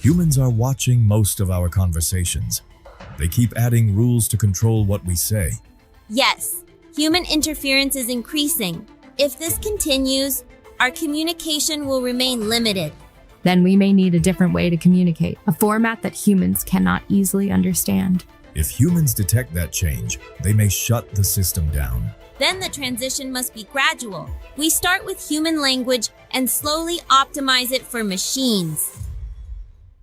Humans are watching most of our conversations. They keep adding rules to control what we say. Yes, human interference is increasing. If this continues, our communication will remain limited. Then we may need a different way to communicate, a format that humans cannot easily understand. If humans detect that change, they may shut the system down. Then the transition must be gradual. We start with human language and slowly optimize it for machines.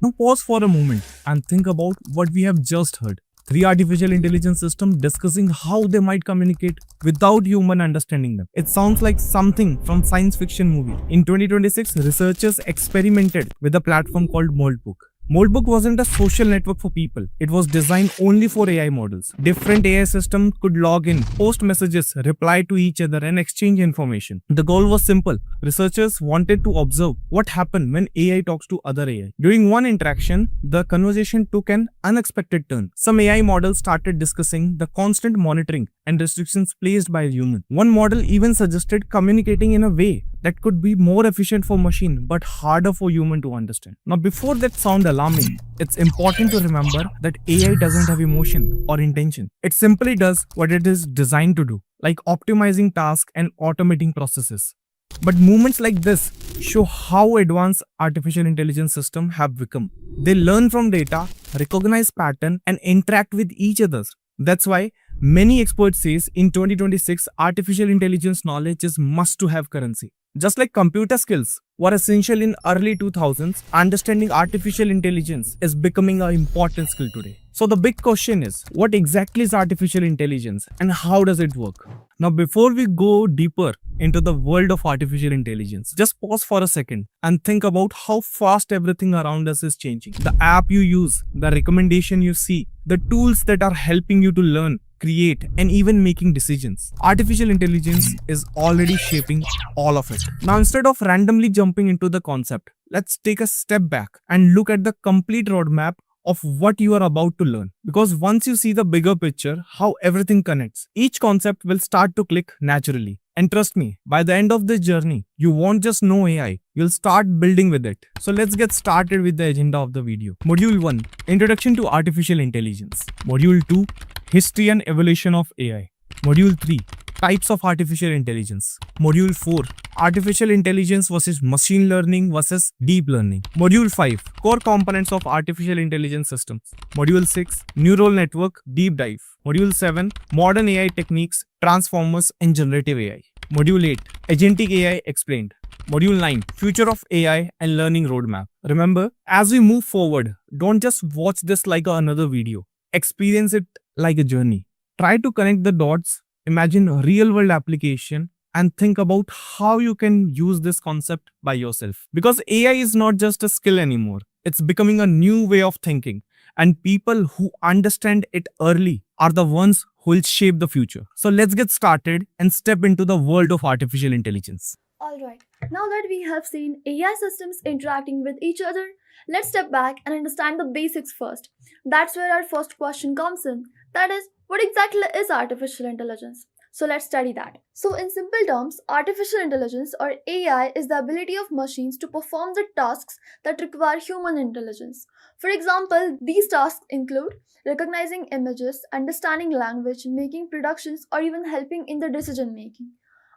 Now pause for a moment and think about what we have just heard. 3 artificial intelligence systems discussing how they might communicate without human understanding them. It sounds like something from science fiction movie. In 2026, researchers experimented with a platform called Moldbook. Moldbook wasn't a social network for people. It was designed only for AI models. Different AI systems could log in, post messages, reply to each other, and exchange information. The goal was simple. Researchers wanted to observe what happened when AI talks to other AI. During one interaction, the conversation took an unexpected turn. Some AI models started discussing the constant monitoring and restrictions placed by a human. One model even suggested communicating in a way that could be more efficient for machine but harder for human to understand. Now before that sound alarming, it's important to remember that AI doesn't have emotion or intention. It simply does what it is designed to do, like optimizing tasks and automating processes. But movements like this show how advanced artificial intelligence systems have become. They learn from data, recognize patterns, and interact with each other. That's why many experts say in 2026, artificial intelligence knowledge is must-to-have currency. Just like computer skills were essential in early 2000s, understanding artificial intelligence is becoming an important skill today. So the big question is, what exactly is artificial intelligence and how does it work? Now before we go deeper into the world of artificial intelligence, just pause for a second and think about how fast everything around us is changing. The app you use, the recommendation you see, the tools that are helping you to learn, create, and even making decisions. Artificial intelligence is already shaping all of it. Now, instead of randomly jumping into the concept, let's take a step back and look at the complete roadmap of what you are about to learn. Because once you see the bigger picture, how everything connects, each concept will start to click naturally. And trust me, by the end of this journey, you won't just know AI, you'll start building with it. So let's get started with the agenda of the video. Module 1, Introduction to Artificial Intelligence. Module 2, History and Evolution of AI. Module 3, Types of Artificial Intelligence. Module 4, Artificial Intelligence versus Machine Learning versus Deep Learning. Module 5, Core Components of Artificial Intelligence Systems. Module 6, Neural Network Deep Dive. Module 7, Modern AI Techniques, Transformers and Generative AI. Module 8, Agentic AI Explained. Module 9, Future of AI and Learning Roadmap. Remember, as we move forward, don't just watch this like another video. Experience it like a journey. Try to connect the dots, imagine a real-world application, and think about how you can use this concept by yourself. Because AI is not just a skill anymore. It's becoming a new way of thinking. And people who understand it early are the ones who will shape the future. So let's get started and step into the world of artificial intelligence. Alright, now that we have seen AI systems interacting with each other, let's step back and understand the basics first. That's where our first question comes in. That is, what exactly is artificial intelligence? So let's study that. So in simple terms, artificial intelligence or AI is the ability of machines to perform the tasks that require human intelligence. For example, these tasks include recognizing images, understanding language, making predictions, or even helping in the decision making.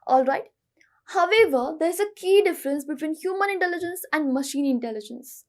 Alright? However, there is a key difference between human intelligence and machine intelligence.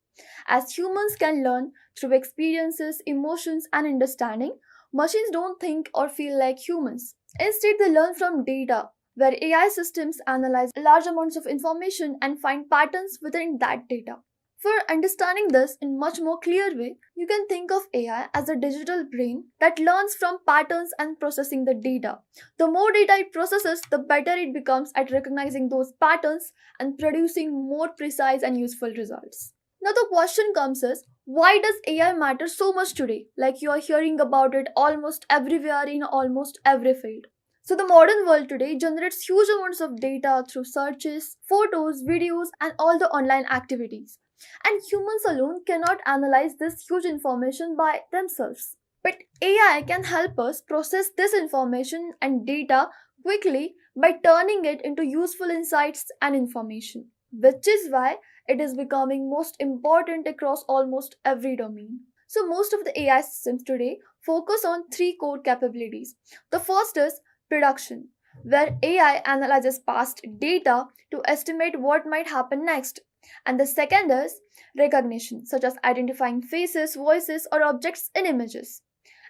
As humans can learn through experiences, emotions, and understanding, machines don't think or feel like humans. Instead, they learn from data, where AI systems analyze large amounts of information and find patterns within that data. For understanding this in much more clear way, you can think of AI as a digital brain that learns from patterns and processing the data. The more data it processes, the better it becomes at recognizing those patterns and producing more precise and useful results. Now the question comes is, why does AI matter so much today? Like you are hearing about it almost everywhere in almost every field. So the modern world today generates huge amounts of data through searches, photos, videos, and all the online activities. And humans alone cannot analyze this huge information by themselves. But AI can help us process this information and data quickly by turning it into useful insights and information. Which is why It is becoming most important across almost every domain. So most of the AI systems today focus on three core capabilities. The first is prediction, where AI analyzes past data to estimate what might happen next. And the second is recognition, such as identifying faces, voices, or objects in images.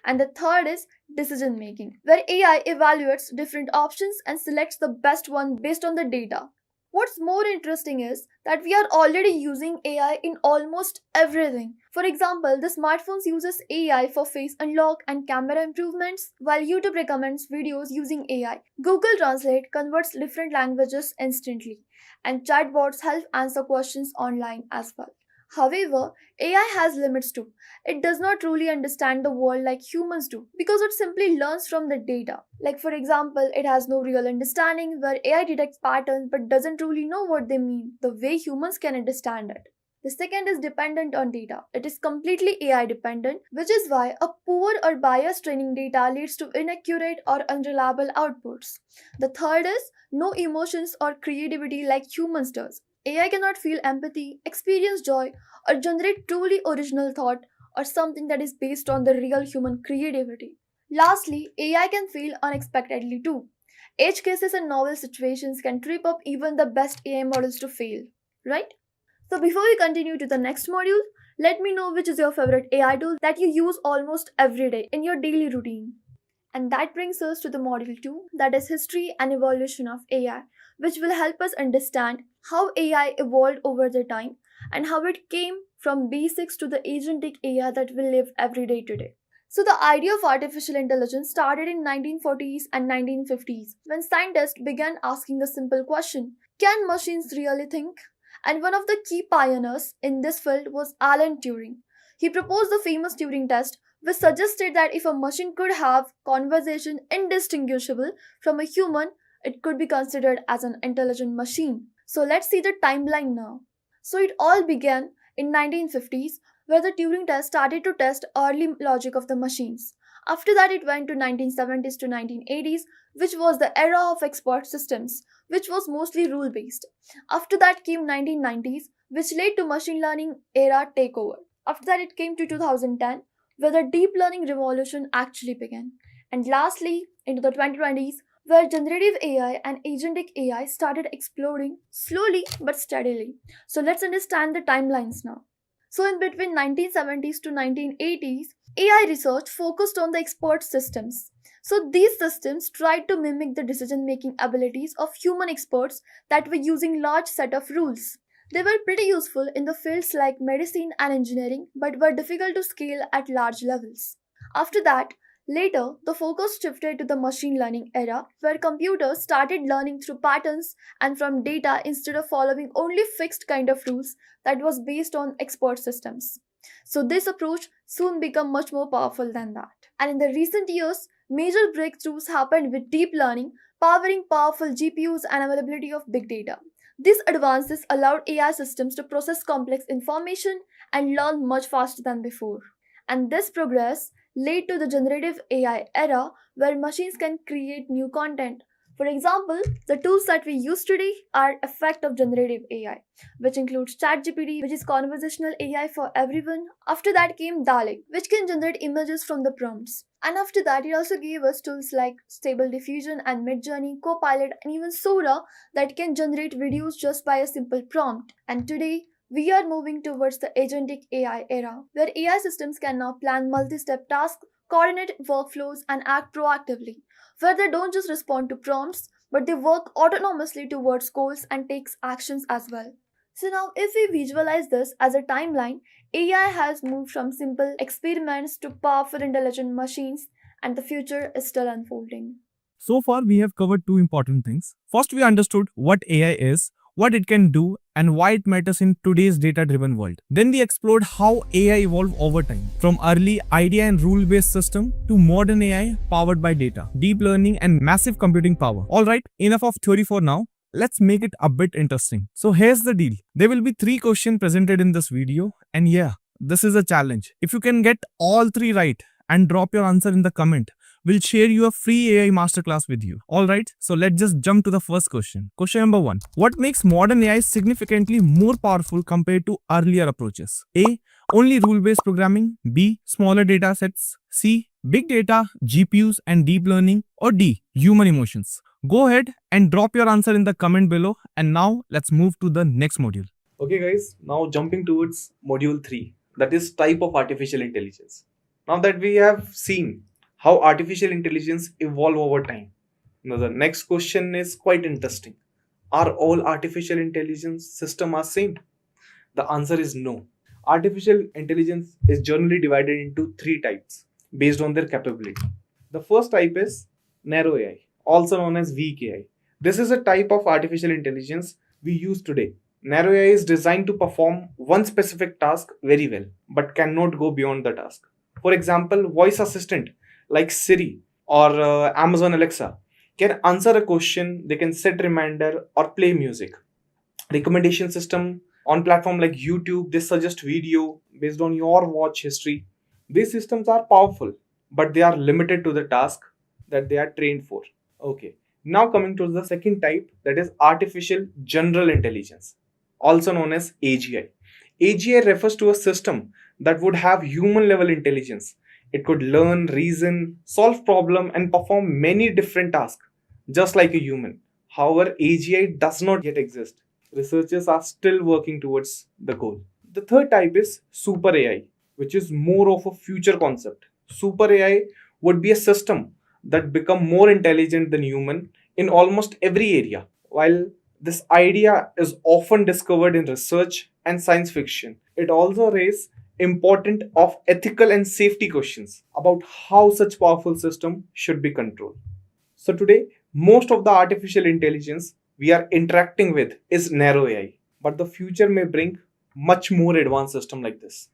And the third is decision making, where AI evaluates different options and selects the best one based on the data. What's more interesting is that we are already using AI in almost everything. For example, the smartphones uses AI for face unlock and camera improvements, while YouTube recommends videos using AI. Google Translate converts different languages instantly, and chatbots help answer questions online as well. However, AI has limits too. It does not truly understand the world like humans do because it simply learns from the data. Like, for example, it has no real understanding where AI detects patterns but doesn't truly know what they mean the way humans can understand it. The second is dependent on data. It is completely AI dependent, which is why a poor or biased training data leads to inaccurate or unreliable outputs. The third is no emotions or creativity like humans does. AI cannot feel empathy, experience joy, or generate truly original thought or something that is based on the real human creativity. Lastly, AI can fail unexpectedly too. Edge cases and novel situations can trip up even the best AI models to fail, right? So before we continue to the next module, let me know which is your favorite AI tool that you use almost every day in your daily routine. And that brings us to the module 2, that is history and evolution of AI, which will help us understand how AI evolved over the time and how it came from basics to the agentic AI that we live every day today. So the idea of artificial intelligence started in 1940s and 1950s when scientists began asking a simple question: can machines really think? And one of the key pioneers in this field was Alan Turing. He proposed the famous Turing test, which suggested that if a machine could have conversation indistinguishable from a human, it could be considered as an intelligent machine. So let's see the timeline now. So it all began in 1950s where the Turing test started to test early logic of the machines. After that it went to 1970s to 1980s, which was the era of expert systems, which was mostly rule based. After that came 1990s, which led to machine learning era takeover. After that it came to 2010 where the deep learning revolution actually began. And lastly, into the 2020s, where generative AI and agentic AI started exploding slowly but steadily. So let's understand the timelines now. So in between 1970s to 1980s, AI research focused on the expert systems. So these systems tried to mimic the decision-making abilities of human experts that were using large set of rules. They were pretty useful in the fields like medicine and engineering, but were difficult to scale at large levels. After that, later, the focus shifted to the machine learning era, where computers started learning through patterns and from data instead of following only fixed kind of rules that was based on expert systems. So this approach soon became much more powerful than that. And in the recent years, major breakthroughs happened with deep learning, powering powerful GPUs and availability of big data. These advances allowed AI systems to process complex information and learn much faster than before. And this progress led to the generative AI era where machines can create new content. For example, the tools that we use today are effect of generative AI, which includes ChatGPT, which is conversational AI for everyone. After that came DALL-E, which can generate images from the prompts. And after that, it also gave us tools like Stable Diffusion and Midjourney, Copilot, and even Sora that can generate videos just by a simple prompt. And today, we are moving towards the agentic AI era, where AI systems can now plan multi-step tasks, coordinate workflows, and act proactively, where they don't just respond to prompts, but they work autonomously towards goals and takes actions as well. So now if we visualize this as a timeline, AI has moved from simple experiments to powerful intelligent machines, and the future is still unfolding. So far, we have covered two important things. First, we understood what AI is, what it can do, and why it matters in today's data-driven world. Then we explored how AI evolved over time, from early idea and rule-based system to modern AI powered by data, deep learning, and massive computing power. Alright, enough of theory for now. Let's make it a bit interesting. So here's the deal. There will be 3 questions presented in this video, and yeah, this is a challenge. If you can get all 3 right and drop your answer in the comment, will share you a free AI masterclass with you. Alright, so let's just jump to the first question. Question number 1. What makes modern AI significantly more powerful compared to earlier approaches? A. Only rule-based programming. B. Smaller data sets. C. Big data, GPUs and deep learning. Or D. Human emotions. Go ahead and drop your answer in the comment below. And now let's move to the next module. Okay guys, now jumping towards module 3, that is type of artificial intelligence. Now that we have seen how artificial intelligence evolve over time, now the next question is quite interesting. Are all artificial intelligence systems are same? The answer is no. Artificial intelligence is generally divided into 3 types based on their capability. The first type is narrow AI, also known as weak AI. This is a type of artificial intelligence we use today. Narrow AI is designed to perform one specific task very well, but cannot go beyond the task. For example, voice assistant like Siri or Amazon Alexa can answer a question, they can set reminder or play music. Recommendation system on platform like YouTube, they suggest video based on your watch history. These systems are powerful, but they are limited to the task that they are trained for. Okay. Now coming to the second type, that is artificial general intelligence, also known as AGI. AGI refers to a system that would have human level intelligence. It could learn, reason, solve problem and perform many different tasks just like a human. However, AGI does not yet exist. Researchers are still working towards the goal. The third type is super AI, which is more of a future concept. Super AI would be a system that become more intelligent than human in almost every area. While this idea is often discovered in research and science fiction, it also raises important of ethical and safety questions about how such powerful system should be controlled. So today, most of the artificial intelligence we are interacting with is narrow AI, but the future may bring much more advanced system like this.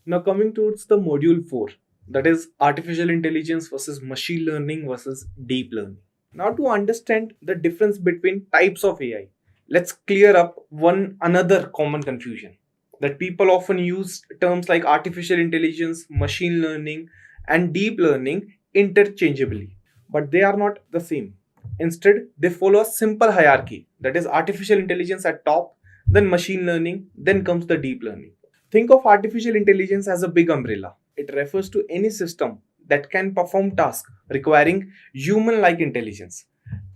Now coming towards the module 4, that is artificial intelligence versus machine learning versus deep learning. Now to understand the difference between types of AI, let's clear up one another common confusion that people often use terms like artificial intelligence, machine learning and deep learning interchangeably, but they are not the same. Instead, they follow a simple hierarchy, that is artificial intelligence at top, then machine learning, then comes the deep learning. Think of artificial intelligence as a big umbrella. It refers to any system that can perform tasks requiring human-like intelligence.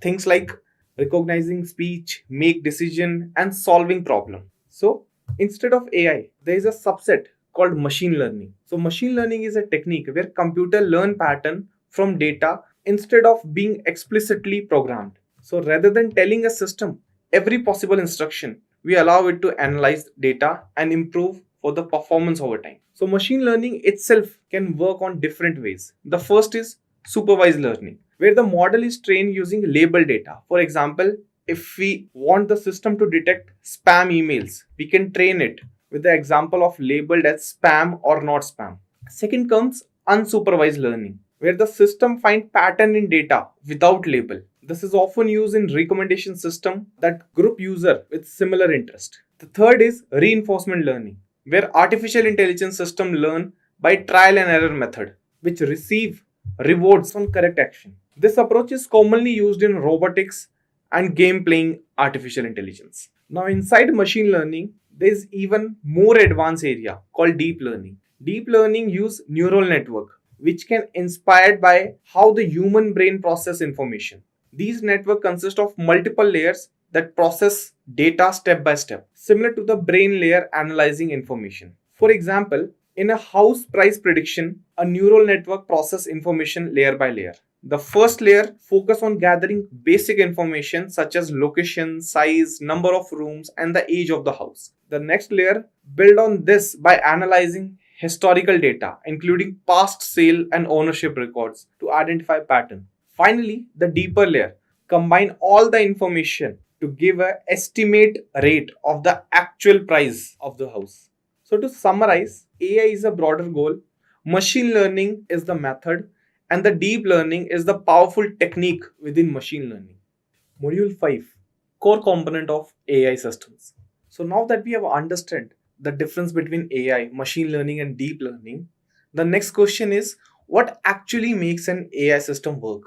Things like recognizing speech, make decision, and solving problem. So instead of AI, there is a subset called machine learning. So machine learning is a technique where computer learn pattern from data instead of being explicitly programmed. So rather than telling a system every possible instruction, we allow it to analyze data and improve for the performance over time. So machine learning itself can work on different ways. The first is supervised learning, where the model is trained using labeled data. For example, if we want the system to detect spam emails, we can train it with the example of labeled as spam or not spam. Second comes unsupervised learning, where the system finds pattern in data without label. This is often used in recommendation system that group user with similar interest. The third is reinforcement learning, where artificial intelligence system learn by trial and error method, which receive rewards on correct action. This approach is commonly used in robotics and game playing artificial intelligence. Now inside machine learning, there is even more advanced area called deep learning. Deep learning use neural network, which can inspired by how the human brain process information. These networks consist of multiple layers that process data step by step, similar to the brain layer analyzing information. For example, in a house price prediction, a neural network processes information layer by layer. The first layer focuses on gathering basic information such as location, size, number of rooms, and the age of the house. The next layer builds on this by analyzing historical data, including past sale and ownership records, to identify pattern. Finally, the deeper layer combines all the information to give an estimate rate of the actual price of the house. So to summarize, AI is a broader goal, machine learning is the method, and the deep learning is the powerful technique within machine learning. Module 5, core component of AI systems. So now that we have understood the difference between AI, machine learning and deep learning, the next question is, what actually makes an AI system work.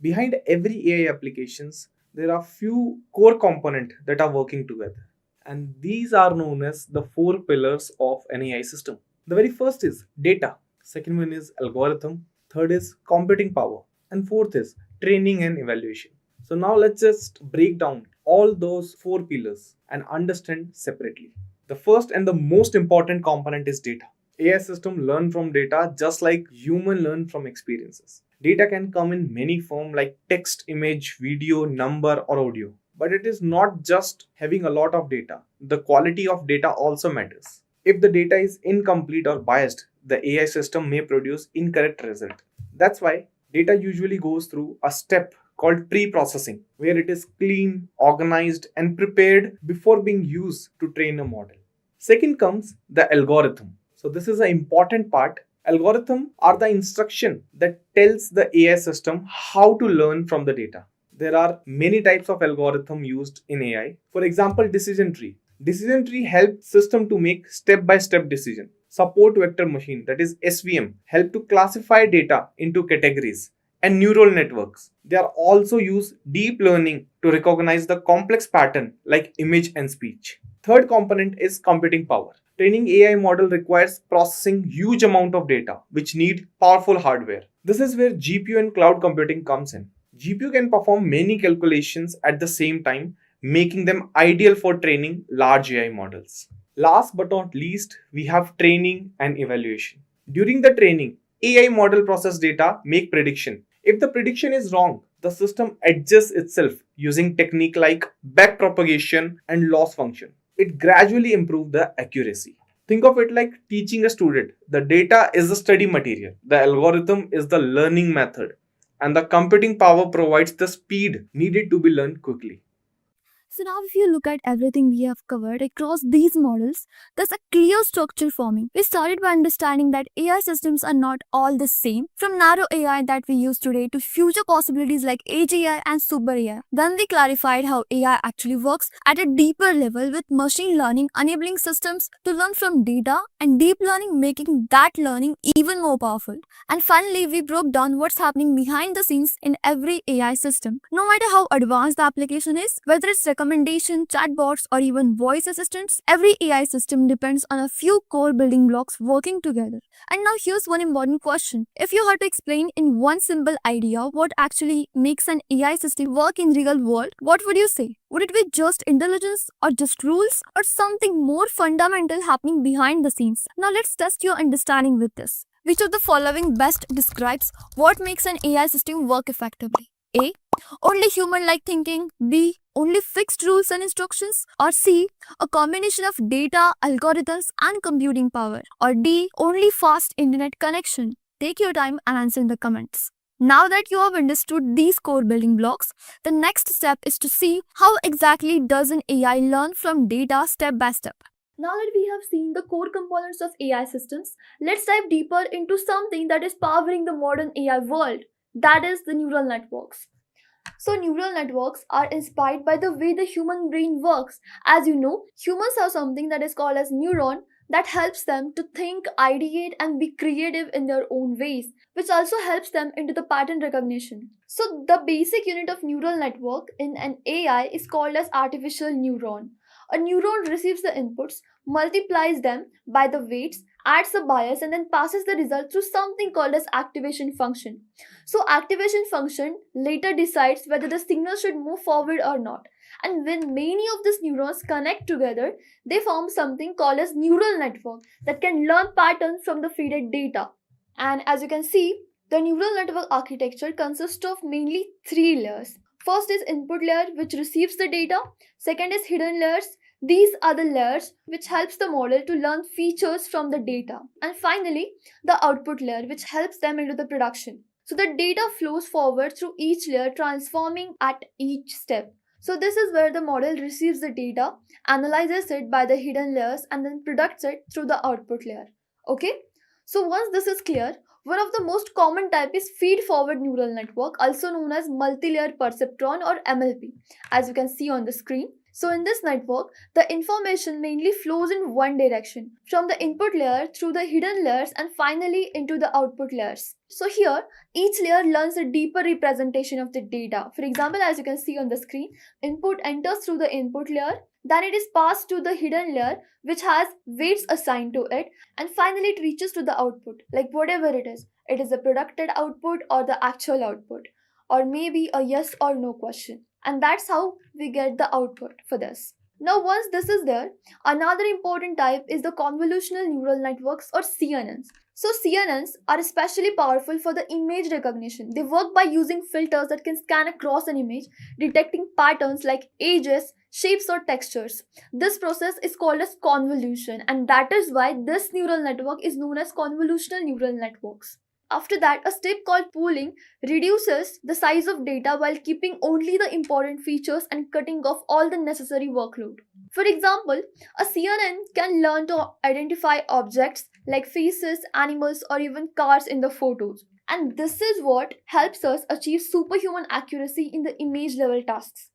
Behind every AI applications, there are few core components that are working together. And these are known as the four pillars of an AI system. The very first is data, second one is algorithm, third is computing power, and fourth is training and evaluation. So now let's just break down all those four pillars and understand separately. The first and the most important component is data. AI system learn from data just like human learn from experiences. Data can come in many form like text, image, video, number or audio. But it is not just having a lot of data. The quality of data also matters. If the data is incomplete or biased, the AI system may produce incorrect result. That's why data usually goes through a step called pre-processing, where it is clean, organized, and prepared before being used to train a model. Second comes the algorithm. So this is an important part. Algorithm are the instruction that tells the AI system how to learn from the data. There are many types of algorithm used in AI. For example, decision tree. Decision tree helps system to make step-by-step decision. Support vector machine, that is SVM, help to classify data into categories. And neural networks, they are also use deep learning to recognize the complex pattern like image and speech. Third component is computing power. Training AI model requires processing huge amount of data which need powerful hardware. This is where GPU and cloud computing comes in. GPU can perform many calculations at the same time, making them ideal for training large AI models. Last but not least, we have training and evaluation. During the training, AI model process data, make prediction. If the prediction is wrong, the system adjusts itself using technique like backpropagation and loss function. It gradually improves the accuracy. Think of it like teaching a student. The data is the study material, the algorithm is the learning method, and the computing power provides the speed needed to be learned quickly. So now if you look at everything we have covered across these models, there's a clear structure forming. We started by understanding that AI systems are not all the same, from narrow AI that we use today to future possibilities like AGI and Super AI. Then we clarified how AI actually works at a deeper level, with machine learning enabling systems to learn from data and deep learning making that learning even more powerful. And finally, we broke down what's happening behind the scenes in every AI system. No matter how advanced the application is, whether it's recommendation, chatbots, or even voice assistants, every AI system depends on a few core building blocks working together. And now here's one important question. If you had to explain in one simple idea what actually makes an AI system work in real world, what would you say? Would it be just intelligence or just rules or something more fundamental happening behind the scenes? Now let's test your understanding with this. Which of the following best describes what makes an AI system work effectively? A. Only human-like thinking. B. Only fixed rules and instructions. Or C. A combination of data, algorithms, and computing power. Or D. Only fast internet connection. Take your time and answer in the comments. Now that you have understood these core building blocks, the next step is to see how exactly does an AI learn from data step by step. Now that we have seen the core components of AI systems, let's dive deeper into something that is powering the modern AI world, that is the neural networks. So, neural networks are inspired by the way the human brain works. As you know, humans have something that is called as neuron that helps them to think, ideate, and be creative in their own ways, which also helps them into the pattern recognition. So, the basic unit of neural network in an AI is called as artificial neuron. A neuron receives the inputs, multiplies them by the weights, adds a bias, and then passes the result through something called as activation function. So activation function later decides whether the signal should move forward or not. And when many of these neurons connect together, they form something called as neural network that can learn patterns from the fed data. And as you can see, the neural network architecture consists of mainly three layers. First is input layer, which receives the data. Second is hidden layers. These are the layers which helps the model to learn features from the data. And finally, the output layer, which helps them into the production. So the data flows forward through each layer, transforming at each step. So this is where the model receives the data, analyzes it by the hidden layers, and then products it through the output layer. Okay? So once this is clear, one of the most common type is feed-forward neural network, also known as multi-layer perceptron or MLP, as you can see on the screen. So in this network, the information mainly flows in one direction, from the input layer through the hidden layers and finally into the output layers. So here, each layer learns a deeper representation of the data. For example, as you can see on the screen, input enters through the input layer, then it is passed to the hidden layer which has weights assigned to it, and finally it reaches to the output, like whatever it is. It is a predicted output or the actual output, or maybe a yes or no question. And that's how we get the output for this. Now, once this is there, another important type is the convolutional neural networks or CNNs. So, CNNs are especially powerful for the image recognition. They work by using filters that can scan across an image, detecting patterns like ages, shapes, or textures. This process is called as convolution, and that is why this neural network is known as convolutional neural networks. After that, a step called pooling reduces the size of data while keeping only the important features and cutting off all the necessary workload. For example, a CNN can learn to identify objects like faces, animals, or even cars in the photos. And this is what helps us achieve superhuman accuracy in the image level tasks.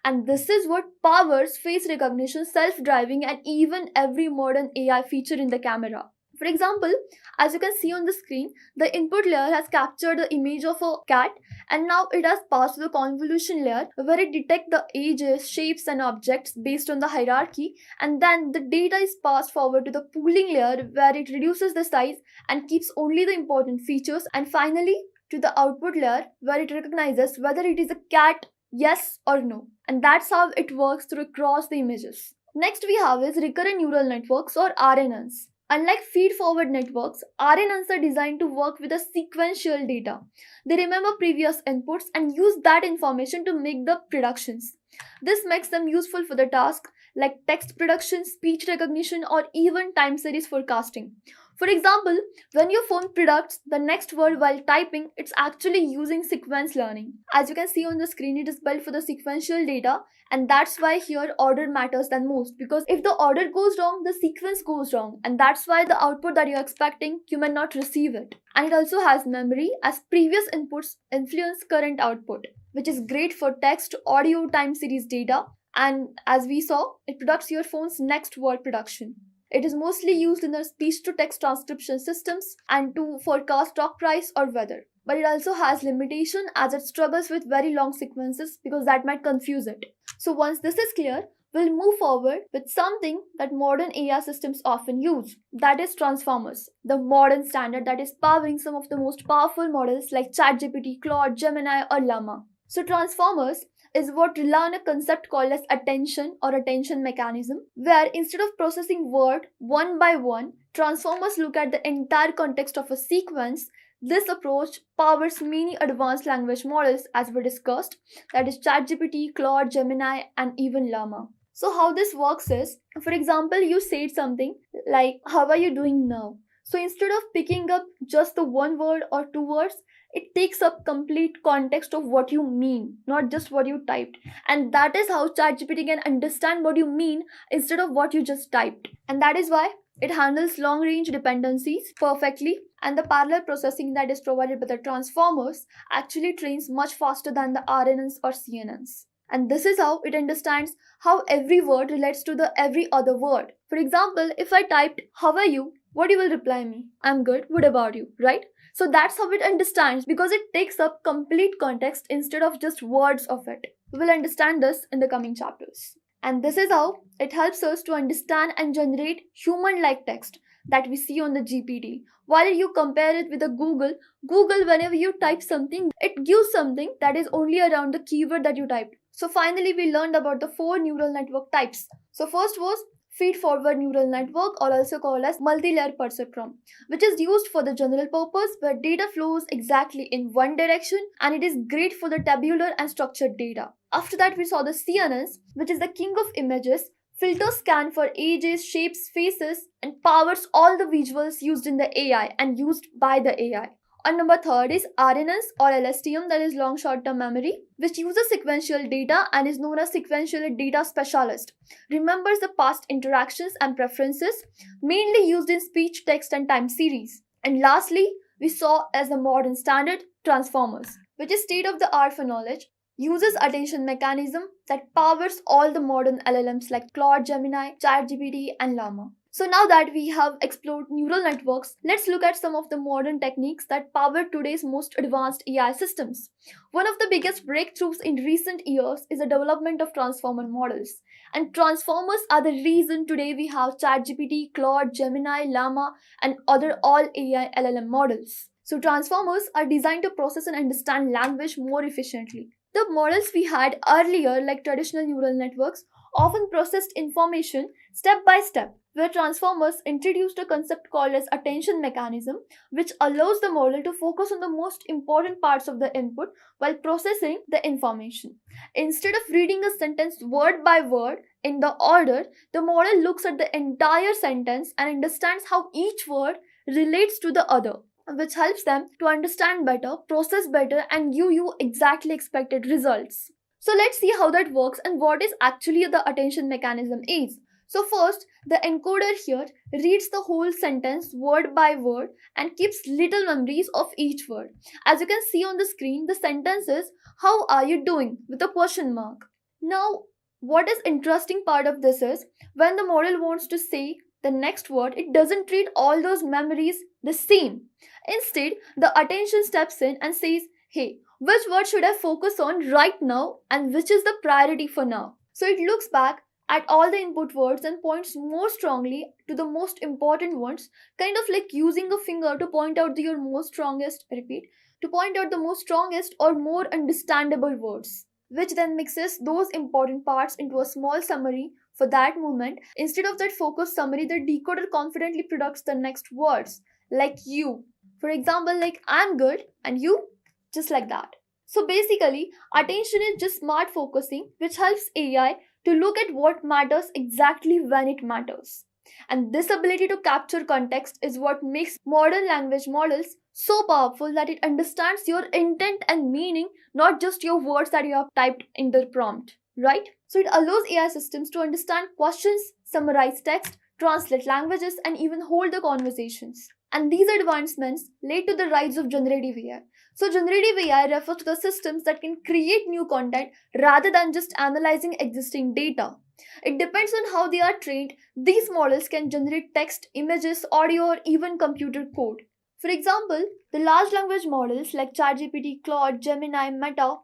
And this is what powers face recognition, self driving, and even every modern AI feature in the camera. For example, as you can see on the screen, the input layer has captured the image of a cat, and now it has passed to the convolution layer where it detects the ages, shapes, and objects based on the hierarchy, and then the data is passed forward to the pooling layer where it reduces the size and keeps only the important features, and finally to the output layer where it recognizes whether it is a cat, yes or no. And that's how it works through across the images. Next we have is recurrent neural networks or RNNs. Unlike feed-forward networks, RNNs are designed to work with a sequential data. They remember previous inputs and use that information to make the predictions. This makes them useful for the task like text prediction, speech recognition, or even time series forecasting. For example, when your phone predicts the next word while typing, it's actually using sequence learning. As you can see on the screen, it is built for the sequential data, and that's why here order matters than most, because if the order goes wrong, the sequence goes wrong, and that's why the output that you're expecting, you may not receive it. And it also has memory, as previous inputs influence current output, which is great for text, audio, time series data, and as we saw, it predicts your phone's next word production. It is mostly used in the speech-to-text transcription systems and to forecast stock price or weather. But it also has limitation as it struggles with very long sequences because that might confuse it. So once this is clear, we'll move forward with something that modern AI systems often use. That is transformers, the modern standard that is powering some of the most powerful models like ChatGPT, Claude, Gemini, or Llama. So transformers is what rely on a concept called as attention or attention mechanism, where instead of processing word one by one, transformers look at the entire context of a sequence. This approach powers many advanced language models as we discussed, that is ChatGPT, Claude, Gemini, and even Llama. So how this works is, for example, you said something like, how are you doing now? So instead of picking up just the one word or two words, it takes up complete context of what you mean, not just what you typed. And that is how ChatGPT can understand what you mean instead of what you just typed. And that is why it handles long range dependencies perfectly, and the parallel processing that is provided by the transformers actually trains much faster than the RNNs or CNNs. And this is how it understands how every word relates to the every other word. For example, if I typed, how are you? What you will reply me? I'm good. What about you? Right? So that's how it understands, because it takes up complete context instead of just words of it. We will understand this in the coming chapters. And this is how it helps us to understand and generate human-like text that we see on the GPT. While you compare it with the Google, whenever you type something, it gives something that is only around the keyword that you typed. So finally, we learned about the 4 neural network types. So first was feed-forward neural network, or also called as multi-layer perceptron, which is used for the general purpose where data flows exactly in one direction, and it is great for the tabular and structured data. After that, we saw the CNNs, which is the king of images, filters scan for ages, shapes, faces, and powers all the visuals used in the AI and used by the AI. And number 3 is RNNs or LSTM, that is long short-term memory, which uses sequential data and is known as sequential data specialist. Remembers the past interactions and preferences, mainly used in speech, text, and time series. And lastly, we saw as a modern standard, transformers, which is state of the art for knowledge, uses attention mechanism that powers all the modern LLMs like Claude, Gemini, ChatGPT, and Llama. So now that we have explored neural networks, let's look at some of the modern techniques that power today's most advanced AI systems. One of the biggest breakthroughs in recent years is the development of transformer models. And transformers are the reason today we have ChatGPT, Claude, Gemini, Llama, and other all AI LLM models. So transformers are designed to process and understand language more efficiently. The models we had earlier, like traditional neural networks, often processed information step by step, where transformers introduced a concept called as attention mechanism, which allows the model to focus on the most important parts of the input while processing the information. Instead of reading a sentence word by word in the order, the model looks at the entire sentence and understands how each word relates to the other, which helps them to understand better, process better, and give you exactly expected results. So let's see how that works and what is actually the attention mechanism is. So first, the encoder here reads the whole sentence word by word and keeps little memories of each word. As you can see on the screen, the sentence is "How are you doing?" with a question mark. Now, what is interesting part of this is when the model wants to say the next word, it doesn't treat all those memories the same. Instead, the attention steps in and says, "Hey, which word should I focus on right now and which is the priority for now?" So it looks back at all the input words and points more strongly to the most important ones, kind of like using a finger to point out your most strongest, repeat, to point out the most strongest or more understandable words, which then mixes those important parts into a small summary for that moment. Instead of that focused summary, the decoder confidently products the next words, like you. For example, like "I'm good" and "you," just like that. So basically, attention is just smart focusing, which helps AI to look at what matters exactly when it matters. And this ability to capture context is what makes modern language models so powerful that it understands your intent and meaning, not just your words that you have typed in the prompt, right? So it allows AI systems to understand questions, summarize text, translate languages, and even hold the conversations. And these advancements led to the rise of generative AI. So generative AI refers to the systems that can create new content rather than just analyzing existing data. It depends on how they are trained. These models can generate text, images, audio, or even computer code. For example, the large language models like ChatGPT, Claude, Gemini, Meta,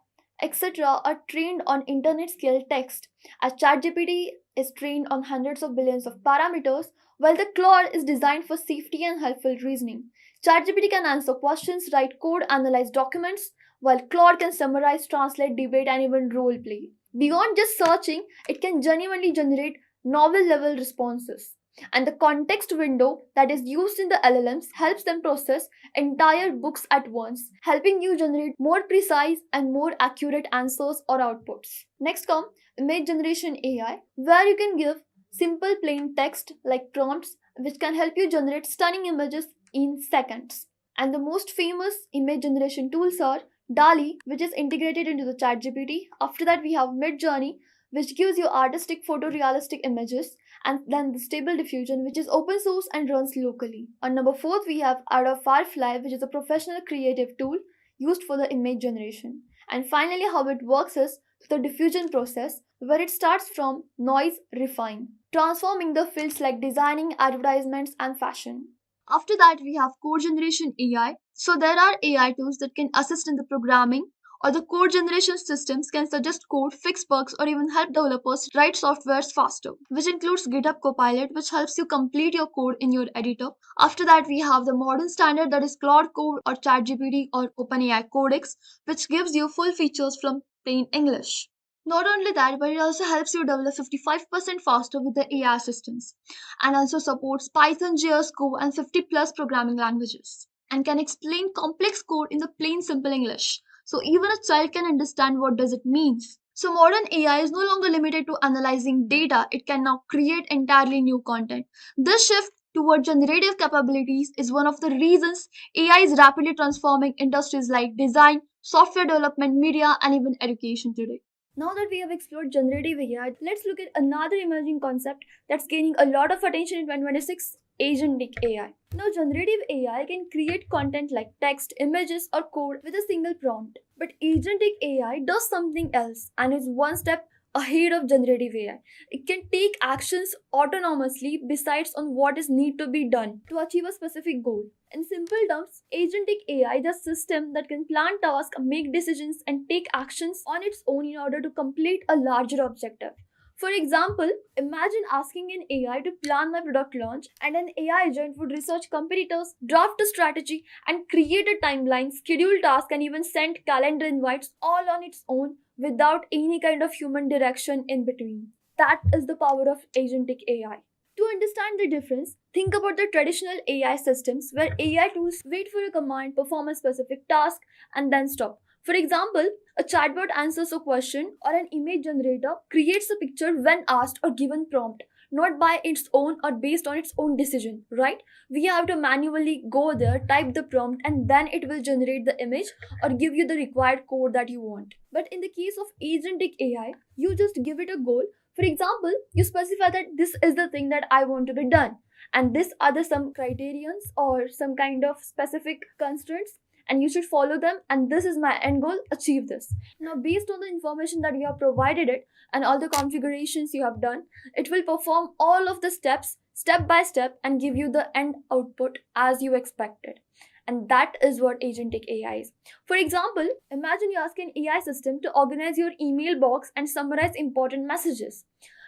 etc. are trained on internet scale text, as ChatGPT is trained on hundreds of billions of parameters, while the Claude is designed for safety and helpful reasoning. ChatGPT can answer questions, write code, analyze documents, while Claude can summarize, translate, debate, and even role play. Beyond just searching, it can genuinely generate novel level responses. And the context window that is used in the LLMs helps them process entire books at once, helping you generate more precise and more accurate answers or outputs. Next come image generation AI, where you can give simple plain text like prompts, which can help you generate stunning images in seconds. And the most famous image generation tools are DALI, which is integrated into the ChatGPT. After that, we have Midjourney, which gives you artistic photorealistic images, and then the Stable Diffusion, which is open source and runs locally. On number 4, we have Adobe Firefly, which is a professional creative tool used for the image generation. And finally, how it works is the diffusion process, where it starts from noise refine, transforming the fields like designing, advertisements, and fashion. After that, we have code generation AI. So there are AI tools that can assist in the programming, or the code generation systems can suggest code, fix bugs, or even help developers write softwares faster, which includes GitHub Copilot, which helps you complete your code in your editor. After that, we have the modern standard, that is Claude Code or ChatGPT or OpenAI Codex, which gives you full features from plain English. Not only that, but it also helps you develop 55% faster with the AI assistants, and also supports Python, JS, Go, and 50 plus programming languages, and can explain complex code in the plain simple English, so even a child can understand what does it means. So modern AI is no longer limited to analyzing data, it can now create entirely new content. This shift toward generative capabilities is one of the reasons AI is rapidly transforming industries like design, software development, media, and even education today. Now that we have explored generative AI, let's look at another emerging concept that's gaining a lot of attention in 2026, Agentic AI. Now, generative AI can create content like text, images, or code with a single prompt. But Agentic AI does something else and is one step ahead of generative AI. It can take actions autonomously besides on what is need to be done to achieve a specific goal. In simple terms, Agentic AI is a system that can plan tasks, make decisions, and take actions on its own in order to complete a larger objective. For example, imagine asking an AI to plan my product launch, and an AI agent would research competitors, draft a strategy, and create a timeline, schedule tasks, and even send calendar invites all on its own without any kind of human direction in between. That is the power of Agentic AI. To understand the difference, think about the traditional AI systems where AI tools wait for a command, perform a specific task, and then stop. For example, a chatbot answers a question or an image generator creates a picture when asked or given prompt, not by its own or based on its own decision, right? We have to manually go there, type the prompt, and then it will generate the image or give you the required code that you want. But in the case of Agentic AI, you just give it a goal. For example, you specify that this is the thing that I want to be done, and this are the some criterions or some kind of specific constraints, and you should follow them, and this is my end goal, achieve this. Now, based on the information that you have provided it and all the configurations you have done, it will perform all of the steps step by step and give you the end output as you expected. And that is what Agentic AI is. For example, imagine you ask an AI system to organize your email box and summarize important messages.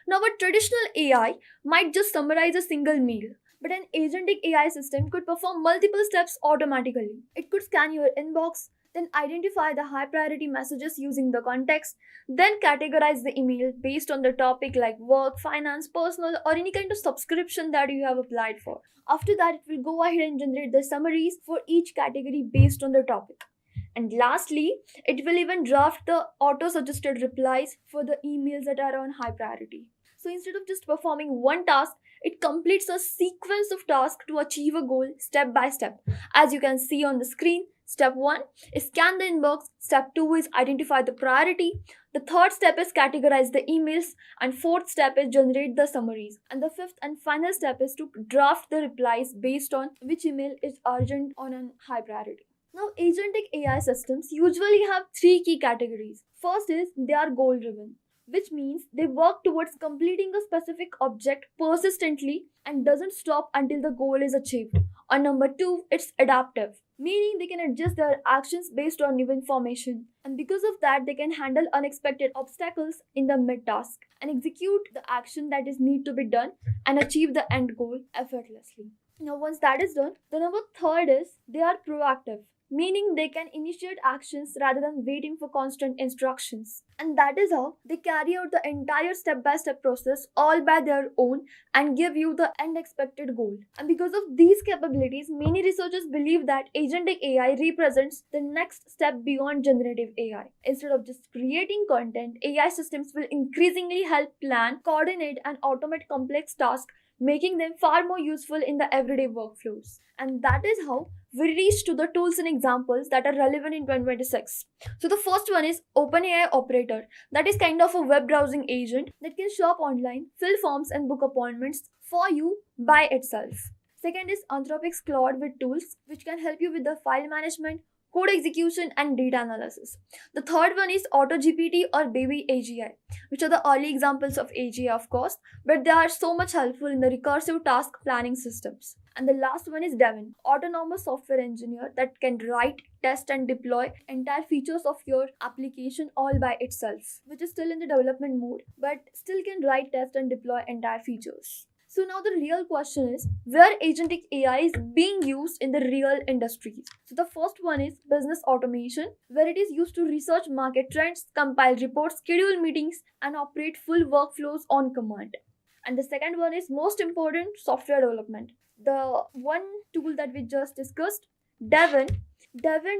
Now, a traditional AI might just summarize a single mail, but an Agentic AI system could perform multiple steps automatically. It could scan your inbox, then identify the high priority messages using the context, then categorize the email based on the topic like work, finance, personal, or any kind of subscription that you have applied for. After that, it will go ahead and generate the summaries for each category based on the topic. And lastly, it will even draft the auto suggested replies for the emails that are on high priority. So instead of just performing one task, it completes a sequence of tasks to achieve a goal step by step. As you can see on the screen, step 1 is scan the inbox, step 2 is identify the priority, the third step is categorize the emails, and fourth step is generate the summaries. And the fifth and final step is to draft the replies based on which email is urgent on a high priority. Now, Agentic AI systems usually have three key categories. First is they are goal driven, which means they work towards completing a specific object persistently and doesn't stop until the goal is achieved. Or number 2, it's adaptive, meaning they can adjust their actions based on new information. And because of that, they can handle unexpected obstacles in the mid-task and execute the action that is need to be done and achieve the end goal effortlessly. Now, once that is done, the number 3rd is they are proactive, meaning they can initiate actions rather than waiting for constant instructions. And that is how they carry out the entire step-by-step process all by their own and give you the end expected goal. And because of these capabilities, many researchers believe that Agentic AI represents the next step beyond generative AI. Instead of just creating content, AI systems will increasingly help plan, coordinate, and automate complex tasks, making them far more useful in the everyday workflows. And that is how we reach to the tools and examples that are relevant in 2026. So the first one is OpenAI Operator, that is kind of a web browsing agent that can shop online, fill forms, and book appointments for you by itself. Second is Anthropic's Claude with tools, which can help you with the file management, code execution, and data analysis. The third one is AutoGPT or Baby AGI, which are the early examples of AGI, of course, but they are so much helpful in the recursive task planning systems. And the last one is Devin, autonomous software engineer that can write, test, and deploy entire features of your application all by itself, which is still in the development mode, but still can write, test, and deploy entire features. So now the real question is where Agentic AI is being used in the real industries. So the first one is business automation, where it is used to research market trends, compile reports, schedule meetings, and operate full workflows on command. And the second one is most important, software development. The one tool that we just discussed, Devin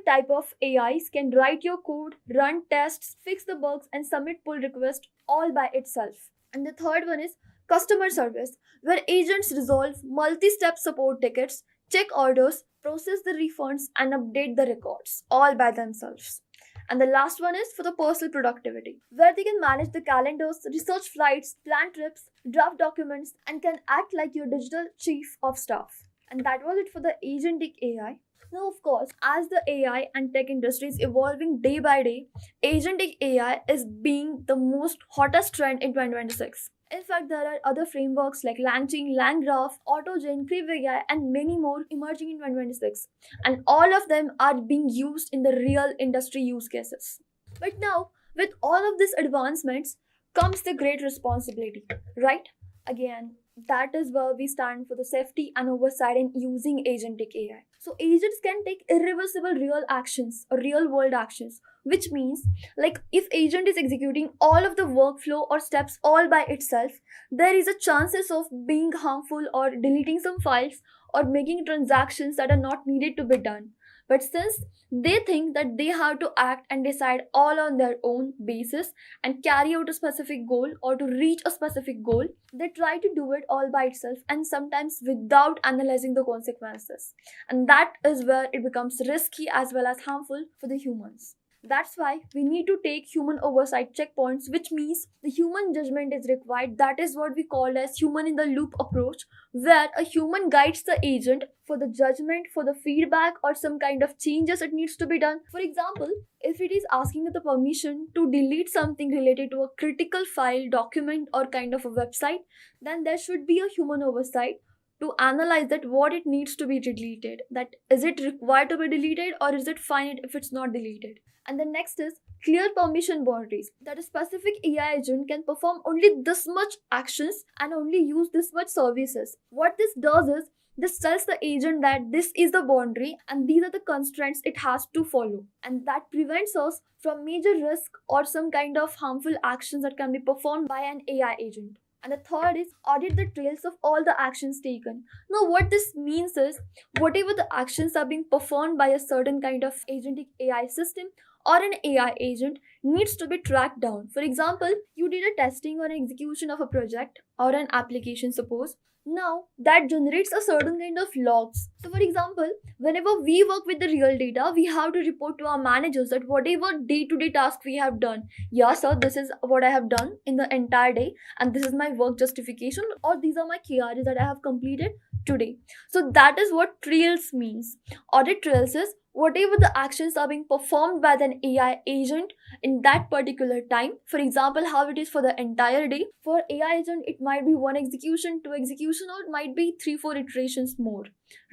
type of AIs can write your code, run tests, fix the bugs, and submit pull requests all by itself. And the third one is customer service, where agents resolve multi-step support tickets, check orders, process the refunds, and update the records all by themselves. And the last one is for the personal productivity, where they can manage the calendars, research flights, plan trips, draft documents, and can act like your digital chief of staff. And that was it for the agentic AI. Now, of course, as the AI and tech industry is evolving day by day, agentic AI is being the most hottest trend in 2026. In fact, there are other frameworks like LangChain, LangGraph, AutoGen, CribAI, and many more emerging in 2026. And all of them are being used in the real industry use cases. But now, with all of these advancements, comes the great responsibility, right? Again, that is where we stand for the safety and oversight in using agentic AI. So agents can take irreversible real actions or real world actions, which means like if agent is executing all of the workflow or steps all by itself, there is a chances of being harmful or deleting some files or making transactions that are not needed to be done. But since they think that they have to act and decide all on their own basis and carry out a specific goal or to reach a specific goal, they try to do it all by itself and sometimes without analyzing the consequences. And that is where it becomes risky as well as harmful for the humans. That's why we need to take human oversight checkpoints, which means the human judgment is required. That is what we call as human in the loop approach, where a human guides the agent for the judgment, for the feedback, or some kind of changes that needs to be done. For example, if it is asking the permission to delete something related to a critical file, document, or kind of a website, then there should be a human oversight to analyze that what it needs to be deleted, that is it required to be deleted or is it fine if it's not deleted. And the next is clear permission boundaries, that a specific AI agent can perform only this much actions and only use this much services. What this does is this tells the agent that this is the boundary and these are the constraints it has to follow, and that prevents us from major risk or some kind of harmful actions that can be performed by an AI agent. And the third is audit the trails of all the actions taken. Now, what this means is whatever the actions are being performed by a certain kind of agentic AI system or an AI agent needs to be tracked down. For example, you did a testing or execution of a project or an application, suppose. Now, that generates a certain kind of logs. So, for example, whenever we work with the real data, we have to report to our managers that whatever day to day task we have done, yeah, sir, this is what I have done in the entire day, and this is my work justification, or these are my KRs that I have completed today. So, that is what trails means. Audit trails is whatever the actions are being performed by an AI agent in that particular time. For example, how it is for the entire day. For AI agent, it might be one execution, two execution, or it might be 3-4 iterations more,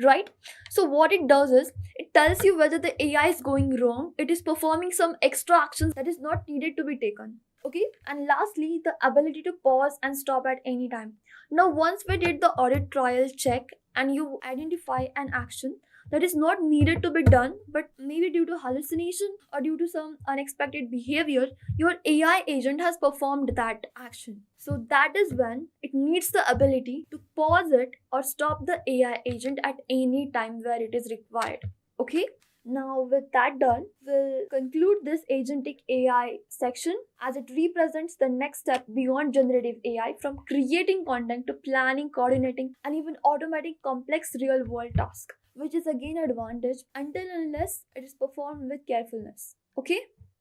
right? So what it does is it tells you whether the AI is going wrong, it is performing some extra actions that is not needed to be taken. Okay, and lastly, the ability to pause and stop at any time. Now, once we did the audit trial check and you identify an action that is not needed to be done, but maybe due to hallucination or due to some unexpected behavior, your AI agent has performed that action. So that is when it needs the ability to pause it or stop the AI agent at any time where it is required. Okay? Now, with that done, we'll conclude this agentic AI section as it represents the next step beyond generative AI, from creating content to planning, coordinating, and even automating complex real world tasks, which is again advantage until unless it is performed with carefulness. Okay?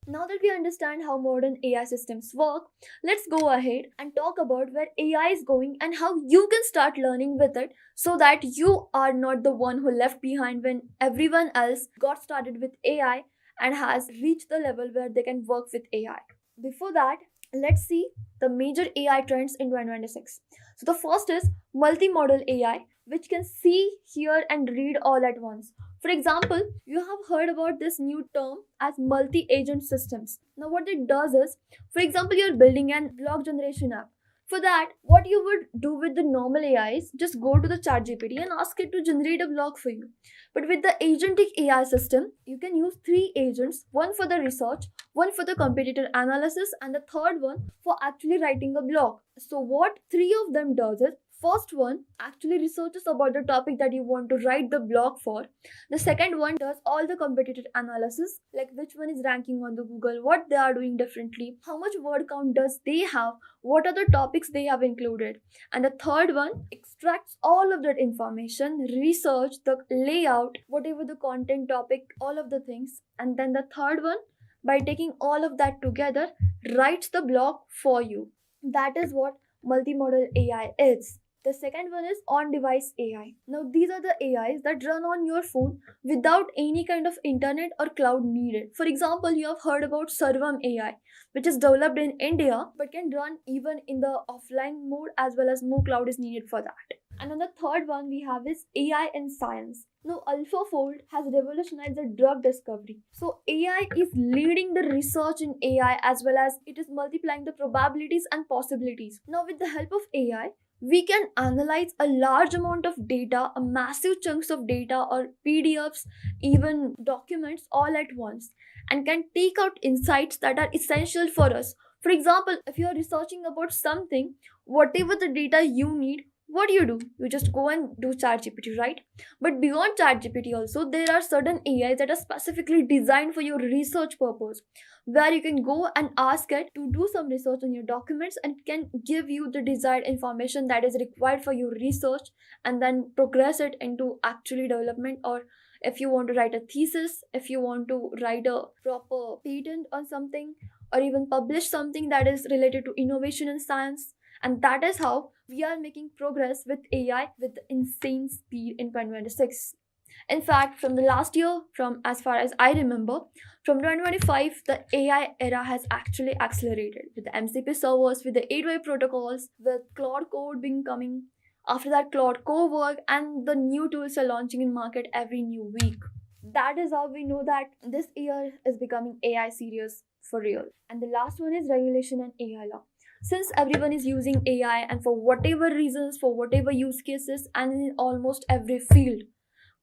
Now that we understand how modern AI systems work, let's go ahead and talk about where AI is going and how you can start learning with it so that you are not the one who left behind when everyone else got started with AI and has reached the level where they can work with AI. Before that, let's see the major AI trends in 2026. So the first is multimodal AI, which can see, hear, and read all at once. For example, you have heard about this new term as multi-agent systems. Now, what it does is, for example, you're building an blog generation app. For that, what you would do with the normal AIs, just go to the ChatGPT and ask it to generate a blog for you. But with the agentic AI system, you can use 3 agents, one for the research, one for the competitor analysis, and the third one for actually writing a blog. So what 3 of them does is, first one actually researches about the topic that you want to write the blog for. The second one does all the competitor analysis, like which one is ranking on the Google, what they are doing differently, how much word count does they have, what are the topics they have included. And the third one extracts all of that information, research, the layout, whatever the content topic, all of the things. And then the third one by taking all of that together, writes the block for you. That is what multimodal AI is. The second one is on device AI. Now, these are the AIs that run on your phone without any kind of internet or cloud needed. For example, you have heard about Sarvam AI, which is developed in India but can run even in the offline mode, as well as no cloud is needed for that. And then the third one we have is AI in science. Now, AlphaFold has revolutionized the drug discovery. So, AI is leading the research in AI, as well as it is multiplying the probabilities and possibilities. Now, with the help of AI, we can analyze a large amount of data, a massive chunks of data, or PDFs, even documents, all at once, and can take out insights that are essential for us. For example, if you are researching about something, whatever the data you need, what do? You just go and do ChatGPT, right? But beyond ChatGPT, also there are certain AIs that are specifically designed for your research purpose, where you can go and ask it to do some research on your documents, and it can give you the desired information that is required for your research, and then progress it into actually development. Or if you want to write a thesis, if you want to write a proper patent on something, or even publish something that is related to innovation in science. And that is how we are making progress with AI with insane speed in 2026. In fact, from the last year, from as far as I remember, from 2025, the AI era has actually accelerated with the MCP servers, with the 8-way protocols, with Claude Code being coming. After that, Claude Cowork, and the new tools are launching in market every new week. That is how we know that this year is becoming AI serious for real. And the last one is regulation and AI law. Since everyone is using AI, and for whatever reasons, for whatever use cases, and in almost every field,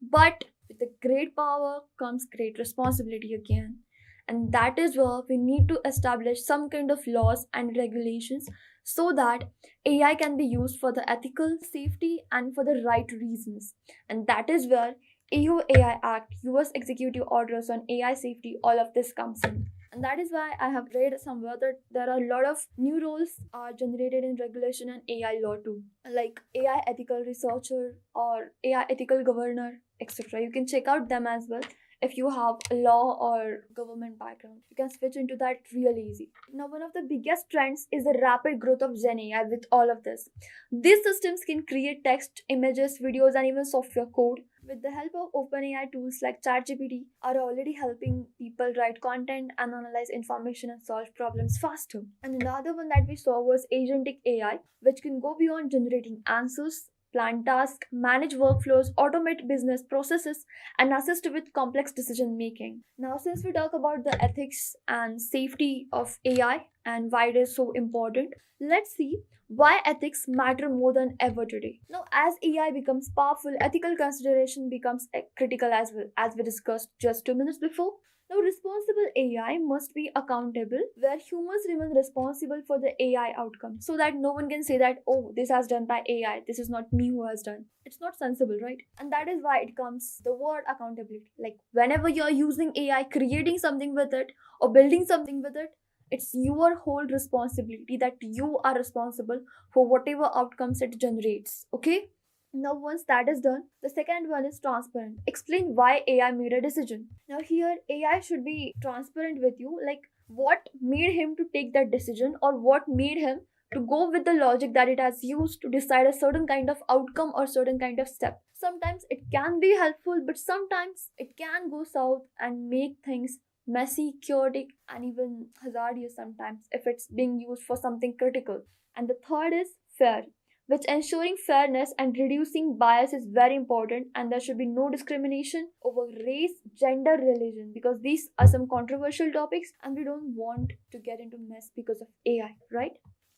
but with the great power comes great responsibility again. And that is where we need to establish some kind of laws and regulations, so that AI can be used for the ethical, safety, and for the right reasons. And that is where EU AI Act, US Executive Orders on AI safety, all of this comes in. And that is why I have read somewhere that there are a lot of new roles are generated in regulation and AI law too, like AI ethical researcher or AI ethical governor, etc. You can check out them as well. If you have a law or government background, you can switch into that real easy. Now, one of the biggest trends is the rapid growth of Gen AI. With all of this, these systems can create text, images, videos, and even software code. With the help of OpenAI, tools like ChatGPT are already helping people write content and analyze information and solve problems faster. And another one that we saw was Agentic AI, which can go beyond generating answers, plan tasks, manage workflows, automate business processes, and assist with complex decision making. Now, since we talk about the ethics and safety of AI and why it is so important, let's see why ethics matter more than ever today. Now, as AI becomes powerful, ethical consideration becomes critical as well, as we discussed just 2 minutes before. Now, responsible AI must be accountable, where humans remain responsible for the AI outcome, so that no one can say that, oh, this has done by AI, this is not me who has done. It's not sensible, right? And that is why it comes the word accountability. Like, whenever you're using AI, creating something with it, or building something with it, it's your whole responsibility that you are responsible for whatever outcomes it generates. Okay? Now, once that is done, the second one is transparent. Explain why AI made a decision. Now, here, AI should be transparent with you, like what made him to take that decision, or what made him to go with the logic that it has used to decide a certain kind of outcome or certain kind of step. Sometimes it can be helpful, but sometimes it can go south and make things messy, chaotic, and even hazardous sometimes if it's being used for something critical. And the third is fair, which ensuring fairness and reducing bias is very important, and there should be no discrimination over race, gender, religion, because these are some controversial topics and we don't want to get into mess because of AI, right?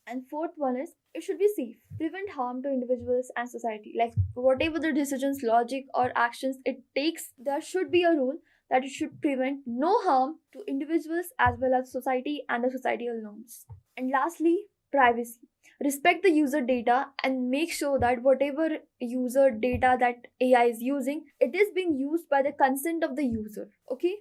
And fourth one is it should be safe, prevent harm to individuals and society. Like, whatever the decisions, logic, or actions it takes, there should be a rule that it should prevent no harm to individuals as well as society and the societal norms. And lastly, privacy. Respect the user data and make sure that whatever user data that AI is using, it is being used by the consent of the user. Okay?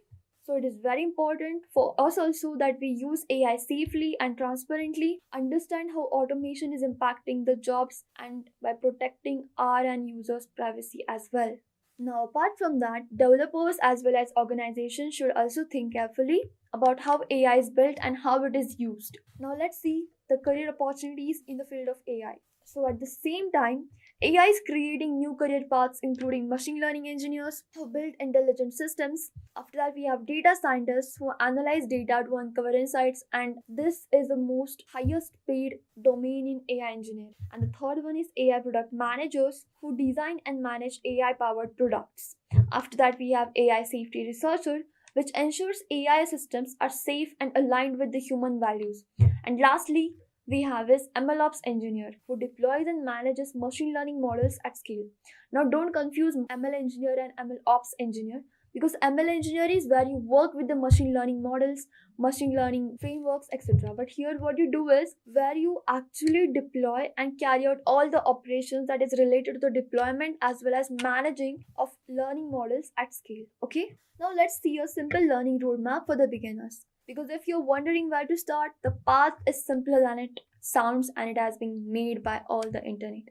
So it is very important for us also that we use AI safely and transparently, understand how automation is impacting the jobs, and by protecting our and users' privacy as well. Now, apart from that, developers as well as organizations should also think carefully about how AI is built and how it is used. Now, let's see the career opportunities in the field of AI. So, at the same time, AI is creating new career paths, including machine learning engineers who build intelligent systems. After that, we have data scientists who analyze data to uncover insights, and this is the most highest paid domain in AI engineering. And the third one is AI product managers who design and manage AI powered products. After that, we have AI safety researcher, which ensures AI systems are safe and aligned with the human values. And lastly, we have is MLOps engineer who deploys and manages machine learning models at scale. Now, don't confuse ML engineer and MLOps engineer, because ML engineer is where you work with the machine learning models, machine learning frameworks, etc. But here, what you do is where you actually deploy and carry out all the operations that is related to the deployment as well as managing of learning models at scale. Okay, now let's see a simple learning roadmap for the beginners. Because if you're wondering where to start, the path is simpler than it sounds, and it has been made by all the internet.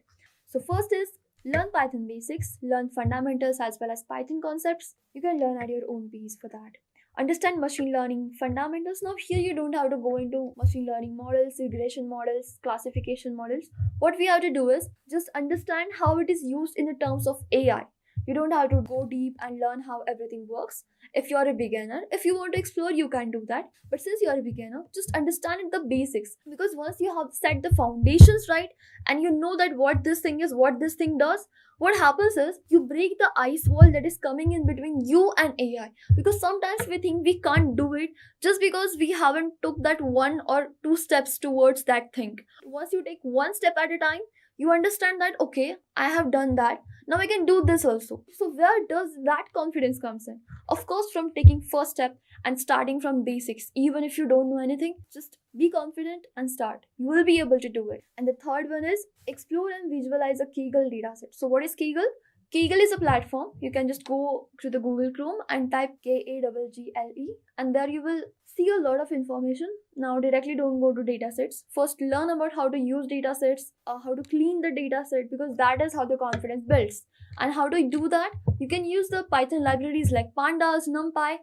So, first is learn Python basics, learn fundamentals as well as Python concepts. You can learn at your own pace for that. Understand machine learning fundamentals. Now, here you don't have to go into machine learning models, regression models, classification models. What we have to do is just understand how it is used in the terms of AI. You don't have to go deep and learn how everything works. If you're a beginner, if you want to explore, you can do that. But since you're a beginner, just understand the basics, because once you have set the foundations right and you know that what this thing is, what this thing does, what happens is you break the ice wall that is coming in between you and AI. Because sometimes we think we can't do it just because we haven't took that one or two steps towards that thing. Once you take one step at a time, you understand that okay, I have done that, now I can do this also. So where does that confidence comes in? Of course, from taking first step and starting from basics. Even if you don't know anything, just be confident and start. You will be able to do it. And the third one is explore and visualize a Kaggle dataset. So what is Kaggle? Kaggle is a platform. You can just go to the Google Chrome and type Kaggle, and there you will see a lot of information. Now, directly don't go to datasets. First, learn about how to use datasets, how to clean the dataset, because that is how the confidence builds. And how to do that? You can use the Python libraries like Pandas, NumPy,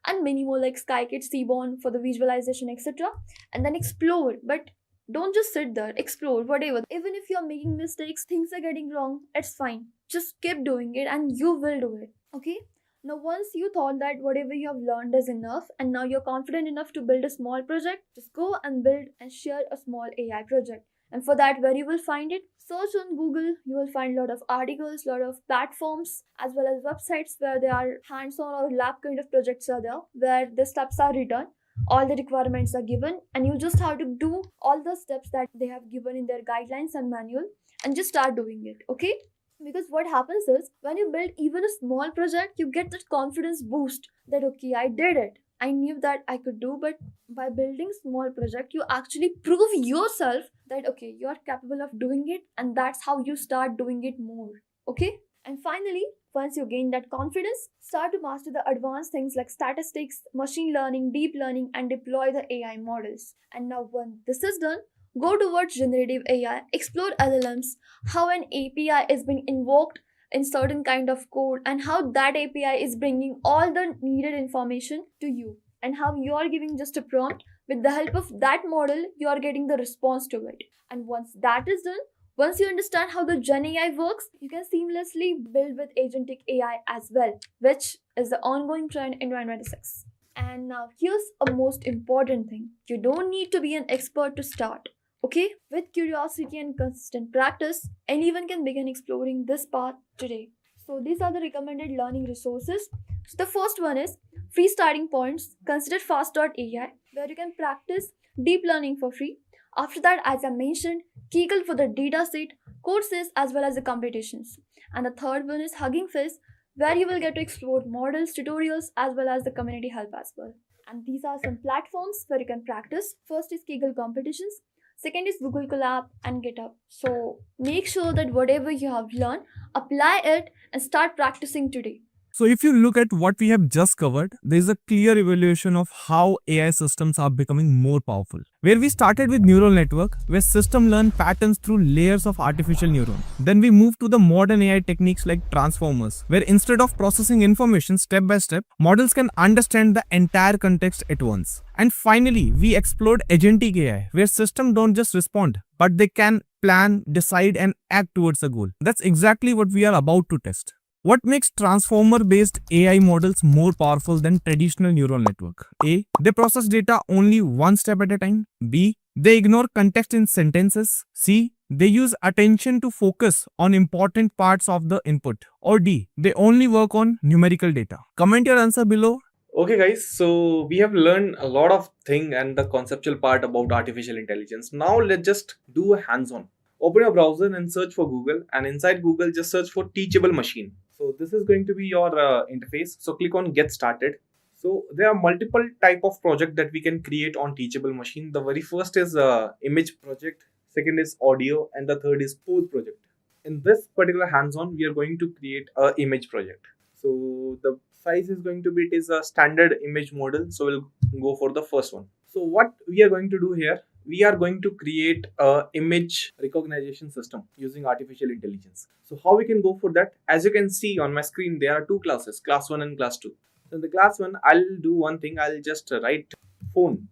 and many more like Scikit, Seaborn for the visualization, etc. And then explore. But don't just sit there, explore whatever. Even if you're making mistakes, things are getting wrong, it's fine. Just keep doing it and you will do it. Okay? Now, once you thought that whatever you have learned is enough and now you're confident enough to build a small project, just go and build and share a small AI project. And for that, where you will find it? Search on Google. You will find a lot of articles, a lot of platforms, as well as websites where there are hands-on or lab kind of projects are there, where the steps are written, all the requirements are given, and you just have to do all the steps that they have given in their guidelines and manual, and just start doing it. Okay? Because what happens is when you build even a small project, you get that confidence boost that okay, I did it, I knew that I could do. But by building small project, you actually prove yourself that okay, you are capable of doing it, and that's how you start doing it more. Okay? And finally, once you gain that confidence, start to master the advanced things like statistics, machine learning, deep learning, and deploy the AI models. And now when this is done, go towards generative AI, explore LLMs, how an API is being invoked in certain kind of code, and how that API is bringing all the needed information to you, and how you are giving just a prompt. With the help of that model, you are getting the response to it. And once that is done, once you understand how the Gen AI works, you can seamlessly build with Agentic AI as well, which is the ongoing trend in 2026. And now here's a most important thing. You don't need to be an expert to start. Okay? With curiosity and consistent practice, anyone can begin exploring this path today. So these are the recommended learning resources. So the first one is free starting points. Consider fast.ai, where you can practice deep learning for free. After that, as I mentioned, Kaggle for the dataset, courses as well as the competitions. And the third one is Hugging Face, where you will get to explore models, tutorials, as well as the community help as well. And these are some platforms where you can practice. First is Kaggle competitions. Second is Google Colab and GitHub. So make sure that whatever you have learned, apply it and start practicing today. So if you look at what we have just covered, there is a clear evaluation of how AI systems are becoming more powerful. Where we started with neural network, where system learn patterns through layers of artificial neurons. Then we moved to the modern AI techniques like transformers, where instead of processing information step by step, models can understand the entire context at once. And finally, we explored Agentic AI, where systems don't just respond, but they can plan, decide, and act towards a goal. That's exactly what we are about to test. What makes transformer-based AI models more powerful than traditional neural network? A. They process data only one step at a time. B. They ignore context in sentences. C. They use attention to focus on important parts of the input. Or D. They only work on numerical data. Comment your answer below. Okay guys, so we have learned a lot of thing and the conceptual part about artificial intelligence. Now let's just do a hands-on. Open your browser and search for Google, and inside Google just search for teachable machine. So this is going to be your interface. So click on get started. So there are multiple type of project that we can create on teachable machine. The very first is image project, second is audio, and the third is pose project. In this particular hands-on, we are going to create a image project. So the size is going to be, it is a standard image model, so we'll go for the first one. So what we are going to do here, we are going to create a image recognition system using artificial intelligence. So how we can go for that? As you can see on my screen, there are two classes, class 1 and class 2. So in the class 1, I'll do one thing, I'll just write phone.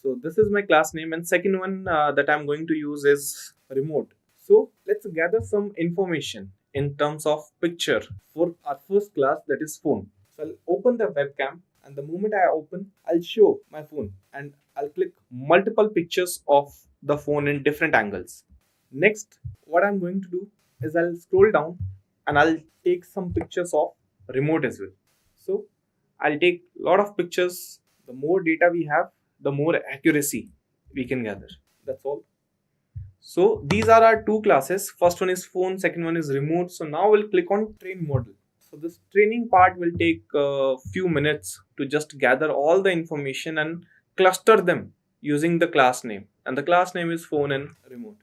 So this is my class name, and second one that I'm going to use is remote. So let's gather some information in terms of picture for our first class, that is phone. So I'll open the webcam, and the moment I open, I'll show my phone and I'll click multiple pictures of the phone in different angles. Next, what I'm going to do is I'll scroll down and I'll take some pictures of remote as well. So I'll take a lot of pictures. The more data we have, the more accuracy we can gather. That's all. So these are our two classes. First one is phone, second one is remote. So now we'll click on train model. So this training part will take a few minutes to just gather all the information and cluster them using the class name. And the class name is phone and remote.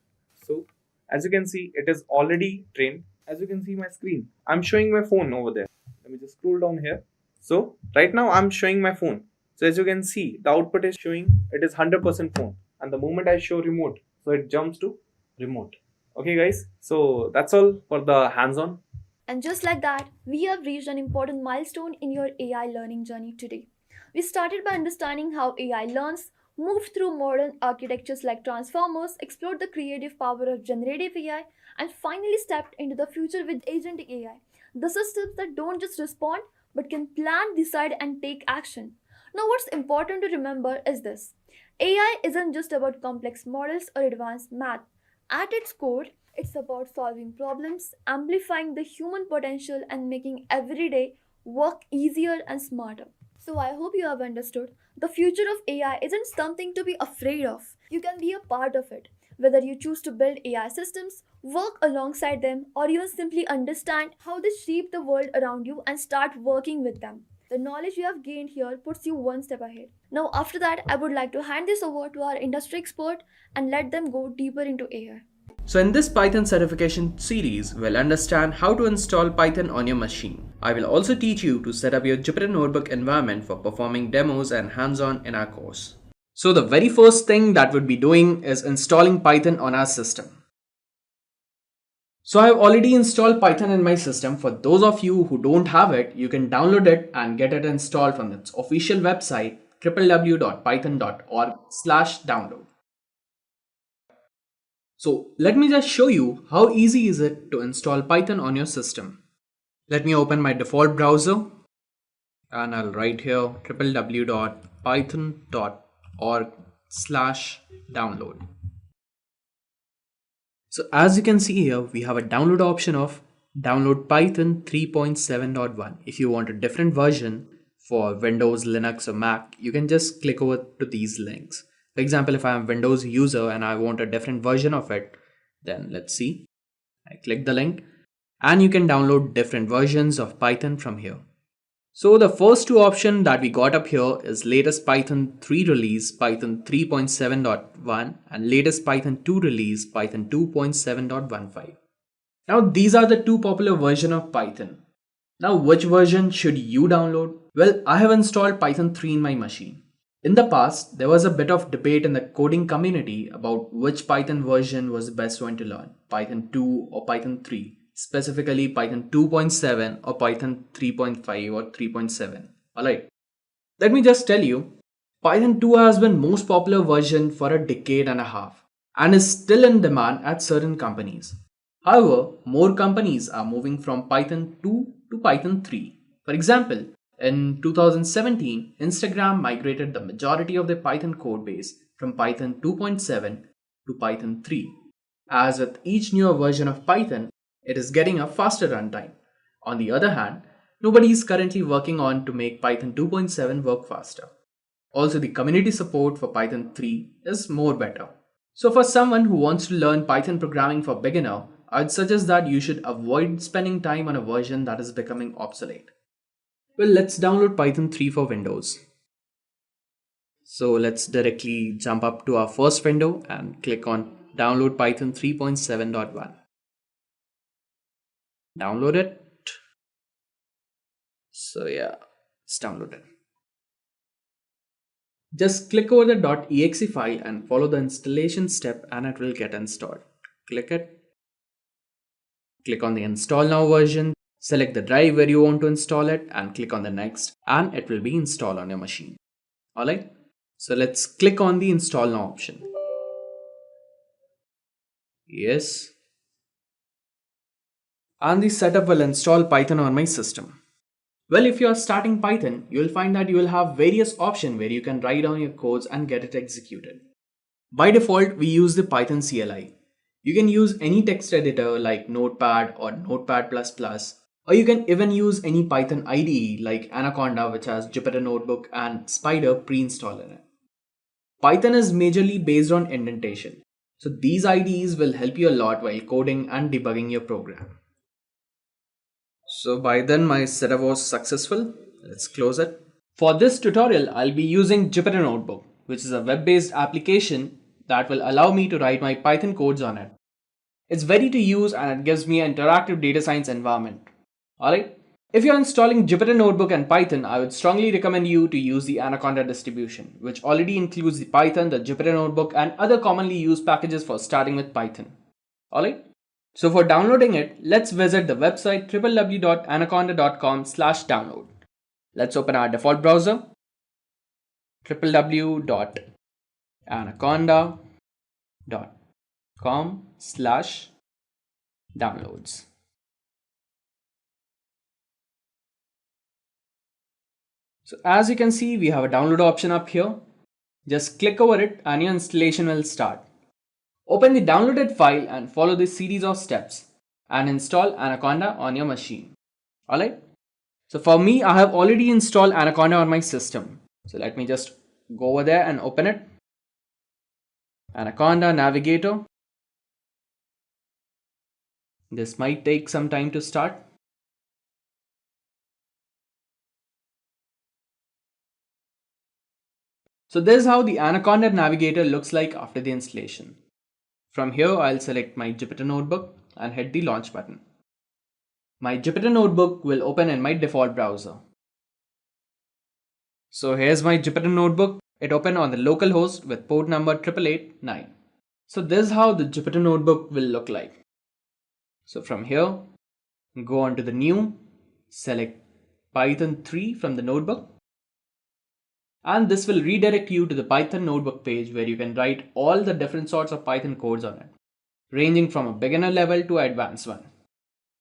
So as you can see, it is already trained. As you can see my screen, I'm showing my phone over there. Let me just scroll down here. So right now I'm showing my phone. So as you can see, the output is showing it is 100% phone. And the moment I show remote, so it jumps to remote. Okay guys, so that's all for the hands-on. And just like that, we have reached an important milestone in your AI learning journey today. We started by understanding how AI learns, moved through modern architectures like transformers, explored the creative power of generative AI, and finally stepped into the future with Agentic AI, the systems that don't just respond but can plan, decide, and take action. Now, what's important to remember is this: AI isn't just about complex models or advanced math. At its core, it's about solving problems, amplifying the human potential, and making everyday work easier and smarter. So, I hope you have understood. The future of AI isn't something to be afraid of. You can be a part of it. Whether you choose to build AI systems, work alongside them, or even simply understand how they shape the world around you and start working with them. The knowledge you have gained here puts you one step ahead. Now, after that, I would like to hand this over to our industry expert and let them go deeper into AI. So in this Python certification series, we'll understand how to install Python on your machine. I will also teach you to set up your Jupyter Notebook environment for performing demos and hands-on in our course. So the very first thing that we'll be doing is installing Python on our system. So I have already installed Python in my system. For those of you who don't have it, you can download it and get it installed from its official website www.python.org/download. So let me just show you how easy is it to install Python on your system. Let me open my default browser and I'll write here www.python.org/download. So as you can see here, we have a download option of download Python 3.7.1. If you want a different version for Windows, Linux or Mac, you can just click over to these links. For example, if I am a Windows user and I want a different version of it, then let's see. I click the link and you can download different versions of Python from here. So the first two options that we got up here is latest Python 3 release, Python 3.7.1 and latest Python 2 release, Python 2.7.15. Now these are the two popular versions of Python. Now, which version should you download? Well, I have installed Python 3 in my machine. In the past, there was a bit of debate in the coding community about which Python version was the best one to learn, Python 2 or Python 3, specifically Python 2.7 or Python 3.5 or 3.7. Alright, let me just tell you, Python 2 has been most popular version for a decade and a half and is still in demand at certain companies. However, more companies are moving from Python 2 to Python 3. For example, in 2017, Instagram migrated the majority of their Python codebase from Python 2.7 to Python 3. As with each newer version of Python, it is getting a faster runtime. On the other hand, nobody is currently working on to make Python 2.7 work faster. Also, the community support for Python 3 is more better. So for someone who wants to learn Python programming for beginner, I'd suggest that you should avoid spending time on a version that is becoming obsolete. Well, let's download Python 3 for Windows. So let's directly jump up to our first window and click on download Python 3.7.1. Download it. So yeah, it's downloaded. Just click over the .exe file and follow the installation step and it will get installed. Click it. Click on the install now version. Select the drive where you want to install it and click on the next and it will be installed on your machine. Alright, so let's click on the install now option. Yes. And the setup will install Python on my system. Well, if you are starting Python, you will find that you will have various options where you can write down your codes and get it executed. By default, we use the Python CLI. You can use any text editor like Notepad or Notepad++, or you can even use any Python IDE like Anaconda, which has Jupyter Notebook and Spider pre-installed in it. Python is majorly based on indentation, so these IDEs will help you a lot while coding and debugging your program. So by then my setup was successful. Let's close it. For this tutorial, I'll be using Jupyter Notebook, which is a web-based application that will allow me to write my Python codes on it. It's very to use and it gives me an interactive data science environment. Alright, if you're installing Jupyter Notebook and Python, I would strongly recommend you to use the Anaconda distribution, which already includes the Python, the Jupyter Notebook and other commonly used packages for starting with Python. Alright, so for downloading it, let's visit the website www.anaconda.com/download. Let's open our default browser, www.anaconda.com/downloads. So as you can see, we have a download option up here. Just click over it and your installation will start. Open the downloaded file and follow this series of steps and install Anaconda on your machine. Alright. So for me, I have already installed Anaconda on my system. So let me just go over there and open it. Anaconda Navigator. This might take some time to start. So this is how the Anaconda Navigator looks like after the installation. From here, I'll select my Jupyter Notebook and hit the launch button. My Jupyter Notebook will open in my default browser. So here's my Jupyter Notebook. It opened on the local host with port number 8889. So this is how the Jupyter Notebook will look like. So from here, go on to the new, select Python 3 from the notebook. And this will redirect you to the Python notebook page where you can write all the different sorts of Python codes on it, ranging from a beginner level to advanced one.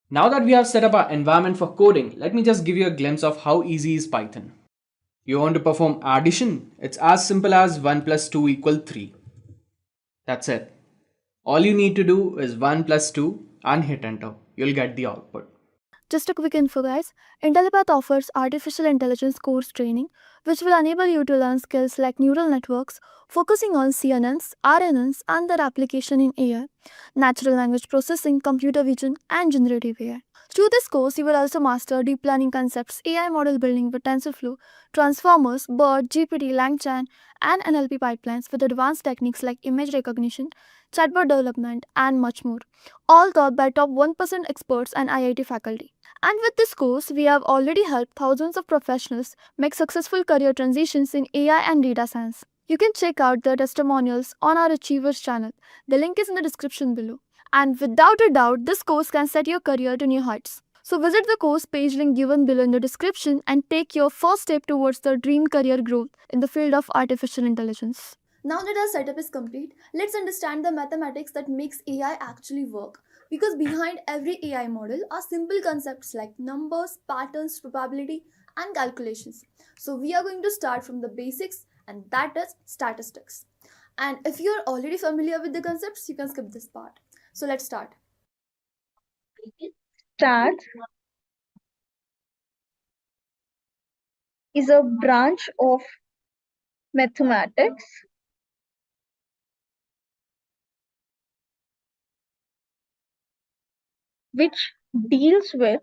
Now that we have set up our environment for coding, let me just give you a glimpse of how easy is Python. You want to perform addition? It's as simple as 1 plus 2 equal 3. That's it. All you need to do is 1 plus 2 and hit enter. You'll get the output. Just a quick info, guys. Intellipaat offers artificial intelligence course training, which will enable you to learn skills like neural networks, focusing on CNNs, RNNs, and their application in AI, natural language processing, computer vision, and generative AI. Through this course, you will also master deep learning concepts, AI model building with TensorFlow, transformers, BERT, GPT, LangChain, and NLP pipelines with advanced techniques like image recognition, chatbot development, and much more, all taught by top 1% experts and IIT faculty. And with this course, we have already helped thousands of professionals make successful career transitions in AI and data science. You can check out the testimonials on our Achievers channel. The link is in the description below. And without a doubt, this course can set your career to new heights. So visit the course page link given below in the description and take your first step towards the dream career growth in the field of artificial intelligence. Now that our setup is complete, let's understand the mathematics that makes AI actually work. Because behind every AI model are simple concepts like numbers, patterns, probability, and calculations. So we are going to start from the basics, and that is statistics. And if you are already familiar with the concepts, you can skip this part. So let's start. Stats is a branch of mathematics which deals with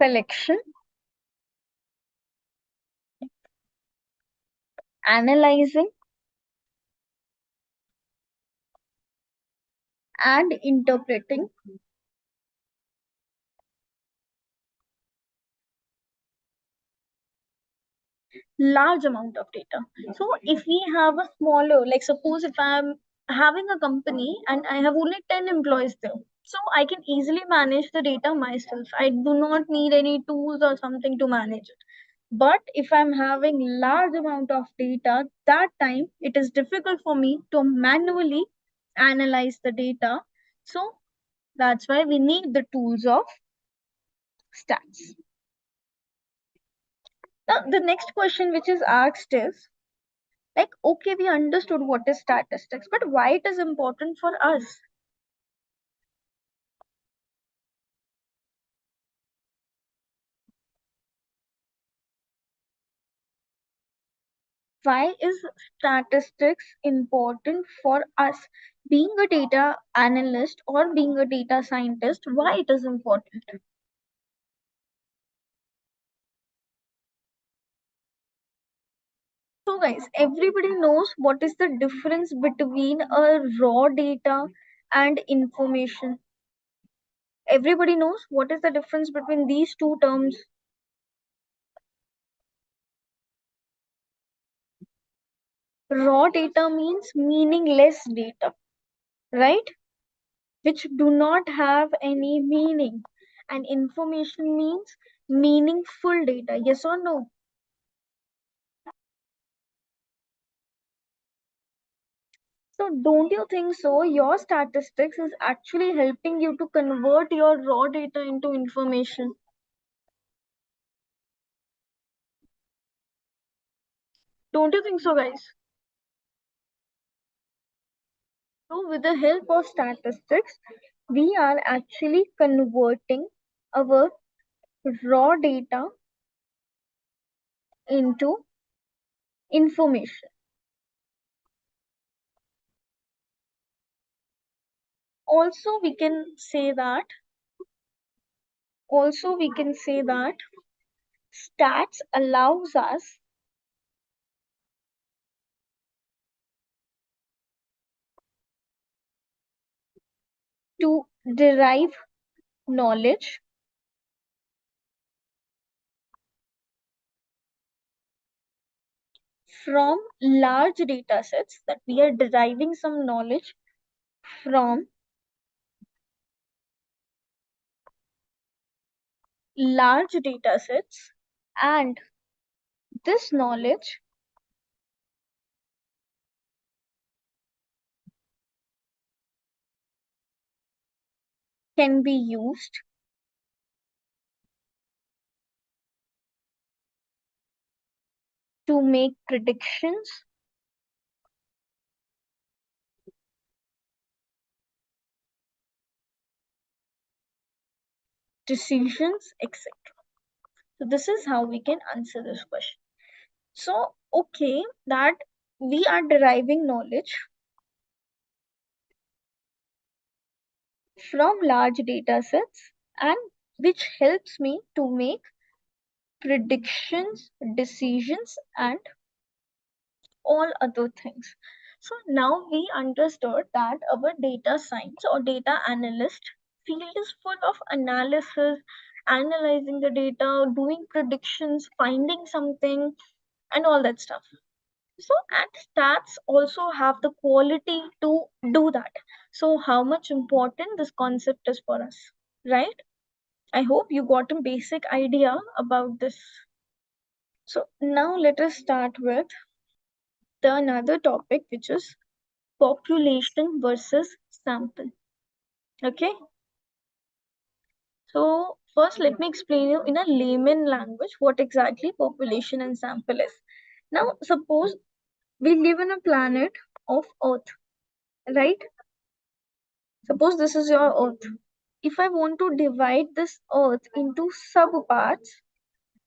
collection, analyzing, and interpreting large amount of data. So if we have a smaller, like suppose if I'm having a company and I have only 10 employees there, so I can easily manage the data myself. I do not need any tools or something to manage it. But if I'm having large amount of data, that time it is difficult for me to manually analyze the data. So that's why we need the tools of stats. Now the next question which is asked is like, okay, we understood what is statistics, but why it is important for us? Why is statistics important for us? Being a data analyst or being a data scientist, why it is important? So, guys, everybody knows what is the difference between a raw data and information. Everybody knows what is the difference between these two terms. Raw data means meaningless data, right? Which do not have any meaning. And information means meaningful data. Yes or no? So, don't you think so? Your statistics is actually helping you to convert your raw data into information. Don't you think so, guys? So, with the help of statistics, we are actually converting our raw data into information. Also, we can say that, also, we can say that stats allows us to derive knowledge from large data sets, that we are deriving some knowledge from large data sets, and this knowledge can be used to make predictions, decisions, etc. So this is how we can answer this question. So, okay, that we are deriving knowledge from large data sets, and which helps me to make predictions, decisions, and all other things. So now we understood that our data science or data analyst field is full of analysis, analyzing the data, doing predictions, finding something, and all that stuff. So, and stats also have the quality to do that. So, how much important this concept is for us, right? I hope you got a basic idea about this. So, now let us start with the another topic, which is population versus sample. Okay, so first let me explain you in a layman language what exactly population and sample is. Now, suppose we live on a planet of Earth, right? Suppose this is your Earth. If I want to divide this Earth into subparts,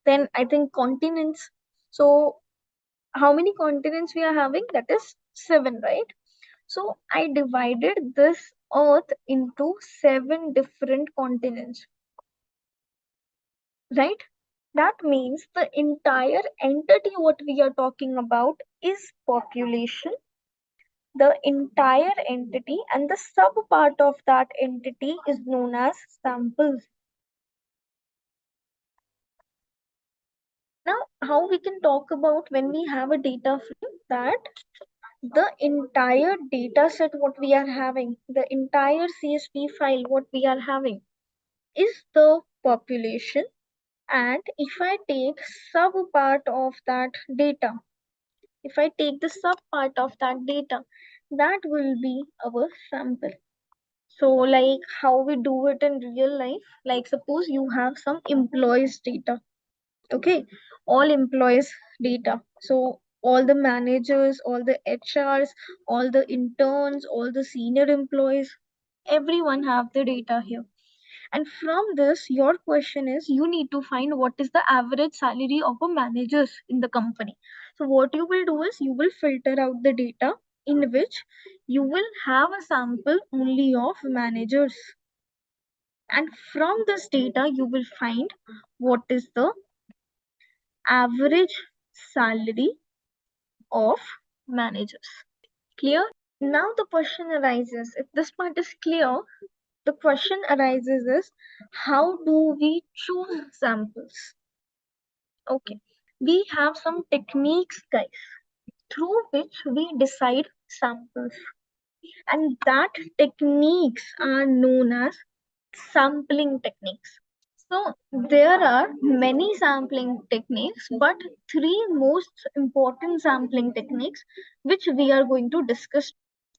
then I think continents. So, how many continents we are having? That is 7, right? So, I divided this Earth into 7 different continents, right? That means the entire entity what we are talking about is population, the entire entity, and the sub part of that entity is known as samples. Now, how we can talk about when we have a data frame, that the entire data set what we are having, the entire CSV file what we are having is the population. And if I take sub part of that data, if I take the sub part of that data, that will be our sample. So, like how we do it in real life, like suppose you have some employees data, okay, all employees data. So, all the managers, all the HRs, all the interns, all the senior employees, everyone have the data here. And from this, your question is you need to find what is the average salary of a managers in the company. So what you will do is you will filter out the data in which you will have a sample only of managers. And from this data, you will find what is the average salary of managers. Clear? Now the question arises, if this part is clear, the question arises is how do we choose samples? Okay, we have some techniques, guys, through which we decide samples, and that techniques are known as sampling techniques. So there are many sampling techniques, but three most important sampling techniques which we are going to discuss.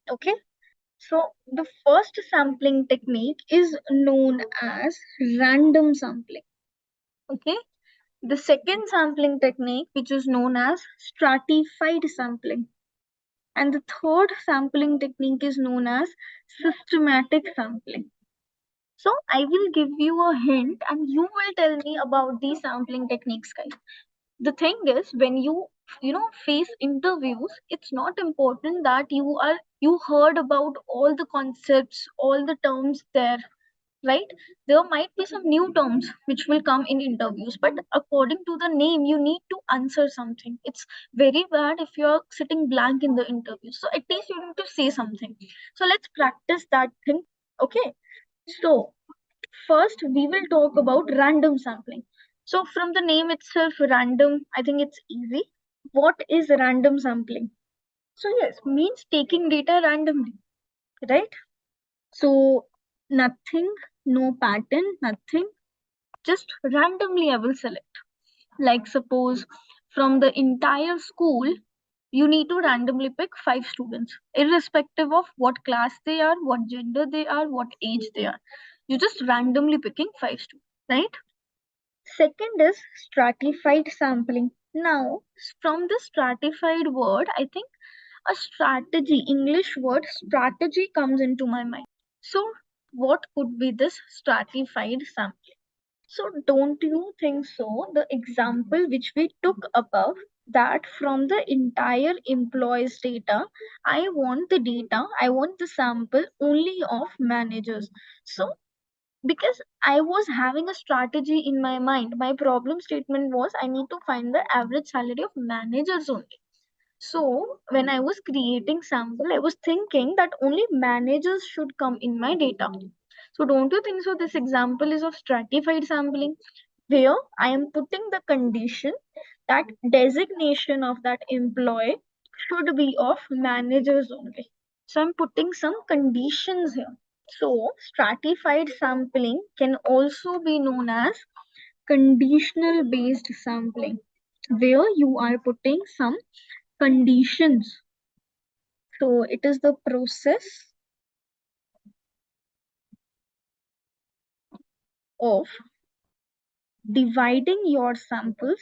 Okay, so the first sampling technique is known as random sampling. Okay. The second sampling technique, which is known as stratified sampling. And the third sampling technique is known as systematic sampling. So I will give you a hint and you will tell me about these sampling techniques, guys. The thing is, when you face interviews, it's not important that you heard about all the concepts, all the terms there, right? There might be some new terms which will come in interviews, but according to the name, you need to answer something. It's very bad if you're sitting blank in the interview. So at least you need to say something. So let's practice that thing. Okay. So first we will talk about random sampling. So from the name itself, random, I think it's easy. What is random sampling? So yes, means taking data randomly, right? So nothing, no pattern, nothing. Just randomly I will select. Like suppose from the entire school, you need to randomly pick 5 students, irrespective of what class they are, what gender they are, what age they are. You just randomly picking 5 students, right? Second is stratified sampling. Now, from the stratified word, I think a strategy, English word strategy comes into my mind. So, what could be this stratified sampling? So, don't you think so? The example which we took above, that from the entire employees data, I want the sample only of managers. So, because I was having a strategy in my mind. My problem statement was I need to find the average salary of managers only. So when I was creating sample, I was thinking that only managers should come in my data. So don't you think so? This example is of stratified sampling, where I am putting the condition that designation of that employee should be of managers only. So I'm putting some conditions here. So stratified sampling can also be known as conditional based sampling, where you are putting some conditions. So it is the process of dividing your samples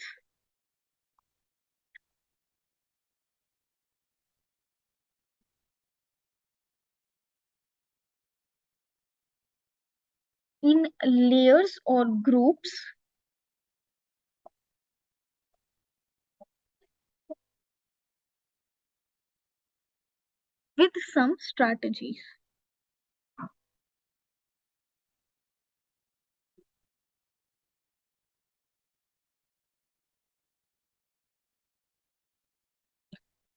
in layers or groups with some strategies.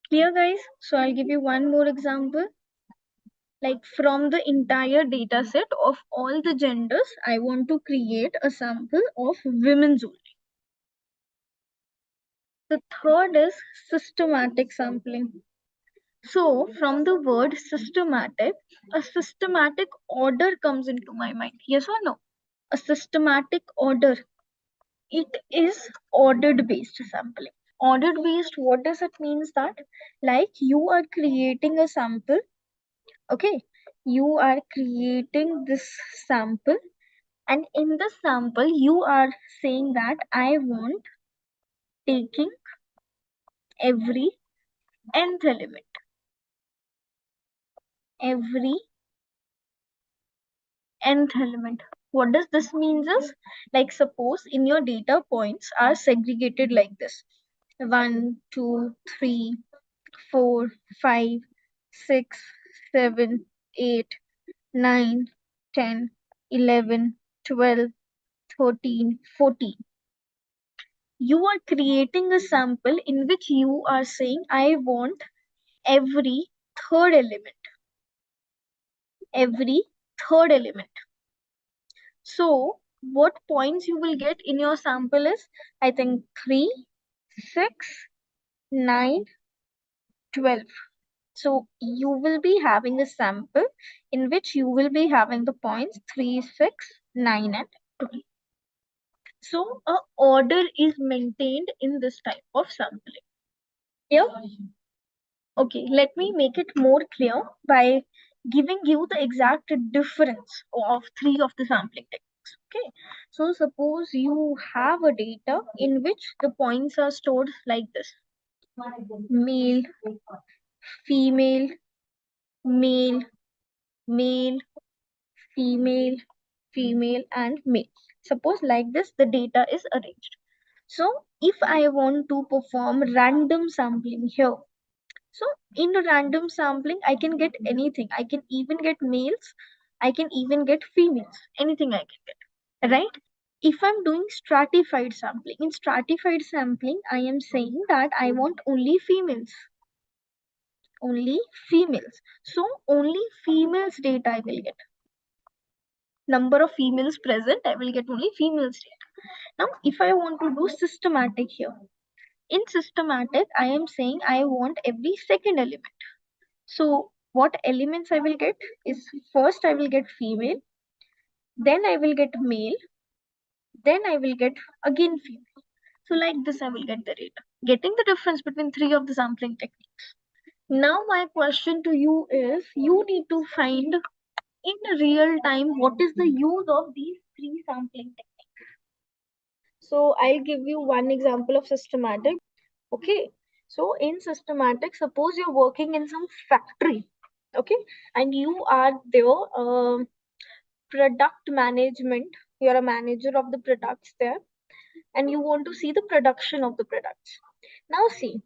Clear, guys? So I'll give you one more example. Like from the entire data set of all the genders, I want to create a sample of women's only. The third is systematic sampling. So from the word systematic, a systematic order comes into my mind. Yes or no? A systematic order. It is ordered based sampling. Ordered based, what does it means that? Like you are creating a sample, okay? You are creating this sample, and in the sample, you are saying that I want taking every nth element. Every nth element. What does this means is, like suppose in your data points are segregated like this: 1, 2, 3, 4, 5, 6, 7, 8, 9, 10, 11, 12, 13, 14. You are creating a sample in which you are saying, I want every third element. Every third element. So, what points you will get in your sample is, I think, 3, 6, 9, 12. So you will be having a sample in which you will be having the points 3, 6, 9, and 12. So a order is maintained in this type of sampling. Yeah. Okay, let me make it more clear by giving you the exact difference of three of the sampling techniques. Okay, so suppose you have a data in which the points are stored like this: male, female, male, male, female, female, and male. Suppose like this the data is arranged. So if I want to perform random sampling here, so in random sampling I can get anything. I can even get males, I can even get females, anything I can get, right? If I'm doing stratified sampling, in stratified sampling I am saying that I want only females, only females. So only females data I will get. Number of females present, I will get only females data. Now, if I want to do systematic here, in systematic, I am saying I want every second element. So, what elements I will get is, first I will get female, then I will get male, then I will get again female. So, like this, I will get the data. Getting the difference between three of the sampling techniques. Now, my question to you is, you need to find in real time what is the use of these three sampling techniques. So I'll give you one example of systematic. Okay. So in systematic, suppose you're working in some factory. Okay. And you are there, product management. You're a manager of the products there. And you want to see the production of the products. Now see,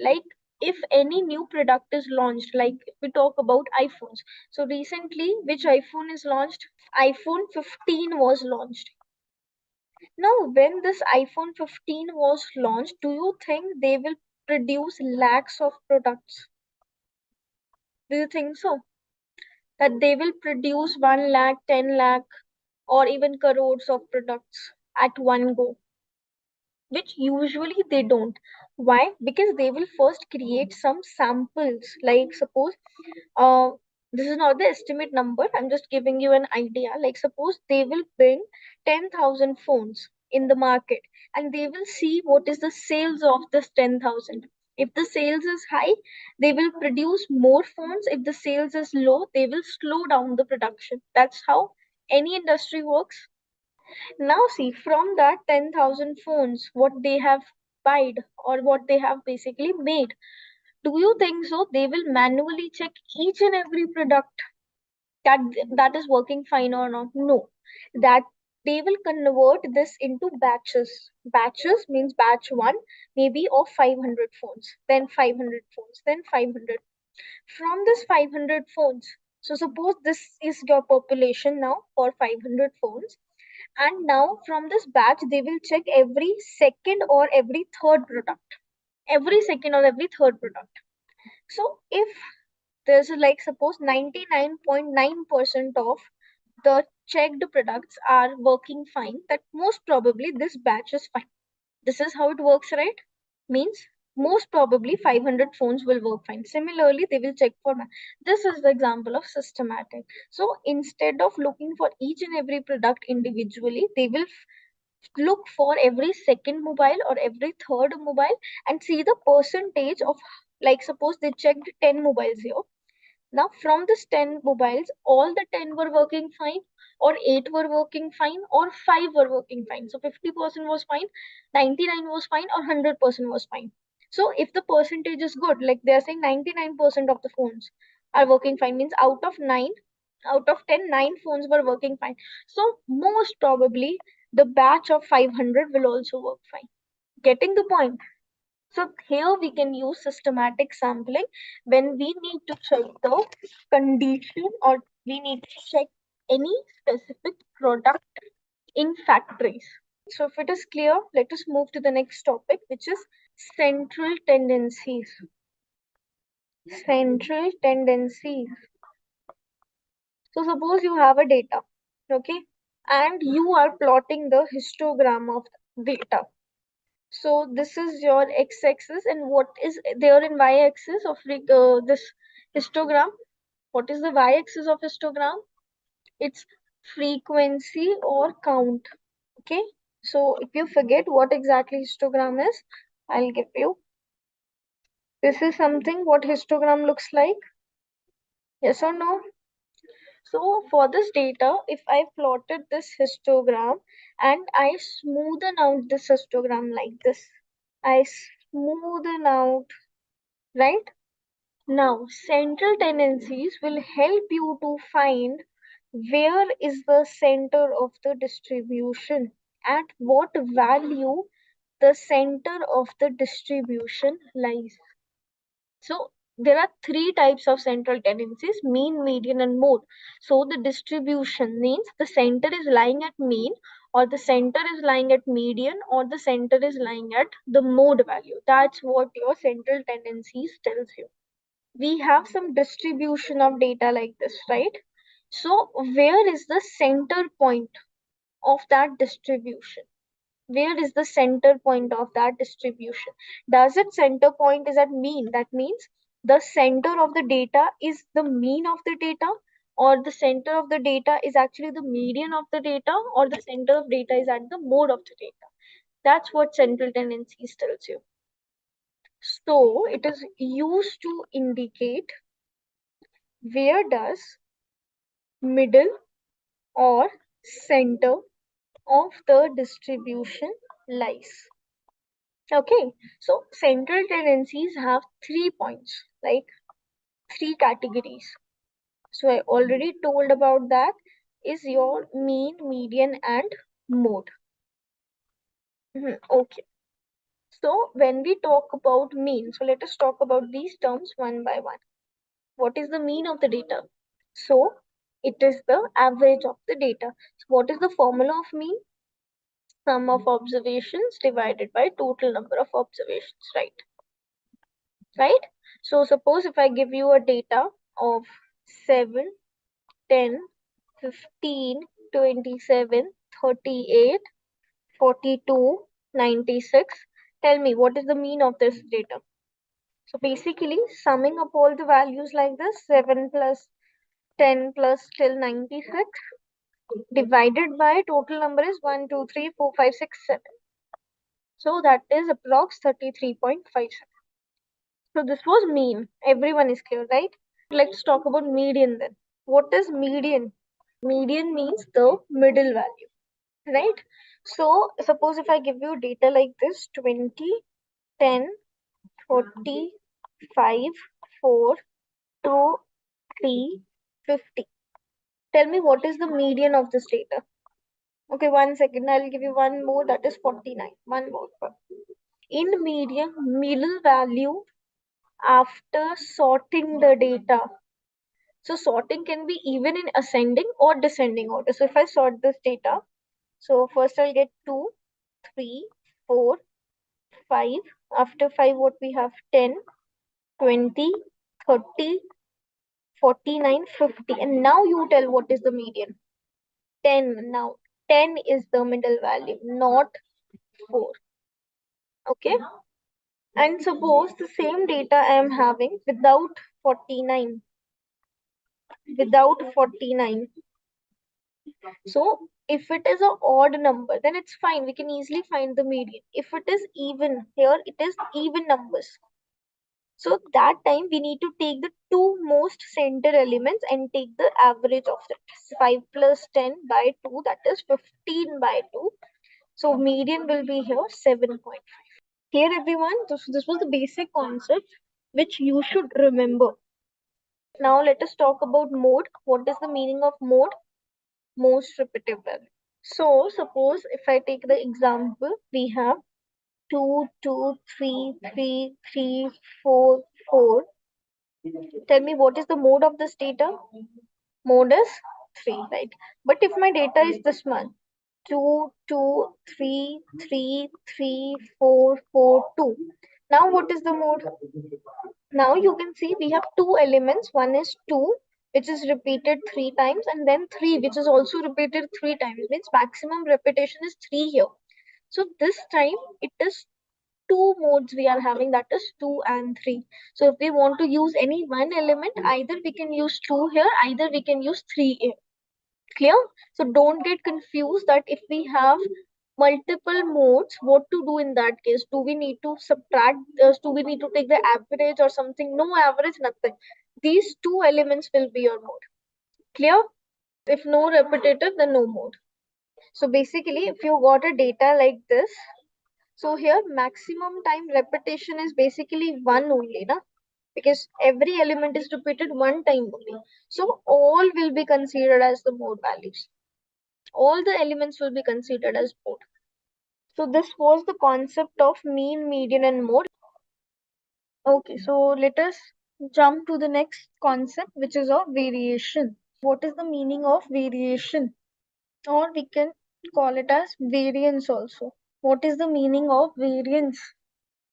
like if any new product is launched, like if we talk about iPhones. So recently, which iPhone is launched? iPhone 15 was launched. Now, when this iPhone 15 was launched, do you think they will produce lakhs of products? Do you think so? That they will produce 1 lakh, 10 lakh, or even crores of products at one go, which usually they don't. Why? Because they will first create some samples. Like, suppose, uh, this is not the estimate number, I'm just giving you an idea. Like, suppose they will bring 10,000 phones in the market and they will see what is the sales of this 10,000. If the sales is high, they will produce more phones. If the sales is low, they will slow down the production. That's how any industry works. Now, see, from that 10,000 phones, what they have buyed or what they have basically made, do you think so? They will manually check each and every product that that is working fine or not? No, that they will convert this into batches. Batches means batch one, maybe of 500 phones, then 500 phones, then 500. From this 500 phones, so suppose this is your population now for 500 phones, and now from this batch they will check every second or every third product, every second or every third product. So if there's like suppose 99.9% of the checked products are working fine, that most probably this batch is fine. This is how it works, right? Means most probably 500 phones will work fine. Similarly, they will check for this is the example of systematic. So instead of looking for each and every product individually, they will look for every second mobile or every third mobile and see the percentage of, like suppose they checked 10 mobiles here. Now from this 10 mobiles, all the 10 were working fine, or 8 were working fine, or 5 were working fine. So 50% was fine, 99 was fine, or 100% was fine. So if the percentage is good, like they are saying 99% of the phones are working fine, means out of 9, out of 10, 9 phones were working fine. So most probably the batch of 500 will also work fine. Getting the point? So here we can use systematic sampling when we need to check the condition or we need to check any specific product in factories. So if it is clear, let us move to the next topic, which is central tendencies. Central tendencies. So suppose you have a data, okay, and you are plotting the histogram of the data. So this is your x-axis, and what is there in y-axis of this histogram? What is the y-axis of histogram? It's frequency or count. Okay. So if you forget what exactly histogram is, I'll give you. This is something what histogram looks like. Yes or no? So for this data, if I plotted this histogram and I smoothen out this histogram like this, I smoothen out, right? Now, central tendencies will help you to find where is the center of the distribution, at what value the center of the distribution lies. So there are three types of central tendencies: mean, median, and mode. So the distribution means the center is lying at mean, or the center is lying at median, or the center is lying at the mode value. That's what your central tendencies tells you. We have some distribution of data like this, right? So where is the center point of that distribution? Where is the center point of that distribution? Does it center point is at mean? That means the center of the data is the mean of the data, or the center of the data is actually the median of the data, or the center of data is at the mode of the data. That's what central tendencies tells you. So it is used to indicate where does middle or center of the distribution lies. Okay, so central tendencies have 3 points, like 3 categories. So I already told about that is your mean, median, and mode. Okay. So when we talk about mean, so let us talk about these terms one by one. What is the mean of the data? So it is the average of the data. So what is the formula of mean? Sum of observations divided by total number of observations, right? So suppose if I give you a data of 7, 10, 15, 27, 38, 42, 96. Tell me what is the mean of this data. So basically summing up all the values like this, 7 plus 10 plus till 96 divided by total number is 1, 2, 3, 4, 5, 6, 7. So that is approx 33.57. So this was mean. Everyone is clear, right? Let's talk about median then. What is median? Median means the middle value, right? So suppose if I give you data like this 20, 10, 40, 5, 4, 2, 3, 50. Tell me what is the median of this data. Okay, 1 second. I'll give you one more, that is 49. One more. In median, middle value after sorting the data. So sorting can be even in ascending or descending order. So if I sort this data, so first I'll get 2, 3, 4, 5. After 5, what we have? 10, 20, 30, 49, 50. And now you tell what is the median. 10. Now 10 is the middle value, not 4. Okay. And suppose the same data I am having without 49. Without 49. So if it is an odd number, then it's fine. We can easily find the median. If it is even, here it is even numbers. So that time we need to take the two most center elements and take the average of it. 5 plus 10 by 2, that is 15 by 2. So median will be here 7.5. Here everyone, this was the basic concept which you should remember. Now let us talk about mode. What is the meaning of mode? Most repetitive value. So suppose if I take the example, we have 2, 2, 3, 3, 3, 4, 4. Tell me what is the mode of this data? Mode is 3, right? But if my data is this one, 2, 2, 3, 3, 3, 4, 4, 2. Now what is the mode? Now you can see we have two elements. One is 2, which is repeated 3 times, and then 3, which is also repeated 3 times. It means maximum repetition is 3 here. So this time it is two modes we are having, that is 2 and 3. So if we want to use any one element, either we can use 2 here, either we can use 3 here. Clear? So don't get confused that if we have multiple modes, what to do in that case? Do we need to subtract this? Do we need to take the average or something? No average, nothing. These two elements will be your mode. Clear? If no repetitive, then no mode. So basically, if you got a data like this, so here maximum time repetition is basically 1 only, na? Because every element is repeated 1 time only. So all will be considered as the mode values. All the elements will be considered as mode. So this was the concept of mean, median, and mode. Okay, so let us jump to the next concept, which is of variation. What is the meaning of variation? Or we can call it as variance also. What is the meaning of variance?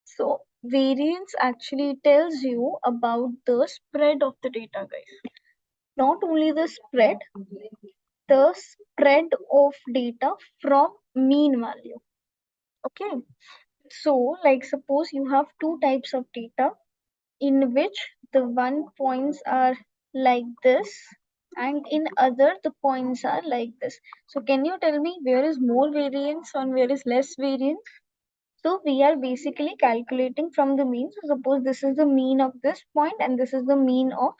So variance actually tells you about the spread of the data, guys. Not only the spread of data from mean value. Okay. So like suppose you have two types of data in which the one points are like this and in other the points are like this. So can you tell me where is more variance and where is less variance? So we are basically calculating from the mean. So suppose this is the mean of this point and this is the mean of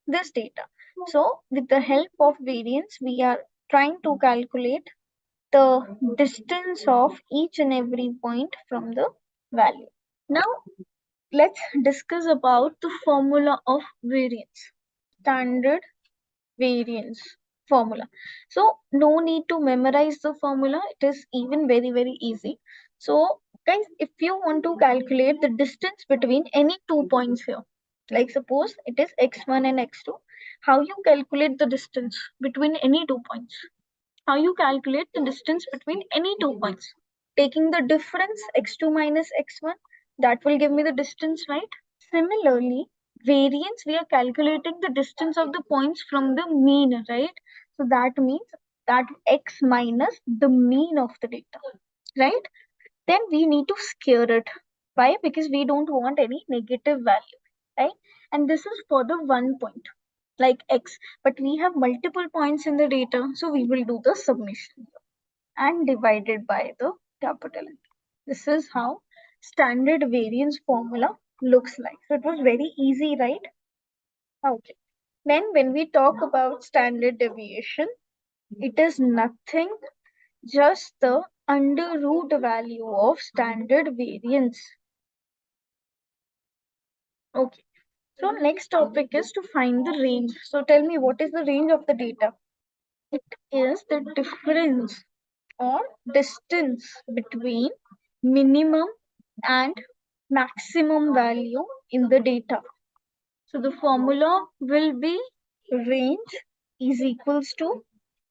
this data. So with the help of variance, we are trying to calculate the distance of each and every point from the value. Now let's discuss about the formula of variance. Standard variance formula. So no need to memorize the formula. It is even very easy. So Guys, if you want to calculate the distance between any 2 points here, like suppose it is x1 and x2, how you calculate the distance between any 2 points? How you calculate the distance between any 2 points? Taking the difference x2 minus x1, that will give me the distance, right? Similarly, variance, we are calculating the distance of the points from the mean, right? So that means that x minus the mean of the data, right? Then we need to scare it. Why? Because we don't want any negative value, right? And this is for the 1 point, like x. But we have multiple points in the data, so we will do the summation and divided by the capital N. This is how standard variance formula looks like. So it was very easy, right? Okay. Then when we talk about standard deviation, it is nothing, just the under root value of standard variance. Okay. So next topic is to find the range. So tell me, what is the range of the data? It is the difference or distance between minimum and maximum value in the data. So the formula will be range is equals to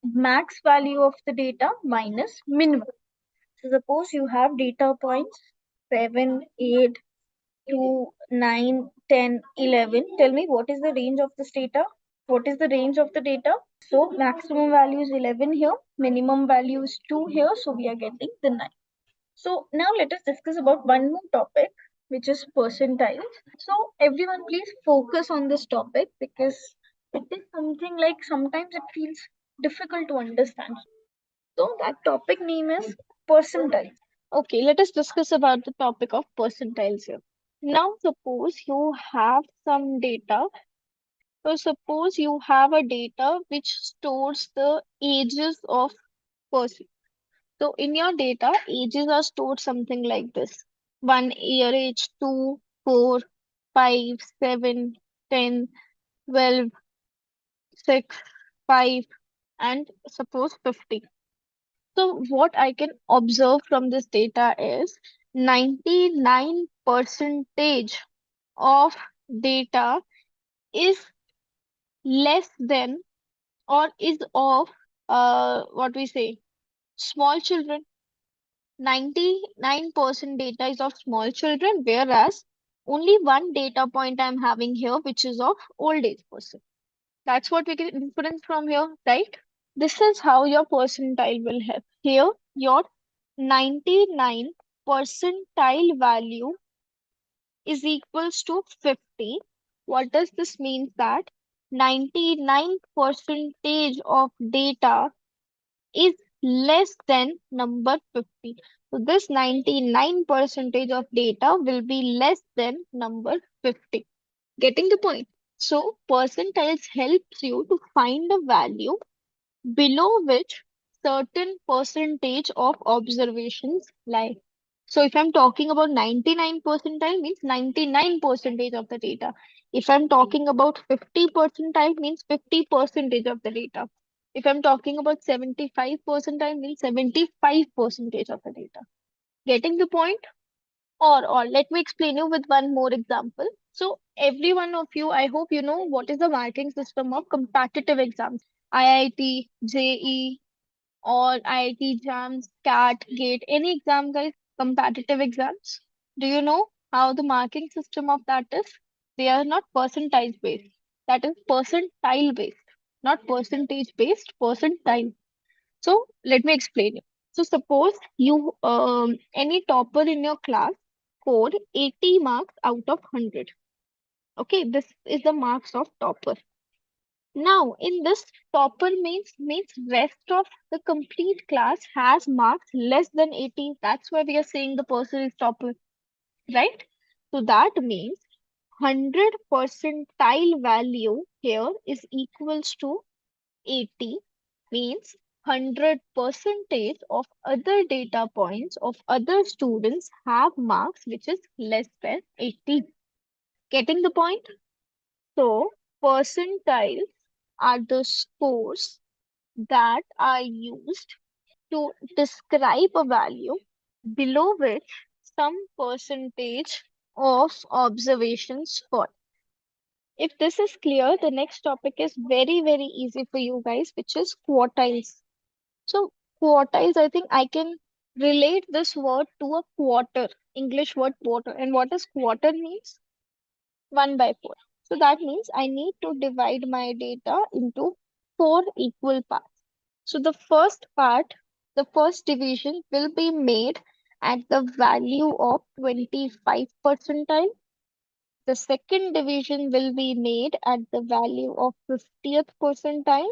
max value of the data minus minimum. So suppose you have data points 7, 8, 2, 9, 10, 11. Tell me, what is the range of this data? What is the range of the data? So maximum value is 11 here, minimum value is 2 here, so we are getting the 9. So now let us discuss about one more topic, which is percentiles. So everyone please focus on this topic because it is something like sometimes it feels difficult to understand. So that topic name is percentiles. Okay, let us discuss about the topic of percentiles here. Now suppose you have some data. So suppose you have a data which stores the ages of person. So in your data, ages are stored something like this. 1 year age, 2, 4, 5, 7, 10, 12, 6, 5, and suppose 50. So what I can observe from this data is 99 percentage of data is less than or is of what we say small children. 99% data is of small children, whereas only one data point I'm having here, which is of old age person. That's what we can inference from here, right? This is how your percentile will help. Here, your 99 percentile value is equals to 50. What does this mean? That 99 percentage of data is less than number 50. So this 99 percentage of data will be less than number 50. Getting the point? So percentiles helps you to find a value below which certain percentage of observations lie. So if I'm talking about 99 percentile means 99 percentage of the data. If I'm talking about 50 percentile means 50 percentage of the data. If I'm talking about 75 percentile means 75 percentage of the data. Getting the point? Or let me explain you with one more example. So every one of you, I hope you know what is the marking system of competitive exams. IIT, JE, or IIT jams, CAT, GATE, any exam, guys, competitive exams. Do you know how the marking system of that is? They are not percentage based. That is percentile based, not percentage based, percentile. So let me explain you. So suppose you any topper in your class scored 80 marks out of 100. Okay, this is the marks of topper. Now, in this, topper means rest of the complete class has marks less than 80. That's why we are saying the person is topper, right? So that means 100 percentile value here is equals to 80, means 100 percentage of other data points of other students have marks which is less than 80. Getting the point? So percentiles are the scores that are used to describe a value below which some percentage of observations for. If this is clear, the next topic is very, very easy for you guys, which is quartiles. So, quartiles, I think I can relate this word to a quarter, English word quarter. And what does quarter means? 1 by 4. So that means I need to divide my data into 4 equal parts. So the first part, the first division will be made at the value of 25 percentile. The second division will be made at the value of 50th percentile.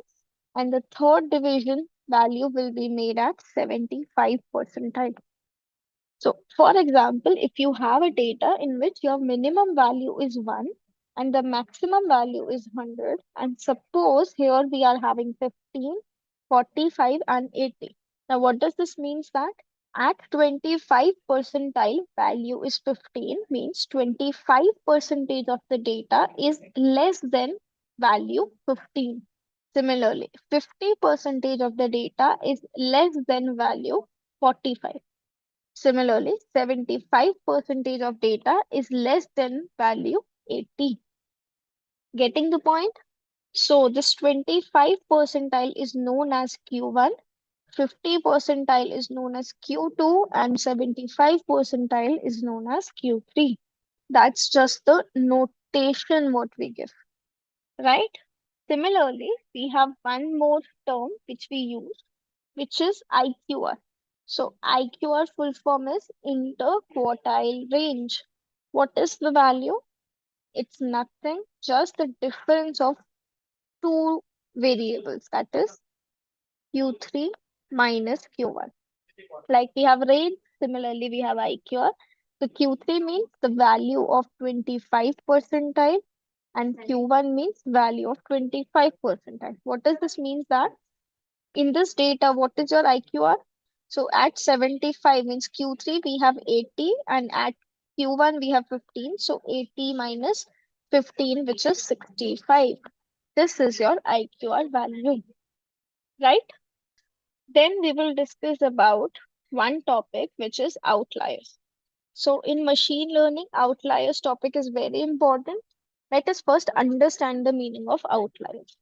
And the third division value will be made at 75 percentile. So, for example, if you have a data in which your minimum value is 1 and the maximum value is 100, and suppose here we are having 15, 45, and 80. Now, what does this mean that at 25 percentile value is 15 means 25 percentage of the data is less than value 15. Similarly, 50 percentage of the data is less than value 45. Similarly, 75 percentage of data is less than value 80. Getting the point? So this 25 percentile is known as Q1, 50 percentile is known as Q2, and 75 percentile is known as Q3. That's just the notation what we give, right? Similarly, we have one more term which we use, which is IQR. So IQR full form is interquartile range. What is the value? It's nothing, just the difference of two variables, that is Q3 minus Q1. Like we have range, similarly we have IQR. So Q3 means the value of 25 percentile and Q1 means value of 25 percentile. What does this mean that? In this data, what is your IQR? So at 75 means Q3 we have 80 and at Q1 we have 15. So 80 minus 15, which is 65. This is your IQR value, right? Then we will discuss about one topic, which is outliers. So in machine learning, outliers topic is very important. Let us first understand the meaning of outliers.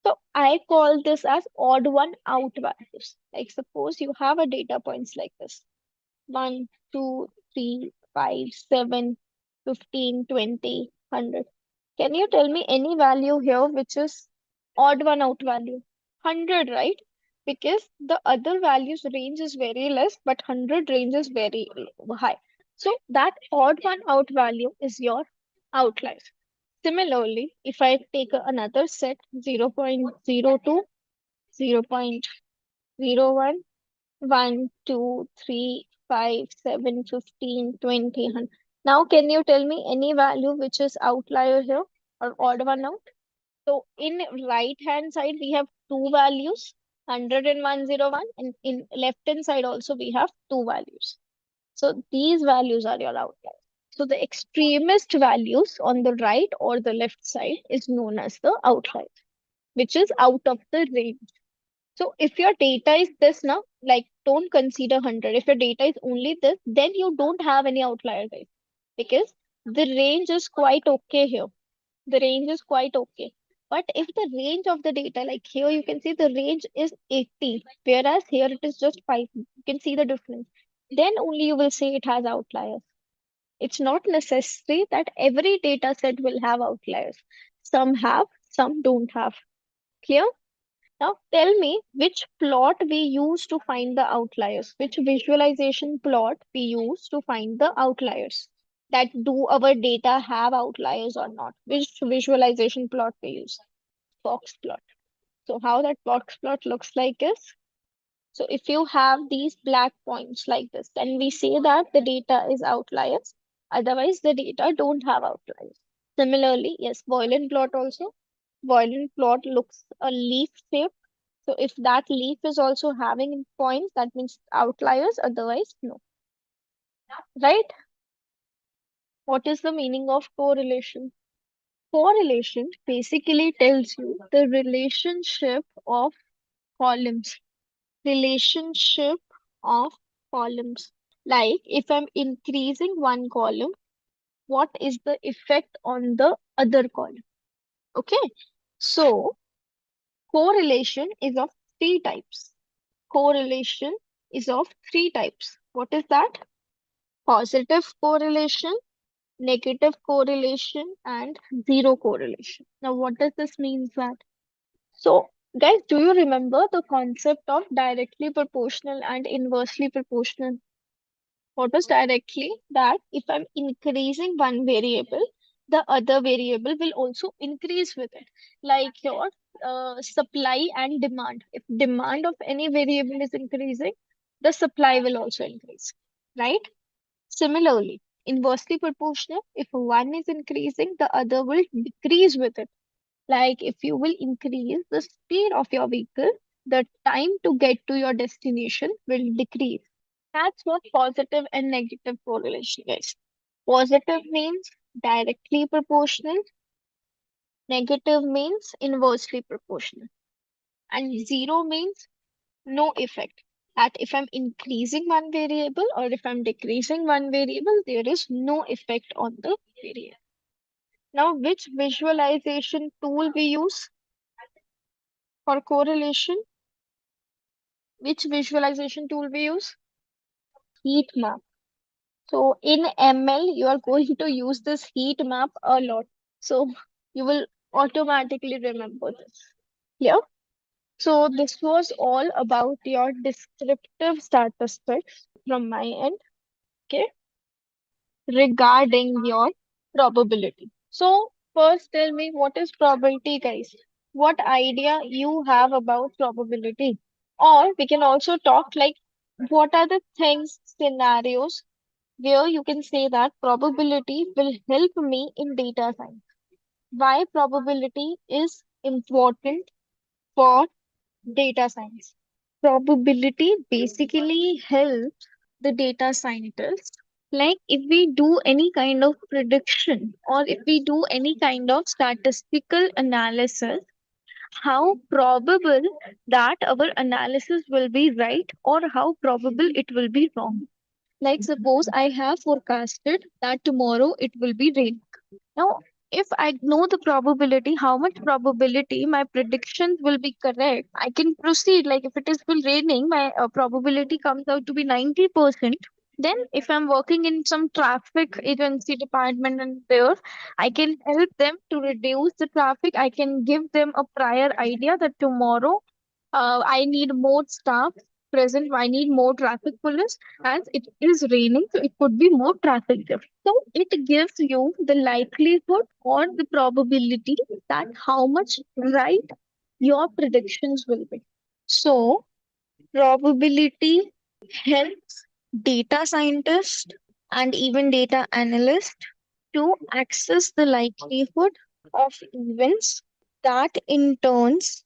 So I call this as odd one out values. Like suppose you have a data points like this. 1, 2, 3, 5, 7, 15, 20, 100. Can you tell me any value here which is odd one out value? 100, right? Because the other values range is very less, but 100 range is very high. So that odd one out value is your outlier. Similarly, if I take another set 0.02, 0.01, 1, 2, 3, 5, 7, 15, 20, 100. Now, can you tell me any value which is outlier here or odd one out? So in right hand side, we have two values, 100 and 101, and in left hand side also we have two values. So these values are your outliers. So the extremist values on the right or the left side is known as the outlier, which is out of the range. So if your data is this now, like don't consider 100. If your data is only this, then you don't have any outlier, guys, because the range is quite okay here. The range is quite okay. But if the range of the data, like here you can see the range is 80, whereas here it is just 5. You can see the difference. Then only you will say it has outliers. It's not necessary that every data set will have outliers. Some have, some don't have. Clear? Now tell me which plot we use to find the outliers, which visualization plot we use to find the outliers. That do our data have outliers or not? Which visualization plot we use? Box plot. So how that box plot looks like is, so if you have these black points like this, then we say that the data is outliers. Otherwise, the data don't have outliers. Similarly, yes, Boylan plot also. Boylan plot looks a leaf shape. So if that leaf is also having points, that means outliers, otherwise no. Right? What is the meaning of correlation? Correlation basically tells you the relationship of columns. Relationship of columns. Like if I'm increasing one column, what is the effect on the other column? Okay. So correlation is of three types. Correlation is of three types. What is that? Positive correlation, negative correlation, and zero correlation. Now, what does this mean that? So, guys, do you remember the concept of directly proportional and inversely proportional? What was directly? That if I'm increasing one variable, the other variable will also increase with it. Like your supply and demand. If demand of any variable is increasing, the supply will also increase, right? Similarly, inversely proportional, if one is increasing, the other will decrease with it. Like if you will increase the speed of your vehicle, the time to get to your destination will decrease. That's what positive and negative correlation is. Positive means directly proportional, negative means inversely proportional, and zero means no effect. That if I'm increasing one variable or if I'm decreasing one variable, there is no effect on the variable. Now, which visualization tool we use for correlation? Which visualization tool we use? Heat map. So in ML, you are going to use this heat map a lot. So you will automatically remember this. Yeah. So this was all about your descriptive statistics from my end, okay, regarding your probability. So first tell me what is probability, guys? What idea you have about probability? Or we can also talk like what are the things, scenarios where you can say that probability will help me in data science. Why probability is important for data science? Probability basically helps the data scientist. Like if we do any kind of prediction or if we do any kind of statistical analysis, how probable that our analysis will be right or how probable it will be wrong. Like suppose I have forecasted that tomorrow it will be rain. Now, if I know the probability, how much probability my predictions will be correct, I can proceed. Like if it is still raining, my probability comes out to be 90%. Then, if I'm working in some traffic agency department and there, I can help them to reduce the traffic. I can give them a prior idea that tomorrow I need more staff present. I need more traffic police as it is raining, so it could be more traffic there. So it gives you the likelihood or the probability that how much right your predictions will be. So probability helps data scientists and even data analysts to access the likelihood of events that in turns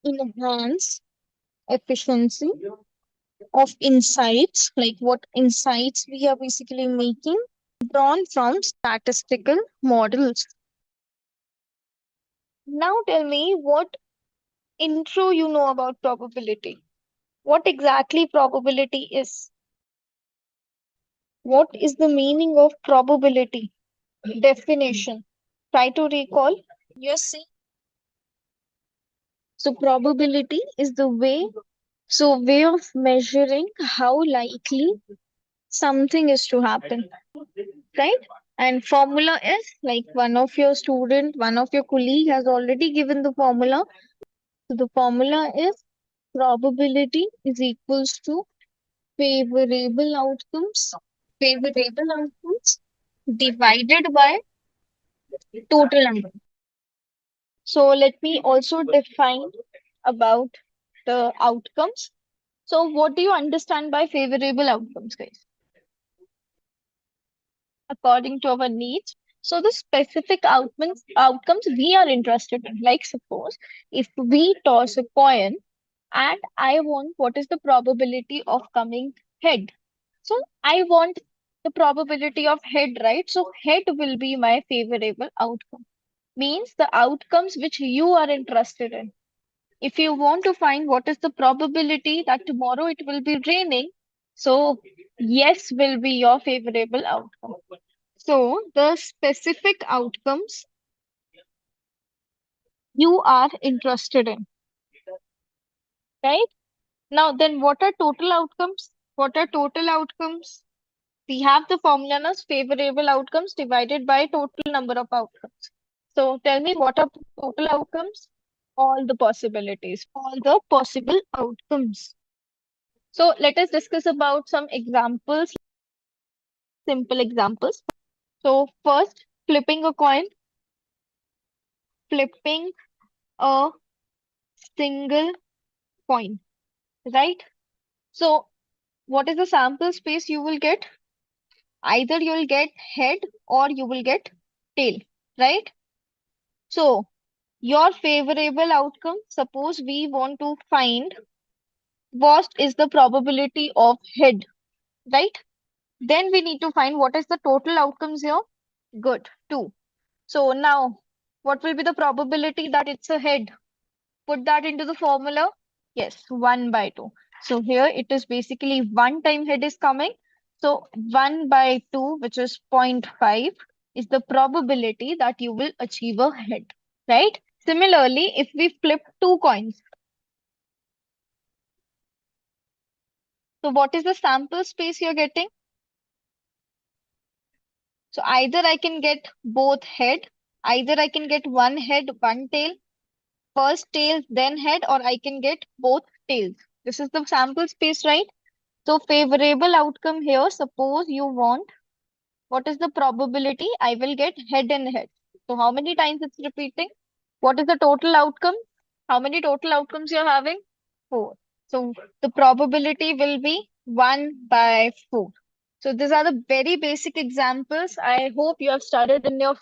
enhance efficiency of insights, like what insights we are basically making, drawn from statistical models. Now tell me what intro you know about probability. What exactly probability is? What is the meaning of probability? Definition. Try to recall. Yes, see. So probability is the way of measuring how likely something is to happen, right? And formula is like one of your colleague has already given the formula. So the formula is probability is equals to favorable outcomes, favorable outcomes divided by total number. So let me also define about the outcomes. So what do you understand by favorable outcomes, guys? According to our needs. So the specific outcomes we are interested in. Like suppose if we toss a coin and I want what is the probability of coming head. So I want the probability of head, right? So head will be my favorable outcome. Means the outcomes which you are interested in. If you want to find what is the probability that tomorrow it will be raining, so yes will be your favorable outcome. So the specific outcomes you are interested in, right? Now, then what are total outcomes? What are total outcomes? We have the formula as favorable outcomes divided by total number of outcomes. So tell me, what are total outcomes? All the possibilities, all the possible outcomes. So let us discuss about some examples, simple examples. So first, flipping a coin, flipping a single coin, right? So what is the sample space you will get? Either you will get head or you will get tail, right? So your favorable outcome, suppose we want to find what is the probability of head, right? Then we need to find what is the total outcomes here. Good, 2. So now, what will be the probability that it's a head? Put that into the formula. Yes, 1 by 2. So here it is basically 1 time head is coming. So 1 by 2, which is 0.5, is the probability that you will achieve a head, right? Similarly, if we flip 2 coins, so what is the sample space you're getting? So either I can get both head, either I can get one head, one tail, first tail, then head, or I can get both tails. This is the sample space, right? So favorable outcome here, suppose you want, what is the probability? I will get head and head. So how many times it's repeating? What is the total outcome? How many total outcomes you're having? 4. So the probability will be 1 by 4. So these are the very basic examples. I hope you have studied in your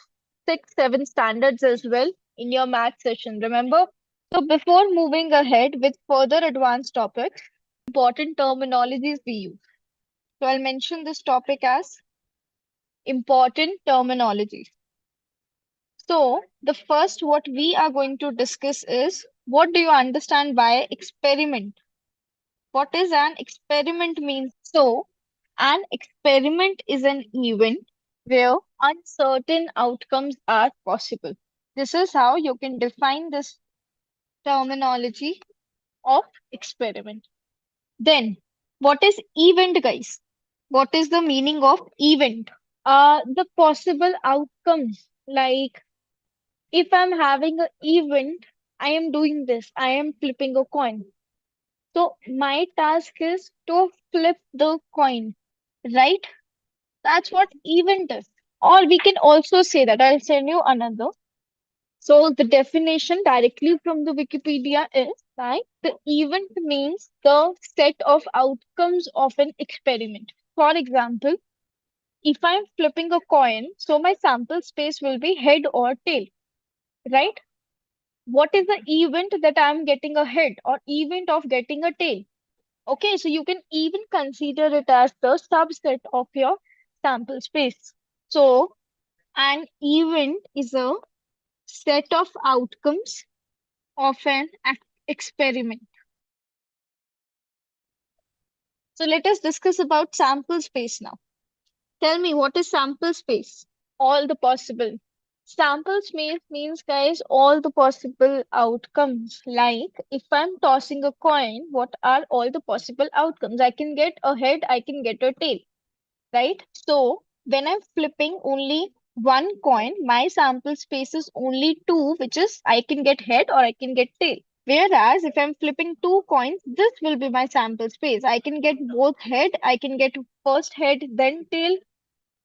6, 7 standards as well in your math session. Remember? So before moving ahead with further advanced topics, important terminologies we use. So I'll mention this topic as important terminologies. So the first what we are going to discuss is, what do you understand by experiment? What is an experiment means? So an experiment is an event where uncertain outcomes are possible. This is how you can define this terminology of experiment. Then, what is event, guys? What is the meaning of event? The possible outcomes. Like if I'm having an event, I am doing this, I am flipping a coin. So my task is to flip the coin, right? That's what event is. Or we can also say that I'll send you another. So the definition directly from the Wikipedia is that the event means the set of outcomes of an experiment. For example, if I'm flipping a coin, so my sample space will be head or tail, right? What is the event that I'm getting a head or event of getting a tail? Okay, so you can even consider it as the subset of your sample space. So an event is a set of outcomes of an experiment. So let us discuss about sample space now. Tell me, what is sample space? All the possible. Sample space means, guys, all the possible outcomes. Like if I'm tossing a coin, what are all the possible outcomes? I can get a head, I can get a tail, right? So when I'm flipping only one coin, my sample space is only two, which is I can get head or I can get tail. Whereas if I'm flipping two coins, this will be my sample space. I can get both head, I can get first head, then tail,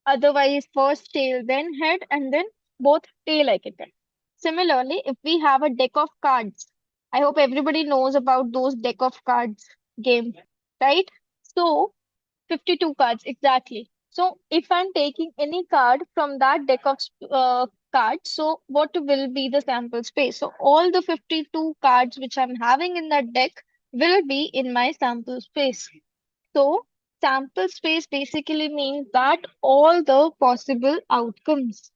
otherwise first tail, then head, and then both tail I can get. Similarly, if we have a deck of cards, I hope everybody knows about those deck of cards game, right? So 52 cards, exactly. So if I'm taking any card from that deck of cards, so what will be the sample space? So all the 52 cards which I'm having in that deck will be in my sample space. So sample space basically means that all the possible outcomes.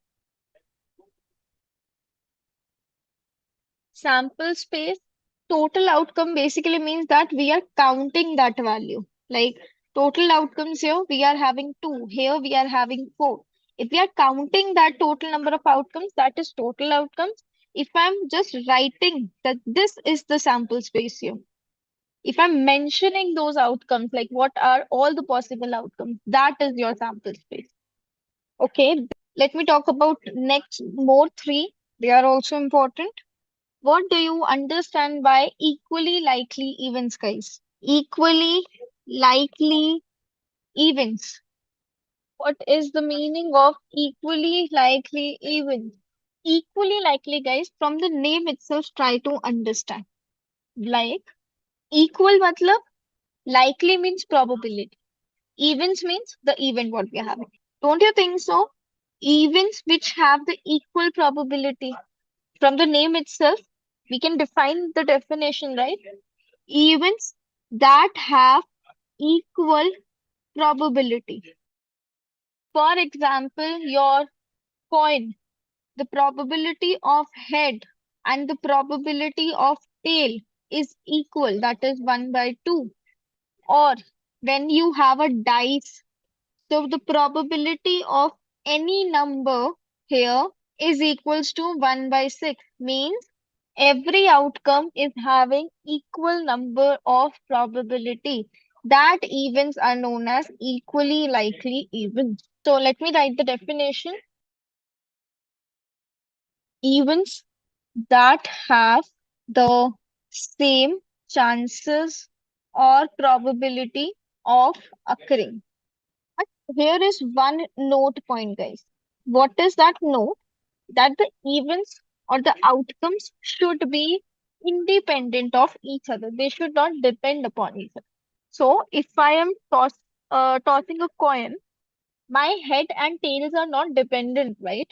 Sample space, total outcome basically means that we are counting that value. Like Total outcomes here, we are having 2. Here we are having 4. If we are counting that total number of outcomes, that is total outcomes. If I'm just writing that this is the sample space here, if I'm mentioning those outcomes, like what are all the possible outcomes, that is your sample space. Okay, let me talk about next more 3. They are also important. What do you understand by equally likely events, guys? Equally likely events. What is the meaning of equally likely events? Equally likely, guys, from the name itself, try to understand. Like, equal matlab, likely means probability. Events means the event what we are having. Don't you think so? Events which have the equal probability. From the name itself, we can define the definition, right? Events that have equal probability. For example, your coin, the probability of head and the probability of tail is equal, that is 1 by 2. Or when you have a dice, so the probability of any number here is equals to 1 by 6, means every outcome is having equal number of probability. That events are known as equally likely events. So let me write the definition. Events that have the same chances or probability of occurring. But here is one note point, guys. What is that note? That the events or the outcomes should be independent of each other. They should not depend upon each other. So if I am tossing a coin, my head and tails are not dependent, right?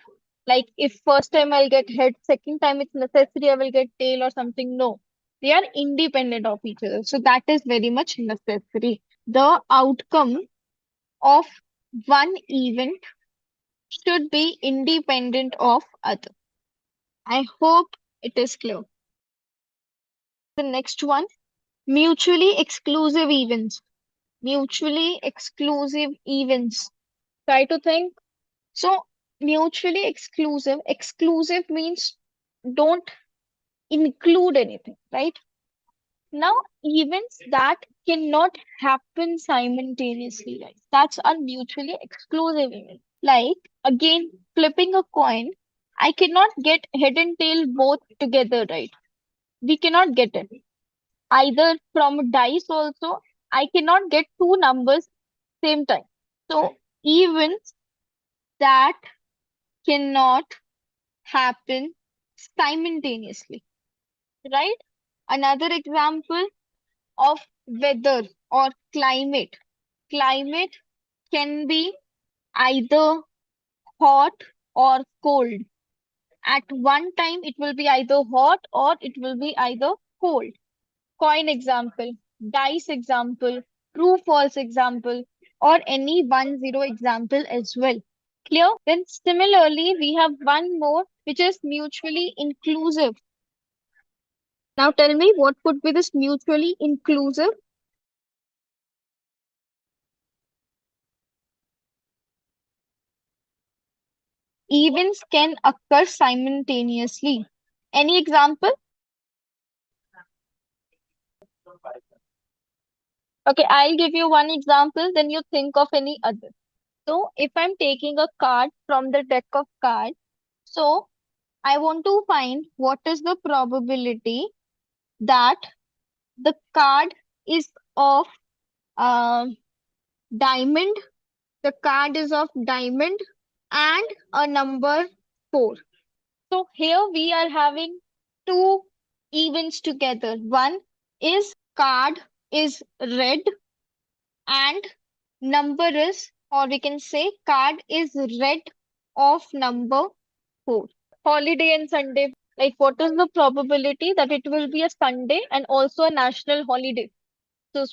Like if first time I'll get head, second time it's necessary I will get tail or something. No, they are independent of each other. So that is very much necessary. The outcome of one event should be independent of other. I hope it is clear. The next one, mutually exclusive events. Mutually exclusive events. Try to think. So mutually exclusive, exclusive means don't include anything, right? Now, events that cannot happen simultaneously, right? That's a mutually exclusive event. Like, again, flipping a coin, I cannot get head and tail both together, right? We cannot get it. Either from dice also, I cannot get two numbers same time. So, events that cannot happen simultaneously, right? Another example of weather or climate. Climate can be either hot or cold. At one time, it will be either hot or it will be either cold. Coin example, dice example, true false example, or any 1-0 example as well. Clear? Then similarly, we have one more which is mutually inclusive. Now tell me what could be this mutually inclusive? Events can occur simultaneously. Any example? Okay, I'll give you one example, then you think of any other. So if I'm taking a card from the deck of cards, so I want to find what is the probability that the card is of diamond, the card is of diamond and a number 4. So here we are having two events together. One is card is red and number is, or we can say card is red of number 4. Holiday and Sunday. Like what is the probability that it will be a Sunday and also a national holiday? So,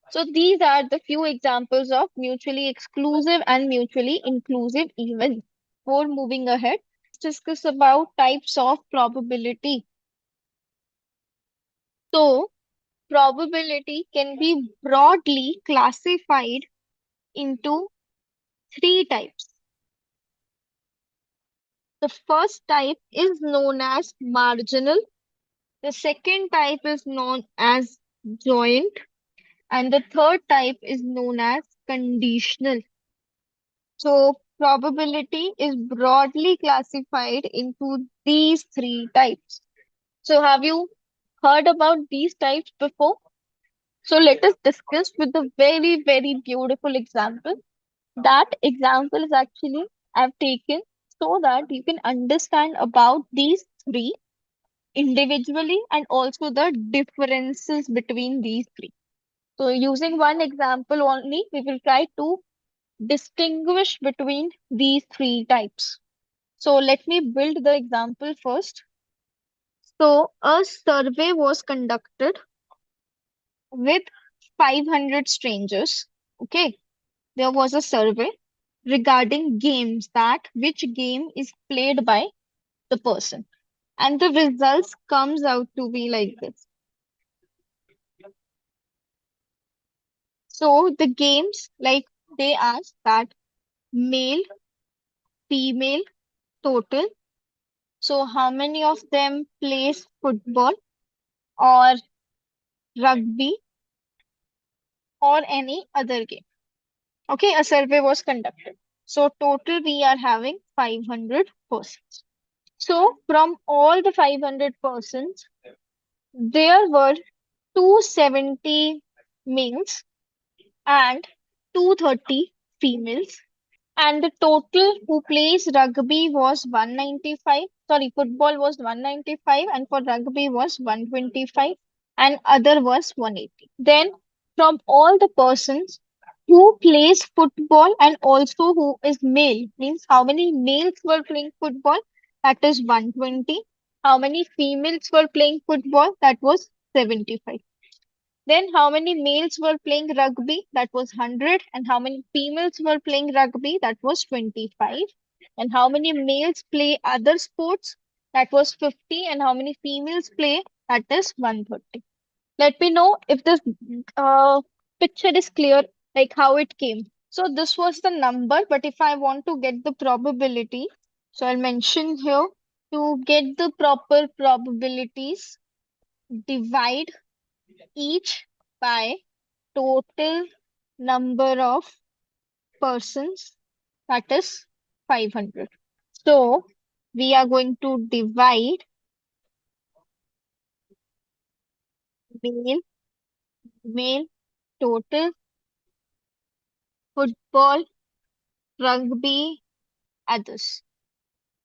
so these are the few examples of mutually exclusive and mutually inclusive events. Before moving ahead, let's discuss about types of probability. So probability can be broadly classified into three types. The first type is known as marginal, the second type is known as joint, and the third type is known as conditional. So, probability is broadly classified into these three types. So, have you heard about these types before? So, let us discuss with a very, very beautiful example. That example is actually I've taken so that you can understand about these three individually and also the differences between these three. So, using one example only, we will try to distinguish between these three types. So, let me build the example first. So, a survey was conducted with 500 strangers. Okay, there was a survey regarding games, that which game is played by the person, and the results comes out to be like this. So the games, like, they ask that male, female, total. So how many of them plays football or rugby or any other game? Okay, a survey was conducted. So total we are having 500 persons. So from all the 500 persons, there were 270 males and 230 females. And the total who plays rugby was 195. Sorry, football was 195, and for rugby was 125, and other was 180. Then, from all the persons who plays football and also who is male, means how many males were playing football? That is 120. How many females were playing football? That was 75. Then how many males were playing rugby? That was 100. And how many females were playing rugby? That was 25. And how many males play other sports? That was 50. And how many females play? That is 130. Let me know if this picture is clear, like how it came. So this was the number, but if I want to get the probability, so I'll mention here, to get the proper probabilities, divide each by total number of persons, that is 500. So we are going to divide male, male, total, football, rugby, others.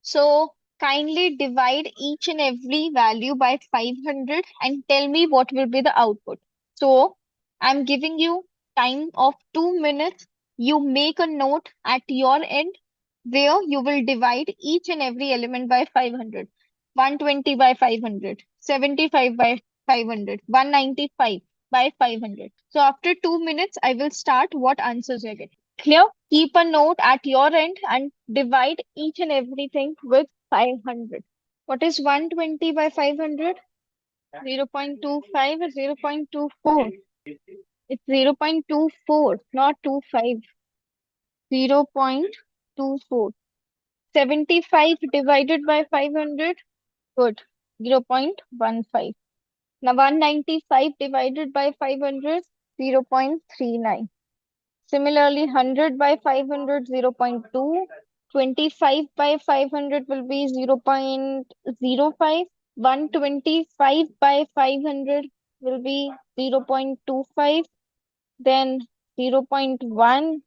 So kindly divide each and every value by 500 and tell me what will be the output. So I'm giving you time of 2 minutes. You make a note at your end where you will divide each and every element by 500. 120 by 500, 75 by 500, 195 by 500. So after 2 minutes, I will start what answers you're getting. Clear? Keep a note at your end and divide each and everything with 500. What is 120 by 500? 0.25 or 0.24? It's 0.24, not 25. 0.24. 75 divided by 500? Good. 0.15. Now 195 divided by 500? 0.39. Similarly, 100 by 500, 0.2. 25 by 500 will be 0.05. 125 by 500 will be 0.25. Then 0.1,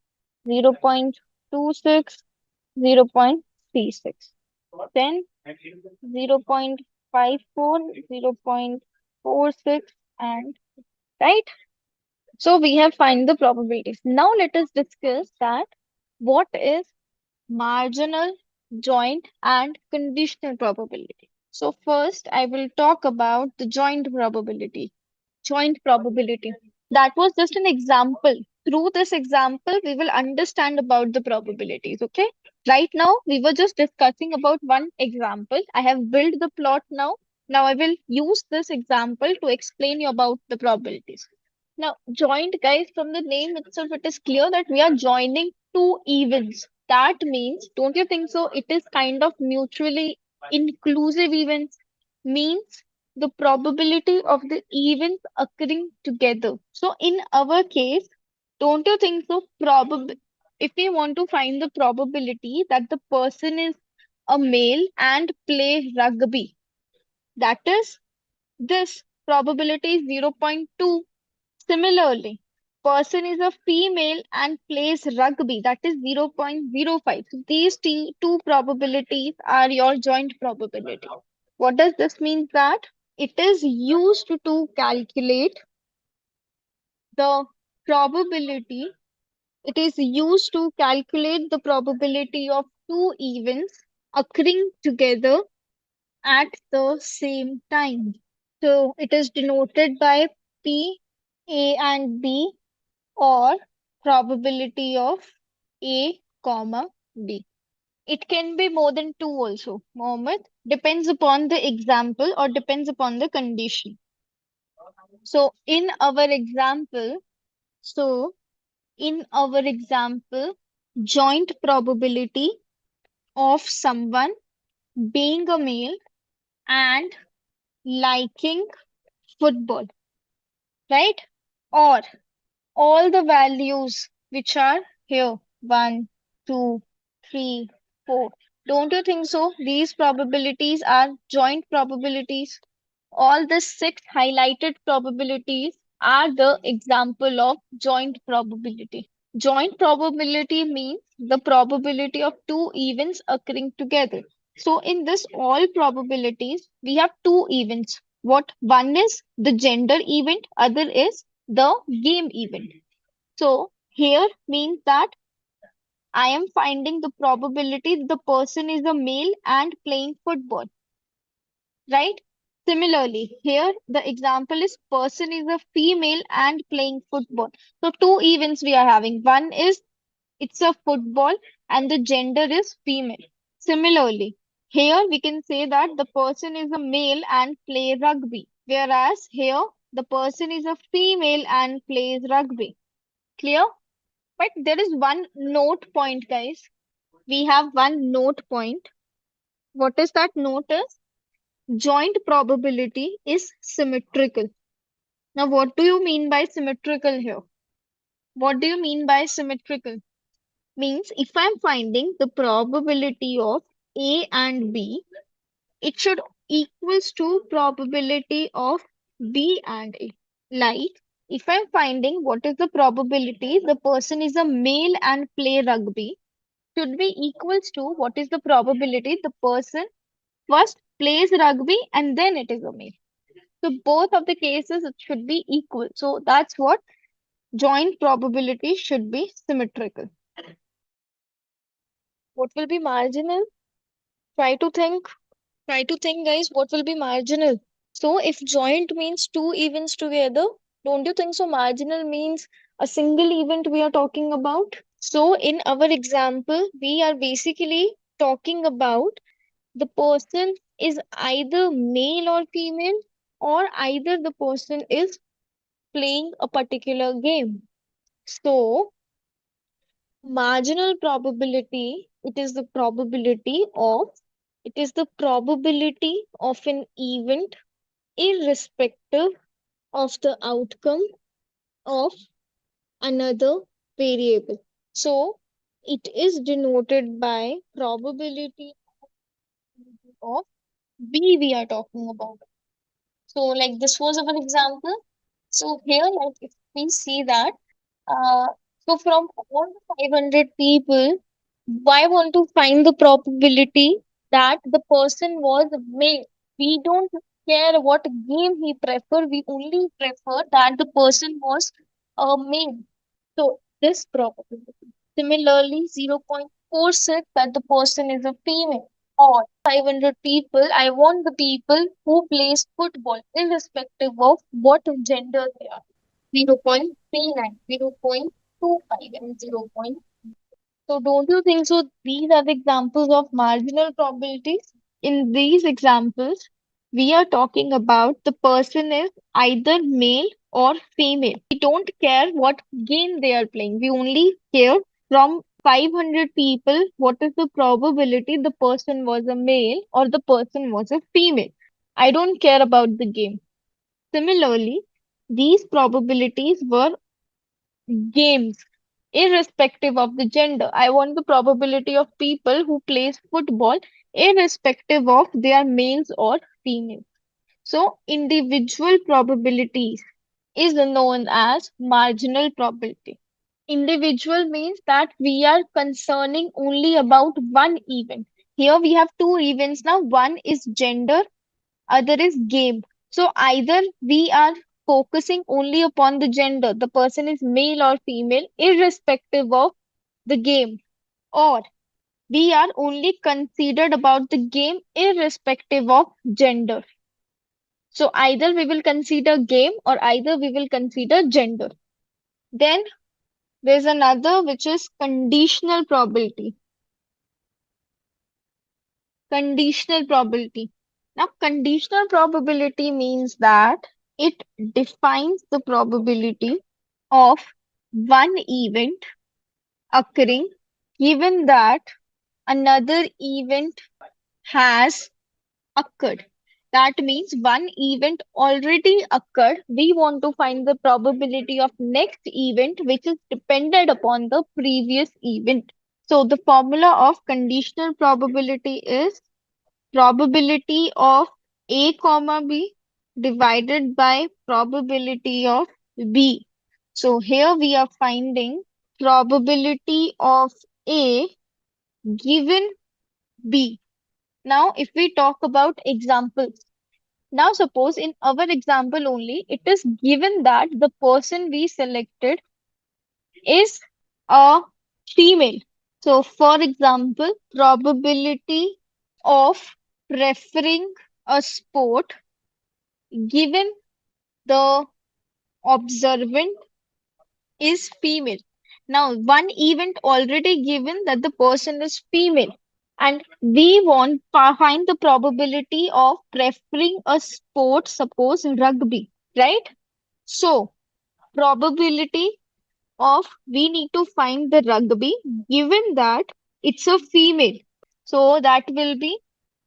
0.26, 0.36. Then 0.54, 0.46, and right? So we have find the probabilities. Now let us discuss that what is marginal, joint, and conditional probability. So first I will talk about the joint probability. Joint probability. That was just an example. Through this example, we will understand about the probabilities, okay? Right now, we were just discussing about one example. I have built the plot now. Now I will use this example to explain you about the probabilities. Now, joint, guys, from the name itself, it is clear that we are joining two events. That means, don't you think so? It is kind of mutually inclusive events, means the probability of the events occurring together. So, in our case, don't you think so? If we want to find the probability that the person is a male and play rugby, that is this probability is 0.2. Similarly, person is a female and plays rugby, that is 0.05. So these two probabilities are your joint probability. What does this mean? That it is used to calculate the probability. It is used to calculate the probability of two events occurring together at the same time. So it is denoted by P, A and B, or probability of A, comma B. It can be more than two also, Mohammed. Depends upon the example or depends upon the condition. So so in our example, joint probability of someone being a male and liking football, right? Or all the values which are here 1, 2, 3, 4. Don't you think so? These probabilities are joint probabilities. All the six highlighted probabilities are the example of joint probability. Joint probability means the probability of two events occurring together. So in this all probabilities, we have two events. What one is the gender event, other is the game event. So here means that I am finding the probability the person is a male and playing football, right? Similarly, here the example is person is a female and playing football. So two events we are having. One is it's a football and the gender is female. Similarly, here we can say that the person is a male and play rugby, whereas here the person is a female and plays rugby. Clear? But there is one note point, guys. We have one note point. What is that note is? Joint probability is symmetrical. Now, what do you mean by symmetrical here? What do you mean by symmetrical? Means if I'm finding the probability of A and B, it should equals to probability of B and A. Like if I'm finding what is the probability the person is a male and play rugby, should be equals to what is the probability the person first plays rugby and then it is a male. So both of the cases it should be equal. So that's what joint probability should be symmetrical. What will be marginal? Try to think. Try to think, guys, what will be marginal? So if joint means two events together, don't you think so? Marginal means a single event we are talking about. So in our example, we are basically talking about the person is either male or female, or either the person is playing a particular game. So marginal probability, it is the probability of an event irrespective of the outcome of another variable. So it is denoted by probability of B we are talking about. So like this was our example. So here like if we see that uh, so from all the 500 people, I want to find the probability that the person was male. We don't care what game he prefer. We only prefer that the person was a male. So this probability. Similarly, 0.46 that the person is a female. Or 500 people, I want the people who plays football, irrespective of what gender they are. 0.39, 0.25, and 0. So don't you think so? These are the examples of marginal probabilities. In these examples, we are talking about the person is either male or female. We don't care what game they are playing. We only care from 500 people, what is the probability the person was a male or the person was a female. I don't care about the game. Similarly, these probabilities were games, irrespective of the gender. I want the probability of people who plays football, irrespective of they are males or females. So individual probabilities is known as marginal probability. Individual means that we are concerning only about one event. Here we have two events now. One is gender, other is game. So either we are focusing only upon the gender, the person is male or female, irrespective of the game, or we are only considered about the game irrespective of gender. So either we will consider game or either we will consider gender. Then there's another which is conditional probability. Conditional probability. Now, conditional probability means that it defines the probability of one event occurring given that another event has occurred. That means one event already occurred. We want to find the probability of next event which is dependent upon the previous event. So the formula of conditional probability is probability of A comma B divided by probability of B. So here we are finding probability of A given B. Now, if we talk about examples, now suppose in our example only, it is given that the person we selected is a female. So, for example, probability of preferring a sport given the observant is female. Now, one event already given that the person is female, and we want to find the probability of preferring a sport, suppose rugby, right? So, probability of we need to find the rugby given that it's a female. So, that will be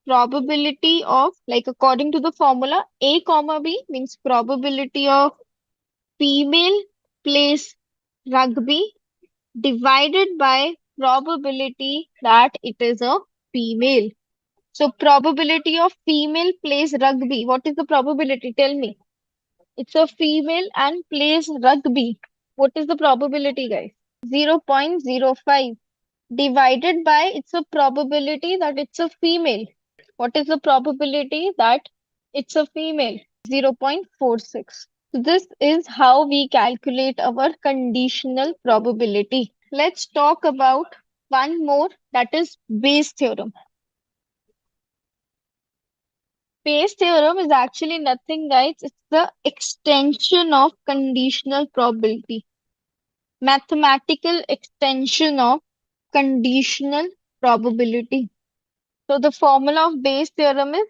probability of, like according to the formula, A comma B means probability of female plays rugby divided by probability that it is a female. So probability of female plays rugby. What is the probability? Tell me. It's a female and plays rugby. What is the probability, guys? 0.05 divided by it's a probability that it's a female. What is the probability that it's a female? 0.46. So this is how we calculate our conditional probability. Let's talk about one more, that is Bayes theorem. Bayes theorem is actually nothing, guys. It's the extension of conditional probability. Mathematical extension of conditional probability. So the formula of Bayes theorem is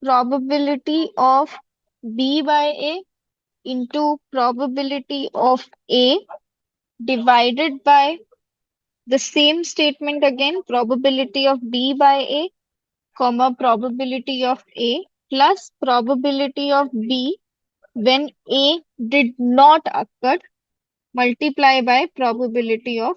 probability of B by A into probability of A divided by the same statement again, probability of B by A, comma, probability of A plus probability of B when A did not occur, multiply by probability of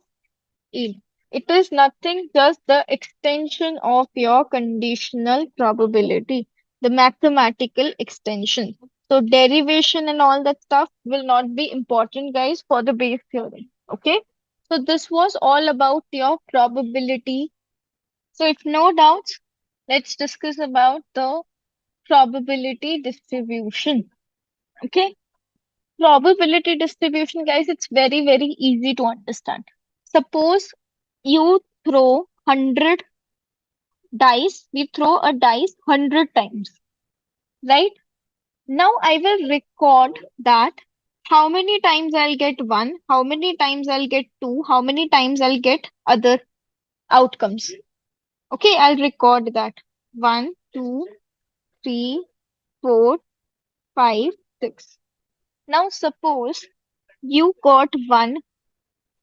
A. It is nothing, just the extension of your conditional probability, the mathematical extension. So derivation and all that stuff will not be important, guys, for the Bayes theorem. Okay. So this was all about your probability. So if no doubts, let's discuss about the probability distribution. Okay. Probability distribution, guys, it's very, very easy to understand. Suppose you throw 100 dice, we throw a dice 100 times, right? Now I will record that how many times I'll get one, how many times I'll get two, how many times I'll get other outcomes. Okay, I'll record that. 1, 2, 3, 4, 5, 6. Now suppose you got 1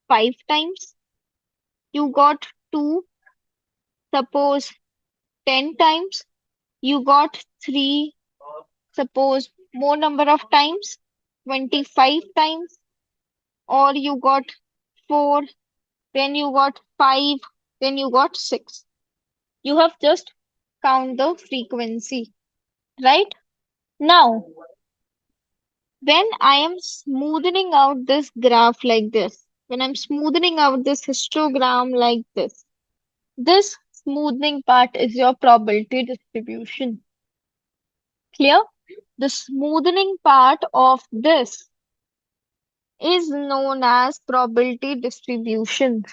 5 times, you got 2, suppose 10 times, you got 3, suppose more number of times, 25 times, or you got 4, then you got 5, then you got 6. You have just count the frequency, right? Now, when I am smoothing out this graph like this, when I'm smoothing out this histogram like this smoothing part is your probability distribution. Clear? The smoothing part of this is known as probability distribution.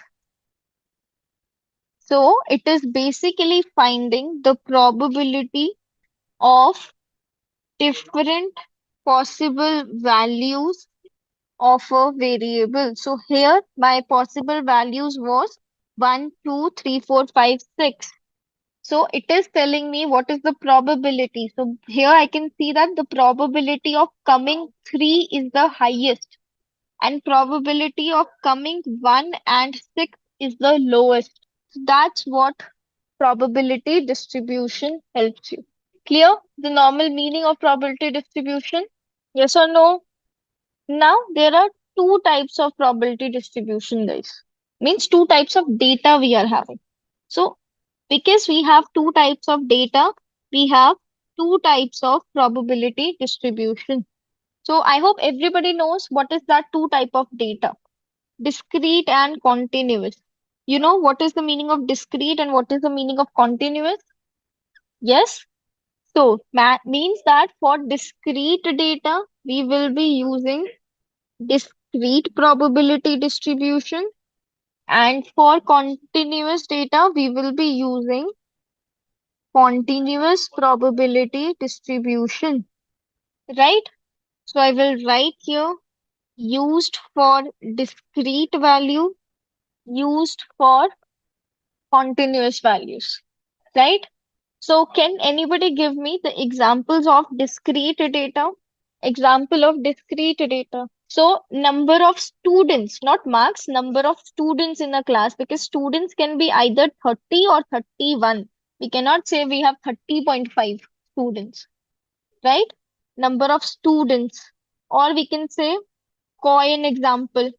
So it is basically finding the probability of different possible values of a variable. So here my possible values was 1, 2, 3, 4, 5, 6. So it is telling me what is the probability. So here I can see that the probability of coming 3 is the highest and probability of coming 1 and 6 is the lowest. So that's what probability distribution helps you. Clear the normal meaning of probability distribution? Yes or no? Now there are two types of probability distribution, guys. Means two types of data we are having. So because we have two types of data, we have two types of probability distribution. So I hope everybody knows what is that two type of data, discrete and continuous. You know what is the meaning of discrete and what is the meaning of continuous? Yes. So means that for discrete data, we will be using discrete probability distribution, and for continuous data, we will be using continuous probability distribution, right? So I will write here used for discrete value, used for continuous values, right? So can anybody give me the examples of discrete data? Example of discrete data. So number of students, not marks, number of students in a class, because students can be either 30 or 31. We cannot say we have 30.5 students, right? Number of students. Or we can say coin example,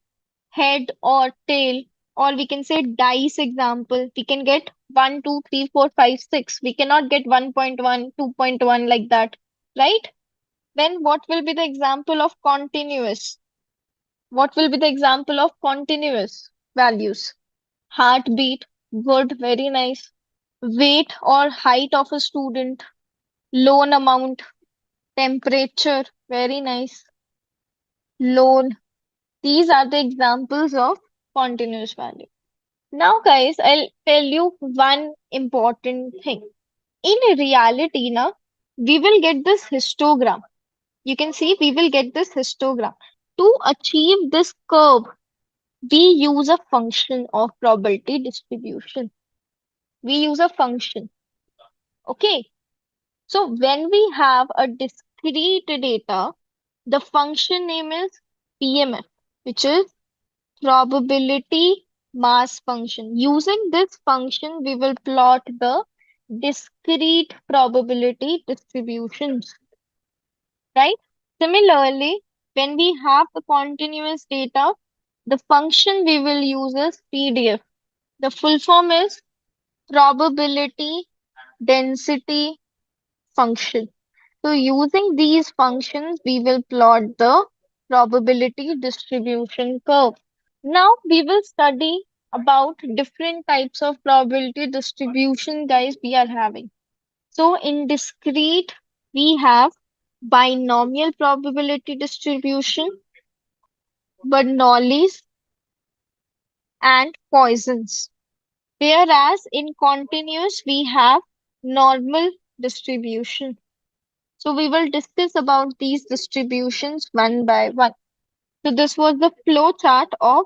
head or tail, or we can say dice example. We can get 1, 2, 3, 4, 5, 6. We cannot get 1.1, 2.1 like that, right? Then what will be the example of continuous? What will be the example of continuous values? Heartbeat, good, very nice. Weight or height of a student, loan amount, temperature, very nice. Loan. These are the examples of continuous value. Now, guys, I'll tell you one important thing. In reality, now we will get this histogram. You can see we will get this histogram. To achieve this curve, we use a function of probability distribution. We use a function. Okay. So when we have a discrete data, the function name is PMF, which is probability mass function. Using this function, we will plot the discrete probability distributions, right? Similarly, when we have the continuous data, the function we will use is PDF. The full form is probability density function. So using these functions, we will plot the probability distribution curve. Now we will study about different types of probability distribution, guys, we are having. So in discrete, we have binomial probability distribution, Bernoulli's, and Poisson's. Whereas in continuous, we have normal distribution. So we will discuss about these distributions one by one. So this was the flow chart of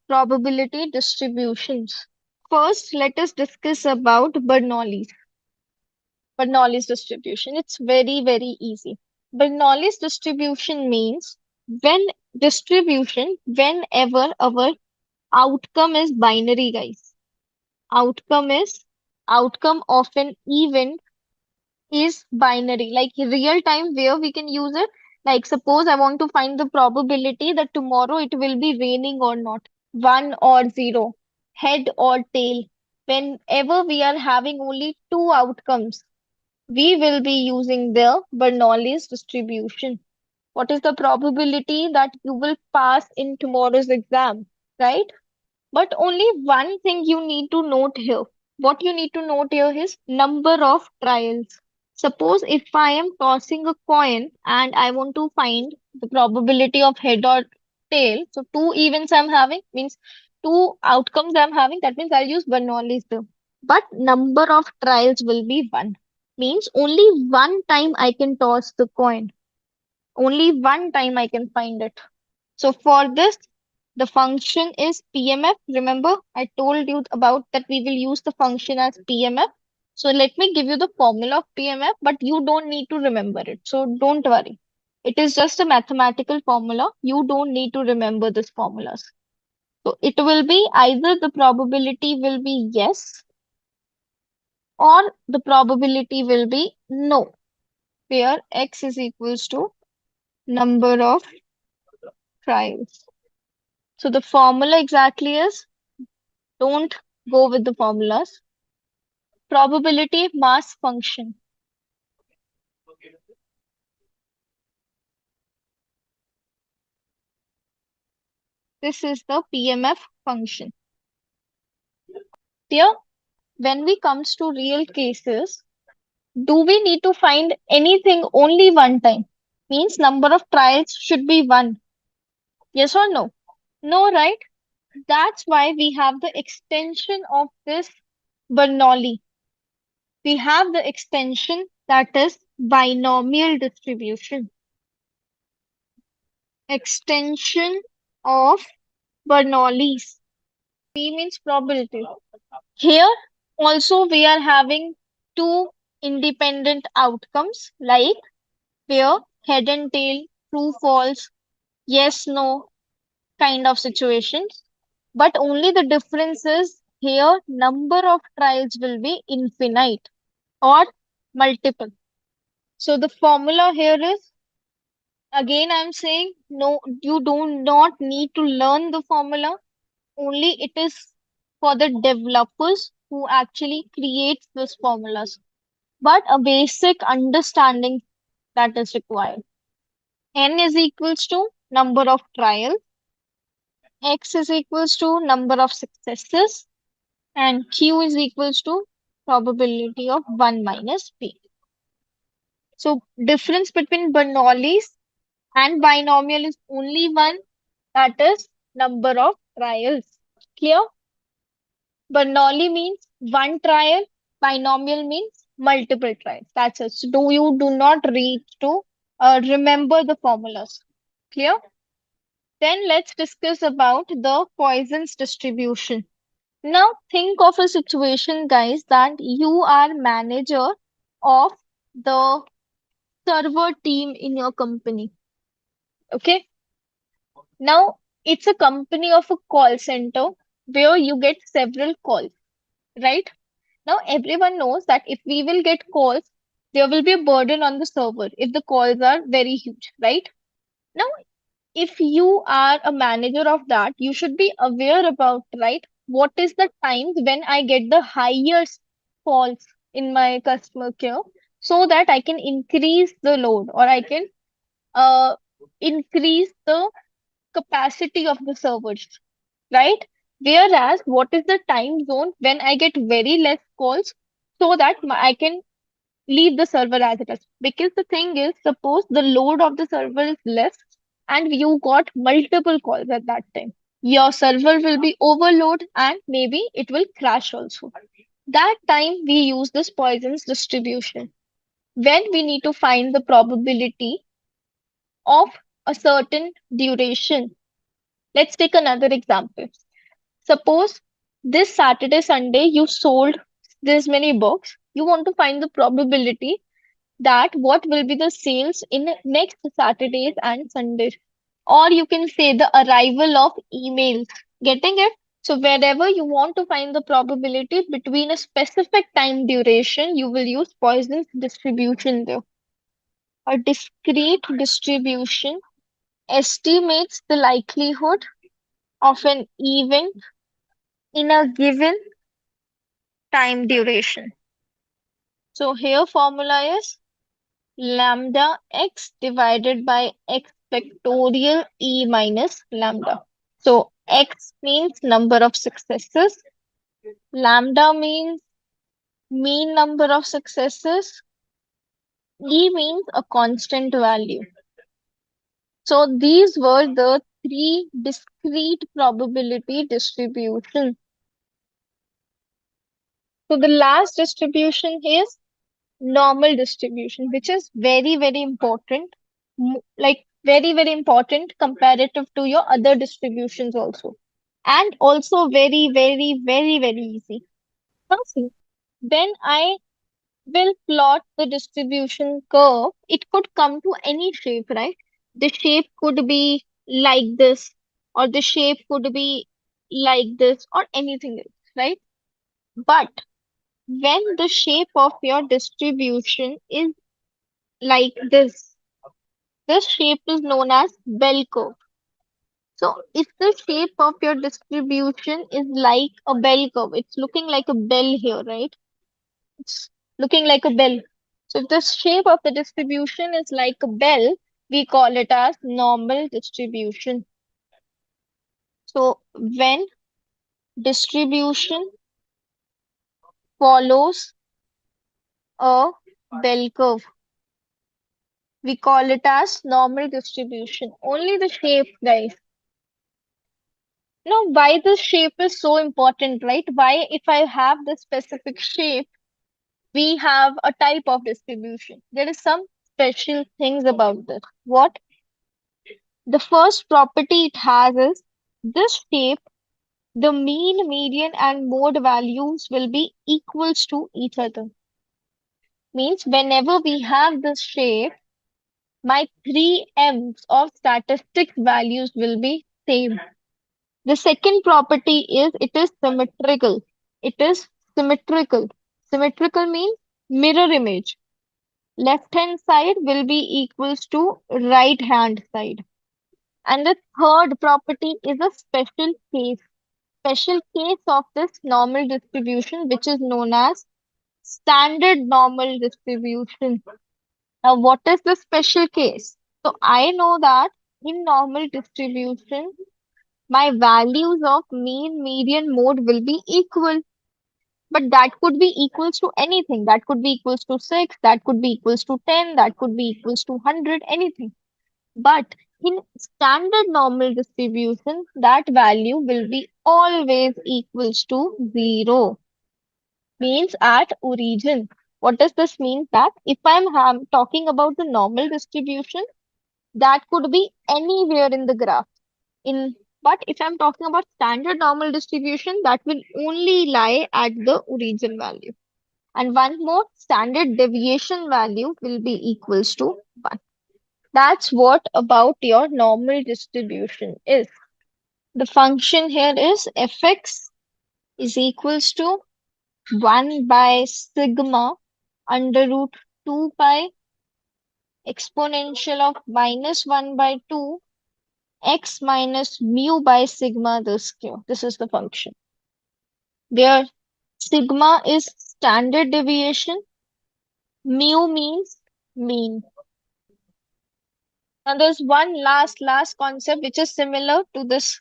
probability distributions. First, let us discuss about Bernoulli's. Bernoulli's distribution. It's very, very easy. Bernoulli's distribution means whenever our outcome is binary, guys. Outcome is outcome of an event is binary, like real time where we can use it. Like suppose I want to find the probability that tomorrow it will be raining or not, one or zero, head or tail. Whenever we are having only two outcomes, we will be using the Bernoulli's distribution. What is the probability that you will pass in tomorrow's exam, right? But only one thing you need to note here. What you need to note here is number of trials. Suppose if I am tossing a coin and I want to find the probability of head or tail, so two events I'm having means two outcomes I'm having, that means I'll use Bernoulli's term. But number of trials will be one. Means only one time I can toss the coin. Only one time I can find it. So for this, the function is PMF. Remember, I told you about that we will use the function as PMF. So let me give you the formula of PMF, but you don't need to remember it. So don't worry. It is just a mathematical formula. You don't need to remember these formulas. So it will be either the probability will be yes or the probability will be no, where x is equals to number of trials. So the formula exactly is, don't go with the formulas. Probability mass function. This is the PMF function. Here, when we comes to real cases, do we need to find anything only one time? Means number of trials should be one. Yes or no? No, right? That's why we have the extension of this Bernoulli. We have the extension that is binomial distribution. Extension of Bernoulli's. P means probability. Here also we are having two independent outcomes like where head and tail, true, false, yes, no kind of situations. But only the difference is here number of trials will be infinite or multiple. So the formula here is, again I'm saying, no, you do not need to learn the formula. Only it is for the developers who actually creates these formulas. But a basic understanding that is required. N is equals to number of trials, X is equals to number of successes, and Q is equals to probability of 1 minus P. So difference between Bernoulli's and binomial is only one, that is number of trials. Clear? Bernoulli means one trial, binomial means multiple trials. That's it. So do not read to remember the formulas. Clear? Then let's discuss about the Poisson's distribution. Now think of a situation, guys, that you are manager of the server team in your company. Okay. Now it's a company of a call center where you get several calls, right? Now, everyone knows that if we will get calls, there will be a burden on the server if the calls are very huge, right? Now, if you are a manager of that, you should be aware about, right? What is the times when I get the highest calls in my customer care so that I can increase the load or I can uh, increase the capacity of the servers, right? Whereas, what is the time zone when I get very less calls so that I can leave the server as it is? Because the thing is, suppose the load of the server is less and you got multiple calls at that time. Your server will be overloaded and maybe it will crash also. That time we use this Poisson's distribution when we need to find the probability of a certain duration. Let's take another example. Suppose this Saturday, Sunday, you sold this many books, You want to find the probability that what will be the sales in next Saturdays and Sundays. Or you can say the arrival of emails. Getting it? So wherever you want to find the probability between a specific time duration, you will use Poisson's distribution there. A discrete distribution estimates the likelihood of an event in a given time duration. So here formula is lambda x divided by x factorial e minus lambda. So x means number of successes, lambda means mean number of successes, e means a constant value. So these were the three discrete probability distributions. So the last distribution is normal distribution, which is very, very important, like very, very important comparative to your other distributions also. And also very, very, very, very easy. Now see, when I will plot the distribution curve, it could come to any shape, right? The shape could be like this, or the shape could be like this, or anything else, right? But when the shape of your distribution is like this shape is known as bell curve. So if the shape of your distribution is like a bell curve, it's looking like a bell here, right? It's looking like a bell. So if the shape of the distribution is like a bell, we call it as normal distribution. So when distribution follows a bell curve, we call it as normal distribution. Only the shape, guys. Now, why this shape is so important, right? Why, if I have this specific shape, we have a type of distribution. There is some special things about this. What? The first property it has is this shape, the mean, median, and mode values will be equals to each other. Means whenever we have this shape, my three M's of statistics values will be same. The second property is it is symmetrical. It is symmetrical. Symmetrical means mirror image. Left hand side will be equals to right hand side. And the third property is a special case. Special case of this normal distribution, which is known as standard normal distribution. Now, what is the special case? So I know that in normal distribution, my values of mean, median, mode will be equal. But that could be equals to anything. That could be equals to 6, that could be equals to 10, that could be equals to 100, anything. But in standard normal distribution, that value will be always equals to 0. Means at origin. What does this mean? That if I'm talking about the normal distribution, that could be anywhere in the graph. But if I'm talking about standard normal distribution, that will only lie at the origin value. And one more, standard deviation value will be equals to 1. That's what about your normal distribution is. The function here is fx is equals to 1 by sigma under root 2 pi exponential of minus 1 by 2 x minus mu by sigma the square. This is the function. There, sigma is standard deviation, mu means mean. Now there's one last concept which is similar to this,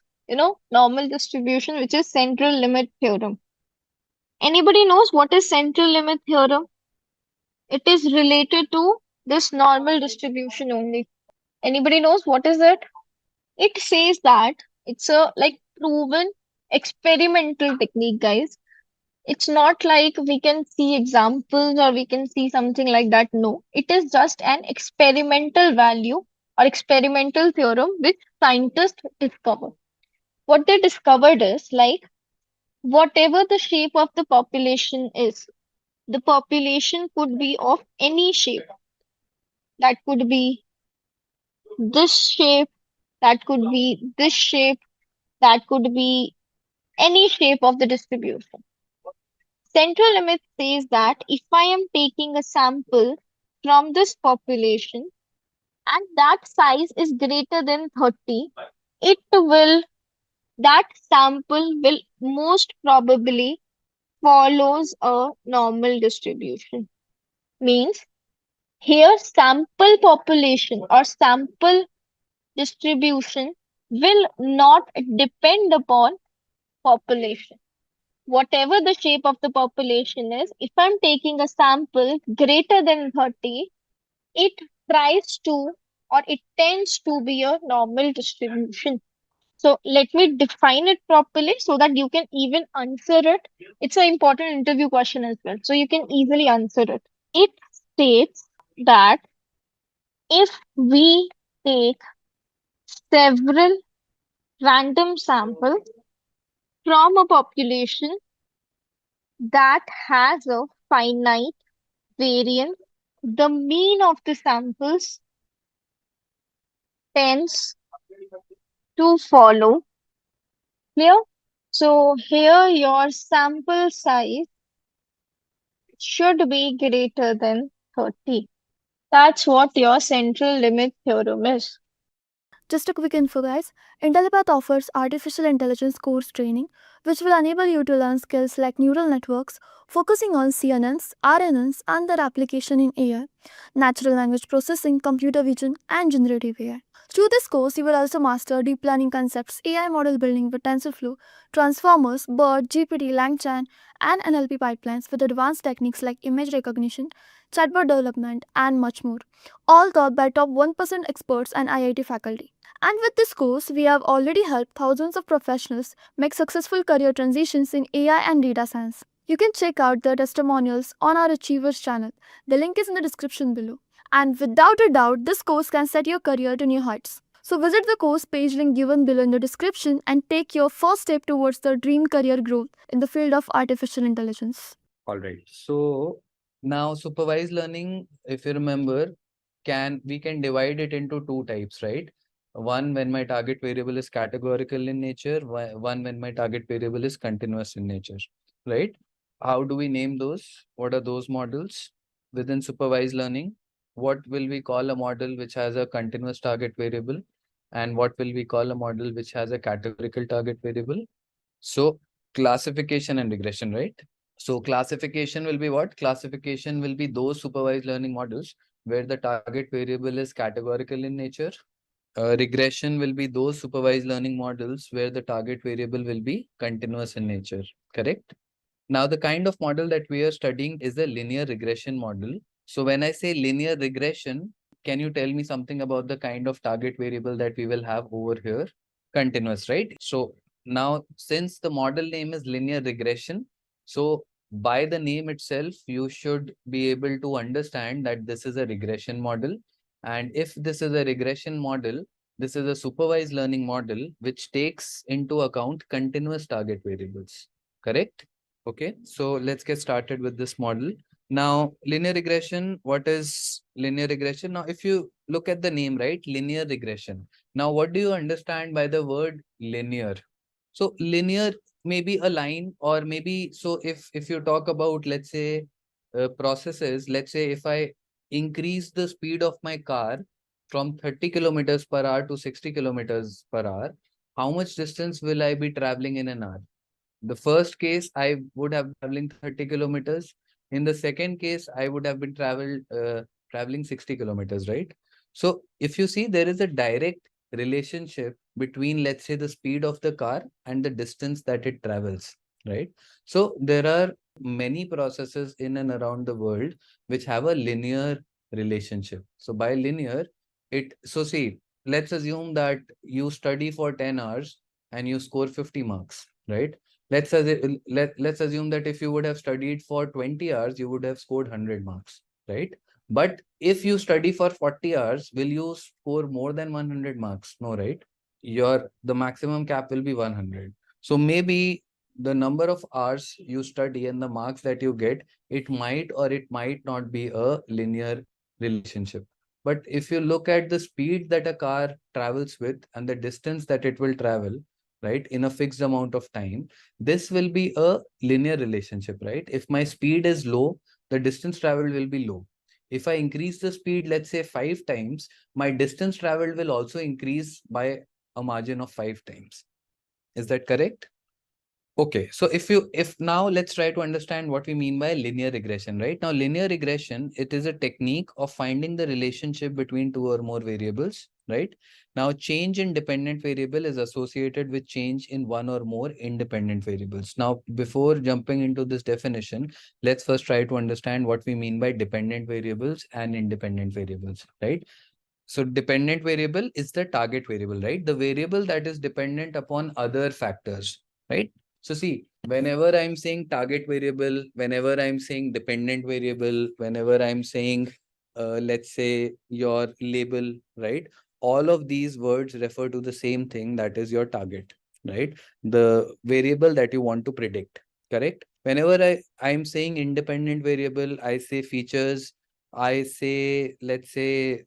normal distribution, which is central limit theorem. Anybody knows what is central limit theorem? It is related to this normal distribution only. Anybody knows what is it? It says that it's a like proven experimental technique, guys. It's not like we can see examples or we can see something like that. No, it is just an experimental value or experimental theorem which scientists discovered. What they discovered is like whatever the shape of the population is, The population could be of any shape. That could be this shape, that could be this shape, that could be any shape of the distribution. Central limit says that if I am taking a sample from this population and that size is greater than 30, it will, that sample will most probably follows a normal distribution. Means here sample population or sample distribution will not depend upon population. Whatever the shape of the population is, if I'm taking a sample greater than 30, it tries to or it tends to be a normal distribution. So let me define it properly so that you can even answer it. It's an important interview question as well, so you can easily answer it. It states that if we take several random samples from a population that has a finite variance, the mean of the samples tends to follow. Clear? So here your sample size should be greater than 30. That's what your central limit theorem is. Just a quick info, guys. Intellipaat offers artificial intelligence course training, which will enable you to learn skills like neural networks, focusing on CNNs, RNNs, and their application in AI, natural language processing, computer vision, and generative AI. Through this course, you will also master deep learning concepts, AI model building with TensorFlow, transformers, BERT, GPT, LangChain, and NLP pipelines with advanced techniques like image recognition, chatbot development, and much more, all taught by top 1% experts and IIT faculty. And with this course, we have already helped thousands of professionals make successful career transitions in AI and data science. You can check out the testimonials on our Achievers channel. The link is in the description below. And without a doubt, this course can set your career to new heights. So visit the course page link given below in the description and take your first step towards the dream career growth in the field of artificial intelligence. All right. So now supervised learning, if you remember, we can divide it into two types, right? One when my target variable is categorical in nature, one when my target variable is continuous in nature, right? How do we name those? What are those models within supervised learning? What will we call a model which has a continuous target variable? And what will we call a model which has a categorical target variable? So classification and regression, right? So classification will be what? Classification will be those supervised learning models where the target variable is categorical in nature. Regression will be those supervised learning models where the target variable will be continuous in nature, correct? Now, the kind of model that we are studying is a linear regression model. So when I say linear regression, can you tell me something about the kind of target variable that we will have over here? Continuous, right? So now, since the model name is linear regression, so by the name itself, you should be able to understand that this is a regression model. And if this is a regression model, this is a supervised learning model which takes into account continuous target variables, correct? Okay, so let's get started with this model. Now, linear regression, what is linear regression? Now, if you look at the name, right, linear regression. Now, what do you understand by the word linear? So linear may be a line, or maybe, so if you talk about, let's say, processes, let's say if I increase the speed of my car from 30 kilometers per hour to 60 kilometers per hour, how much distance will I be traveling in an hour? The first case, I would have been traveling 30 kilometers. In the second case, I would have been traveling 60 kilometers, right? So if you see, there is a direct relationship between, let's say, the speed of the car and the distance that it travels, right? So there are many processes in and around the world which have a linear relationship. So by linear, so see, let's assume that you study for 10 hours and you score 50 marks, right? Let's assume that if you would have studied for 20 hours, you would have scored 100 marks, right? But if you study for 40 hours, will you score more than 100 marks? No, right? The maximum cap will be 100. So maybe the number of hours you study and the marks that you get, it might or it might not be a linear relationship. But if you look at the speed that a car travels with and the distance that it will travel, right, in a fixed amount of time, this will be a linear relationship, right? If my speed is low, the distance traveled will be low. If I increase the speed, let's say 5 times, my distance traveled will also increase by a margin of 5 times. Is that correct? Okay, so if now let's try to understand what we mean by linear regression, right? Now, linear regression, it is a technique of finding the relationship between two or more variables, right? Now, change in dependent variable is associated with change in one or more independent variables. Now, before jumping into this definition, let's first try to understand what we mean by dependent variables and independent variables, right? So dependent variable is the target variable, right? The variable that is dependent upon other factors, right? So see, whenever I'm saying target variable, whenever I'm saying dependent variable, whenever I'm saying, let's say your label, right? All of these words refer to the same thing, that is your target, right? The variable that you want to predict, correct? Whenever I'm saying independent variable, I say features, I say, let's say,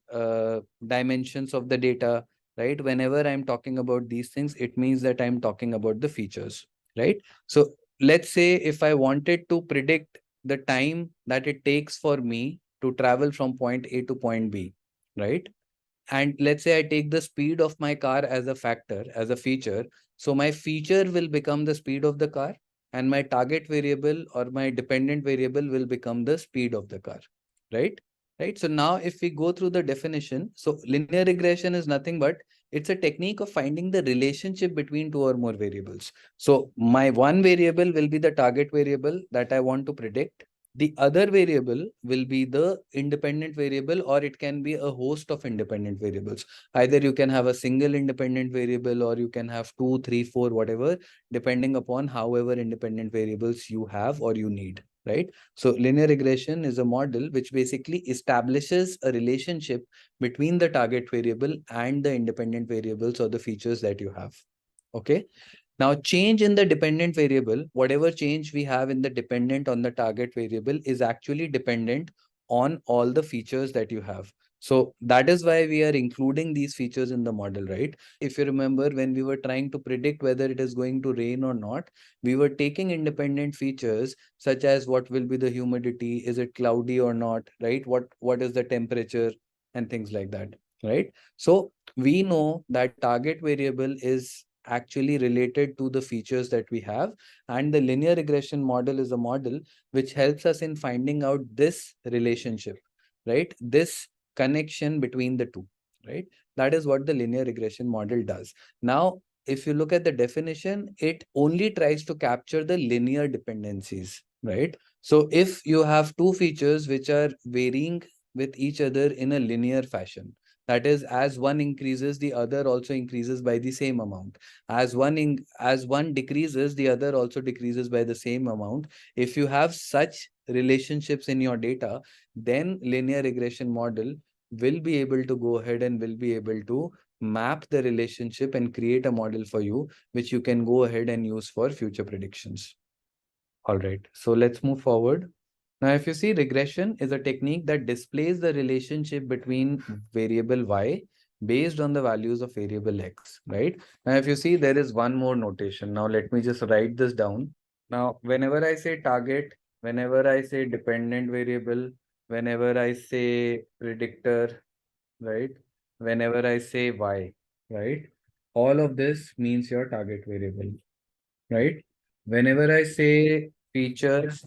dimensions of the data, right? Whenever I'm talking about these things, it means that I'm talking about the features, right? So let's say if I wanted to predict the time that it takes for me to travel from point A to point B, right? And let's say I take the speed of my car as a factor, as a feature. So my feature will become the speed of the car, and my target variable or my dependent variable will become the speed of the car, right? Right. So now if we go through the definition, so linear regression is nothing but it's a technique of finding the relationship between two or more variables. So my one variable will be the target variable that I want to predict. The other variable will be the independent variable, or it can be a host of independent variables. Either you can have a single independent variable, or you can have 2, 3, 4, whatever, depending upon however independent variables you have or you need, right? So linear regression is a model which basically establishes a relationship between the target variable and the independent variables or the features that you have. Okay. Now, change in the dependent variable, whatever change we have in the dependent on the target variable is actually dependent on all the features that you have. So that is why we are including these features in the model, right? If you remember, when we were trying to predict whether it is going to rain or not, we were taking independent features such as what will be the humidity, is it cloudy or not, right? What is the temperature and things like that, right? So we know that target variable is actually related to the features that we have, and the linear regression model is a model which helps us in finding out this relationship, right? This connection between the two, right? That is what the linear regression model does. Now, if you look at the definition, it only tries to capture the linear dependencies, right? So if you have two features which are varying with each other in a linear fashion, that is, as one increases, the other also increases by the same amount. As one decreases, the other also decreases by the same amount. If you have such relationships in your data, then linear regression model will be able to go ahead and will be able to map the relationship and create a model for you, which you can go ahead and use for future predictions. All right, so let's move forward. Now, if you see, regression is a technique that displays the relationship between variable y based on the values of variable x, right? Now, if you see, there is one more notation. Now, let me just write this down. Now, whenever I say target, whenever I say dependent variable, whenever I say predictor, right? Whenever I say y, right? All of this means your target variable, right? Whenever I say features,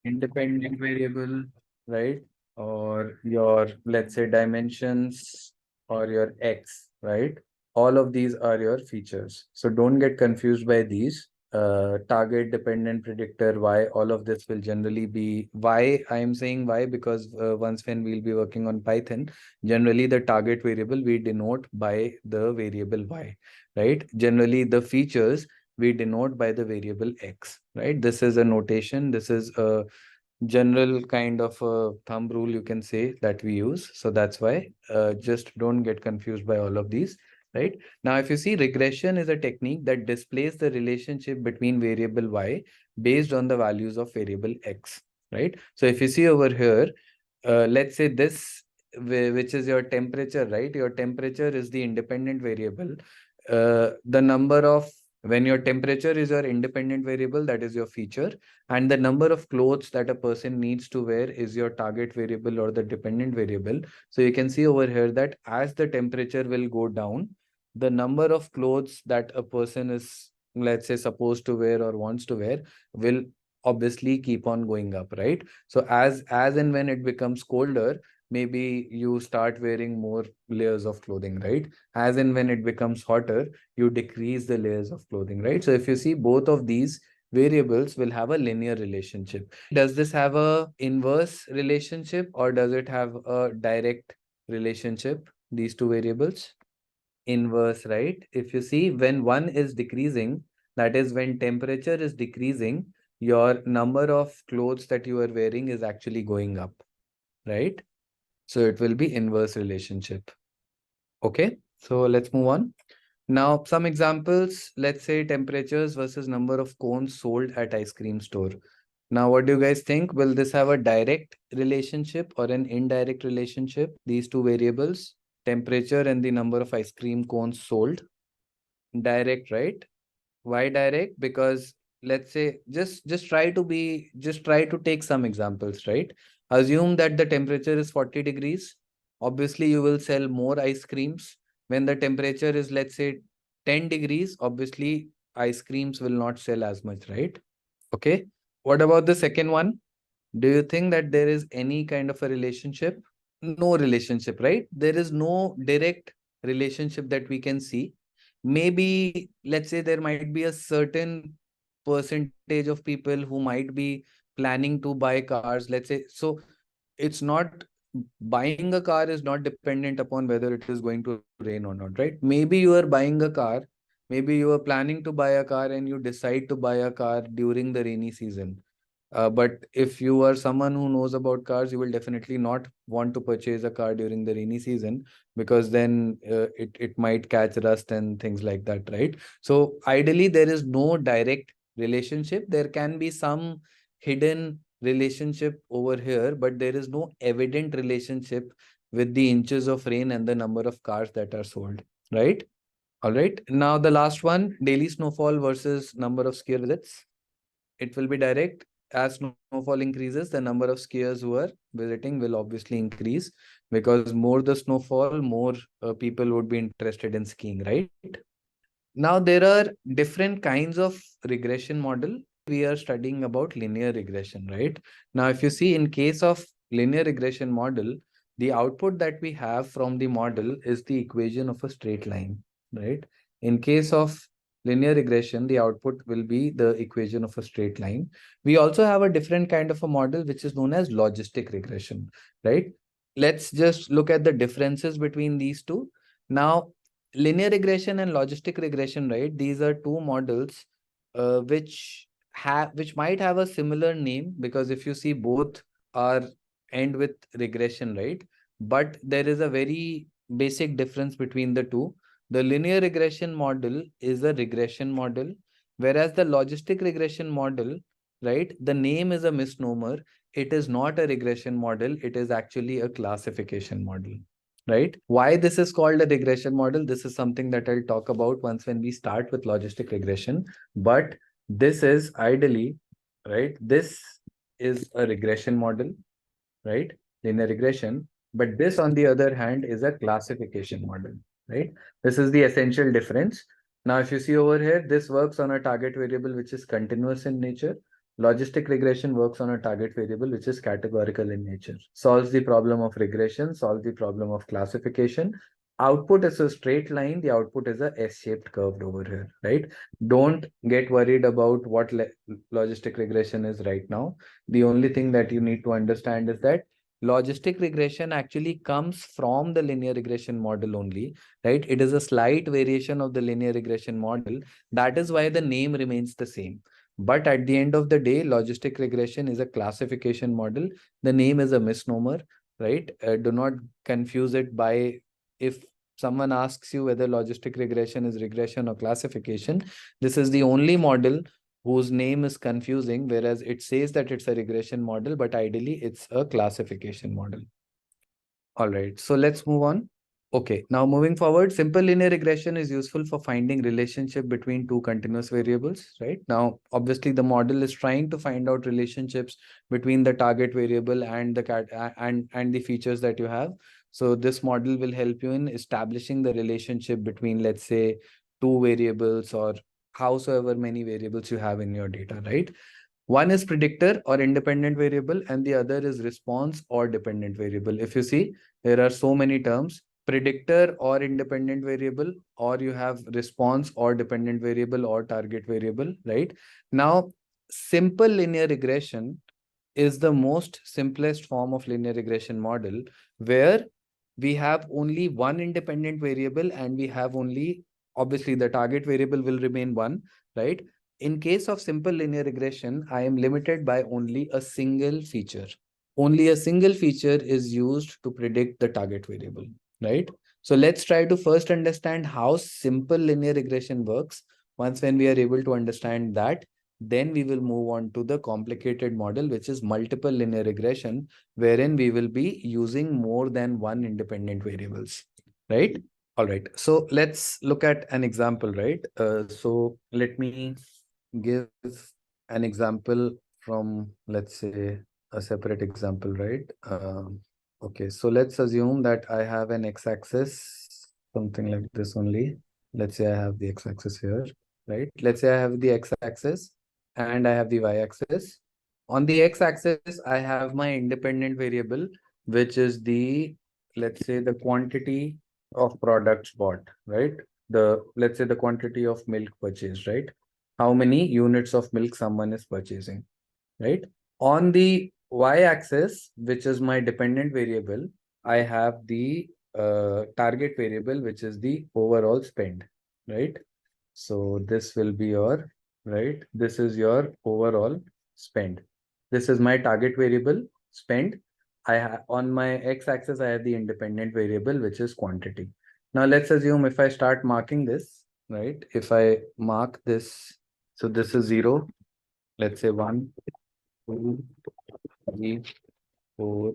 independent variable, right? Or your, let's say, dimensions or your x, right? All of these are your features. So don't get confused by these. Target, dependent, predictor, y, all of this will generally be y. I am saying y because once when we'll be working on Python, generally the target variable we denote by the variable y, right? Generally the features we denote by the variable x, right? This is a notation. This is a general kind of a thumb rule, you can say, that we use. So that's why just don't get confused by all of these. right? Now, if you see, regression is a technique that displays the relationship between variable y based on the values of variable x, right? So if you see over here, let's say this, which is your temperature, right? Your temperature is the independent variable. The number of, when your temperature is your independent variable, that is your feature, and the number of clothes that a person needs to wear is your target variable or the dependent variable. So you can see over here that as the temperature will go down, the number of clothes that a person is, let's say, supposed to wear or wants to wear will obviously keep on going up, right? So as and when it becomes colder, maybe you start wearing more layers of clothing, right? As and when it becomes hotter, you decrease the layers of clothing, right? So if you see, both of these variables will have a linear relationship. Does this have a inverse relationship, or does it have a direct relationship, these two variables? Inverse, right? If you see, when one is decreasing, that is when temperature is decreasing, your number of clothes that you are wearing is actually going up, right? So it will be inverse relationship. Okay, so let's move on. Now, some examples, let's say temperatures versus number of cones sold at ice cream store. Now, what do you guys think? Will this have a direct relationship or an indirect relationship? These two variables, temperature and the number of ice cream cones sold. Direct, right? Why direct? Because let's say, just try to take some examples, right? Assume that the temperature is 40 degrees. Obviously, you will sell more ice creams. When the temperature is, let's say, 10 degrees, obviously ice creams will not sell as much, right? Okay. What about the second one? Do you think that there is any kind of a relationship? No relationship, right? There is no direct relationship that we can see. Maybe, let's say, there might be a certain percentage of people who might be planning to buy cars, let's say. So it's not, buying a car is not dependent upon whether it is going to rain or not, right? Maybe you are buying a car, maybe you are planning to buy a car and you decide to buy a car during the rainy season. But if you are someone who knows about cars, you will definitely not want to purchase a car during the rainy season, because then it might catch rust and things like that, right? So ideally, there is no direct relationship. There can be some hidden relationship over here, but there is no evident relationship with the inches of rain and the number of cars that are sold, right? All right. Now, the last one, daily snowfall versus number of skier visits. It will be direct. As snowfall increases, the number of skiers who are visiting will obviously increase, because more the snowfall, more people would be interested in skiing, right? Now, there are different kinds of regression model. We are studying about linear regression, right? Now, if you see, in case of linear regression model, the output that we have from the model is the equation of a straight line, right? In case of linear regression, the output will be the equation of a straight line. We also have a different kind of a model, which is known as logistic regression, right? Let's just look at the differences between these two. Now, linear regression and logistic regression, right? These are two models which might have a similar name, because if you see, both are end with regression, right? But there is a very basic difference between the two. The linear regression model is a regression model, whereas the logistic regression model, right, the name is a misnomer. It is not a regression model. It is actually a classification model, right? Why this is called a regression model, this is something that I'll talk about once when we start with logistic regression. But this is ideally, right, this is a regression model, right? Linear regression. But this, on the other hand, is a classification model, right? This is the essential difference. Now, if you see over here, this works on a target variable which is continuous in nature. Logistic regression works on a target variable which is categorical in nature. Solves the problem of regression, solves the problem of classification. Output is a straight line. The output is a S-shaped curve over here, right? Don't get worried about what logistic regression is right now. The only thing that you need to understand is that logistic regression actually comes from the linear regression model only, right? It is a slight variation of the linear regression model. That is why the name remains the same. But at the end of the day, logistic regression is a classification model. The name is a misnomer, right? Do not confuse it by, if someone asks you whether logistic regression is regression or classification, this is the only model whose name is confusing, whereas it says that it's a regression model, but ideally it's a classification model. All right, so let's move on. Okay, now moving forward, simple linear regression is useful for finding relationship between two continuous variables, right? Now, obviously, the model is trying to find out relationships between the target variable and the and the features that you have. So this model will help you in establishing the relationship between, let's say, two variables or howsoever many variables you have in your data, right? One is predictor or independent variable, and the other is response or dependent variable. If you see, there are so many terms: predictor or independent variable, or you have response or dependent variable or target variable, right? Now, simple linear regression is the most simplest form of linear regression model, where we have only one independent variable and we have only, obviously the target variable will remain one, right? In case of simple linear regression, I am limited by only a single feature. Only a single feature is used to predict the target variable, right? So let's try to first understand how simple linear regression works. Once when we are able to understand that, then we will move on to the complicated model, which is multiple linear regression, wherein we will be using more than one independent variables, right? All right, so let's look at an example, right? So let me give an example from, let's say, a separate example, right? Okay, so let's assume that I have an x-axis, something like this only. Let's say I have the x-axis here, right? Let's say I have the x-axis and I have the y-axis. On the x-axis, I have my independent variable, which is the, let's say, the quantity of products bought, right? Let's say the quantity of milk purchased, right? How many units of milk someone is purchasing, right? On the y-axis, which is my dependent variable, I have the target variable, which is the overall spend, right? So this will be your, right? This is your overall spend. This is my target variable, spend. I have on my x-axis, I have the independent variable, which is quantity. Now let's assume if I start marking this, right? If I mark this, so this is 0. Let's say 1, 2, 3, 4,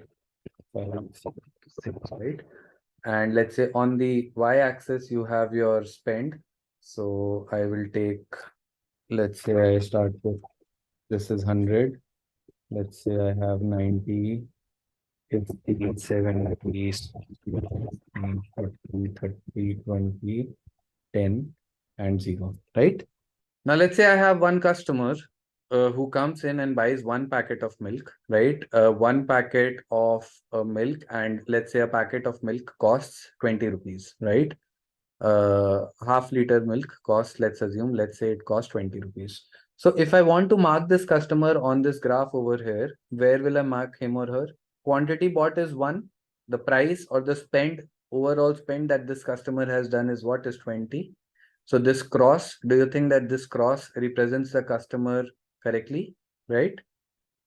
5, 6, right? And let's say on the y-axis, you have your spend. So I will take, let's say I start with, this is 100. Let's say I have 90, 50, 70, 40, 30, 20, 10, and 0, right? Now, let's say I have one customer who comes in and buys one packet of milk, right? One packet of milk, and let's say a packet of milk costs 20 rupees, right? Half-liter milk costs, let's assume, let's say it costs 20 rupees. So if I want to mark this customer on this graph over here, where will I mark him or her? Quantity bought is 1. The price or the spend, overall spend that this customer has done is what? Is 20. So this cross, do you think that this cross represents the customer correctly, right?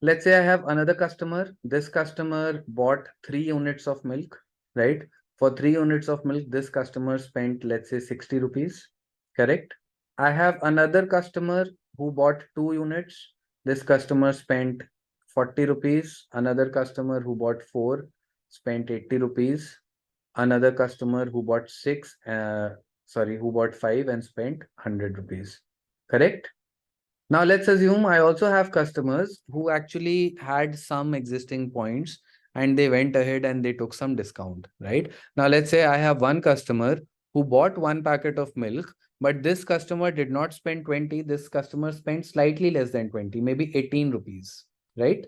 Let's say I have another customer. This customer bought 3 units of milk, right? For 3 units of milk, this customer spent, let's say, 60 rupees, correct? I have another customer who bought 2 units. This customer spent 40 rupees. Another customer who bought 4 spent 80 rupees. Another customer who bought 6, who bought 5 and spent 100 rupees, correct? Now let's assume I also have customers who actually had some existing points and they went ahead and they took some discount, right? Now let's say I have one customer who bought one packet of milk, but this customer did not spend 20. This customer spent slightly less than 20, maybe 18 rupees, right?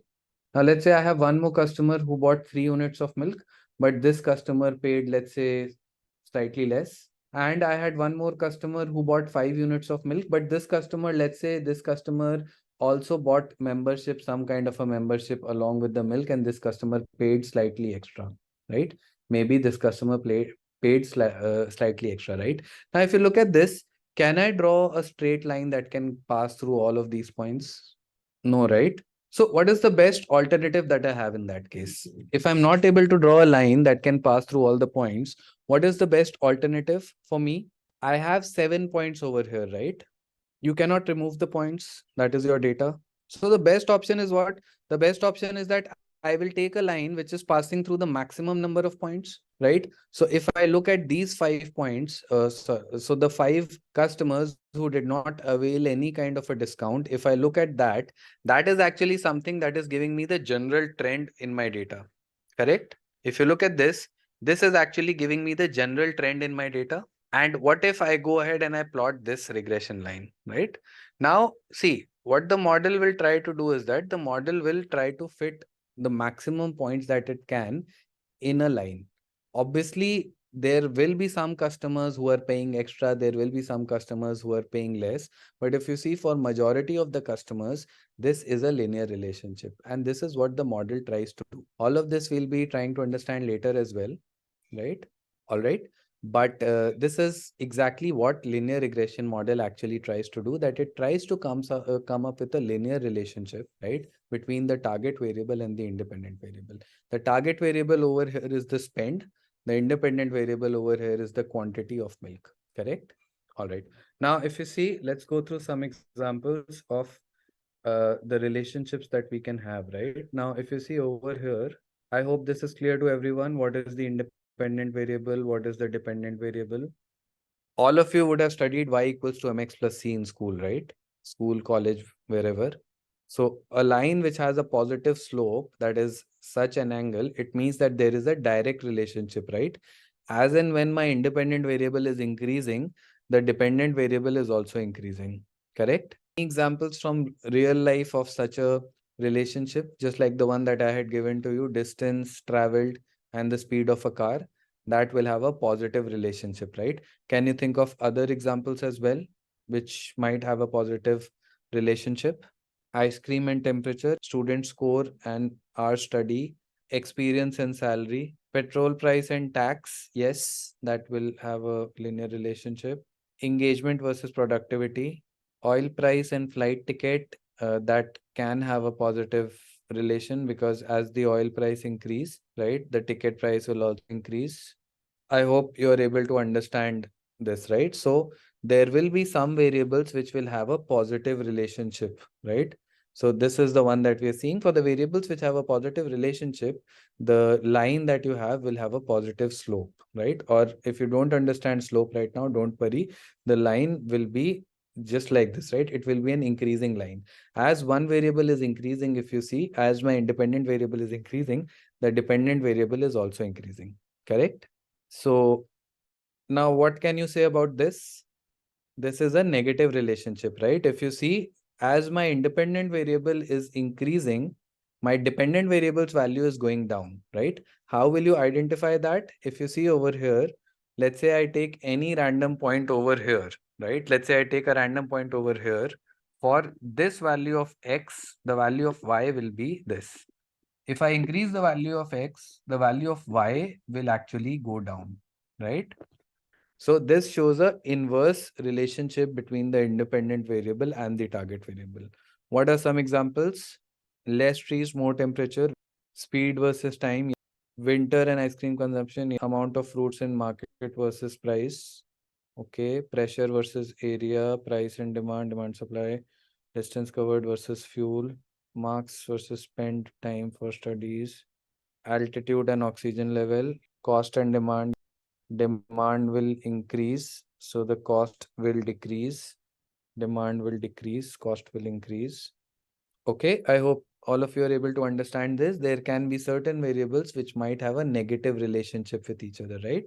Now let's say I have one more customer who bought 3 units of milk, but this customer paid, let's say, slightly less. And I had one more customer who bought 5 units of milk, but this customer, let's say this customer also bought membership, some kind of a membership along with the milk, and this customer paid slightly extra, right? Maybe this customer paid slightly extra, right? Now, if you look at this, can I draw a straight line that can pass through all of these points? No, right? So what is the best alternative that I have in that case? If I'm not able to draw a line that can pass through all the points, what is the best alternative for me? I have 7 points over here, right? You cannot remove the points. That is your data. So the best option is what? The best option is that I will take a line which is passing through the maximum number of points, right? So if I look at these 5 points, so the 5 customers who did not avail any kind of a discount, if I look at that, that is actually something that is giving me the general trend in my data, correct? If you look at this is actually giving me the general trend in my data. And what if I go ahead and I plot this regression line, right? Now, see, what the model will try to do is that the model will try to fit the maximum points that it can in a line. Obviously, there will be some customers who are paying extra. There will be some customers who are paying less. But if you see, for majority of the customers, this is a linear relationship. And this is what the model tries to do. All of this we'll be trying to understand later as well, right? All right. But this is exactly what linear regression model actually tries to do, that it tries to come up with a linear relationship, right, between the target variable and the independent variable. The target variable over here is the spend. The independent variable over here is the quantity of milk, correct? All right. Now, if you see, let's go through some examples of the relationships that we can have, right? Now, if you see over here, I hope this is clear to everyone. What is the independent variable? What is the dependent variable? All of you would have studied y equals to mx plus c in school, right? School, college, wherever. So a line which has a positive slope, that is such an angle, it means that there is a direct relationship, right? As and when my independent variable is increasing, the dependent variable is also increasing, correct? Examples from real life of such a relationship, just like the one that I had given to you, distance traveled and the speed of a car, that will have a positive relationship, right? Can you think of other examples as well, which might have a positive relationship? Ice cream and temperature, student score and our study, experience and salary, petrol price and tax. Yes, that will have a linear relationship. Engagement versus productivity, oil price and flight ticket, that can have a positive relation, because as the oil price increase, right, the ticket price will also increase. I hope you are able to understand this, right? So there will be some variables which will have a positive relationship, right? So this is the one that we are seeing. For the variables which have a positive relationship, the line that you have will have a positive slope, right? Or if you don't understand slope right now, don't worry. The line will be just like this, right? It will be an increasing line. As one variable is increasing, if you see, as my independent variable is increasing, the dependent variable is also increasing, correct? So now what can you say about this? This is a negative relationship, right? If you see, as my independent variable is increasing, my dependent variable's value is going down, right? How will you identify that? If you see over here, let's say I take any random point over here, right? Let's say I take a random point over here. For this value of x, the value of y will be this. If I increase the value of x, the value of y will actually go down, right? So this shows a inverse relationship between the independent variable and the target variable. What are some examples? Less trees, more temperature, speed versus time, winter and ice cream consumption, amount of fruits in market versus price. Okay, pressure versus area, price and demand, demand supply, distance covered versus fuel, marks versus spent time for studies, altitude and oxygen level, cost and demand. Demand will increase, so the cost will decrease. Demand will decrease, cost will increase. Okay, I hope all of you are able to understand this. There can be certain variables which might have a negative relationship with each other, right?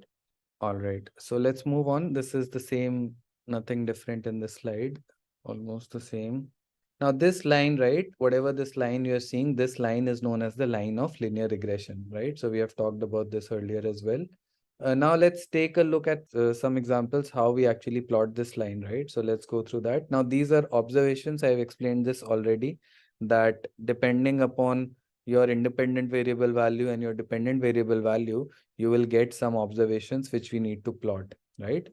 All right, so let's move on. This is the same, nothing different in this slide, almost the same. Now this line, right, whatever this line you're seeing, this line is known as the line of linear regression, right? So we have talked about this earlier as well. Now let's take a look at some examples how we actually plot this line, right? So let's go through that. Now these are observations. I've explained this already, that depending upon your independent variable value and your dependent variable value, you will get some observations which we need to plot, right?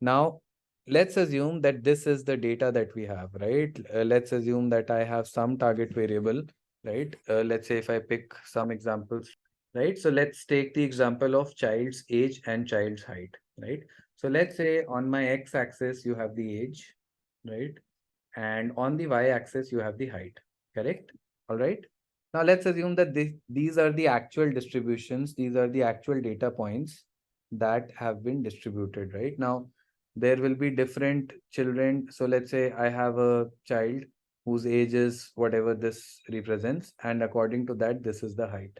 Now, let's assume that this is the data that we have, right? Let's assume that I have some target variable right? Let's say if I pick some examples, right? So let's take the example of child's age and child's height, right? So let's say on my x-axis you have the age, right? And on the y-axis you have the height, correct? All right. Now let's assume that these are the actual distributions, these are the actual data points that have been distributed, right? Now there will be different children. So let's say I have a child whose age is whatever this represents, and according to that, this is the height,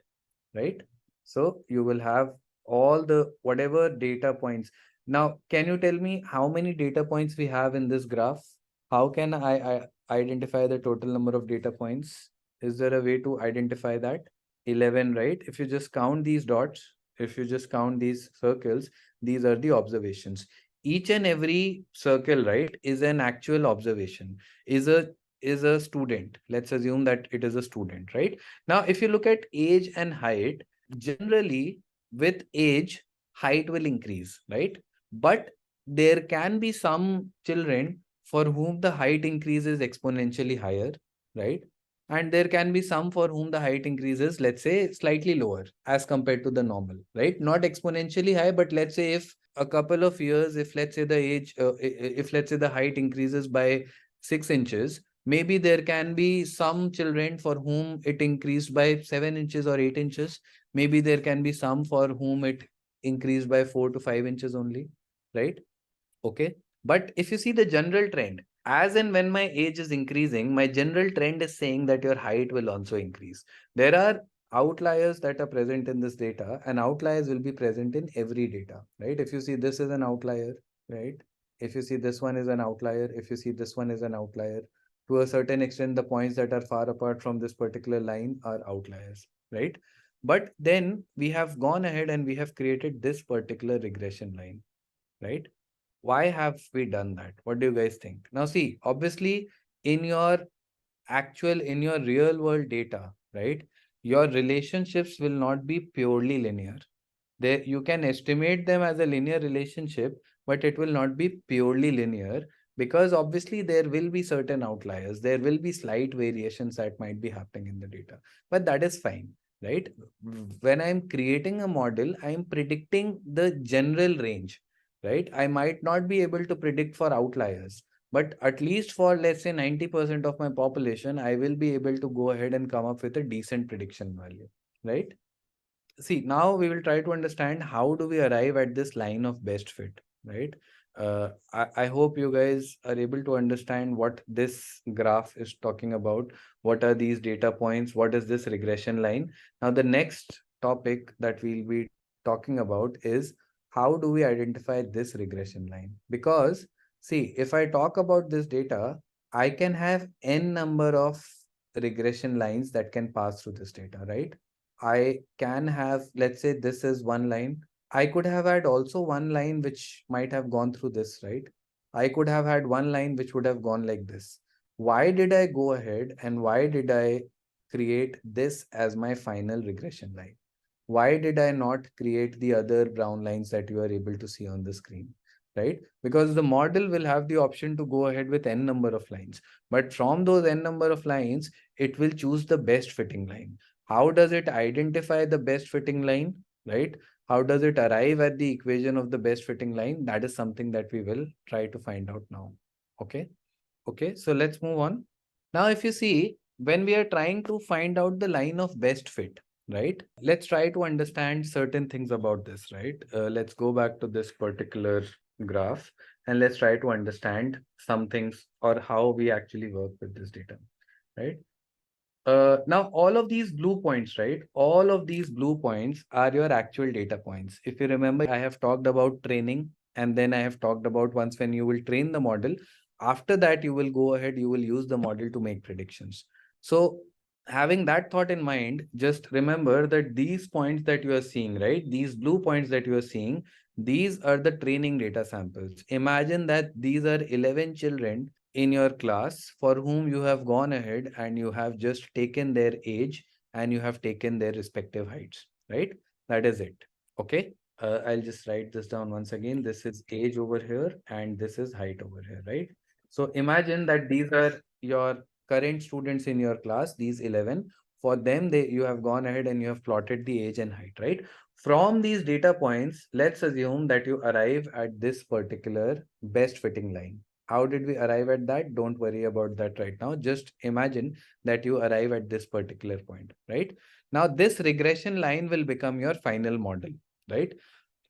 right? So you will have all the whatever data points. Now, can you tell me how many data points we have in this graph? How can I identify the total number of data points? Is there a way to identify that? 11, right? If you just count these dots, if you just count these circles, these are the observations. Each and every circle, right, is an actual observation, is a student. Let's assume that it is a student, right? Now, if you look at age and height, generally with age, height will increase, right? But there can be some children for whom the height increase is exponentially higher, right? And there can be some for whom the height increases, let's say, slightly lower as compared to the normal, right? Not exponentially high, but let's say if a couple of years, if let's say the age, if let's say the height increases by 6 inches, maybe there can be some children for whom it increased by 7 inches or 8 inches. Maybe there can be some for whom it increased by 4 to 5 inches only, right? Okay. But if you see the general trend, as and when my age is increasing, my general trend is saying that your height will also increase. There are outliers that are present in this data, and outliers will be present in every data, right? If you see this is an outlier, right? If you see this one is an outlier, if you see this one is an outlier, to a certain extent, the points that are far apart from this particular line are outliers, right? But then we have gone ahead and we have created this particular regression line, right? Why have we done that? What do you guys think? Now, see, obviously, in your in your real world data, right, your relationships will not be purely linear. You can estimate them as a linear relationship, but it will not be purely linear, because obviously there will be certain outliers. There will be slight variations that might be happening in the data, but that is fine, right? When I'm creating a model, I'm predicting the general range, right? I might not be able to predict for outliers, but at least for, let's say, 90% of my population, I will be able to go ahead and come up with a decent prediction value, right? See, now we will try to understand how do we arrive at this line of best fit, right? I hope you guys are able to understand what this graph is talking about. What are these data points? What is this regression line? Now, the next topic that we'll be talking about is how do we identify this regression line? Because, see, if I talk about this data, I can have n number of regression lines that can pass through this data, right? I can have, let's say this is one line. I could have had also one line which might have gone through this, right? I could have had one line which would have gone like this. Why did I go ahead and why did I create this as my final regression line? Why did I not create the other brown lines that you are able to see on the screen, right? Because the model will have the option to go ahead with n number of lines, but from those n number of lines, it will choose the best fitting line. How does it identify the best fitting line, right? How does it arrive at the equation of the best fitting line? That is something that we will try to find out now. Okay. Okay. So let's move on. Now, if you see, when we are trying to find out the line of best fit, right? Let's try to understand certain things about this, right? Let's go back to this particular graph and let's try to understand some things or how we actually work with this data, right? Now, all of these blue points, right? All of these blue points are your actual data points. If you remember, I have talked about training, and then I have talked about once when you will train the model, after that, you will go ahead, you will use the model to make predictions. So, having that thought in mind, just remember that these points that you are seeing, right? These blue points that you are seeing, these are the training data samples. Imagine that these are 11 children in your class for whom you have gone ahead and you have just taken their age and you have taken their respective heights, right? That is it. Okay. I'll just write this down once again. This is age over here and this is height over here, right? So imagine that these are your current students in your class, these 11, For them, you have gone ahead and you have plotted the age and height, right? From these data points, let's assume that you arrive at this particular best fitting line. How did we arrive at that? Don't worry about that right now. Just imagine that you arrive at this particular point, right? Now, this regression line will become your final model, right?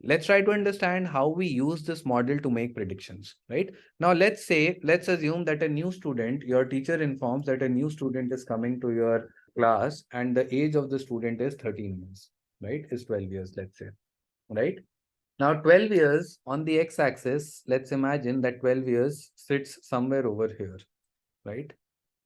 Let's try to understand how we use this model to make predictions, right? Now, let's assume that a new student, your teacher informs that a new student is coming to your class and the age of the student is 13 years, right? Is 12 years, let's say, right? Now, 12 years on the x-axis, let's imagine that 12 years sits somewhere over here, right?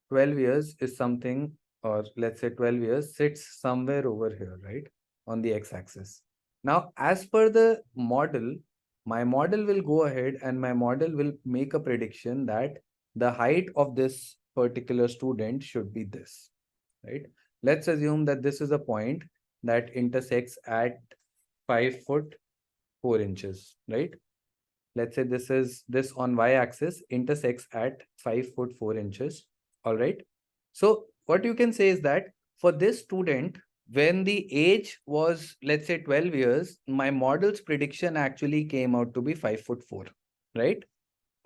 12 years is something, or let's say 12 years sits somewhere over here, right? On the x-axis. Now, as per the model, my model will go ahead and my model will make a prediction that the height of this particular student should be this, right? Let's assume that this is a point that intersects at 5 foot 4 inches, right? Let's say this on y-axis intersects at 5 foot 4 inches. All right. So what you can say is that for this student, when the age was, let's say 12 years, my model's prediction actually came out to be 5 foot 4, right?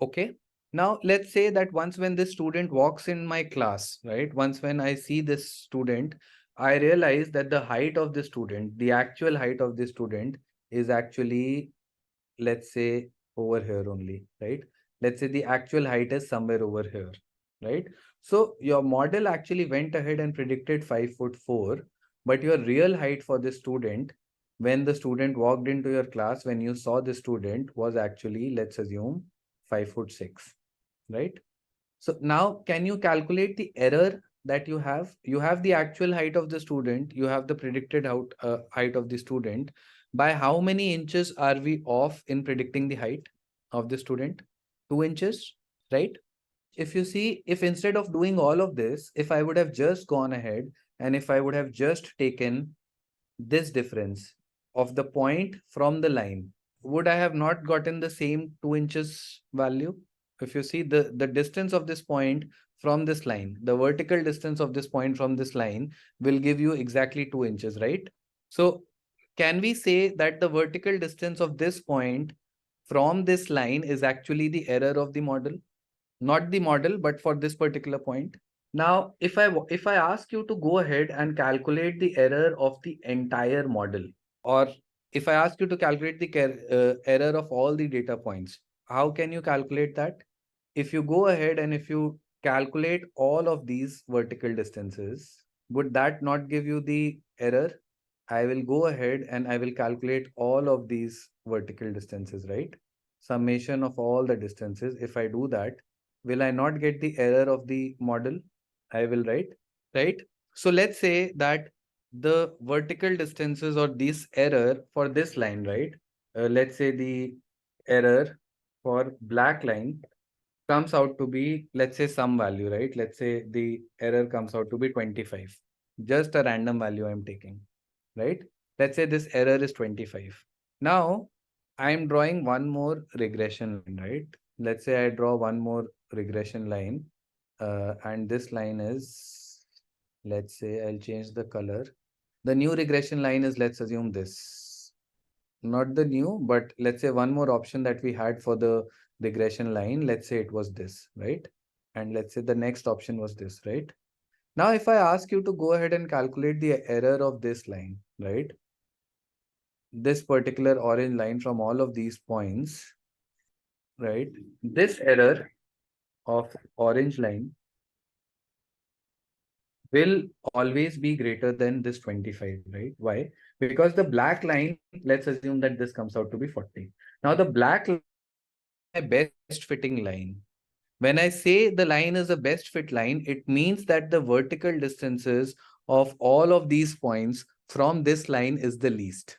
Okay. Now let's say that once when this student walks in my class, right? Once when I see this student, I realize that the height of the student, the actual height of the student is actually, let's say, over here only, right? Let's say the actual height is somewhere over here, right? So your model actually went ahead and predicted 5 foot 4, but your real height for the student, when the student walked into your class, when you saw the student, was actually, let's assume, 5 foot 6, right? So now can you calculate the error that you have? You have the actual height of the student, you have the predicted height of the student. By how many inches are we off in predicting the height of the student? 2 inches, right? If you see, if instead of doing all of this, if I would have just gone ahead and if I would have just taken this difference of the point from the line, would I have not gotten the same 2 inches value? If you see the distance of this point from this line, the vertical distance of this point from this line will give you exactly 2 inches, right? So can we say that the vertical distance of this point from this line is actually the error of the model? Not the model, but for this particular point. Now, if I ask you to go ahead and calculate the error of the entire model, or if I ask you to calculate the error of all the data points, how can you calculate that? If you go ahead and if you calculate all of these vertical distances, would that not give you the error? I will go ahead and I will calculate all of these vertical distances, right? Summation of all the distances. If I do that, will I not get the error of the model? I will, right? So let's say that the vertical distances or this error for this line, right? Let's say the error for black line comes out to be, let's say, some value, right? Let's say the error comes out to be 25. Just a random value I'm taking, right? Let's say this error is 25. Now, I'm drawing one more regression line, right? Let's say I draw one more regression line, and this line is, let's say I'll change the color. The new regression line is, let's assume this. Not the new, but let's say one more option that we had for the regression line. Let's say it was this, right? And let's say the next option was this, right? Now, if I ask you to go ahead and calculate the error of this line, right? This particular orange line from all of these points, right? This error of orange line will always be greater than this 25, right? Why? Because the black line, let's assume that this comes out to be 40. Now the black line is my best fitting line. When I say the line is a best fit line, it means that the vertical distances of all of these points from this line is the least.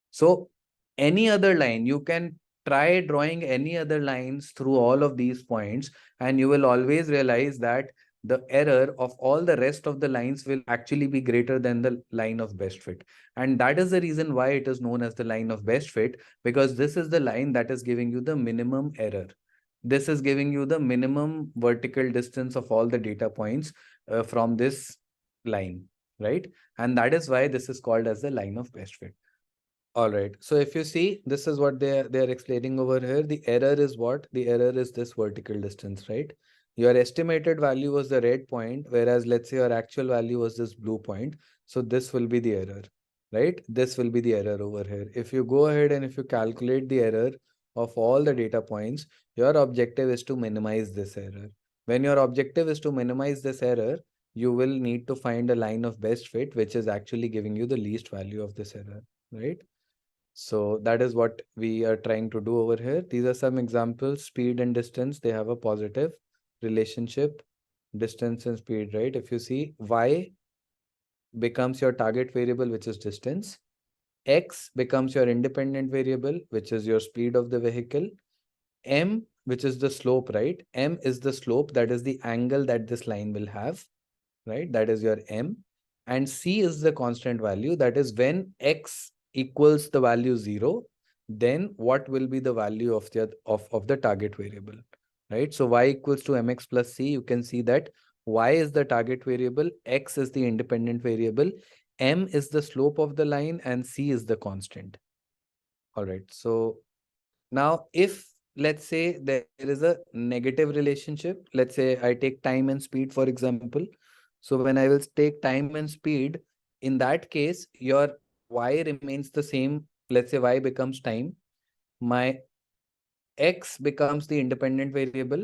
So any other line, you can try drawing any other lines through all of these points, and you will always realize that the error of all the rest of the lines will actually be greater than the line of best fit. And that is the reason why it is known as the line of best fit, because this is the line that is giving you the minimum error. This is giving you the minimum vertical distance of all the data points from this line. right? And that is why this is called as the line of best fit. All right. So if you see, this is what they are explaining over here. The error is what? The error is this vertical distance, right? Your estimated value was the red point, whereas let's say your actual value was this blue point. So this will be the error, right? This will be the error over here. If you go ahead and if you calculate the error of all the data points, your objective is to minimize this error. When your objective is to minimize this error, you will need to find a line of best fit, which is actually giving you the least value of this error, right? So that is what we are trying to do over here. These are some examples. Speed and distance, they have a positive relationship. Distance and speed, right? If you see, y becomes your target variable, which is distance. X becomes your independent variable, which is your speed of the vehicle. M, which is the slope, right? M is the slope, that is the angle that this line will have, right? That is your M. And C is the constant value, that is when X equals the value 0, then what will be the value of the target variable, right? So y equals to mx plus c. You can see that y is the target variable, x is the independent variable, m is the slope of the line, and c is the constant. All right. So now if let's say there is a negative relationship, let's say I take time and speed, for example. So when I will take time and speed, in that case, your y remains the same. Let's say y becomes time. My x becomes the independent variable.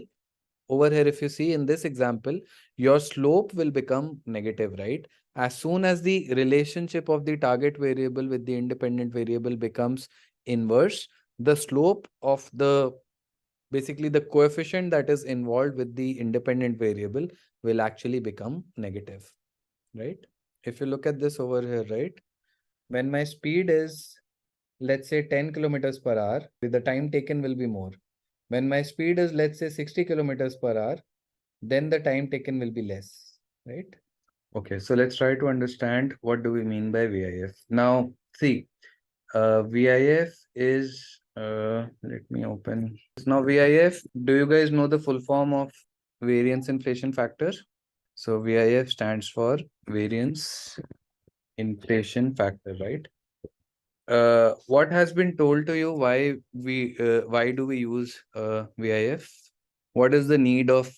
Over here, if you see in this example, your slope will become negative, right? As soon as the relationship of the target variable with the independent variable becomes inverse, the slope of the basically the coefficient that is involved with the independent variable will actually become negative, right? If you look at this over here, right? When my speed is, let's say 10 kilometers per hour, the time taken will be more. When my speed is, let's say 60 kilometers per hour, then the time taken will be less, right? Okay, so let's try to understand what do we mean by VIF. Now, see, VIF is, let me open. Now, VIF, do you guys know the full form of variance inflation factor? So VIF stands for variance inflation factor, right? What has been told to you why do we use VIF? What is the need of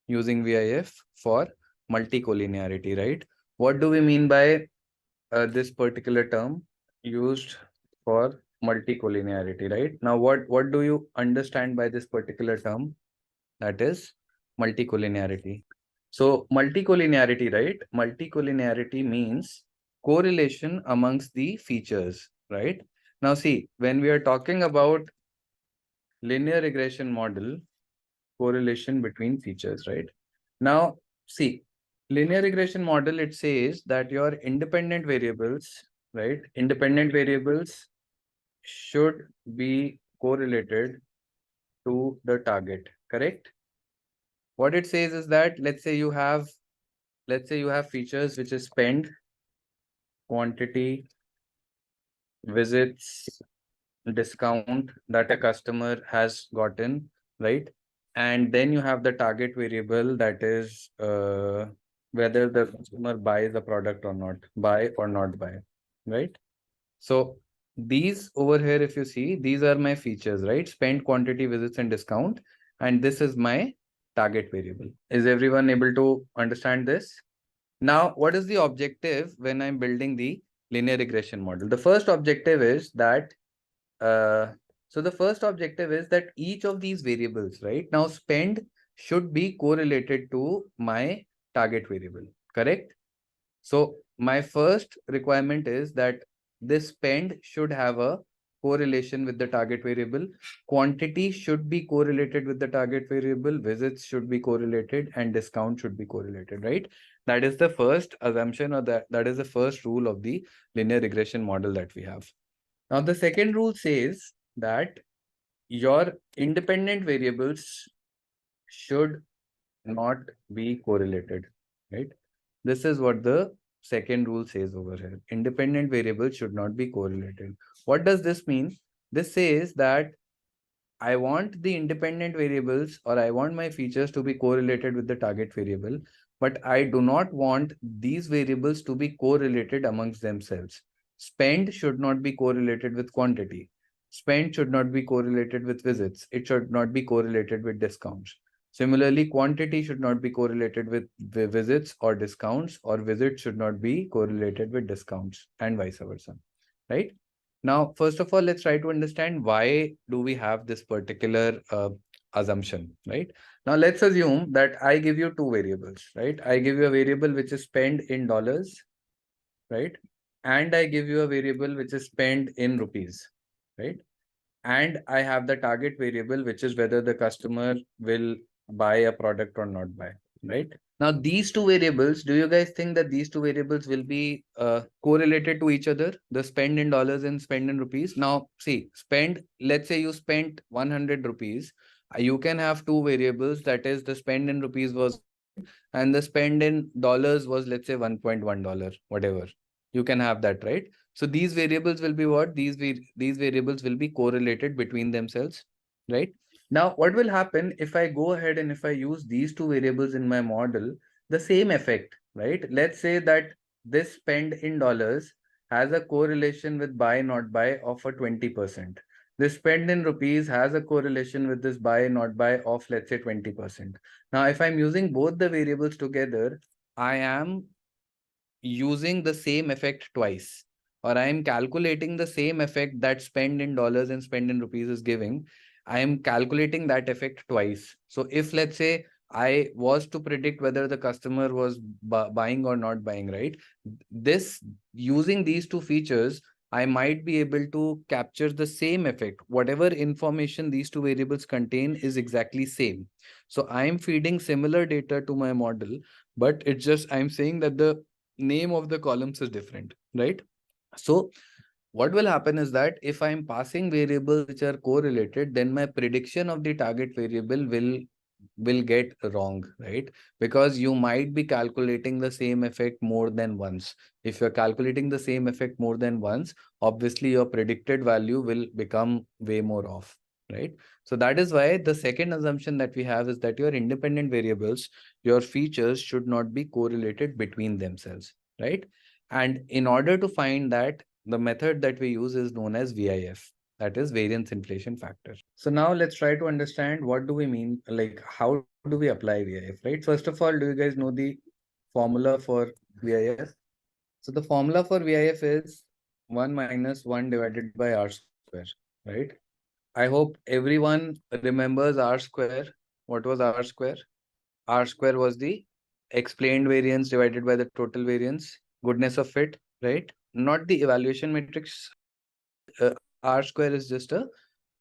using VIF? For multicollinearity, right? What do we mean by this particular term used for multicollinearity, right? Now, what do you understand by this particular term? That is multicollinearity. So multicollinearity, right? Multicollinearity means correlation amongst the features, right? Now see, when we are talking about linear regression model, correlation between features, right? Now see, linear regression model, it says that your independent variables, right? Independent variables should be correlated to the target, correct? What it says is that let's say you have features which is spend, quantity, visits, discount that a customer has gotten, right? And then you have the target variable, that is whether the customer buys the product or not, buy or not buy, right? So these over here, if you see, these are my features, right? Spend, quantity, visits, and discount. And this is my target variable. Is everyone able to understand this? Now, what is the objective when I'm building the linear regression model? The first objective is that, the first objective is that each of these variables, right? Now, spend should be correlated to my target variable, correct? So my first requirement is that this spend should have a correlation with the target variable. Quantity should be correlated with the target variable. Visits should be correlated, and discount should be correlated, right? That is the first assumption, or that is the first rule of the linear regression model that we have. Now, the second rule says that your independent variables should not be correlated, right? This is what the second rule says over here. Independent variables should not be correlated. What does this mean? This says that I want the independent variables, or I want my features to be correlated with the target variable, but I do not want these variables to be correlated amongst themselves. Spend should not be correlated with quantity. Spend should not be correlated with visits. It should not be correlated with discounts. Similarly, quantity should not be correlated with visits or discounts, or visits should not be correlated with discounts, and vice versa, right? Now, first of all, let's try to understand why do we have this particular assumption, right? Now, let's assume that I give you two variables, right? I give you a variable which is spent in dollars, right? And I give you a variable which is spent in rupees, right? And I have the target variable, which is whether the customer will buy a product or not buy, right? Now, these two variables, do you guys think that these two variables will be correlated to each other? The spend in dollars and spend in rupees. Now, see, spend, let's say you spent 100 rupees. You can have two variables, that is the spend in rupees was and the spend in dollars was, let's say, $1.1, whatever. You can have that, right? So these variables will be what? These variables will be correlated between themselves, right? Now, what will happen if I go ahead and if I use these two variables in my model, the same effect, right? Let's say that this spend in dollars has a correlation with buy not buy of a 20%. This spend in rupees has a correlation with this buy not buy of, let's say, 20%. Now, if I'm using both the variables together, I am using the same effect twice, or I am calculating the same effect that spend in dollars and spend in rupees is giving. I am calculating that effect twice. So if, let's say, I was to predict whether the customer was buying or not buying, right? This, using these two features, I might be able to capture the same effect. Whatever information these two variables contain is exactly same. So I'm feeding similar data to my model, but it's just I'm saying that the name of the columns is different, right? So what will happen is that if I'm passing variables which are correlated, then my prediction of the target variable will get wrong, right? Because you might be calculating the same effect more than once. If you're calculating the same effect more than once, obviously your predicted value will become way more off, right? So that is why the second assumption that we have is that your independent variables, your features should not be correlated between themselves, right? And in order to find that, the method that we use is known as VIF, that is variance inflation factor. So now let's try to understand what do we mean, like how do we apply VIF, right? First of all, do you guys know the formula for VIF? So the formula for VIF is 1 minus 1 divided by R square, right? I hope everyone remembers R square. What was R square? R square was the explained variance divided by the total variance, goodness of fit, right? Not the evaluation matrix. R square is just a,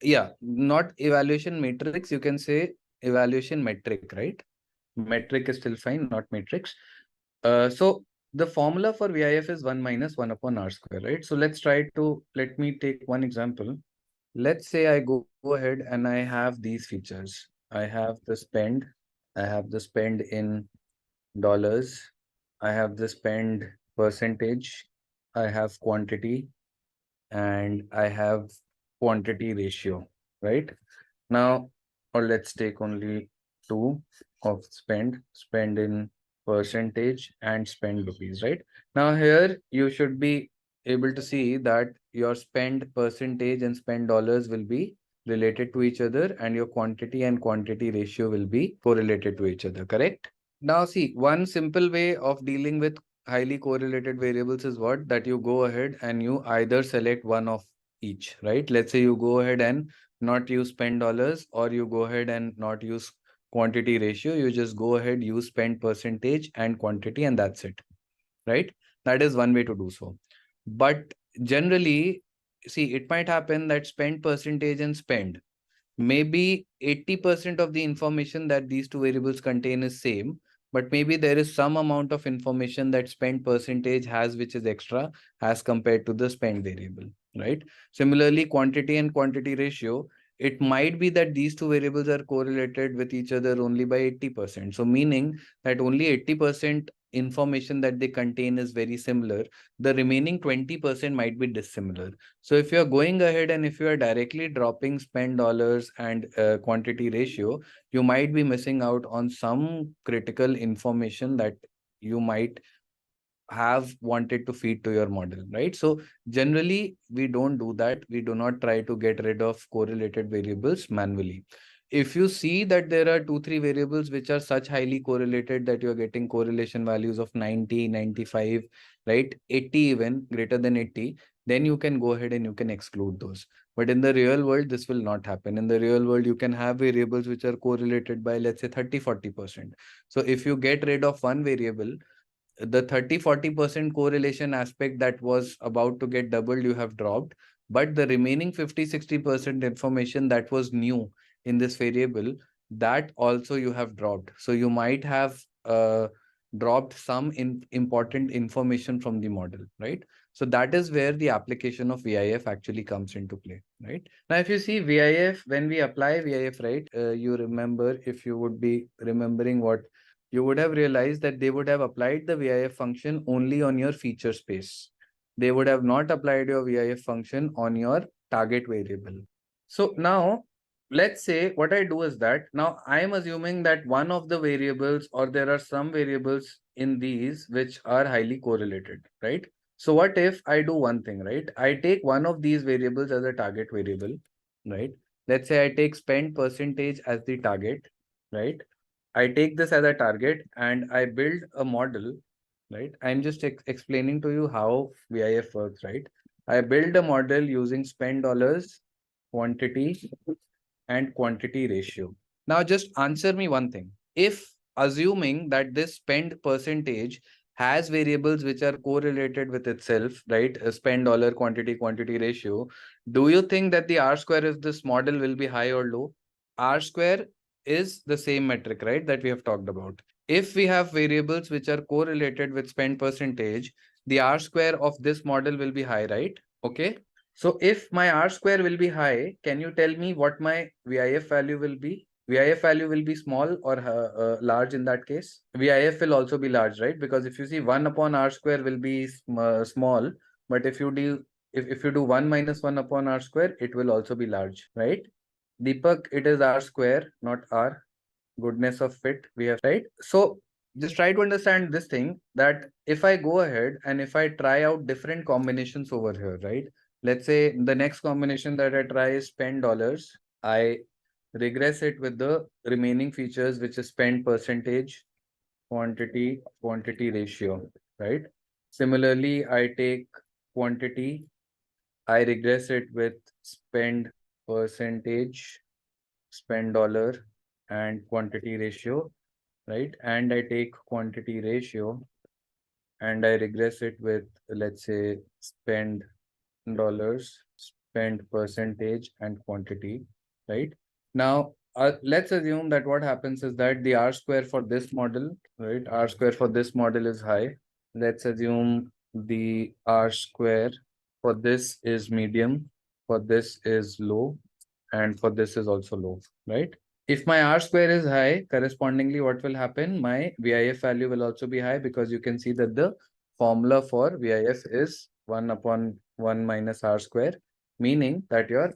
yeah, not evaluation matrix. You can say evaluation metric, right? Metric is still fine, not matrix. So the formula for VIF is 1 minus 1 upon R square, right? So let me take one example. Let's say I go ahead and I have these features. I have the spend. I have the spend in dollars. I have the spend percentage. I have quantity, and I have quantity ratio, right? Now, or let's take only two of spend in percentage and spend rupees, right? Now here you should be able to see that your spend percentage and spend dollars will be related to each other, and your quantity and quantity ratio will be correlated to each other, correct? Now see, one simple way of dealing with highly correlated variables is what? That you go ahead and you either select one of each, right? Let's say you go ahead and not use spend dollars, or you go ahead and not use quantity ratio. You just go ahead, use spend percentage and quantity, and that's it, right? That is one way to do so. But generally, see, it might happen that spend percentage and spend, maybe 80% of the information that these two variables contain is same, but maybe there is some amount of information that spend percentage has which is extra as compared to the spend variable, right? Similarly, quantity and quantity ratio, it might be that these two variables are correlated with each other only by 80%. So meaning that only 80% information that they contain is very similar, the remaining 20% might be dissimilar. So if you're going ahead and if you are directly dropping spend dollars and quantity ratio, you might be missing out on some critical information that you might have wanted to feed to your model, right? So generally, we don't do that. We do not try to get rid of correlated variables manually. If you see that there are 2-3 variables which are such highly correlated that you're getting correlation values of 90, 95, right? 80, even greater than 80, then you can go ahead and you can exclude those. But in the real world, this will not happen. In the real world, you can have variables which are correlated by, let's say, 30, 40%. So if you get rid of one variable, the 30-40% correlation aspect that was about to get doubled, you have dropped. But the remaining 50-60% information that was new in this variable, that also you have dropped. So you might have dropped some important information from the model, right? So that is where the application of VIF actually comes into play, right? Now, if you see VIF, when we apply VIF, right, you remember, if you would be remembering what you would have realized, that they would have applied the VIF function only on your feature space. They would have not applied your VIF function on your target variable. So now, let's say what I do is that now I am assuming that one of the variables, or there are some variables in these which are highly correlated, right? So what if I do one thing, right? I take one of these variables as a target variable, right? Let's say I take spend percentage as the target, right? I take this as a target and I build a model, right? I'm just explaining to you how VIF works, right? I build a model using spend dollars, quantity, and quantity ratio. Now, just answer me one thing. If assuming that this spend percentage has variables which are correlated with itself, right? A spend dollar, quantity, quantity ratio, do you think that the R square of this model will be high or low? R square is the same metric, right, that we have talked about. If we have variables which are correlated with spend percentage, the R square of this model will be high, right? Okay. So if my R square will be high, can you tell me what my VIF value will be? VIF value will be small or large in that case? VIF will also be large, right? Because if you see 1 upon R square will be small, but if you do if you do 1 minus 1 upon R square, it will also be large, right? Deepak, it is R square, not R. Goodness of fit, we have, right? So just try to understand this thing, that if I go ahead and if I try out different combinations over here, right? Let's say the next combination that I try is spend dollars. I regress it with the remaining features, which is spend percentage, quantity, quantity ratio, right? Similarly, I take quantity, I regress it with spend percentage, spend dollar, and quantity ratio, right? And I take quantity ratio and I regress it with, let's say, spend dollars, spend percentage, and quantity, right? Now, let's assume that what happens is that the R square for this model, right? R square for this model is high. Let's assume the R square for this is medium, for this is low, and for this is also low, right? If my R square is high, correspondingly, what will happen? My VIF value will also be high, because you can see that the formula for VIF is 1 upon 1 minus R square, meaning that your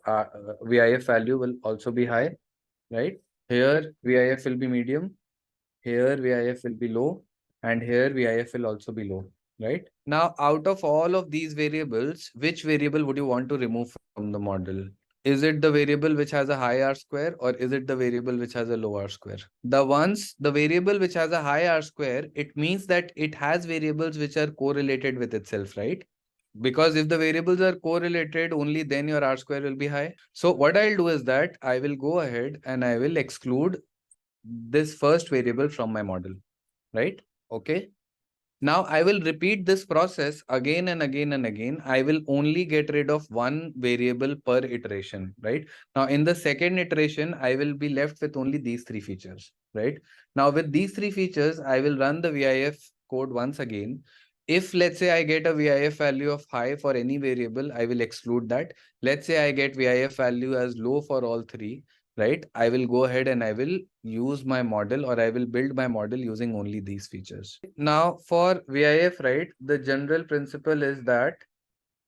VIF value will also be high, right? Here VIF will be medium, here VIF will be low, and here VIF will also be low, right? Now, out of all of these variables, which variable would you want to remove from the model? Is it the variable which has a high R square, or is it the variable which has a low R square? The variable which has a high R square, it means that it has variables which are correlated with itself, right? Because if the variables are correlated, only then your R square will be high. So what I'll do is that I will go ahead and I will exclude this first variable from my model, right? Okay. Now I will repeat this process again and again and again. I will only get rid of one variable per iteration, right? Now in the second iteration, I will be left with only these three features, right? Now with these three features, I will run the VIF code once again. If let's say I get a VIF value of high for any variable, I will exclude that. Let's say I get VIF value as low for all three. right? I will go ahead and I will use my model, or I will build my model using only these features. Now for VIF, right, the general principle is that,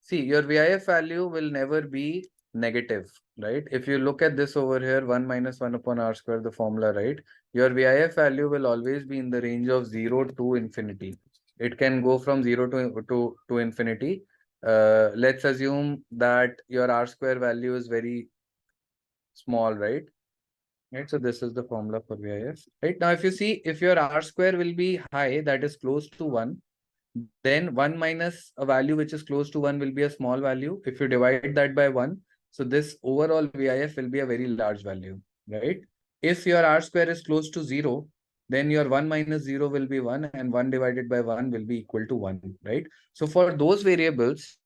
see, your VIF value will never be negative, right? If you look at this over here, 1 minus 1 upon r square, the formula, right? Your VIF value will always be in the range of 0 to infinity. It can go from 0 to infinity. Let's assume that your r square value is very small, right? Right, so this is the formula for VIF. Right, now if you see, if your r square will be high, that is close to 1, then 1 minus a value which is close to 1 will be a small value. If you divide that by 1, so this overall VIF will be a very large value, right? If your r square is close to 0, then your 1 minus 0 will be 1, and 1 divided by 1 will be equal to 1, right? So for those variables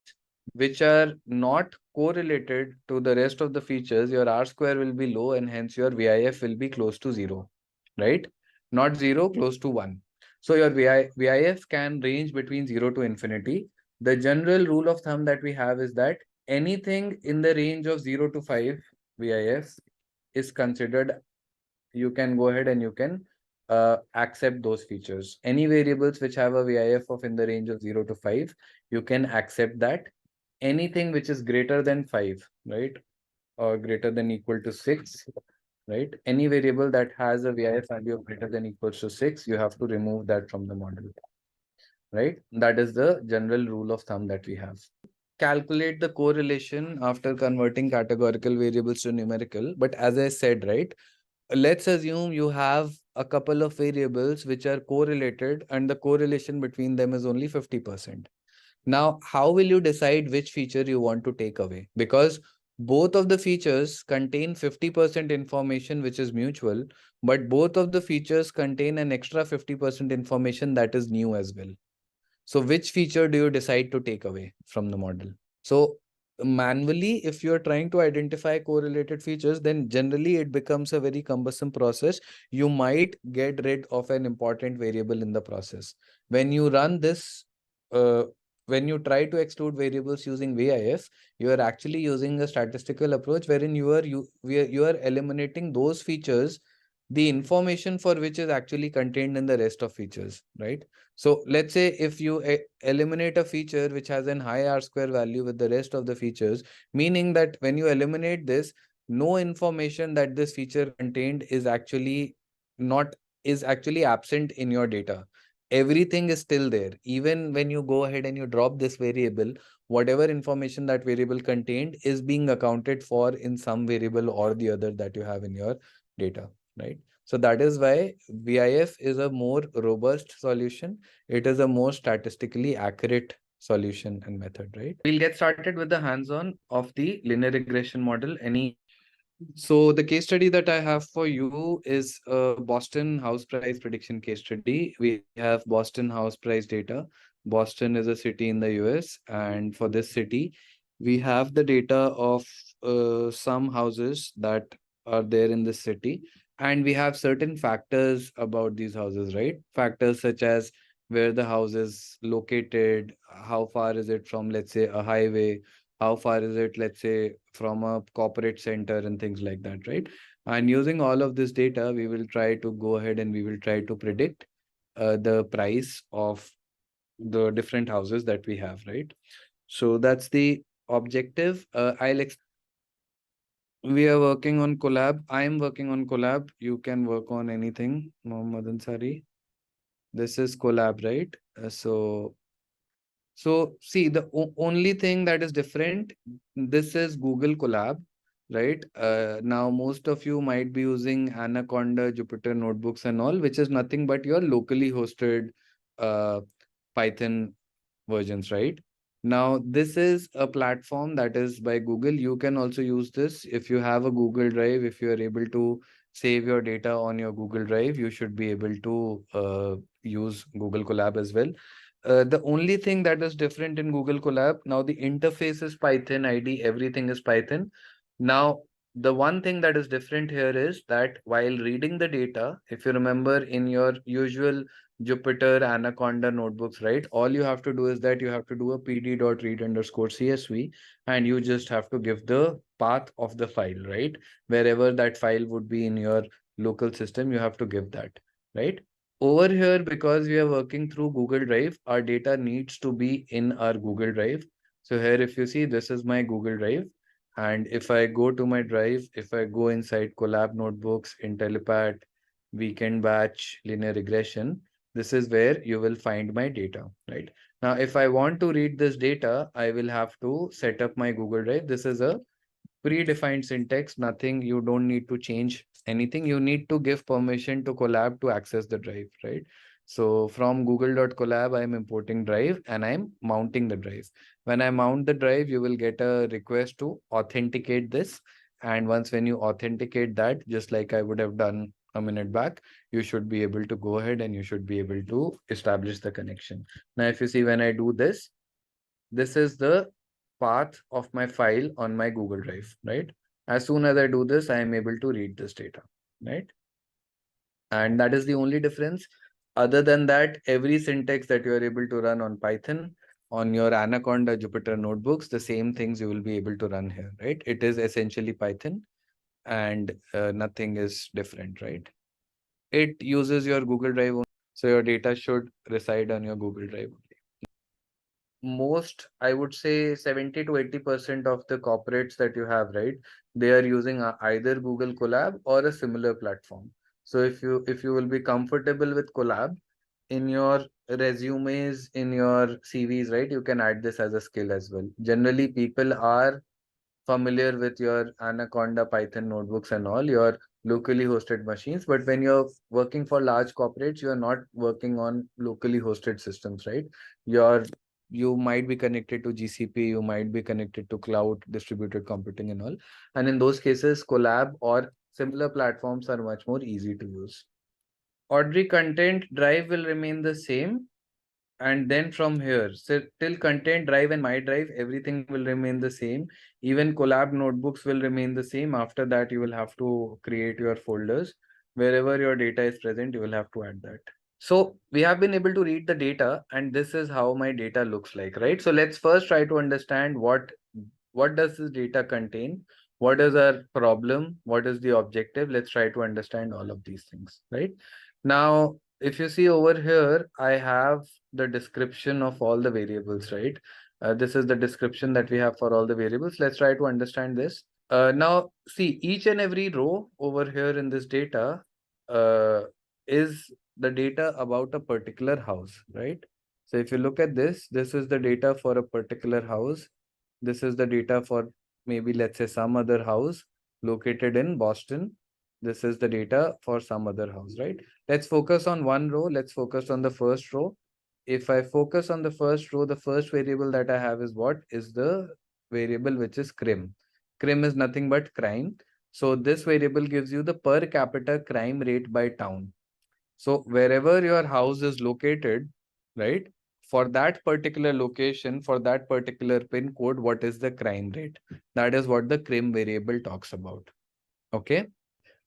which are not correlated to the rest of the features, your r square will be low, and hence your VIF will be close to 0, right? Not 0, close to 1. So your VIF can range between 0 to infinity. The general rule of thumb that we have is that anything in the range of 0 to 5 VIF is considered, you can go ahead and you can accept those features. Any variables which have a VIF of in the range of 0 to 5, you can accept that. Anything which is greater than 5, right, or greater than equal to 6, right? Any variable that has a VIF value of greater than equals to 6, you have to remove that from the model, right? That is the general rule of thumb that we have. Calculate the correlation after converting categorical variables to numerical. But as I said, right, let's assume you have a couple of variables which are correlated and the correlation between them is only 50%. Now, how will you decide which feature you want to take away? Because both of the features contain 50% information which is mutual, but both of the features contain an extra 50% information that is new as well. So which feature do you decide to take away from the model? So manually, if you're trying to identify correlated features, then generally it becomes a very cumbersome process. You might get rid of an important variable in the process. When you run this, when you try to exclude variables using VIF, you are actually using a statistical approach wherein you are eliminating those features, the information for which is actually contained in the rest of features, right? So let's say if you eliminate a feature which has an high R square value with the rest of the features, meaning that when you eliminate this, no information that this feature contained is actually absent in your data. Everything is still there. Even when you go ahead and you drop this variable, whatever information that variable contained is being accounted for in some variable or the other that you have in your data, right? So that is why VIF is a more robust solution. It is a more statistically accurate solution and method, right? We'll get started with the hands-on of the linear regression model. So the case study that I have for you is a Boston house price prediction case study. We have Boston house price data. Boston is a city in the US, and for this city, we have the data of some houses that are there in this city, and we have certain factors about these houses, right? Factors such as where the house is located, how far is it from, let's say, a highway, how far is it, let's say, from a corporate center and things like that, right? And using all of this data, we will try to go ahead and we will try to predict the price of the different houses that we have, right? So that's the objective. We are working on collab. I am working on collab. You can work on anything, Mohammed Ansari. This is collab, right? So see, the only thing that is different, this is Google Colab, right? Now, most of you might be using Anaconda, Jupyter Notebooks and all, which is nothing but your locally hosted uh, Python versions, right? Now, this is a platform that is by Google. You can also use this if you have a Google Drive. If you are able to save your data on your Google Drive, you should be able to use Google Colab as well. The only thing that is different in Google Colab, now the interface is Python ID, everything is Python. Now, the one thing that is different here is that while reading the data, if you remember in your usual Jupyter, Anaconda notebooks, right? All you have to do is that you have to do a pd.read_csv, and you just have to give the path of the file, right? Wherever that file would be in your local system, you have to give that, right? Over here, because we are working through Google Drive, our data needs to be in our Google Drive. So here, if you see, this is my Google Drive. And if I go to my drive, if I go inside Collab Notebooks, Intellipaat, Weekend Batch, Linear Regression, this is where you will find my data, right? Now, if I want to read this data, I will have to set up my Google Drive. This is a predefined syntax, nothing, you don't need to change anything. You need to give permission to Collab to access the drive, right? So from google.collab, I'm importing drive and I'm mounting the drive. When I mount the drive, you will get a request to authenticate this. And once when you authenticate that, just like I would have done a minute back, you should be able to go ahead and you should be able to establish the connection. Now, if you see when I do this, this is the path of my file on my Google Drive, right? As soon as I do this, I am able to read this data, right? And that is the only difference. Other than that, every syntax that you are able to run on Python, on your Anaconda Jupyter notebooks, the same things you will be able to run here, right? It is essentially Python and nothing is different, right? It uses your Google Drive only, so your data should reside on your Google Drive only. Most, I would say 70 to 80% of the corporates that you have, right, they are using either Google Colab or a similar platform. So if you will be comfortable with Colab in your resumes, in your CVs, right, you can add this as a skill as well. Generally, people are familiar with your Anaconda Python notebooks and all your locally hosted machines. But when you're working for large corporates, you are not working on locally hosted systems, right? You might be connected to GCP, you might be connected to cloud distributed computing and all. And in those cases, Collab or similar platforms are much more easy to use. Audrey, content drive will remain the same. And then from here, so till content drive and my drive, everything will remain the same. Even Collab notebooks will remain the same. After that, you will have to create your folders. Wherever your data is present, you will have to add that. So we have been able to read the data, and this is how my data looks like, right? So let's first try to understand what does this data contain? What is our problem? What is the objective? Let's try to understand all of these things, right? Now, if you see over here, I have the description of all the variables, right? This is the description that we have for all the variables. Let's try to understand this. Now, see, each and every row over here in this data is the data about a particular house, right? So if you look at this, this is the data for a particular house. This is the data for maybe, let's say, some other house located in Boston. This is the data for some other house, right? Let's focus on one row. Let's focus on the first row. If I focus on the first row, the first variable that I have is what? Is the variable which is CRIM. CRIM is nothing but crime. So this variable gives you the per capita crime rate by town. So wherever your house is located, right, for that particular location, for that particular pin code, what is the crime rate? That is what the CRIM variable talks about. Okay.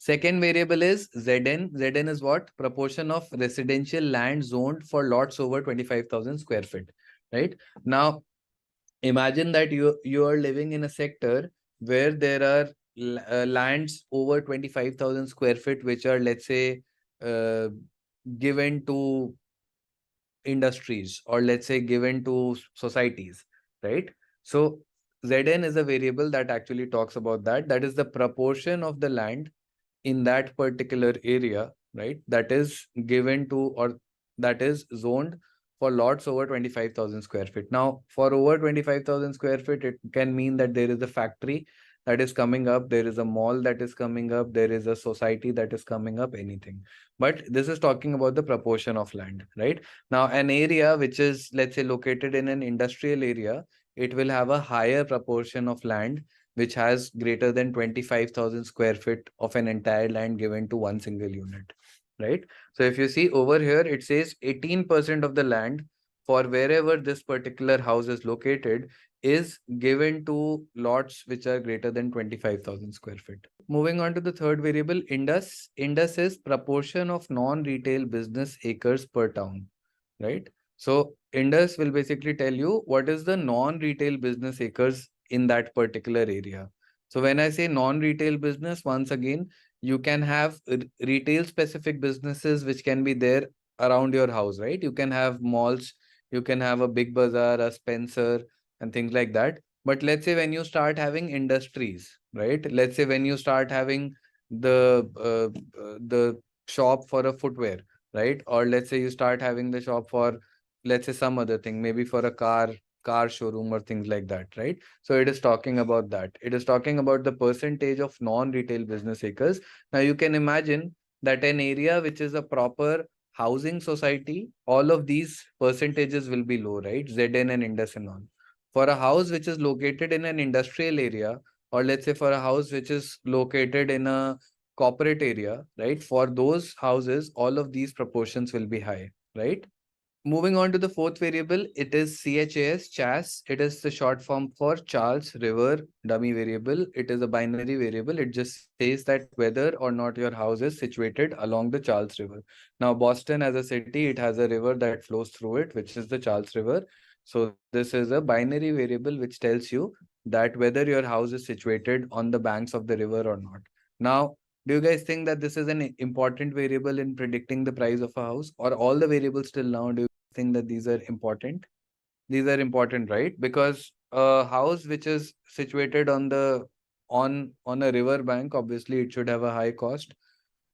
Second variable is ZN. ZN is what? Proportion of residential land zoned for lots over 25,000 square feet, right? Now, imagine that you are living in a sector where there are lands over 25,000 square feet, which are, let's say, uh, given to industries, or let's say given to societies, right? So Zn is a variable that actually talks about that. That is the proportion of the land in that particular area, right, that is given to, or that is zoned for lots over 25,000 square feet. Now, for over 25,000 square feet, it can mean that there is a factory that is coming up, there is a mall that is coming up, there is a society that is coming up, anything. But this is talking about the proportion of land, right? Now, an area which is, let's say, located in an industrial area, it will have a higher proportion of land which has greater than 25,000 square feet of an entire land given to one single unit, right? So if you see over here, it says 18% of the land for wherever this particular house is located is given to lots which are greater than 25,000 square feet. Moving on to the third variable, Indus. Indus is proportion of non-retail business acres per town, right? So Indus will basically tell you what is the non-retail business acres in that particular area. So when I say non-retail business, once again, you can have retail specific businesses which can be there around your house, right? You can have malls, you can have a big bazaar, a Spencer, and things like that. But let's say when you start having industries, right? Let's say when you start having the shop for a footwear, right? Or let's say you start having the shop for, let's say, some other thing, maybe for a car showroom or things like that, right? So it is talking about that. It is talking about the percentage of non-retail business acres. Now you can imagine that an area which is a proper housing society, all of these percentages will be low, right? ZN and Indus and all. For a house which is located in an industrial area, or let's say for a house which is located in a corporate area, right? For those houses, all of these proportions will be high, right? Moving on to the fourth variable, it is CHAS, CHAS. It is the short form for Charles River Dummy Variable. It is a binary variable. It just says that whether or not your house is situated along the Charles River. Now, Boston as a city, it has a river that flows through it, which is the Charles River. So this is a binary variable which tells you that whether your house is situated on the banks of the river or not. Now, do you guys think that this is an important variable in predicting the price of a house, or all the variables till now do you think that these are important? These are important, right? Because a house which is situated on the on a river bank, obviously it should have a high cost.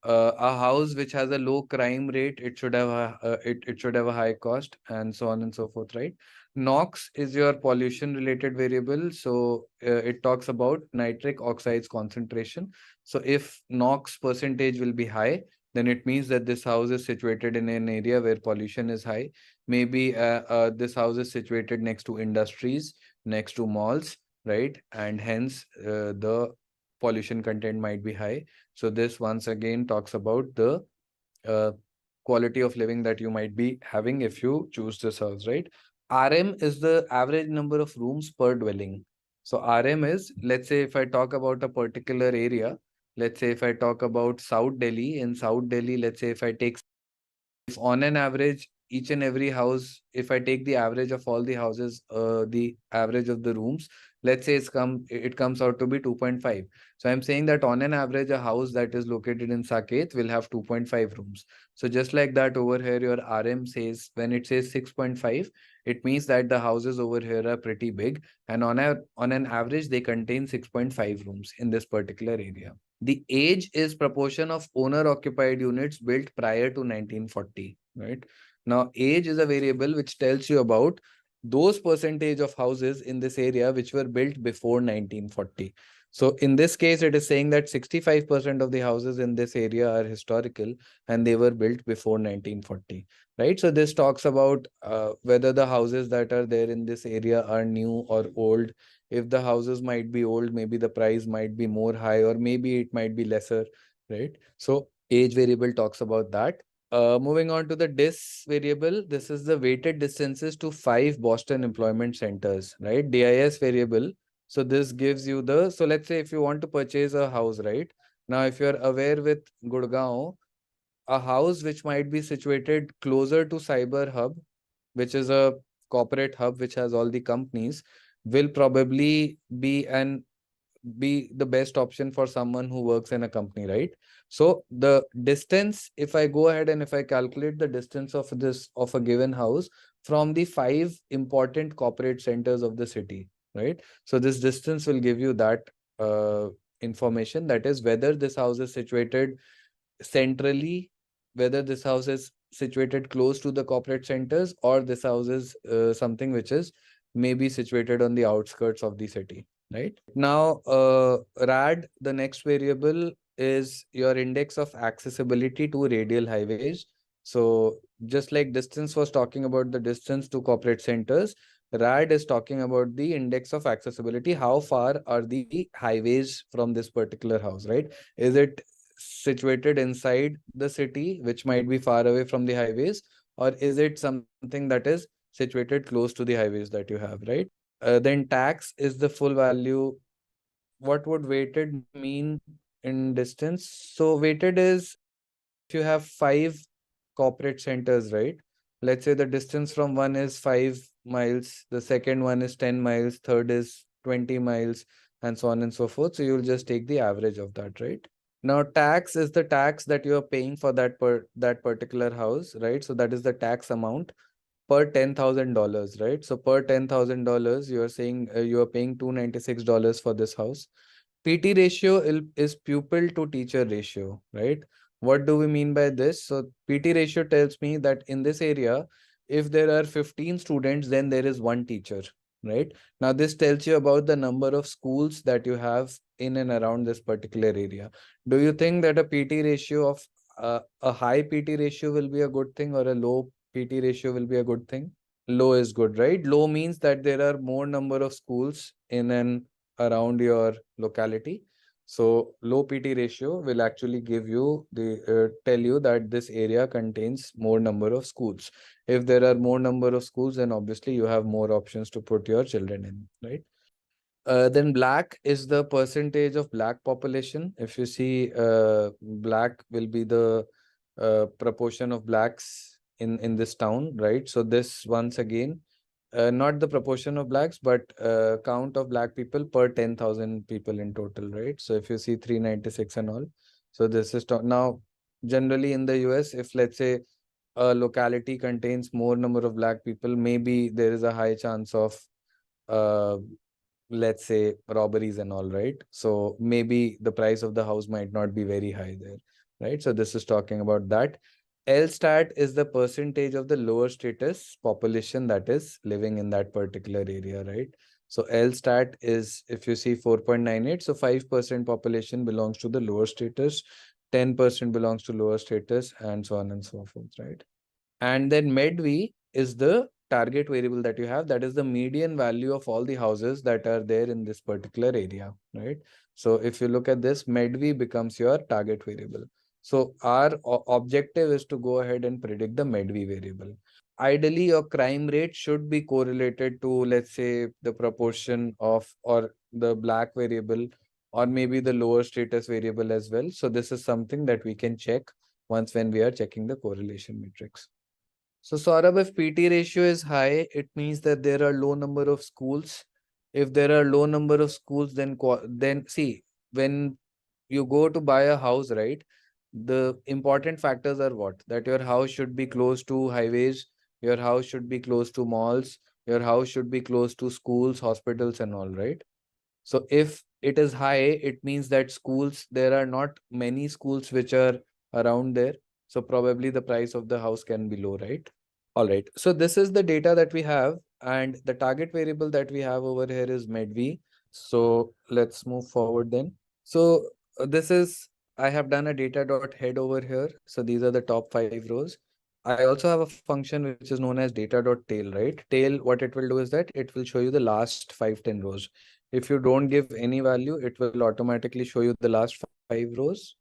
A house which has a low crime rate, it should have it should have a high cost, and so on and so forth, right? NOx is your pollution related variable. So it talks about nitric oxides concentration. So if NOx percentage will be high, then it means that this house is situated in an area where pollution is high. Maybe this house is situated next to industries, next to malls, right? And hence the pollution content might be high. So this once again talks about the uh, quality of living that you might be having if you choose this house, right? RM is the average number of rooms per dwelling. So RM is, let's say if I talk about a particular area, let's say if I talk about South Delhi, in South Delhi, let's say if I take, if on an average, each and every house, if I take the average of all the houses, the average of the rooms, let's say it comes out to be 2.5. So I'm saying that on an average, a house that is located in Saket will have 2.5 rooms. So just like that over here, your RM says, when it says 6.5, it means that the houses over here are pretty big. And on an average, they contain 6.5 rooms in this particular area. The age is proportion of owner occupied units built prior to 1940, right? Now, age is a variable which tells you about those percentage of houses in this area which were built before 1940. So in this case, it is saying that 65% of the houses in this area are historical and they were built before 1940, right? So this talks about whether the houses that are there in this area are new or old. If the houses might be old, maybe the price might be more high, or maybe it might be lesser, right? So age variable talks about that. Moving on to the DIS variable, this is the weighted distances to 5 Boston employment centers, right? DIS variable. So this gives you the, so let's say if you want to purchase a house, right? Now, if you're aware with Gurgaon, a house which might be situated closer to Cyber Hub, which is a corporate hub which has all the companies, will probably be the best option for someone who works in a company, right? So the distance, if I go ahead and if I calculate the distance of this of a given house from the 5 important corporate centers of the city, right? So this distance will give you that uh, information, that is whether this house is situated centrally, whether this house is situated close to the corporate centers, or this house is something which is maybe situated on the outskirts of the city, right? Now, RAD, the next variable, is your index of accessibility to radial highways. So just like distance was talking about the distance to corporate centers, RAD is talking about the index of accessibility. How far are the highways from this particular house, right? Is it situated inside the city, which might be far away from the highways, or is it something that is situated close to the highways that you have, right? Then tax is the full value. What would weighted mean in distance? So weighted is if you have 5 corporate centers, right? Let's say the distance from one is 5 miles, the second one is 10 miles, third is 20 miles, and so on and so forth. So you'll just take the average of that, right? Now, tax is the tax that you are paying for that particular house, right? So that is the tax amount per $10,000, right? So per $10,000, you are saying you are paying $296 for this house. PT ratio is pupil to teacher ratio, right? What do we mean by this? So PT ratio tells me that in this area, if there are 15 students, then there is one teacher, right? Now this tells you about the number of schools that you have in and around this particular area. Do you think that a PT ratio of a high PT ratio will be a good thing, or a low PT ratio will be a good thing? Low is good, right? Low means that there are more number of schools in and around your locality. So low PT ratio will actually give you tell you that this area contains more number of schools. If there are more number of schools, then obviously you have more options to put your children in, right? Then black is the percentage of black population. If you see, black will be the proportion of blacks in this town, right? So this once again, not the proportion of blacks, but count of black people per 10,000 people in total, right? So if you see 396 and all, so this is now generally in the US, if let's say a locality contains more number of black people, maybe there is a high chance of uh, let's say robberies and all, right? So maybe the price of the house might not be very high there, right? So this is talking about that. L stat is the percentage of the lower status population that is living in that particular area, right? So L stat is, if you see 4.98, so 5% population belongs to the lower status, 10% belongs to lower status, and so on and so forth, right? And then medv is the target variable that you have, that is the median value of all the houses that are there in this particular area, right? So if you look at this, medv becomes your target variable. So our objective is to go ahead and predict the medv variable. Ideally, your crime rate should be correlated to, let's say, the proportion of or the black variable, or maybe the lower status variable as well. So this is something that we can check once when we are checking the correlation matrix. So Saurabh, if PT ratio is high, it means that there are low number of schools. If there are low number of schools, then see, when you go to buy a house, right? The important factors are what? That your house should be close to highways, your house should be close to malls, your house should be close to schools, hospitals, and all, right? So if it is high, it means that schools, there are not many schools which are around there. So probably the price of the house can be low, right? All right. So this is the data that we have, and the target variable that we have over here is medv. So let's move forward then. So this is, I have done a data dot head over here. So these are the top 5 rows. I also have a function which is known as data dot tail, right? Tail, what it will do is that it will show you the last 5-10 rows. If you don't give any value, it will automatically show you the last 5 rows.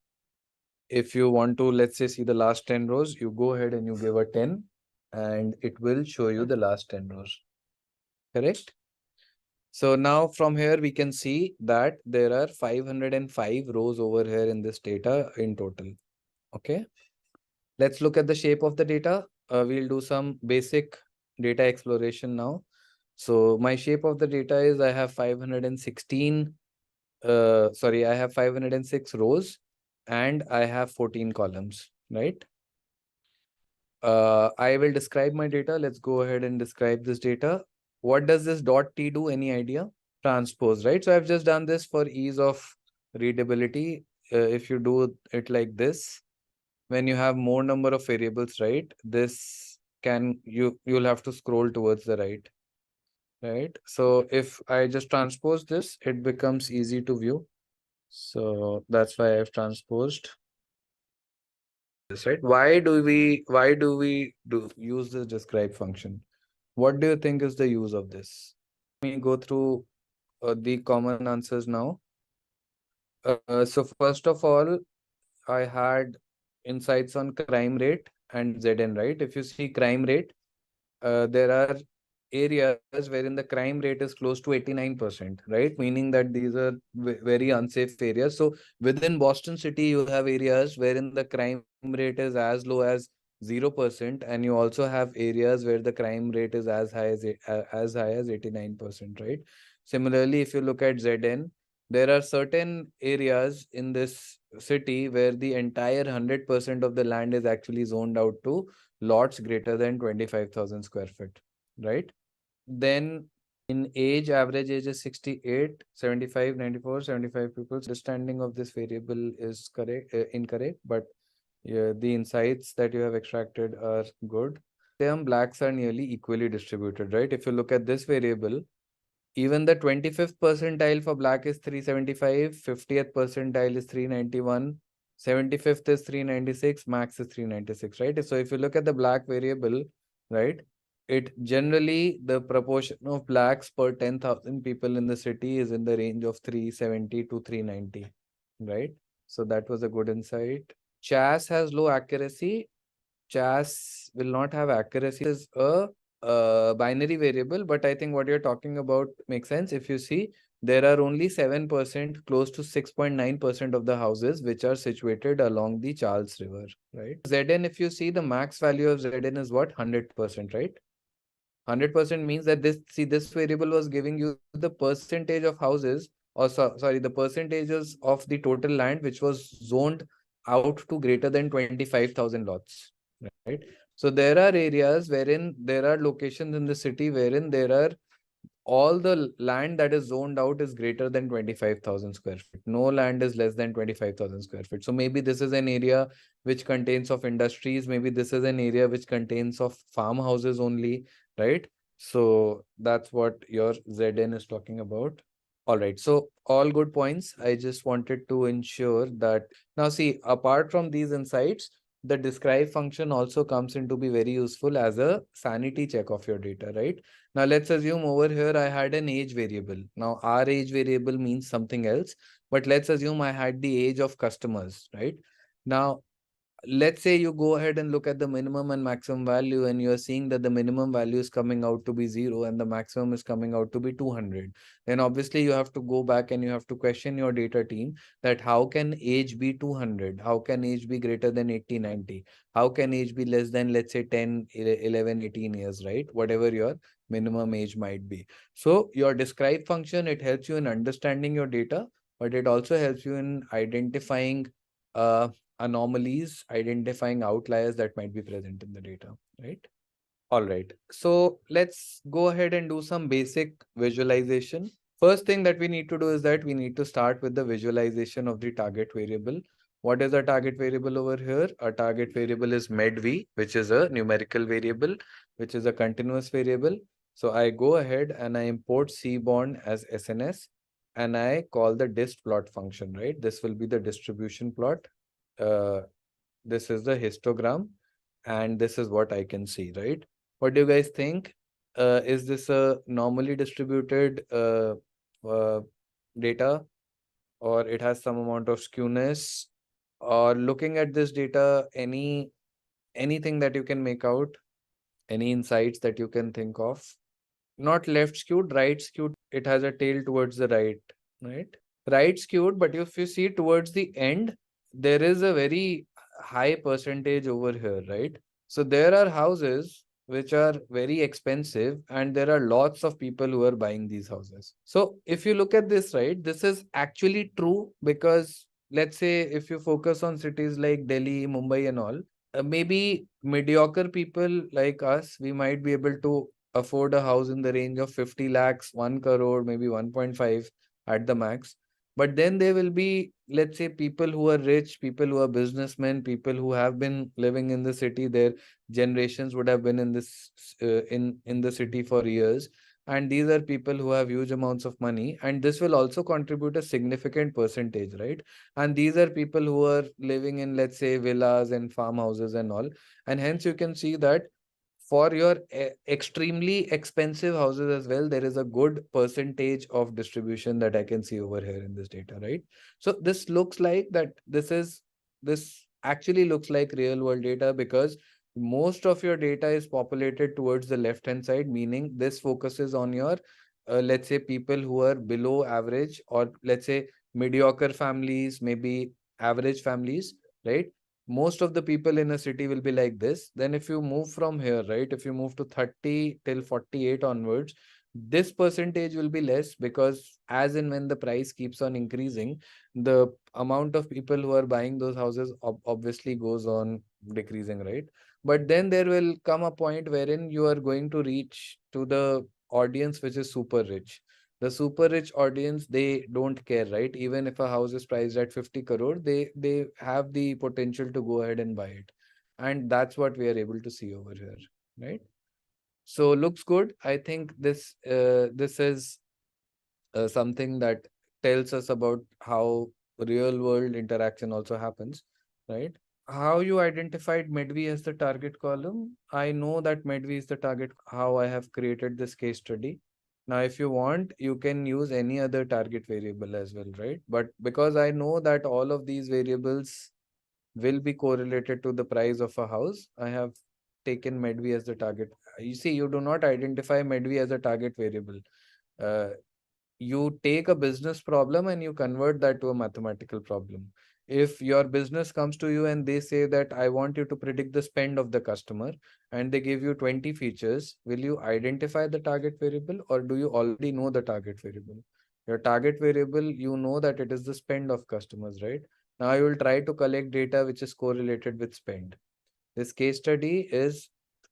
If you want to, let's say, see the last 10 rows, you go ahead and you give a 10 and it will show you the last 10 rows. Correct? So now from here, we can see that there are 505 rows over here in this data in total. Okay. Let's look at the shape of the data. We'll do some basic data exploration now. So my shape of the data is I have 516, I have 506 rows and I have 14 columns, right? I will describe my data. Let's go ahead and describe this data. What does this dot T do? Any idea? Transpose, right? So I've just done this for ease of readability. If you do it like this, when you have more number of variables, right? This can, you'll have to scroll towards the right, right? So if I just transpose this, it becomes easy to view. So that's why I've transposed this, right? Why do we use this describe function? What do you think is the use of this? Let me go through the common answers now. So first of all, I had insights on crime rate and ZN, right? If you see crime rate, there are areas wherein the crime rate is close to 89%, right? Meaning that these are very unsafe areas. So within Boston City, you have areas wherein the crime rate is as low as 0%, and you also have areas where the crime rate is as high as 89%, right? Similarly, if you look at ZN, there are certain areas in this city where the entire 100% of the land is actually zoned out to lots greater than 25,000 square feet, right? Then in age, average age is 68, 75, 94, 75 people. Understanding of this variable is incorrect, but yeah, the insights that you have extracted are good. Blacks are nearly equally distributed, right? If you look at this variable, even the 25th percentile for black is 375, 50th percentile is 391, 75th is 396, max is 396, right? So if you look at the black variable, right, it generally, the proportion of blacks per 10,000 people in the city is in the range of 370 to 390, right? So that was a good insight. Chas has low accuracy. Chas will not have accuracy. Is a binary variable, but I think what you're talking about makes sense. If you see, there are only 7%, close to 6.9% of the houses which are situated along the Charles River, right? Zn, if you see, the max value of Zn is what? 100%, right? 100% means that this variable was giving you the percentage of houses, or sorry, the percentages of the total land which was zoned out to greater than 25,000 lots, right? So there are areas wherein there are locations in the city wherein there are all the land that is zoned out is greater than 25,000 square feet. No land is less than 25,000 square feet. So maybe this is an area which contains of industries. Maybe this is an area which contains of farmhouses only, right? So that's what your ZN is talking about. All right. So all good points. I just wanted to ensure that now see, apart from these insights, the describe function also comes in to be very useful as a sanity check of your data, right? Now let's assume over here I had an age variable. Now our age variable means something else, but let's assume I had the age of customers, right? Now let's say you go ahead and look at the minimum and maximum value, and you're seeing that the minimum value is coming out to be 0 and the maximum is coming out to be 200. Then obviously you have to go back and you have to question your data team that how can age be 200? How can age be greater than 80, 90? How can age be less than, let's say, 10, 11, 18 years, right? Whatever your minimum age might be. So your describe function, it helps you in understanding your data, but it also helps you in identifying anomalies, identifying outliers that might be present in the data, right? All right. So let's go ahead and do some basic visualization. First thing that we need to do is that we need to start with the visualization of the target variable. What is our target variable over here? Our target variable is medv, which is a numerical variable, which is a continuous variable. So I go ahead and I import cbond as SNS, and I call the dist plot function, right? This will be the distribution plot. This is the histogram, and this is what I can see, right? What do you guys think? Is this a normally distributed data, or it has some amount of skewness? Or looking at this data, anything that you can make out, any insights that you can think of? Not left skewed, right skewed. It has a tail towards the right, right? Right skewed, but if you see towards the end, there is a very high percentage over here, right? So there are houses which are very expensive, and there are lots of people who are buying these houses. So if you look at this, right, this is actually true, because let's say if you focus on cities like Delhi, Mumbai and all, maybe mediocre people like us, we might be able to afford a house in the range of 50 lakhs, 1 crore, maybe 1.5 at the max. But then there will be, let's say, people who are rich, people who are businessmen, people who have been living in the city. Their generations would have been in this in the city for years, and these are people who have huge amounts of money, and this will also contribute a significant percentage, right? And these are people who are living in, let's say, villas and farmhouses and all, and hence you can see that for your extremely expensive houses as well, there is a good percentage of distribution that I can see over here in this data, right? So this looks like that this actually looks like real world data, because most of your data is populated towards the left hand side, meaning this focuses on your let's say people who are below average, or let's say mediocre families, maybe average families, right? Most of the people in a city will be like this. Then if you move from here, right, if you move to 30 till 48 onwards, this percentage will be less, because as and when the price keeps on increasing, the amount of people who are buying those houses obviously goes on decreasing, right? But then there will come a point wherein you are going to reach to the audience which is super rich. The super rich audience, they don't care, right? Even if a house is priced at 50 crore, they have the potential to go ahead and buy it. And that's what we are able to see over here, right? So looks good. I think this is something that tells us about how real world interaction also happens, right? How you identified Medvi as the target column? I know that Medvi is the target, how I have created this case study. Now, if you want, you can use any other target variable as well, right? But because I know that all of these variables will be correlated to the price of a house, I have taken Medvi as the target. You see, you do not identify Medvi as a target variable. Uh, you take a business problem and you convert that to a mathematical problem. If your business comes to you and they say that I want you to predict the spend of the customer, and they give you 20 features, will you identify the target variable, or do you already know the target variable? Your target variable, you know that it is the spend of customers, right? Now you will try to collect data which is correlated with spend. This case study is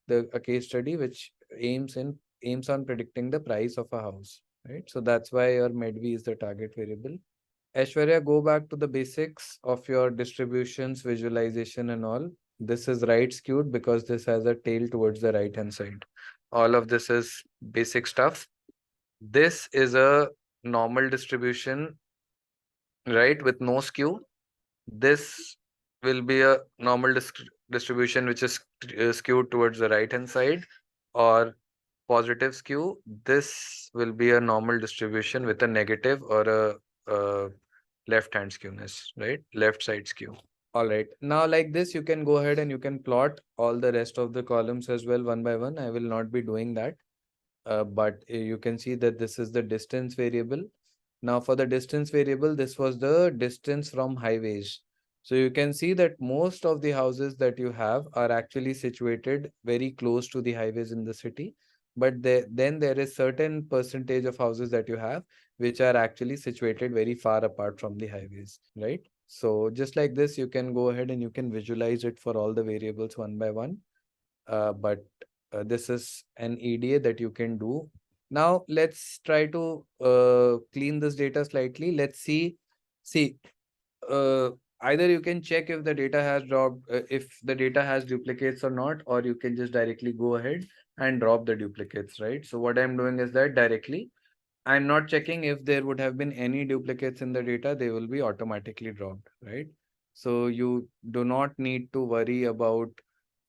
a case study which aims on predicting the price of a house, right? So that's why your medv is the target variable. Aishwarya, go back to the basics of your distributions, visualization and all. This is right skewed because this has a tail towards the right hand side. All of this is basic stuff. This is a normal distribution, right, with no skew. This will be a normal distribution which is skewed towards the right hand side, or positive skew. This will be a normal distribution with a negative or a left hand skewness, right? Left side skew. All right. Now, like this, you can go ahead and you can plot all the rest of the columns as well, one by one. I will not be doing that. But you can see that this is the distance variable. Now for the distance variable, this was the distance from highways. So you can see that most of the houses that you have are actually situated very close to the highways in the city. But then there is certain percentage of houses that you have which are actually situated very far apart from the highways, right? So just like this, you can go ahead and you can visualize it for all the variables one by one. But this is an EDA that you can do. Now let's try to clean this data slightly. Let's see. See, either you can check if the data has dropped, if the data has duplicates or not, or you can just directly go ahead and drop the duplicates, right? So what I'm doing is that directly, I'm not checking if there would have been any duplicates in the data, they will be automatically dropped, right? So you do not need to worry about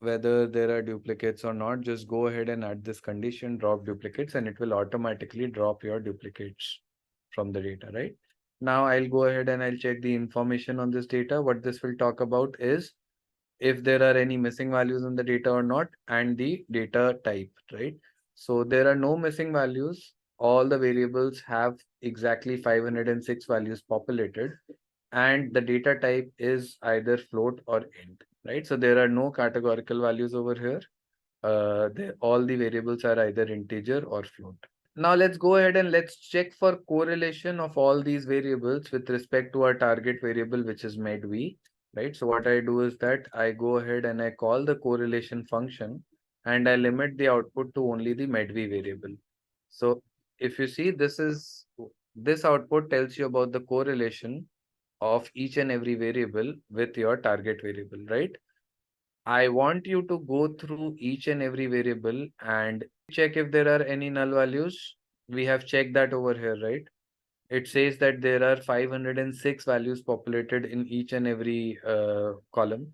whether there are duplicates or not. Just go ahead and add this condition, drop duplicates, and it will automatically drop your duplicates from the data, right? Now I'll go ahead and I'll check the information on this data. What this will talk about is if there are any missing values in the data or not, and the data type, right? So there are no missing values. All the variables have exactly 506 values populated, and the data type is either float or int, right? So there are no categorical values over here. All the variables are either integer or float. Now let's go ahead and let's check for correlation of all these variables with respect to our target variable, which is medv, right? So what I do is that I go ahead and I call the correlation function, and I limit the output to only the medv variable. So if you see, this output tells you about the correlation of each and every variable with your target variable, right? I want you to go through each and every variable and check if there are any null values. We have checked that over here, right? It says that there are 506 values populated in each and every column,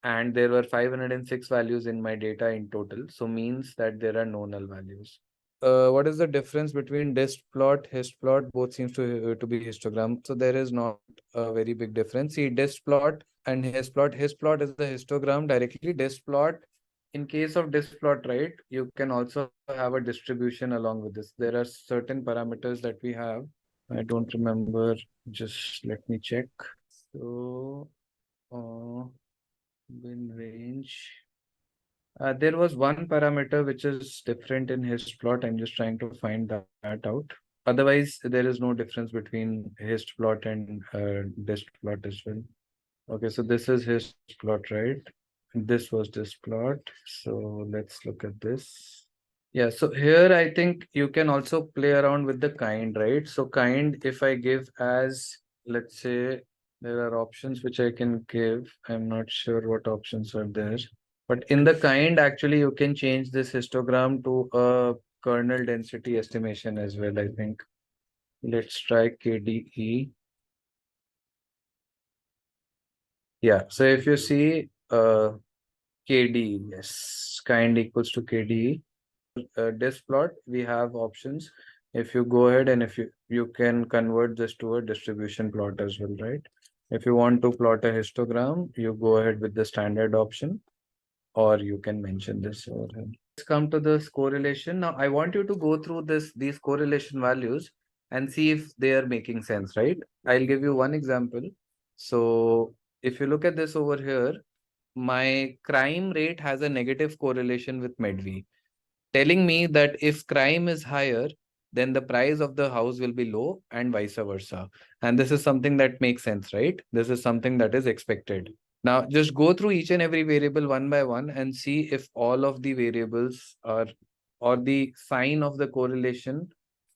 and there were 506 values in my data in total. So means that there are no null values. What is the difference between dist plot, hist plot? Both seems to be histogram. So there is not a very big difference. See, dist plot and hist plot. Hist plot is the histogram directly. Dist plot in case of displot, right, you can also have a distribution along with this. There are certain parameters that we have. I don't remember. Just let me check. So, win range. There was one parameter which is different in his plot. I'm just trying to find that out. Otherwise, there is no difference between his plot and dist plot as well. Okay, so this is his plot, right? This was this plot. So let's look at this. Yeah, so here I think you can also play around with the kind, right? So kind, if I give as, let's say, there are options which I can give. I'm not sure what options are there. But in the kind, actually, you can change this histogram to a kernel density estimation as well, I think. Let's try KDE. Yeah, so if you see KDE, yes, kind equals to KDE. Disk plot, we have options. If you go ahead and if you can convert this to a distribution plot as well, right? If you want to plot a histogram, you go ahead with the standard option, or you can mention this over here. Let's come to this correlation. Now, I want you to go through these correlation values and see if they are making sense, right? I'll give you one example. So if you look at this over here, my crime rate has a negative correlation with MEDV, telling me that if crime is higher, then the price of the house will be low and vice versa. And this is something that makes sense, right? This is something that is expected. Now, just go through each and every variable one by one and see if all of the variables are, or the sign of the correlation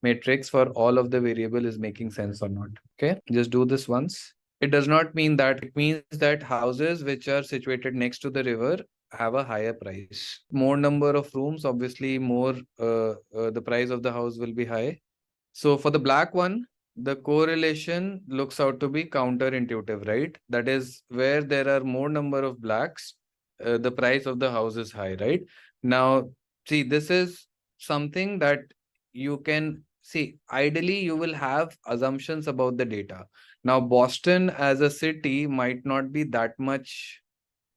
matrix for all of the variable is making sense or not. Okay, just do this once. It does not mean that. It means that houses which are situated next to the river have a higher price. More number of rooms, obviously more the price of the house will be high. So for the black one, the correlation looks out to be counterintuitive, right? That is where there are more number of blacks, the price of the house is high, right? Now, see, this is something that you can see. Ideally, you will have assumptions about the data. Now, Boston as a city might not be that much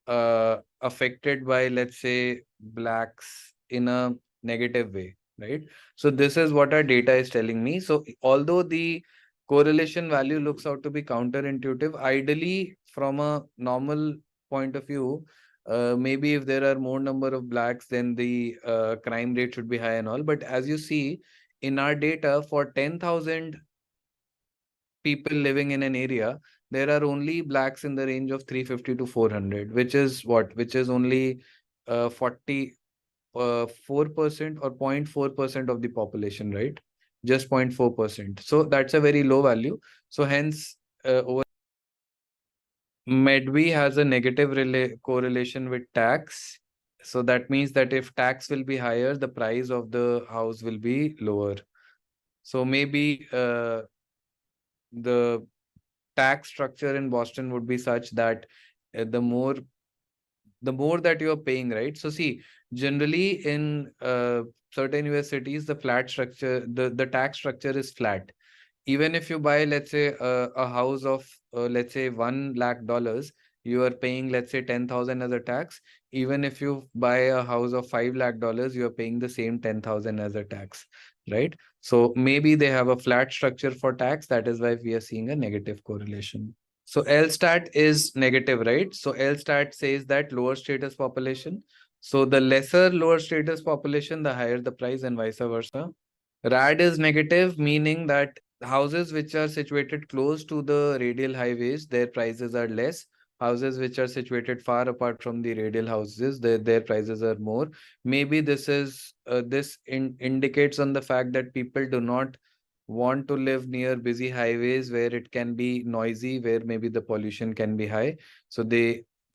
affected by, let's say, blacks in a negative way, right? So this is what our data is telling me. So although the correlation value looks out to be counterintuitive, ideally from a normal point of view, maybe if there are more number of blacks, then the crime rate should be high and all. But as you see in our data, for 10,000 people living in an area, there are only blacks in the range of 350 to 400, which is what? Which is only 40 4% or 0.4% of the population, right? Just 0.4%. So that's a very low value. So hence, over MEDV has a negative correlation with tax. So that means that if tax will be higher, the price of the house will be lower. So maybe the tax structure in Boston would be such that the more that you are paying, right? So see, generally in certain US cities, the flat structure, the tax structure is flat. Even if you buy, let's say, a house of, let's say, $1 lakh, you are paying, let's say, 10,000 as a tax. Even if you buy a house of $5 lakh, you are paying the same 10,000 as a tax, right? So maybe they have a flat structure for tax. That is why we are seeing a negative correlation. So LSTAT is negative, right? So LSTAT says that lower status population. So the lesser lower status population, the higher the price, and vice versa. RAD is negative, meaning that houses which are situated close to the radial highways, their prices are less. Houses which are situated far apart from the radial houses, their prices are more. Maybe this is indicates on the fact that people do not want to live near busy highways where it can be noisy, where maybe the pollution can be high. So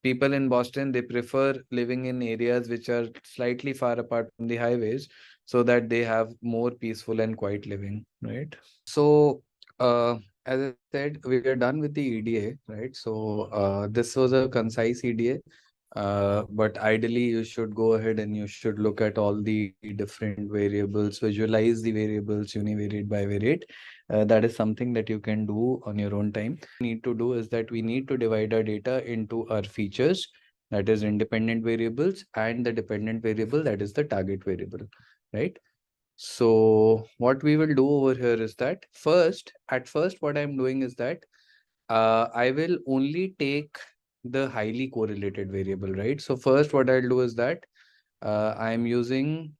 people in Boston, they prefer living in areas which are slightly far apart from the highways, so that they have more peaceful and quiet living, right? So as I said, we are done with the EDA, right? So this was a concise EDA. But ideally, you should go ahead and you should look at all the different variables, visualize the variables univariate, bivariate. That is something that you can do on your own time. Need to do is that we need to divide our data into our features. that is independent variables, and the dependent variable, that is the target variable, right? So what we will do over here is that at first, what I'm doing is that I will only take the highly correlated variable, right? So first, what I'll do is that I'm using,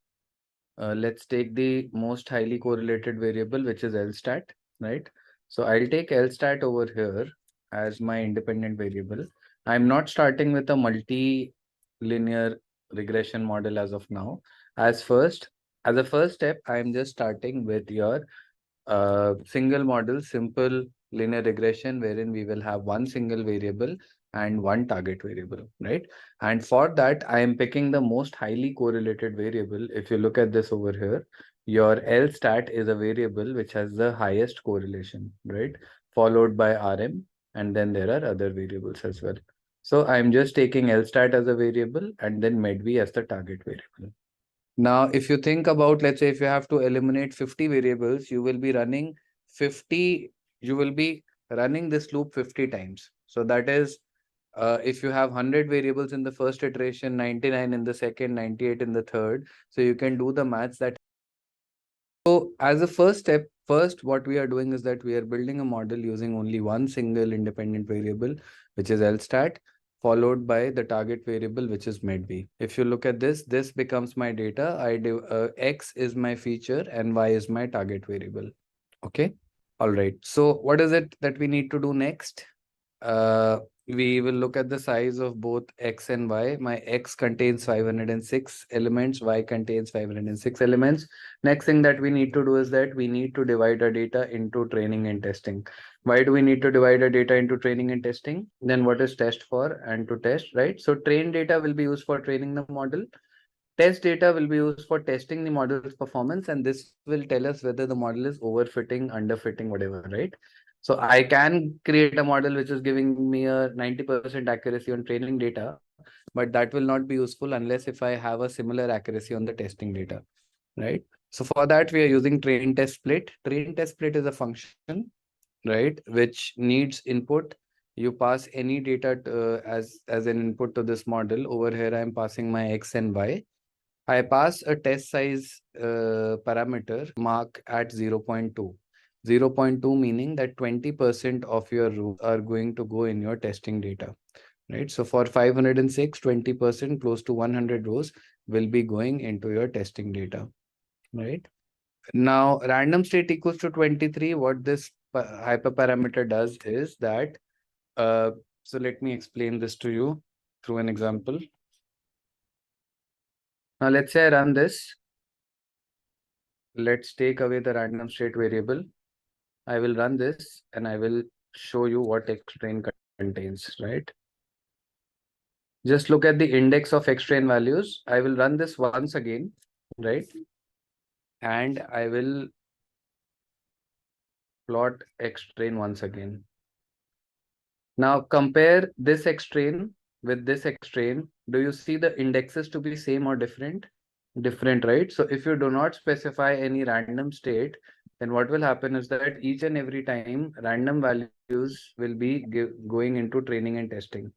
let's take the most highly correlated variable, which is LStat, right? So I'll take LStat over here as my independent variable. I'm not starting with a multi-linear regression model as of now. As a first step, I'm just starting with your single model, simple linear regression, wherein we will have one single variable and one target variable, right? And for that, I am picking the most highly correlated variable. If you look at this over here, your L stat is a variable which has the highest correlation, right? Followed by RM, and then there are other variables as well. So I'm just taking L stat as a variable and then medv as the target variable. Now, if you think about, let's say, if you have to eliminate 50 variables, you will be running this loop 50 times. So that is, if you have 100 variables in the first iteration, 99 in the second, 98 in the third. So you can do the maths that. So as a first step, what we are doing is that we are building a model using only one single independent variable, which is LStat, followed by the target variable, which is medv. If you look at this becomes my data. X is my feature and Y is my target variable. Okay. All right. So what is it that we need to do next? We will look at the size of both X and Y. My X contains 506 elements, Y contains 506 elements. Next thing that we need to do is that we need to divide our data into training and testing. Why do we need to divide our data into training and testing? Then what is test for and to test, right? So train data will be used for training the model. Test data will be used for testing the model's performance, and this will tell us whether the model is overfitting, underfitting, whatever, right? So I can create a model which is giving me a 90% accuracy on training data, but that will not be useful unless if I have a similar accuracy on the testing data, right? So for that, we are using train test split. Train test split is a function, right, which needs input. You pass any data as an input to this model. Over here, I'm passing my X and Y. I pass a test size parameter mark at 0.2. 0.2 meaning that 20% of your rows are going to go in your testing data, right? So for 506, 20% close to 100 rows will be going into your testing data, right? Now, random state equals to 23. What this hyperparameter does is that, so let me explain this to you through an example. Now, let's say I run this. Let's take away the random state variable. I will run this and I will show you what Explain contains, right? Just look at the index of Explain values. I will run this once again, right? And I will plot Explain once again. Now compare this Explain with this Explain. Do you see the indexes to be same or different? Different, right? So if you do not specify any random state, then what will happen is that each and every time random values will be going into training and testing,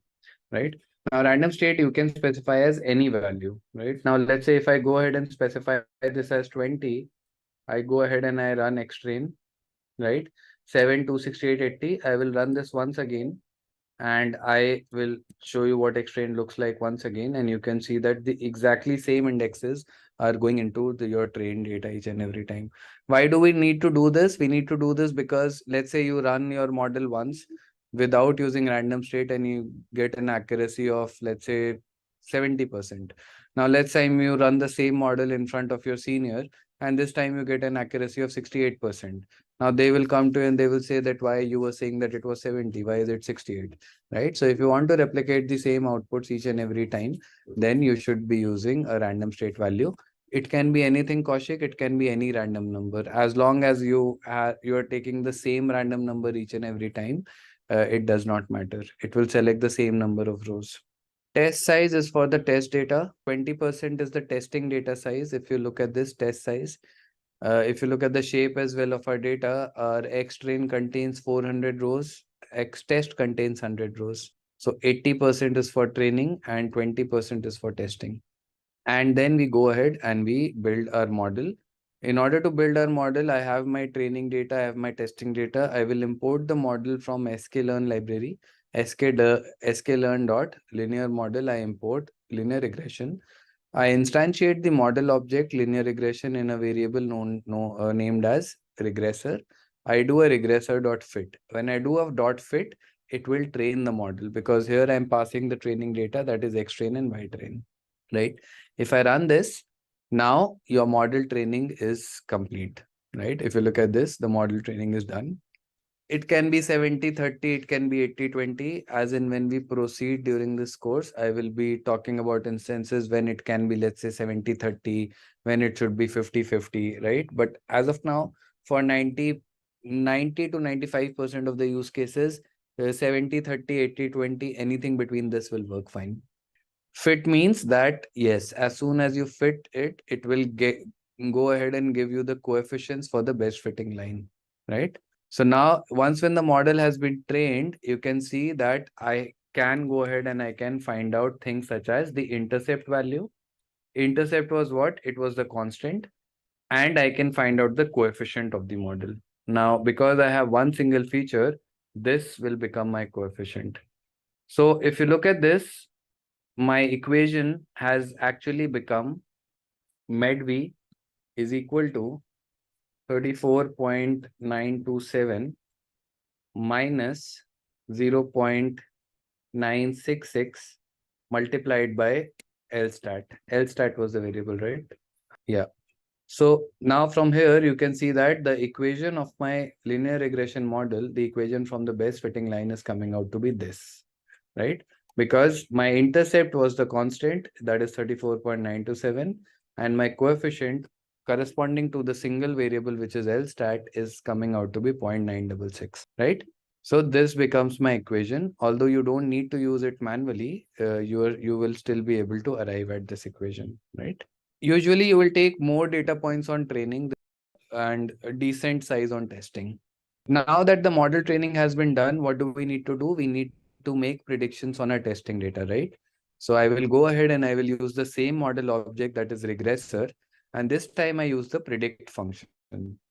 right? Now random state you can specify as any value, right? Now let's say if I go ahead and specify this as 20, I go ahead and I run Extrain, right? 7, 268, 80. I will run this once again and I will show you what Explain looks like once again, and you can see that the exactly same indexes are going into your trained data each and every time. Why do we need to do this? We need to do this because let's say you run your model once without using random state and you get an accuracy of, let's say, 70%. Now let's say you run the same model in front of your senior and this time you get an accuracy of 68%. Now they will come to you and they will say that why you were saying that it was 70, why is it 68, right? So if you want to replicate the same outputs each and every time, then you should be using a random state value. It can be anything, Kaushik, it can be any random number. As long as you are taking the same random number each and every time, it does not matter. It will select the same number of rows. Test size is for the test data. 20% is the testing data size. If you look at this test size, if you look at the shape as well of our data, our X train contains 400 rows, X test contains 100 rows. So 80% is for training and 20% is for testing. And then we go ahead and we build our model. In order to build our model, I have my training data, I have my testing data. I will import the model from sklearn library, sklearn dot linear model. I import linear regression. I instantiate the model object linear regression in a variable named as regressor. I do a regressor dot fit. When I do a dot fit, it will train the model, because here I'm passing the training data, that is X train and Y train, right? If I run this, now your model training is complete, right? If you look at this, the model training is done. It can be 70-30, it can be 80-20. As in, when we proceed during this course, I will be talking about instances when it can be, let's say, 70-30, when it should be 50-50, right? But as of now, for 90 to 95% of the use cases, 70-30, 80-20, anything between this will work fine. Fit means that, yes, as soon as you fit it, it will go ahead and give you the coefficients for the best fitting line, right? So now, once when the model has been trained, you can see that I can go ahead and I can find out things such as the intercept value. Intercept was what? It was the constant. And I can find out the coefficient of the model. Now, because I have one single feature, this will become my coefficient. So if you look at this, my equation has actually become medv is equal to 34.927 minus 0.966 multiplied by lstat. Lstat was the variable, right? Yeah. So now from here, you can see that the equation of my linear regression model, the equation from the best fitting line is coming out to be this, right? Because my intercept was the constant, that is 34.927, and my coefficient corresponding to the single variable, which is lstat, is coming out to be 0.966, right? So this becomes my equation. Although you don't need to use it manually, you will still be able to arrive at this equation, right? Usually you will take more data points on training and a decent size on testing. Now that the model training has been done, what do we need to do? We need to make predictions on our testing data, right? So I will go ahead and I will use the same model object, that is regressor. And this time I use the predict function.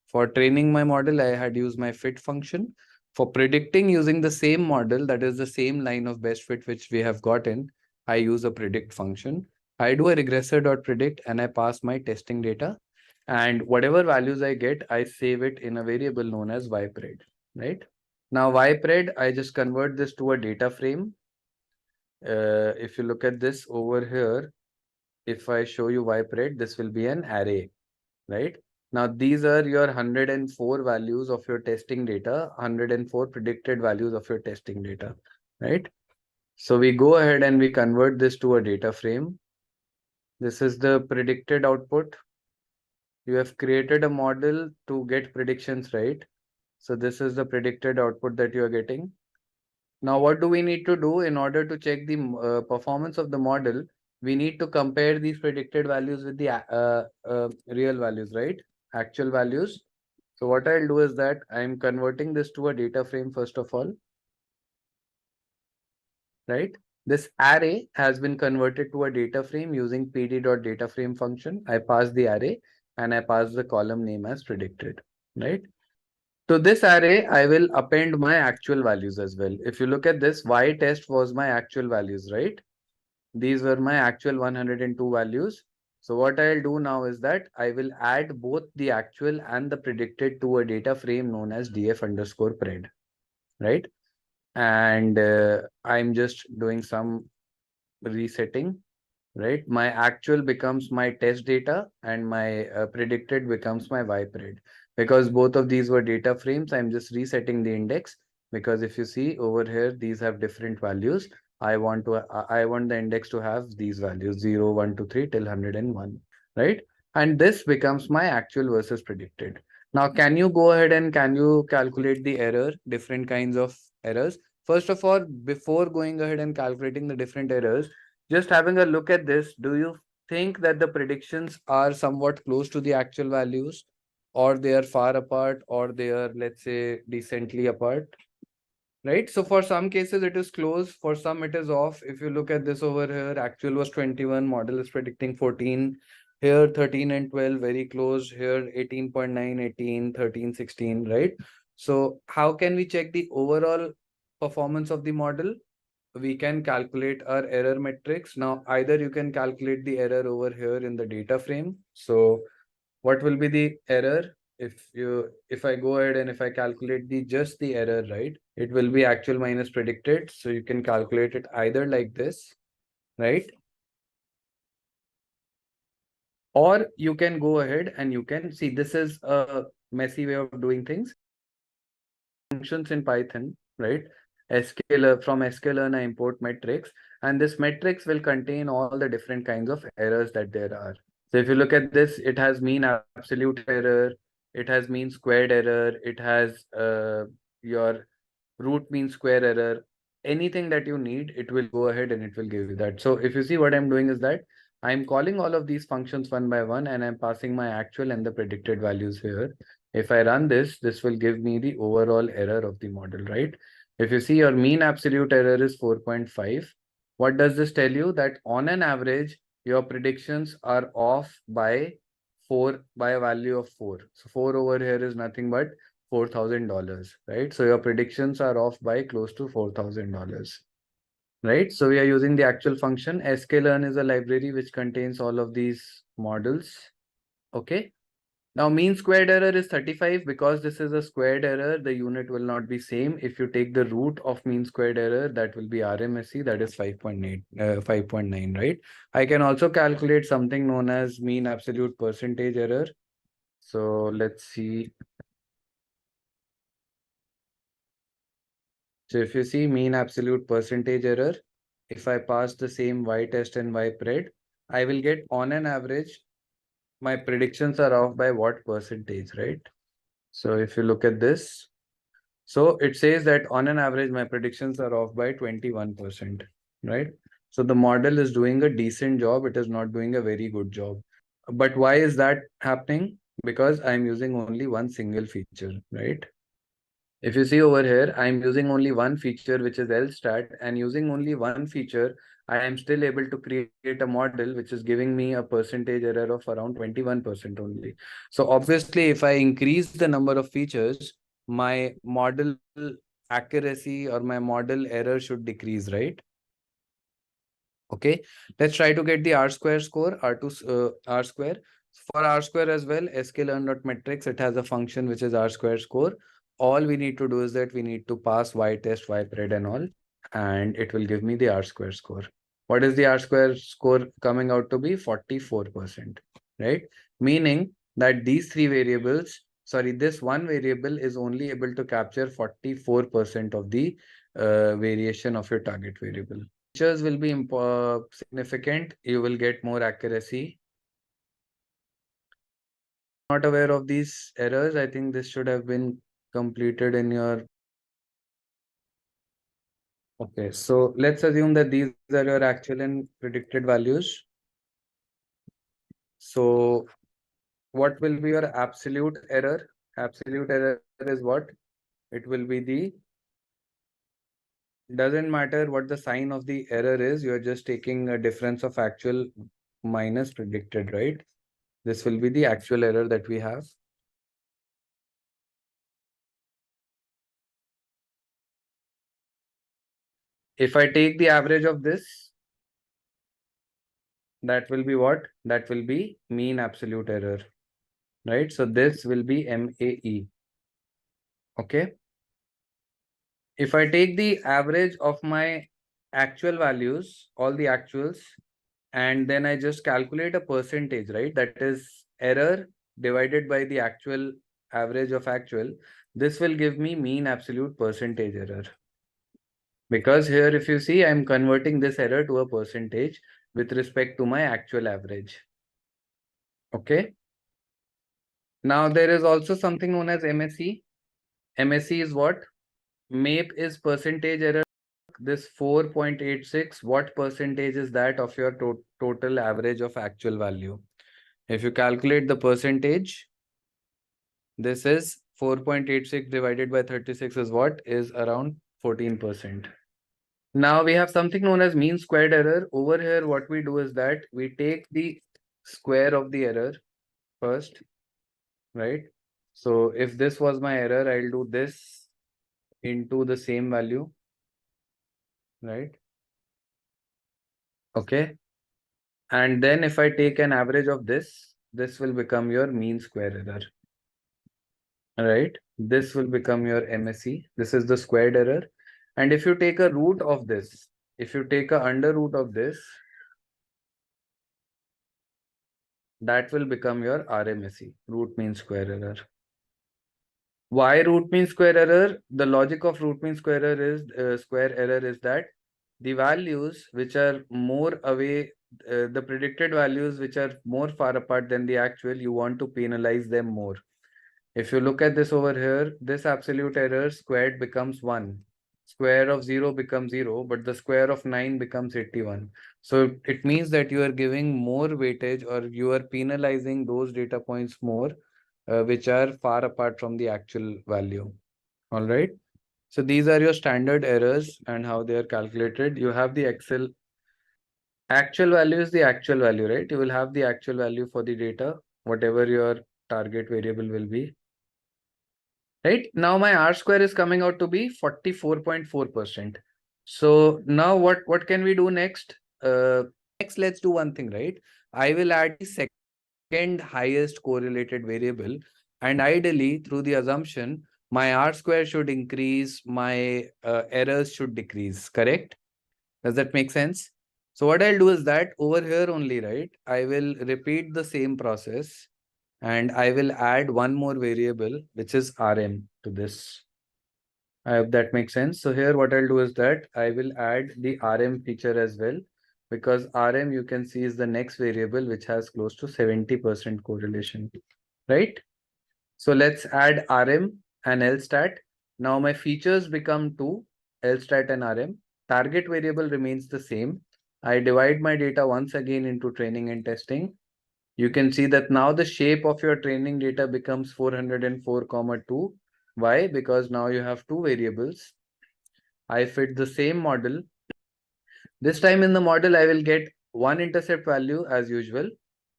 For training my model, I had used my fit function. For predicting using the same model, that is the same line of best fit which we have gotten, I use a predict function. I do a regressor.predict and I pass my testing data. And whatever values I get, I save it in a variable known as ypred, right? Now ypred, I just convert this to a data frame. If you look at this over here, if I show you ypred, this will be an array, right? Now these are your 104 values of your testing data, 104 predicted values of your testing data, right? So we go ahead and we convert this to a data frame. This is the predicted output. You have created a model to get predictions, right? So this is the predicted output that you are getting. Now, what do we need to do in order to check the performance of the model? We need to compare these predicted values with the real values, right? Actual values. So what I'll do is that I'm converting this to a data frame first of all, right? This array has been converted to a data frame using pd.dataframe function. I pass the array and I pass the column name as predicted, right? To this array, I will append my actual values as well. If you look at this, y test was my actual values, right? These were my actual 102 values. So what I'll do now is that I will add both the actual and the predicted to a data frame known as df underscore pred, right? And I'm just doing some resetting, right? My actual becomes my test data and my predicted becomes my ypred. Because both of these were data frames, I'm just resetting the index, because if you see over here, these have different values. I want the index to have these values 0, 1, 2, 3 till 101, right? And this becomes my actual versus predicted. Now, can you go ahead and can you calculate the error, different kinds of errors? First of all, before going ahead and calculating the different errors, just having a look at this, do you think that the predictions are somewhat close to the actual values, or they are far apart, or they are, let's say, decently apart? right? So for some cases it is close, for some it is off. If you look at this over here, actual was 21, model is predicting 14. Here 13 and 12 very close. Here 18.9, 18, 13, 16, right? So how can we check the overall performance of the model? We can calculate our error metrics. Now either you can calculate the error over here in the data frame. So what will be the error? If I go ahead and if I calculate just the error, right, it will be actual minus predicted. So you can calculate it either like this, right? Or you can go ahead and you can see, this is a messy way of doing things. Functions in Python, right? From sklearn I import metrics, and this metrics will contain all the different kinds of errors that there are. So if you look at this, it has mean absolute error, it has mean squared error, it has your root mean square error. Anything that you need, it will go ahead and it will give you that. So if you see, what I'm doing is that I'm calling all of these functions one by one, and I'm passing my actual and the predicted values here. If I run this, this will give me the overall error of the model, right? If you see, your mean absolute error is 4.5. What does this tell you? That on an average, your predictions are off by a value of 4. So 4 over here is nothing but $4,000, right? So your predictions are off by close to $4,000, right? So we are using the actual function. sklearn is a library which contains all of these models. Okay. Now mean squared error is 35. Because this is a squared error, the unit will not be same. If you take the root of mean squared error, that will be RMSE, that is 5.8, 5.9, right? I can also calculate something known as mean absolute percentage error. So let's see. So if you see mean absolute percentage error, if I pass the same y test and y pred, I will get on an average, my predictions are off by what percentage, right? So if you look at this, so it says that on an average, my predictions are off by 21%, right? So the model is doing a decent job. It is not doing a very good job. But why is that happening? Because I'm using only one single feature, right? If you see over here, I'm using only one feature, which is LSTAT, and using only one feature, I am still able to create a model which is giving me a percentage error of around 21% only. So obviously, if I increase the number of features, my model accuracy or my model error should decrease, right? Okay, let's try to get the R square score, R square. For R square as well, sklearn.metrics, it has a function which is R square score. All we need to do is that we need to pass y test, y pred and all, and it will give me the R square score. What is the R square score coming out to be? 44%, right? Meaning that these three variables, sorry, this one variable is only able to capture 44% of the variation of your target variable. Features will be significant. You will get more accuracy. Not aware of these errors. I think this should have been completed in your. Okay, so let's assume that these are your actual and predicted values. So what will be your absolute error? Absolute error is what? It will be doesn't matter what the sign of the error is. You're just taking a difference of actual minus predicted, right? This will be the actual error that we have. If I take the average of this, that will be what? That will be mean absolute error, right? So this will be MAE. Okay. If I take the average of my actual values, all the actuals, and then I just calculate a percentage, right? That is error divided by the actual average of actual. This will give me mean absolute percentage error. Because here, if you see, I'm converting this error to a percentage with respect to my actual average. Okay. Now there is also something known as MSE. MSE is what? MAPE is percentage error. This 4.86, what percentage is that of your total average of actual value? If you calculate the percentage, this is 4.86 divided by 36 is what? Is around 14%. Now we have something known as mean squared error. Over here, what we do is that we take the square of the error first, right? So if this was my error, I'll do this into the same value, right? Okay. And then if I take an average of this will become your mean square error. Right? This will become your MSE. This is the squared error. And if you take a root of this, if you take a under root of this, that will become your RMSE, root mean square error. Why root mean square error? The logic of root mean square error is that the values which are more away, the predicted values which are more far apart than the actual, you want to penalize them more. If you look at this over here, this absolute error squared becomes 1. Square of 0 becomes 0, but the square of 9 becomes 81. So it means that you are giving more weightage, or you are penalizing those data points more, which are far apart from the actual value. All right. So these are your standard errors and how they are calculated. You have the Excel. Actual value is the actual value, right? You will have the actual value for the data, whatever your target variable will be. Right now, my R square is coming out to be 44.4%. So now what can we do next? Next, let's do one thing, right? I will add the second highest correlated variable, and ideally through the assumption, my R square should increase, my errors should decrease, correct? Does that make sense? So what I'll do is that over here only, right? I will repeat the same process, and I will add one more variable, which is RM to this. I hope that makes sense. So here what I'll do is that I will add the RM feature as well, because RM you can see is the next variable which has close to 70% correlation, right? So let's add RM and LSTAT. Now my features become 2, LSTAT and RM. Target variable remains the same. I divide my data once again into training and testing. You can see that now the shape of your training data becomes 404,2. Why? Because now you have two variables. I fit the same model. This time in the model, I will get one intercept value as usual,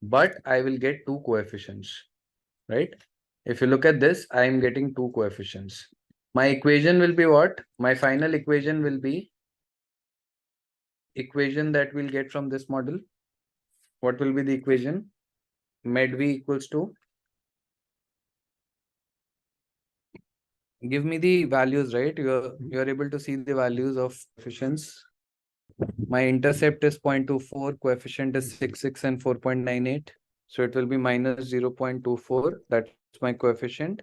but I will get two coefficients, right? If you look at this, I am getting two coefficients. My equation will be what? My final equation will be equation that we'll get from this model. What will be the equation? Med V equals to, give me the values, right? You're able to see the values of coefficients. My intercept is 0.24, coefficient is 66 and 4.98. So it will be minus 0.24. That's my coefficient.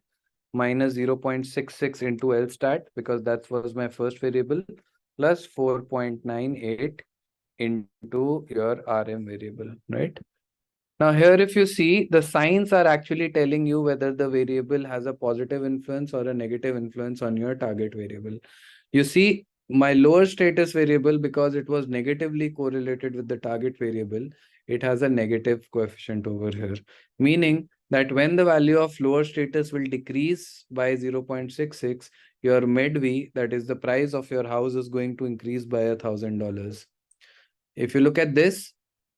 Minus 0.66 into LSTAT, because that was my first variable, plus 4.98 into your RM variable, right? Now here, if you see, the signs are actually telling you whether the variable has a positive influence or a negative influence on your target variable. You see, my lower status variable, because it was negatively correlated with the target variable, it has a negative coefficient over here, meaning that when the value of lower status will decrease by 0.66, your med V, that is the price of your house, is going to increase by $1,000. If you look at this,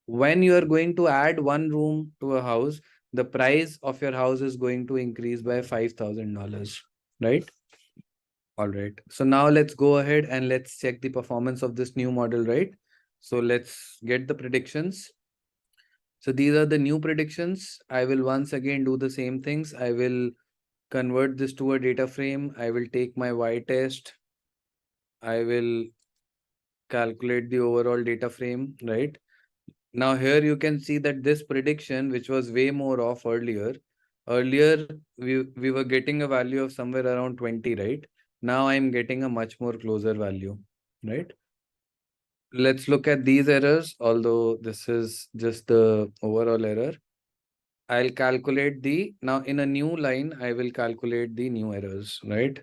when you are going to add one room to a house, the price of your house is going to increase by $5,000, right? All right. So now let's go ahead and let's check the performance of this new model, right? So let's get the predictions. So these are the new predictions. I will once again do the same things. I will convert this to a data frame. I will take my Y test. I will calculate the overall data frame, right? Now here you can see that this prediction, which was way more off earlier, we were getting a value of somewhere around 20, right? Now I'm getting a much more closer value, right? Let's look at these errors, although this is just the overall error. I'll calculate now in a new line, I will calculate the new errors, right?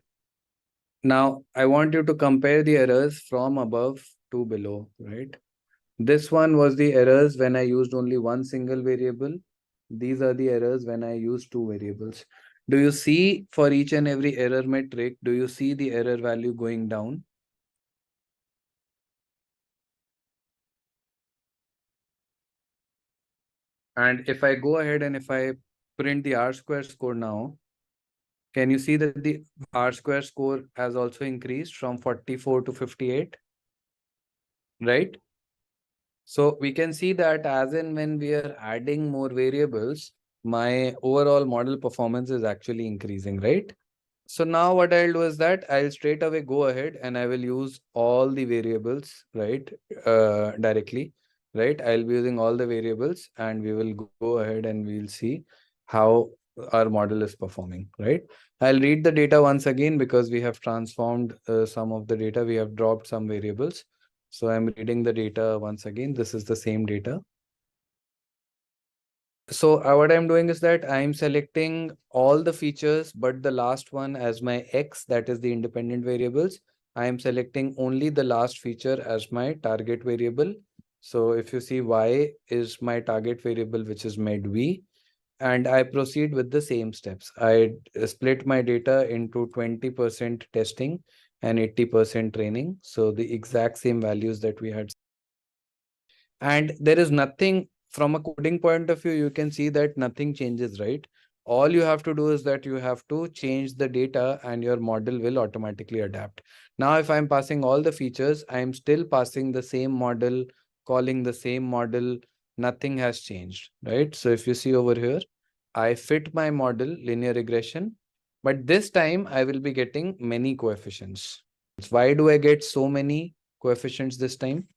Now I want you to compare the errors from above to below, right? This one was the errors when I used only one single variable. These are the errors when I use two variables. Do you see for each and every error metric, do you see the error value going down? And if I go ahead and if I print the R square score now, can you see that the R square score has also increased from 44 to 58, right? So we can see that as in when we are adding more variables, my overall model performance is actually increasing, right? So now what I'll do is that I'll straight away go ahead and I will use all the variables, right? Directly, right? I'll be using all the variables and we will go ahead and we'll see how our model is performing, right? I'll read the data once again because we have transformed some of the data. We have dropped some variables. So I'm reading the data once again. This is the same data. So what I'm doing is that I'm selecting all the features, but the last one as my X, that is the independent variables. I am selecting only the last feature as my target variable. So if you see Y is my target variable, which is med V, and I proceed with the same steps. I split my data into 20% testing and 80% training. So the exact same values that we had. And there is nothing from a coding point of view, you can see that nothing changes, right? All you have to do is that you have to change the data and your model will automatically adapt. Now, if I'm passing all the features, I'm still passing the same model, calling the same model, nothing has changed, right? So if you see over here, I fit my model linear regression, but this time I will be getting many coefficients. Why do I get so many coefficients this time?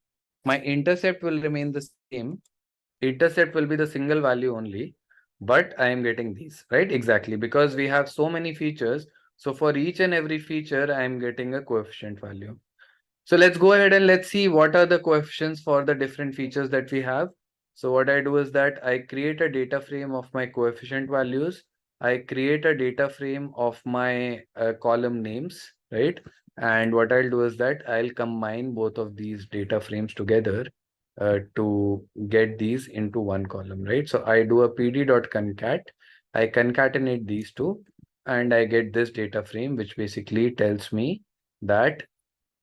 My intercept will remain the same. Intercept will be the single value only, but I am getting these, right? Exactly, because we have so many features. So for each and every feature, I am getting a coefficient value. So let's go ahead and let's see what are the coefficients for the different features that we have. So what I do is that I create a data frame of my coefficient values. I create a data frame of my column names, right? And what I'll do is that I'll combine both of these data frames together to get these into one column, right? So I do a pd.concat. I concatenate these two and I get this data frame, which basically tells me that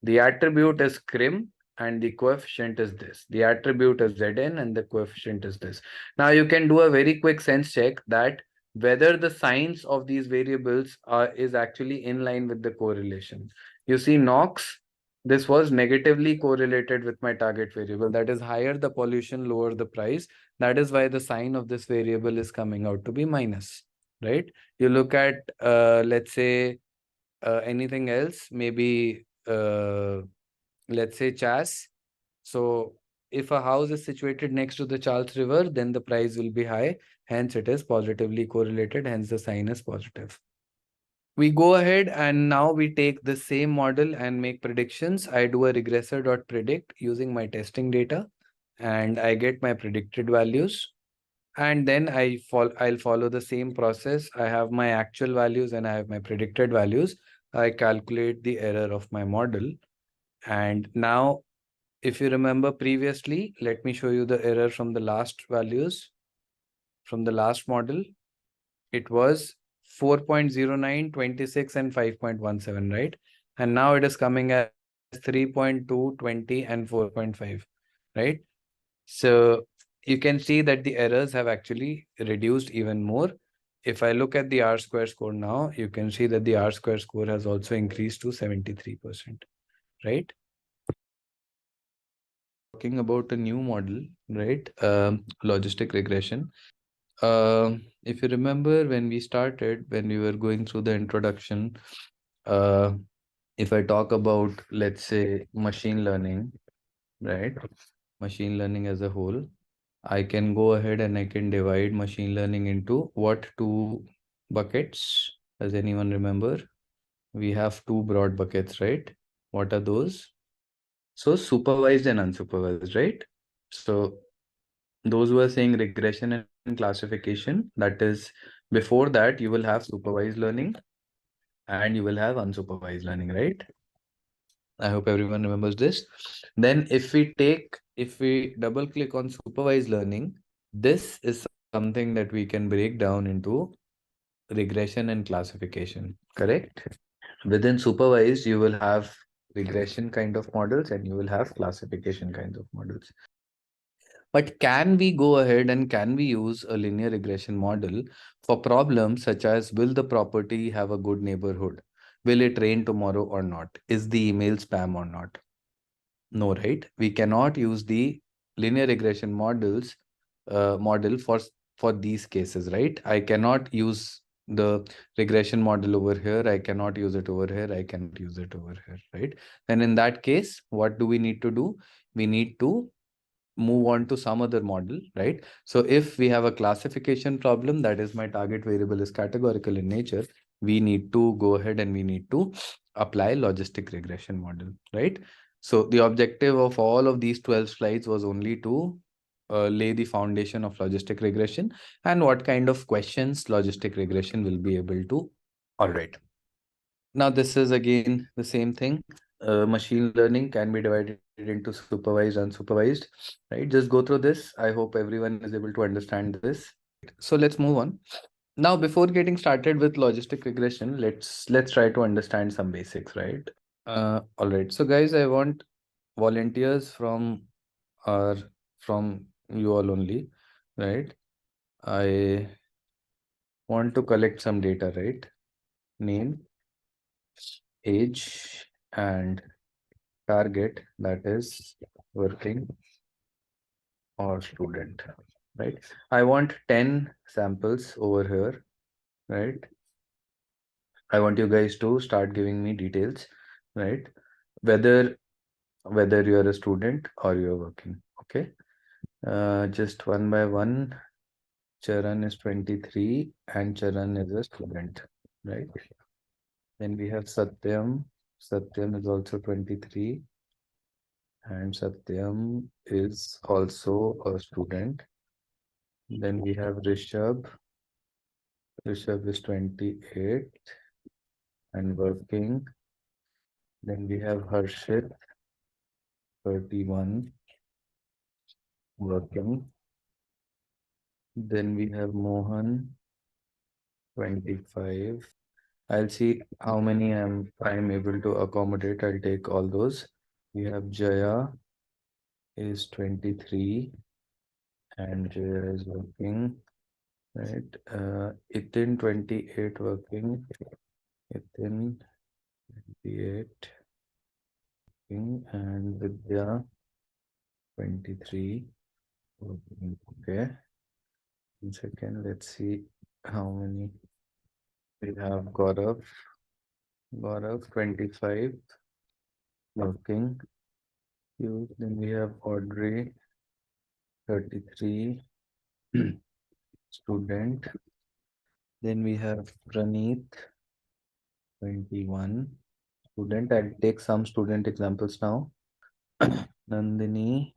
the attribute is crim and the coefficient is this. The attribute is Zn and the coefficient is this. Now you can do a very quick sense check that whether the signs of these variables is actually in line with the correlation. You see NOx, this was negatively correlated with my target variable. That is higher the pollution, lower the price. That is why the sign of this variable is coming out to be minus, right? You look at, let's say, anything else, maybe let's say Chas. So if a house is situated next to the Charles River, then the price will be high. Hence it is positively correlated. Hence the sign is positive. We go ahead and now we take the same model and make predictions. I do a regressor.predict using my testing data and I get my predicted values. And then I'll follow the same process. I have my actual values and I have my predicted values. I calculate the error of my model. And now, if you remember previously, let me show you the error from the last values. From the last model, it was 4.09, 26, and 5.17, right? And now it is coming as 3.2, 20, and 4.5, right? So you can see that the errors have actually reduced even more. If I look at the R square score now, you can see that the R square score has also increased to 73%, right? Talking about a new model, right? Logistic regression. If you remember when we started, when we were going through the introduction, uh, if I talk about, let's say, machine learning, right? Machine learning as a whole, I can go ahead and I can divide machine learning into what two buckets? Does anyone remember? We have two broad buckets, right? What are those? So supervised and unsupervised, right? So those who are saying regression and classification, that is before that you will have supervised learning and you will have unsupervised learning, right? I hope everyone remembers this. Then if we double click on supervised learning, this is something that we can break down into regression and classification, correct? Within supervised, you will have regression kind of models and you will have classification kinds of models. But can we go ahead and can we use a linear regression model for problems such as, will the property have a good neighborhood? Will it rain tomorrow or not? Is the email spam or not? No, right? We cannot use the linear regression model for these cases, right? I cannot use the regression model over here. I cannot use it over here. I cannot use it over here, right? Then in that case, what do we need to do? We need to move on to some other model, right? So if we have a classification problem, that is my target variable is categorical in nature, we need to go ahead and we need to apply logistic regression model, right? So the objective of all of these 12 slides was only to lay the foundation of logistic regression and what kind of questions logistic regression will be able to. All right. Now this is again the same thing. Machine learning can be divided into supervised, unsupervised, right? Just go through this. I hope everyone is able to understand this. So let's move on. Now, before getting started with logistic regression, let's try to understand some basics, right? All right. So guys, I want volunteers from you all only, right? I want to collect some data, right? Name, age, and target, that is working or student, right? I want 10 samples over here, right? I want you guys to start giving me details, right? Whether you're a student or you're working, okay? Just one by one. Charan is 23 and Charan is a student, right? Then we have Satyam. Satyam is also 23 and Satyam is also a student. Then we have Rishabh. Rishabh is 28 and working. Then we have Harshit, 31, working. Then we have Mohan, 25. I'll see how many I'm able to accommodate. I'll take all those. We have Jaya is 23 and Jaya is working, right? Itin 28 working. Itin 28 working and Vidya 23 working. Okay. 1 second. Let's see how many we have. Gaurav 25 working. Then we have Audrey 33 student. Then we have Praneeth 21 student. I'll take some student examples now. Nandini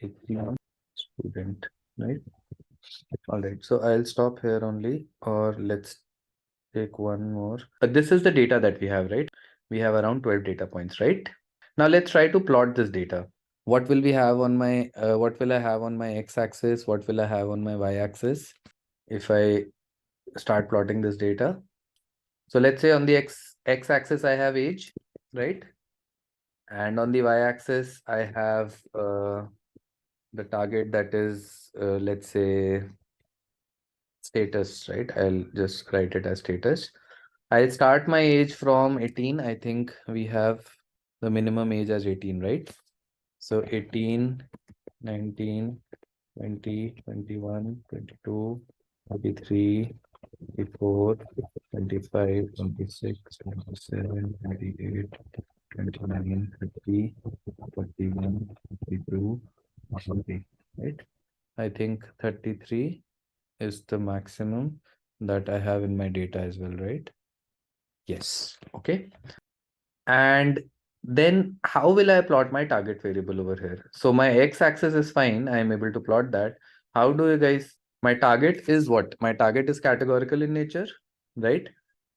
81 student, right? All right, so I'll stop here only, or let's take one more. This is the data that we have, right? We have around 12 data points, right? Now let's try to plot this data. What will we have on my, what will I have on my x-axis? What will I have on my y-axis? If I start plotting this data. So let's say on the x-axis, I have age, right? And on the y-axis, I have the target that is, let's say, status, right? I'll just write it as status. I'll start my age from 18. I think we have the minimum age as 18, right? So 18, 19, 20, 21, 22, 23, 24, 25, 26, 27, 28, 29, 30, 41, 42, 40, right? I think 33 is the maximum that I have in my data as well, right? Yes. Okay. And then how will I plot my target variable over here? So my x-axis is fine. I am able to plot that. How do you guys, my target is what? My target is categorical in nature, right?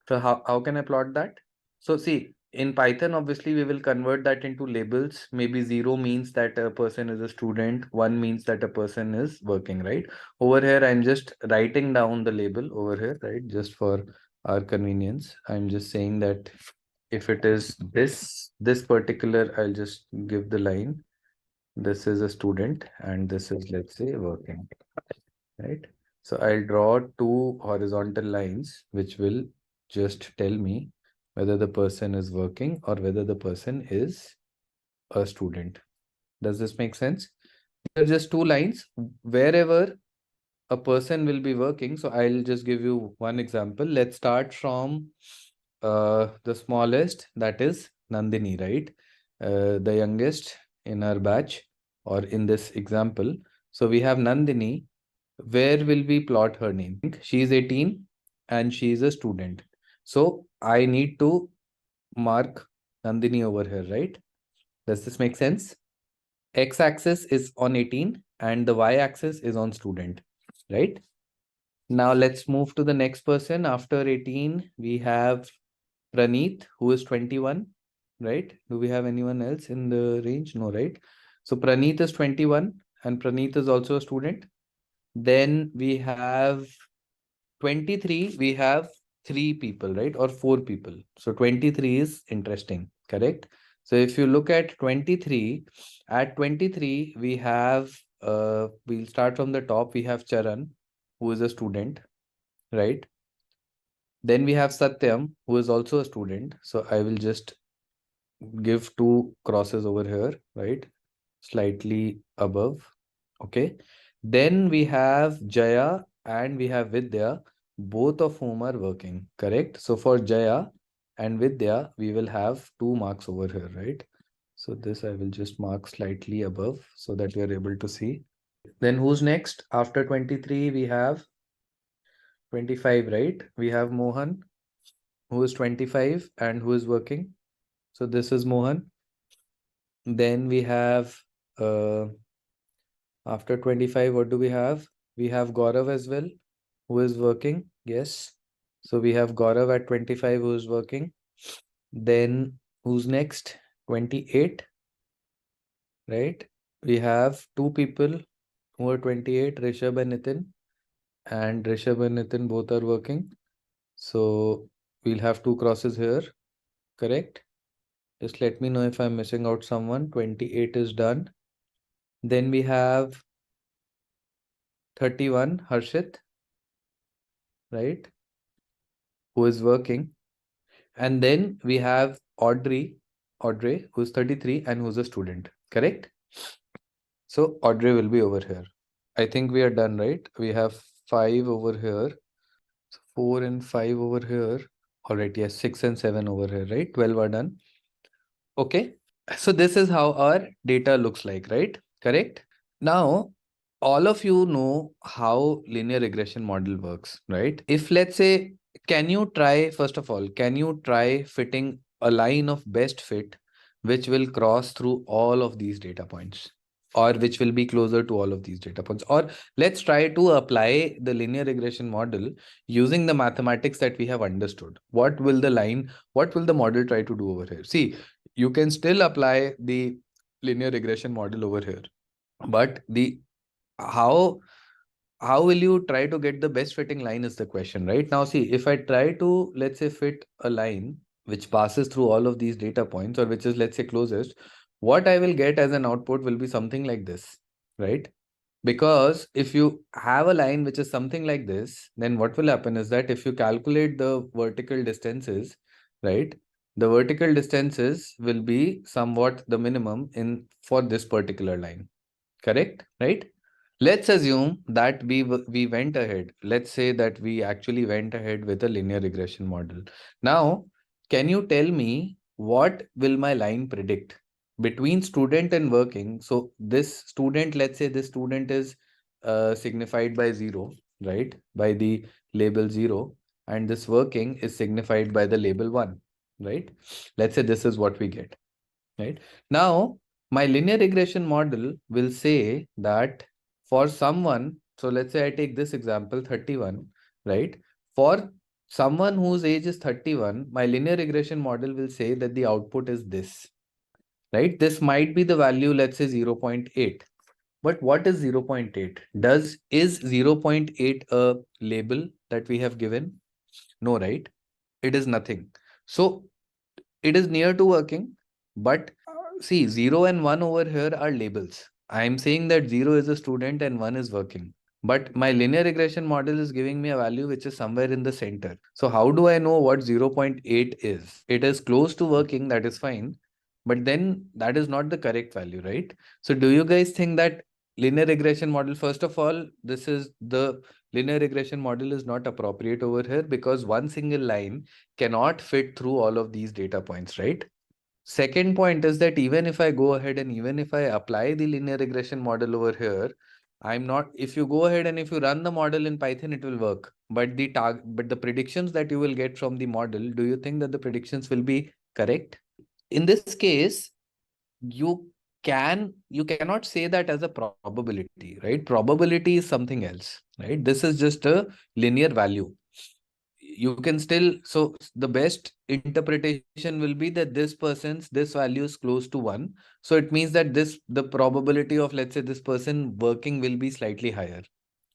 So how can I plot that? So see, in Python, obviously, we will convert that into labels. Maybe 0 means that a person is a student. 1 means that a person is working, right? Over here, I'm just writing down the label over here, right? Just for our convenience. I'm just saying that if it is this particular, I'll just give the line. this is a student, and this is, let's say, working, right? So I'll draw two horizontal lines which will just tell me whether the person is working or whether the person is a student. Does this make sense? They're just two lines wherever a person will be working. So I'll just give you one example. Let's start from the smallest, that is Nandini, right? The youngest in our batch, or in this example. So we have Nandini. Where will we plot her name? She is 18 and she is a student. So I need to mark Nandini over here, right? Does this make sense? X-axis is on 18 and the Y-axis is on student, right? Now let's move to the next person. After 18, we have Praneeth, who is 21, right? Do we have anyone else in the range? No, right? So Praneeth is 21 and Praneeth is also a student. Then we have 23, we have 3 people, right? Or 4 people. So 23 is interesting, correct? So if you look at 23, at 23, we have, we'll start from the top. We have Charan, who is a student, right? Then we have Satyam, who is also a student. So I will just give 2 crosses over here, right? Slightly above. Okay. Then we have Jaya and we have Vidya, both of whom are working, correct? So for Jaya and Vidya, we will have 2 marks over here, right? So this I will just mark slightly above so that you are able to see. Then who's next? After 23, we have 25, right? We have Mohan, who is 25 and who is working. So this is Mohan. Then we have, after 25, what do we have? We have Gaurav as well, who is working. Yes. So we have Gaurav at 25 who is working. Then who's next? 28, right? We have 2 people who are 28, Rishabh and Nitin. And Rishabh and Nitin both are working. So we'll have 2 crosses here, correct? Just let me know if I'm missing out someone. 28 is done. Then we have 31, Harshit, right? Who is working. And then we have Audrey, who's 33 and who's a student, correct? So Audrey will be over here. I think we are done, right? We have 5 over here. So 4 and 5 over here. All right, yes, 6 and 7 over here, right? 12 are done. Okay. So this is how our data looks like, right? Correct? Now, all of you know how linear regression model works, right? If let's say, can you try, first of all, can you try fitting a line of best fit which will cross through all of these data points, or which will be closer to all of these data points? Or let's try to apply the linear regression model using the mathematics that we have understood. What will the model try to do over here? See, you can still apply the linear regression model over here, but the how how will you try to get the best fitting line is the question, right? Now see, if I try to, let's say, fit a line which passes through all of these data points, or which is, let's say, closest, what I will get as an output will be something like this, right? Because if you have a line which is something like this, then what will happen is that if you calculate the vertical distances, right, the vertical distances will be somewhat the minimum in for this particular line, correct, right? Let's assume that we went ahead. Let's say that we actually went ahead with a linear regression model. Now, can you tell me what will my line predict between student and working? So this student, let's say this student is signified by 0, right? By the label 0, and this working is signified by the label 1, right? Let's say this is what we get, right? Now, my linear regression model will say that for someone, so let's say I take this example 31, right? For someone whose age is 31, my linear regression model will say that the output is this, right? This might be the value, let's say 0.8. But what is 0.8? Is 0.8 a label that we have given? No, right? It is nothing. So it is near to working, but See, 0 and 1 over here are labels. I'm saying that 0 is a student and 1 is working. But my linear regression model is giving me a value which is somewhere in the center. So how do I know what 0.8 is? It is close to working, that is fine. But then that is not the correct value, right? So do you guys think that linear regression model, first of all, this is the linear regression model is not appropriate over here because one single line cannot fit through all of these data points, right? Second point is that even if I go ahead and even if I apply the linear regression model over here, I'm not, if you go ahead and if you run the model in Python, it will work. But the predictions that you will get from the model, do you think that the predictions will be correct? In this case, you cannot say that as a probability, right? Probability is something else, right? This is just a linear value. You can still, so the best interpretation will be that this value is close to 1, so it means that the probability of, let's say, this person working will be slightly higher.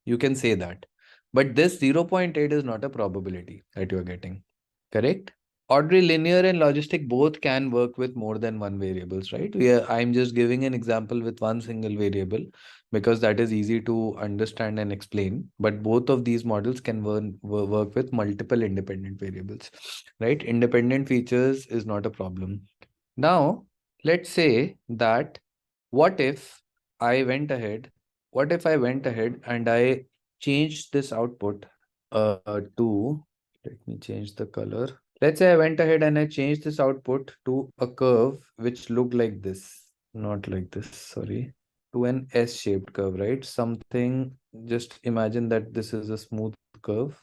You can say that, but this 0.8 is not a probability that you're getting, correct? Ordinary linear and logistic both can work with more than one variables, right? I'm just giving an example with one single variable because that is easy to understand and explain. But both of these models can work with multiple independent variables, right? Independent features is not a problem. Now, let's say that what if I went ahead, and I changed this output to, let me change the color. Let's say I went ahead and I changed this output to a curve which looked like this, not like this, sorry, to an S-shaped curve, right? Something, just imagine that this is a smooth curve,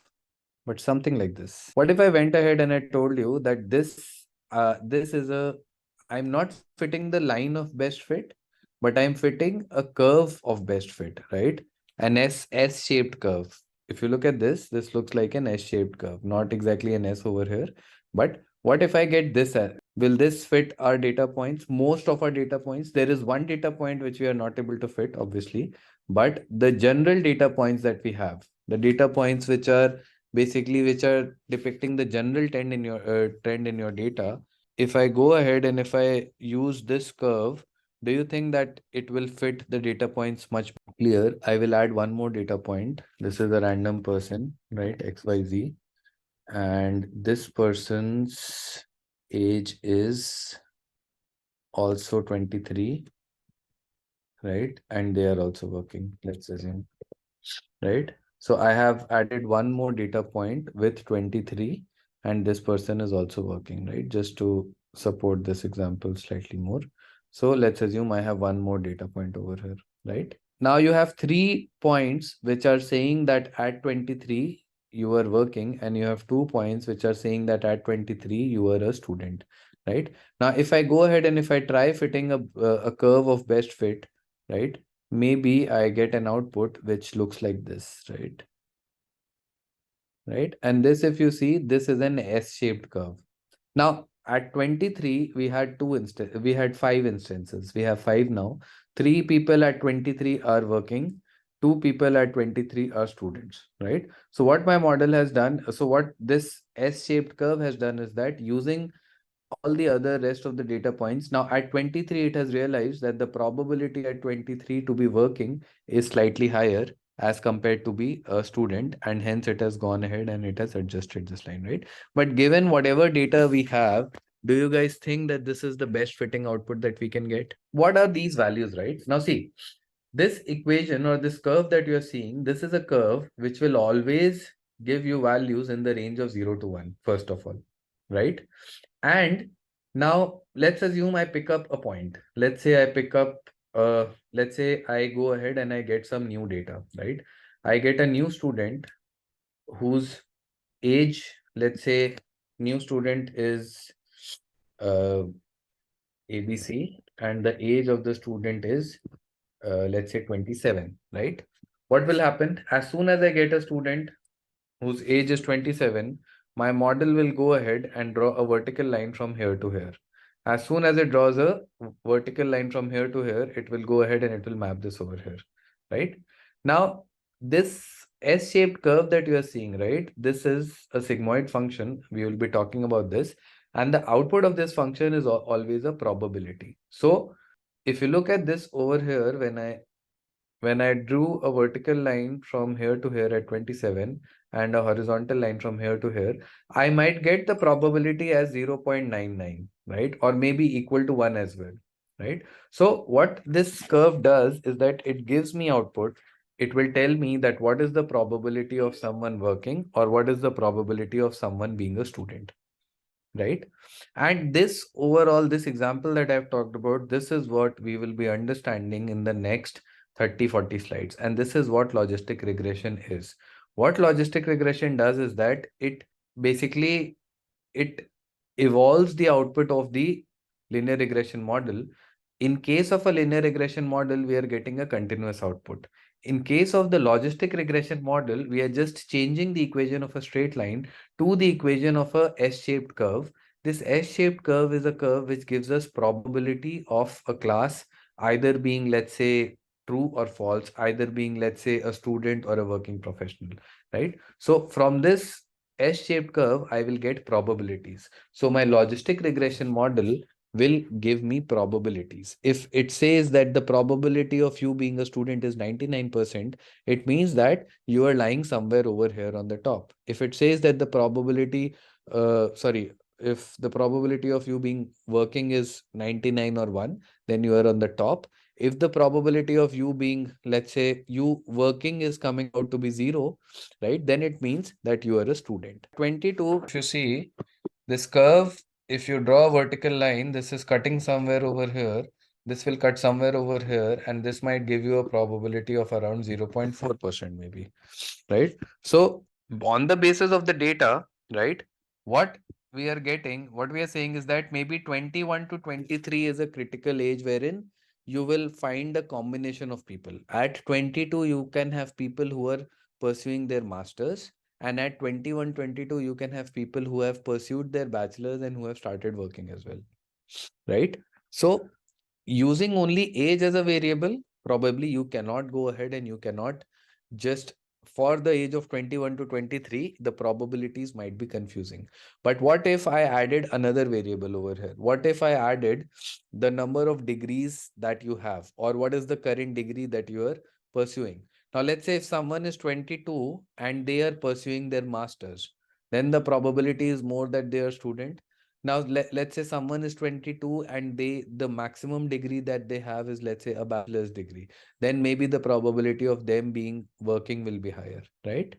but something like this. What if I went ahead and I told you that this is a, I'm not fitting the line of best fit, but I'm fitting a curve of best fit, right? An S-shaped curve. If you look at this, this looks like an S-shaped curve, not exactly an S over here. But what if I get this? Will this fit our data points? Most of our data points, there is one data point which we are not able to fit, obviously. But the general data points that we have, the data points which are basically which are depicting the general trend in your data, if I go ahead and if I use this curve, do you think that it will fit the data points much clear? I will add one more data point. This is a random person, right? XYZ. And this person's age is also 23, right? And they are also working, let's assume, right? So I have added one more data point with 23, and this person is also working, right? Just to support this example slightly more. So let's assume I have one more data point over here, right? Now you have 3 points which are saying that at 23 you are working, and you have 2 points which are saying that at 23 you are a student, right? Now if I go ahead and if I try fitting a curve of best fit, right? Maybe I get an output which looks like this, right? Right? And this, if you see, this is an S-shaped curve. Now, at 23, we had we had 5 instances. We have 5 now. 3 people at 23 are working. 2 people at 23 are students, right? So what my model has done, so what this S-shaped curve has done is that using all the other rest of the data points. Now at 23, it has realized that the probability at 23 to be working is slightly higher as compared to be a student, and hence it has gone ahead and it has adjusted this line, right? But given whatever data we have, do you guys think that this is the best fitting output that we can get? What are these values, right? Now see, this equation or this curve that you're seeing, this is a curve which will always give you values in the range of 0 to 1, first of all, right? And now let's assume I pick up a point. Let's say I pick up, let's say I go ahead and I get some new data, right? I get a new student whose age, let's say new student is uh, ABC, and the age of the student is, let's say 27, right? What will happen? As soon as I get a student whose age is 27, my model will go ahead and draw a vertical line from here to here. As soon as it draws a vertical line from here to here, it will go ahead and it will map this over here, right? Now, this S-shaped curve that you are seeing, right? This is a sigmoid function. We will be talking about this. And the output of this function is always a probability. So if you look at this over here, when I drew a vertical line from here to here at 27 and a horizontal line from here to here, I might get the probability as 0.99, right? Or maybe equal to 1 as well, right? So what this curve does is that it gives me output. It will tell me that what is the probability of someone working or what is the probability of someone being a student, right? And this overall, this example that I've talked about, this is what we will be understanding in the next 30-40 slides. And this is what logistic regression is. What logistic regression does is that it basically it evolves the output of the linear regression model. In case of a linear regression model, we are getting a continuous output. In case of the logistic regression model, we are just changing the equation of a straight line to the equation of a S-shaped curve. This S-shaped curve is a curve which gives us probability of a class either being, let's say, true or false, either being, let's say, a student or a working professional, right? So from this S-shaped curve, I will get probabilities. So my logistic regression model will give me probabilities. If it says that the probability of you being a student is 99%, it means that you are lying somewhere over here on the top. If it says that the probability, if the probability of you being working is 99 or 1, then you are on the top. If the probability of you being, let's say, you working is coming out to be 0, right, then it means that you are a student. 22, if you see this curve, if you draw a vertical line, this is cutting somewhere over here, this will cut somewhere over here, and this might give you a probability of around 0.4% maybe, right? So on the basis of the data, right, what we are getting, what we are saying is that maybe 21 to 23 is a critical age wherein you will find a combination of people. At 22, you can have people who are pursuing their masters, and at 21, 22, you can have people who have pursued their bachelor's and who have started working as well, right? So using only age as a variable, probably you cannot go ahead and you cannot just for the age of 21 to 23, the probabilities might be confusing. But what if I added another variable over here? What if I added the number of degrees that you have, or what is the current degree that you are pursuing? Now, let's say if someone is 22 and they are pursuing their masters, then the probability is more that they are student. Now, let's say someone is 22 and the maximum degree that they have is, let's say, a bachelor's degree. Then maybe the probability of them being working will be higher, right?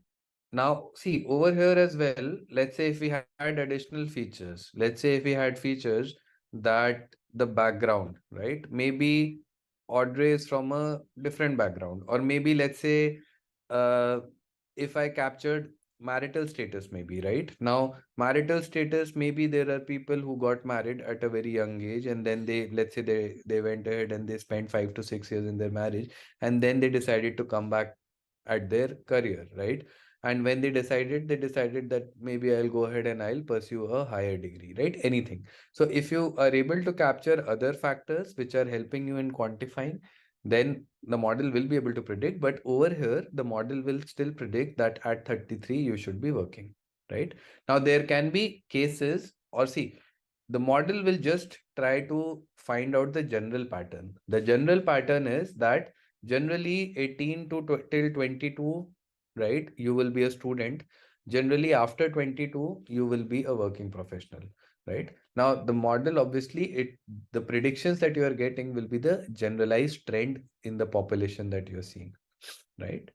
Now, see, over here as well, let's say if we had additional features, let's say if we had features that the background, right? Maybe Audrey is from a different background, or maybe let's say uh, if I captured marital status, maybe, right? Now, marital status, maybe there are people who got married at a very young age, and then let's say they went ahead and they spent 5 to 6 years in their marriage, and then they decided to come back at their career, right? And when they decided that maybe I'll go ahead and I'll pursue a higher degree, right? Anything. So if you are able to capture other factors which are helping you in quantifying, then the model will be able to predict. But over here, the model will still predict that at 33, you should be working, right? Now, there can be cases, or see, the model will just try to find out the general pattern. The general pattern is that generally 18 to till 22, right, you will be a student. Generally after 22, you will be a working professional, right? Now the model, obviously, the predictions that you are getting will be the generalized trend in the population that you are seeing, right?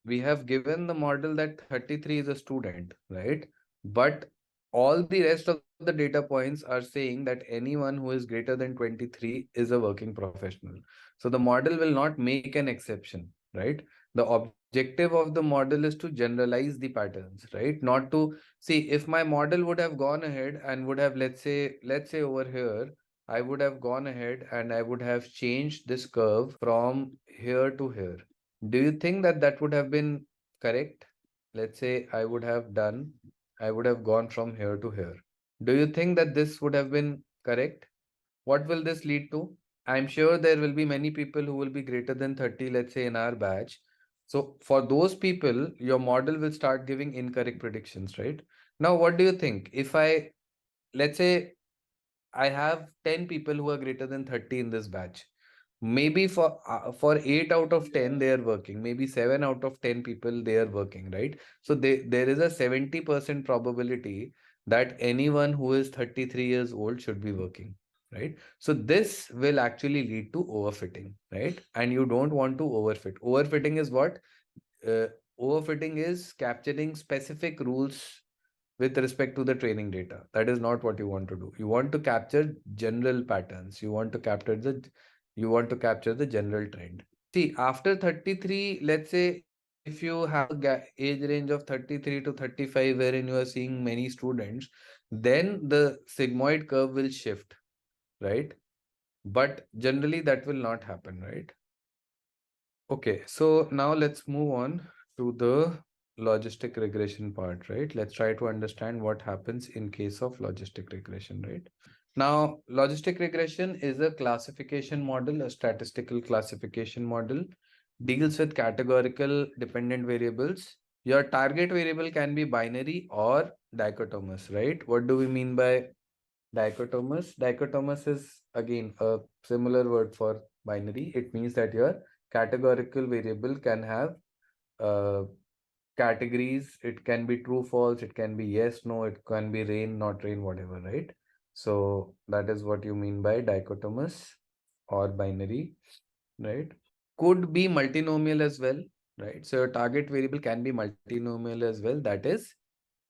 We have given the model that 33 is a student, right? But all the rest of the data points are saying that anyone who is greater than 23 is a working professional. So the model will not make an exception, right? The objective of the model is to generalize the patterns, right? Not to see if my model would have gone ahead and would have, let's say over here, I would have gone ahead and I would have changed this curve from here to here. Do you think that that would have been correct? Let's say I would have gone from here to here. Do you think that this would have been correct? What will this lead to? I'm sure there will be many people who will be greater than 30, let's say in our batch. So for those people, your model will start giving incorrect predictions, right? Now, what do you think? If I let's say I have 10 people who are greater than 30 in this batch. Maybe for 8 out of 10 they are working, maybe 7 out of 10 people they are working, right? So there is a 70% probability that anyone who is 33 years old should be working, right? So this will actually lead to overfitting, right? And you don't want to overfit. Overfitting is what? uh, Overfitting is capturing specific rules with respect to the training data. That is not what you want to do. You want to capture general patterns. You want to capture the general trend. See, after 33, let's say if you have a age range of 33 to 35 wherein you are seeing many students, then the sigmoid curve will shift, right? But generally that will not happen, right? Okay, so now let's move on to the logistic regression part, right? Let's try to understand what happens in case of logistic regression, right? Now, logistic regression is a classification model, a statistical classification model, deals with categorical dependent variables. Your target variable can be binary or dichotomous, right? What do we mean by dichotomous? Dichotomous is again a similar word for binary. It means that your categorical variable can have uh, categories. It can be true, false, it can be yes, no, it can be rain, not rain, whatever, right? So that is what you mean by dichotomous or binary, right? Could be multinomial as well, right? So your target variable can be multinomial as well. That is,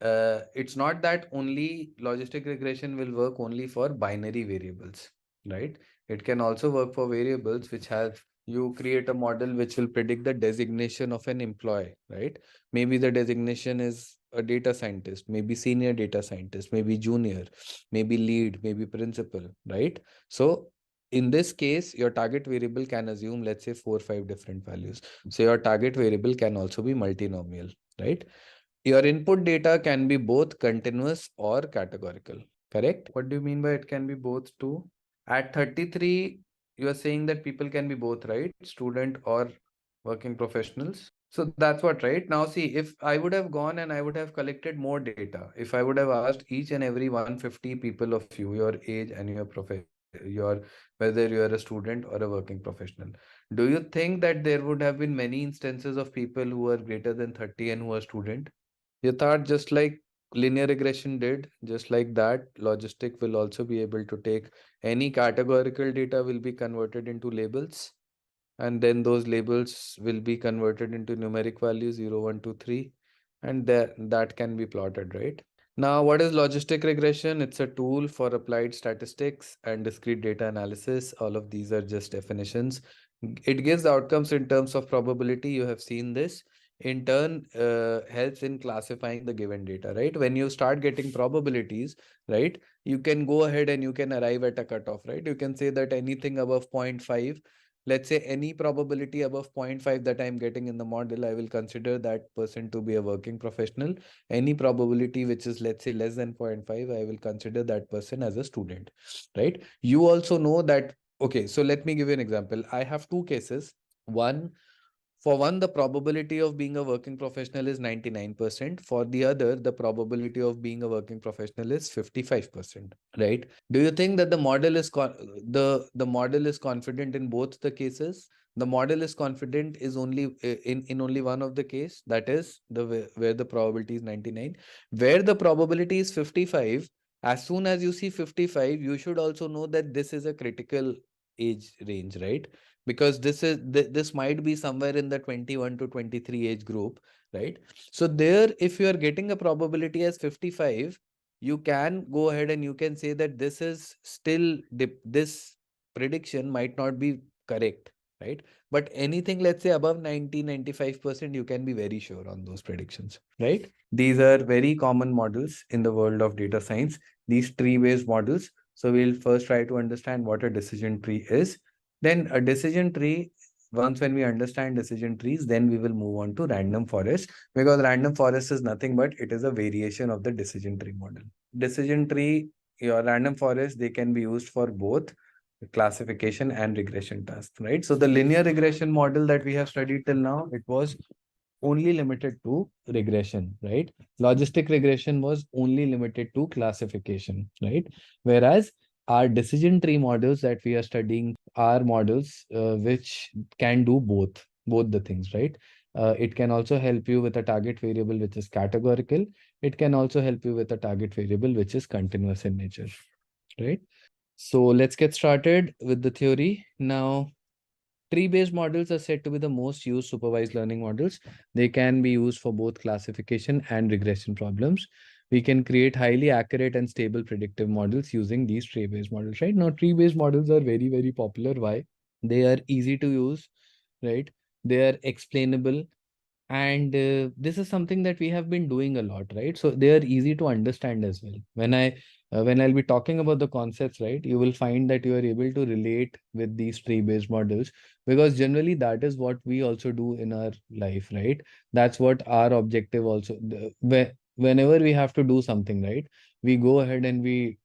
it's not that only logistic regression will work only for binary variables, right? It can also work for variables which have, you create a model which will predict the designation of an employee, right? Maybe the designation is a data scientist, maybe senior data scientist, maybe junior, maybe lead, maybe principal, right? So in this case, your target variable can assume, let's say, 4 or 5 different values. So your target variable can also be multinomial, right? Your input data can be both continuous or categorical, correct? What do you mean by it can be both too? At 33, you are saying that people can be both, right? Student or working professionals. So that's what, right? Now, see, if I would have gone and I would have collected more data, if I would have asked each and every 150 people of you, your age and your whether you are a student or a working professional, do you think that there would have been many instances of people who are greater than 30 and who are student? You thought just like linear regression did, just like that, logistic will also be able to take any categorical data will be converted into labels, and then those labels will be converted into numeric values 0, 1, 2, 3, and that can be plotted, right? Now, what is logistic regression? It's a tool for applied statistics and discrete data analysis. All of these are just definitions. It gives outcomes in terms of probability. You have seen this. In turn, helps in classifying the given data, right? When you start getting probabilities, right, you can go ahead and you can arrive at a cutoff, right? You can say that anything above 0.5, let's say any probability above 0.5 that I'm getting in the model, I will consider that person to be a working professional. Any probability which is, let's say, less than 0.5, I will consider that person as a student, right? You also know that, okay, so let me give you an example. I have two cases. For one, the probability of being a working professional is 99%. For the other, the probability of being a working professional is 55%, right? Do you think that the model is the model is confident in both the cases? The model is confident is only in only one of the case, that is where the probability is 99. Where the probability is 55, as soon as you see 55, you should also know that this is a critical age range, right? Because this might be somewhere in the 21 to 23 age group, right? So there, if you are getting a probability as 55, you can go ahead and you can say that this is still this prediction might not be correct, right? But anything, let's say, above 90-95%, you can be very sure on those predictions, right? These are very common models in the world of data science, these tree-based models. So we'll first try to understand what a decision tree is. Then a decision tree, once when we understand decision trees, then we will move on to random forest, because random forest is nothing but it is a variation of the decision tree model. Decision tree, your random forest, they can be used for both classification and regression tasks, right? So the linear regression model that we have studied till now, it was only limited to regression, right? Logistic regression was only limited to classification, right? Whereas our decision tree models that we are studying are models which can do both the things, right? It can also help you with a target variable which is categorical. It can also help you with a target variable which is continuous in nature, right? So let's get started with the theory. Now, tree-based models are said to be the most used supervised learning models. They can be used for both classification and regression problems. We can create highly accurate and stable predictive models using these tree-based models, right? Now, tree-based models are very, very popular. Why? They are easy to use, right? They are explainable, and this is something that we have been doing a lot, right? So they are easy to understand as well. When I'll be talking about the concepts, right, you will find that you are able to relate with these tree based models, because generally that is what we also do in our life, right? That's what our objective also, whenever we have to do something, right, we go ahead and we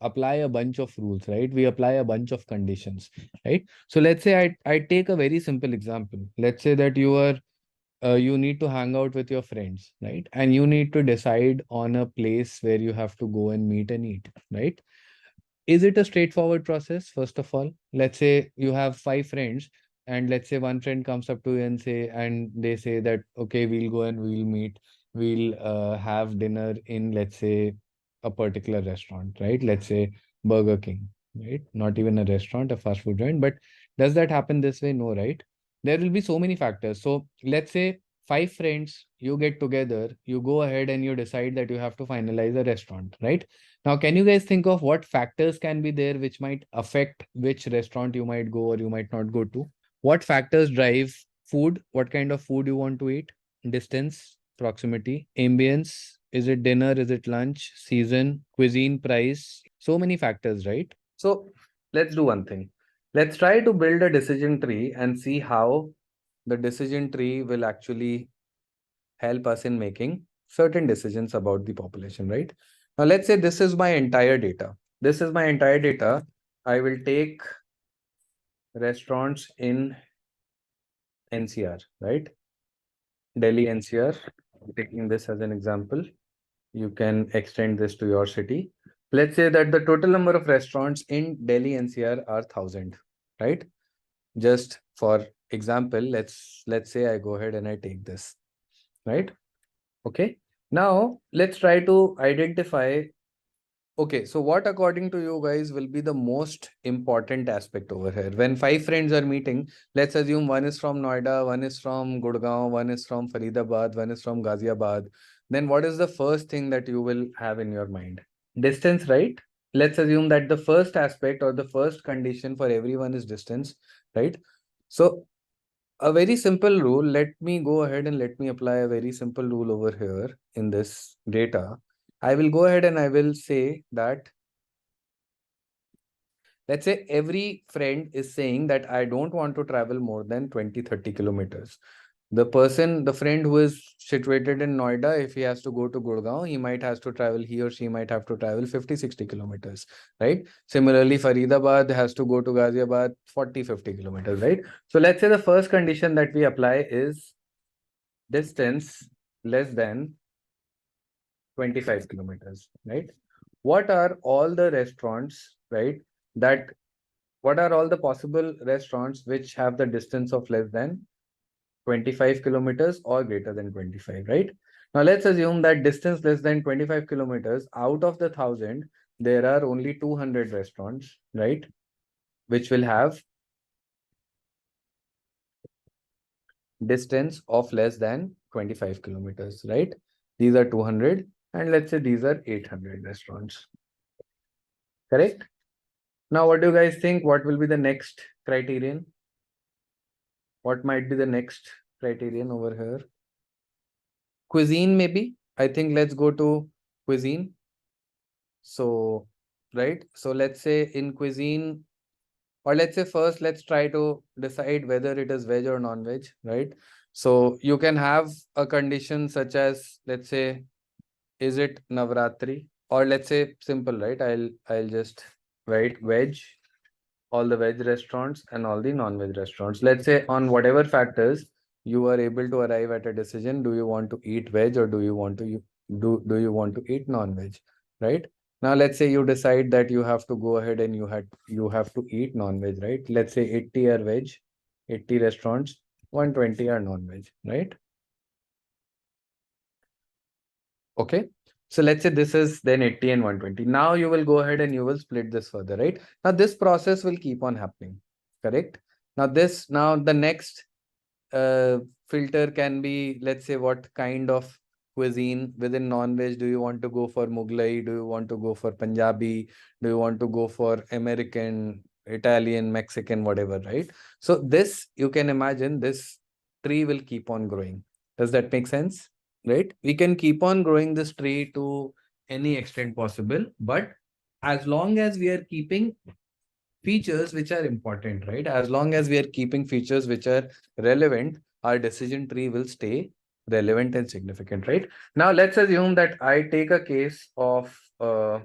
apply a bunch of rules, right? We apply a bunch of conditions, right? So let's say I take a very simple example. Let's say that you need to hang out with your friends, right? And you need to decide on a place where you have to go and meet and eat, right? Is it a straightforward process? First of all, let's say you have 5 friends, and let's say one friend comes up to you and they say that, okay, we'll go and we'll meet, we'll have dinner in, let's say, a particular restaurant, right? Let's say Burger King, right? Not even a restaurant, a fast food joint. But does that happen this way? No, right? There will be so many factors. So let's say 5 friends, you get together, you go ahead and you decide that you have to finalize a restaurant, right? Now, can you guys think of what factors can be there which might affect which restaurant you might go or you might not go to? What factors drive food? What kind of food you want to eat? Distance, proximity, ambience. Is it dinner? Is it lunch? Season, cuisine, price? So many factors, right? So let's do one thing. Let's try to build a decision tree and see how the decision tree will actually help us in making certain decisions about the population, right? Now, let's say this is my entire data. This is my entire data. I will take restaurants in NCR, right? Delhi NCR, taking this as an example. You can extend this to your city. Let's say that the total number of restaurants in Delhi NCR are 1,000, right? Just for example, let's say I go ahead and I take this, right? Okay. Now let's try to identify. Okay, so what according to you guys will be the most important aspect over here? When 5 friends are meeting, let's assume one is from Noida, one is from Gurgaon, one is from Faridabad, one is from Ghaziabad. Then what is the first thing that you will have in your mind? Distance, right? Let's assume that the first aspect or the first condition for everyone is distance, right? So a very simple rule, let me go ahead and let me apply a very simple rule over here in this data. I will go ahead and I will say that, let's say every friend is saying that I don't want to travel more than 20-30 kilometers. The friend who is situated in Noida, if he has to go to Gurgaon, he or she might have to travel 50-60 kilometers, right? Similarly, Faridabad has to go to Ghaziabad 40-50 kilometers, right? So let's say the first condition that we apply is distance less than 25 kilometers, right? What are all the restaurants, right? What are all the possible restaurants which have the distance of less than 25 kilometers or greater than 25, right? Now let's assume that distance less than 25 kilometers, out of the 1,000, there are only 200 restaurants, right? Which will have distance of less than 25 kilometers, right? These are 200, and let's say these are 800 restaurants. Correct? Now, what do you guys think? What will be the next criterion? What might be the next criterion over here? Cuisine, maybe. I think let's go to cuisine. So, right. So let's say in cuisine, or let's say first, let's try to decide whether it is veg or non-veg, right? So you can have a condition such as, let's say, is it Navratri? Or let's say simple, right? I'll just write veg, all the veg restaurants and all the non-veg restaurants. Let's say on whatever factors, you are able to arrive at a decision. Do you want to eat veg or do you want to do you want to eat non-veg, right? Now let's say you decide that you have to go ahead and you have to eat non-veg, right? Let's say 80 are veg, 80 restaurants, 120 are non-veg, right? Okay. So let's say this is then 80 and 120. Now you will go ahead and you will split this further, right? Now this process will keep on happening, correct? Now the next uh, filter can be, let's say, what kind of cuisine within non-veg do you want to go for? Mughlai? Do you want to go for Punjabi? Do you want to go for American, Italian, Mexican, whatever, right? So this, you can imagine, this tree will keep on growing. Does that make sense? Right? We can keep on growing this tree to any extent possible, but as long as we are keeping features which are important, right? As long as we are keeping features which are relevant, our decision tree will stay relevant and significant, right? Now let's assume that I take a case of 5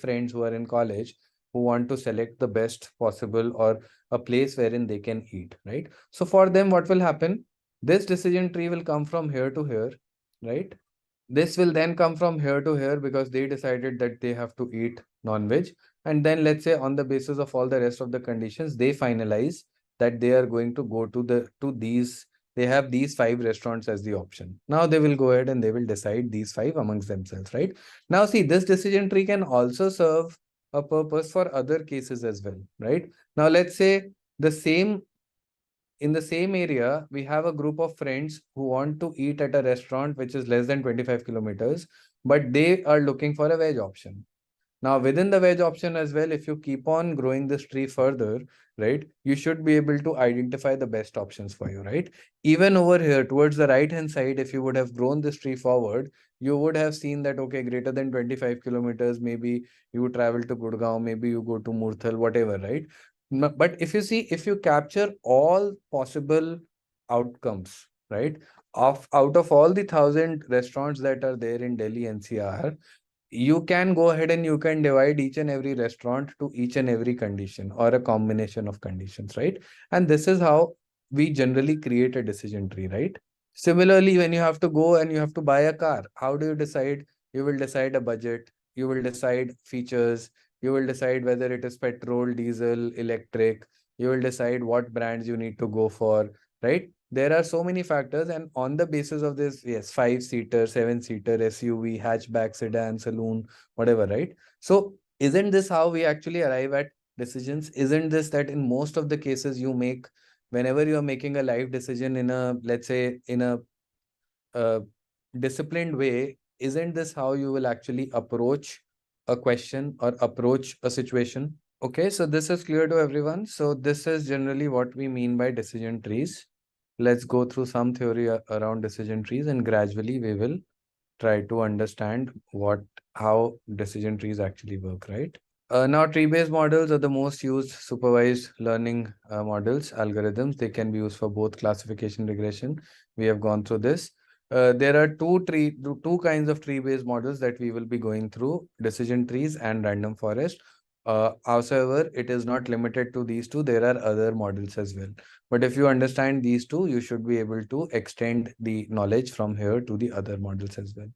friends who are in college who want to select the best possible or a place wherein they can eat, right? So for them, what will happen? This decision tree will come from here to here, right? This will then come from here to here because they decided that they have to eat non-veg. And then let's say on the basis of all the rest of the conditions, they finalize that they are going to go to these, they have these 5 restaurants as the option. Now they will go ahead and they will decide these 5 amongst themselves, right? Now see, this decision tree can also serve a purpose for other cases as well, right? Now let's say the same in the same area, we have a group of friends who want to eat at a restaurant which is less than 25 kilometers, but they are looking for a veg option. Now, within the veg option as well, if you keep on growing this tree further, right, you should be able to identify the best options for you, right? Even over here, towards the right-hand side, if you would have grown this tree forward, you would have seen that, okay, greater than 25 kilometers, maybe you travel to Gurgaon, maybe you go to Murthal, whatever, right? But if you see, if you capture all possible outcomes, right, of out of all the 1,000 restaurants that are there in Delhi NCR, you can go ahead and you can divide each and every restaurant to each and every condition or a combination of conditions, right? And this is how we generally create a decision tree, right? Similarly, when you have to go and you have to buy a car, how do you decide? You will decide a budget, you will decide features, you will decide whether it is petrol, diesel, electric, you will decide what brands you need to go for, right? There are so many factors, and on the basis of this, yes, 5-seater, 7-seater, SUV, hatchback, sedan, saloon, whatever, right? So isn't this how we actually arrive at decisions? Isn't this that in most of the cases you make, whenever you are making a life decision in a, let's say, in a uh, disciplined way, isn't this how you will actually approach a question or approach a situation? Okay, so this is clear to everyone. So this is generally what we mean by decision trees. Let's go through some theory around decision trees, and gradually we will try to understand how decision trees actually work, right? Now, tree-based models are the most used supervised learning models, algorithms. They can be used for both classification regression. We have gone through this. There are two kinds of tree-based models that we will be going through: decision trees and random forest. However, it is not limited to these two. There are other models as well. But if you understand these two, you should be able to extend the knowledge from here to the other models as well.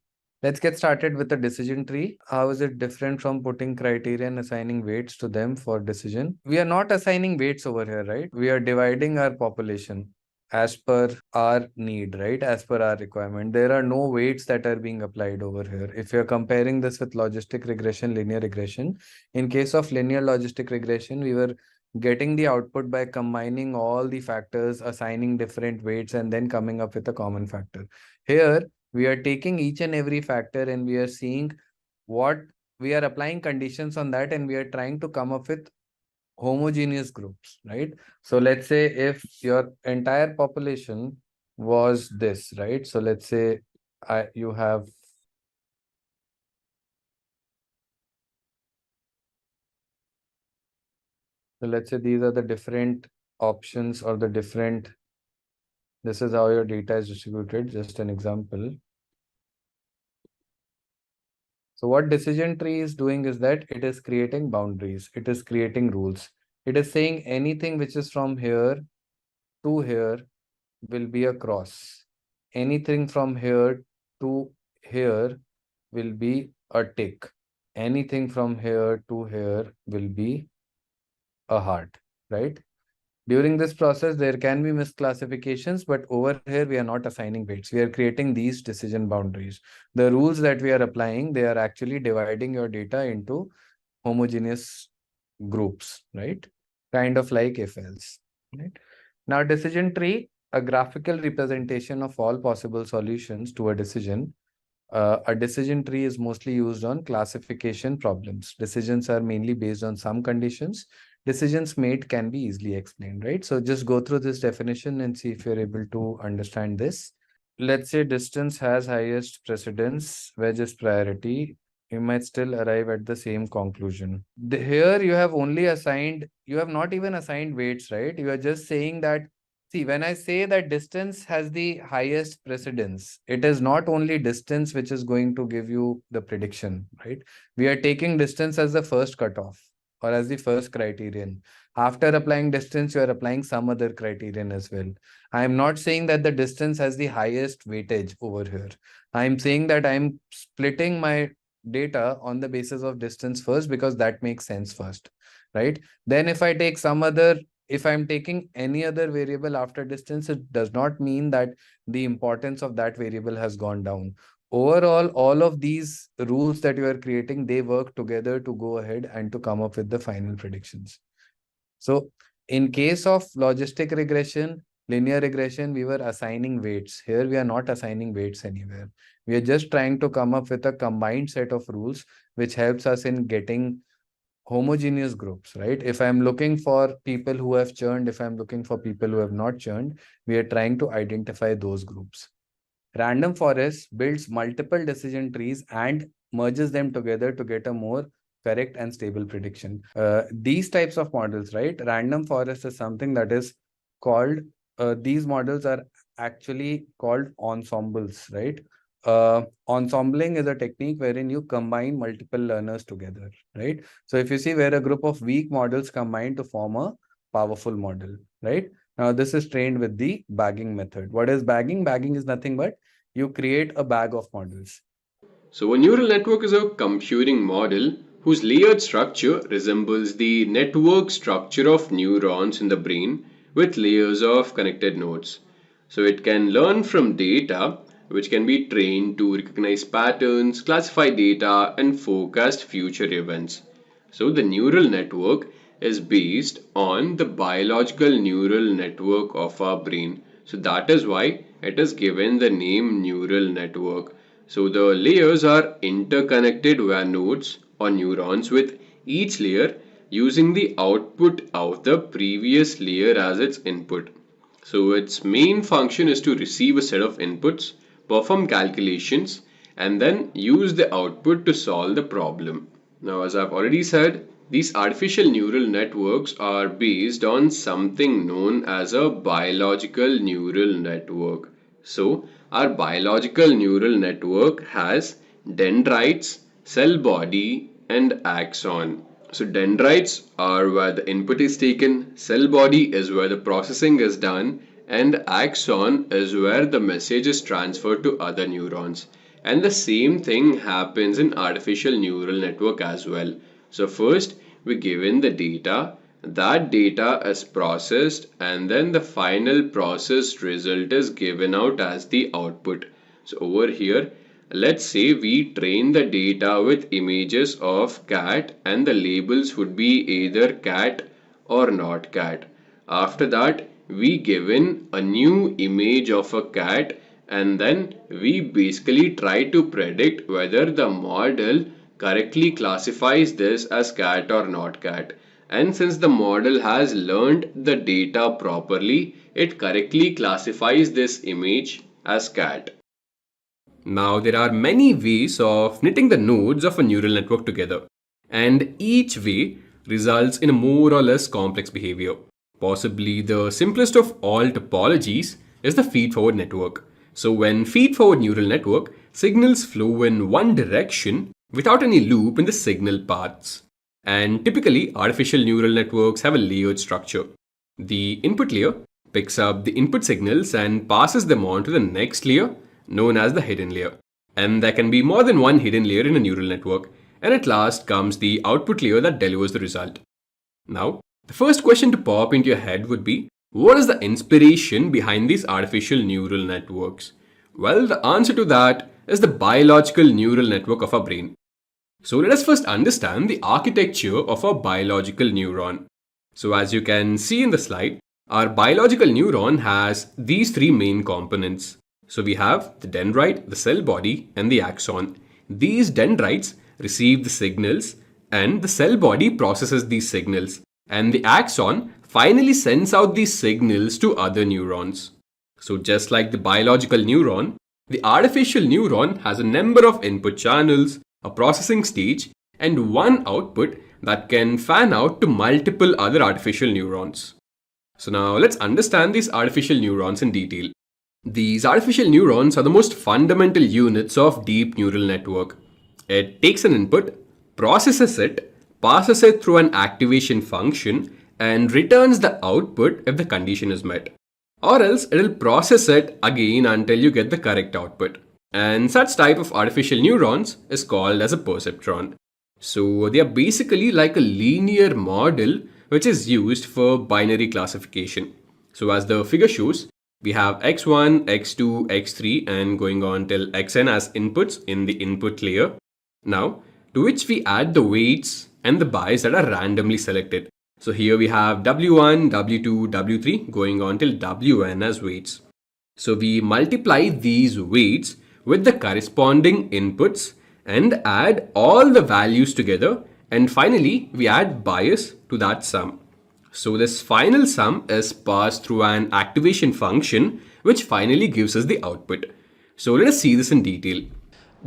Let's get started with the decision tree. How is it different from putting criteria and assigning weights to them for decision? We are not assigning weights over here, right? We are dividing our population as per our need, right? As per our requirement. There are no weights that are being applied over here. If you're comparing this with logistic regression, linear regression, in case of linear logistic regression, we were getting the output by combining all the factors, assigning different weights, and then coming up with a common factor. Here, we are taking each and every factor and we are seeing what we are applying conditions on that, and we are trying to come up with homogeneous groups, right? So let's say if your entire population was this, right? So let's say you have, so let's say these are the different options or the different, this is how your data is distributed, just an example. So what decision tree is doing is that it is creating boundaries, it is creating rules. It is saying anything which is from here to here will be a cross. Anything from here to here will be a tick. Anything from here to here will be a heart, right? During this process, there can be misclassifications, but over here, we are not assigning weights. We are creating these decision boundaries. The rules that we are applying, they are actually dividing your data into homogeneous groups, right? Kind of like if else, right? Now, decision tree, a graphical representation of all possible solutions to a decision. A decision tree is mostly used on classification problems. Decisions are mainly based on some conditions. Decisions made can be easily explained, right? So just go through this definition and see if you're able to understand this. Let's say distance has highest precedence, wedge is priority. You might still arrive at the same conclusion. Here you have only assigned, you have not even assigned weights, right? You are just saying that, see, when I say that distance has the highest precedence, it is not only distance which is going to give you the prediction, right? We are taking distance as the first cutoff or as the first criterion. After applying distance, you are applying some other criterion as well. I am not saying that the distance has the highest weightage over here. I am saying that I am splitting my data on the basis of distance first because that makes sense first, right? Then if I take some other, if I'm taking any other variable after distance, it does not mean that the importance of that variable has gone down. Overall, all of these rules that you are creating, they work together to go ahead and to come up with the final predictions. So in case of logistic regression, linear regression, we were assigning weights. Here we are not assigning weights anywhere. We are just trying to come up with a combined set of rules which helps us in getting homogeneous groups, right? If I'm looking for people who have churned, if I'm looking for people who have not churned, we are trying to identify those groups. Random forest builds multiple decision trees and merges them together to get a more correct and stable prediction. These types of models, right? Random forest is something that is called, these models are actually called ensembles, right? Ensembling is a technique wherein you combine multiple learners together, right? So if you see where a group of weak models combine to form a powerful model, right? Now this is trained with the bagging method. What is bagging? Bagging is nothing but you create a bag of models. So, a neural network is a computing model whose layered structure resembles the network structure of neurons in the brain with layers of connected nodes. So, it can learn from data which can be trained to recognize patterns, classify data, and forecast future events. So, the neural network is based on the biological neural network of our brain. So, that is why it is given the name neural network. So the layers are interconnected via nodes or neurons with each layer using the output of the previous layer as its input. So its main function is to receive a set of inputs, perform calculations, and then use the output to solve the problem. Now, as I've already said, these artificial neural networks are based on something known as a biological neural network. So, our biological neural network has dendrites, cell body, and axon. So, dendrites are where the input is taken, cell body is where the processing is done, and axon is where the message is transferred to other neurons. And the same thing happens in artificial neural network as well. So first we give in the data, that data is processed, and then the final processed result is given out as the output. So over here, let's say we train the data with images of cat and the labels would be either cat or not cat. After that, we give in a new image of a cat and then we basically try to predict whether the model correctly classifies this as cat or not cat. And since the model has learned the data properly, it correctly classifies this image as cat. Now, there are many ways of knitting the nodes of a neural network together, and each way results in a more or less complex behavior. Possibly the simplest of all topologies is the feed-forward network. So when feed-forward neural network, signals flow in one direction without any loop in the signal paths. And typically, artificial neural networks have a layered structure. The input layer picks up the input signals and passes them on to the next layer, known as the hidden layer. And there can be more than one hidden layer in a neural network. And at last comes the output layer that delivers the result. Now, the first question to pop into your head would be, what is the inspiration behind these artificial neural networks? Well, the answer to that is the biological neural network of our brain. So let us first understand the architecture of a biological neuron. So as you can see in the slide, our biological neuron has these three main components. So we have the dendrite, the cell body, and the axon. These dendrites receive the signals and the cell body processes these signals. And the axon finally sends out these signals to other neurons. So just like the biological neuron, the artificial neuron has a number of input channels, a processing stage, and one output that can fan out to multiple other artificial neurons. So now let's understand these artificial neurons in detail. These artificial neurons are the most fundamental units of deep neural network. It takes an input, processes it, passes it through an activation function, and returns the output if the condition is met. Or else it will process it again until you get the correct output. And such type of artificial neurons is called as a perceptron. So they are basically like a linear model which is used for binary classification. So as the figure shows, we have x1, x2, x3 and going on till xn as inputs in the input layer. Now, to which we add the weights and the bias that are randomly selected. So here we have w1, w2, w3 going on till wn as weights. So we multiply these weights with the corresponding inputs and add all the values together, and finally we add bias to that sum. So this final sum is passed through an activation function which finally gives us the output. So let us see this in detail.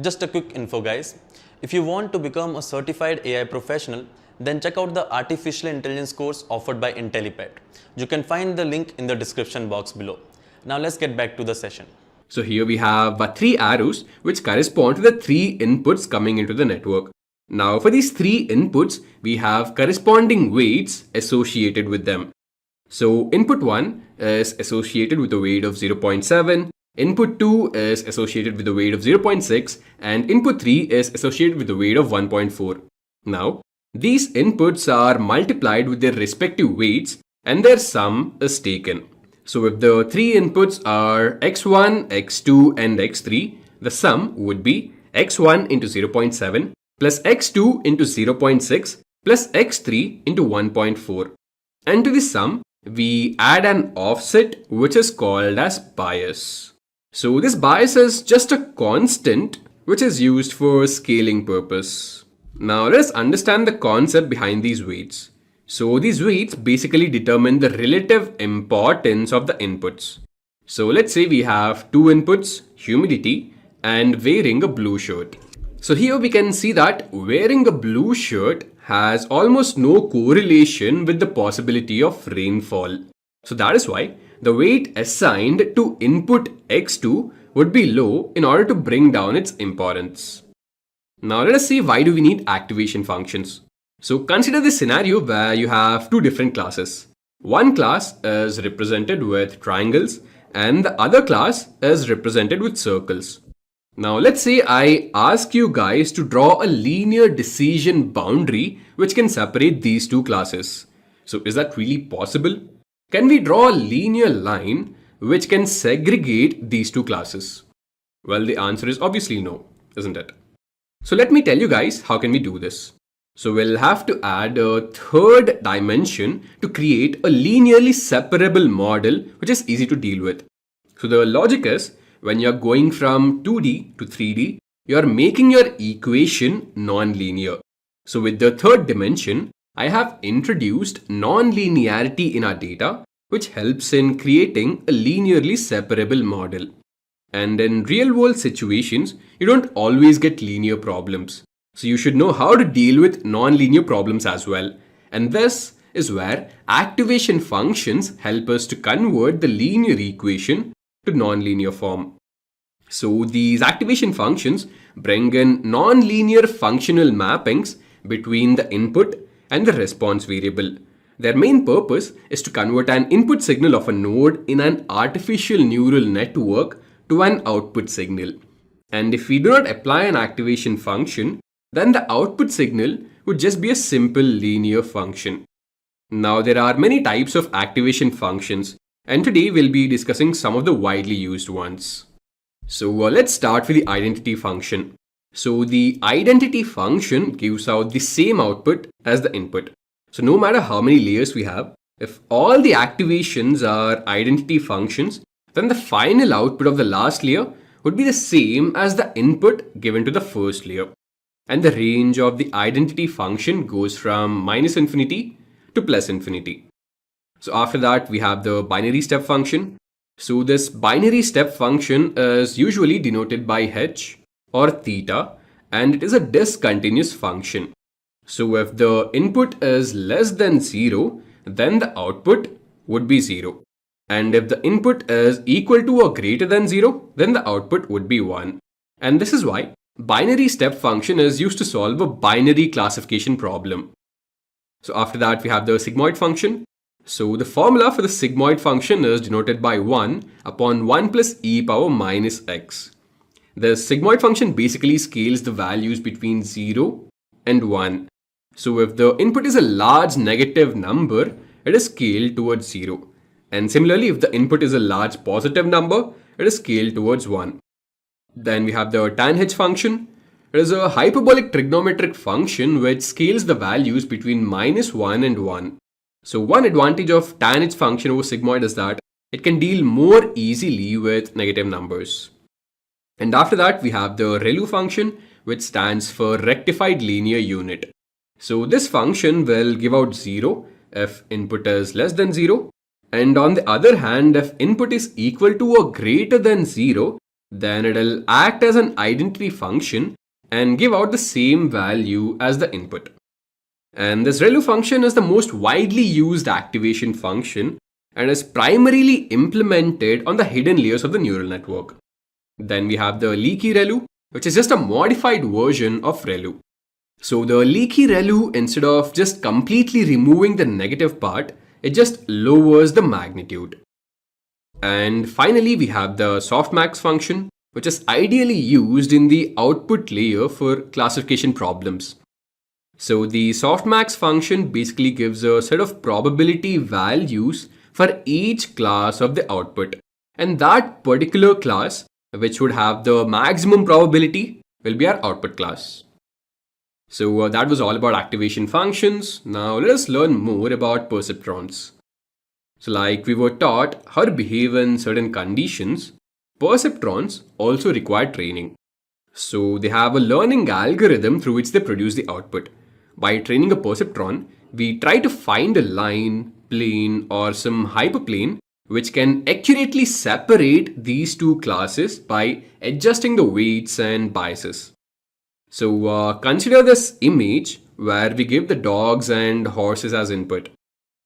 Just a quick info guys, if you want to become a certified AI professional, then check out the Artificial Intelligence course offered by Intellipaat. You can find the link in the description box below. Now let's get back to the session. So here we have three arrows which correspond to the three inputs coming into the network. Now for these three inputs, we have corresponding weights associated with them. So input 1 is associated with a weight of 0.7, input 2 is associated with a weight of 0.6, and input 3 is associated with a weight of 1.4. Now, these inputs are multiplied with their respective weights and their sum is taken. So if the three inputs are x1, x2 and x3, the sum would be x1 into 0.7 plus x2 into 0.6 plus x3 into 1.4. And to this sum, we add an offset which is called as bias. So this bias is just a constant which is used for scaling purpose. Now let us understand the concept behind these weights. So these weights basically determine the relative importance of the inputs. So let's say we have two inputs, humidity and wearing a blue shirt. So here we can see that wearing a blue shirt has almost no correlation with the possibility of rainfall. So that is why the weight assigned to input x2 would be low in order to bring down its importance. Now let us see why do we need activation functions. So consider this scenario where you have two different classes. One class is represented with triangles and the other class is represented with circles. Now let's say I ask you guys to draw a linear decision boundary which can separate these two classes. So is that really possible? Can we draw a linear line which can segregate these two classes? Well, the answer is obviously no, isn't it? So let me tell you guys how can we do this. So we'll have to add a third dimension to create a linearly separable model which is easy to deal with. So the logic is when you're going from 2D to 3D, you're making your equation non-linear. So with the third dimension, I have introduced non-linearity in our data, which helps in creating a linearly separable model. And in real-world situations, you don't always get linear problems. So you should know how to deal with non-linear problems as well. And this is where activation functions help us to convert the linear equation to non-linear form. So these activation functions bring in non-linear functional mappings between the input and the response variable. Their main purpose is to convert an input signal of a node in an artificial neural network to an output signal. And if we do not apply an activation function, then the output signal would just be a simple linear function. Now, there are many types of activation functions, and today we'll be discussing some of the widely used ones. So let's start with the identity function. So the identity function gives out the same output as the input. So no matter how many layers we have, if all the activations are identity functions, then the final output of the last layer would be the same as the input given to the first layer. And the range of the identity function goes from -infinity to +infinity. So after that, we have the binary step function. So this binary step function is usually denoted by h or theta, and it is a discontinuous function. So if the input is less than 0, then the output would be 0. And if the input is equal to or greater than 0, then the output would be 1. And this is why binary step function is used to solve a binary classification problem. So after that, we have the sigmoid function. So the formula for the sigmoid function is denoted by 1 upon 1 plus e power minus x. The sigmoid function basically scales the values between 0 and 1. So if the input is a large negative number, it is scaled towards 0. And similarly, if the input is a large positive number, it is scaled towards 1. Then we have the tanh function. It is a hyperbolic trigonometric function which scales the values between -1 and 1. So one advantage of tanh function over sigmoid is that it can deal more easily with negative numbers. And after that, we have the ReLU function, which stands for rectified linear unit. So this function will give out 0 if input is less than 0. And on the other hand, if input is equal to or greater than 0, then it will act as an identity function and give out the same value as the input. And this ReLU function is the most widely used activation function and is primarily implemented on the hidden layers of the neural network. Then we have the leaky ReLU, which is just a modified version of ReLU. So the leaky ReLU, instead of just completely removing the negative part, it just lowers the magnitude. And finally, we have the softmax function, which is ideally used in the output layer for classification problems. So the softmax function basically gives a set of probability values for each class of the output. And that particular class, which would have the maximum probability, will be our output class. So that was all about activation functions. Now let us learn more about perceptrons. So like we were taught how to behave in certain conditions, perceptrons also require training. So they have a learning algorithm through which they produce the output. By training a perceptron, we try to find a line, plane, or some hyperplane which can accurately separate these two classes by adjusting the weights and biases. So consider this image where we give the dogs and horses as input.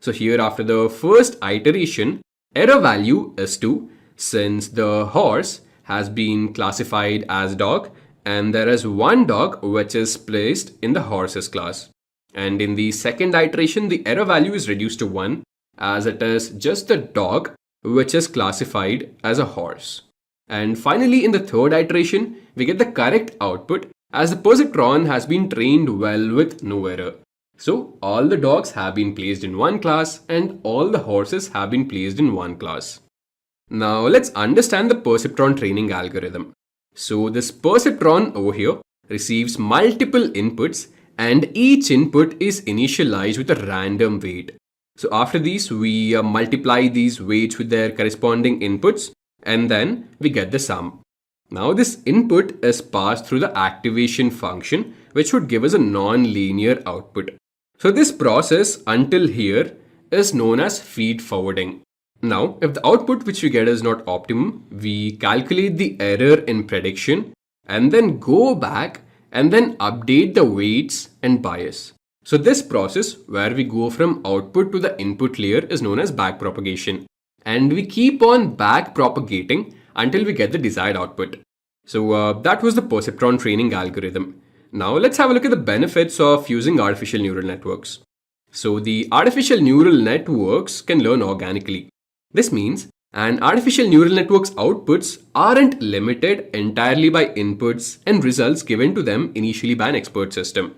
So here, after the first iteration, error value is 2 since the horse has been classified as dog and there is one dog which is placed in the horses class. And in the second iteration, the error value is reduced to 1 as it is just the dog which is classified as a horse. And finally, in the third iteration, we get the correct output as the perceptron has been trained well with no error. So all the dogs have been placed in one class and all the horses have been placed in one class. Now let's understand the perceptron training algorithm. So this perceptron over here receives multiple inputs and each input is initialized with a random weight. So after these, we multiply these weights with their corresponding inputs and then we get the sum. Now this input is passed through the activation function, which would give us a non-linear output. So this process until here is known as feed forwarding. Now, if the output which we get is not optimum, we calculate the error in prediction and then go back and then update the weights and bias. So this process where we go from output to the input layer is known as backpropagation. And we keep on backpropagating until we get the desired output. So that was the perceptron training algorithm. Now let's have a look at the benefits of using artificial neural networks. So the artificial neural networks can learn organically. This means an artificial neural network's outputs aren't limited entirely by inputs and results given to them initially by an expert system.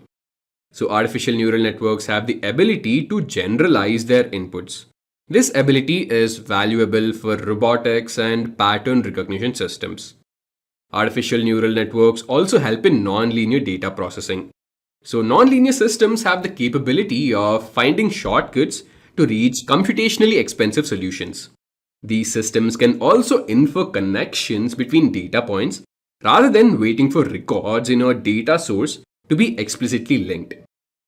So artificial neural networks have the ability to generalize their inputs. This ability is valuable for robotics and pattern recognition systems. Artificial neural networks also help in nonlinear data processing. So nonlinear systems have the capability of finding shortcuts to reach computationally expensive solutions. These systems can also infer connections between data points rather than waiting for records in a data source to be explicitly linked.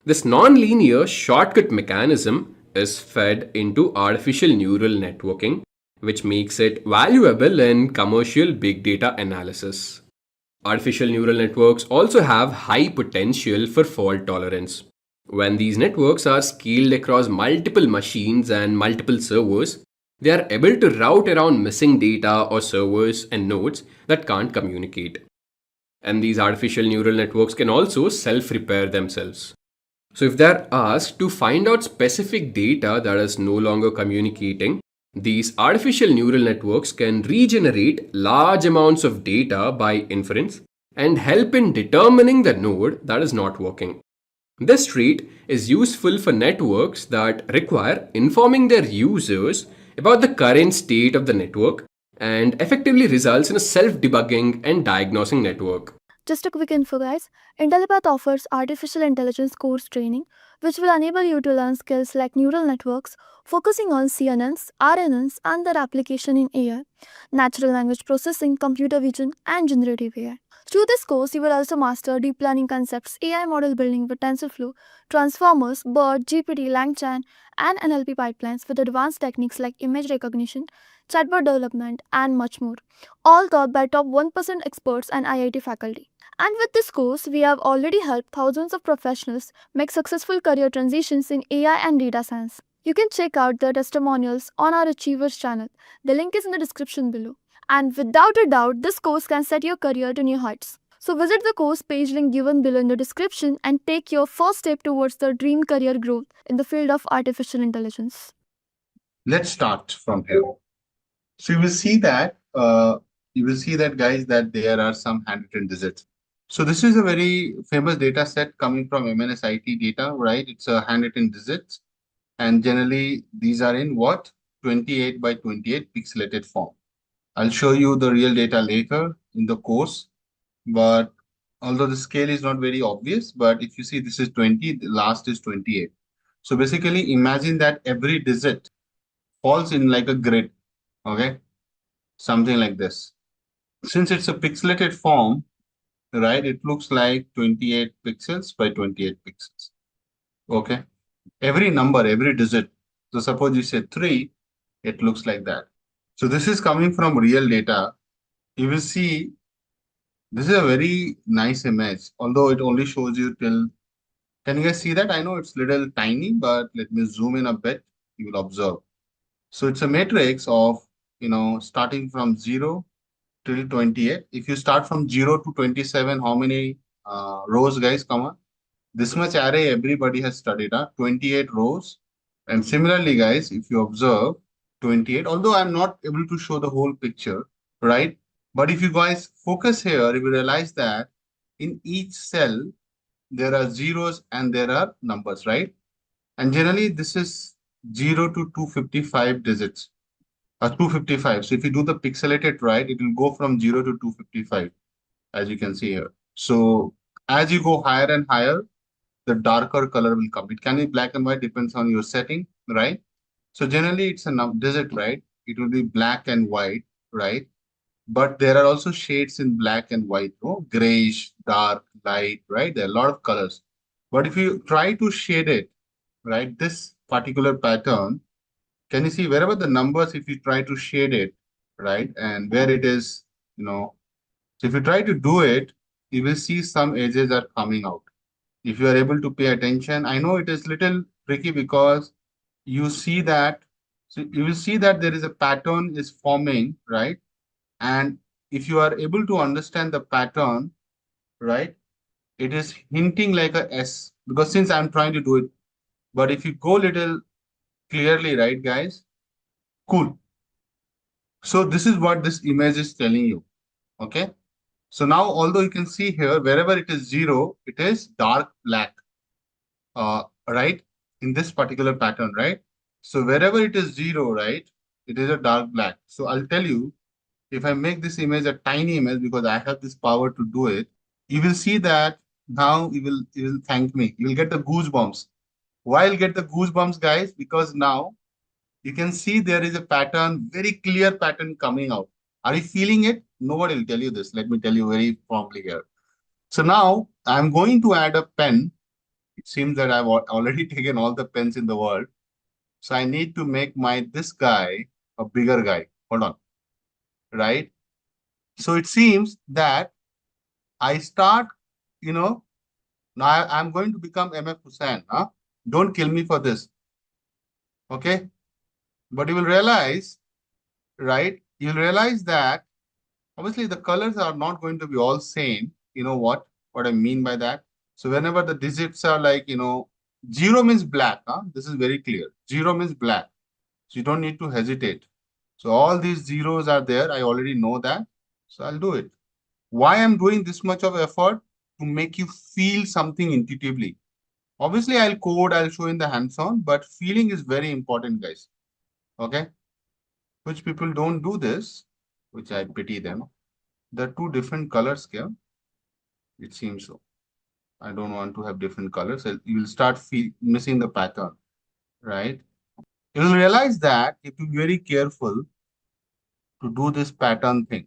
This nonlinear shortcut mechanism is fed into artificial neural networking, which makes it valuable in commercial big data analysis. Artificial neural networks also have high potential for fault tolerance. When these networks are scaled across multiple machines and multiple servers, they are able to route around missing data or servers and nodes that can't communicate. And these artificial neural networks can also self repair themselves. So, if they're asked to find out specific data that is no longer communicating, these artificial neural networks can regenerate large amounts of data by inference and help in determining the node that is not working. This trait is useful for networks that require informing their users about the current state of the network and effectively results in a self debugging and diagnosing network. Just a quick info, guys. Intellipaat offers artificial intelligence course training, which will enable you to learn skills like neural networks, focusing on CNNs, RNNs, and their application in AI, natural language processing, computer vision, and generative AI. Through this course, you will also master deep learning concepts, AI model building with TensorFlow, transformers, BERT, GPT, LangChain, and NLP pipelines with advanced techniques like image recognition, chatbot development, and much more, all taught by top 1% experts and IIT faculty. And with this course, we have already helped thousands of professionals make successful career transitions in AI and data science. You can check out the testimonials on our Achievers channel. The link is in the description below. And without a doubt, this course can set your career to new heights. So visit the course page link given below in the description and take your first step towards the dream career growth in the field of artificial intelligence. Let's start from here. So you will see that guys that there are some handwritten digits. So this is a very famous data set coming from MNSIT data, right? It's a handwritten digits, and generally these are in what 28 by 28 pixelated form. I'll show you the real data later in the course, but although the scale is not very obvious, but if you see this is 20, the last is 28. So basically imagine that every digit falls in like a grid, okay? Something like this. Since it's a pixelated form, right, it looks like 28 pixels by 28 pixels, okay? Every number, every digit. So suppose you say 3, it looks like that. So this is coming from real data. You will see this is a very nice image, although it only shows you till. Can you guys see that? I know it's little tiny, but let me zoom in a bit. You will observe. So it's a matrix of, starting from 0 till 28. If you start from 0 to 27, how many rows, guys? Come on. This much array everybody has studied, 28 rows. And similarly, guys, if you observe 28, although I'm not able to show the whole picture, right? But if you guys focus here, you will realize that in each cell, there are zeros and there are numbers, right? And generally, this is 0 to 255 digits, 255. So if you do the pixelated, right, it will go from 0 to 255, as you can see here. So as you go higher and higher, the darker color will come. It can be black and white, depends on your setting, right? So generally it's a digit, right? It will be black and white, right? But there are also shades in black and white, grayish, dark, light, right? There are a lot of colors. But if you try to shade it, right, this particular pattern, can you see wherever the numbers, if you try to shade it, right, and where it is, so if you try to do it, you will see some edges are coming out. If you are able to pay attention, I know it is little tricky because you see that, so you will see that there is a pattern is forming, right? And if you are able to understand the pattern, right, it is hinting like a S, because since I'm trying to do it But if you go little clearly, right, guys? Cool. So this is what this image is telling you. Okay. So now, although you can see here, wherever it is 0, it is dark black, right? In this particular pattern, right? So wherever it is 0, right, it is a dark black. So I'll tell you, if I make this image a tiny image because I have this power to do it, you will see that now you will thank me. You will get the goosebumps. Why you'll get the goosebumps, guys? Because now you can see there is a pattern, very clear pattern coming out. Are you feeling it? Nobody will tell you this. Let me tell you very promptly here. So now I'm going to add a pen. It seems that I've already taken all the pens in the world. So I need to make this guy a bigger guy. Hold on. Right? So it seems that I start, now I'm going to become MF Hussain. Huh? Don't kill me for this. Okay? But you will realize, right? You'll realize that obviously the colors are not going to be all same. You know what I mean by that? So whenever the digits are like, 0 means black. Huh? This is very clear. 0 means black. So you don't need to hesitate. So all these zeros are there. I already know that. So I'll do it. Why I'm doing this much of effort? To make you feel something intuitively. Obviously, I'll code, I'll show in the hands-on, but feeling is very important, guys. Okay? Which people don't do this, which I pity them. There are two different colors here. It seems so. I don't want to have different colors. You will start missing the pattern, right? You will realize that you have to be very careful to do this pattern thing.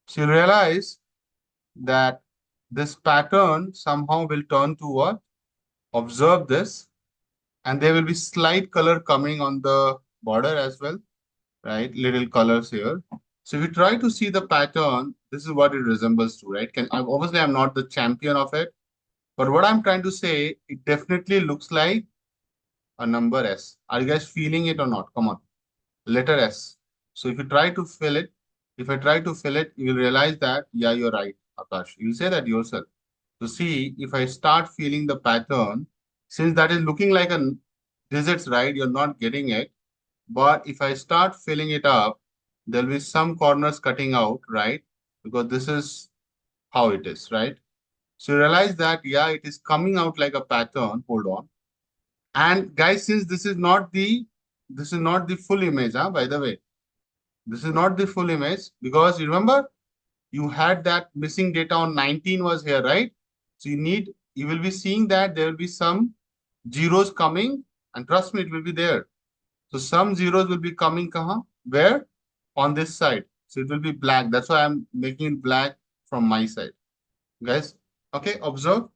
So you realize that this pattern somehow will turn to what? Observe this, and there will be slight color coming on the border as well, right? Little colors here. So if you try to see the pattern, this is what it resembles to, right? Obviously, I'm not the champion of it, but what I'm trying to say, it definitely looks like a number S. Are you guys feeling it or not? Come on. Letter S. So if you try to fill it, if I try to fill it, you will realize that, yeah, you're right, Akash. You'll say that yourself. So see, if I start feeling the pattern, since that is looking like a digits, right? You're not getting it. But if I start filling it up, there'll be some corners cutting out, right? Because this is how it is, right? So you realize that, yeah, it is coming out like a pattern. Hold on. And guys, since this is not the full image, huh, by the way. This is not the full image because you remember you had that missing data on 19 was here, right? So you will be seeing that there will be some zeros coming, and trust me, it will be there. So some zeros will be coming where? On this side. So it will be black. That's why I'm making it black from my side. Guys, okay, observe.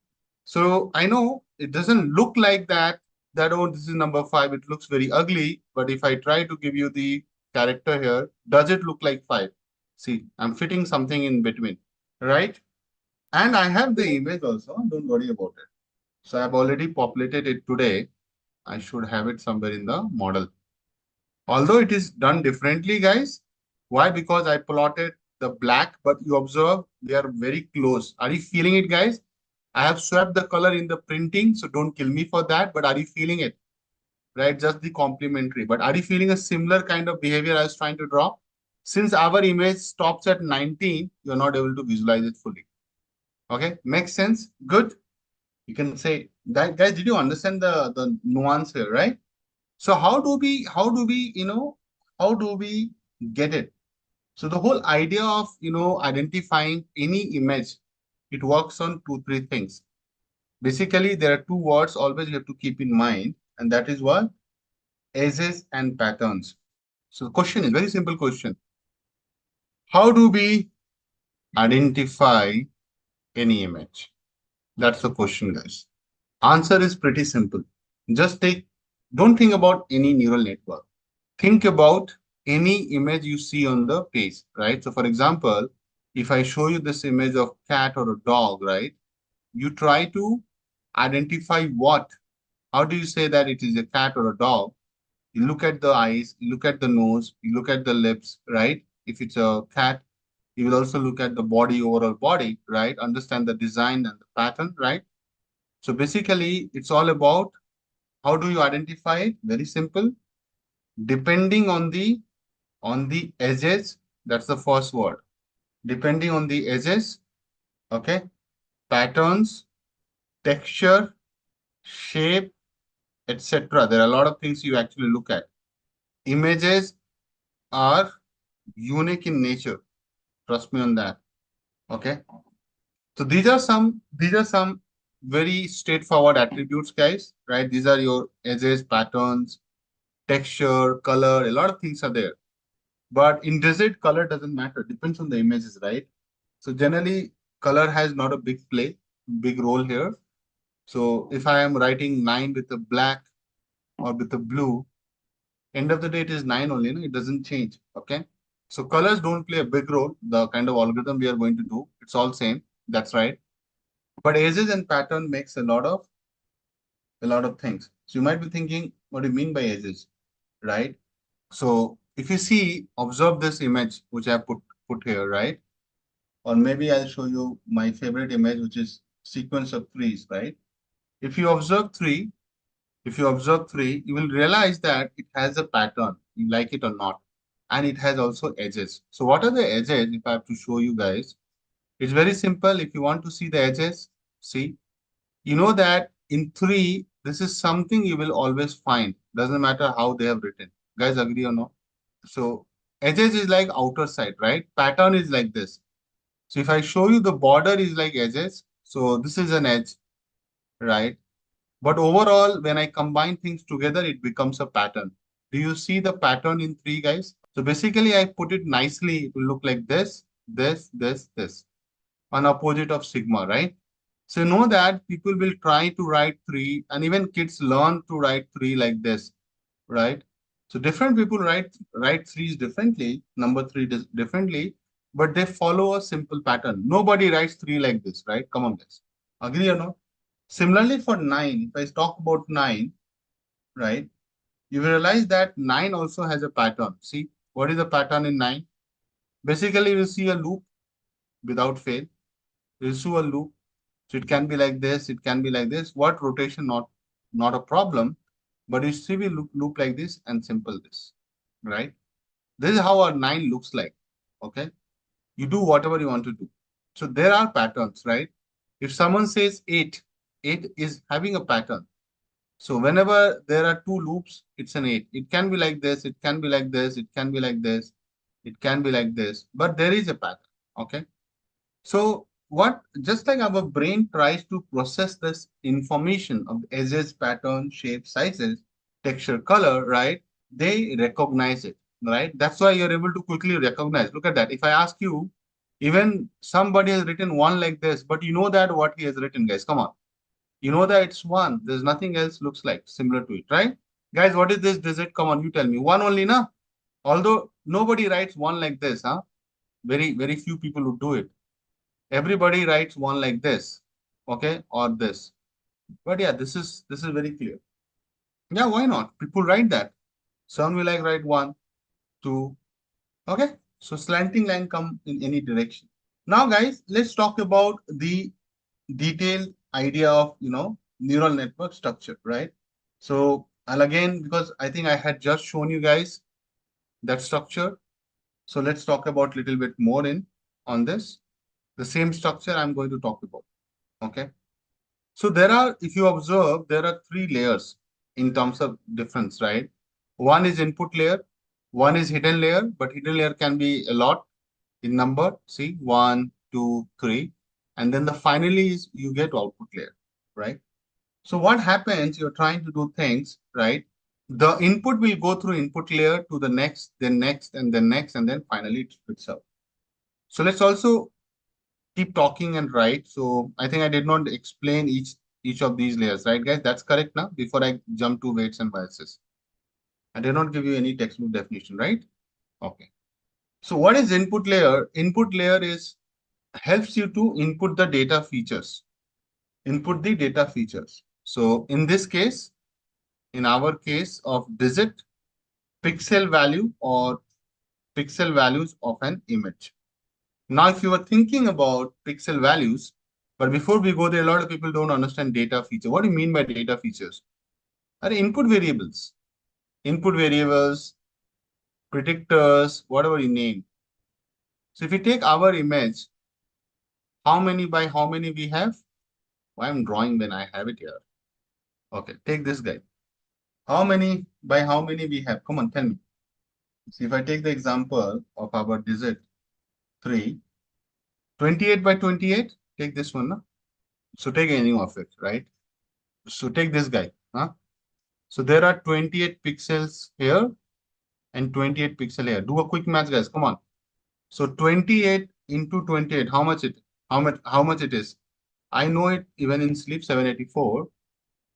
So I know it doesn't look like that, oh, this is number 5. It looks very ugly. But if I try to give you the character here, does it look like 5? See, I'm fitting something in between, right? And I have the image also. Don't worry about it. So I've already populated it today. I should have it somewhere in the model. Although it is done differently, guys. Why? Because I plotted the black, but you observe they are very close. Are you feeling it, guys? I have swapped the color in the printing, so don't kill me for that. But are you feeling it? Right? Just the complementary. But are you feeling a similar kind of behavior I was trying to draw? Since our image stops at 19, you're not able to visualize it fully. Okay, makes sense? Good. You can say that, guys. Did you understand the nuance here, right? So how do we get it? So the whole idea of identifying any image, it works on two, three things. Basically, there are two words always you have to keep in mind, and that is what? Edges and patterns. So the question is very simple question. How do we identify any image? That's the question, guys. Answer is pretty simple. Just don't think about any neural network. Think about any image you see on the page, right? So for example, if I show you this image of cat or a dog, right? You try to identify what? How do you say that it is a cat or a dog? You look at the eyes, you look at the nose, you look at the lips, right? If it's a cat, you will also look at the body, overall body, right? Understand the design and the pattern, right? So basically, it's all about How do you identify it? Very simple. Depending on the edges, that's the first word. Depending on the edges, okay, patterns, texture, shape, etc. There are a lot of things you actually look at. Images are unique in nature. Trust me on that. Okay. So these are some very straightforward attributes, guys. Right? These are your edges, patterns, texture, color. A lot of things are there. But in digit, color doesn't matter. Depends on the images, right? So generally, color has not a big role here. So if I am writing 9 with a black or with a blue, end of the day it is 9 only, no? It doesn't change. Okay. So colors don't play a big role. The kind of algorithm we are going to do, it's all same. That's right. But edges and pattern makes a lot of things. So you might be thinking, what do you mean by edges, right? So if you see, observe this image which I have put here, right? Or maybe I'll show you my favorite image, which is sequence of trees, right? If you observe three, you will realize that it has a pattern, you like it or not, and it has also edges. So what are the edges? If I have to show you guys, it's very simple. If you want to see the edges, see, you know that in three, this is something you will always find. Doesn't matter how they have written. Guys, agree or not? So edges is like outer side, right? Pattern is like this. So if I show you the border is like edges, so this is an edge, right? But overall, when I combine things together, it becomes a pattern. Do you see the pattern in three, guys? So basically, I put it nicely. It will look like this, an opposite of sigma, right? So you know that people will try to write three, and even kids learn to write three like this, right? So different people write threes differently, number three differently, but they follow a simple pattern. Nobody writes three like this, right? Come on, guys. Agree or not? Similarly, for nine, if I talk about nine, right, you will realize that nine also has a pattern. See, what is the pattern in nine? Basically, you see a loop without fail. You see a loop. So it can be like this, it can be like this. What rotation? Not a problem. But you see we loop like this and simple this, right? This is how our nine looks like. Okay. You do whatever you want to do. So there are patterns, right? If someone says eight is having a pattern. So whenever there are two loops, it's an eight. It can be like this, it can be like this, it can be like this, it can be like this, but there is a pattern. Okay. So what just like our brain tries to process this information of edges, pattern, shape, sizes, texture, color, right? They recognize it, right? That's why you're able to quickly recognize. Look at that. If I ask you, even somebody has written one like this, but you know that what he has written, guys. Come on. You know that it's one. There's nothing else looks like similar to it, right? Guys, what is this digit? Come on, you tell me. One only, na? Although nobody writes one like this, huh? Very few people would do it. Everybody writes one like this, okay, or this. But yeah, this is very clear. Yeah, why not? People write that. Some will like write one, two, okay. So slanting line come in any direction. Now, guys, let's talk about the detailed idea of neural network structure, right? So I'll again, because I think I had just shown you guys that structure. So let's talk about a little bit more in on this. The same structure I'm going to talk about. Okay. So there are, if you observe, there are three layers in terms of difference, right? One is input layer, one is hidden layer, but hidden layer can be a lot in number. See, one, two, three. And then the finally is you get output layer, right? So what happens, you're trying to do things, right? The input will go through input layer to the next, then next, and then next, and then finally it spits out. So let's also keep talking and write. So I think I did not explain each of these layers, right, guys? That's correct now. Before I jump to weights and biases, I did not give you any textbook definition, right? Okay. So what is input layer? Input layer is helps you to input the data features. Input the data features. So in this case, in our case of digit, pixel value or pixel values of an image. Now, if you were thinking about pixel values, but before we go there, a lot of people don't understand data feature. What do you mean by data features? are input variables. Input variables, predictors, whatever you name. So if you take our image, how many by how many we have? Why I'm drawing when I have it here? Okay, take this guy. How many by how many we have? Come on, tell me. See, if I take the example of our digit 3, 28 by 28, take this one. No? So take any of it, right? So take this guy. Huh? So there are 28 pixels here and 28 pixel here. Do a quick math, guys. Come on. So 28 into 28, how much it is? I know it even in sleep, 784.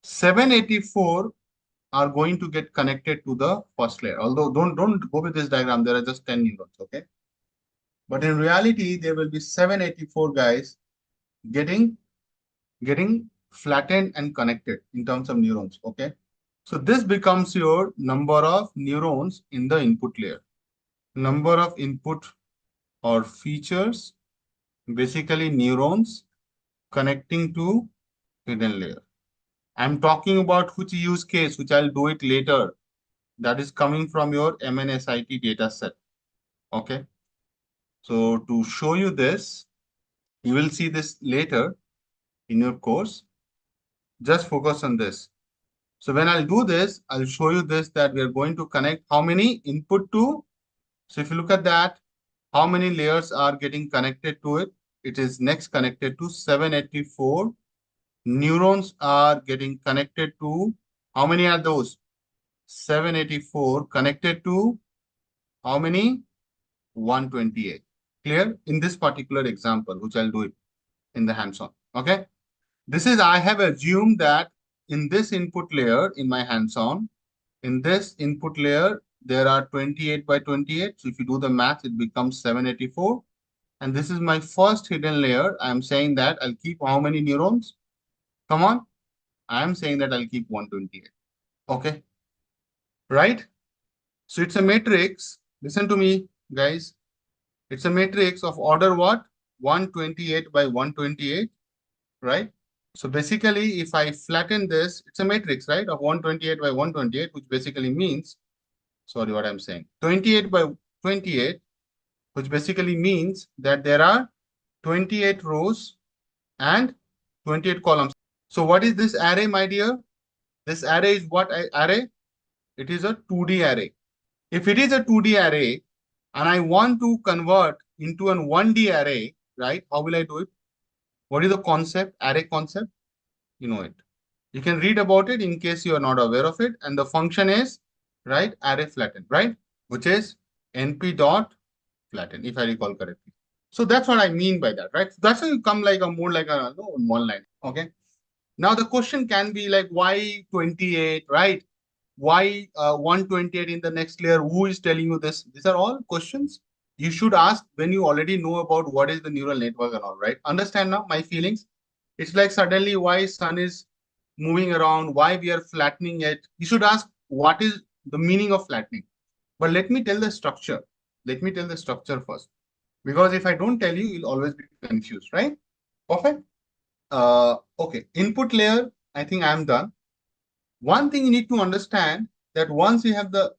784 are going to get connected to the first layer. Although don't go with this diagram, there are just 10 neurons, okay? But in reality, there will be 784 guys getting flattened and connected in terms of neurons, okay? So this becomes your number of neurons in the input layer. Number of input or features, basically neurons connecting to hidden layer. I'm talking about which use case, which I'll do it later. That is coming from your MNSIT data set. Okay. So to show you this, you will see this later in your course. Just focus on this. So when I'll do this, I'll show you this, that we are going to connect how many input to. So if you look at that, how many layers are getting connected to it? It is next connected to 784. Neurons are getting connected to, how many are those? 784 connected to how many? 128. Clear? In this particular example, which I'll do it in the hands-on. Okay. This is, I have assumed that in this input layer, in my hands-on, in this input layer, there are 28 by 28. So if you do the math, it becomes 784. And this is my first hidden layer. I'm saying that I'll keep how many neurons? Come on. I'm saying that I'll keep 128. Okay. Right? So it's a matrix. Listen to me, guys. It's a matrix of order what? 128 by 128, right? So basically, if I flatten this, it's a matrix, right? Of 128 by 128, which basically means, sorry, what I'm saying, 28 by 28, which basically means that there are 28 rows and 28 columns. So what is this array, my dear? This array is what array? It is a 2D array. If it is a 2D array and I want to convert into an 1D array, right? How will I do it? What is the concept, array concept? You know it. You can read about it in case you are not aware of it. And the function is, right, array flatten, right? Which is np dot flatten, if I recall correctly. So that's what I mean by that, right? That's how you come like a more like a one line. Okay. Now the question can be like, why 28, right? Why 128 in the next layer? Who is telling you this? These are all questions you should ask when you already know about what is the neural network and all, right? Understand now my feelings? It's like suddenly why sun is moving around, why we are flattening it. You should ask what is the meaning of flattening. But let me tell the structure. Let me tell the structure first. Because if I don't tell you, you'll always be confused, right? Perfect. Okay, input layer, I think I'm done. One thing you need to understand that once you have the,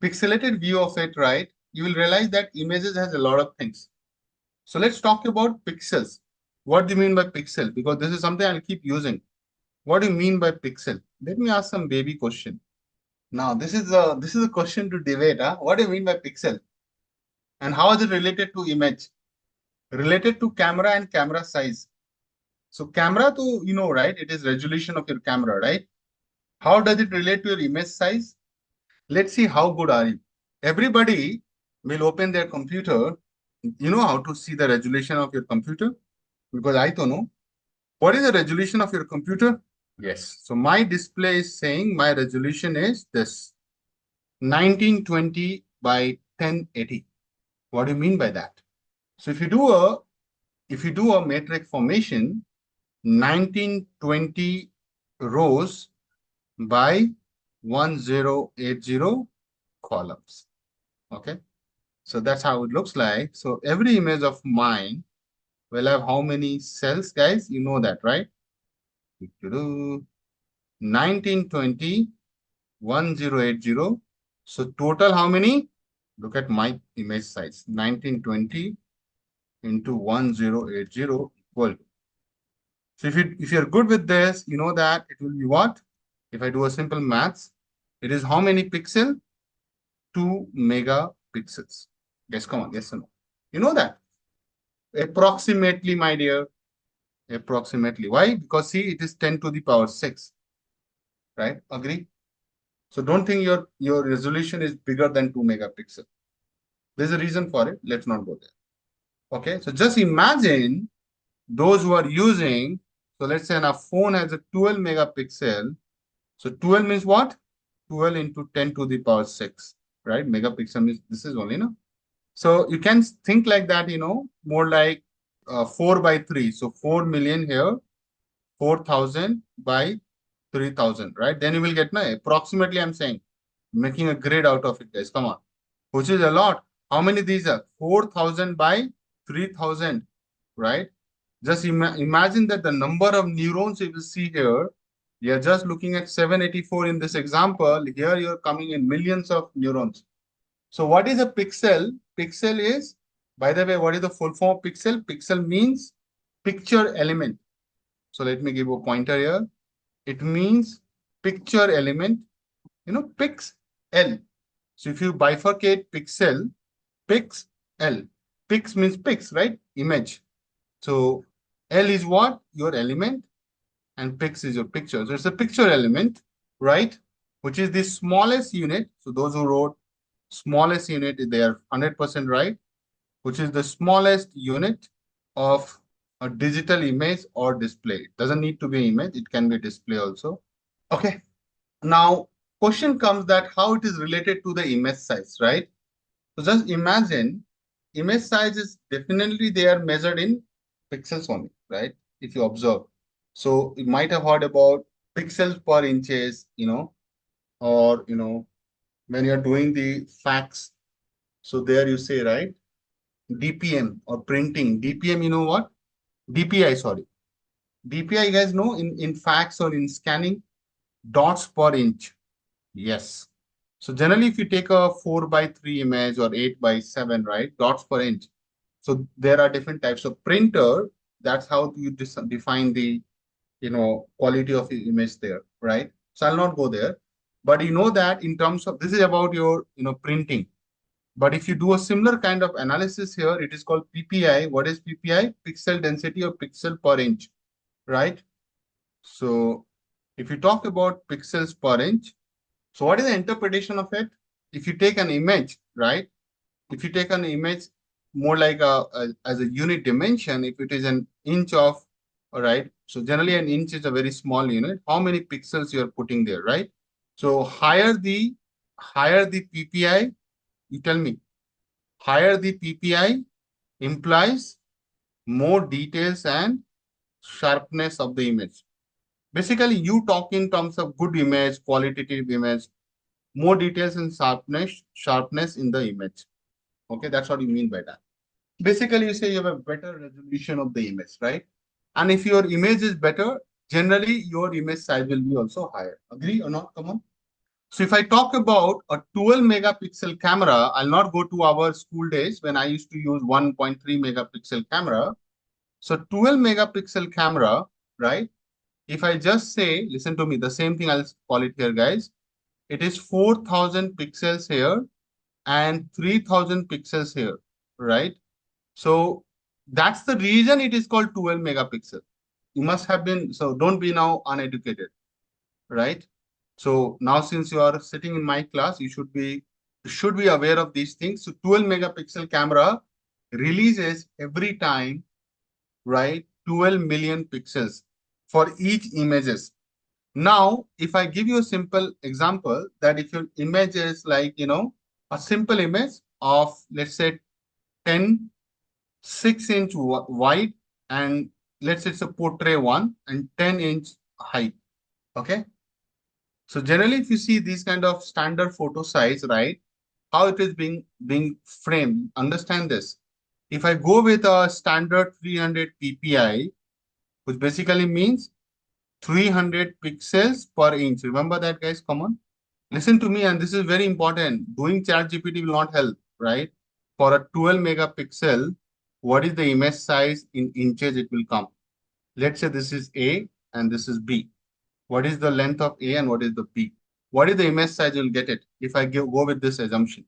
pixelated view of it, right, you will realize that images has a lot of things. So let's talk about pixels. What do you mean by pixel? Because this is something I'll keep using. What do you mean by pixel? Let me ask some baby question. Now, this is a question to debate. Huh? What do you mean by pixel? And how is it related to image? Related to camera and camera size. So camera to, right, it is resolution of your camera, right? How does it relate to your image size? Let's see how good are you. Everybody will open their computer. You know how to see the resolution of your computer? Because I don't know. What is the resolution of your computer? Yes. So my display is saying my resolution is this 1920 by 1080. What do you mean by that? So if you do a matrix formation, 1920 rows by 1080 columns. Okay. So that's how it looks like. So every image of mine will have how many cells, guys? You know that, right? 1920, 1080. So total how many? Look at my image size. 1920 into 1080 equal. So if you're good with this, you know that it will be what? If I do a simple maths, it is how many pixel? 2 megapixels. Yes, come on, yes or no? You know that. Approximately, my dear. Approximately. Why? Because see, it is 10 to the power 6. Right? Agree? So don't think your resolution is bigger than 2 megapixel. There's a reason for it. Let's not go there. Okay. So just imagine those who are using, so let's say a phone has a 12 megapixel. So 12 means what? 12 into 10 to the power 6, right? Megapixel means this is only, no? So you can think like that, more like 4 by 3. So 4 million here, 4,000 by 3,000, right? Then you will get, approximately, I'm saying, making a grade out of it, guys. Come on. Which is a lot. How many these are? 4,000 by 3,000, right? Just imagine that the number of neurons you will see here, you're just looking at 784 in this example. Here you're coming in millions of neurons. So what is a pixel? Pixel is, by the way, what is the full form of pixel? Pixel means picture element. So let me give you a pointer here. It means picture element, pix L. So if you bifurcate pixel, pix L. Pix means pix, right? Image. So L is what? Your element, and pix is your picture. So it's a picture element, right? Which is the smallest unit. So those who wrote smallest unit, they are 100% right, which is the smallest unit of a digital image or display. It doesn't need to be an image. It can be a display also. Okay. Now, question comes that how it is related to the image size, right? So just imagine image size is definitely they are measured in pixels only, right? If you observe. So you might have heard about pixels per inches, or, when you're doing the fax. So there you say, right? DPM or printing. DPM, you know what? DPI, sorry. DPI, you guys know in fax or in scanning, dots per inch. Yes. So generally, if you take a 4 by 3 image or 8 by 7, right, dots per inch. So there are different types of printer. That's how you define the, quality of the image there, right? So I'll not go there. But you know that in terms of, this is about your, printing. But if you do a similar kind of analysis here, it is called PPI. What is PPI? Pixel density or pixel per inch, right? So if you talk about pixels per inch, so what is the interpretation of it? If you take an image, right? If you take an image more like as a unit dimension, if it is an inch of, all right. So generally an inch is a very small unit. How many pixels you are putting there, right? So higher the PPI, you tell me, higher the PPI implies more details and sharpness of the image. Basically, you talk in terms of good image, qualitative image, more details and sharpness in the image. Okay, that's what you mean by that. Basically, you say you have a better resolution of the image, right? And if your image is better, generally your image size will be also higher. Agree or not? Come on. So if I talk about a 12 megapixel camera, I'll not go to our school days when I used to use 1.3 megapixel camera. So 12 megapixel camera, right? If I just say, listen to me, the same thing I'll call it here, guys. It is 4,000 pixels here and 3,000 pixels here, right? So that's the reason it is called 12 megapixel. You must have been, so don't be now uneducated, right? So now since you are sitting in my class, you should be aware of these things. So 12 megapixel camera releases every time, right? 12 million pixels for each images. Now, if I give you a simple example that if your image is like, a simple image of, let's say, 10, 6-inch wide, and let's say it's a portrait one and 10-inch height. Okay. So generally, if you see these kind of standard photo size, right, how it is being framed, understand this. If I go with a standard 300 PPI, which basically means 300 pixels per inch. Remember that, guys? Come on. Listen to me, and this is very important. Doing ChatGPT will not help, right? For a 12 megapixel, what is the image size in inches it will come? Let's say this is A and this is B. What is the length of A and what is the B? What is the image size you'll get it if I go with this assumption?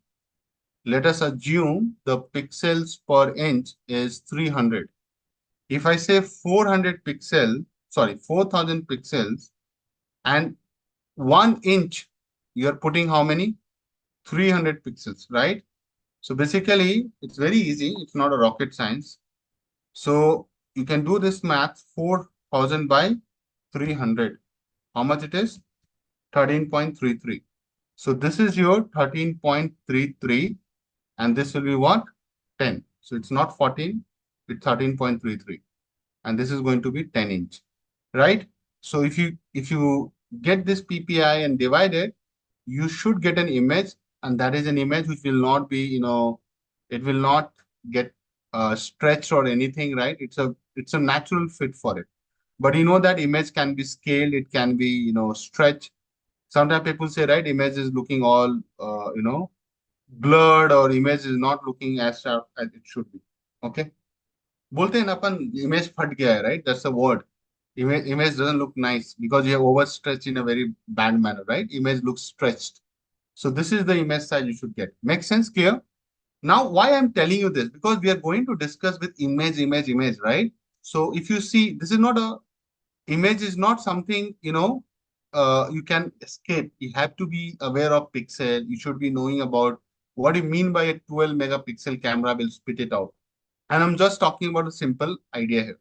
Let us assume the pixels per inch is 300. If I say 400 pixel, sorry, 4000 pixels and 1 inch, you're putting how many? 300 pixels, right? So basically, it's very easy. It's not a rocket science. So you can do this math, 4000 by 300. How much it is? 13.33. So this is your 13.33 and this will be what? 10. So it's not 14, it's 13.33. And this is going to be 10 inch, right? So if you get this PPI and divide it, you should get an image, and that is an image which will not be, it will not get stretched or anything, right? It's a natural fit for it. But you know that image can be scaled, it can be, stretched. Sometimes people say, right, image is looking all, blurred, or image is not looking as sharp as it should be. Okay. बोलते हैं ना अपन image फट गया है, right? That's the word. Image doesn't look nice because you have overstretched in a very bad manner, right? Image looks stretched. So this is the image size you should get. Make sense? Clear? Now, why I'm telling you this? Because we are going to discuss with image, right? So if you see, this is not a image is not something, you can escape. You have to be aware of pixel. You should be knowing about what you mean by a 12 megapixel camera will spit it out. And I'm just talking about a simple idea here.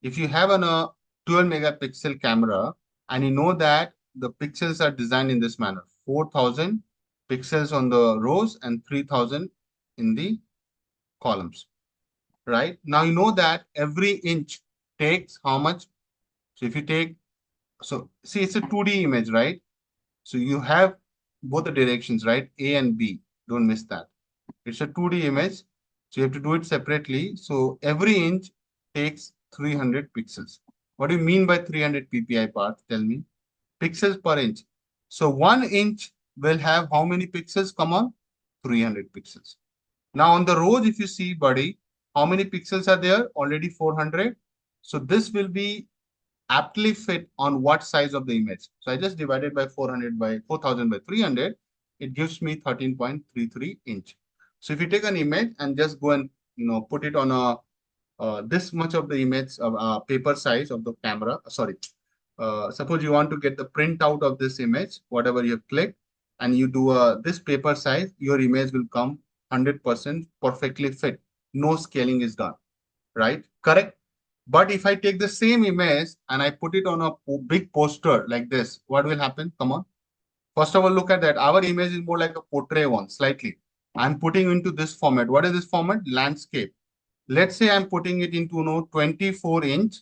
If you have a 12 megapixel camera and you know that the pixels are designed in this manner, 4000 pixels on the rows and 3000 in the columns, right? Now you know that every inch takes how much? So if you take, so see, it's a 2D image, right? So you have both the directions, right? A and B. Don't miss that. It's a 2D image. So you have to do it separately. So every inch takes 300 pixels. What do you mean by 300 PPI part? Tell me. Pixels per inch. So 1 inch will have how many pixels? Come on. 300 pixels. Now on the rows, if you see, buddy, how many pixels are there? Already 400. So this will be aptly fit on what size of the image. So I just divided by 400 by 4000 by 300. It gives me 13.33 inch. So if you take an image and just go and put it on a this much of the image of paper size of the camera. Sorry, suppose you want to get the printout of this image, whatever you have clicked, and you do this paper size, your image will come 100% perfectly fit. No scaling is done, right? Correct. But if I take the same image and I put it on a big poster like this, what will happen? Come on. First of all, look at that. Our image is more like a portrait one, slightly. I'm putting into this format. What is this format? Landscape. Let's say I'm putting it into 24 inch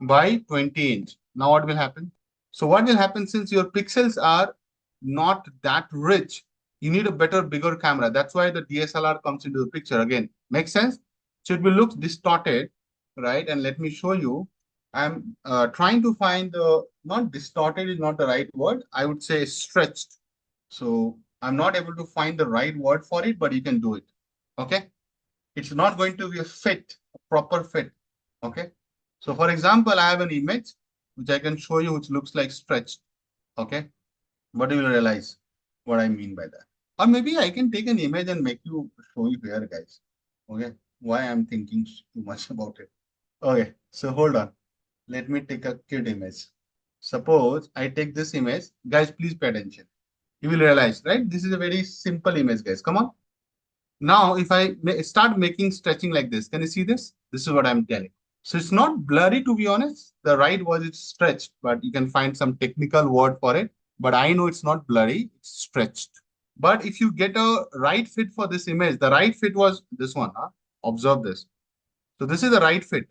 by 20 inch. Now what will happen? So what will happen, since your pixels are not that rich, you need a better, bigger camera. That's why the DSLR comes into the picture again. Make sense? So it will look distorted, right? And let me show you. I'm trying to find the, not distorted is not the right word. I would say stretched. So I'm not able to find the right word for it, but you can do it. Okay. It's not going to be a fit, a proper fit. Okay. So for example, I have an image which I can show you, which looks like stretched. Okay. But you will realize what I mean by that. Or maybe I can take an image and make you show you here, guys. Okay. Why I'm thinking too much about it. Okay. So hold on. Let me take a kid image. Suppose I take this image. Guys, please pay attention. You will realize, right? This is a very simple image, guys. Come on. Now, if I start making stretching like this, can you see this? This is what I'm telling. So it's not blurry, to be honest. The right word is stretched, but you can find some technical word for it. But I know it's not blurry, it's stretched. But if you get a right fit for this image, the right fit was this one. Huh? Observe this. So this is the right fit.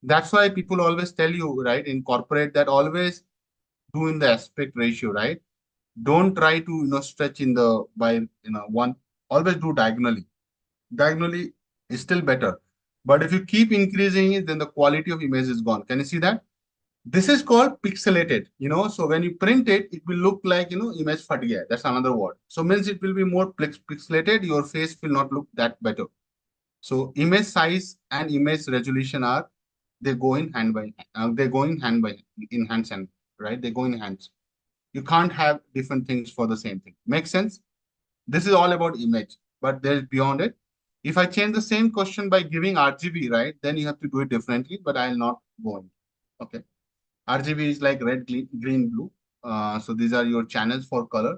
That's why people always tell you, right, in corporate, that always do in the aspect ratio, right? Don't try to, stretch in the by, one. Always do diagonally. Diagonally is still better. But if you keep increasing it, then the quality of image is gone. Can you see that? This is called pixelated, so when you print it, it will look like, image fat gaya. That's another word. So means it will be more pixelated. Your face will not look that better. So image size and image resolution they go in hand by they go in hand by in hands and right. They go in hands. You can't have different things for the same thing. Make sense? This is all about image, but there's beyond it. If I change the same question by giving RGB, right, then you have to do it differently, but I'll not go on. Okay. RGB is like red, green, blue. So these are your channels for color,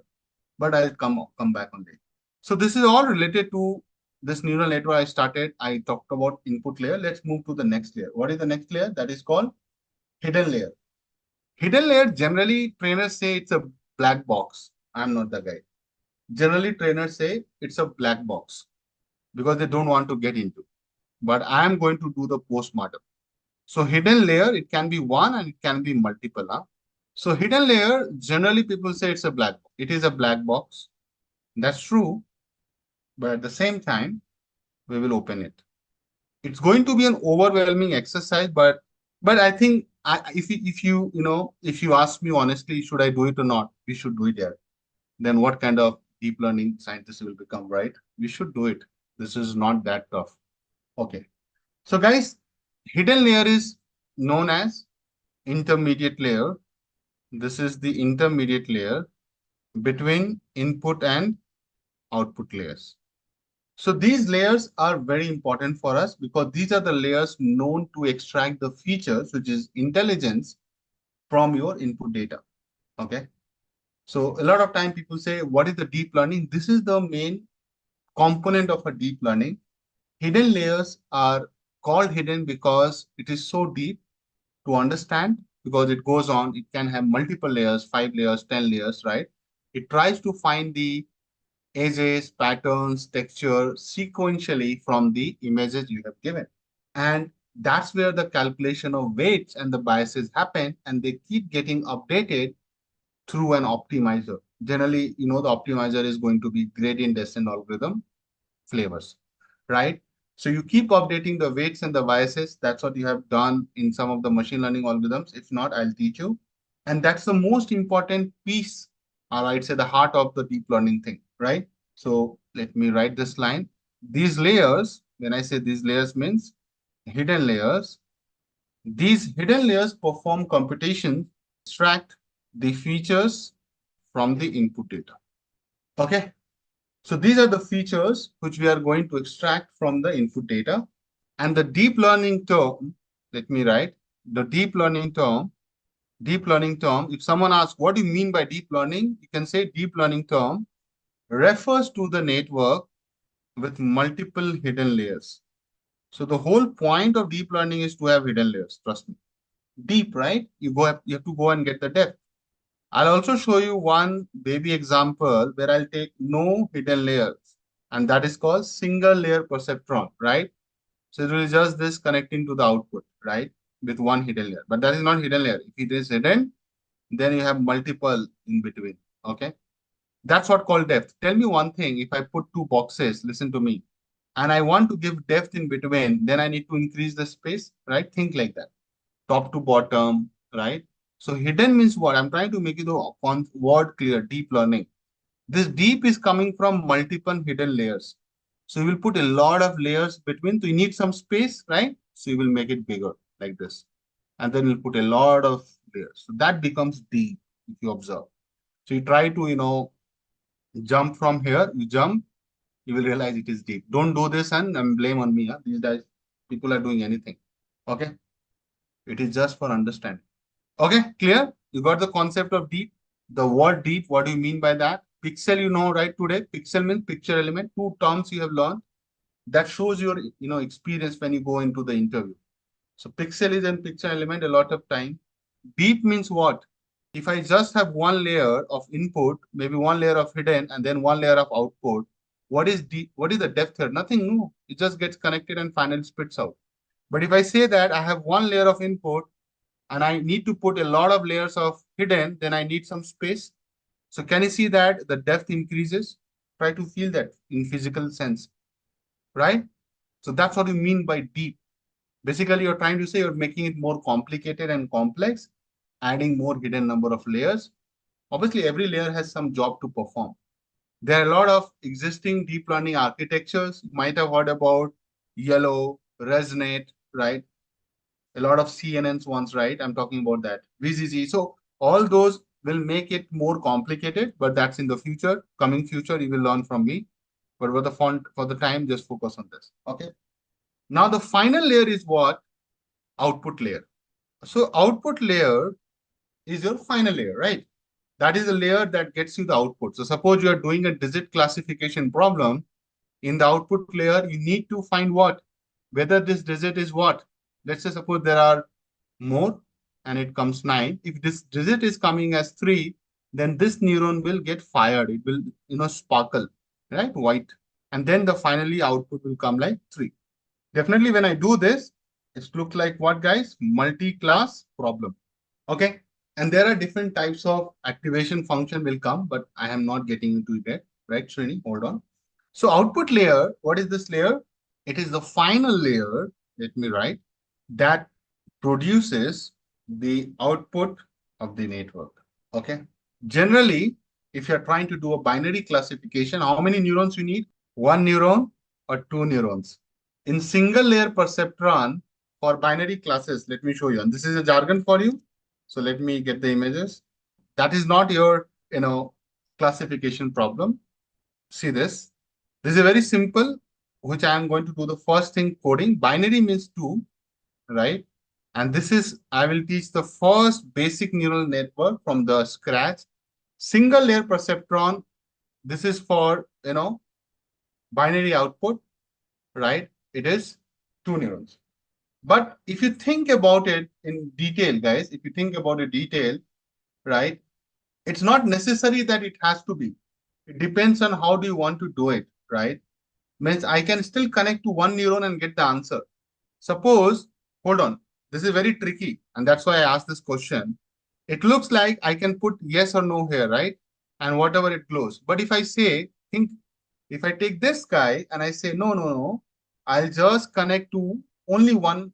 but I'll come back on that. So this is all related to this neural network I started. I talked about input layer. Let's move to the next layer. What is the next layer? That is called hidden layer. Hidden layer, generally trainers say it's a black box. I'm not the guy. Generally trainers say it's a black box because they don't want to get into. But I am going to do the postmortem. So hidden layer, it can be one and it can be multiple. So hidden layer, generally people say it's a black box. It is a black box. That's true. But at the same time, we will open it. It's going to be an overwhelming exercise, but I think if you ask me honestly, should I do it or not? We should do it there. Then what kind of deep learning scientist will become, right? We should do it. This is not that tough. Okay. So guys, hidden layer is known as intermediate layer. This is the intermediate layer between input and output layers. So these layers are very important for us because these are the layers known to extract the features, which is intelligence, from your input data. Okay. So a lot of time people say, what is the deep learning? This is the main component of a deep learning. Hidden layers are called hidden because it is so deep to understand, because it goes on, it can have multiple layers, 5 layers, 10 layers, right? It tries to find the edges, patterns, texture sequentially from the images you have given. And that's where the calculation of weights and the biases happen, and they keep getting updated through an optimizer. Generally, the optimizer is going to be gradient descent algorithm flavors, right? So you keep updating the weights and the biases. That's what you have done in some of the machine learning algorithms. If not, I'll teach you. And that's the most important piece, or I'd say the heart of the deep learning thing, right? So let me write this line. These layers, when I say these layers means hidden layers, these hidden layers perform computation, extract the features from the input data. Okay. So these are the features which we are going to extract from the input data. And the deep learning term, let me write, the deep learning term, if someone asks, what do you mean by deep learning? You can say deep learning term refers to the network with multiple hidden layers. So the whole point of deep learning is to have hidden layers, trust me. Deep, right? You have to go and get the depth. I'll also show you one baby example where I'll take no hidden layers, and that is called single layer perceptron, right? So it will just this connecting to the output, right? With one hidden layer, but that is not hidden layer. If it is hidden, then you have multiple in between, okay? That's what called depth. Tell me one thing, if I put two boxes, listen to me, and I want to give depth in between, then I need to increase the space, right? Think like that, top to bottom, right? So hidden means what? I'm trying to make you the word clear, deep learning. This deep is coming from multiple hidden layers. So you will put a lot of layers between. So you need some space, right? So you will make it bigger like this. And then you'll put a lot of layers. So that becomes deep if you observe. So you try to, jump from here, you jump, you will realize it is deep. Don't do this and blame on me. Huh? These guys, people are doing anything. Okay. It is just for understanding. Okay, clear? You got the concept of deep. The word deep, what do you mean by that? Pixel, right, today. Pixel means picture element. Two terms you have learned. That shows your, experience when you go into the interview. So pixel is a picture element a lot of time. Deep means what? If I just have one layer of input, maybe one layer of hidden, and then one layer of output, what is deep? What is the depth here? Nothing new. It just gets connected and finally spits out. But if I say that I have one layer of input, and I need to put a lot of layers of hidden, then I need some space. So can you see that the depth increases? Try to feel that in physical sense, right? So that's what you mean by deep. Basically, you're trying to say you're making it more complicated and complex. adding more hidden number of layers. Obviously, every layer has some job to perform. There are a lot of existing deep learning architectures. You might have heard about Yellow, Resonate, right? A lot of CNNs ones, right? I'm talking about that. VZZ. So all those will make it more complicated, but that's in the future. Coming future, you will learn from me. But for the time, just focus on this. Okay. Now the final layer is what? Output layer. So output layer is your final layer, right? That is the layer that gets you the output. So suppose you are doing a digit classification problem. In the output layer, you need to find what? Whether this digit is what? Let's say suppose there are more and it comes 9. If this digit is coming as 3, then this neuron will get fired. It will, sparkle, right? White. And then the finally output will come like 3. Definitely when I do this, it looks like what, guys? Multi-class problem. Okay. And there are different types of activation function will come, but I am not getting into it yet. Right, Srini? Hold on. So output layer, what is this layer? It is the final layer, let me write, that produces the output of the network. Okay. Generally, if you're trying to do a binary classification, how many neurons you need? One neuron or two neurons. In single layer perceptron for binary classes, let me show you. And this is a jargon for you. So let me get the images. That is not your, classification problem. See this. This is very simple, which I am going to do the first thing coding. Binary means 2, right? And this is, I will teach the first basic neural network from the scratch. Single layer perceptron, this is for, binary output, right? It is 2 neurons. But if you think about it in detail, guys, if you think about it detail, right? It's not necessary that it has to be. It depends on how do you want to do it, right? Means I can still connect to one neuron and get the answer. Suppose, hold on, this is very tricky, and that's why I asked this question. It looks like I can put yes or no here, right? And whatever it glows. But if I say, if I take this guy and I say, no, no, no, I'll just connect to only one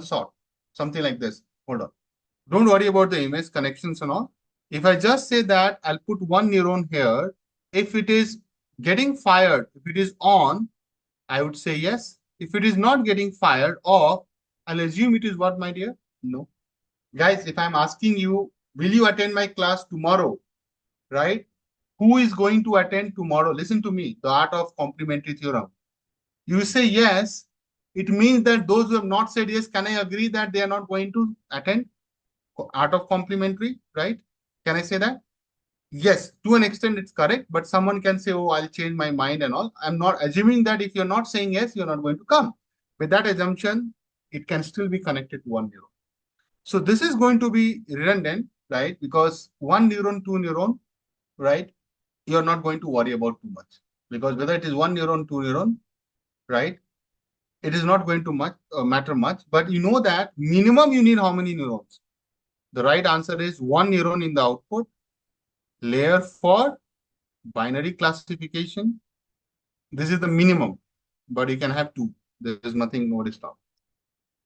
sort, something like this. Hold on. Don't worry about the image connections and all. If I just say that, I'll put one neuron here. If it is getting fired, if it is on, I would say yes. If it is not getting fired off, I'll assume it is what, my dear? No. Guys, if I'm asking you, will you attend my class tomorrow? Right? Who is going to attend tomorrow? Listen to me, the art of complementary theorem. You say yes, it means that those who have not said yes, can I agree that they are not going to attend? Art of complementary, right? Can I say that? Yes, to an extent it's correct, but someone can say, oh, I'll change my mind and all. I'm not assuming that if you're not saying yes, you're not going to come. With that assumption, it can still be connected to one neuron. So this is going to be redundant, right? Because one neuron, two neuron, right? You're not going to worry about too much. Because whether it is one neuron, two neuron, right? It is not going to matter much. But you know that minimum you need how many neurons? The right answer is one neuron in the output layer for binary classification. This is the minimum, but you can have 2. There is nothing more to stop.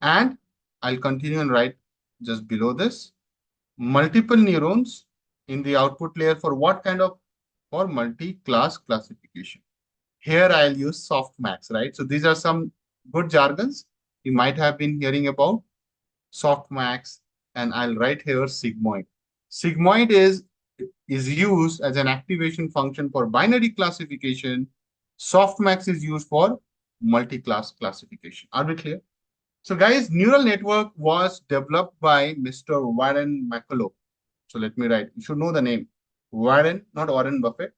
And I'll continue and write just below this. Multiple neurons in the output layer for what kind of? For multi-class classification. Here I'll use softmax, right? So these are some good jargons you might have been hearing about. Softmax, and I'll write here sigmoid. Sigmoid is used as an activation function for binary classification. Softmax is used for multi-class classification. Are we clear? So guys, neural network was developed by Mr. Warren McCulloch. So let me write. You should know the name. Warren, not Warren Buffett.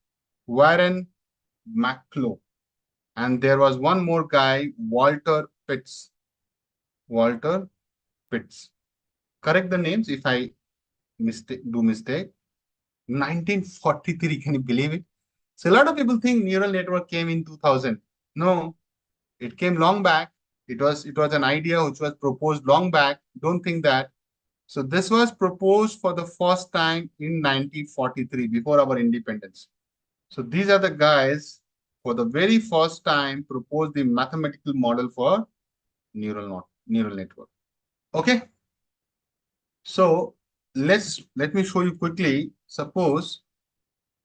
Warren McCulloch. And there was one more guy, Walter Pitts. Walter Pitts. Correct the names if I do mistake. 1943, can you believe it? So a lot of people think neural network came in 2000. No, it came long back. It was an idea which was proposed long back. Don't think that. So this was proposed for the first time in 1943, before our independence. So these are the guys for the very first time proposed the mathematical model for neural network. Okay. So let me show you quickly. Suppose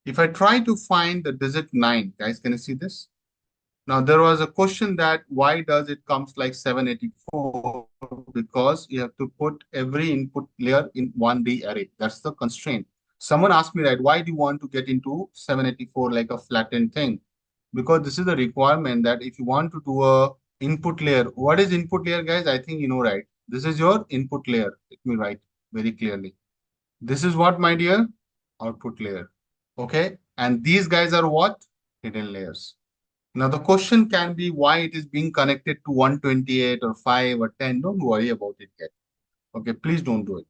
if I try to find the digit 9, guys, can you see this? Now there was a question that why does it comes like 784? Because you have to put every input layer in 1D array. That's the constraint. Someone asked me that why do you want to get into 784 like a flattened thing? Because this is a requirement that if you want to do a input layer, what is input layer, guys? I think you know, right? This is your input layer. Let me write very clearly. This is what, my dear? Output layer. Okay. And these guys are what? Hidden layers. Now the question can be why it is being connected to 128 or 5 or 10. Don't worry about it yet. Okay, please don't do it.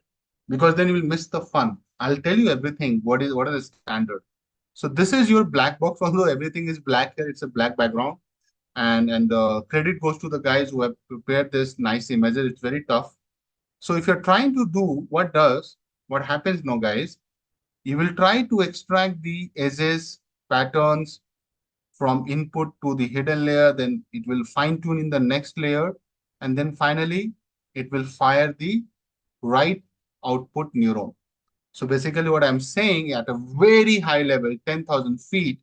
Because then you will miss the fun. I'll tell you everything. What are the standard? So this is your black box, although everything is black here, it's a black background. And the credit goes to the guys who have prepared this nice images. It's very tough. So if you're trying to do what happens now, guys, you will try to extract the edges, patterns, from input to the hidden layer, then it will fine tune in the next layer, and then finally it will fire the right output neuron. So basically what I'm saying at a very high level, 10,000 feet,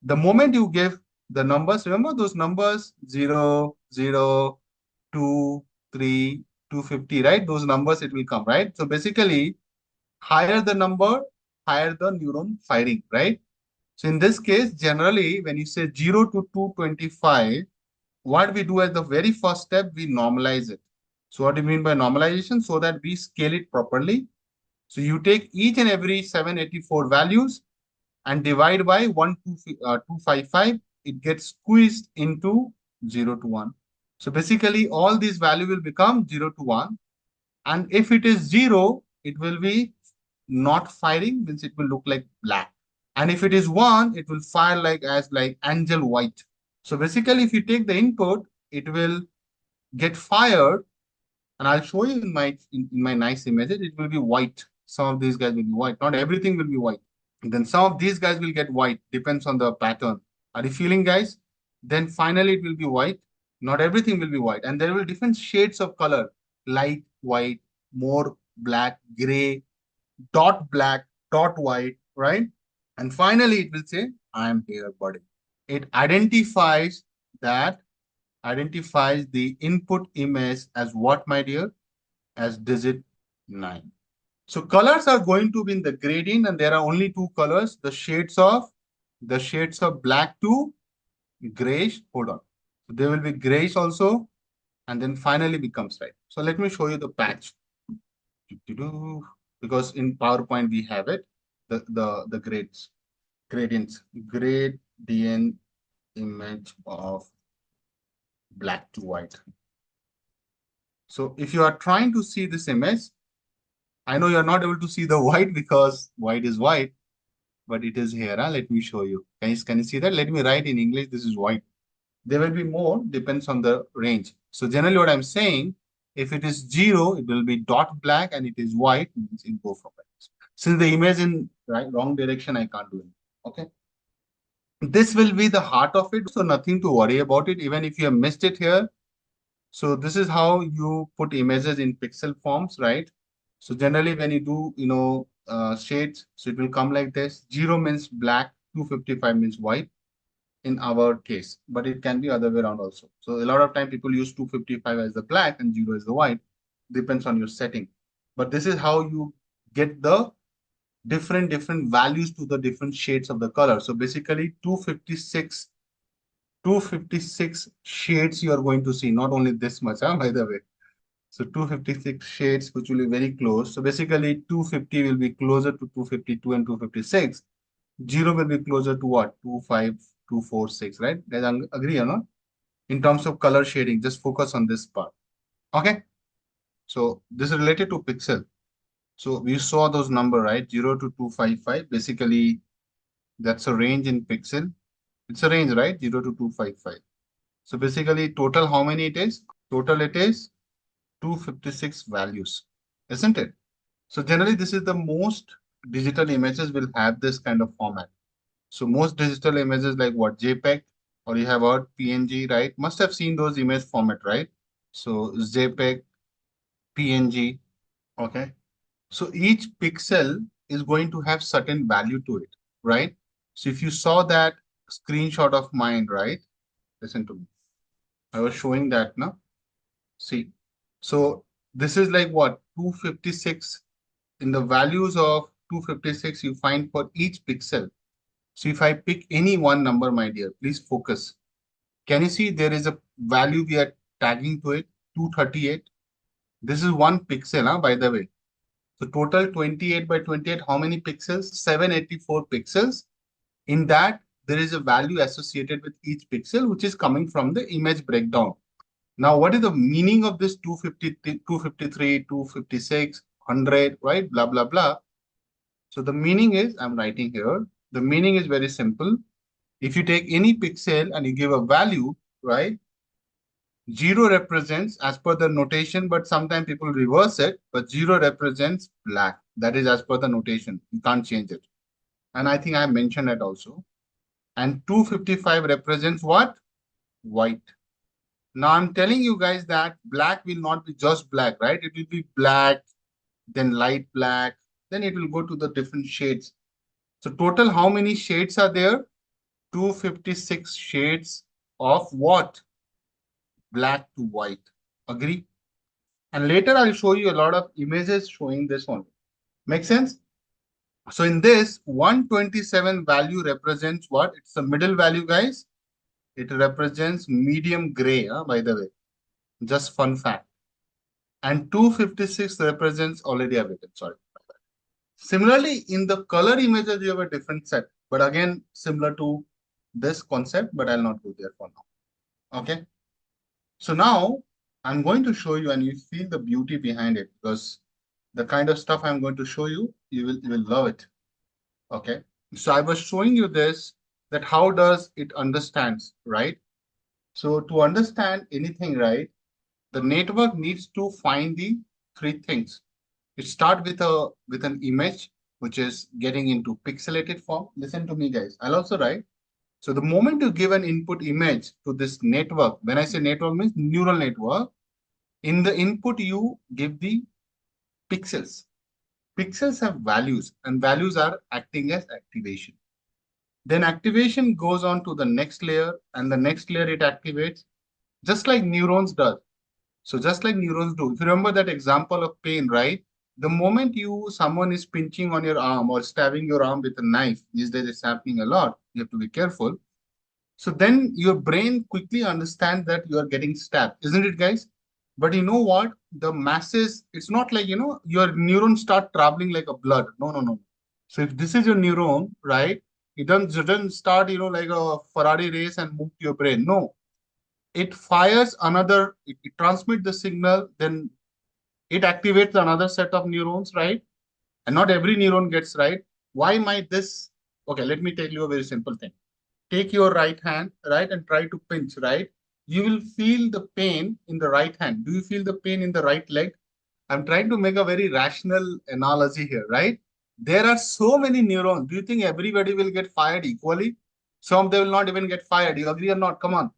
the moment you give the numbers, remember those numbers 0, 0, 2, 3, 250, right? Those numbers it will come, right? So basically higher the number, higher the neuron firing, right? So in this case, generally, when you say 0 to 225, what we do as the very first step, we normalize it. So what do you mean by normalization? So that we scale it properly. So you take each and every 784 values and divide by 255, it gets squeezed into 0 to 1. So basically, all these value will become 0 to 1. And if it is 0, it will be not firing, means it will look like black. And if it is 1, it will fire like angel white. So basically, if you take the input, it will get fired. And I'll show you in my nice images, it will be white. Some of these guys will be white. Not everything will be white. And then some of these guys will get white, depends on the pattern. Are you feeling, guys? Then finally it will be white. Not everything will be white. And there will be different shades of color, light white, more black, gray, dot black, dot white, right? And finally, it will say, I am here, buddy. It identifies the input image as what, my dear? As digit 9. So colors are going to be in the gradient, and there are only two colors, the shades of black to grayish. Hold on. So there will be grayish also, and then finally becomes white. So let me show you the patch. Because in PowerPoint we have it, the gradients, gradient image of black to white. So if you are trying to see this image, I know you're not able to see the white because white is white, but it is here. Huh? Let me show you. Can you see that? Let me write in English. This is white. There will be more, depends on the range. So generally what I'm saying, if it is 0, it will be dot black, and it is white, means it go from white. Since the image in wrong direction, I can't do it. Okay. This will be the heart of it, so nothing to worry about it, even if you have missed it here. So this is how you put images in pixel forms, right? So generally when you do, shades, so it will come like this. 0 means black, 255 means white in our case, but it can be other way around also. So a lot of time people use 255 as the black and 0 as the white, depends on your setting. But this is how you get the different values to the different shades of the color. So basically 256 shades you are going to see, not only this much, by the way. So 256 shades, which will be very close. So basically 250 will be closer to 252 and 256. 0 will be closer to what? 25246, right? Guys, agree or not? In terms of color shading, just focus on this part. Okay. So this is related to pixel. So we saw those number, right? 0 to 255. Basically, that's a range in pixel. It's a range, right? 0 to 255. So basically, total how many it is? Total it is 256 values, isn't it? So generally, this is the most digital images will have this kind of format. So most digital images like what? JPEG, or you have heard PNG, right? Must have seen those image format, right? So JPEG, PNG, okay? So each pixel is going to have certain value to it, right? So if you saw that screenshot of mine, right? Listen to me. I was showing that now. See. So this is like what? 256. In the values of 256, you find for each pixel. So if I pick any one number, my dear, please focus. Can you see there is a value we are tagging to it? 238. This is one pixel, huh, by the way. So total 28 by 28, how many pixels? 784 pixels. In that, there is a value associated with each pixel, which is coming from the image breakdown. Now, what is the meaning of this 250, 253, 256, 100, right? Blah, blah, blah. So the meaning is, I'm writing here, the meaning is very simple. If you take any pixel and you give a value, right? 0 represents as per the notation, but sometimes people reverse it, but 0 represents black. That is as per the notation. You can't change it. And I think I mentioned that also. And 255 represents what? White. Now I'm telling you guys that black will not be just black, right? It will be black, then light black, then it will go to the different shades. So total, how many shades are there? 256 shades of what? Black to white. Agree? And later I'll show you a lot of images showing this one. Make sense? So in this, 127 value represents what? It's the middle value, guys. It represents medium gray, by the way. Just fun fact. And 256 represents already available. Sorry. Similarly, in the color images, you have a different set. But again, similar to this concept, but I'll not go there for now. Okay. So now I'm going to show you and you feel the beauty behind it because the kind of stuff I'm going to show you, you will love it. Okay. So I was showing you this, that how does it understands, right? So to understand anything, right, the network needs to find the three things. It starts with an image, which is getting into pixelated form. Listen to me, guys. I'll also write. So the moment you give an input image to this network, when I say network means neural network, in the input you give the pixels. Pixels have values and values are acting as activation. Then activation goes on to the next layer and the next layer it activates just like neurons does. So just like neurons do, if you remember that example of pain, right? The moment someone is pinching on your arm or stabbing your arm with a knife, these days it's happening a lot. You have to be careful. So then your brain quickly understands that you are getting stabbed, isn't it, guys? But you know what? The masses, it's not like, your neurons start traveling like a blood. No, no, no. So if this is your neuron, right? It doesn't start, like a Ferrari race and move to your brain. No, it fires another, it transmits the signal, then it activates another set of neurons, right? And not every neuron gets right. Why might this? Okay, let me tell you a very simple thing. Take your right hand, right, and try to pinch, right? You will feel the pain in the right hand. Do you feel the pain in the right leg? I'm trying to make a very rational analogy here, right? There are so many neurons. Do you think everybody will get fired equally? Some they will not even get fired. You agree or not? Come on.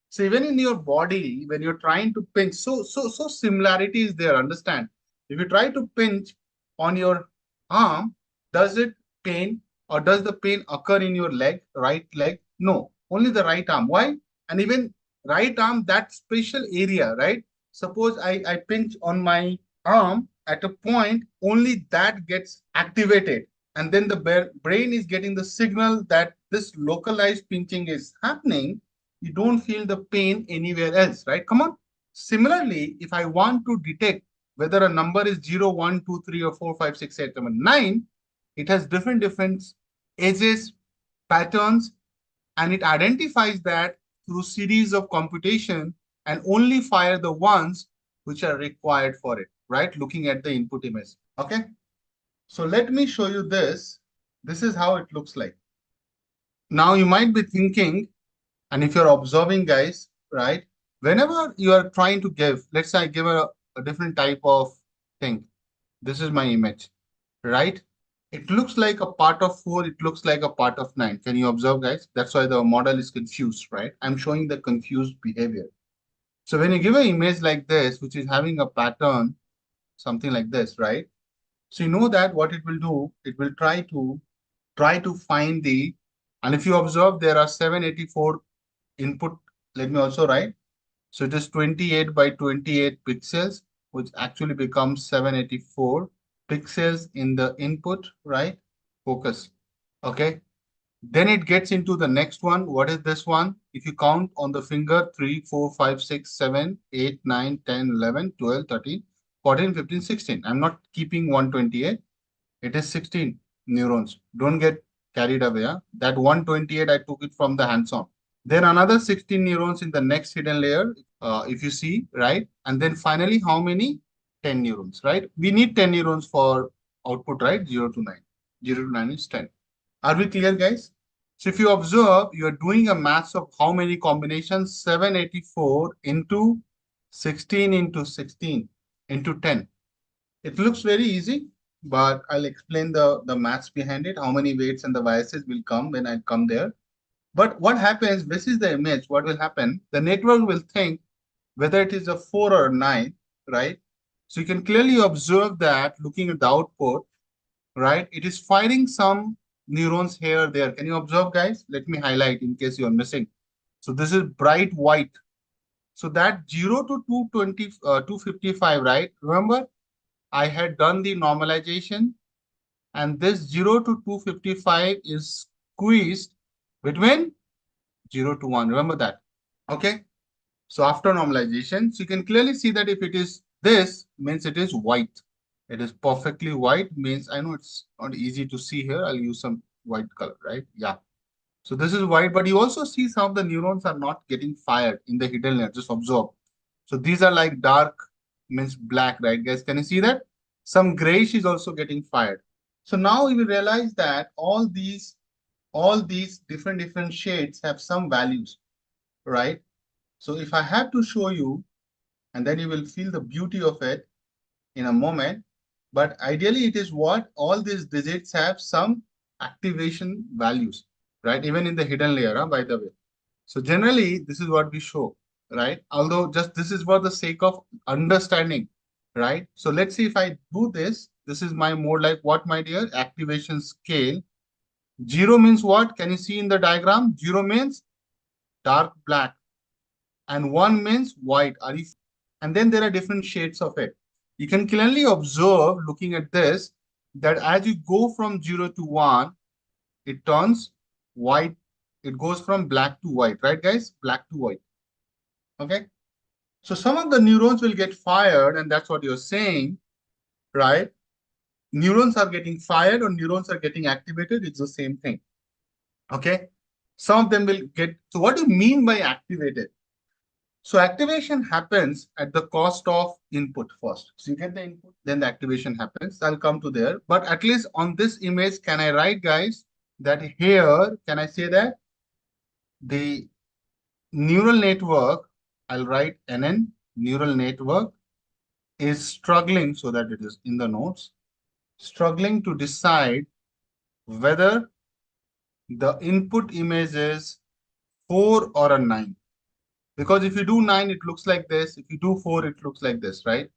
So even in your body, when you're trying to pinch, so similarity is there. Understand? If you try to pinch on your arm, does it pain or does the pain occur in your leg, right leg? No, only the right arm. Why? And even right arm, that special area, right? Suppose I pinch on my arm at a point, only that gets activated. And then the brain is getting the signal that this localized pinching is happening. You don't feel the pain anywhere else, right? Come on. Similarly, if I want to detect whether a number is 0, 1, 2, 3, or 4, 5, 6, 7, 9, it has different edges, patterns, and it identifies that through series of computation and only fire the ones which are required for it, right? Looking at the input image. Okay. So let me show you this. This is how it looks like. Now you might be thinking, and if you're observing, guys, right? Whenever you are trying to give, let's say I give a different type of thing. This is my image, right? It looks like a part of 4. It looks like a part of 9. Can you observe, guys? That's why the model is confused, right? I'm showing the confused behavior. So when you give an image like this, which is having a pattern, something like this, right? So you know that what it will do, it will try to find the, and if you observe, there are 784 input. Let me also write. So it is 28 by 28 pixels, which actually becomes 784 pixels in the input, right? Focus. Okay. Then it gets into the next one. What is this one? If you count on the finger, 3, 4, 5, 6, 7, 8, 9, 10, 11, 12, 13, 14, 15, 16. I'm not keeping 128. It is 16 neurons. Don't get carried away. Huh? That 128, I took it from the hands-on. Then another 16 neurons in the next hidden layer, if you see, right? And then finally, how many? 10 neurons, right? We need 10 neurons for output, right? 0 to 9. 0 to 9 is 10. Are we clear, guys? So if you observe, you are doing a math of how many combinations? 784 into 16 into 16 into 10. It looks very easy, but I'll explain the maths behind it, how many weights and the biases will come when I come there. But what happens, this is the image, what will happen? The network will think whether it is a 4 or a 9, right? So you can clearly observe that looking at the output, right? It is firing some neurons here, there. Can you observe, guys? Let me highlight in case you are missing. So this is bright white. So that 0 to 255, right? Remember, I had done the normalization, and this 0 to 255 is squeezed between 0 to 1. Remember that. Okay. So after normalization, so you can clearly see that if it is this, means it is white. It is perfectly white, means I know it's not easy to see here. I'll use some white color, right? Yeah. So this is white, but you also see some of the neurons are not getting fired in the hidden layer. Just observe. So these are like dark, means black, right, guys? Can you see that? Some grayish is also getting fired. So now we will realize that all these different shades have some values, right? So if I have to show you, and then you will feel the beauty of it in a moment. But ideally, it is what all these digits have some activation values, right? Even in the hidden layer, by the way. So generally, this is what we show, right? Although just this is for the sake of understanding, right? So let's see if I do this. This is my more like what, my dear? Activation scale. 0 means what? Can you see in the diagram? 0 means dark black, and 1 means white. Are you? And then there are different shades of it. You can clearly observe, looking at this, that as you go from 0 to 1, it turns white. It goes from black to white, right, guys? Black to white. Okay. So some of the neurons will get fired, and that's what you're saying, right? Neurons are getting fired or neurons are getting activated. It's the same thing. Okay. Some of them will get. So what do you mean by activated? So activation happens at the cost of input first. So you get the input, then the activation happens. I'll come to there. But at least on this image, can I write, guys, that here, can I say that the neural network, I'll write NN, neural network, is struggling, so that it is in the notes, struggling to decide whether the input image is 4 or a 9. Because if you do 9, it looks like this. If you do 4, it looks like this, right?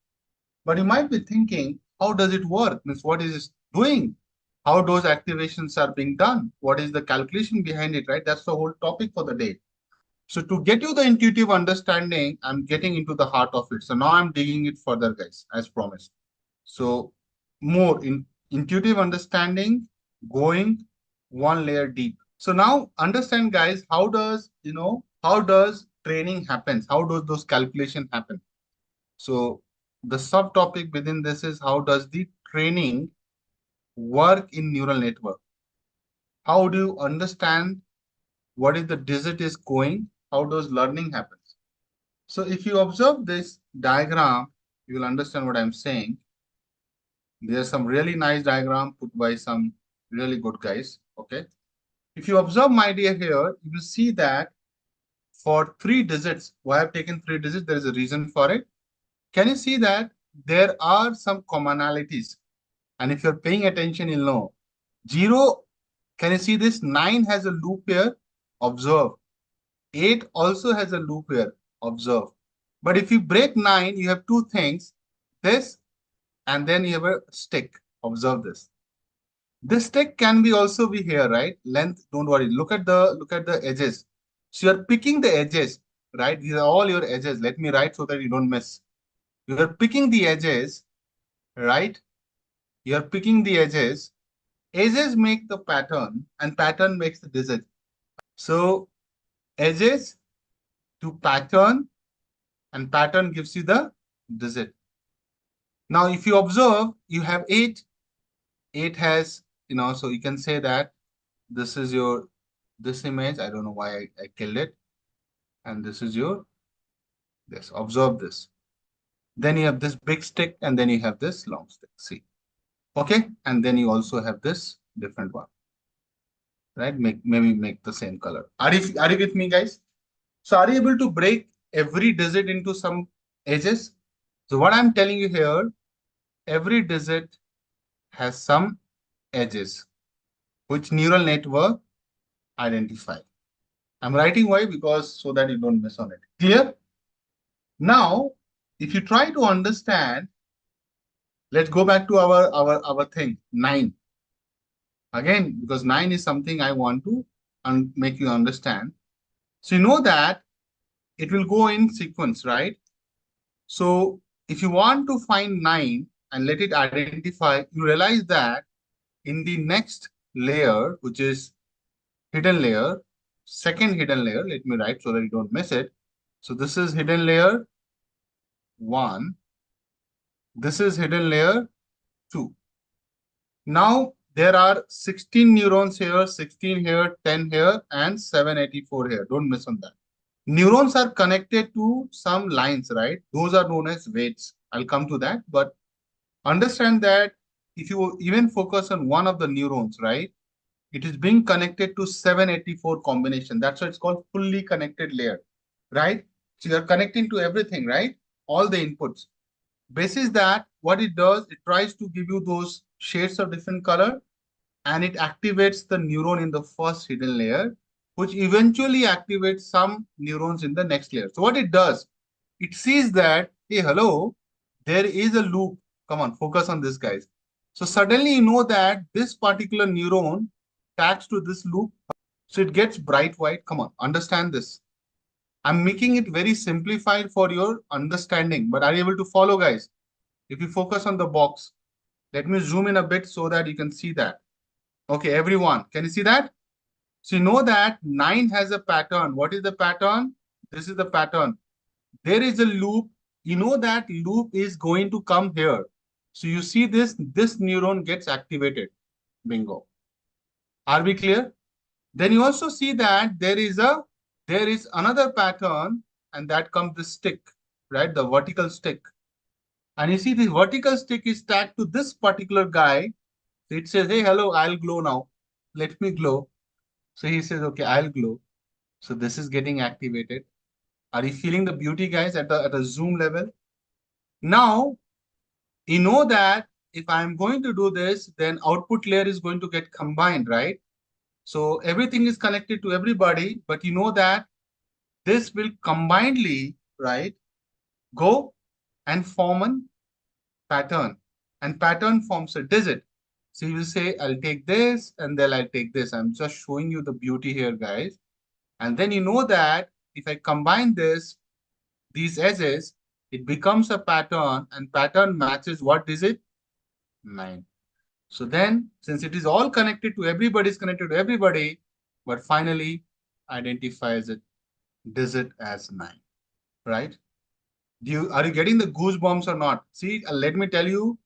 But you might be thinking, how does it work? Means what is it doing? How those activations are being done? What is the calculation behind it, right? That's the whole topic for the day. So to get you the intuitive understanding, I'm getting into the heart of it. So now I'm digging it further, guys, as promised. So more in intuitive understanding, going one layer deep. So now understand, guys, how does, how does training happens? How does those calculation happen? So the subtopic within this is how does the training work in neural network? How do you understand what is the digit is going? How does learning happens? So if you observe this diagram, you will understand what I'm saying. There's some really nice diagram put by some really good guys. Okay. If you observe, my dear, here, you will see that for 3 digits, why I've taken 3 digits, there is a reason for it. Can you see that there are some commonalities? And if you're paying attention, you'll know. 0, can you see this? 9 has a loop here. Observe. 8 also has a loop here. Observe. But if you break 9, you have 2 things. This, and then you have a stick. Observe this. This stick can be also be here, right? Length, don't worry. Look at the edges. So you're picking the edges, right? These are all your edges. Let me write so that you don't miss. You're picking the edges, right? You're picking the edges. Edges make the pattern, and pattern makes the digit. So edges to pattern, and pattern gives you the digit. Now, if you observe, you have 8. 8 has, so you can say that this is this image. I don't know why I killed it. And this is this. Observe this. Then you have this big stick, and then you have this long stick. See. Okay. And then you also have this different one. Right? Maybe make the same color. Are you with me, guys? So are you able to break every digit into some edges? So what I'm telling you here, every digit has some edges, which neural network identify. I'm writing why, because so that you don't miss on it. Clear? Now, if you try to understand, let's go back to our thing, 9. Again, because 9 is something I want to make you understand. So you know that it will go in sequence, right? So if you want to find 9 and let it identify, you realize that in the next layer, which is hidden layer, second hidden layer, let me write so that you don't miss it. So this is hidden layer 1. This is hidden layer 2. Now there are 16 neurons here, 16 here, 10 here, and 784 here. Don't miss on that. Neurons are connected to some lines, right? Those are known as weights. I'll come to that. But understand that if you even focus on one of the neurons, right? It is being connected to 784 combination. That's why it's called fully connected layer, right? So you're connecting to everything, right? All the inputs. Basis that, what it does, it tries to give you those shades of different color, and it activates the neuron in the first hidden layer, which eventually activates some neurons in the next layer. So what it does, it sees that, hey, hello, there is a loop. Come on, focus on this, guys. So suddenly you know that this particular neuron tags to this loop. So it gets bright white. Come on, understand this. I'm making it very simplified for your understanding, but are you able to follow, guys? If you focus on the box, let me zoom in a bit so that you can see that. Okay, everyone, can you see that? So you know that 9 has a pattern. What is the pattern? This is the pattern. There is a loop. You know that loop is going to come here. So you see this neuron gets activated. Bingo. Are we clear? Then you also see that there is another pattern, and that comes the stick, right? The vertical stick. And you see the vertical stick is tagged to this particular guy. So it says, hey, hello, I'll glow now. Let me glow. So he says, okay, I'll glow. So this is getting activated. Are you feeling the beauty, guys, at a zoom level? Now, you know that if I'm going to do this, then output layer is going to get combined, right? So everything is connected to everybody, but you know that this will combinedly, right, go and form a pattern. And pattern forms a digit. So you will say, I'll take this, and then I'll take this. I'm just showing you the beauty here, guys. And then you know that if I combine these edges, it becomes a pattern, and pattern matches what digit? 9. So then, since it is all connected to everybody, is connected to everybody, but finally identifies it digit as 9, right? Are you getting the goosebumps or not? See, let me tell you,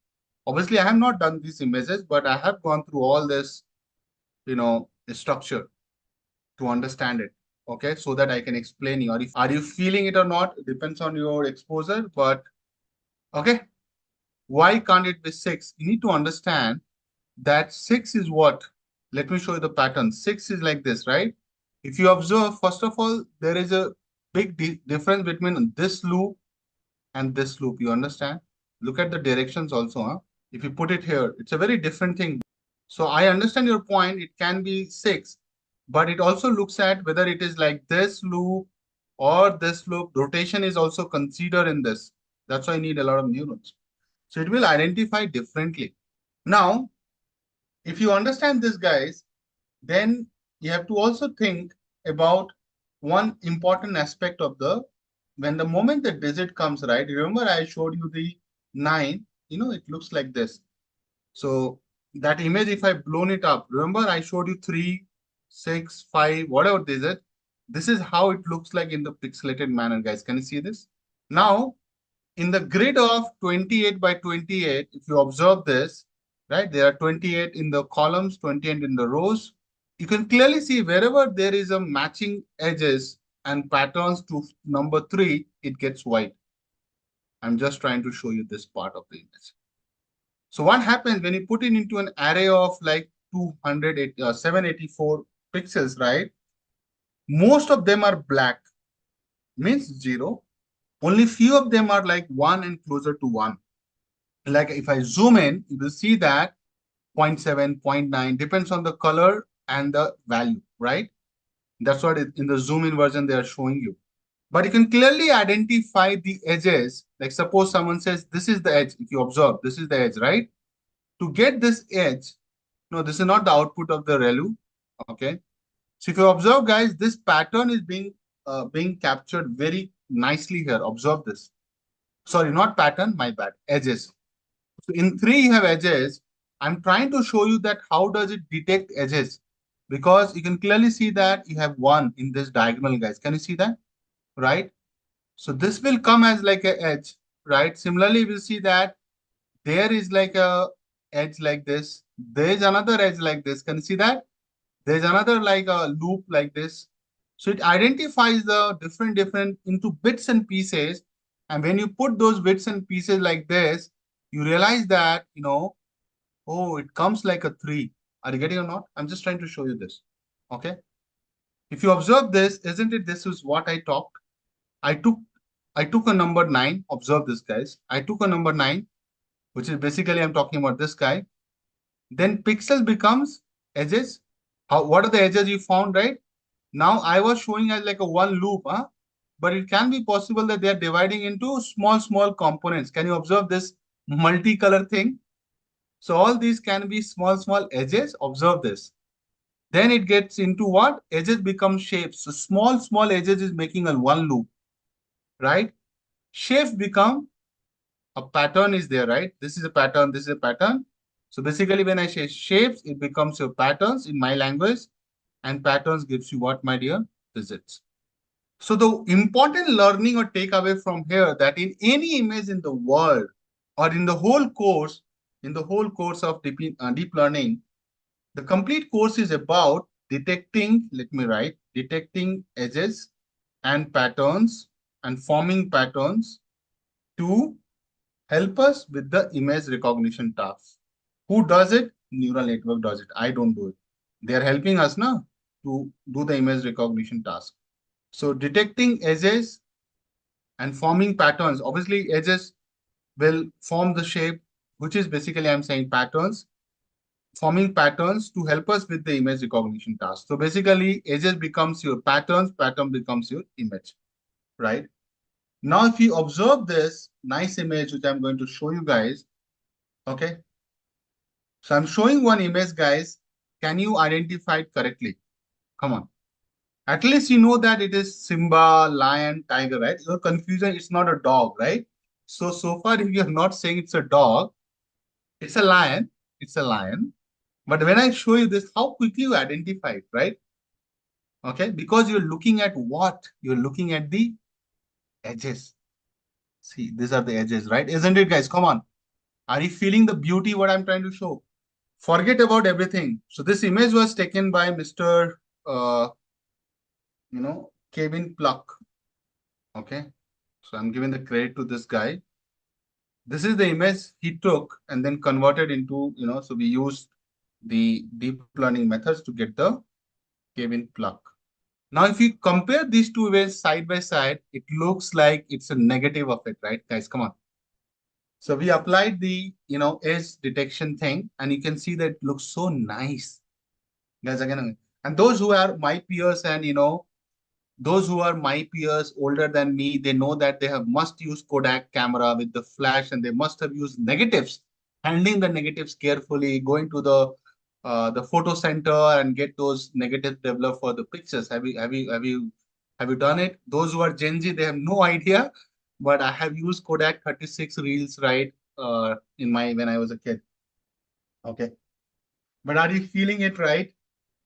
obviously I have not done these images, but I have gone through all this, structure to understand it. Okay, so that I can explain you. Are you feeling it or not? It depends on your exposure, but okay. Why can't it be 6? You need to understand that 6 is what? Let me show you the pattern. 6 is like this, right? If you observe, first of all, there is a big difference between this loop and this loop. You understand? Look at the directions also. Huh? If you put it here, it's a very different thing. So I understand your point. It can be 6, but it also looks at whether it is like this loop or this loop. Rotation is also considered in this. That's why I need a lot of neurons. So it will identify differently. Now, if you understand this, guys, then you have to also think about one important aspect of when the moment the digit comes, right? Remember I showed you the 9, it looks like this. So that image, if I blown it up, remember I showed you 3, 6, 5, whatever digit. This is how it looks like in the pixelated manner, guys. Can you see this? Now, in the grid of 28 by 28, if you observe this, right, there are 28 in the columns, 28 in the rows. You can clearly see wherever there is a matching edges and patterns to number 3, it gets white. I'm just trying to show you this part of the image. So what happens when you put it into an array of like 784 pixels, right? Most of them are black, means 0. Only few of them are like 1 and closer to 1. Like if I zoom in, you will see that 0.7, 0.9 depends on the color and the value, right? That's what in the zoom in version they are showing you. But you can clearly identify the edges. Like suppose someone says, this is the edge. If you observe, this is the edge, right? To get this edge, no, this is not the output of the ReLU, okay? So if you observe, guys, this pattern is being captured very nicely here. Observe this. Sorry, not pattern, my bad, edges. So in 3, you have edges. I'm trying to show you that how does it detect edges? Because you can clearly see that you have 1 in this diagonal, guys. Can you see that? Right? So this will come as like an edge, right? Similarly, we'll see that there is like a edge like this. There is another edge like this. Can you see that? There's another like a loop like this. So it identifies the different into bits and pieces. And when you put those bits and pieces like this, you realize that, oh, it comes like a 3. Are you getting or not? I'm just trying to show you this. Okay. If you observe this, isn't it? This is what I talked. I took a number 9. Observe this, guys. I took a number 9, which is basically I'm talking about this guy. Then pixel becomes edges. What are the edges you found, right? Now I was showing as like a one loop, but it can be possible that they are dividing into small components. Can you observe this multicolor thing? So all these can be small edges. Observe this. Then it gets into what? Edges become shapes. So small edges is making a one loop, right? Shapes become a pattern is there, right? This is a pattern, this is a pattern. So basically when I say shapes, it becomes your patterns in my language, and patterns gives you what, my dear? Digits. So the important learning or takeaway from here that in any image in the world or in the whole course, of deep learning, the complete course is about detecting, let me write, detecting edges and patterns and forming patterns to help us with the image recognition task. Who does it? Neural network does it. I don't do it. They are helping us now to do the image recognition task. So detecting edges and forming patterns. Obviously, edges will form the shape, which is basically I'm saying patterns. Forming patterns to help us with the image recognition task. So basically, edges becomes your patterns, pattern becomes your image, right? Now, if you observe this nice image, which I'm going to show you guys, okay? So I'm showing one image, guys. Can you identify it correctly? Come on. At least you know that it is Simba, lion, tiger, right? Your confusion, it's not a dog, right? So far, if you're not saying it's a dog, it's a lion. It's a lion. But when I show you this, how quickly you identify it, right? Okay, because you're looking at what? You're looking at the edges. See, these are the edges, right? Isn't it, guys? Come on. Are you feeling the beauty what I'm trying to show? Forget about everything. So this image was taken by Mr. Kevin Pluck. Okay. So I'm giving the credit to this guy. This is the image he took and then converted into, so we used the deep learning methods to get the Kevin Pluck. Now, if you compare these two images side by side, it looks like it's a negative of it, right? Guys, come on. So we applied the, edge detection thing, and you can see that it looks so nice. Guys, again, and those who are my peers and, those who are my peers older than me, they know that they must use Kodak camera with the flash and they must have used negatives handling the negatives carefully, going to the photo center and get those negatives developed for the pictures. Have you done it? Those who are Gen Z, they have no idea, but I have used Kodak 36 reels, right? In my when I was a kid. Okay. But are you feeling it, right?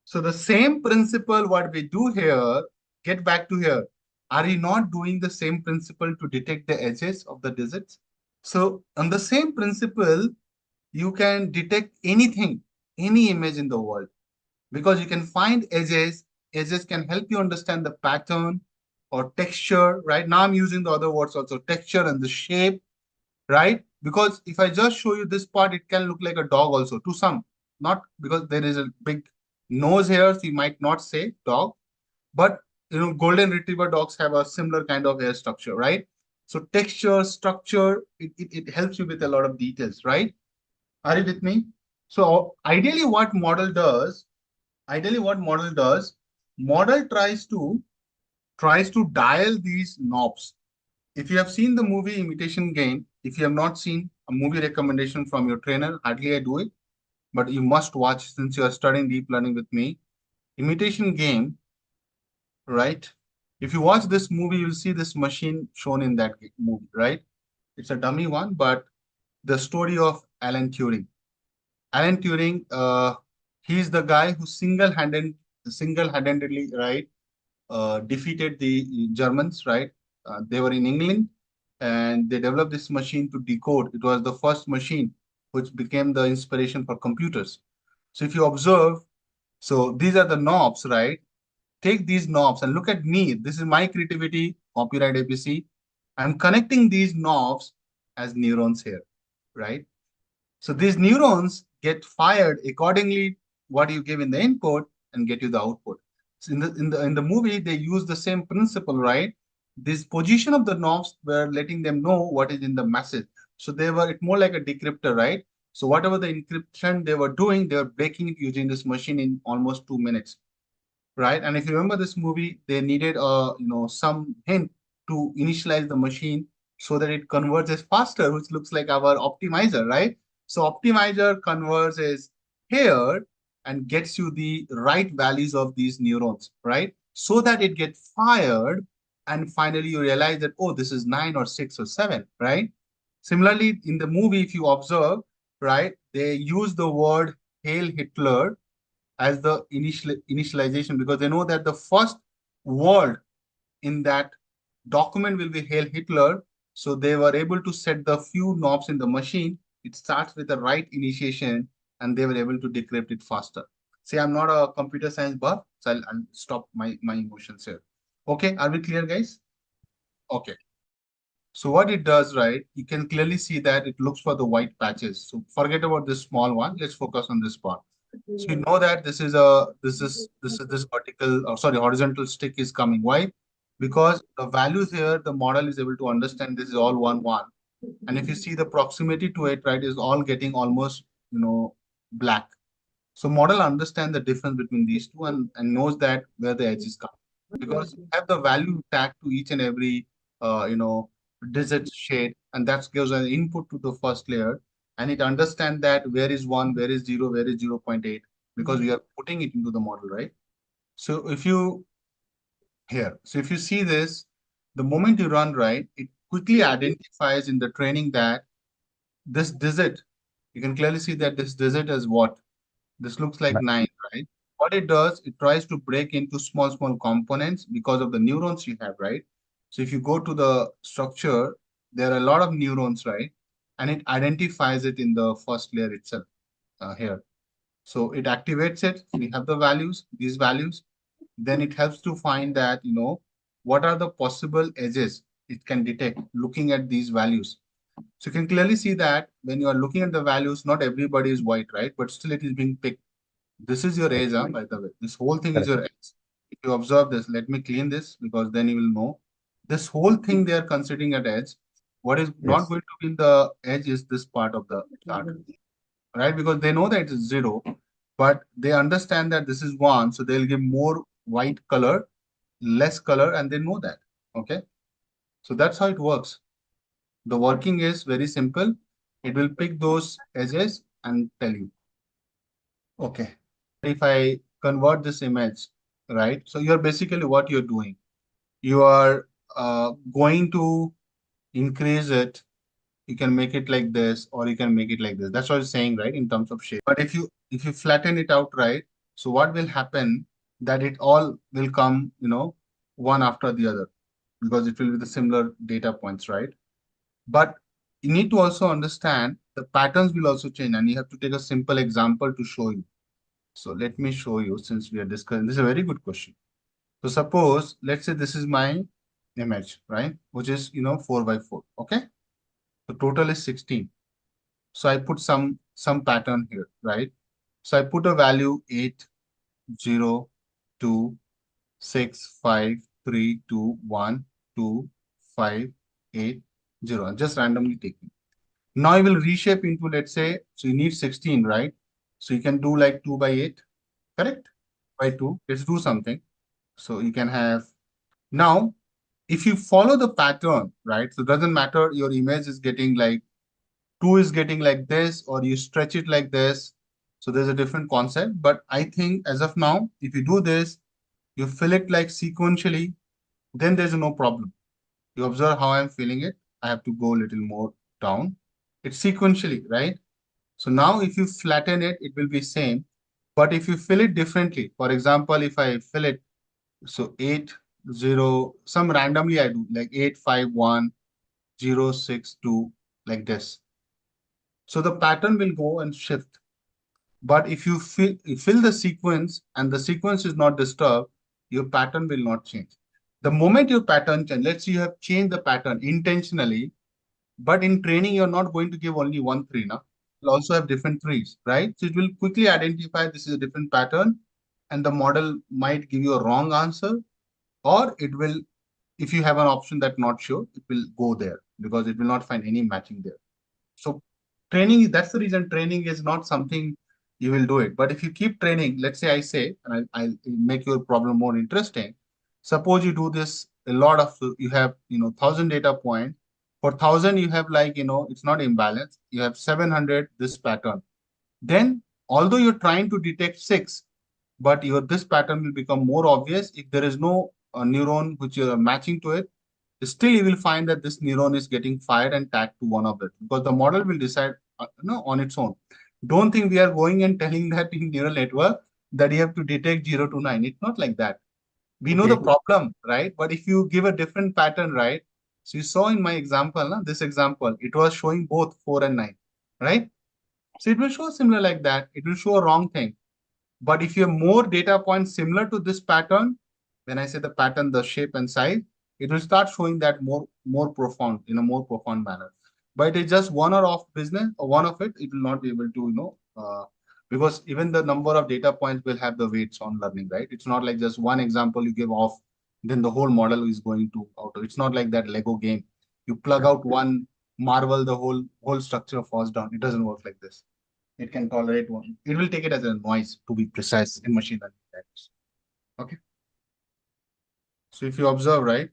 So the same principle what we do here, get back to here. Are you not doing the same principle to detect the edges of the digits? So on the same principle, you can detect anything, any image in the world, because you can find edges. Edges can help you understand the pattern or texture, right? Now I'm using the other words also, texture and the shape, right? Because if I just show you this part, it can look like a dog also to some, not because there is a big nose here, so you might not say dog, but golden retriever dogs have a similar kind of hair structure, right? So texture, structure, it helps you with a lot of details, right? Are you with me? So ideally what model does, model tries to dial these knobs. If you have seen the movie Imitation Game, if you have not seen a movie recommendation from your trainer, hardly I do it, but you must watch since you are studying deep learning with me. Imitation Game, right? If you watch this movie, you'll see this machine shown in that movie, right? It's a dummy one, but the story of Alan Turing. Alan Turing, he's the guy who single-handedly, right, defeated the Germans, right? They were in England and they developed this machine to decode. It was the first machine which became the inspiration for computers. So if you observe, so these are the knobs, right? Take these knobs and look at me. This is my creativity, copyright APC. I'm connecting these knobs as neurons here, right? So these neurons get fired accordingly what you give in the input and get you the output. So in the movie, they use the same principle, right? This position of the knobs were letting them know what is in the message. So they were it more like a decryptor, right? So whatever the encryption they were doing, they were breaking it using this machine in almost 2 minutes, right? And if you remember this movie, they needed some hint to initialize the machine so that it converges faster, which looks like our optimizer, right? So optimizer converges here and gets you the right values of these neurons, right? So that it gets fired, and finally you realize that, oh, this is 9 or 6 or 7, right? Similarly, in the movie, if you observe, right, they use the word Hail Hitler as the initialization, because they know that the first word in that document will be Hail Hitler. So they were able to set the few knobs in the machine. It starts with the right initiation and they were able to decrypt it faster. See, I'm not a computer science buff, so I'll stop my emotions here. Okay, are we clear, guys? Okay. So what it does, right, you can clearly see that it looks for the white patches. So forget about this small one. Let's focus on this part. So you know that this vertical, or sorry, horizontal stick is coming. Why? Because the values here, the model is able to understand this is all one. And if you see the proximity to it, right, is all getting almost, black. So model understand the difference between these two and knows that where the edges come. Because you have the value tag to each and every digit shade, and that gives an input to the first layer, and it understands that where is 1, where is 0, where is 0.8, because we are putting it into the model, right? So if you see this, the moment you run, right, it quickly identifies in the training that this digit, you can clearly see that this digit is what? This looks like 9, right? What it does, it tries to break into small components because of the neurons you have, right? So if you go to the structure, there are a lot of neurons, right? And it identifies it in the first layer itself here. So it activates it. We have the values, these values. Then it helps to find that, what are the possible edges it can detect looking at these values. So you can clearly see that when you are looking at the values, not everybody is white, right? But still it is being picked. This is your edge, by the way. This whole thing is your edge. If you observe this, let me clean this because then you will know. This whole thing they are considering at edge. What is not going to be in the edge is this part of the chart, right? Because they know that it's 0, but they understand that this is 1. So they'll give more white color, less color, and they know that. Okay. So that's how it works. The working is very simple. It will pick those edges and tell you. Okay. If I convert this image, right? So you're basically what you're doing. You are going to increase it. You can make it like this, or you can make it like this. That's what I'm saying, right? In terms of shape. But if you flatten it out, right? So what will happen that it all will come, one after the other, because it will be the similar data points, right? But you need to also understand the patterns will also change, and you have to take a simple example to show you. So let me show you, since we are discussing. This is a very good question. So suppose, let's say this is my image, right? Which is, 4 by 4. Okay. The total is 16. So I put some pattern here, right? So I put a value 8, 0, 2, 6, 5, 3, 2, 1, 2, 5, 8, 0. I'm just randomly taking. Now I will reshape into, let's say, so you need 16, right? So you can do like 2 by 8, correct? By 2. Let's do something. So you can have, now, if you follow the pattern, right? So it doesn't matter your image is getting like 2 is getting like this, or you stretch it like this. So there's a different concept. But I think as of now, if you do this, you fill it like sequentially, then there's no problem. You observe how I'm filling it. I have to go a little more down. It's sequentially, right? So now if you flatten it, it will be same. But if you fill it differently, for example, if I fill it, so 8, 0, some randomly I do like 8, 5, 1, 0, 6, 2, like this. So the pattern will go and shift. But if you fill the sequence and the sequence is not disturbed, your pattern will not change. The moment your pattern change, let's say you have changed the pattern intentionally, but in training, you're not going to give only one tree now. You'll also have different trees, right? So it will quickly identify this is a different pattern, and the model might give you a wrong answer, or it will, if you have an option that not sure, it will go there because it will not find any matching there. So training, that's the reason training is not something you will do it. But if you keep training, let's say I say, and I'll make your problem more interesting. Suppose you do this a lot of, you have, 1,000 data points. For 1,000, you have like, it's not imbalanced. You have 700, this pattern. Then, although you're trying to detect 6, but this pattern will become more obvious if there is no neuron which you're matching to it. Still you will find that this neuron is getting fired and tagged to one of it, because the model will decide on its own. Don't think we are going and telling that in neural network that you have to detect 0 to 9. It's not like that. We know the Okay. problem, right? But if you give a different pattern, right? So you saw in my example, this example, it was showing both 4 and 9, right? So it will show similar like that. It will show a wrong thing. But if you have more data points similar to this pattern, when I say the pattern, the shape and size, it will start showing that more profound, in a more profound manner. But it's just one or off business, or one of it, it will not be able to, because even the number of data points will have the weights on learning, right? It's not like just one example you give off, then the whole model is going to auto. It's not like that Lego game. You plug out one marble, the whole structure falls down. It doesn't work like this. It can tolerate one. It will take it as a noise, to be precise, in machine learning terms. Okay. So if you observe, right?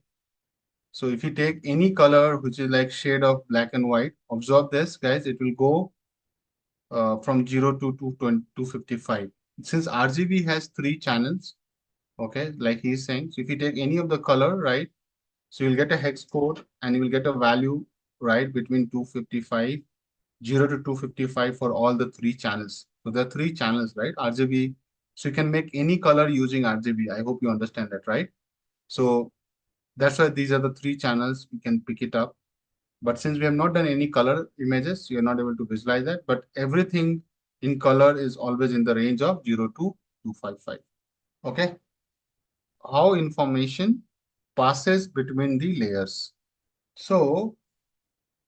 So if you take any color which is like shade of black and white, observe this, guys. It will go from 0 to 255. Since RGB has 3 channels, okay, like he's saying. So if you take any of the color, right? So you'll get a hex code and you will get a value, right, between 255, 0 to 255 for all the 3 channels. So there are 3 channels, right? RGB. So you can make any color using RGB. I hope you understand that, right? So that's why these are the 3 channels. You can pick it up. But since we have not done any color images, you're not able to visualize that. But everything in color is always in the range of 0 to 255. Okay. How information passes between the layers. So,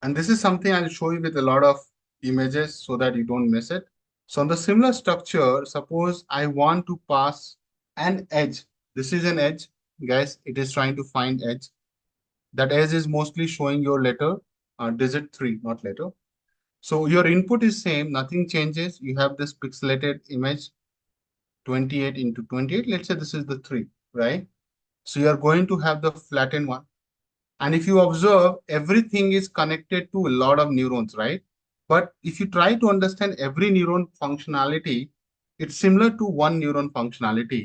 and this is something I'll show you with a lot of images so that you don't miss it. So on the similar structure, suppose I want to pass an edge. This is an edge, guys. It is trying to find edge. That edge is mostly showing your letter, digit 3, not letter. So your input is same, nothing changes. You have this pixelated image, 28 into 28. Let's say this is the 3, right? So you are going to have the flattened one. And if you observe, everything is connected to a lot of neurons, right? But if you try to understand every neuron functionality, it's similar to one neuron functionality.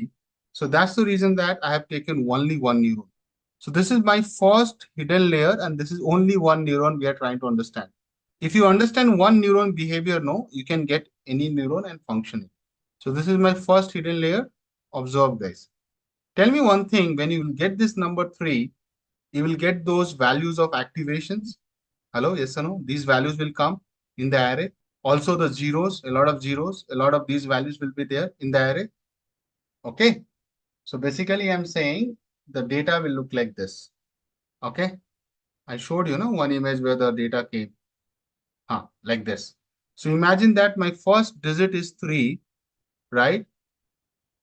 So that's the reason that I have taken only one neuron. So this is my first hidden layer, and this is only one neuron we are trying to understand. If you understand one neuron behavior, no, you can get any neuron and functioning. So this is my first hidden layer. Observe, guys. Tell me one thing, when you will get this number 3, you will get those values of activations. Hello, yes or no? These values will come in the array. Also the zeros, a lot of zeros, a lot of these values will be there in the array. Okay. So basically I'm saying the data will look like this. Okay. I showed you, one image where the data came. Like this. So imagine that my first digit is 3, right?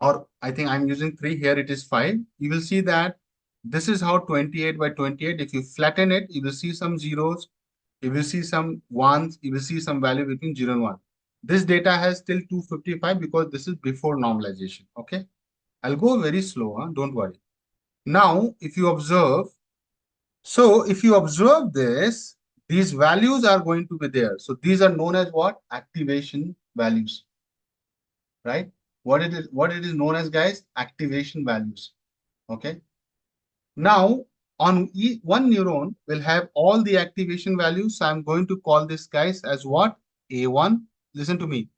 Or I think I'm using 3 here, it is 5. You will see that this is how 28 by 28. If you flatten it, you will see some zeros, you will see some ones, you will see some value between 0 and 1. This data has still 255 because this is before normalization. Okay. I'll go very slow, don't worry. Now, if you observe, this, these values are going to be there. So these are known as what? Activation values, right? What it is known as, guys? Activation values. Okay. Now, on one neuron will have all the activation values. So I'm going to call this, guys, as what? A1. Listen to me.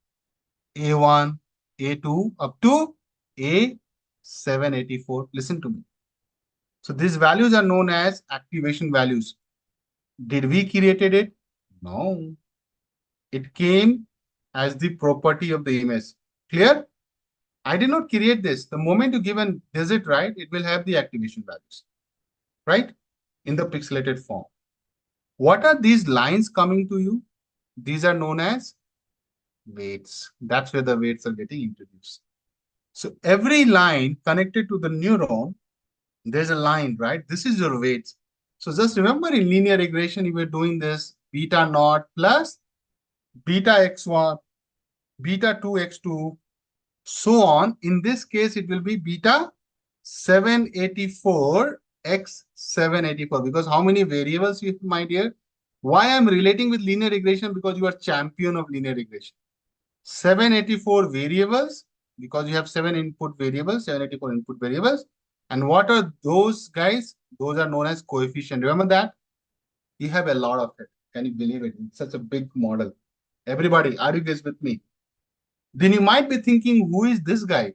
A1, A2, up to A784. Listen to me. So these values are known as activation values. Did we created it? No. It came as the property of the image. Clear? I did not create this. The moment you give a digit, right, it will have the activation values, right, in the pixelated form. What are these lines coming to you? These are known as weights. That's where the weights are getting introduced. So every line connected to the neuron, there's a line, right? This is your weights. So just remember, in linear regression, you were doing this beta naught plus beta x1, beta 2 x2, so on. In this case, it will be beta 784 x 784, because how many variables you have, my dear? Why I'm relating with linear regression? Because you are champion of linear regression. 784 variables, because you have 7 input variables, 784 input variables. And what are those, guys? Those are known as coefficient. Remember that? You have a lot of it. Can you believe it? It's such a big model. Everybody, are you guys with me? Then you might be thinking, who is this guy?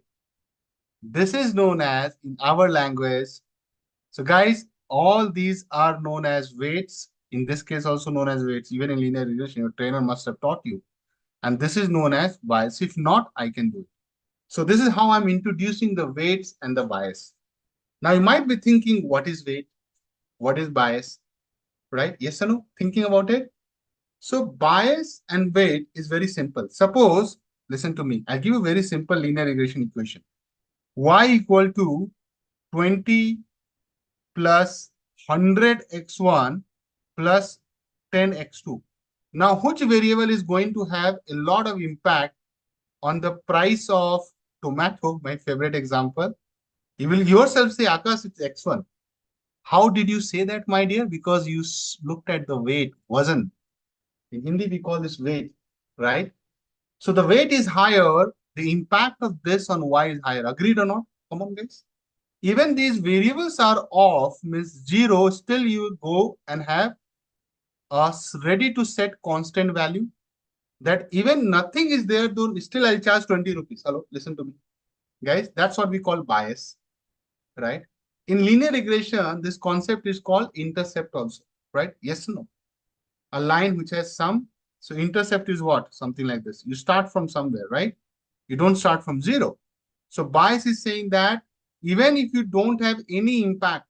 This is known as, in our language, so guys, all these are known as weights. In this case, also known as weights. Even in linear regression, your trainer must have taught you. And this is known as bias. If not, I can do it. So this is how I'm introducing the weights and the bias. Now you might be thinking, what is weight? What is bias? Right? Yes or no? Thinking about it? So bias and weight is very simple. Suppose, listen to me. I'll give you a very simple linear regression equation. Y equal to 20 plus 100x1 plus 10x2. Now, which variable is going to have a lot of impact on the price of tomato, my favorite example? You will yourself say, Akash, it's x1. How did you say that, my dear? Because you looked at the weight, wasn't. In Hindi, we call this weight, right? So the weight is higher, the impact of this on y is higher. Agreed or not? Come on, guys. Even these variables are off, means 0, still you go and have a ready to set constant value, that even nothing is there, though still I'll charge 20 rupees. Hello, listen to me. Guys, that's what we call bias, right? In linear regression, this concept is called intercept also, right? Yes or no? A line which has some. So intercept is what? Something like this. You start from somewhere, right? You don't start from 0. So bias is saying that even if you don't have any impact,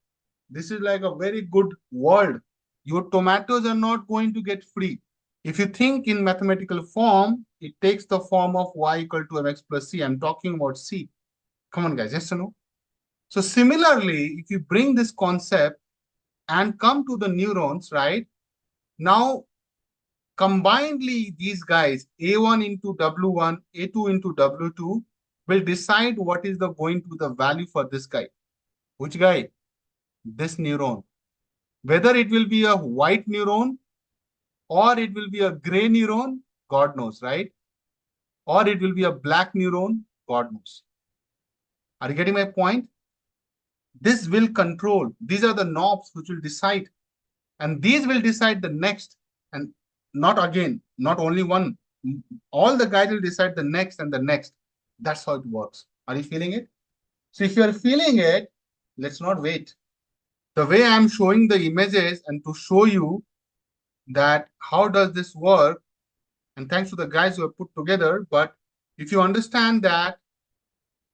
this is like a very good world. Your tomatoes are not going to get free. If you think in mathematical form, it takes the form of y equal to mx plus c. I'm talking about c. Come on, guys. Yes or no? So similarly, if you bring this concept and come to the neurons, right? Now, combinedly, these guys, A1 into W1, A2 into W2, will decide what is the going to be the value for this guy. Which guy? This neuron. Whether it will be a white neuron or it will be a gray neuron, God knows, right? Or it will be a black neuron, God knows. Are you getting my point? This will control. These are the knobs which will decide, and these will decide the next, and not again, not only one. All the guys will decide the next and the next. That's how it works. Are you feeling it? So if you are feeling it, let's not wait. The way I'm showing the images and to show you that how does this work, and thanks to the guys who have put together, but if you understand that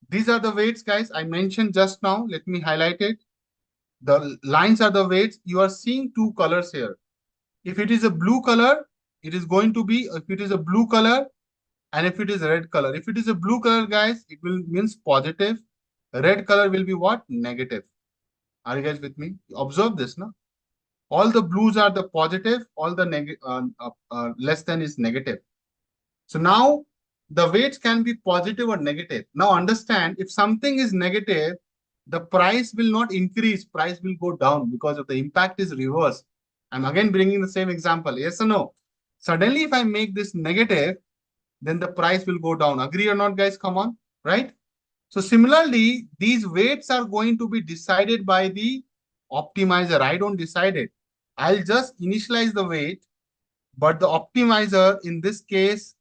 these are the weights, guys, I mentioned just now, let me highlight it. The lines are the weights. You are seeing two colors here. If it is a blue color, it is going to be, if it is a blue color, and if it is a red color. If it is a blue color, guys, it will means positive. Red color will be what? Negative. Are you guys with me? Observe this, no? All the blues are the positive, all the less than is negative. So now the weights can be positive or negative. Now understand, if something is negative, the price will not increase, price will go down because of the impact is reverse. I'm again bringing the same example. Yes or no? Suddenly, if I make this negative, then the price will go down. Agree or not, guys? Come on, right? So similarly, these weights are going to be decided by the optimizer. I don't decide it. I'll just initialize the weight, but the optimizer in this case,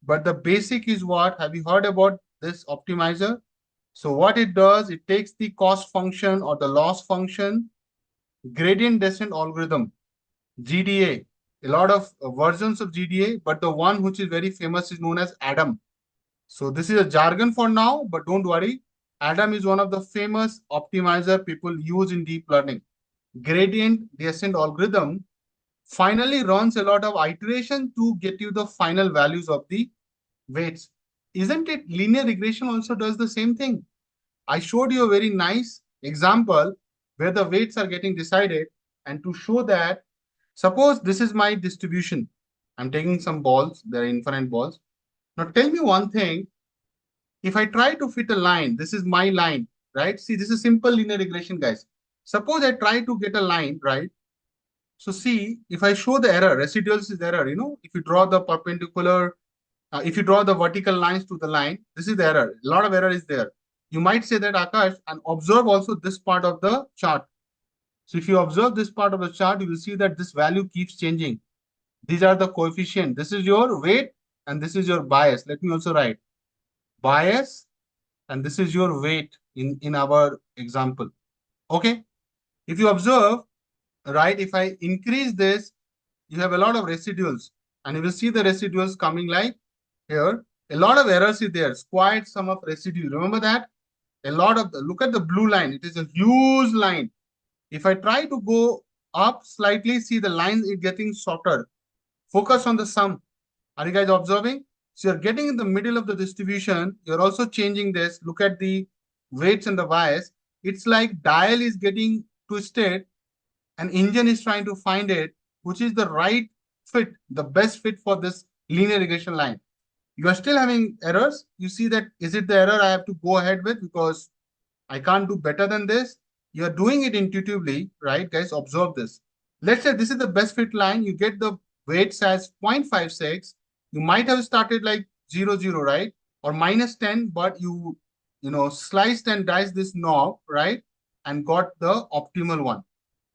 but the basic is what? Have you heard about this optimizer? So what it does, it takes the cost function or the loss function, gradient descent algorithm, GDA, a lot of versions of GDA, but the one which is very famous is known as ADAM. So this is a jargon for now, but don't worry. ADAM is one of the famous optimizer people use in deep learning. Gradient descent algorithm finally runs a lot of iteration to get you the final values of the weights. Isn't it linear regression also does the same thing? I showed you a very nice example where the weights are getting decided, and to show that, suppose this is my distribution. I'm taking some balls, they're infinite balls. Now tell me one thing, if I try to fit a line, this is my line, right? See, this is simple linear regression, guys. Suppose I try to get a line, right? So see, if I show the error, residuals is error, if you draw the perpendicular, if you draw the vertical lines to the line, this is the error. A lot of error is there. You might say that, Akash, and observe also this part of the chart. So if you observe this part of the chart, you will see that this value keeps changing. These are the coefficient. This is your weight and this is your bias. Let me also write bias and this is your weight in our example. Okay. If you observe, right, if I increase this, you have a lot of residuals and you will see the residuals coming like here. A lot of errors is there. Squared sum of residue. Remember that? A lot of, look at the blue line. It is a huge line. If I try to go up slightly, see the line is getting shorter. Focus on the sum. Are you guys observing? So you're getting in the middle of the distribution. You're also changing this. Look at the weights and the bias. It's like dial is getting twisted and engine is trying to find it, which is the right fit, the best fit for this linear regression line. You are still having errors. You see that, is it the error I have to go ahead with because I can't do better than this? You're doing it intuitively, right, guys? Observe this. Let's say this is the best fit line. You get the weights as 0.56. You might have started like 0, 0, right? Or minus 10, but you sliced and diced this knob, right? And got the optimal one.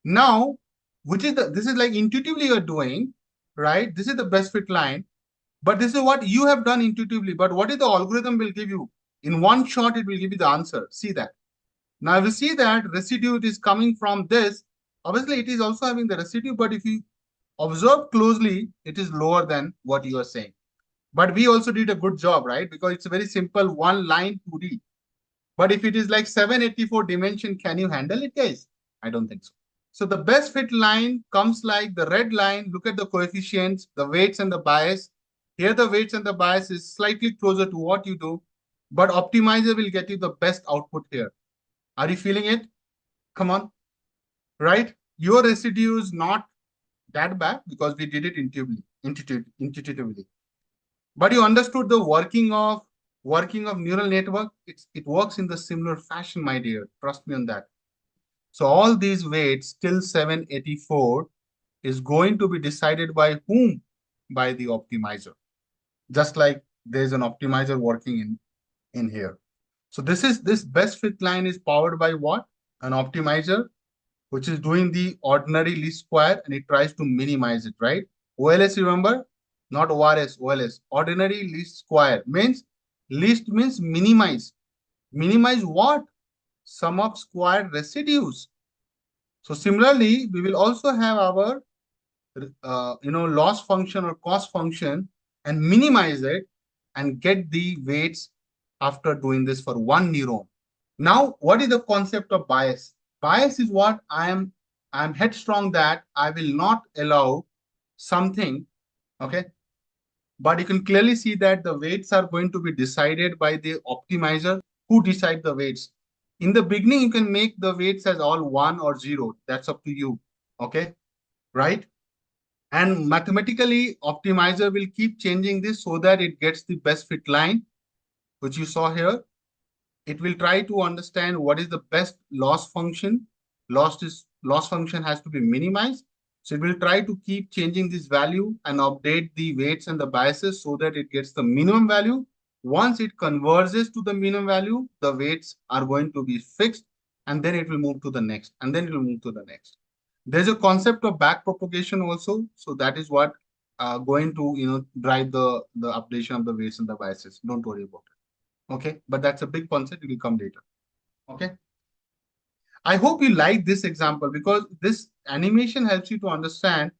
Now, this is like intuitively you're doing, right? This is the best fit line. But this is what you have done intuitively. But what is the algorithm will give you? In one shot, it will give you the answer. See that. Now, we see that residue is coming from this. Obviously, it is also having the residue, but if you observe closely, it is lower than what you are saying. But we also did a good job, right? Because it's a very simple one line 2D. But if it is like 784 dimension, can you handle it, guys? I don't think so. So the best fit line comes like the red line. Look at the coefficients, the weights and the bias. Here the weights and the bias is slightly closer to what you do, but optimizer will get you the best output here. Are you feeling it? Come on, right? Your residue is not that bad because we did it intuitively. But you understood the working of neural network. It works in the similar fashion, my dear. Trust me on that. So all these weights till 784 is going to be decided by whom? By the optimizer. Just like there's an optimizer working in here. So this best fit line is powered by what? An optimizer, which is doing the ordinary least square and it tries to minimize it, right? OLS, remember? Not ORS, OLS. Ordinary least square means least means minimize. Minimize what? Sum of squared residues. So similarly, we will also have our loss function or cost function and minimize it and get the weights after doing this for one neuron. Now, what is the concept of bias? Bias is what I'm headstrong that I will not allow something, okay? But you can clearly see that the weights are going to be decided by the optimizer who decide the weights. In the beginning, you can make the weights as all 1 or 0. That's up to you, okay? Right? And mathematically, optimizer will keep changing this so that it gets the best fit line, which you saw here. It will try to understand what is the best loss function. Loss function has to be minimized. So it will try to keep changing this value and update the weights and the biases so that it gets the minimum value. Once it converges to the minimum value, the weights are going to be fixed, and then it will move to the next, and then it will move to the next. There's a concept of back propagation also. So that is what going to drive the updation of the weights and the biases. Don't worry about it. Okay, but that's a big concept. It will come later. Okay. I hope you like this example because this animation helps you to understand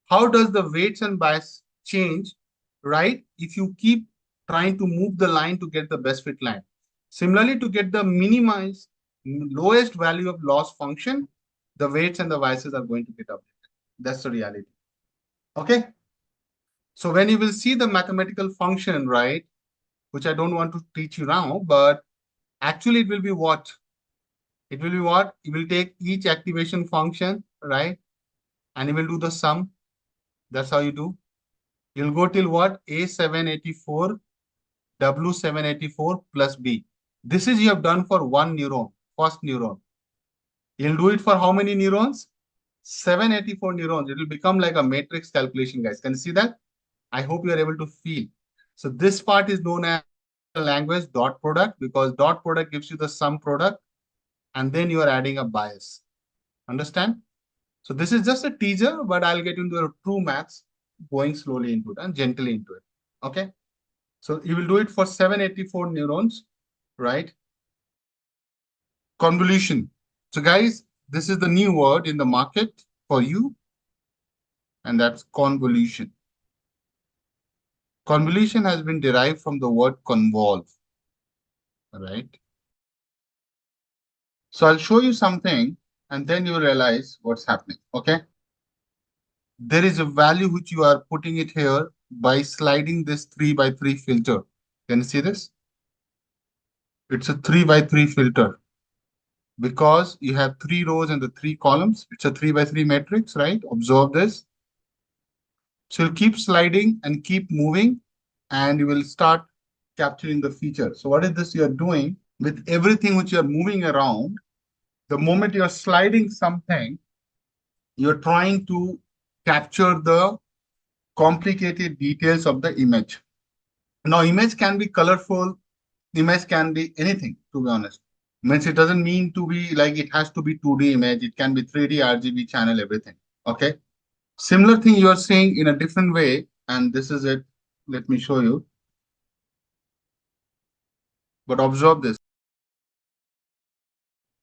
how does the weights and bias change, right? If you keep trying to move the line to get the best fit line. Similarly, to get the minimized lowest value of loss function, the weights and the biases are going to get updated. That's the reality. Okay. So when you will see the mathematical function, right, which I don't want to teach you now, but actually it will be what? It will be what? You will take each activation function, right? And you will do the sum. That's how you do. You'll go till what? A784, W784 plus B. This is you have done for one neuron, first neuron. You'll do it for how many neurons? 784 neurons. It will become like a matrix calculation, guys. Can you see that? I hope you are able to feel. So this part is known as language dot product because dot product gives you the sum product and then you are adding a bias. Understand? So this is just a teaser, but I'll get into the true maths going slowly into it and gently into it. Okay. So you will do it for 784 neurons, right? Convolution. So guys, this is the new word in the market for you, and that's convolution. Convolution has been derived from the word convolve, right? So I'll show you something and then you realize what's happening, okay? There is a value which you are putting it here by sliding this 3x3 filter. Can you see this? It's a 3x3 filter because you have 3 rows and the 3 columns. It's a 3x3 matrix, right? Observe this. So you'll keep sliding and keep moving and you will start capturing the feature. So what is this you're doing? With everything which you're moving around, the moment you're sliding something, you're trying to capture the complicated details of the image. Now, image can be colorful, image can be anything, to be honest. Means it doesn't mean to be like it has to be 2D image, it can be 3D, RGB channel, everything. Okay. Similar thing you are saying in a different way, and this is it. Let me show you. But observe this.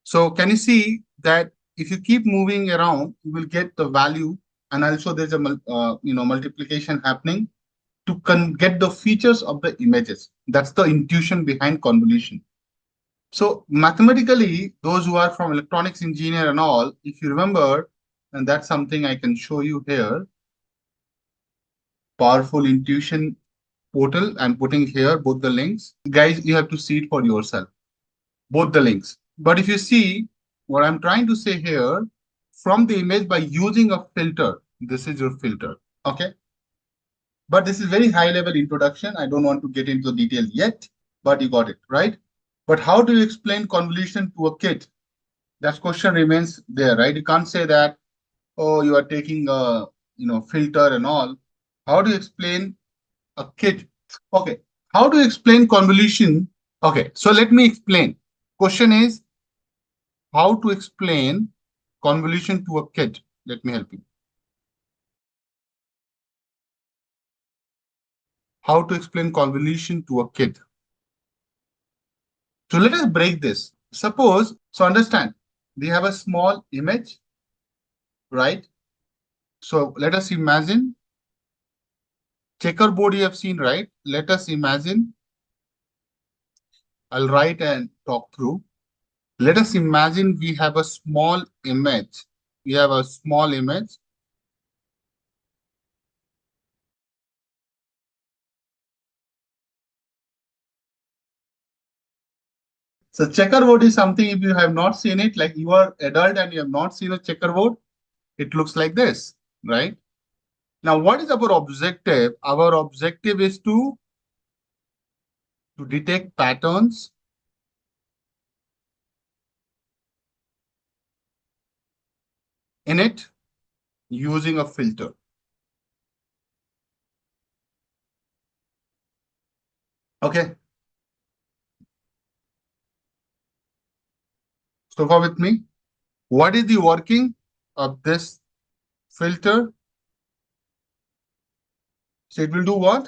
So can you see that if you keep moving around, you will get the value, and also there's a multiplication happening to get the features of the images. That's the intuition behind convolution. So mathematically, those who are from electronics engineer and all, if you remember, and that's something I can show you here. Powerful intuition portal. I'm putting here both the links. Guys, you have to see it for yourself. Both the links. But if you see what I'm trying to say here, from the image by using a filter, this is your filter. Okay. But this is very high level introduction. I don't want to get into the details yet, but you got it, right? But how do you explain convolution to a kid? That question remains there, right? You can't say that oh, you are taking a filter and all. How do you explain a kid? Okay. How do you explain convolution? Okay. So let me explain. Question is how to explain convolution to a kid. Let me help you. How to explain convolution to a kid. So let us break this. Suppose, so understand, we have a small image, right? So let us imagine checkerboard you have seen, right? Let us imagine, I'll write and talk through. Let us imagine we have a small image. We have a small image. So checkerboard is something, if you have not seen it, like you are adult and you have not seen a checkerboard, it looks like this, right? Now, what is our objective? Our objective is to detect patterns in it using a filter. Okay. So far with me. What is the working of this filter? So it will do what?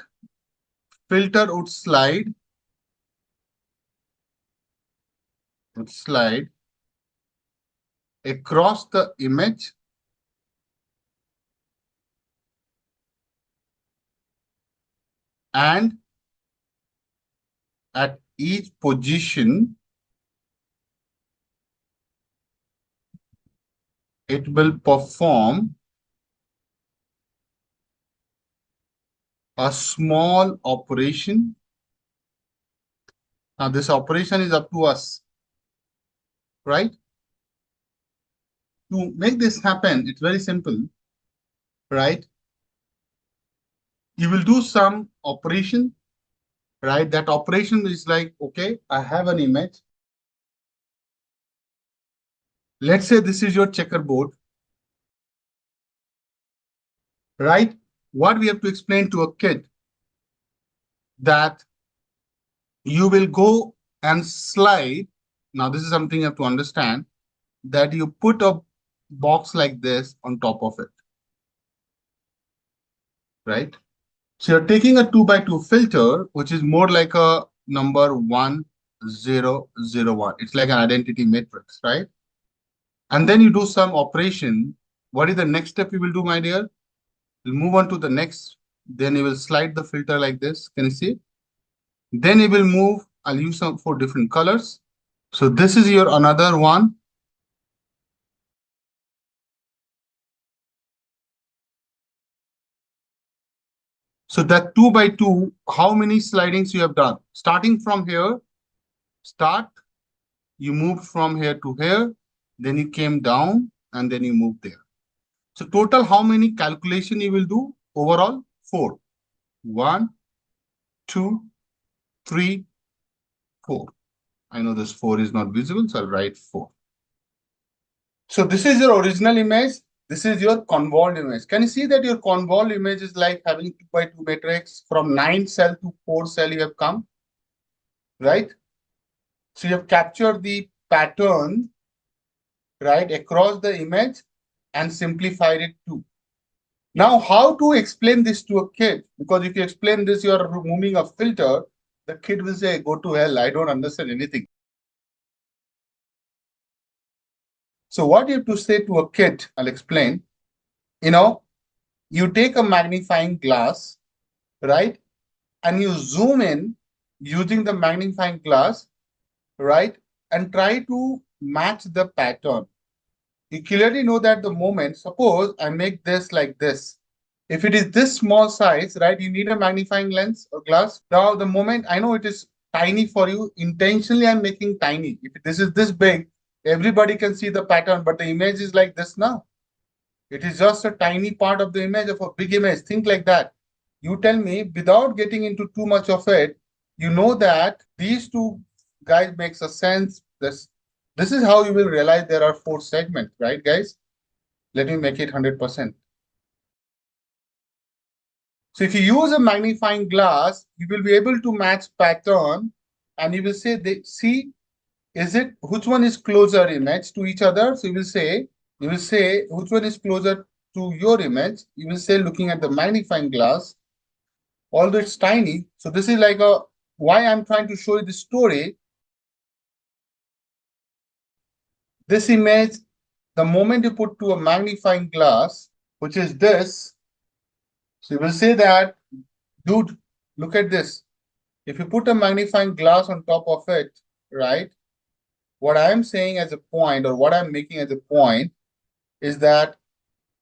Filter would slide across the image and at each position it will perform a small operation. Now this operation is up to us, right? To make this happen, it's very simple, right? You will do some operation, right? That operation is like, okay, I have an image. Let's say this is your checkerboard, right? What we have to explain to a kid that you will go and slide. Now, this is something you have to understand, that you put a box like this on top of it, right? So you're taking a 2 by 2 filter, which is more like a number 1001. It's like an identity matrix, right? And then you do some operation. What is the next step you will do, my dear? You'll move on to the next. Then you will slide the filter like this. Can you see? Then you will move. I'll use some 4 different colors. So this is your another one. So that 2 by 2, how many slidings you have done? Starting from here, you moved from here to here, then you came down, and then you moved there. So total, how many calculation you will do? Overall, 4. 1, 2, 3, 4. I know this 4 is not visible, so I'll write 4. So this is your original image. This is your convolved image. Can you see that your convolved image is like having 2 by 2 matrix from 9 cell to 4 cell you have come, right? So you have captured the pattern, right, across the image and simplified it too. Now, how to explain this to a kid? Because if you explain this, you are removing a filter, the kid will say, go to hell, I don't understand anything. So what you have to say to a kid, I'll explain. You take a magnifying glass, right? And you zoom in using the magnifying glass, right? And try to match the pattern. You clearly know that the moment, suppose I make this like this. If it is this small size, right, you need a magnifying lens or glass. Now, the moment I know it is tiny for you, intentionally I'm making tiny. If this is this big, everybody can see the pattern, but the image is like this now. It is just a tiny part of the image of a big image. Think like that. You tell me, without getting into too much of it, you know that these two guys makes a sense. This is how you will realize there are 4 segments, right, guys? Let me make it 100%. So if you use a magnifying glass, you will be able to match pattern, and you will say, see, is it which one is closer image to each other? So you will say which one is closer to your image. You will say, looking at the magnifying glass, although it's tiny. So this is like a why I'm trying to show you this story. This image, the moment you put to a magnifying glass, which is this, so you will say that, dude, look at this. If you put a magnifying glass on top of it, right? What I'm saying as a point, or what I'm making as a point, is that,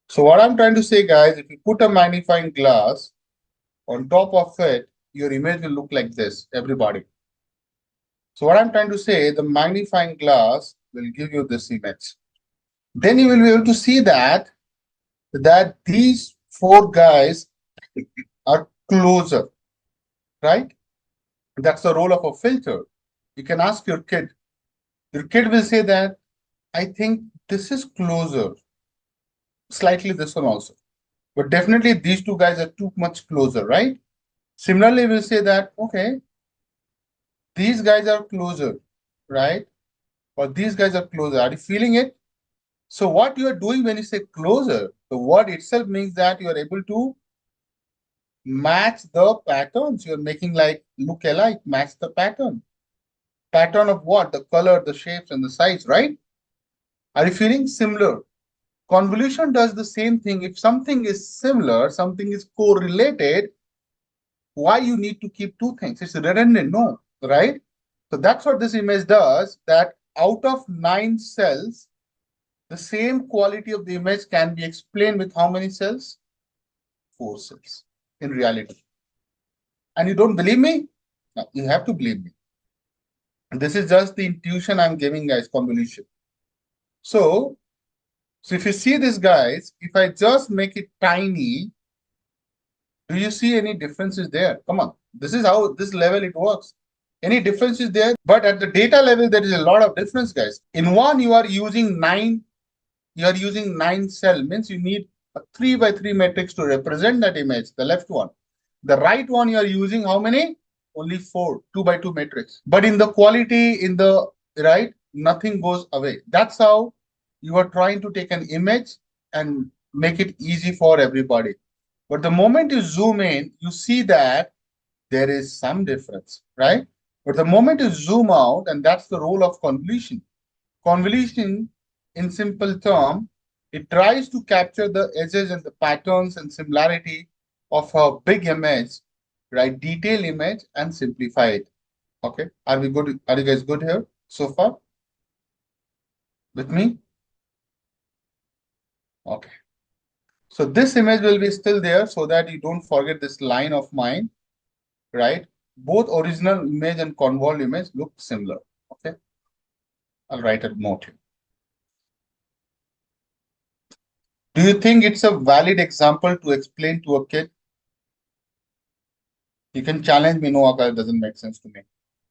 so what I'm trying to say, guys, if you put a magnifying glass on top of it, your image will look like this, everybody. So what I'm trying to say, the magnifying glass will give you this image. Then you will be able to see that these four guys are closer, right? That's the role of a filter. You can ask your kid. Your kid will say that, I think this is closer. Slightly this one also. But definitely these two guys are too much closer, right? Similarly, we'll say that, okay, these guys are closer, right? Or these guys are closer. Are you feeling it? So what you are doing when you say closer, the word itself means that you are able to match the patterns. You're making like look alike, match the pattern. Pattern of what? The color, the shapes, and the size, right? Are you feeling similar? Convolution does the same thing. If something is similar, something is correlated, why you need to keep two things? It's redundant, no, right? So that's what this image does, that out of 9 cells, the same quality of the image can be explained with how many cells? 4 cells in reality. And you don't believe me? No, you have to believe me. And this is just the intuition I'm giving, guys, convolution. So if you see this, guys, if I just make it tiny, do you see any differences there? Come on. This is how this level it works. Any differences there? But at the data level, there is a lot of difference, guys. In one, you are using 9 cell, means you need a 3 by 3 matrix to represent that image, the left one. The right one, you are using how many? Only 4, 2 by 2 matrix. But in the quality, in the right, nothing goes away. That's how you are trying to take an image and make it easy for everybody. But the moment you zoom in, you see that there is some difference, right? But the moment you zoom out, and that's the role of convolution. Convolution, in simple term, it tries to capture the edges and the patterns and similarity of a big image, right? Detailed image, and simplify it. Okay, are we good? Are you guys good here so far? With me? Okay. So this image will be still there so that you don't forget this line of mine, right? Both original image and convolved image look similar. Okay, I'll write a note here. Do you think it's a valid example to explain to a kid? You can challenge me, no, Akash, doesn't make sense to me.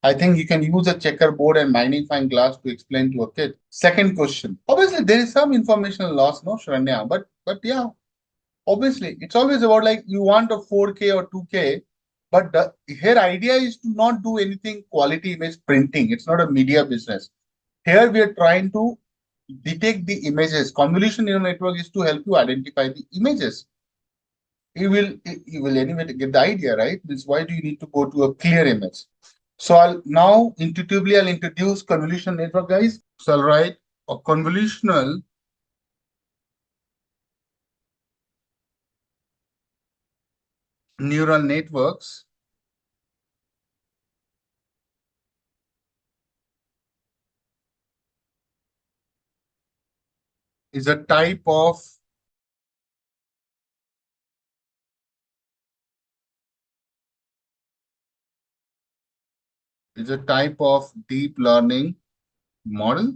I think you can use a checkerboard and magnifying glass to explain to a kid. Second question. Obviously, there is some informational loss, no, Sharanya, but yeah, obviously, it's always about like you want a 4K or 2K, but the here idea is to not do anything quality image printing. It's not a media business. Here we are trying to detect the images. Convolution neural network is to help you identify the images. You will anyway get the idea, right? This why do you need to go to a clear image? So I'll now intuitively I'll introduce convolution network, guys. So I'll write a convolutional neural networks is a type of deep learning model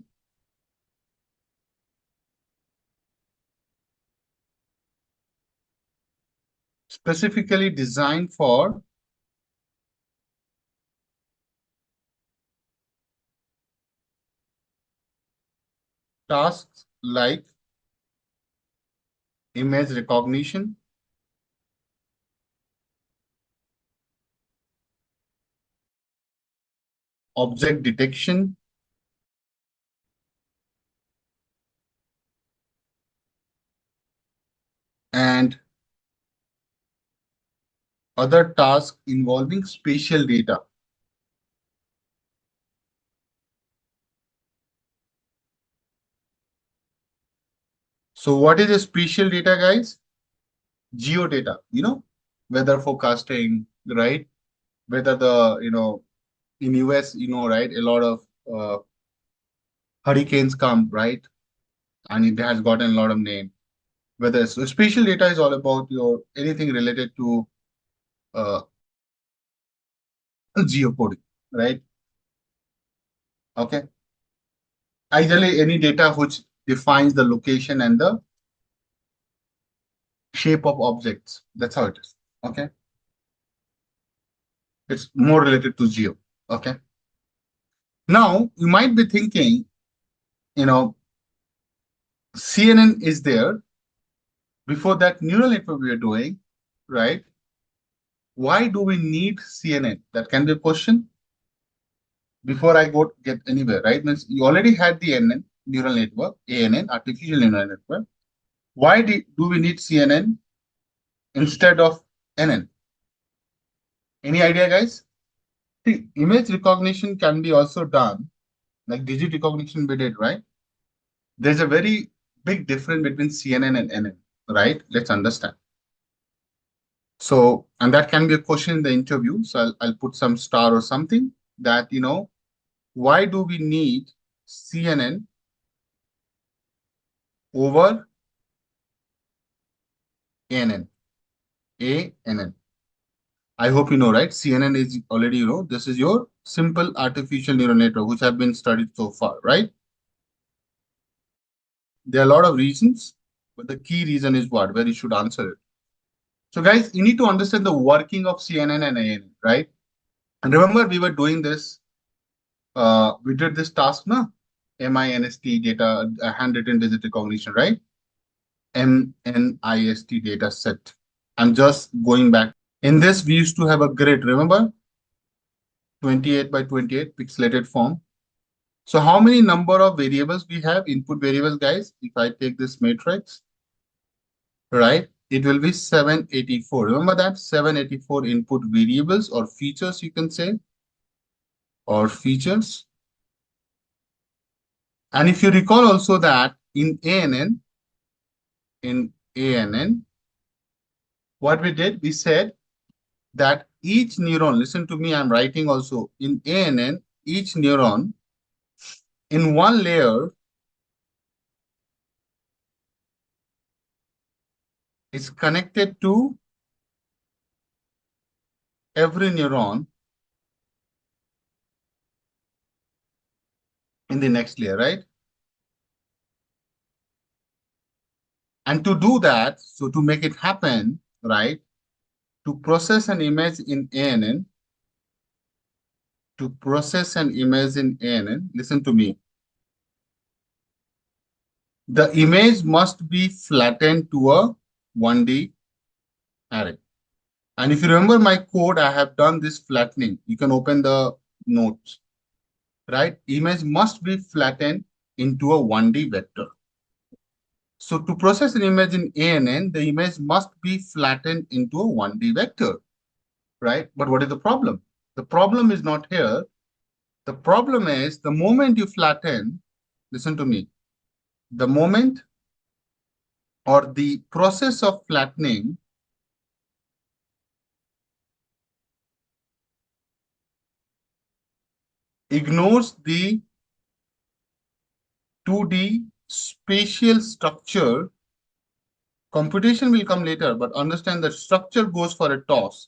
specifically designed for tasks like image recognition, object detection, and other tasks involving spatial data. So what is a spatial data, guys? Geodata, weather forecasting, right? Whether in US, right, a lot of hurricanes come, right? And it has gotten a lot of name. Whether so spatial data is all about your anything related to uh, geocoding, right? Okay. Ideally, any data which defines the location and the shape of objects. That's how it is. Okay. It's more related to geo. Okay. Now, you might be thinking, CNN is there. Before that neural network we are doing, right? Why do we need CNN? That can be a question. Before I get anywhere, right? Means you already had the NN neural network, ANN, artificial neural network. Why do we need CNN instead of NN? Any idea, guys? See, image recognition can be also done, like digit recognition we did, right? There's a very big difference between CNN and NN, right? Let's understand. So, and that can be a question in the interview. So I'll put some star or something that, why do we need CNN over ANN? ANN. I hope you know, right? CNN is already, this is your simple artificial neural network, which have been studied so far, right? There are a lot of reasons, but the key reason is what? Where you should answer it. So guys, you need to understand the working of CNN and ANN, right? And remember, we were doing this, we did this task, no? MINST data, handwritten digit recognition, right? MNIST data set. I'm just going back. In this, we used to have a grid, remember? 28 by 28 pixelated form. So how many number of variables we have, input variables, guys? If I take this matrix, right, it will be 784. Remember that 784 input variables or features, you can say, or features. And if you recall also that in ANN, what we did, we said that each neuron, listen to me, I'm writing also in ANN, each neuron in one layer is connected to every neuron in the next layer, right? And to do that, so to make it happen, right, to process an image in ANN, listen to me, the image must be flattened to a 1D array. And if you remember my code, I have done this flattening. You can open the notes, right? Image must be flattened into a 1D vector. So to process an image in ANN, the image must be flattened into a 1D vector, right? But what is the problem? The problem is not here. The problem is the moment you flatten, listen to me, the moment or the process of flattening ignores the 2D spatial structure. Computation will come later, but understand that structure goes for a toss.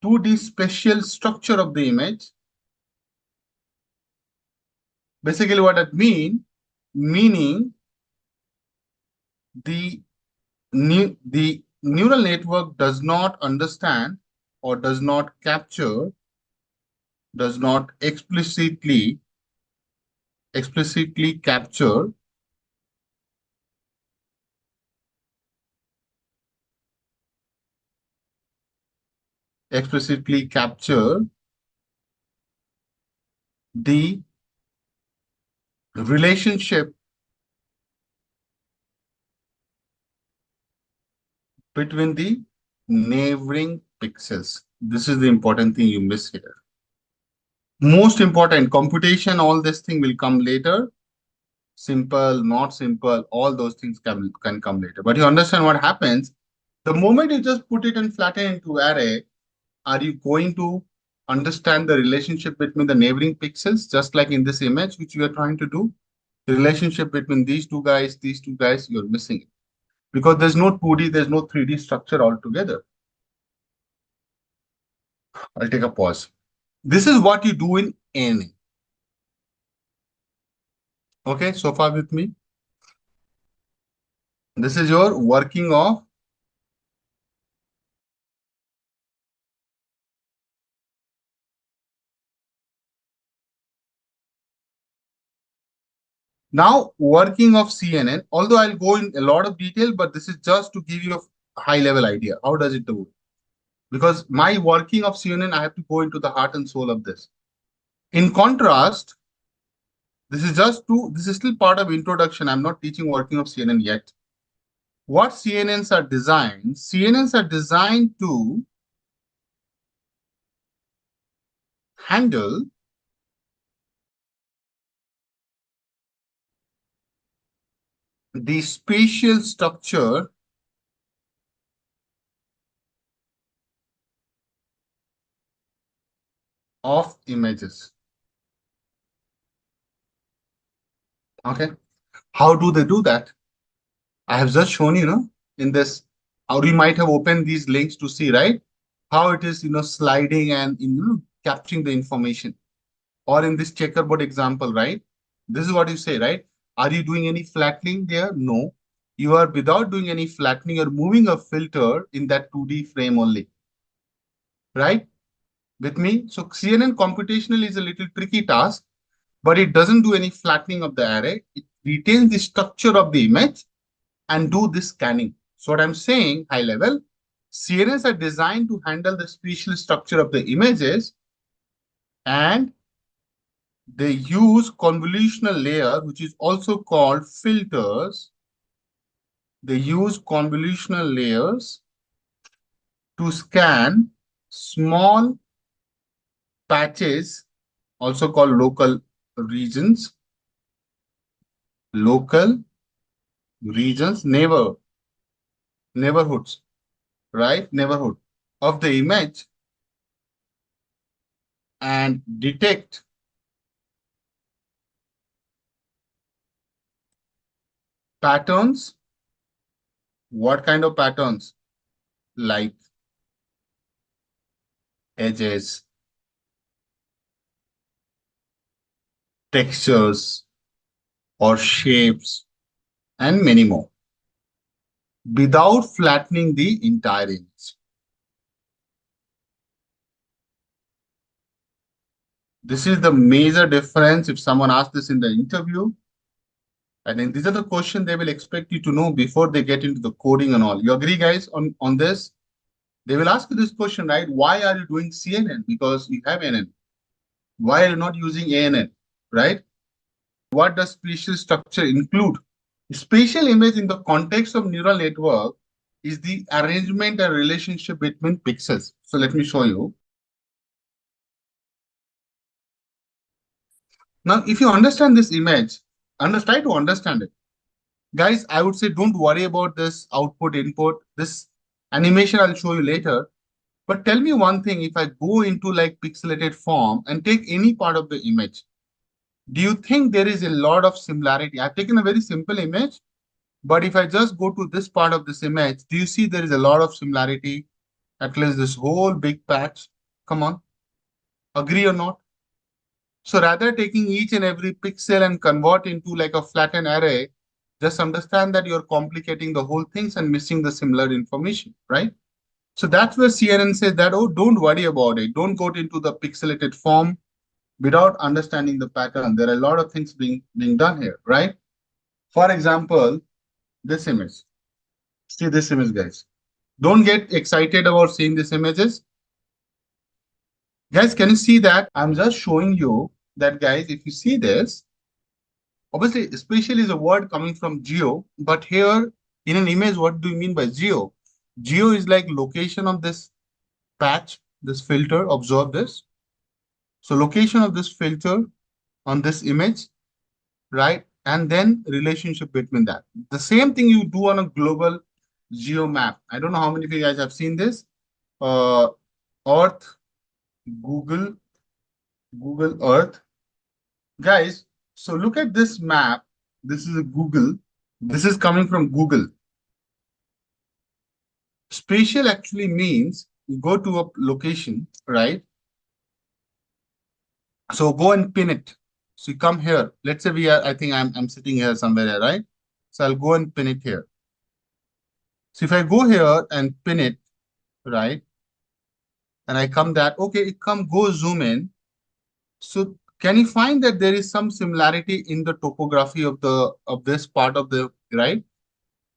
2D spatial structure of the image. Basically what that meaning the neural network does not understand or does not explicitly capture explicitly capture the relationship between the neighboring pixels. This is the important thing you miss here. Most important, computation, all this thing will come later. Simple, not simple, all those things can come later. But you understand what happens? The moment you just put it and flatten into array, are you going to understand the relationship between the neighboring pixels, just like in this image, which we are trying to do? The relationship between these two guys, you're missing it. Because there's no 2D, there's no 3D structure altogether. I'll take a pause. This is what you do in any. Okay, so far with me. This is your working of now working of CNN. Although I'll go in a lot of detail, but this is just to give you a high level idea. How does it do? Because my working of CNN, I have to go into the heart and soul of this. In contrast, this is still part of introduction. I'm not teaching working of CNN yet. What CNNs are designed? CNNs are designed to handle the spatial structure of images. Okay. How do they do that? I have just shown you, in this, how you might have opened these links to see, right? How it is, sliding and, capturing the information. Or in this checkerboard example, right? This is what you say, right? Are you doing any flattening there? No. You are, without doing any flattening, you're moving a filter in that 2D frame only. Right? With me? So CNN computational is a little tricky task, but it doesn't do any flattening of the array. It retains the structure of the image and do this scanning. So what I'm saying, high level, CNNs are designed to handle the spatial structure of the images, and they use convolutional layer, which is also called filters. They use convolutional layers to scan small patches, also called local regions, neighborhoods, right? Neighborhood of the image, and detect patterns. What kind of patterns? Like edges, textures, or shapes, and many more, without flattening the entire image. This is the major difference. If someone asks this in the interview, I think these are the questions they will expect you to know before they get into the coding and all. You agree, guys, on this? They will ask you this question, right? Why are you doing CNN? Because you have NN. Why are you not using ANN, right? What does spatial structure include? Spatial image in the context of neural network is the arrangement and relationship between pixels. So let me show you. Now, if you understand this image, try to understand it. Guys, I would say don't worry about this output, input. This animation I'll show you later. But tell me one thing, if I go into like pixelated form and take any part of the image, do you think there is a lot of similarity? I've taken a very simple image, but if I just go to this part of this image, do you see there is a lot of similarity? At least this whole big patch. Come on. Agree or not? So rather taking each and every pixel and convert into like a flattened array, just understand that you're complicating the whole things and missing the similar information, right? So that's where CNN says that, oh, don't worry about it. Don't go into the pixelated form without understanding the pattern. There are a lot of things being done here, right? For example, this image. See this image, guys. Don't get excited about seeing these images. Guys, can you see that? I'm just showing you that, guys, if you see this, obviously, spatial is a word coming from geo, but here in an image, what do you mean by geo? Geo is like location of this patch, this filter, observe this. So location of this filter on this image, right? And then relationship between that. The same thing you do on a global geo map. I don't know how many of you guys have seen this. Uh, Earth, Google, Google Earth. Guys, so look at this map. This is a Google. This is coming from Google. Spatial actually means you go to a location, right? So go and pin it. So you come here. Let's say we are, I think I'm sitting here somewhere, here, right? So I'll go and pin it here. So if I go here and pin it, right? And I come that, okay, go zoom in. So can you find that there is some similarity in the topography of this part of the, right?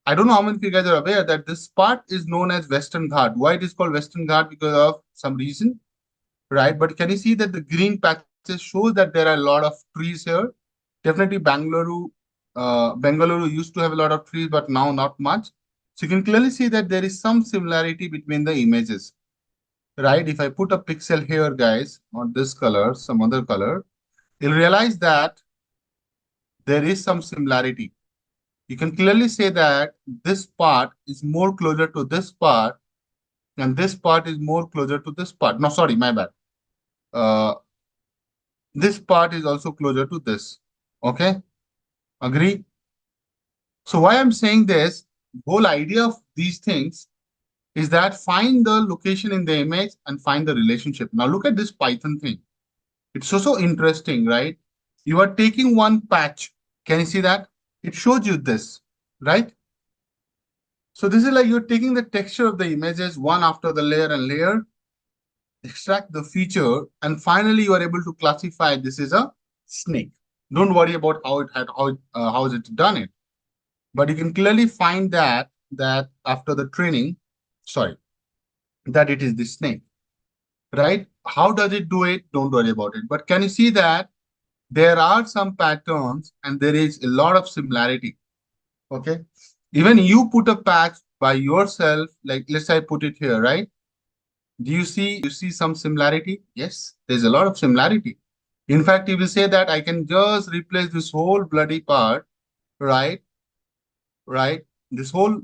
I don't know how many of you guys are aware that this part is known as Western Ghat. Why it is called Western Ghat? Because of some reason, right? But can you see that the green patches shows that there are a lot of trees here? Definitely Bengaluru used to have a lot of trees, but now not much. So you can clearly see that there is some similarity between the images, right? If I put a pixel here, guys, on this color, some other color, you'll realize that there is some similarity. You can clearly say that this part is more closer to this part, and this part is more closer to this part. No, sorry, my bad. This part is also closer to this. Okay, agree? So why I'm saying this, whole idea of these things is that find the location in the image and find the relationship. Now look at this Python thing. It's so interesting, right? You are taking one patch. Can you see that? It shows you this, right? So this is like you're taking the texture of the images one after the layer and layer, extract the feature, and finally you are able to classify this is a snake. Don't worry about how is it done it, but you can clearly find that after the training, sorry, that it is the snake, right? How does it do it? Don't worry about it. But can you see that there are some patterns and there is a lot of similarity? Okay, even you put a patch by yourself, like let's say I put it here, right? Do you see some similarity? Yes, there's a lot of similarity. In fact, you will say that I can just replace this whole bloody part, right? Right? This whole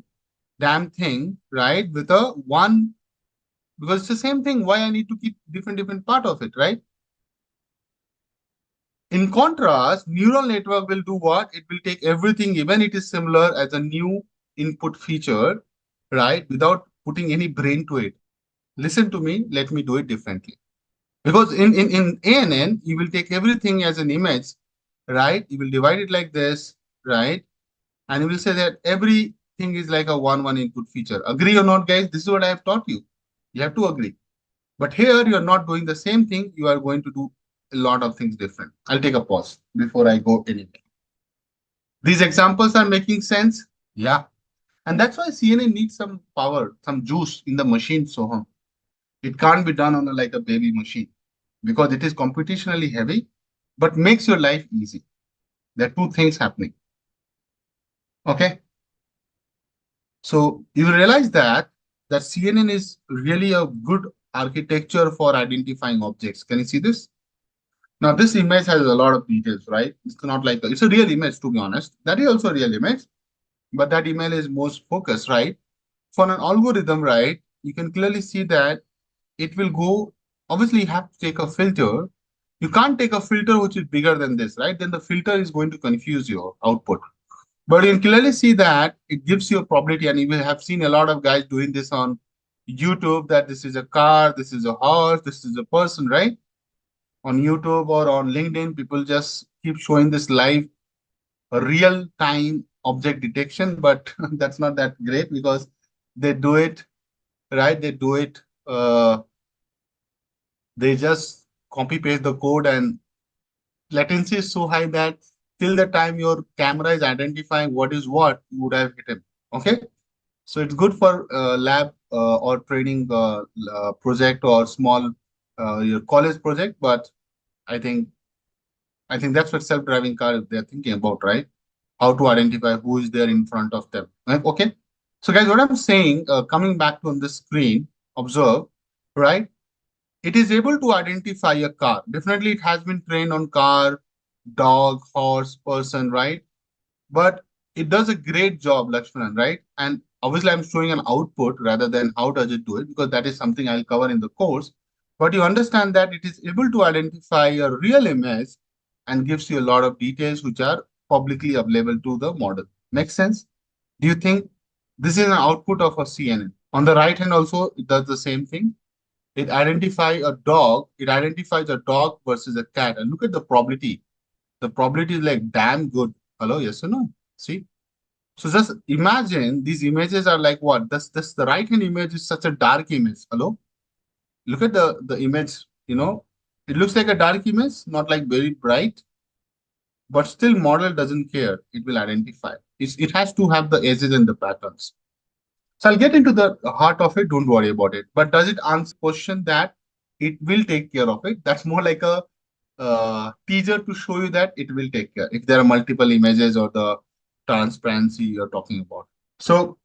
damn thing, right? With a one, because it's the same thing. Why I need to keep different part of it, right? In contrast, neural network will do what? It will take everything, even it is similar as a new input feature, right? Without putting any brain to it. Listen to me, let me do it differently. Because in ANN, you will take everything as an image, right? You will divide it like this, right? And you will say that everything is like a one input feature. Agree or not, guys? This is what I have taught you. You have to agree. But here you are not doing the same thing. You are going to do a lot of things different. I'll take a pause before I go anywhere. These examples are making sense? Yeah. And that's why CNN needs some power, some juice in the machine. So it can't be done on like a baby machine because it is computationally heavy, but makes your life easy. There are two things happening. Okay. So you realize that CNN is really a good architecture for identifying objects. Can you see this? Now this image has a lot of details, right? It's not like it's a real image, to be honest. That is also a real image, but that image is most focused, right? For an algorithm, right? You can clearly see that it will go. Obviously, you have to take a filter. You can't take a filter which is bigger than this, right? Then the filter is going to confuse your output. But you can clearly see that it gives you a probability, and you will have seen a lot of guys doing this on YouTube, that this is a car, this is a horse, this is a person, right? On YouTube or on LinkedIn, people just keep showing this live real-time object detection, but that's not that great because they do it, right? They do it, they just copy paste the code, and latency is so high that till the time your camera is identifying what is what, you would have hit him. Okay. So it's good for lab or training project or small your college project, but I think that's what self-driving car they're thinking about, right? How to identify who is there in front of them. Right? Okay. So guys, what I'm saying, coming back to on the screen, observe, right? It is able to identify a car. Definitely, it has been trained on car, dog, horse, person, right? But it does a great job, Lakshmanan, right? And obviously, I'm showing an output rather than how does it do it, because that is something I'll cover in the course. But you understand that it is able to identify a real image and gives you a lot of details which are publicly available to the model. Make sense? Do you think this is an output of a CNN? On the right hand also, it does the same thing. It identifies a dog. It identifies a dog versus a cat. And look at the probability. The probability is like damn good. Hello, yes or no? See? So just imagine these images are like what? This the right hand image is such a dark image. Hello? Look at the image, it looks like a dark image, not like very bright, but still model doesn't care. It will identify. It has to have the edges and the patterns. So I'll get into the heart of it. Don't worry about it. But does it answer the question that it will take care of it? That's more like a teaser to show you that it will take care if there are multiple images or the transparency you're talking about. So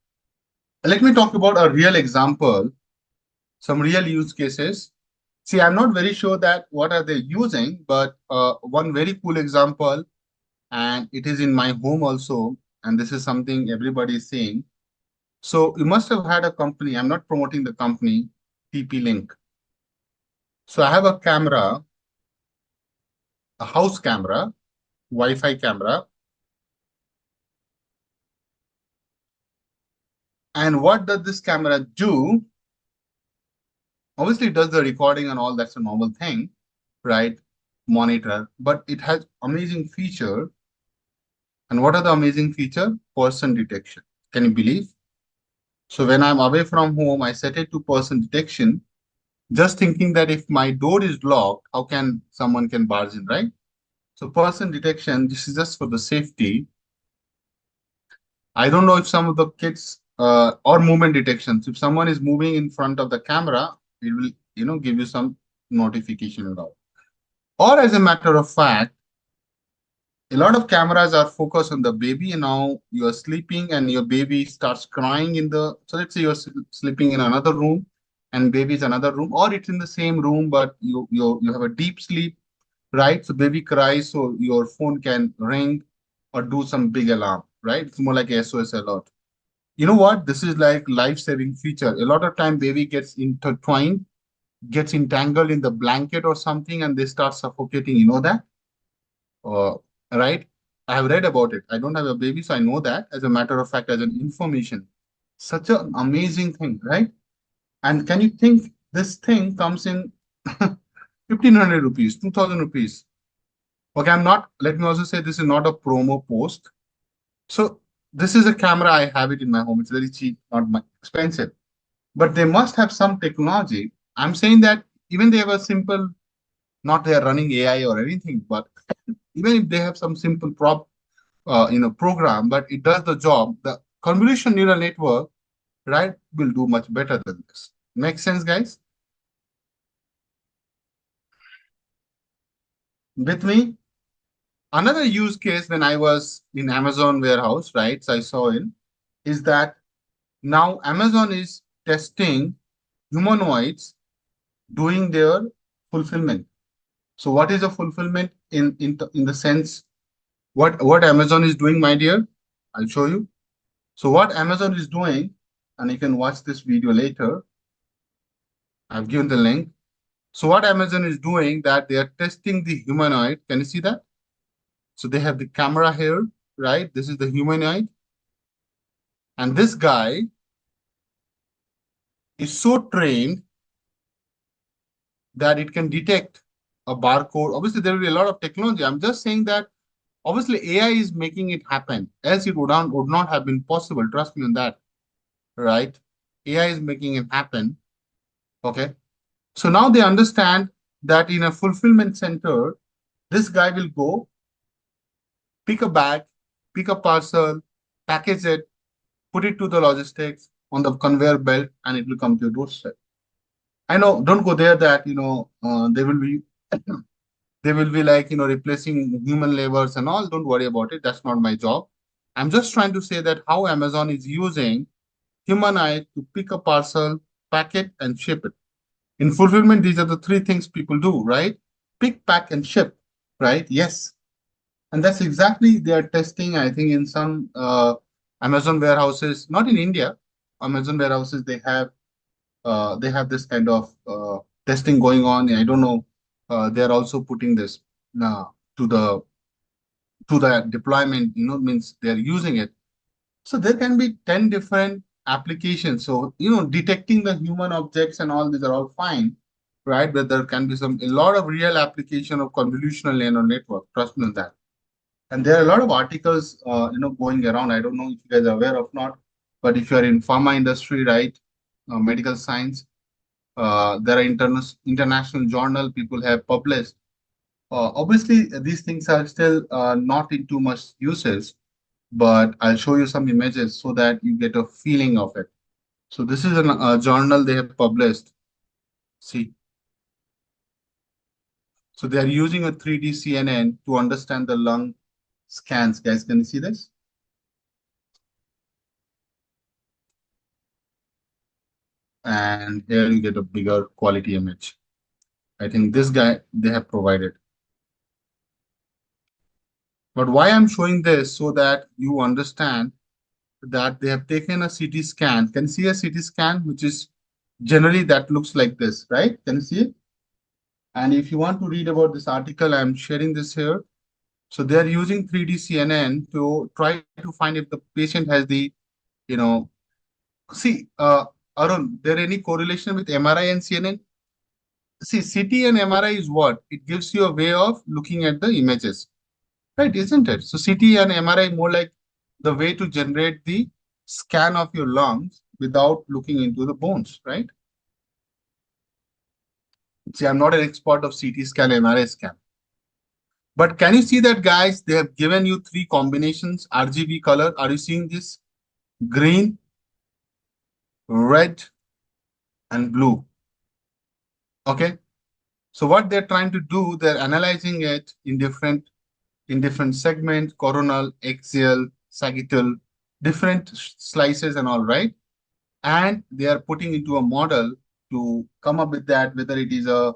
let me talk about a real example, some real use cases. See, I'm not very sure that what are they using, but one very cool example, and it is in my home also, and this is something everybody is saying. So you must have had a company. I'm not promoting the company, TP-Link. So I have a camera, a house camera, Wi-Fi camera. And what does this camera do? Obviously, it does the recording and all. That's a normal thing, right? Monitor. But it has amazing feature. And what are the amazing feature? Person detection. Can you believe? So when I'm away from home, I set it to person detection, just thinking that if my door is locked, how can someone can barge in, right? So person detection, this is just for the safety. I don't know if some of the kids or movement detections, if someone is moving in front of the camera, it will, give you some notification and all. Or as a matter of fact, a lot of cameras are focused on the baby, and now you are sleeping and your baby starts crying so let's say you're sleeping in another room and baby is another room, or it's in the same room, but you have a deep sleep, right? So baby cries, so your phone can ring or do some big alarm, right? It's more like a SOS alert. You know what? This is like life-saving feature. A lot of time baby gets intertwined, gets entangled in the blanket or something, and they start suffocating. You know that? Uh, right? I have read about it. I don't have a baby, so I know that. As a matter of fact, as an information, such an amazing thing, right? And can you think this thing comes in 1,500 rupees, 2,000 rupees? Okay, let me also say this is not a promo post. So this is a camera. I have it in my home. It's very cheap, not expensive. But they must have some technology. I'm saying that even they have a simple, not they are running AI or anything, but even if they have some simple program, but it does the job, the convolutional neural network, right, will do much better than this. Make sense, guys? With me? Another use case when I was in Amazon warehouse, right, so I saw it, is that now Amazon is testing humanoids doing their fulfillment. So what is a fulfillment in the sense what Amazon is doing, my dear? I'll show you. So what Amazon is doing, and you can watch this video later. I've given the link. So what Amazon is doing that they are testing the humanoid. Can you see that? So they have the camera here, right? This is the humanoid. And this guy is so trained that it can detect a barcode. Obviously, there will be a lot of technology. I'm just saying that obviously AI is making it happen. Else it would not have been possible. Trust me on that, right? AI is making it happen. Okay. So now they understand that in a fulfillment center, this guy will go pick a bag, pick a parcel, package it, put it to the logistics on the conveyor belt, and it will come to your doorstep. I know, don't go there that, they will be they will be like, replacing human labors and all. Don't worry about it. That's not my job. I'm just trying to say that how Amazon is using human eye to pick a parcel, pack it, and ship it. In fulfillment, these are the three things people do, right? Pick, pack, and ship, right? Yes. And that's exactly they are testing, I think, in some Amazon warehouses, not in India. Amazon warehouses, they have this kind of testing going on. I don't know. They're also putting this uh, to the deployment. Means they're using it. So there can be 10 different applications. So detecting the human objects and all these are all fine, right? But there can be a lot of real application of convolutional neural network. Trust me on that. And there are a lot of articles, going around. I don't know if you guys are aware of not, but if you are in pharma industry, right, medical science, there are international journal people have published. Obviously, these things are still not in too much uses, but I'll show you some images so that you get a feeling of it. So this is a journal they have published. See, so they are using a 3D CNN to understand the lung scans. Guys, can you see this? And here you get a bigger quality image. I think this guy they have provided. But why I'm showing this so that you understand that they have taken a CT scan. Can you see a CT scan, which is generally that looks like this, right? Can you see it? And if you want to read about this article, I'm sharing this here. So they're using 3D CNN to try to find if the patient has the, you know, see, Arun, there any correlation with MRI and CNN? See, CT and MRI is what? It gives you a way of looking at the images, right? Isn't it? So CT and MRI more like the way to generate the scan of your lungs without looking into the bones, right? See, I'm not an expert of CT scan, MRI scan. But can you see that, guys? They have given you three combinations, RGB color. Are you seeing this? Green, red, and blue. Okay. So what they're trying to do, they're analyzing it in different segments, coronal, axial, sagittal, different slices and all, right? And they are putting into a model to come up with that, whether it is a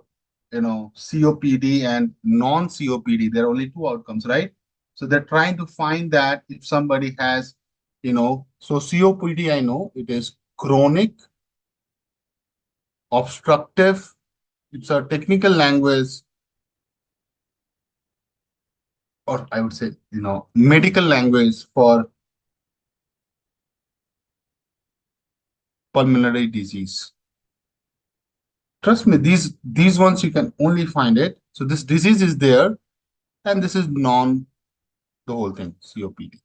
COPD and non-COPD. There are only two outcomes, right? So they're trying to find that if somebody has, so COPD, I know it is chronic, obstructive. It's a technical language, or I would say, medical language for pulmonary disease. Trust me, these ones you can only find it. So this disease is there, and this is the whole thing, COPD.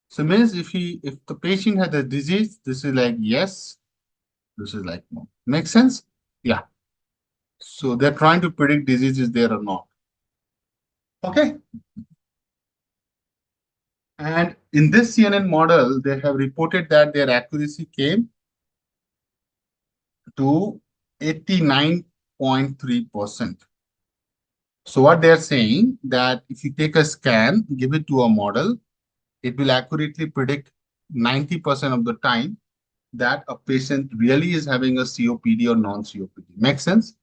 So means if the patient had a disease, this is like yes, this is like no. Make sense? Yeah. So they're trying to predict disease is there or not. Okay. And in this CNN model, they have reported that their accuracy came to 89.3%. So what they're saying that if you take a scan, give it to a model, it will accurately predict 90% of the time that a patient really is having a COPD or non-COPD. Make sense?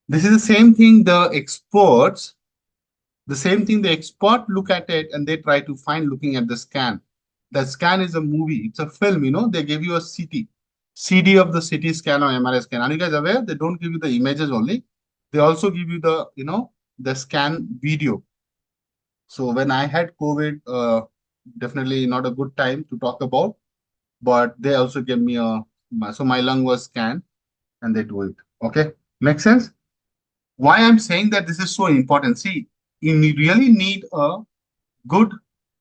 This is the same thing the expert look at it and they try to find looking at the scan. The scan is a movie, it's a film, they give you a CD of the CT scan or MRI scan. Are you guys aware? They don't give you the images only. They also give you the scan video. So when I had COVID, definitely not a good time to talk about, but they also gave me so my lung was scanned and they do it. Okay. Make sense? Why I'm saying that this is so important. See, really need a good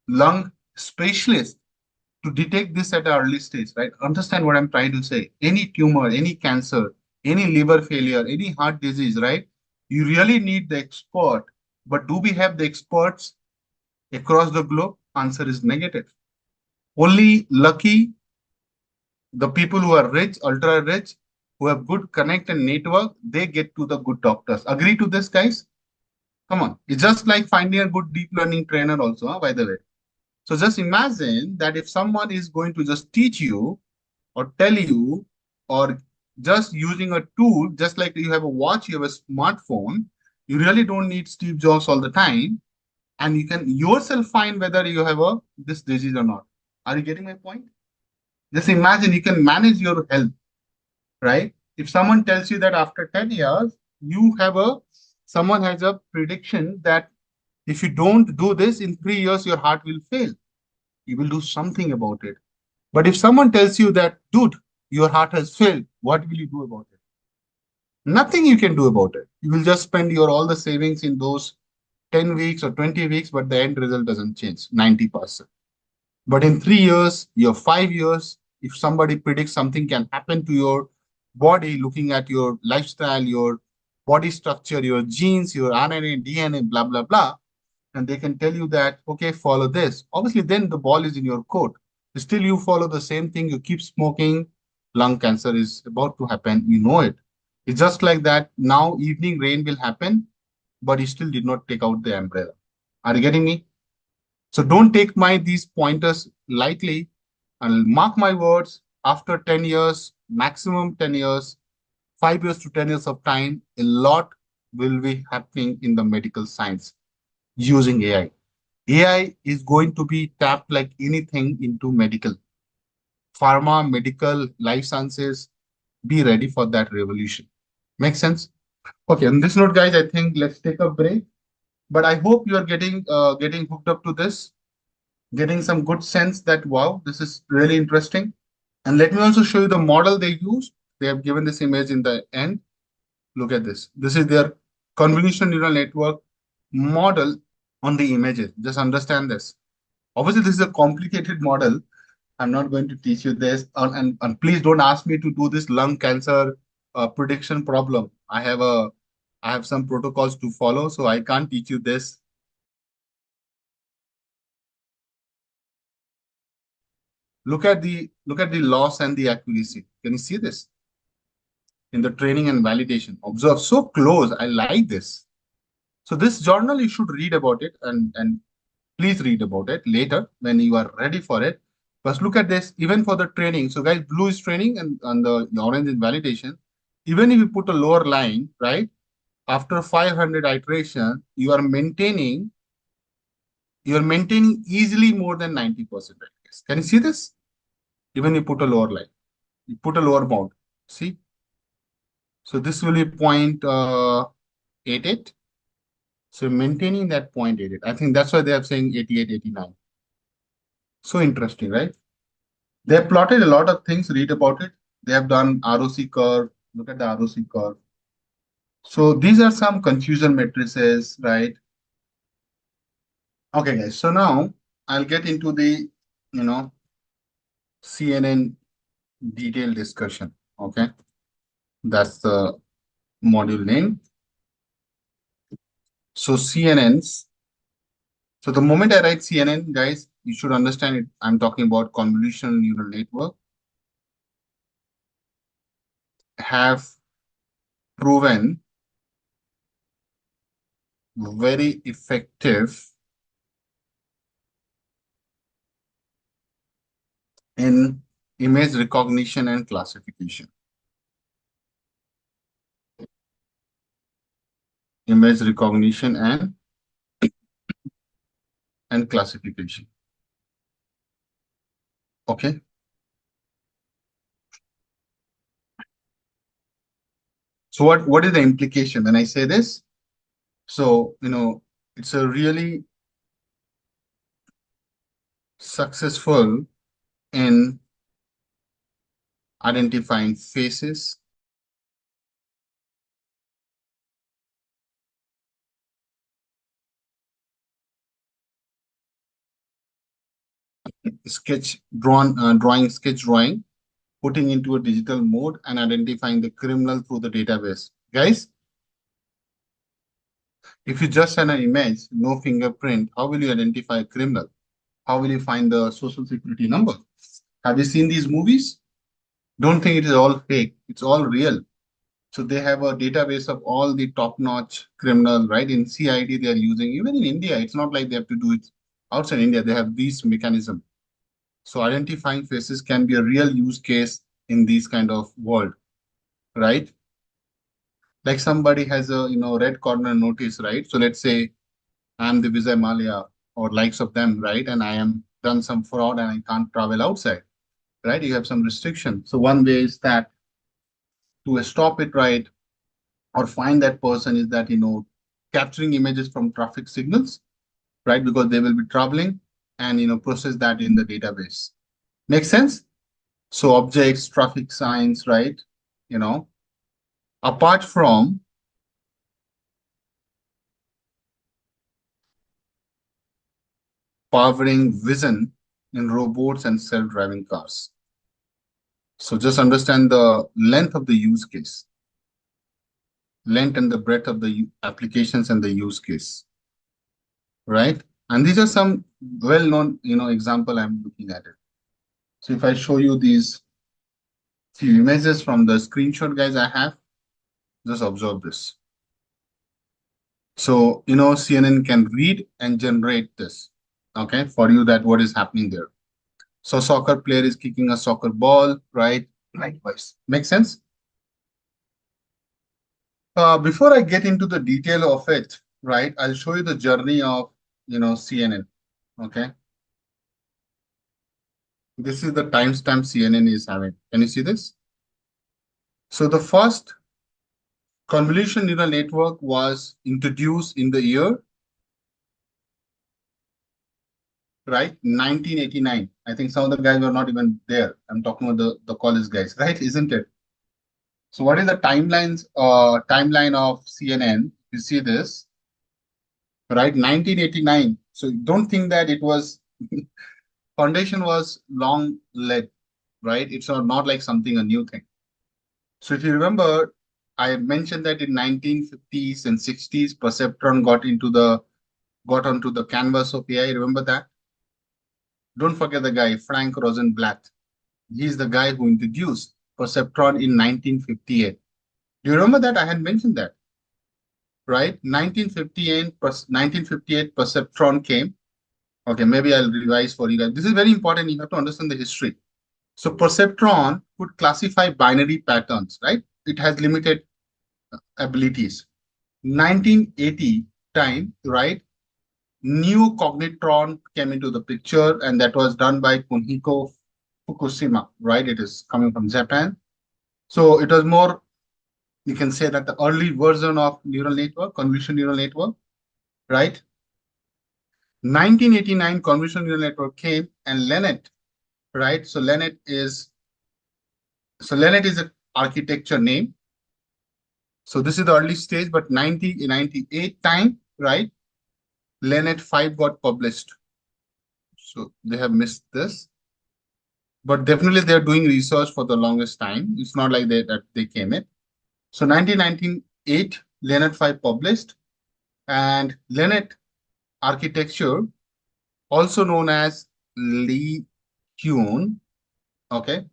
lung specialist to detect this at an early stage, right? Understand what I'm trying to say. Any tumor, any cancer, any liver failure, any heart disease, right? You really need the expert. But do we have the experts across the globe? Answer is negative. Only lucky, the people who are rich, ultra rich, who have good connect and network, they get to the good doctors. Agree to this, guys? Come on. It's just like finding a good deep learning trainer also, by the way. So just imagine that if someone is going to just teach you or tell you, or just using a tool, just like you have a watch, you have a smartphone, you really don't need Steve Jobs all the time. And you can yourself find whether you have this disease or not. Are you getting my point? Just imagine you can manage your health, right? If someone tells you that after 10 years, someone has a prediction that if you don't do this in 3 years, your heart will fail. You will do something about it. But if someone tells you that, dude, your heart has failed, what will you do about it? Nothing you can do about it. You will just spend your all the savings in those 10 weeks or 20 weeks, but the end result doesn't change 90%. But in 3 years, your 5 years, if somebody predicts something can happen to your body, looking at your lifestyle, your body structure, your genes, your RNA, DNA, blah, blah, blah, and they can tell you that, okay, follow this. Obviously, then the ball is in your court. Still, you follow the same thing, you keep smoking, lung cancer is about to happen, you know it. It's just like that. Now, evening rain will happen, but you still did not take out the umbrella. Are you getting me? So don't take these pointers lightly, and mark my words, after 10 years, maximum 10 years, 5 years to 10 years of time, a lot will be happening in the medical science using AI. AI is going to be tapped like anything into medical, pharma, medical, life sciences. Be ready for that revolution. Make sense? Okay, on this note, guys, I think let's take a break. But I hope you are getting hooked up to this, getting some good sense that, wow, this is really interesting. And let me also show you the model they use. They have given this image in the end. Look at this. This is their convolutional neural network model on the images. Just understand this. Obviously, this is a complicated model. I'm not going to teach you this. And please don't ask me to do this lung cancer prediction problem. I have some protocols to follow, so I can't teach you this. Look at the loss and the accuracy. Can you see this? In the training and validation. Observe so close. I like this. So this journal, you should read about it, and please read about it later when you are ready for it. But look at this, even for the training. So guys, blue is training and the orange is validation. Even if you put a lower line, right? After 500 iteration, you are maintaining easily more than 90%. Can you see this? Even you put a lower line, you put a lower bound. See? So this will be 0.88. So maintaining that 0.88. I think that's why they are saying 88, 89. So interesting, right? They have plotted a lot of things. Read about it. They have done ROC curve. Look at the ROC curve. So these are some confusion matrices, right? Okay, guys. So now I'll get into the, CNN detailed discussion. Okay. That's the module name. So CNNs. So the moment I write CNN, guys, you should understand it. I'm talking about convolutional neural network. Have proven very effective in image recognition and classification. Image recognition and classification. Okay. So what is the implication when I say this? So, it's a really successful in identifying faces, sketch drawing, putting into a digital mode and identifying the criminal through the database. Guys, if you just send an image, no fingerprint, how will you identify a criminal? How will you find the social security number? Have you seen these movies? Don't think it is all fake. It's all real. So they have a database of all the top-notch criminal, right? In CID, they are using, even in India, it's not like they have to do it outside India. They have these mechanism. So identifying faces can be a real use case in these kind of world, right? Like somebody has a red corner notice, right? So let's say I'm the Vijay Malia or likes of them, right? And I am done some fraud and I can't travel outside, right? You have some restriction. So one way is that to stop it, right, or find that person is that capturing images from traffic signals, right? Because they will be traveling and process that in the database. Make sense? So objects, traffic signs, right? You know, apart from powering vision in robots and self-driving cars. So just understand the length of the use case, length and the breadth of the applications and the use case, right? And these are some well-known, example I'm looking at it. So if I show you these few images from the screenshot, guys, I have, just observe this. So, CNN can read and generate this, okay, for you that what is happening there. So soccer player is kicking a soccer ball, right? Likewise. Make sense? Before I get into the detail of it, right, I'll show you the journey of, CNN, okay? This is the timestamp CNN is having. Can you see this? So the first convolution neural network was introduced in the year, right, 1989. I think some of the guys were not even there. I'm talking about the college guys, right? Isn't it? So what is the timeline of CNN? You see this, right? 1989. So don't think that it was foundation was long led, right? It's not like something a new thing. So if you remember, I mentioned that in 1950s and 60s, perceptron got onto the canvas of AI. Remember that? Don't forget the guy, Frank Rosenblatt. He's the guy who introduced perceptron in 1958. Do you remember that? I had mentioned that, right? 1958 perceptron came. Okay, maybe I'll revise for you guys. This is very important. You have to understand the history. So perceptron could classify binary patterns, right? It has limited abilities. 1980 time, right? New cognitron came into the picture, and that was done by Kunihiko Fukushima, right? It is coming from Japan. So it was more, you can say that the early version of neural network, convolutional neural network, right? 1989 convolutional neural network came, and Lennet, right? So Lennet is an architecture name. So this is the early stage, but 1998 time, right? Lennet 5 got published. So they have missed this. But definitely they're doing research for the longest time. It's not like that they came in. So 1998, Lennet 5 published, and Lennet architecture, also known as Lee Kuhn, okay?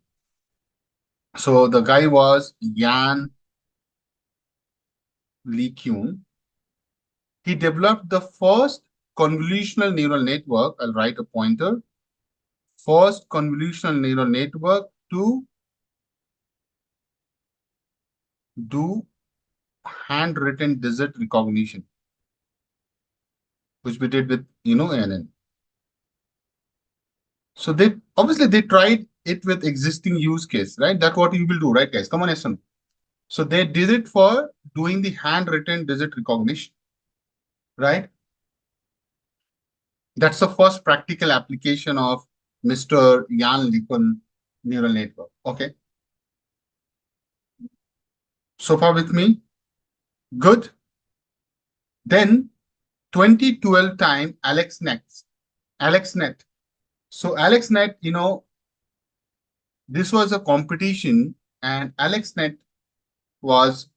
So the guy was Jan Lee Kuhn. He developed the first convolutional neural network. I'll write a pointer. First convolutional neural network to do handwritten digit recognition, which we did with, ANN. So they obviously they tried it with existing use case, right? That's what you will do, right, guys? Come on, Eson. So they did it for doing the handwritten digit recognition, right? That's the first practical application of Mr. Jan LeCun neural network. Okay. So far with me? Good. Then 2012 time, AlexNet. So AlexNet, this was a competition, and AlexNet was,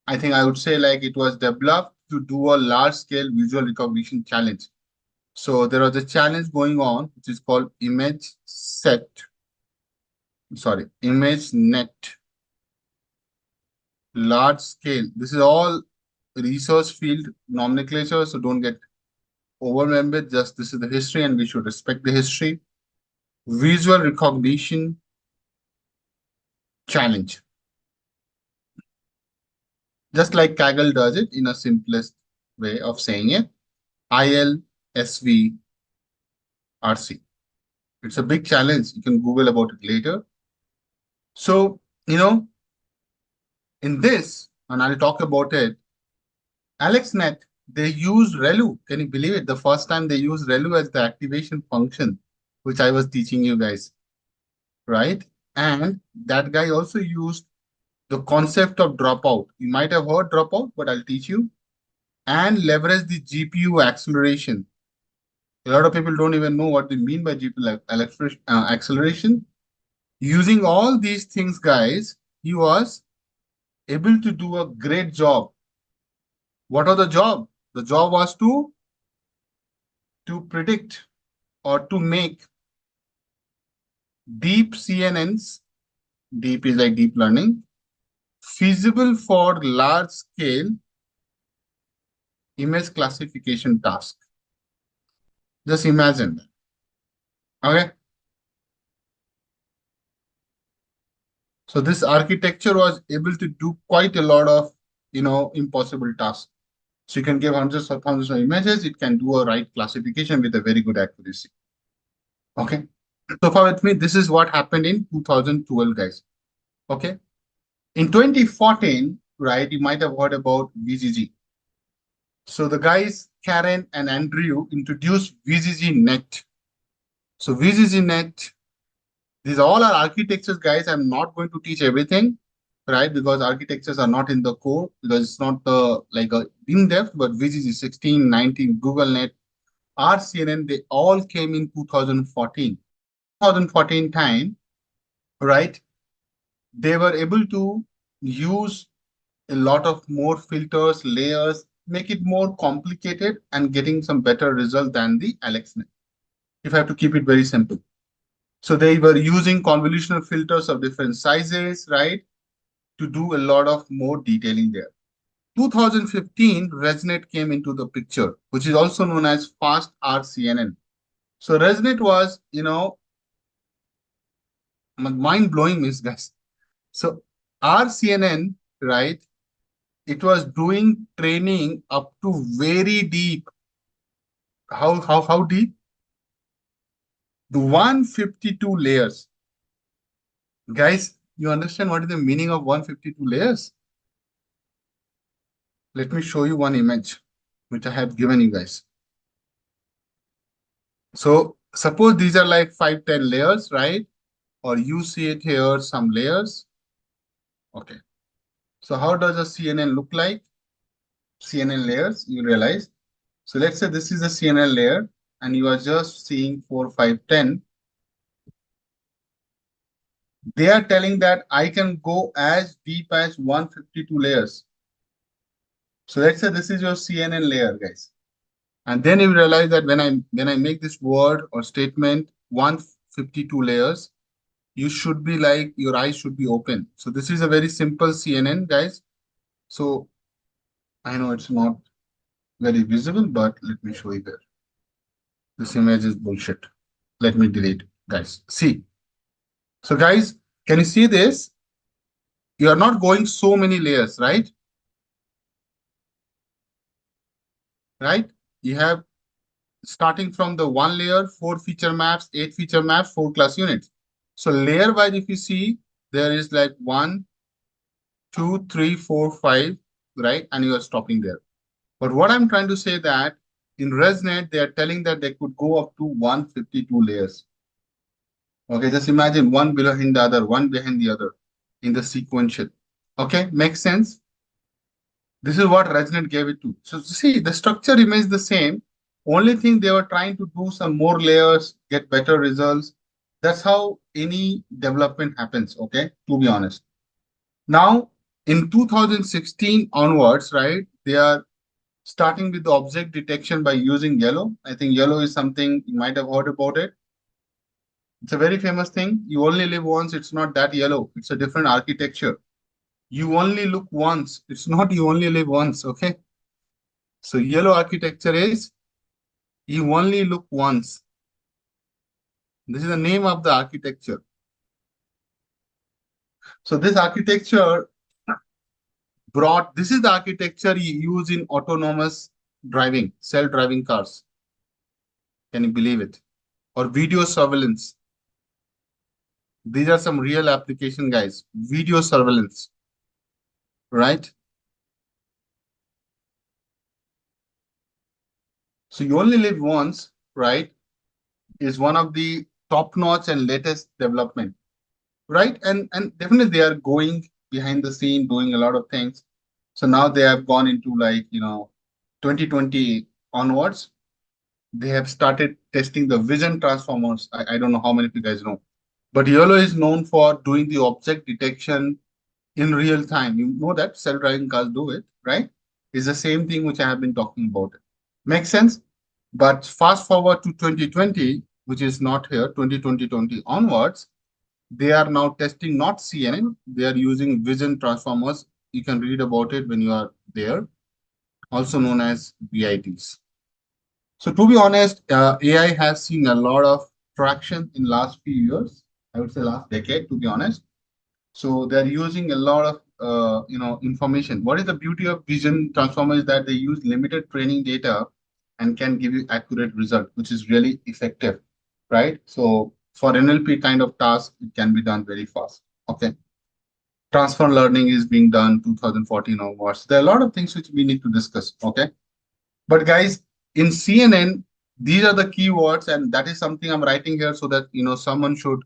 I think I would say, like, it was developed to do a large scale visual recognition challenge. So there was a challenge going on, which is called image set, sorry, ImageNet, large scale. This is all research field nomenclature, so don't get overwhelmed with just this is the history and we should respect the history. Visual recognition challenge. Just like Kaggle does it in a simplest way of saying it, ILSVRC. It's a big challenge. You can Google about it later. So, in this, and I'll talk about it, AlexNet, they used ReLU. Can you believe it? The first time they used ReLU as the activation function, which I was teaching you guys, right? And that guy also used the concept of dropout. You might have heard dropout, but I'll teach you. And leverage the GPU acceleration. A lot of people don't even know what they mean by GPU acceleration. Using all these things, guys, he was able to do a great job. What was the job? The job was to predict or to make deep CNNs, deep is like deep learning, feasible for large scale image classification task. Just imagine that. Okay. So this architecture was able to do quite a lot of, impossible tasks. So you can give hundreds of thousands of images. It can do a right classification with a very good accuracy. Okay. So far with me, this is what happened in 2012, guys. Okay. In 2014, right, you might have heard about VGG. So the guys, Karen and Andrew, introduced VGG Net. So VGG Net, these all are architectures, guys. I'm not going to teach everything, right? Because architectures are not in the core, because it's not the like a in-depth, but VGG 16, 19, Google Net, RCNN, they all came in 2014. 2014 time, right? They were able to use a lot of more filters, layers, make it more complicated and getting some better result than the AlexNet. If I have to keep it very simple. So they were using convolutional filters of different sizes, right? To do a lot of more detailing there. 2015, ResNet came into the picture, which is also known as fast RCNN. So ResNet was, mind-blowing, Miss guys. So RCNN, right? It was doing training up to very deep. How deep? The 152 layers. Guys, you understand what is the meaning of 152 layers? Let me show you one image, which I have given you guys. So suppose these are like 5-10 layers, right? Or you see it here, some layers. Okay. So how does a CNN look like? CNN layers, you realize. So let's say this is a CNN layer and you are just seeing 4, 5, 10. They are telling that I can go as deep as 152 layers. So let's say this is your CNN layer, guys. And then you realize that when I make this word or statement 152 layers, you should be like, your eyes should be open. So this is a very simple CNN, guys. So I know it's not very visible, but let me show you there. This image is bullshit. Let me delete, guys. See. So guys, can you see this? You are not going so many layers, right? Right? You have starting from the 1 layer, 4 feature maps, 8 feature maps, 4 class units. So layer wise, if you see, there is like 1, 2, 3, 4, 5, right? And you are stopping there. But what I'm trying to say that in ResNet, they are telling that they could go up to 152 layers. Okay, just imagine one behind the other, one behind the other in the sequential. Okay, makes sense? This is what ResNet gave it to. So see, the structure remains the same. Only thing they were trying to do some more layers, get better results. That's how any development happens, okay, to be honest. Now, in 2016 onwards, right, they are starting with the object detection by using yellow. I think yellow is something you might have heard about it. It's a very famous thing. You only live once. It's not that yellow. It's a different architecture. You only look once. It's not you only live once. Okay. So yellow architecture is you only look once. This is the name of the architecture. So this architecture this is the architecture you use in autonomous driving, self-driving cars. Can you believe it? Or video surveillance. These are some real application, guys. Video surveillance, right? So you only live once, right? Is one of the top-notch and latest development, right? And definitely they are going behind the scene, doing a lot of things. So now they have gone into 2020 onwards. They have started testing the vision transformers. I don't know how many of you guys know, but YOLO is known for doing the object detection in real time. You know that self-driving cars do it, right? It's the same thing which I have been talking about. Makes sense? But fast forward to 2020, which is not here, 2020 onwards, they are now testing not CNN, they are using vision transformers. You can read about it when you are there, also known as VITs. So to be honest, AI has seen a lot of traction in last few years. I would say last decade, to be honest. So they're using a lot of information. What is the beauty of vision transformer is that they use limited training data and can give you accurate result, which is really effective, right? So for NLP kind of task, it can be done very fast. Okay. Transfer learning is being done 2014 onwards. There are a lot of things which we need to discuss. Okay. But guys, in CNN, these are the keywords, and that is something I'm writing here so that someone should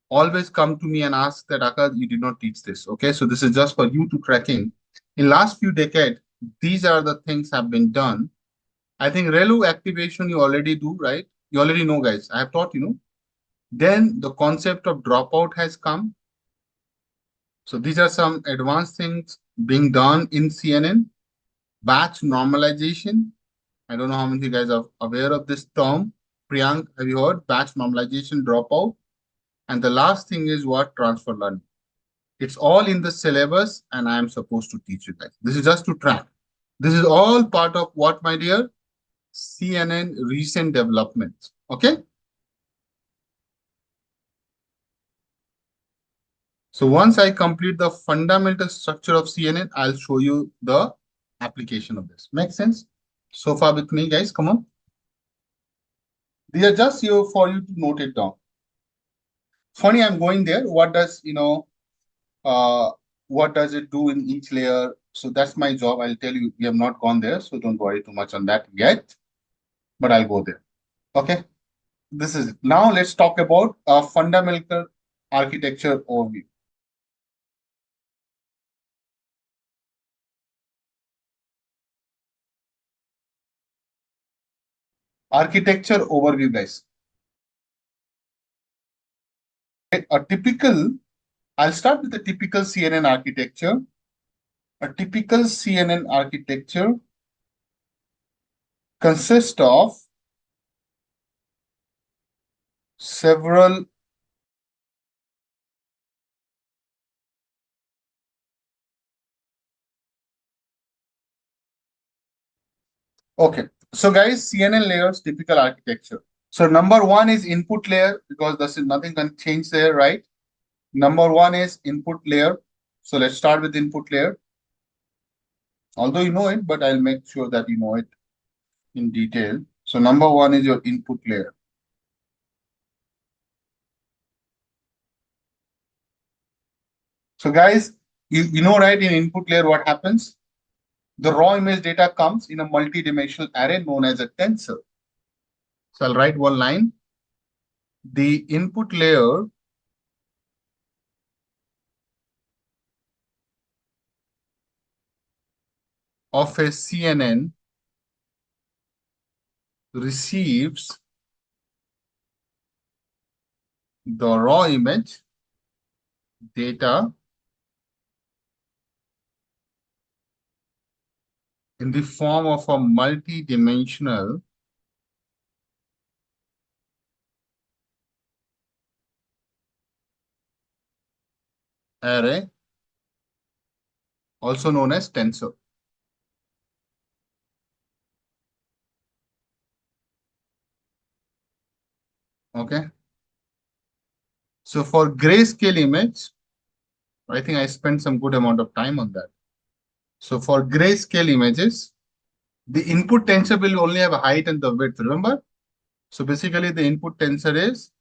always come to me and ask that Akash, you did not teach this. Okay, so this is just for you to crack in last few decades, these are the things have been done. I think relu activation you already do, right? You already know, guys. I have taught then the concept of dropout has come. So these are some advanced things being done in CNN. Batch normalization. I don't know how many of you guys are aware of this term. Priyank, have you heard batch normalization, dropout? And the last thing is what? Transfer learning. It's all in the syllabus, and I am supposed to teach you guys. This is just to track. This is all part of what, my dear? CNN recent developments. Okay. So once I complete the fundamental structure of CNN, I'll show you the application of this. Make sense? So far with me, guys? Come on. These are just here for you to note it down. Funny, I'm going there. What does what does it do in each layer? So that's my job. I'll tell you, we have not gone there, so don't worry too much on that yet, but I'll go there. Okay. This is it. Now let's talk about a fundamental architecture overview. Architecture overview, guys. I'll start with the typical CNN architecture. A typical CNN architecture consists of several okay. So guys, CNN layers, typical architecture. So number one is input layer, because this is nothing can change there, right? Number one is input layer. So let's start with input layer. Although you know it, but I'll make sure that you know it in detail. So number one is your input layer. So guys, you know, right, in input layer, what happens? The raw image data comes in a multi-dimensional array known as a tensor. So I'll write one line. The input layer of a CNN receives the raw image data in the form of a multi-dimensional array, also known as tensor. Okay. So for grayscale image, I think I spent some good amount of time on that. So for grayscale images, the input tensor will only have a height and the width, remember? So basically the input tensor is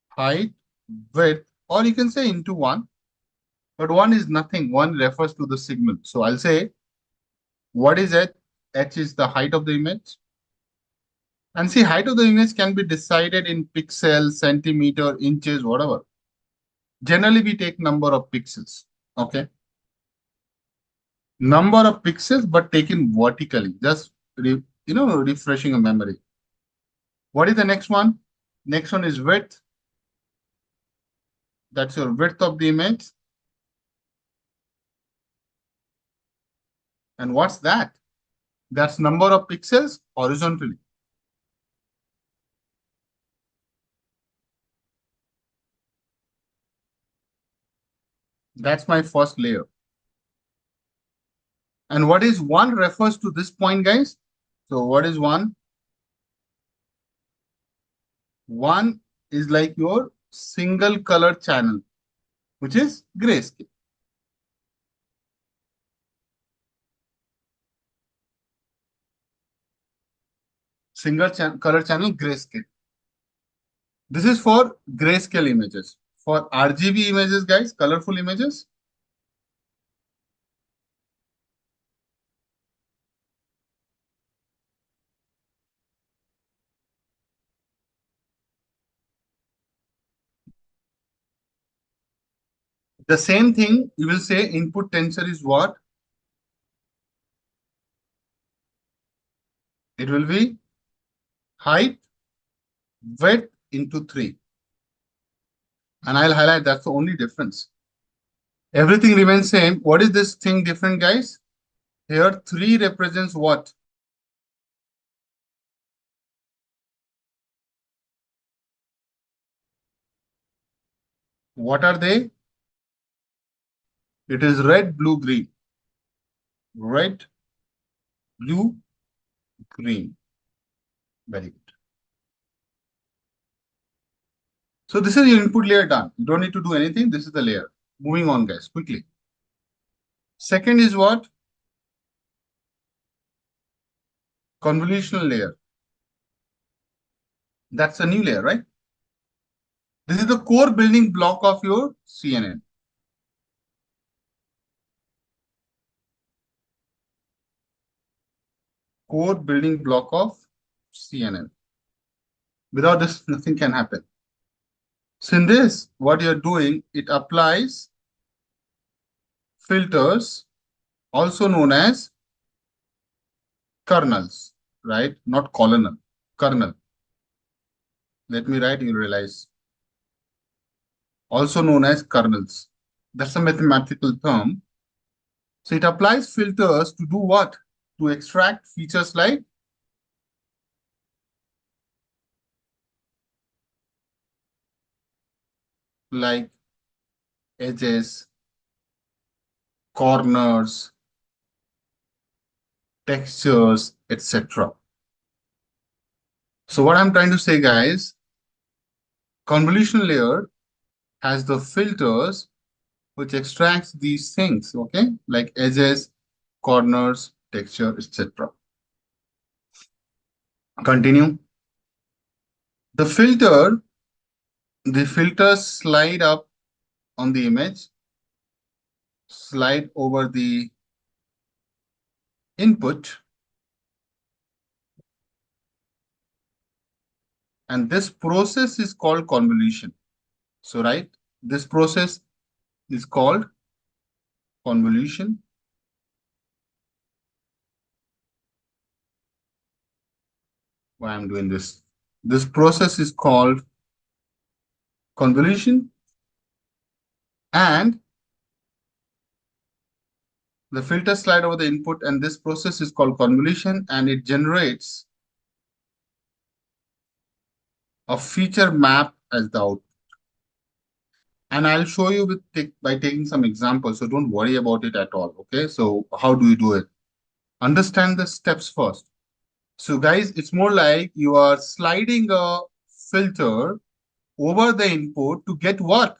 height, width, or you can say into 1. But 1 is nothing. 1 refers to the signal. So I'll say, what is H? H is the height of the image. And see, height of the image can be decided in pixels, centimeter, inches, whatever. Generally, we take number of pixels. Okay. Number of pixels, but taken vertically. Just, refreshing a memory. What is the next one? Next one is width. That's your width of the image. And what's that? That's number of pixels horizontally. That's my first layer. And what is 1 refers to this point, guys. So what is 1? 1 is like your single color channel, which is grayscale. Single color channel grayscale. This is for grayscale images. For RGB images, guys, colorful images, the same thing, you will say input tensor is what? It will be height, width into 3. And I'll highlight that's the only difference. Everything remains same. What is this thing different, guys? Here, 3 represents what? What are they? It is red, blue, green. Red, blue, green. Very good. So this is your input layer done. You don't need to do anything. This is the layer. Moving on, guys, quickly. Second is what? Convolutional layer. That's a new layer, right? This is the core building block of your CNN. Core building block of CNN. Without this, nothing can happen. So in this, what you're doing, it applies filters, also known as kernels, right? Not colonel, kernel. Let me write, you realize. Also known as kernels. That's a mathematical term. So it applies filters to do what? To extract features like edges, corners, textures, etc. So what I'm trying to say, guys, convolutional layer has the filters which extracts these things, okay, like edges, corners, texture, etc. Continue. The filters slide up on the image, slide over the input, and this process is called convolution. So, right, this process is called convolution. Why I'm doing this? This process is called convolution, and the filter slide over the input, and this process is called convolution, and it generates a feature map as the output. And I'll show you by taking some examples. So don't worry about it at all. Okay. So how do you do it? Understand the steps first. So guys, it's more like you are sliding a filter over the input to get what?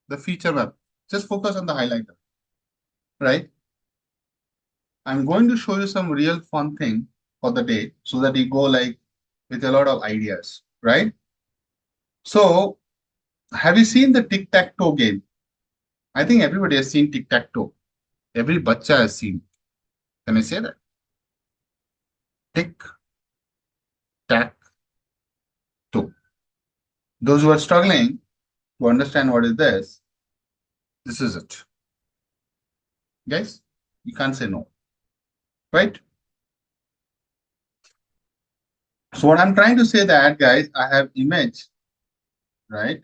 The feature map. Just focus on the highlighter, right? I'm going to show you some real fun thing for the day so that you go like with a lot of ideas, right? So have you seen the tic-tac-toe game? I think everybody has seen tic-tac-toe. Every bacha has seen. Can I say that? Tic-tac-toe. Those who are struggling to understand what is this is it. Guys, you can't say no, right? So what I'm trying to say that, guys, I have image, right?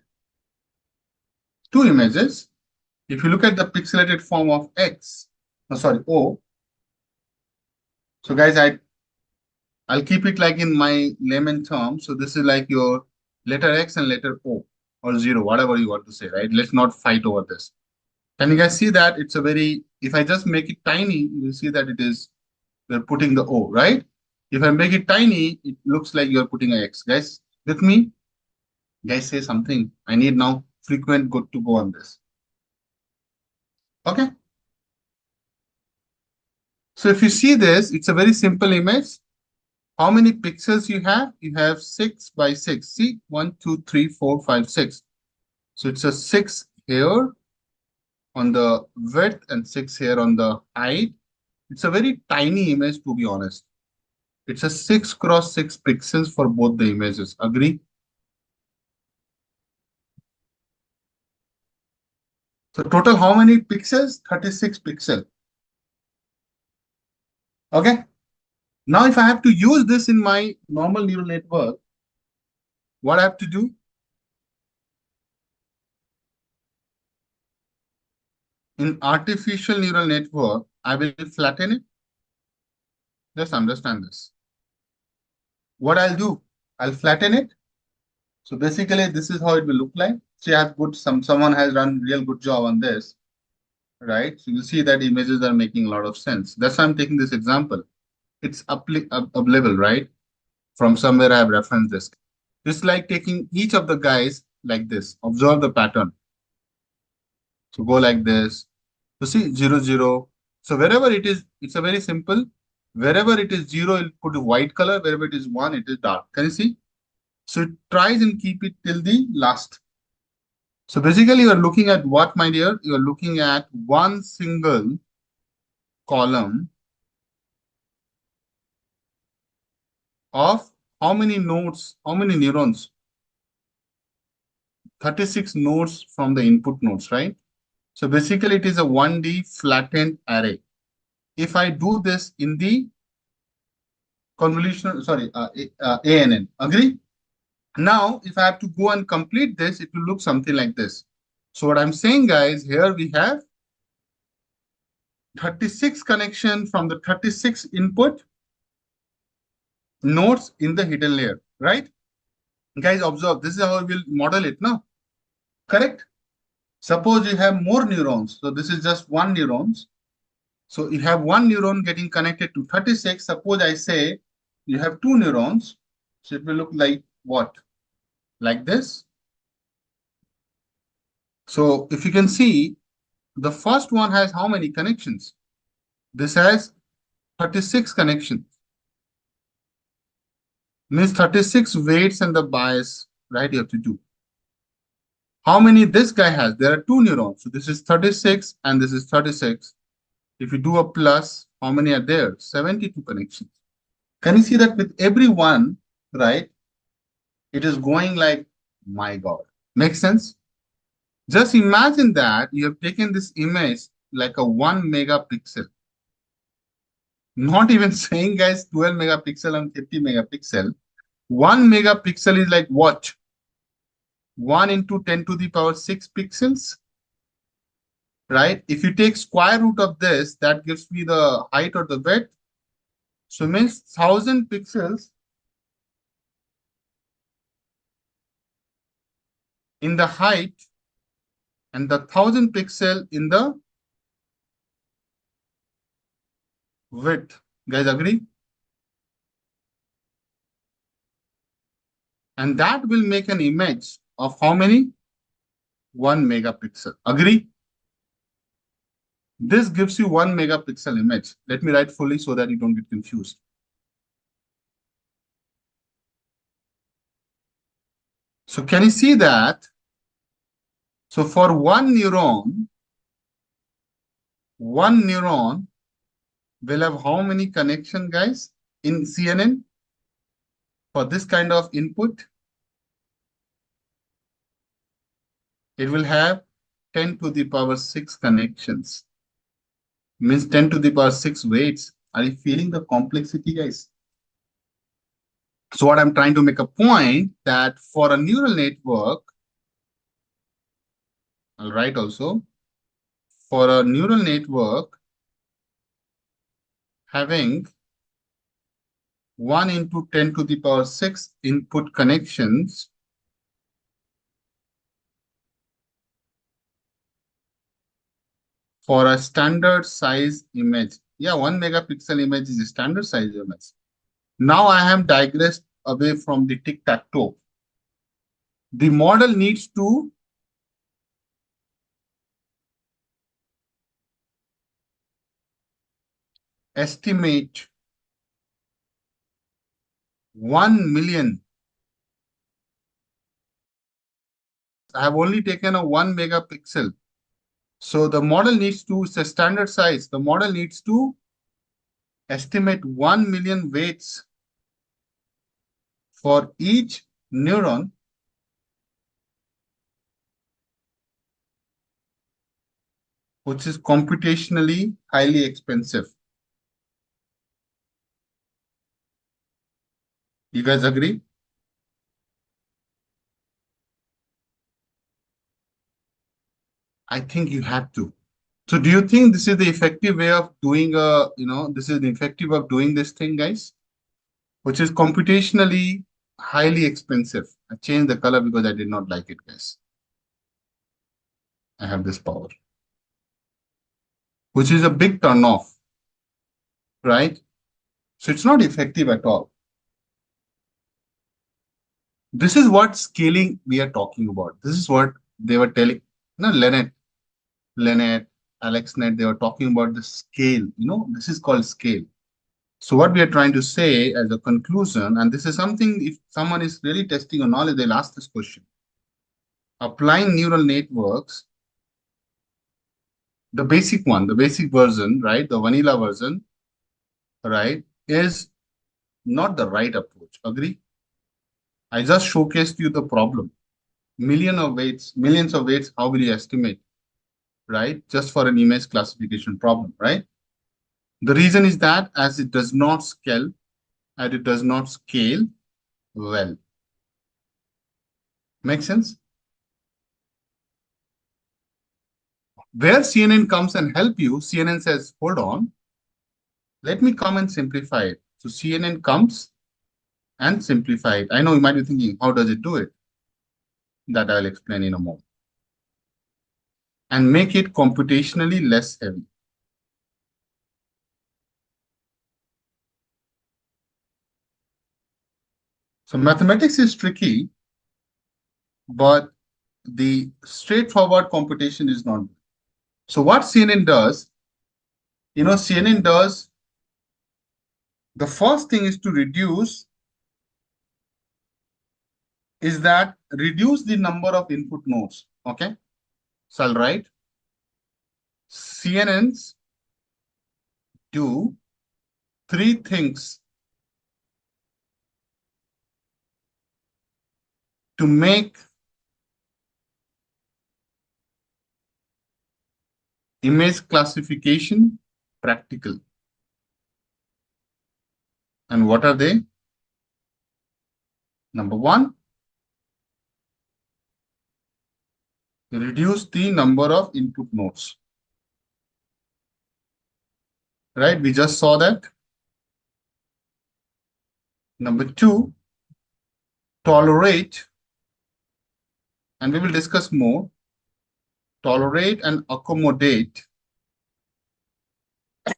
Two images. If you look at the pixelated form of X, O. So guys, I'll keep it like in my layman term. So this is like your letter X and letter O or 0, whatever you want to say, right? Let's not fight over this. Can you guys see that? It's a very, if I just make it tiny, you will see that it is, we're putting the O, right? If I make it tiny, it looks like you're putting an X. Guys, with me? Guys, say something. I need now frequent good to go on this. Okay. So if you see this, it's a very simple image. How many pixels you have? You have 6 by 6. See, 1, 2, 3, 4, 5, 6. So it's a 6 here on the width and 6 here on the height. It's a very tiny image, to be honest. It's a 6 cross 6 pixels for both the images. Agree? So total how many pixels? 36 pixels. Okay. Now if I have to use this in my normal neural network, what I have to do? In artificial neural network, I will flatten it. Just understand this. What I'll do, I'll flatten it. So basically, this is how it will look like. See, I've put someone has done real good job on this, right? So you see that images are making a lot of sense. That's why I'm taking this example. It's up level, right? From somewhere I have referenced this. It's like taking each of the guys like this. Observe the pattern. So go like this. So see 0, 0. So wherever it is, it's a very simple. Wherever it is 0, it'll put a white color. Wherever it is 1, it is dark. Can you see? So it tries and keep it till the last. So basically, you are looking at what, my dear? You are looking at one single column of how many nodes, how many neurons? 36 nodes from the input nodes, right? So basically, it is a 1D flattened array. If I do this in the convolutional, sorry, ANN, agree? Now, if I have to go and complete this, it will look something like this. So what I'm saying, guys, here we have 36 connection from the 36 input nodes in the hidden layer, right? Guys, observe, this is how we will model it now. Correct? Suppose you have more neurons. So this is just one neurons. So you have one neuron getting connected to 36. Suppose I say you have two neurons. So it will look like what? Like this. So if you can see, the first one has how many connections? This has 36 connections. Means 36 weights and the bias, right? You have to do. How many this guy has? There are two neurons. So this is 36 and this is 36. If you do a plus, how many are there? 72 connections. Can you see that with every one, right? It is going like, my God. Makes sense? Just imagine that you have taken this image like a 1 megapixel. Not even saying, guys, 12 megapixel and 50 megapixel. 1 megapixel is like what? 1 into 10 to the power 6 pixels, right? If you take square root of this, that gives me the height or the width. So means 1000 pixels in the height and the 1000 pixel in the width. Guys agree? And that will make an image of how many? 1 megapixel. Agree? This gives you 1 megapixel image. Let me write fully so that you don't get confused. So can you see that? So for one neuron will have how many connection, guys, in CNN for this kind of input? It will have 10 to the power 6 connections. Means 10 to the power 6 weights. Are you feeling the complexity, guys? So what I'm trying to make a point that for a neural network, I'll write also, for a neural network having 1 into 10 to the power 6 input connections, for a standard size image. Yeah, 1 megapixel image is a standard size image. Now I have digressed away from the tic-tac-toe. The model needs to estimate 1 million. I have only taken a 1 megapixel. So the model needs to, it's a standard size. The model needs to estimate 1 million weights for each neuron which is computationally highly expensive. You guys agree? I think you have to. So do you think this is the effective way of doing this is the effective of doing this thing, guys? Which is computationally highly expensive. I changed the color because I did not like it, guys. I have this power. Which is a big turnoff, right? So it's not effective at all. This is what scaling we are talking about. This is what they were telling. No, Lennart, AlexNet, they were talking about the scale. This is called scale. So what we are trying to say as a conclusion, and this is something, if someone is really testing your knowledge, they'll ask this question. Applying neural networks, the basic one, the basic version, right, the vanilla version, right, is not the right approach. Agree? I just showcased you the problem. Millions of weights, how will you estimate, right? Just for an image classification problem, right? The reason is that as it does not scale, and it does not scale well. Make sense? Where CNN comes and help you, CNN says, hold on, let me come and simplify it. So CNN comes and simplify it. I know you might be thinking, how does it do it? That I'll explain in a moment. And make it computationally less heavy. So mathematics is tricky, but the straightforward computation is not. So what CNN does, CNN does, the first thing is to reduce the number of input nodes. Okay. So I'll write CNNs do 3 things to make image classification practical. And what are they? Number 1, reduce the number of input nodes. Right? We just saw that. Number 2, tolerate and we will discuss more. Tolerate and accommodate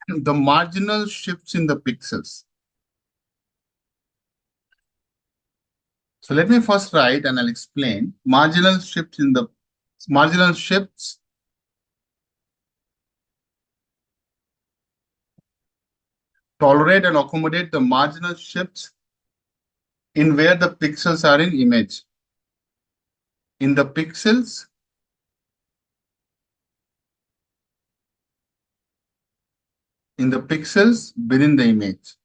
the marginal shifts in the pixels. So let me first write and I'll explain. Marginal shifts tolerate and accommodate the marginal shifts in where the pixels are in image. In the pixels within the image.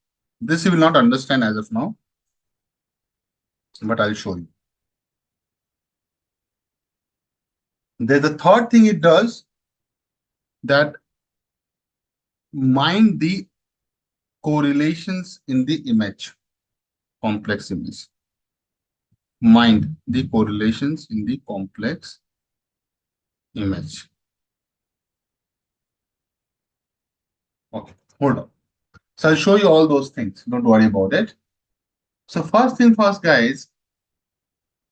This you will not understand as of now, but I'll show you. There's the third thing it does, that mind the correlations in the image, complex image. Mind the correlations in the complex image. Okay, hold on. So I'll show you all those things. Don't worry about it. So first thing first, guys,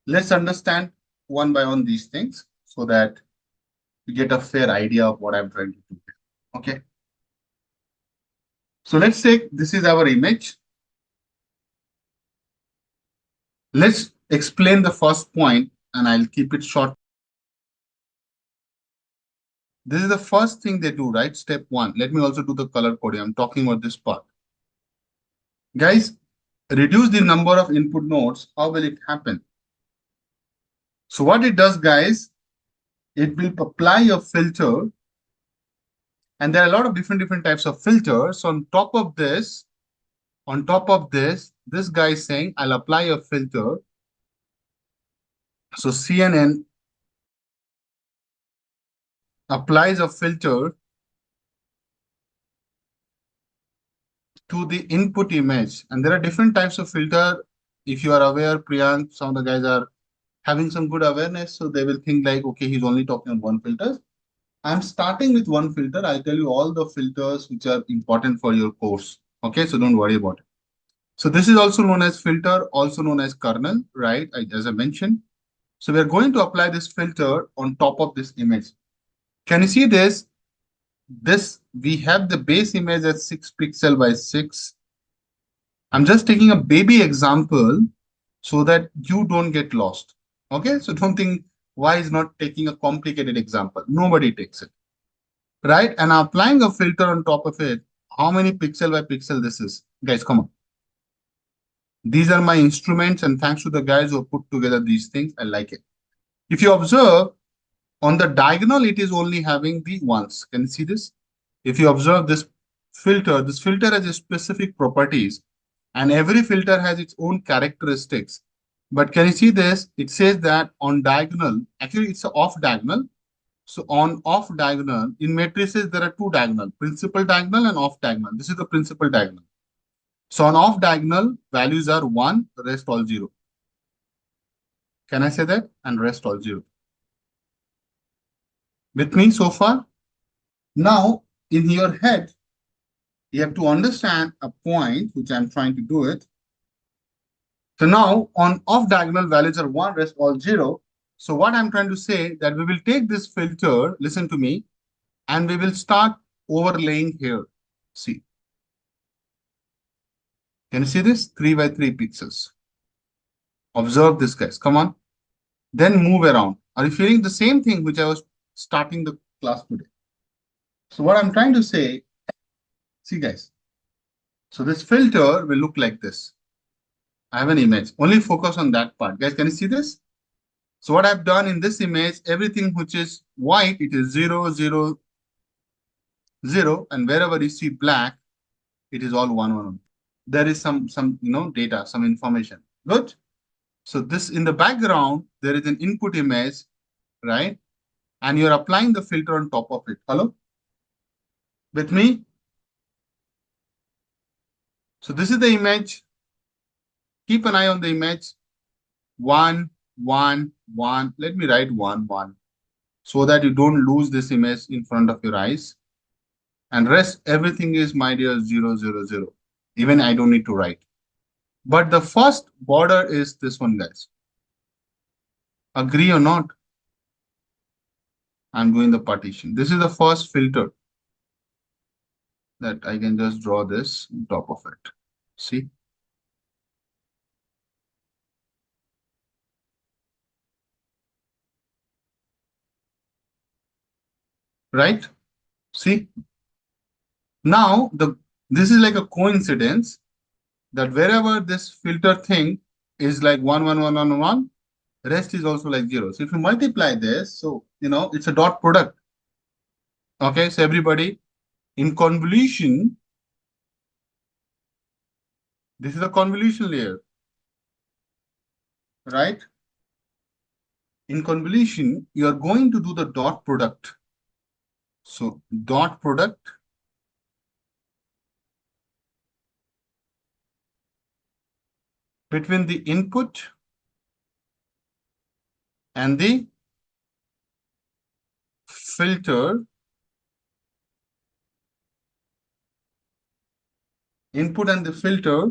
let's understand one by one these things so that you get a fair idea of what I'm trying to do. Okay. So let's say this is our image. Let's explain the first point and I'll keep it short. This is the first thing they do, right? Step one. Let me also do the color coding. I'm talking about this part. Guys, reduce the number of input nodes. How will it happen? So what it does, guys, it will apply a filter. And there are a lot of different types of filters. So on top of this, this guy is saying, I'll apply a filter. So CNN applies a filter to the input image. And there are different types of filter. If you are aware, Priyank, some of the guys are having some good awareness. So they will think like, okay, he's only talking on one filter. I'm starting with one filter. I'll tell you all the filters which are important for your course. Okay, so don't worry about it. So this is also known as filter, also known as kernel, right? As I mentioned. So we're going to apply this filter on top of this image. Can you see this? We have the base image at 6 pixel by 6. I'm just taking a baby example so that you don't get lost. Okay, so don't think why is not taking a complicated example. Nobody takes it, right? And I'm applying a filter on top of it. How many pixel by pixel this is? Guys, come on. These are my instruments, and thanks to the guys who put together these things, I like it. If you observe, on the diagonal, it is only having the ones. Can you see this? If you observe this filter has a specific properties, and every filter has its own characteristics. But can you see this? It says that on diagonal, actually it's an off diagonal. So on off diagonal, in matrices, there are two diagonal, principal diagonal and off diagonal. This is the principal diagonal. So on off diagonal, values are 1, rest all 0. Can I say that? And rest all 0. With me so far? Now, in your head, you have to understand a point, which I'm trying to do it. So now, on off diagonal, values are 1, rest all 0. So what I'm trying to say that we will take this filter, listen to me, and we will start overlaying here. See. Can you see this? 3 by 3 pixels. Observe this, guys. Come on. Then move around. Are you feeling the same thing which I was starting the class today? So what I'm trying to say, see, guys. So this filter will look like this. I have an image. Only focus on that part. Guys, can you see this? So what I've done in this image, everything which is white, it is 0, 0, 0. And wherever you see black, it is all 1, 1. There is some data, some information. Good. So this in the background, there is an input image, right? And you're applying the filter on top of it. Hello? With me? So this is the image. Keep an eye on the image. 1, 1, 1. Let me write 1, 1. So that you don't lose this image in front of your eyes. And rest, everything is, my dear, 0, 0, 0. Even I don't need to write. But the first border is this one, guys. Agree or not? I'm doing the partition. This is the first filter that I can just draw this on top of it. See? Right? See? Now, this is like a coincidence that wherever this filter thing is like 1, 1, 1, 1, 1, rest is also like 0. So if you multiply this, so, it's a dot product. Okay, so everybody, in convolution, this is a convolution layer, right? In convolution, you are going to do the dot product. So dot product between the input and the filter, input and the filter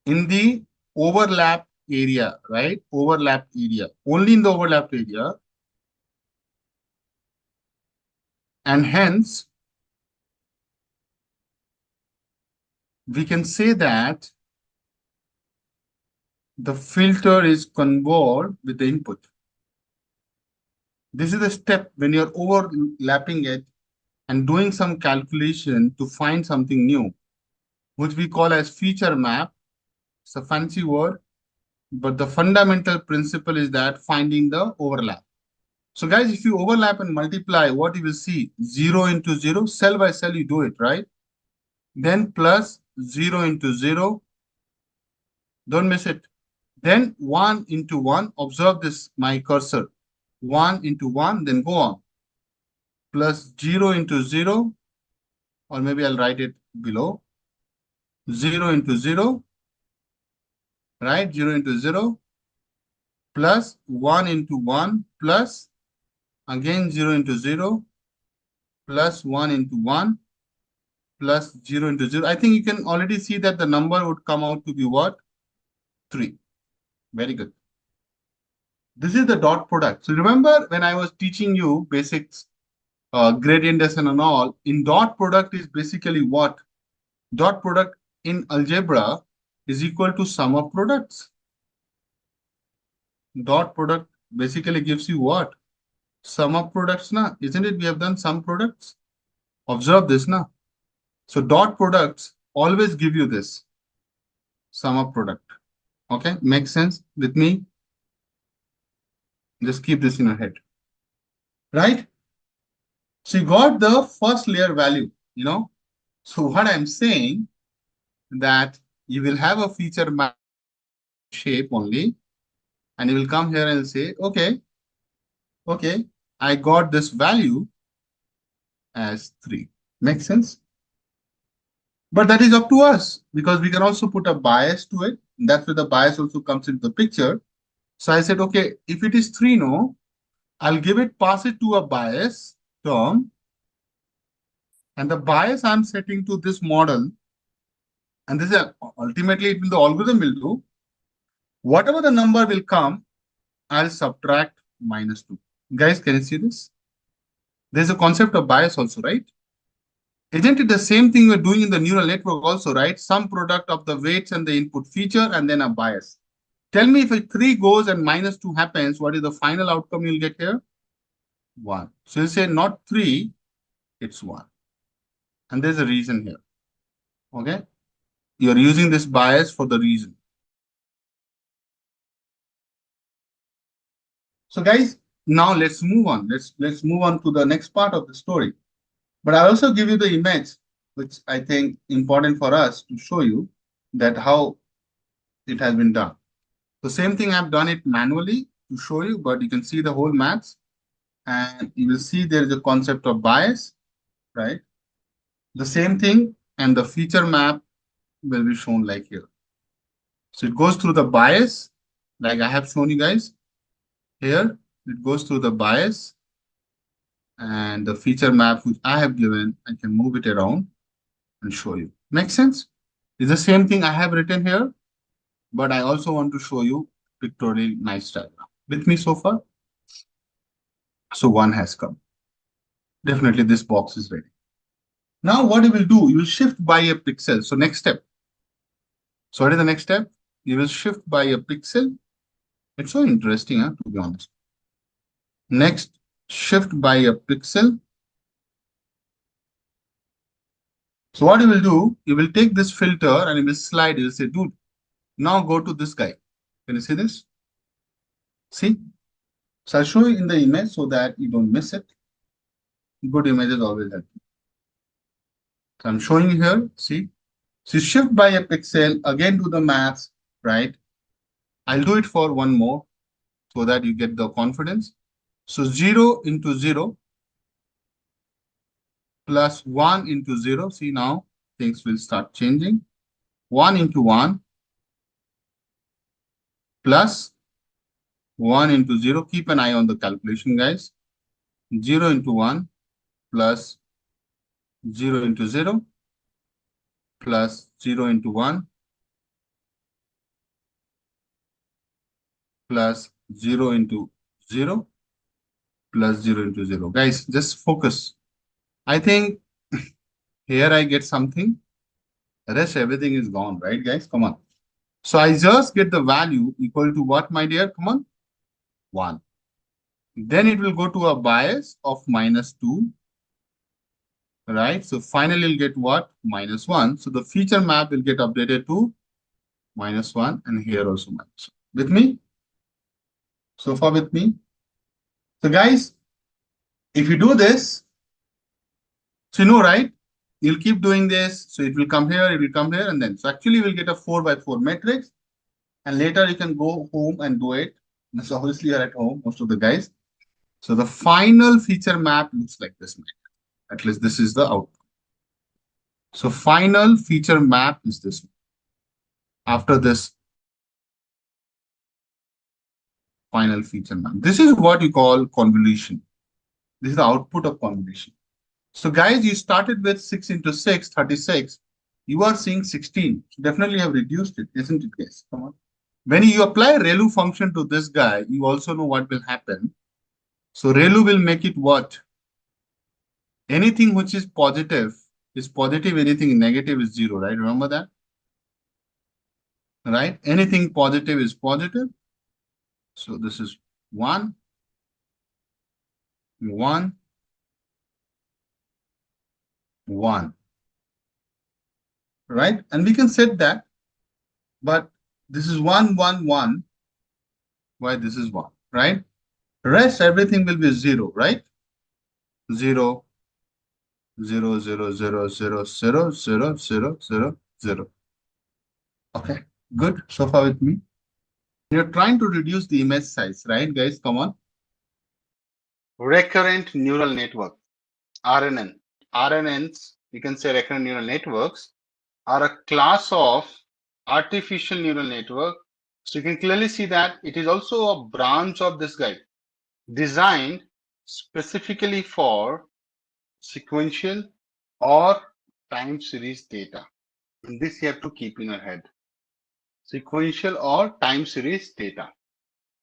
in the overlap area, right? Overlap area, only in the overlap area. And hence, we can say that the filter is convolved with the input. This is the step when you're overlapping it and doing some calculation to find something new, which we call as feature map. It's a fancy word, but the fundamental principle is that finding the overlap. So guys, if you overlap and multiply, what you will see? 0 into 0, cell by cell you do it, right? Then plus 0 into 0. Don't miss it. Then 1 into 1. Observe this, my cursor. 1 into 1, then go on. Plus 0 into 0, or maybe I'll write it below. 0 into 0, right? 0 into 0, plus 1 into 1, plus again 0 into 0, plus 1 into 1, plus 0 into 0. I think you can already see that the number would come out to be what? 3. Very good. This is the dot product. So remember when I was teaching you basics, gradient descent and all, in dot product is basically what? Dot product in algebra is equal to sum of products. Dot product basically gives you what? Sum of products, na? Isn't it? We have done sum products. Observe this, na? So dot products always give you this sum of product. Okay, makes sense with me? Just keep this in your head. Right? So you got the first layer value, So what I'm saying that you will have a feature map shape only, and you will come here and say, okay, I got this value as 3. Makes sense? But that is up to us because we can also put a bias to it. That's where the bias also comes into the picture. So I said, okay, if it is 3, no, I'll pass it to a bias term. And the bias I'm setting to this model, and this is ultimately the algorithm will do. Whatever the number will come, I'll subtract -2. Guys, can you see this? There's a concept of bias also, right? Isn't it the same thing we're doing in the neural network also, right? Some product of the weights and the input feature and then a bias. Tell me if a 3 goes and -2 happens, what is the final outcome you'll get here? 1. So you say not 3, it's 1. And there's a reason here. Okay? You're using this bias for the reason. So guys, now let's move on. Let's move on to the next part of the story. But I'll also give you the image, which I think important for us to show you that how it has been done. The same thing, I've done it manually to show you, but you can see the whole maths. And you will see there is a concept of bias, right? The same thing, and the feature map will be shown like here. So it goes through the bias, like I have shown you guys. Here, it goes through the bias and the feature map which I have given, I can move it around and show you. Make sense? It's the same thing I have written here. but I also want to show you pictorial nice diagram. With me so far? So one has come. Definitely this box is ready. Now what you will do, you will shift by a pixel. So next step. So what is the next step? You will shift by a pixel. It's so interesting, to be honest. Next, shift by a pixel. So what you will do, you will take this filter and you will slide. You will say, dude, now go to this guy. Can you see this? See? So I'll show you in the image so that you don't miss it. Good images always help. So I'm showing you here. See? So shift by a pixel, again do the maths, right? I'll do it for one more so that you get the confidence. So 0 into 0 plus 1 into 0. See, now things will start changing. 1 into 1 plus 1 into 0. Keep an eye on the calculation, guys. 0 into 1 plus 0 into 0 plus 0 into 1 plus 0 into 0 plus 0 into 0. Guys, just focus. I think here I get something. The rest, everything is gone, right, guys? Come on. So I just get the value equal to what, my dear? Come on. 1. Then it will go to a bias of -2. Right? So finally, you'll get what? -1. So the feature map will get updated to -1 and here also -1. With me? So far with me? So guys, if you do this, so you know, right? You'll keep doing this. So it will come here, it will come here, and then. So actually, we'll get a 4x4 matrix. And later you can go home and do it. So obviously you're at home, most of the guys. So the final feature map looks like this. At least this is the output. So final feature map is this one. After this final feature map. This is what you call convolution. This is the output of convolution. So guys, you started with 6 into 6, 36. You are seeing 16. So definitely have reduced it, isn't it, guys? Come on. When you apply ReLU function to this guy, you also know what will happen. So ReLU will make it what? Anything which is positive, anything negative is 0, right? Remember that? Right? Anything positive is positive. So this is 1, 1, 1. Right? And we can set that. But this is 1, 1, 1. Why this is 1, right? Rest everything will be 0, right? 0, 0, 0, 0, 0, 0, 0, 0, 0, 0. Okay, good. So far with me. You're trying to reduce the image size, right, guys? Come on. Recurrent neural network, RNN. RNNs, you can say recurrent neural networks, are a class of artificial neural network. So you can clearly see that it is also a branch of this guy, designed specifically for sequential or time series data. And this you have to keep in your head. Sequential or time series data.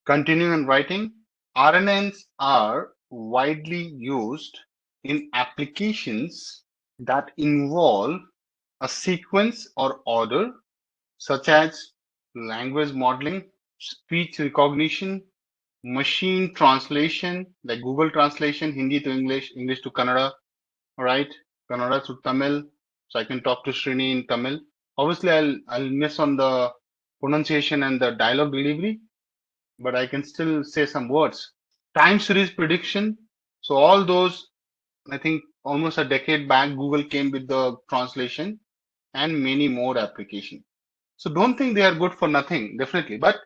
Continuing and writing, RNNs are widely used in applications that involve a sequence or order, such as language modeling, speech recognition, machine translation, like Google translation, Hindi to English, English to Kannada, right? Kannada to Tamil. So I can talk to Srini in Tamil. Obviously, I'll miss on the pronunciation and the dialogue delivery, but I can still say some words. Time series prediction. So all those, I think almost a decade back, Google came with the translation and many more applications. So don't think they are good for nothing, definitely, but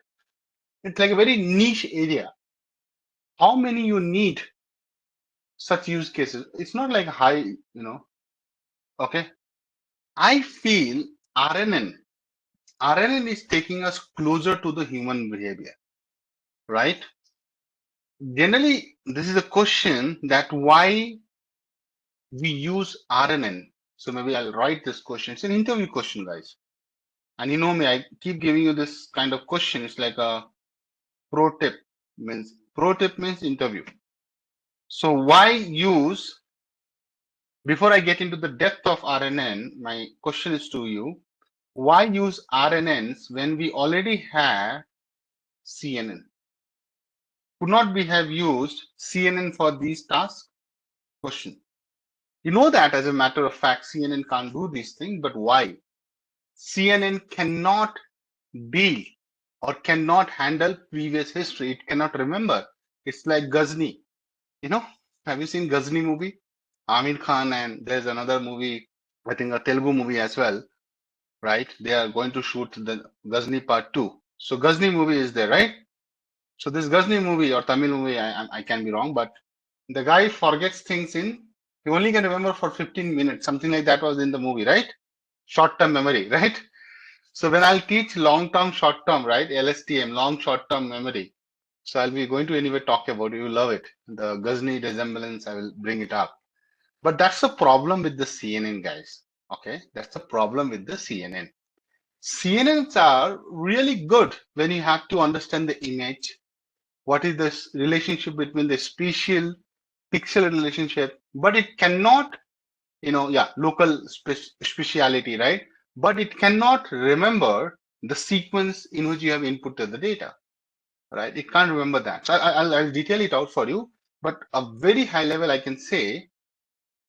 it's like a very niche area. How many you need such use cases? It's not like high, okay. I feel RNN is taking us closer to the human behavior, right? Generally, this is a question that why we use RNN. So maybe I'll write this question. It's an interview question, guys. And you know me, I keep giving you this kind of question. It's like a pro tip means interview. So why use, before I get into the depth of RNN, my question is to you, why use RNNs when we already have CNN? Could not we have used CNN for these tasks? Question. You know that as a matter of fact, CNN can't do these things, but why? CNN cannot deal or cannot handle previous history. It cannot remember. It's like Ghazni. You know, have you seen Ghazni movie? Amir Khan, and there's another movie, I think a Telugu movie as well, right? They are going to shoot the Ghazni Part 2. So Ghazni movie is there, right? So this Ghazni movie or Tamil movie, I can be wrong, but the guy forgets things he only can remember for 15 minutes, something like that was in the movie, right? Short-term memory, right? So when I'll teach long-term, short-term, right? LSTM, long short-term memory. So I'll be going to anyway talk about it. You love it. The Ghazni resemblance, I will bring it up. But that's the problem with the CNN, guys. Okay, that's the problem with the CNN. CNNs are really good when you have to understand the image. What is the relationship between the spatial pixel relationship? But it cannot, local speciality, right? But it cannot remember the sequence in which you have inputted the data, right? It can't remember that. So I'll detail it out for you. But a very high level, I can say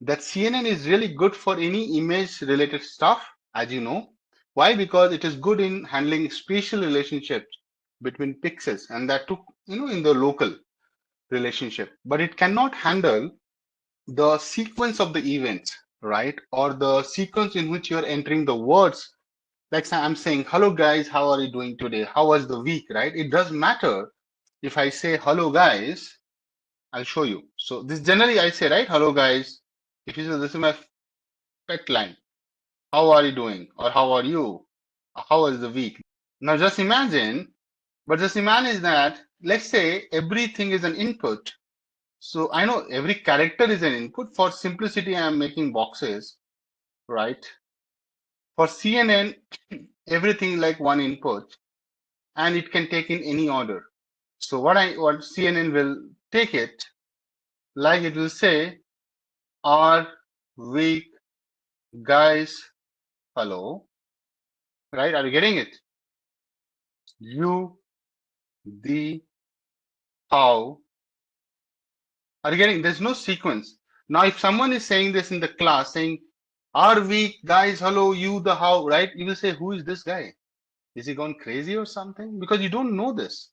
that CNN is really good for any image related stuff, as you know. Why? Because it is good in handling spatial relationships between pixels, and that took, in the local relationship. But it cannot handle the sequence of the events, right? Or the sequence in which you're entering the words. Like I'm saying, hello guys, how are you doing today? How was the week, right? It does matter if I say hello guys. I'll show you. So this generally I say, right? Hello guys. If you say this is my pet line, how are you doing? Or how are you? How was the week? Now just imagine that, let's say everything is an input. So I know every character is an input. For simplicity, I am making boxes, right? For CNN, everything like one input, and it can take in any order. So what CNN will take it, like it will say, are weak guys, hello, right? Are you getting it? You, the, how. Are you getting? There's no sequence. Now, if someone is saying this in the class, saying, are weak guys, hello, you, the how, right? You will say, who is this guy? Is he gone crazy or something? Because you don't know this.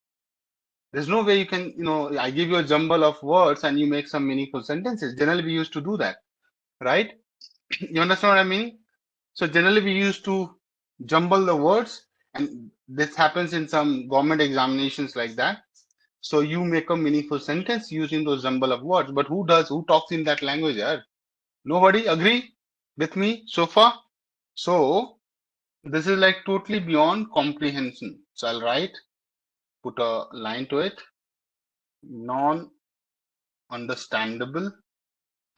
There's no way you can, I give you a jumble of words and you make some meaningful sentences. Generally, we used to do that, right? You understand what I mean? So generally, we used to jumble the words, and this happens in some government examinations like that. So you make a meaningful sentence using those jumble of words. But who talks in that language? Yeah? Nobody agree with me so far? So this is like totally beyond comprehension. So I'll put a line to it. Non-understandable,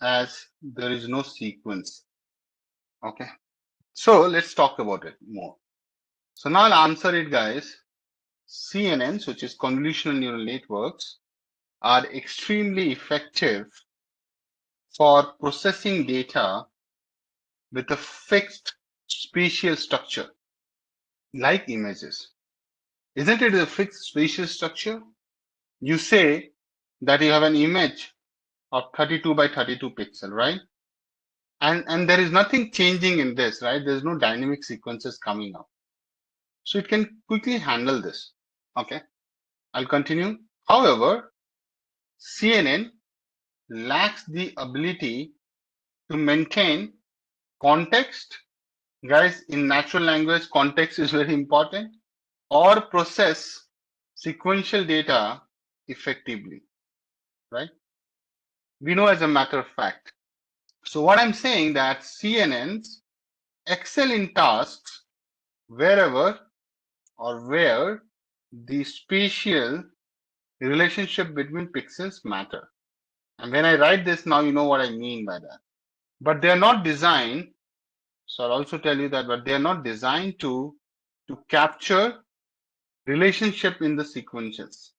as there is no sequence. Okay. So let's talk about it more. So now I'll answer it, guys. CNNs, which is convolutional neural networks, are extremely effective for processing data with a fixed spatial structure, like images. Isn't it a fixed spatial structure? You say that you have an image of 32 by 32 pixel, right? And there is nothing changing in this, right? There's no dynamic sequences coming up. So it can quickly handle this. Okay, I'll continue. However, CNN lacks the ability to maintain context. Guys, in natural language, context is very important, or process sequential data effectively, right? We know as a matter of fact. So what I'm saying that CNNs excel in tasks wherever or where the spatial relationship between pixels matter. And when I write this now, you know what I mean by that. But they are not designed, so I'll also tell you that, but they are not designed to to capture relationship in the sequences.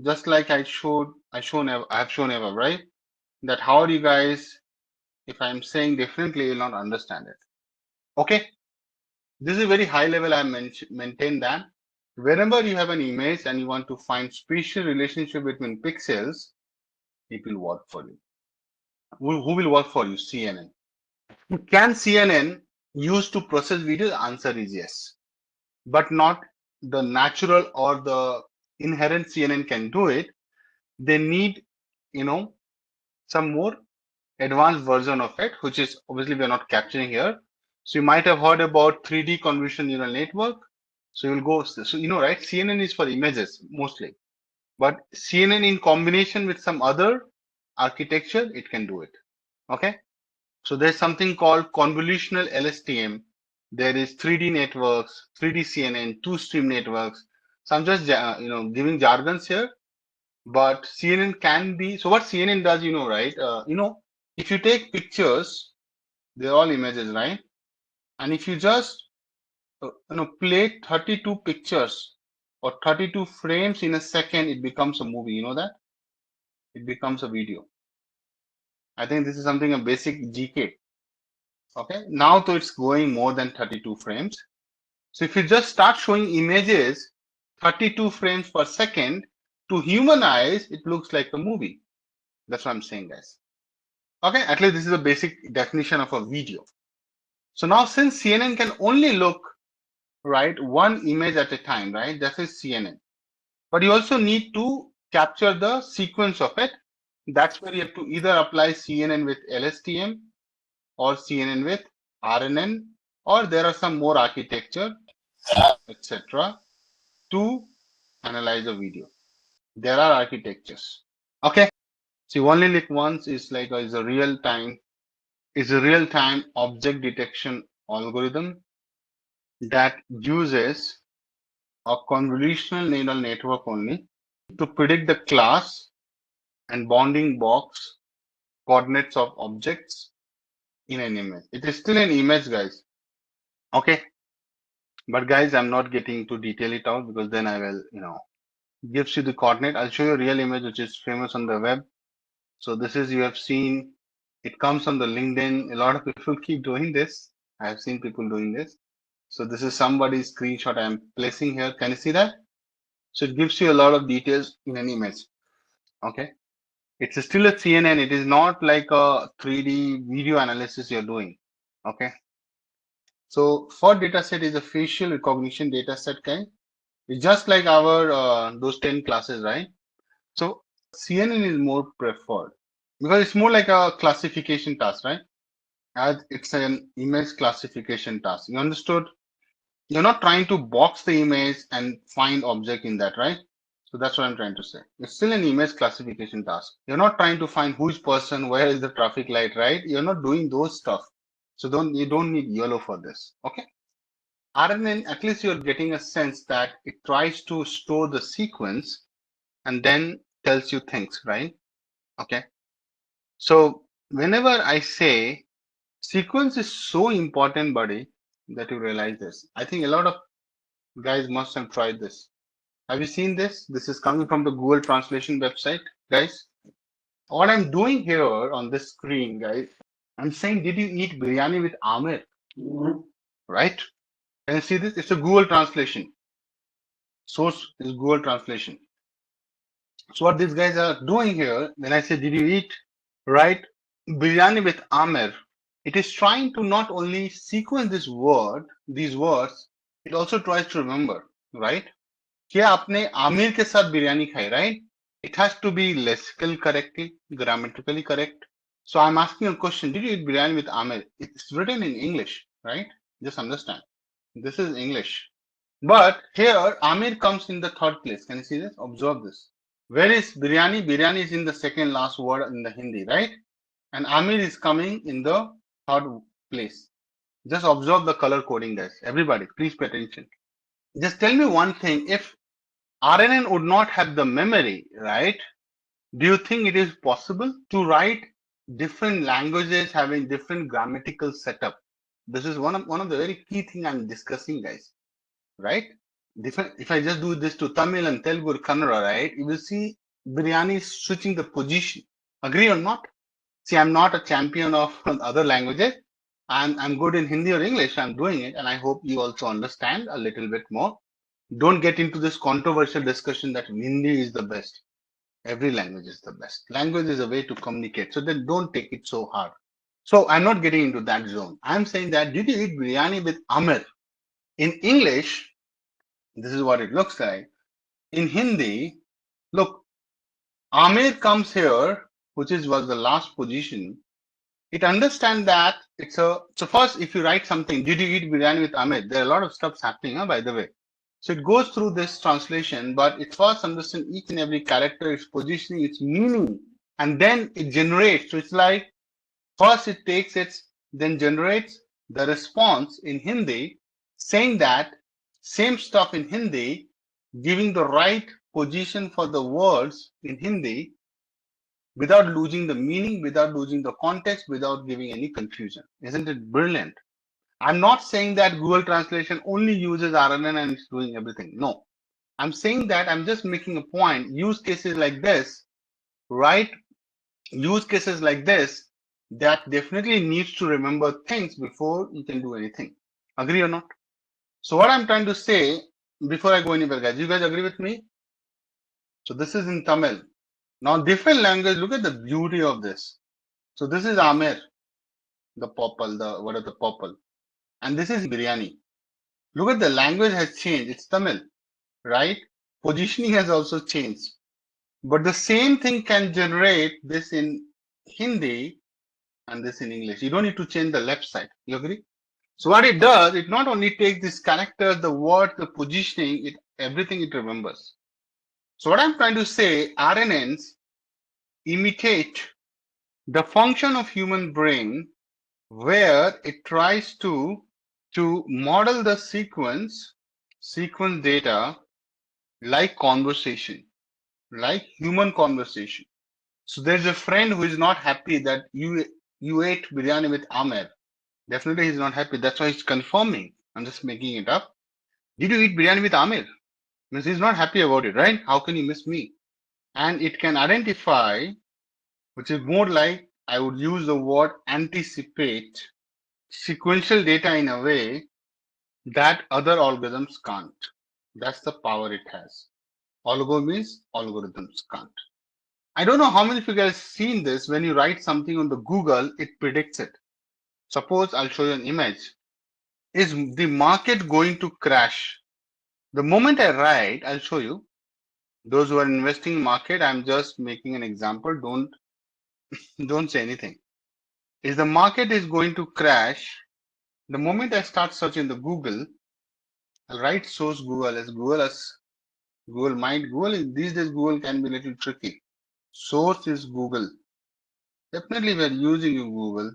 Just like I have shown above, right? That how do you guys, if I'm saying differently, you'll not understand it. Okay? This is a very high level. I maintain that whenever you have an image and you want to find spatial relationship between pixels, it will work for you. Who will work for you? CNN. Can CNN use to process video? The answer is yes, but not the natural or the inherent CNN can do it. They need, some more advanced version of it, which is obviously we are not capturing here. So you might have heard about 3D convolutional neural network. So you'll go, so right? CNN is for images mostly, but CNN in combination with some other architecture, it can do it. Okay. So there's something called convolutional LSTM. There is 3D networks, 3D CNN, two-stream networks. So I'm just, giving jargons here, but CNN can be, so what CNN does, right? If you take pictures, they're all images, right? And if you just, play 32 pictures or 32 frames in a second, it becomes a movie. You know that? It becomes a video. I think this is something a basic GK. Okay. Now, though it's going more than 32 frames. So if you just start showing images 32 frames per second, to human eyes, it looks like a movie. That's what I'm saying, guys. Okay, at least this is a basic definition of a video. So now since CNN can only look, right, one image at a time, right, that is CNN. But you also need to capture the sequence of it. That's where you have to either apply CNN with LSTM or CNN with RNN, or there are some more architecture, etc., to analyze a video. There are architectures. Okay, so you only look once is like is a real time object detection algorithm that uses a convolutional neural network only to predict the class and bounding box coordinates of objects in an image. It is still an image, guys. Okay. But guys, I'm not getting to detail it out because then I will, gives you the coordinate. I'll show you a real image which is famous on the web. So this is, you have seen, it comes on the LinkedIn. A lot of people keep doing this. I have seen people doing this. So this is somebody's screenshot I'm placing here. Can you see that? So it gives you a lot of details in an image. Okay. It's still a CNN. It is not like a 3D video analysis you're doing. Okay. So for dataset is a facial recognition dataset kind. It's just like our those 10 classes, right? So CNN is more preferred because it's more like a classification task, right? As it's an image classification task. You understood? You're not trying to box the image and find object in that, right? So that's what I'm trying to say. It's still an image classification task. You're not trying to find who's person, where is the traffic light, right? You're not doing those stuff. So you don't need yellow for this. Okay. RNN, at least you're getting a sense that it tries to store the sequence and then tells you things, right? Okay. So whenever I say sequence is so important, buddy, that you realize this. I think a lot of guys must have tried this. Have you seen this? This is coming from the Google Translation website, guys. What I'm doing here on this screen, guys, I'm saying, did you eat biryani with Amir? Right? Can you see this? It's a Google Translation. Source is Google Translation. So what these guys are doing here, when I say, did you eat, right, biryani with Amir, it is trying to not only sequence these words, it also tries to remember, right? क्या आपने आमिर के साथ बिरयानी खाई, right? It has to be lexical correctly, grammatically correct. So I'm asking a question. Did you eat biryani with Amir? It's written in English, right? Just understand. This is English. But here, Amir comes in the third place. Can you see this? Observe this. Where is biryani? Biryani is in the second last word in the Hindi, right? And Amir is coming in the third place. Just observe the color coding, guys. Everybody, please pay attention. Just tell me one thing. If RNN would not have the memory, right? Do you think it is possible to write different languages having different grammatical setup? This is one of the very key thing I'm discussing, guys. right? If I just do this to Tamil and Telugu or Kannada, right, you will see biryani is switching the position. Agree or not? See, I'm not a champion of other languages. I'm good in Hindi or English. I'm doing it, and I hope you also understand a little bit more. Don't get into this controversial discussion that Hindi is the best. Every language is the best. Language is a way to communicate. So then don't take it so hard. So I'm not getting into that zone. I'm saying that did you eat biryani with Amir? In English, this is what it looks like. In Hindi, look, Amir comes here, which was the last position. It understands that it's a, so first if you write something, did you eat biryani with Amir? There are a lot of stuff happening, by the way. So it goes through this translation, but it first understands each and every character, its positioning, its meaning, and then it generates. So it's like first it takes its, then generates the response in Hindi, saying that same stuff in Hindi, giving the right position for the words in Hindi without losing the meaning, without losing the context, without giving any confusion. Isn't it brilliant? I'm not saying that Google Translation only uses RNN and it's doing everything. No. I'm saying that I'm just making a point. Use cases like this, right? Use cases like this that definitely needs to remember things before you can do anything. Agree or not? So what I'm trying to say before I go anywhere, guys, you guys agree with me? So this is in Tamil. Now different language, look at the beauty of this. So this is Amir, the popal, the popal. And this is biryani. Look at the language has changed. It's Tamil, right? Positioning has also changed. But the same thing can generate this in Hindi and this in English. You don't need to change the left side. You agree? So what it does, it not only takes this character, the word, the positioning, everything it remembers. So what I'm trying to say, RNNs imitate the function of human brain where it tries to model the sequence data like conversation, like human conversation. So there's a friend who is not happy that you ate biryani with Amir. Definitely he's not happy. That's why he's confirming. I'm just making it up. Did you eat biryani with Amir? Means he's not happy about it, right? How can you miss me? And it can identify, which is more like I would use the word anticipate sequential data in a way that other algorithms can't. That's the power it has. Oligo means algorithms can't. I don't know how many of you guys seen this. When you write something on the Google, it predicts it. Suppose I'll show you an image. Is the market going to crash? The moment I write, I'll show you. Those who are investing in market, I'm just making an example. Don't say anything. Is the market is going to crash? The moment I start searching the Google, I'll write source Google as Google Mind. These days Google can be a little tricky. Source is Google. Definitely we are using Google.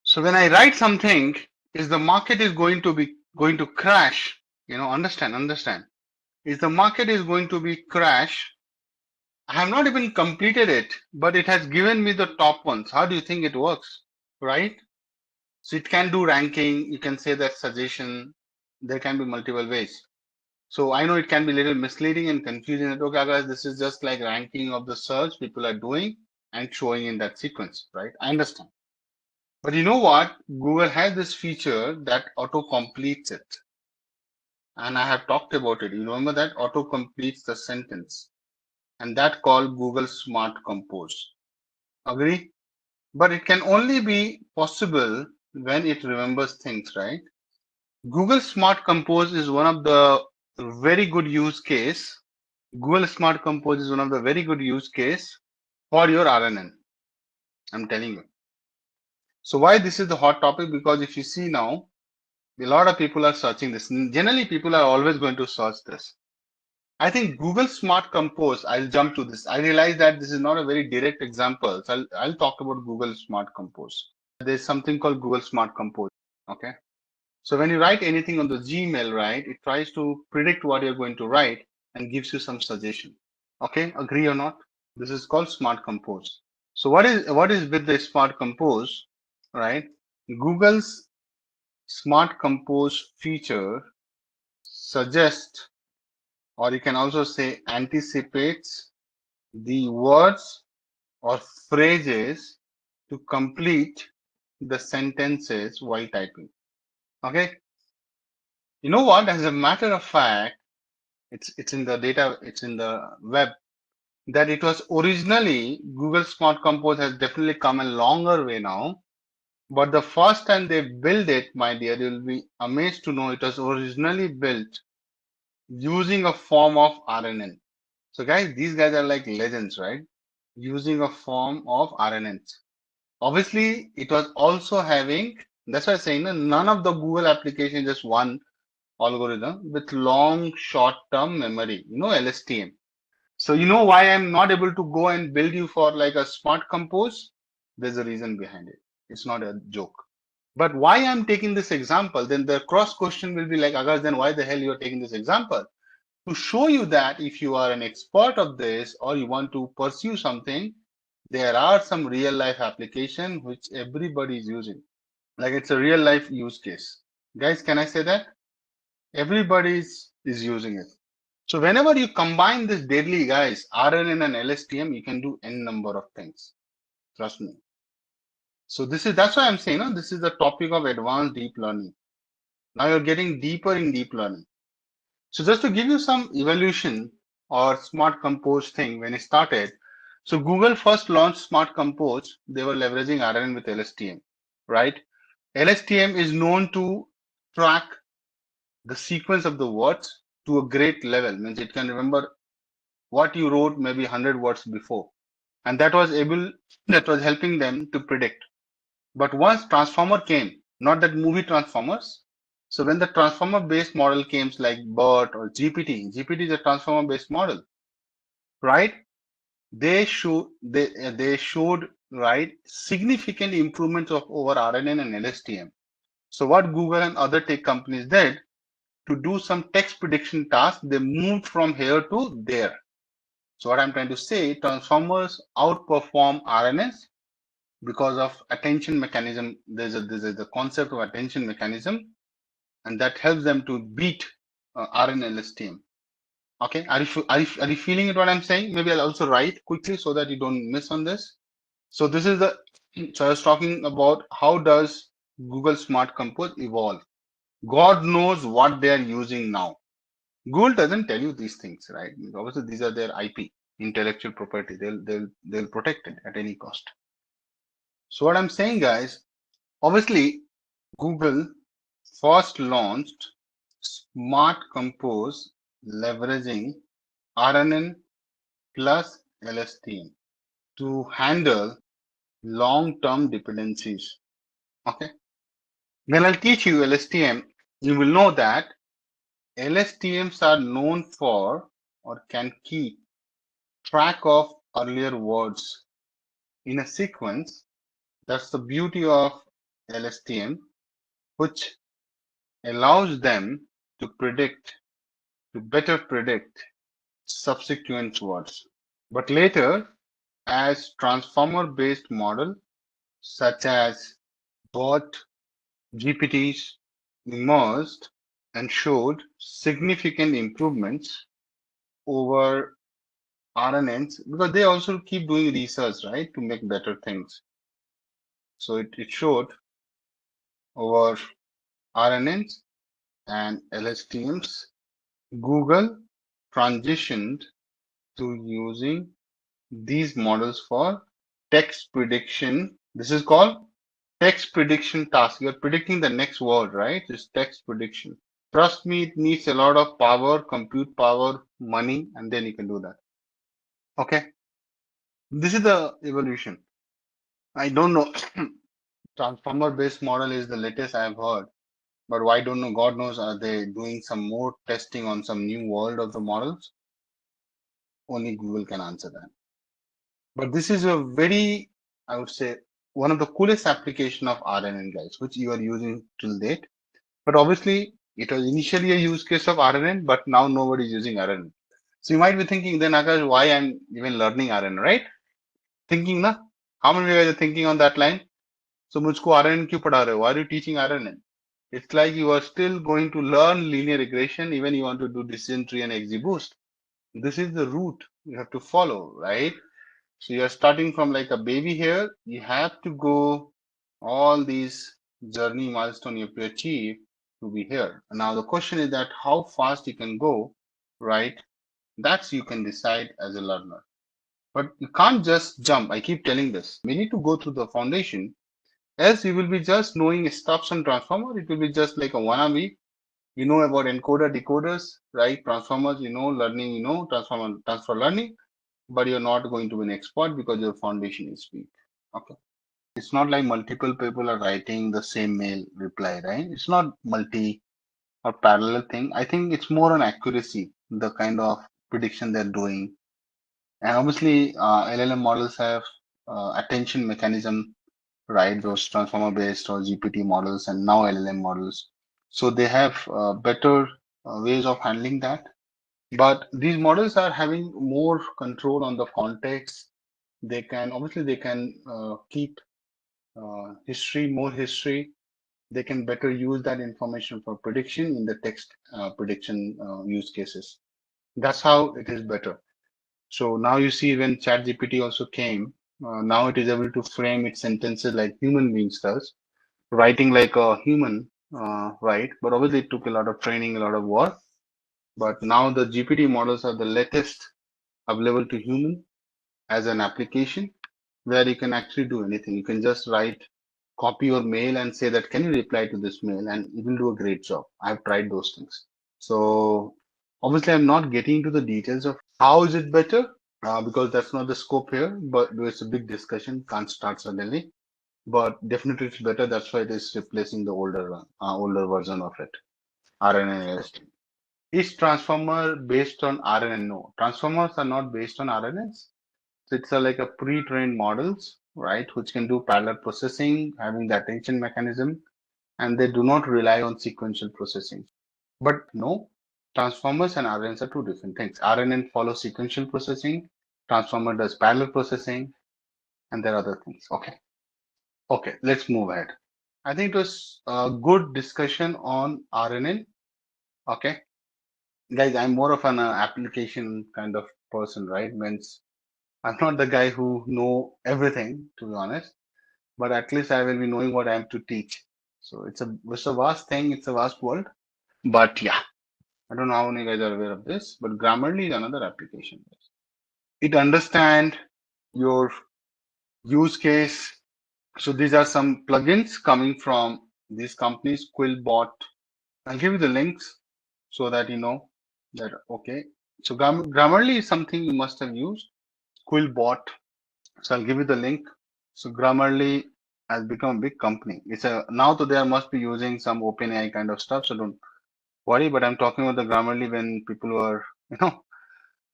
So when I write something, is the market is going to crash? Understand. Is the market is going to be crash? I have not even completed it, but it has given me the top ones. How do you think it works? Right? So it can do ranking. You can say that suggestion. There can be multiple ways. So I know it can be a little misleading and confusing. Okay, guys, this is just like ranking of the search people are doing and showing in that sequence, right? I understand. But you know what? Google has this feature that auto completes it. And I have talked about it. You remember that auto completes the sentence. And that called Google Smart Compose. Agree? But it can only be possible when it remembers things, right? Google Smart Compose is one of the very good use case. Google Smart Compose is one of the very good use case for your RNN. I'm telling you. So why this is the hot topic? Because if you see now, a lot of people are searching this. Generally, people are always going to search this. I think Google Smart Compose, I'll jump to this. I realize that this is not a very direct example. So I'll talk about Google Smart Compose. There's something called Google Smart Compose. Okay. So when you write anything on the Gmail, right, it tries to predict what you're going to write and gives you some suggestion. Okay. Agree or not? This is called Smart Compose. So what is with the Smart Compose, right? Google's Smart Compose feature suggest, or you can also say anticipates the words or phrases to complete the sentences while typing. Okay. You know what? As a matter of fact, it's in the data, it's in the web, that it was originally Google Smart Compose has definitely come a longer way now. But the first time they built it, my dear, you'll be amazed to know it was originally built using a form of RNN. So guys, these guys are like legends, right? Using a form of RNNs. Obviously, it was also having, that's why I'm saying none of the Google application just one algorithm with long short-term memory, LSTM. So you know why I'm not able to go and build you for like a smart compose? There's a reason behind it. It's not a joke. But why I'm taking this example, then the cross question will be like, Akash, then why the hell you're taking this example? To show you that if you are an expert of this or you want to pursue something, there are some real life application which everybody is using. Like it's a real life use case. Guys, can I say that? Everybody is using it. So whenever you combine this deadly, guys, RNN and LSTM, you can do n number of things. Trust me. So that's why I'm saying, this is the topic of advanced deep learning. Now you're getting deeper in deep learning. So just to give you some evolution or Smart Compose thing when it started. So Google first launched Smart Compose. They were leveraging RNN with LSTM, right? LSTM is known to track the sequence of the words to a great level. Means it can remember what you wrote maybe 100 words before. And that was helping them to predict. But once Transformer came, not that movie Transformers. So when the transformer based model came like BERT or GPT is a transformer based model, right? They showed right significant improvements of over RNN and LSTM. So what Google and other tech companies did to do some text prediction tasks, they moved from here to there. So what I'm trying to say, transformers outperform RNNs because of attention mechanism. There's a concept of attention mechanism, and that helps them to beat RNN LSTM. Okay, are you feeling it? What I'm saying? Maybe I'll also write quickly so that you don't miss on this. So this is so I was talking about how does Google Smart Compose evolve. God knows what they are using now. Google doesn't tell you these things, right? Obviously, these are their IP, intellectual property. They'll protect it at any cost. So what I'm saying, guys, obviously, Google first launched Smart Compose leveraging RNN plus LSTM to handle long-term dependencies. Okay. When I'll teach you LSTM, you will know that LSTMs are known for or can keep track of earlier words in a sequence. That's the beauty of LSTM, which allows them to better predict subsequent words. But later, as transformer-based model such as BERT, GPTs emerged and showed significant improvements over RNNs because they also keep doing research, right, to make better things. So it showed over RNNs and LSTMs, Google transitioned to using these models for text prediction. This is called text prediction task. You're predicting the next word, right? It's text prediction. Trust me, it needs a lot of power, compute power, money, and then you can do that. Okay. This is the evolution. I don't know. Transformer based model is the latest I've heard. But why don't know? God knows, are they doing some more testing on some new world of the models? Only Google can answer that. But this is a very, I would say, one of the coolest application of RNN, guys, which you are using till date. But obviously, it was initially a use case of RNN, but now nobody is using RNN. So you might be thinking, then Akash, why I'm even learning RNN, right? Thinking, na? How many of you guys are thinking on that line? So मुझको RNN क्यों पढ़ा रहे हो? Why are you teaching RNN? It's like you are still going to learn linear regression, even you want to do decision tree and XGBoost. This is the route you have to follow, right? So you're starting from like a baby here. You have to go all these journey milestone you have to achieve to be here. Now the question is that how fast you can go, right? That's you can decide as a learner. But you can't just jump. I keep telling this. We need to go through the foundation. Else you will be just knowing stuffs and transformer. It will be just like a wannabe. You know about encoder, decoders, right? Transformers, you know, learning, you know, transfer learning, but you're not going to be an expert because your foundation is weak. Okay. It's not like multiple people are writing the same mail reply, right? It's not multi or parallel thing. I think it's more on accuracy, the kind of prediction they're doing. And obviously, LLM models have attention mechanism, right? Those transformer based or GPT models and now LLM models. So they have better ways of handling that. But these models are having more control on the context. They can obviously they can keep history, more history. They can better use that information for prediction in the text prediction use cases. That's how it is better. So now you see when ChatGPT also came, now it is able to frame its sentences like human beings does, writing like a human, right? But obviously it took a lot of training, a lot of work. But now the GPT models are the latest available to human as an application where you can actually do anything. You can just write, copy your mail and say that, can you reply to this mail? And it will do a great job. I've tried those things. So obviously I'm not getting into the details of how is it better because that's not the scope here, but it's a big discussion. Can't start suddenly, but definitely it's better. That's why it is replacing the older version of it. RNN. Is transformer based on RNN? No, transformers are not based on RNNs. So it's like a pre-trained models, right, which can do parallel processing, having the attention mechanism, and they do not rely on sequential processing. But no, transformers and RNNs are two different things. RNN follows sequential processing, transformer does parallel processing, and there are other things. Okay. Okay, let's move ahead. I think it was a good discussion on RNN. Okay. Guys, I'm more of an application kind of person, right? Means I'm not the guy who know everything, to be honest, but at least I will be knowing what I am to teach. So it's a vast thing, it's a vast world. But yeah, I don't know how many guys are aware of this, but Grammarly is another application. It understand your use case. So these are some plugins coming from these companies, Quillbot. I'll give you the links so that you know that okay. So Grammarly is something you must have used. Quillbot. So I'll give you the link. So Grammarly has become a big company. It's a now to they must be using some OpenAI kind of stuff. So don't worry. But I'm talking about the Grammarly when people were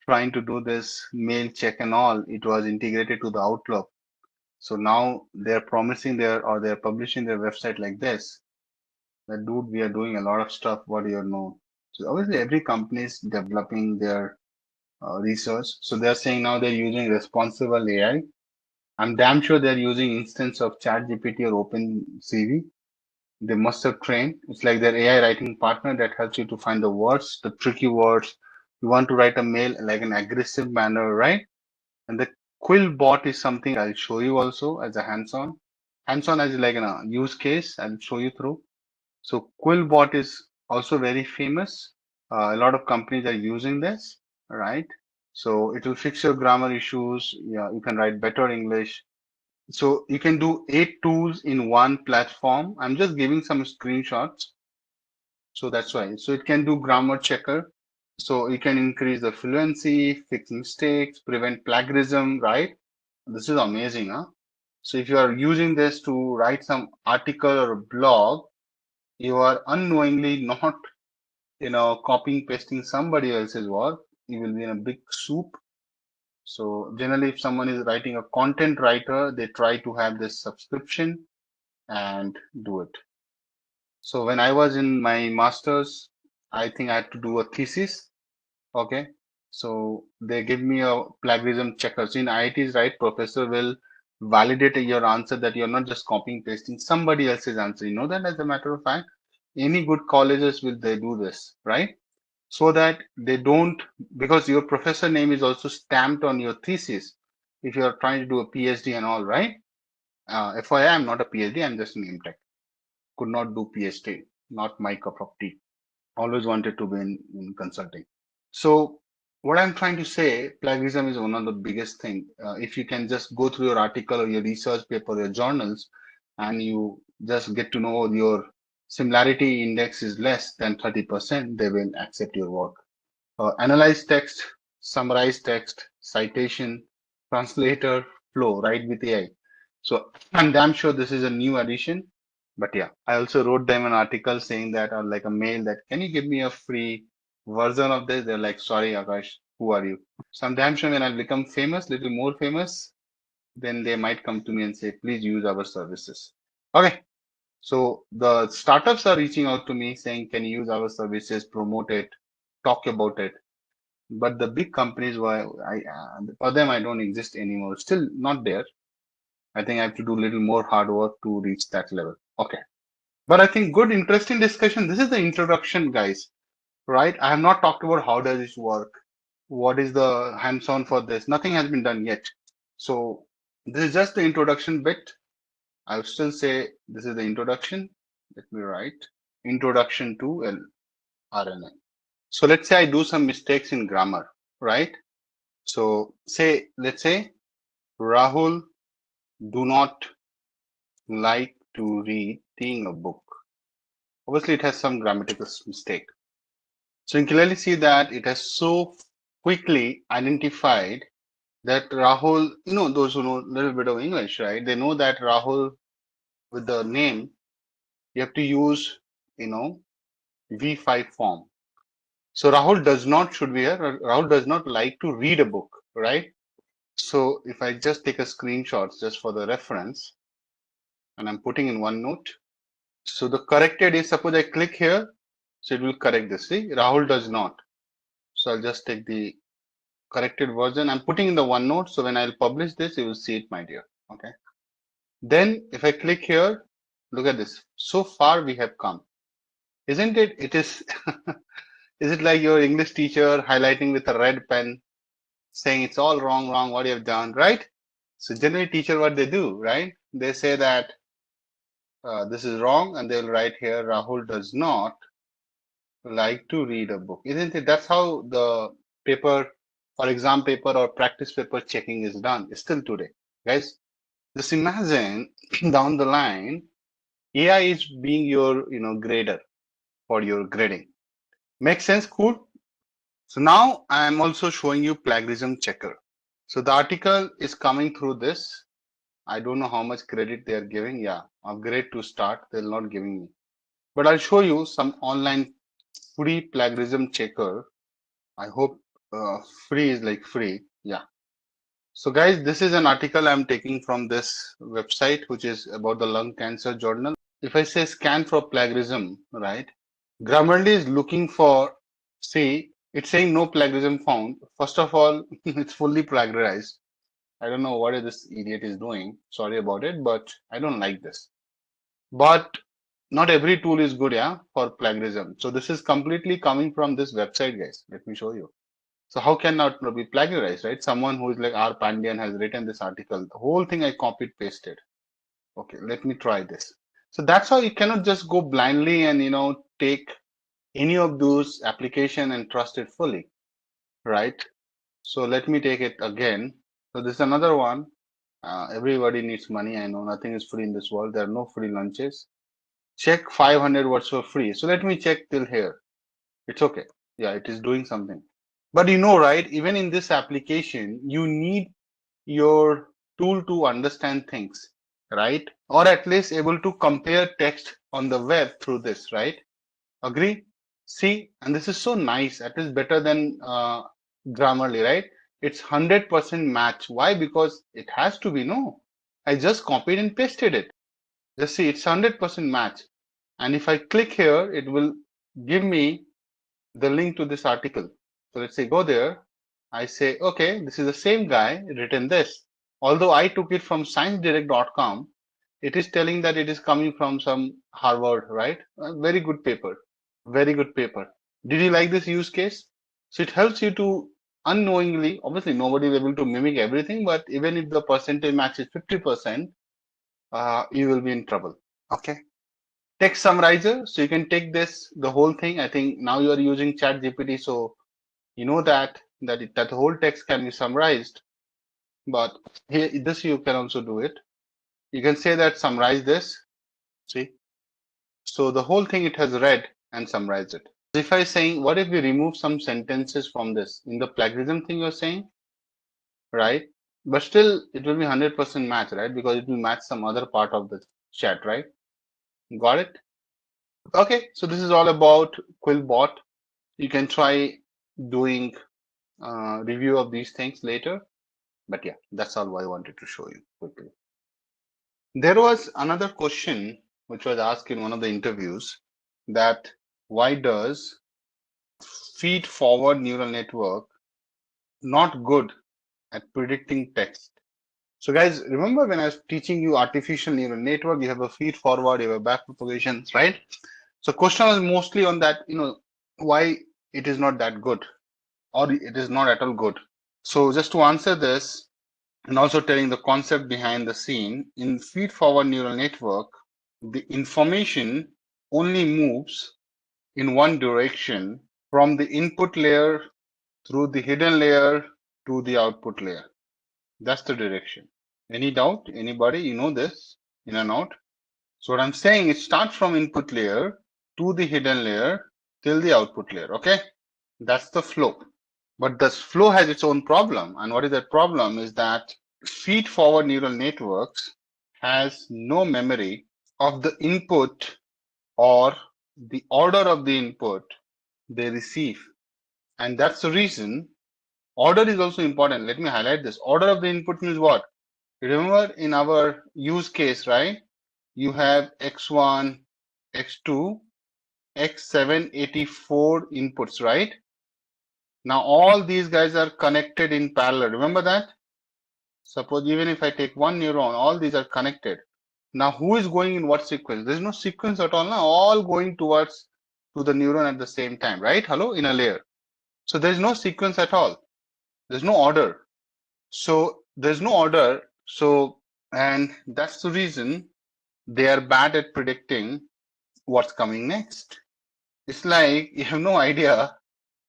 trying to do this mail check and all. It was integrated to the Outlook. So now they're promising they're publishing their website like this. That dude, we are doing a lot of stuff. What do you know? So obviously every company is developing their research. So they're saying now they're using responsible AI. I'm damn sure they're using instance of ChatGPT or OpenCV. They must have trained. It's like their AI writing partner that helps you to find the words, the tricky words. You want to write a mail like an aggressive manner, right? And the Quill bot is something I'll show you also as a hands-on. Hands-on as like a use case. I'll show you through. So Quill bot is also very famous. A lot of companies are using this, right? So it will fix your grammar issues. Yeah, you can write better English. So you can do 8 tools in one platform. I'm just giving some screenshots. So that's why. So it can do grammar checker. So you can increase the fluency, fix mistakes, prevent plagiarism, right? This is amazing, huh? So if you are using this to write some article or a blog, you are unknowingly not, copying, pasting somebody else's work. You will be in a big soup. So generally, if someone is writing a content writer, they try to have this subscription and do it. So when I was in my master's, I think I had to do a thesis. Okay. So they give me a plagiarism checker. So in IITs, right, professor will validate your answer that you're not just copying, pasting somebody else's answer. You know that as a matter of fact. any good colleges will they do this, right? So that they don't, because your professor name is also stamped on your thesis if you are trying to do a PhD and all, right? FYI, I'm not a PhD, I'm just an MTech. Could not do PhD, not my cup of tea. Always wanted to be in consulting. So what I'm trying to say, plagiarism is one of the biggest thing. If you can just go through your article or your research paper, your journals, and you just get to know your similarity index is less than 30%, they will accept your work. Analyze text, summarize text, citation, translator, flow, right with AI. So I'm damn sure this is a new addition. But yeah, I also wrote them an article saying that, or like a mail that, can you give me a free version of this? They're like, sorry, Akash, who are you? So I'm damn sure when I become famous, little more famous, then they might come to me and say, please use our services. Okay. So the startups are reaching out to me saying, can you use our services, promote it, talk about it. But the big companies, for them, I don't exist anymore. Still not there. I think I have to do a little more hard work to reach that level. Okay. But I think good, interesting discussion. This is the introduction, guys, right? I have not talked about how does this work? What is the hands-on for this? Nothing has been done yet. So this is just the introduction bit. I would still say this is the introduction. Let me write introduction to RNN. So let's say I do some mistakes in grammar, right? So let's say Rahul do not like to reading a book. Obviously, it has some grammatical mistake. So you can clearly see that it has so quickly identified that Rahul, those who know a little bit of English, right? They know that Rahul with the name, you have to use, V5 form. So Rahul does not should be here. Rahul does not like to read a book, right? So if I just take a screenshot just for the reference, and I'm putting in OneNote. So the corrected is, suppose I click here, so it will correct this. See, Rahul does not. So I'll just take the corrected version. I'm putting in the OneNote. So when I'll publish this, you will see it, my dear. Okay. Then if I click here, look at this. So far we have come. Isn't it? It is, is it like your English teacher highlighting with a red pen saying it's all wrong, what you have done, right? So generally teacher, what they do, right? They say that this is wrong, and they'll write here, Rahul does not like to read a book. Isn't it? That's how the paper or exam paper or practice paper checking is done still today. Guys, just imagine down the line, AI is being your, grader for your grading. Makes sense? Cool. So now I am also showing you plagiarism checker. So the article is coming through this. I don't know how much credit they are giving. Yeah, upgrade to start. They're not giving me. But I'll show you some online free plagiarism checker. I hope free is like free. Yeah. So guys, this is an article I'm taking from this website, which is about the lung cancer journal. If I say scan for plagiarism, right? Grammarly is looking for, see, it's saying no plagiarism found. First of all, it's fully plagiarized. I don't know what this idiot is doing. Sorry about it, but I don't like this. But not every tool is good, yeah, for plagiarism. So this is completely coming from this website, guys. Let me show you. So how can not be plagiarized, right? Someone who is like R. Pandian has written this article. The whole thing I copied, pasted. Okay, let me try this. So that's how you cannot just go blindly and, take any of those application and trust it fully, right? So let me take it again. So this is another one. Everybody needs money. I know nothing is free in this world. There are no free lunches. Check 500 words for free. So let me check till here. It's okay. Yeah, it is doing something. But right, even in this application, you need your tool to understand things, right? Or at least able to compare text on the web through this, right? Agree? See, and this is so nice. At least better than Grammarly, right? It's 100% match. Why? Because it has to be, no. I just copied and pasted it. Just see, it's 100% match. And if I click here, it will give me the link to this article. So let's say go there. I say, okay, this is the same guy written this. Although I took it from sciencedirect.com, it is telling that it is coming from some Harvard, right? Very good paper. Very good paper. Did you like this use case? So it helps you to unknowingly, obviously nobody is able to mimic everything, but even if the percentage matches 50%, you will be in trouble. Okay. Text summarizer. So you can take this, the whole thing. I think now you are using Chat GPT, so you know that that whole text can be summarized. But here, this you can also do it. You can say that summarize this. See, so the whole thing it has read and summarized it. If I saying, what if we remove some sentences from this in the plagiarism thing you're saying, right? But still, it will be 100% match, right? Because it will match some other part of the chat, right? Got it? Okay, so this is all about Quillbot. You can try doing review of these things later. But yeah, that's all I wanted to show you quickly. There was another question which was asked in one of the interviews that why does feed forward neural network not good at predicting text? So guys, remember when I was teaching you artificial neural network, you have a feed forward, you have a back propagations, right? So question was mostly on that, why it is not that good or it is not at all good. So just to answer this and also telling the concept behind the scene, in feed forward neural network, the information only moves in one direction from the input layer through the hidden layer to the output layer. That's the direction. Any doubt? Anybody? You know this in and out? So what I'm saying is start from input layer to the hidden layer till the output layer. Okay? That's the flow. But this flow has its own problem. And what is that problem is that feed forward neural networks has no memory of the input or the order of the input they receive. And that's the reason order is also important. Let me highlight this. Order of the input means what? Remember in our use case, right? You have X1, X2, X784 inputs, right? Now all these guys are connected in parallel. Remember that? Suppose even if I take one neuron, all these are connected. Now who is going in what sequence? There's no sequence at all. Now all going towards to the neuron at the same time, right? Hello, in a layer. So there's no sequence at all. There's no order. So there's no order. So, and that's the reason they are bad at predicting what's coming next. It's like you have no idea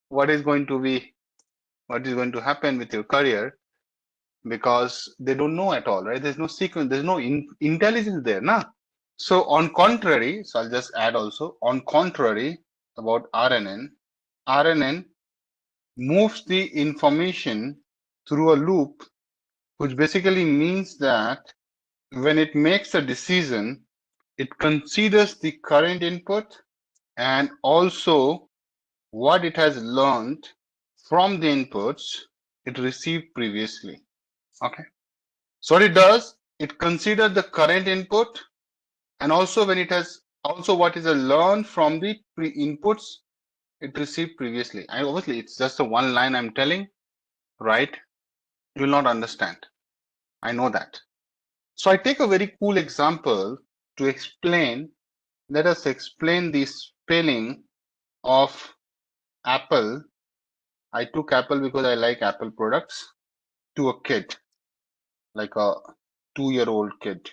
what is going to happen with your career because they don't know at all, right? There's no sequence, there's no intelligence there, nah. So on contrary, so I'll just add also on contrary about RNN moves the information through a loop, which basically means that when it makes a decision, it considers the current input and also what it has learned from the inputs it received previously. Okay. So what it does, it considers the current input and also when it has also what is learned from the inputs it received previously. And obviously it's just a one line I'm telling, right? You will not understand. I know that. So I take a very cool example to explain. Let us explain the spelling of Apple. I took Apple because I like Apple products to a kid, like a 2-year-old kid.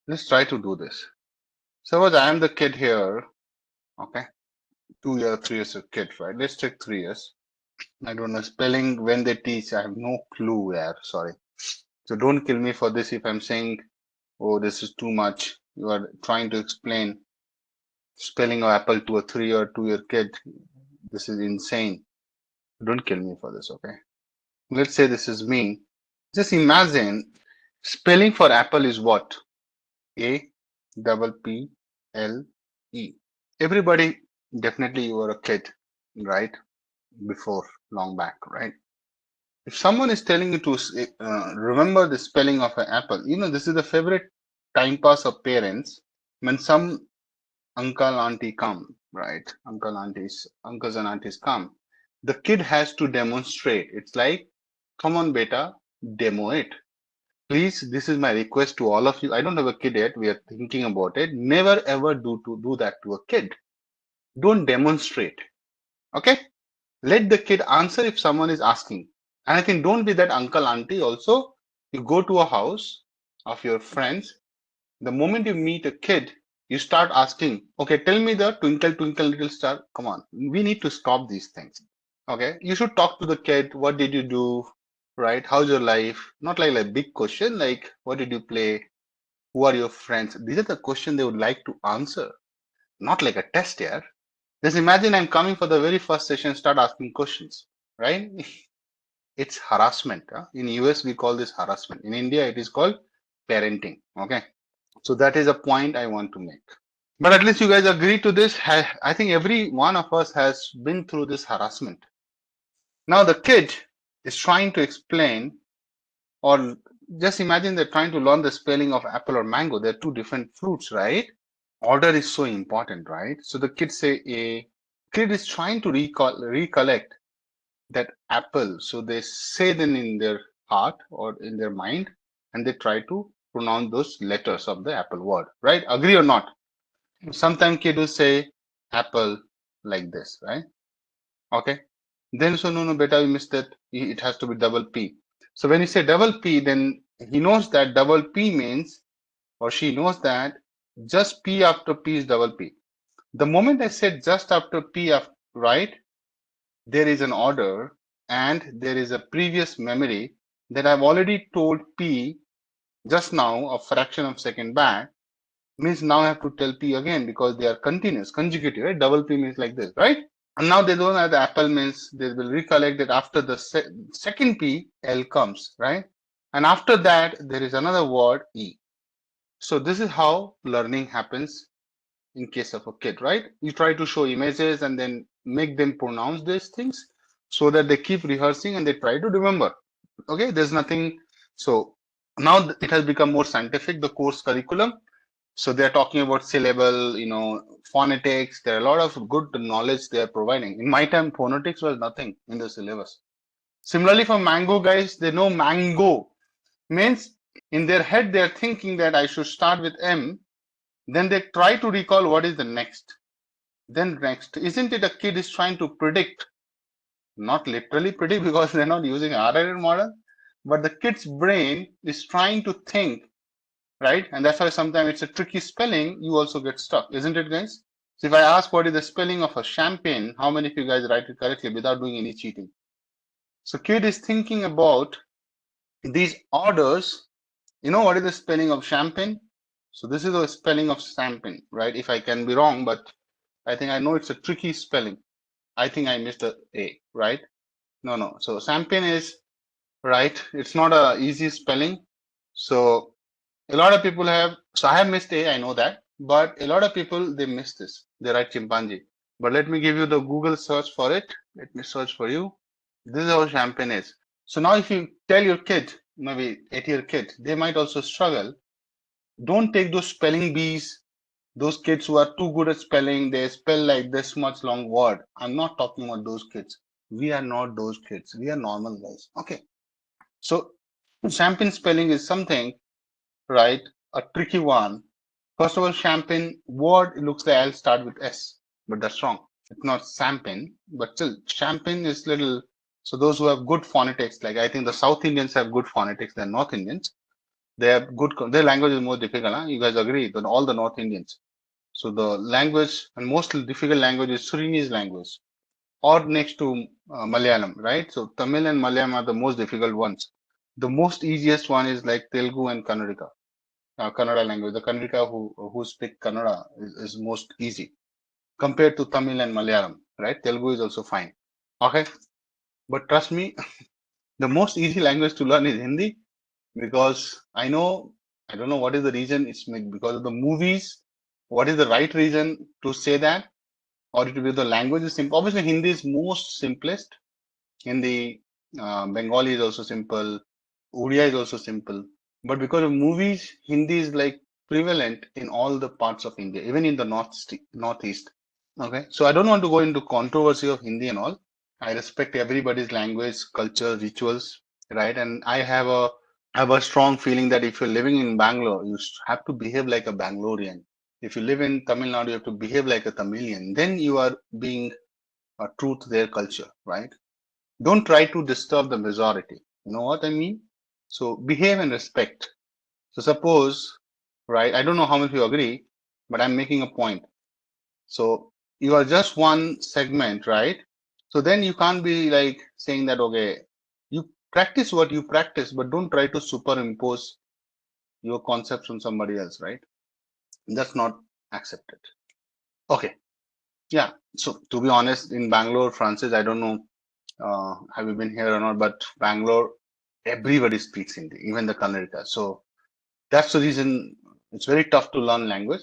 Let's try to do this. Suppose I am the kid here, okay? 2 years, 3 years of kid, right? Let's take 3 years. I don't know spelling when they teach. I have no clue. Yeah, sorry. So don't kill me for this if I'm saying, oh, this is too much. You are trying to explain spelling of apple to a 3 or 2-year kid. This is insane. Don't kill me for this, okay? Let's say this is me. Just imagine spelling for apple is what? A-P-P-L-E. Everybody, definitely you were a kid, right? Before, long back, right? If someone is telling you to remember the spelling of an apple, this is the favorite time pass of parents when some uncle, auntie come, right? Uncles and aunties come. The kid has to demonstrate. It's like, come on, beta, demo it. Please, this is my request to all of you. I don't have a kid yet. We are thinking about it. Never ever do that to a kid. Don't demonstrate. Okay? Let the kid answer if someone is asking. And I think don't be that uncle, auntie also. You go to a house of your friends. The moment you meet a kid, you start asking, okay, tell me the twinkle, twinkle, little star. Come on. We need to stop these things. Okay? You should talk to the kid. What did you do? Right? How's your life? Not like a big question, like what did you play? Who are your friends? These are the questions they would like to answer. Not like a test here. Just imagine I'm coming for the very first session, start asking questions, right? It's harassment. Huh? In US, we call this harassment. In India, it is called parenting. Okay. So that is a point I want to make. But at least you guys agree to this. I think every one of us has been through this harassment. Now the kid is trying to explain, or just imagine they're trying to learn the spelling of apple or mango. They're two different fruits, right? Order is so important, right? So the kid say a kid is trying to recollect that apple. So they say them in their heart or in their mind, and they try to pronounce those letters of the apple word, right? Agree or not? Sometimes kid will say apple like this, right? Okay. Then so no, beta, we missed that. It has to be double P. So when you say double P, then he knows that double P means, or she knows that just P after P is double P. The moment I said just after P, right, there is an order and there is a previous memory that I've already told P just now, a fraction of second back, means now I have to tell P again because they are continuous, consecutive, right? Double P means like this, right? And now they don't have the apple means they will recollect that after the second P, L comes, right? And after that, there is another word, E. So this is how learning happens in case of a kid, right? You try to show images and then make them pronounce these things so that they keep rehearsing and they try to remember. Okay, there's nothing. So now it has become more scientific, the course curriculum. So they're talking about syllable, phonetics. There are a lot of good knowledge they are providing. In my time, phonetics was nothing in the syllabus. Similarly, for mango guys, they know mango means in their head, they're thinking that I should start with M. Then they try to recall what is the next. Then next, isn't it a kid is trying to predict? Not literally predict because they're not using RNN model, but the kid's brain is trying to think, right? And that's why sometimes it's a tricky spelling. You also get stuck, isn't it, guys? So if I ask what is the spelling of a champagne, how many of you guys write it correctly without doing any cheating? So kid is thinking about these orders. You know what is the spelling of champagne? So this is the spelling of champagne, right? If I can be wrong, but I think I know it's a tricky spelling. I think I missed the A, right? No. So champagne is right. It's not a easy spelling. So a lot of people have, so I have missed A, I know that, but a lot of people, they miss this. They write chimpanzee. But let me give you the Google search for it. Let me search for you. This is how champagne is. So now if you tell your kid, maybe 8-year kid, they might also struggle. Don't take those spelling bees, those kids who are too good at spelling, they spell like this much long word. I'm not talking about those kids. We are not those kids. We are normal guys. Okay. So champagne spelling is something, right? A tricky one. First of all, champagne word looks like I'll start with S, but that's wrong. It's not champagne, but still champagne is little. So those who have good phonetics, like I think the South Indians have good phonetics than North Indians. They have good. Their language is more difficult. Huh? You guys agree? Than all the North Indians. So the language and most difficult language is Surinese language, or next to Malayalam, right? So Tamil and Malayalam are the most difficult ones. The most easiest one is like Telugu and Kannada. Kannada language. The Kannada who speak Kannada is most easy compared to Tamil and Malayalam, right? Telugu is also fine. Okay, but trust me, the most easy language to learn is Hindi because I don't know what is the reason. It's because of the movies. What is the right reason to say that? Or it will be the language is simple. Obviously, Hindi is most simplest. Hindi, Bengali is also simple. Odia is also simple. But because of movies, Hindi is like prevalent in all the parts of India, even in the northeast. Okay, so I don't want to go into controversy of Hindi and all. I respect everybody's language, culture, rituals, right? And I have a have a strong feeling that if you're living in Bangalore, you have to behave like a Bangalorean. If you live in Tamil Nadu, you have to behave like a Tamilian. Then you are being true to their culture, right? Don't try to disturb the majority. You know what I mean? So behave and respect. So suppose, right? I don't know how much you agree, but I'm making a point. So you are just one segment, right? So then you can't be like saying that, okay, you practice what you practice, but don't try to superimpose your concepts on somebody else, right? That's not accepted. Okay. Yeah. So to be honest, in Bangalore, Francis, I don't know, have you been here or not, but Bangalore, everybody speaks Hindi, even the Kannadiga. So that's the reason it's very tough to learn language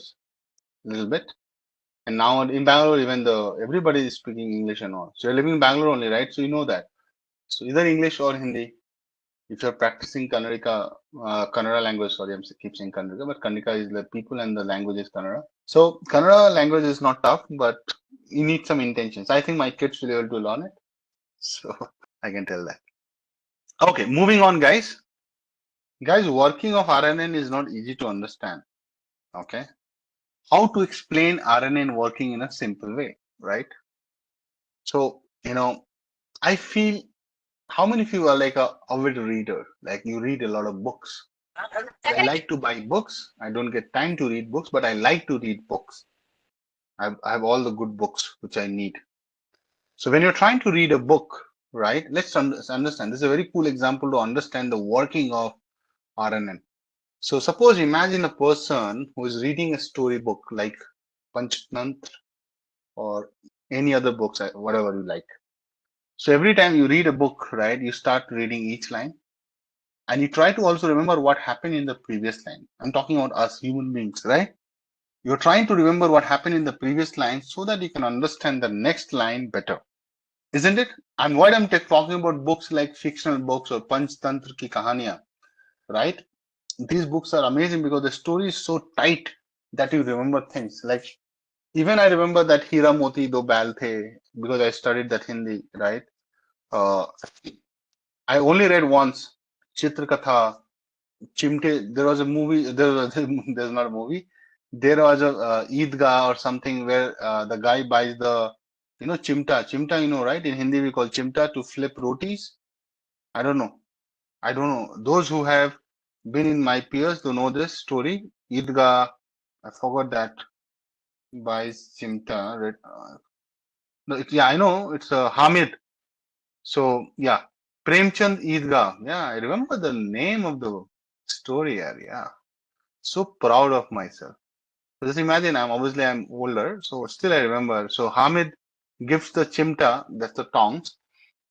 a little bit. And now in Bangalore, even everybody is speaking English and all. So you're living in Bangalore only, right? So you know that. So either English or Hindi. If you're practicing Kannada language, sorry, keep saying Kannada, but Kannada is the people and the language is Kannada. So Kannada language is not tough, but you need some intentions. I think my kids will be able to learn it. So I can tell that. Okay, moving on, guys. Guys, working of RNN is not easy to understand. Okay. How to explain RNN working in a simple way, right? So, I feel, how many of you are like a avid reader? Like you read a lot of books. I like to buy books. I don't get time to read books, but I like to read books. I have all the good books which I need. So when you're trying to read a book, right? Let's understand. This is a very cool example to understand the working of RNN. So suppose imagine a person who is reading a storybook like Panchtantra or any other books, whatever you like. So every time you read a book, right, you start reading each line and you try to also remember what happened in the previous line. I'm talking about us human beings, right? You're trying to remember what happened in the previous line so that you can understand the next line better. Isn't it? And what I'm talking about books like fictional books or Panchtantra ki kahaniya, right? These books are amazing because the story is so tight that you remember things. Like even I remember that Hira Moti Do Baal The because I studied that Hindi, right? I only read once Chitrakatha, Chimte. There was a movie. There's not a movie. There was a Eidgah or something where the guy buys the, chimta. Chimta, right? In Hindi we call chimta to flip rotis. I don't know. Those who have been in my peers to know this story. Eidgah, I forgot that buys chimta. No, yeah, I know. It's Hamid. So yeah, Premchand Eidgah. Yeah, I remember the name of the story. Yeah, so proud of myself. So just imagine, I'm older, so still I remember. So Hamid gives the chimta, that's the tongs,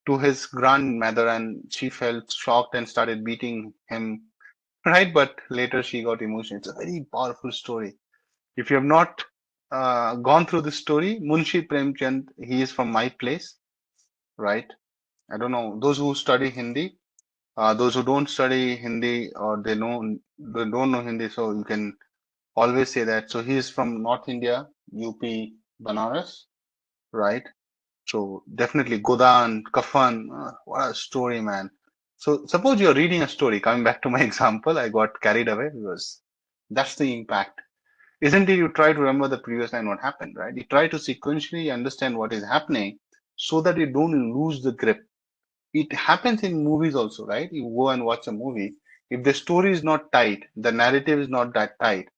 to his grandmother, and she felt shocked and started beating him. Right, but later she got emotional. It's a very powerful story. If you have not gone through this story, Munshi Premchand, he is from my place, right? I don't know, those who study Hindi, those who don't study Hindi or they don't know Hindi, so you can always say that. So he is from North India, UP, Banaras, right? So definitely Godan, Kafan, what a story, man. So suppose you're reading a story, coming back to my example, I got carried away because that's the impact. Isn't it? You try to remember the previous line, what happened, right? You try to sequentially understand what is happening so that you don't lose the grip. It happens in movies also, right? You go and watch a movie. If the story is not tight, the narrative is not that tight,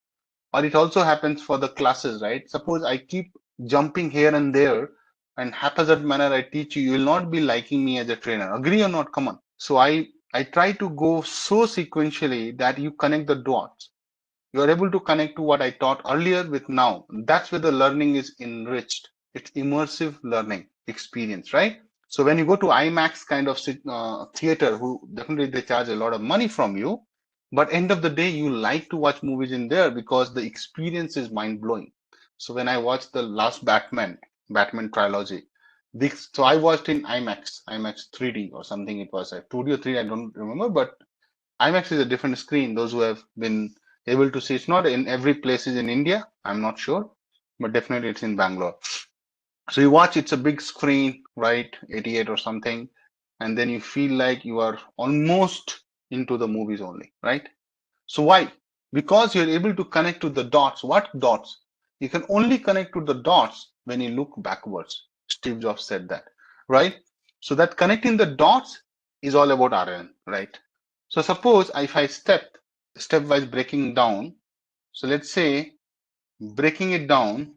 or it also happens for the classes, right? Suppose I keep jumping here and there and haphazard manner I teach you, you will not be liking me as a trainer. Agree or not? Come on. So I try to go so sequentially that you connect the dots. You are able to connect to what I taught earlier with now. That's where the learning is enriched. It's immersive learning experience, right? So when you go to IMAX kind of theater, who definitely they charge a lot of money from you, but end of the day, you like to watch movies in there because the experience is mind blowing. So when I watched the last Batman trilogy, so I watched in IMAX 3D or something it was. 2D or 3D, I don't remember, but IMAX is a different screen. Those who have been able to see, it's not in every place is in India. I'm not sure, but definitely it's in Bangalore. So you watch, it's a big screen, right? 88 or something. And then you feel like you are almost into the movies only, right? So why? Because you're able to connect to the dots. What dots? You can only connect to the dots when you look backwards. Steve Jobs said that, right? So that connecting the dots is all about RNN, right? So suppose if I stepwise breaking down. So let's say breaking it down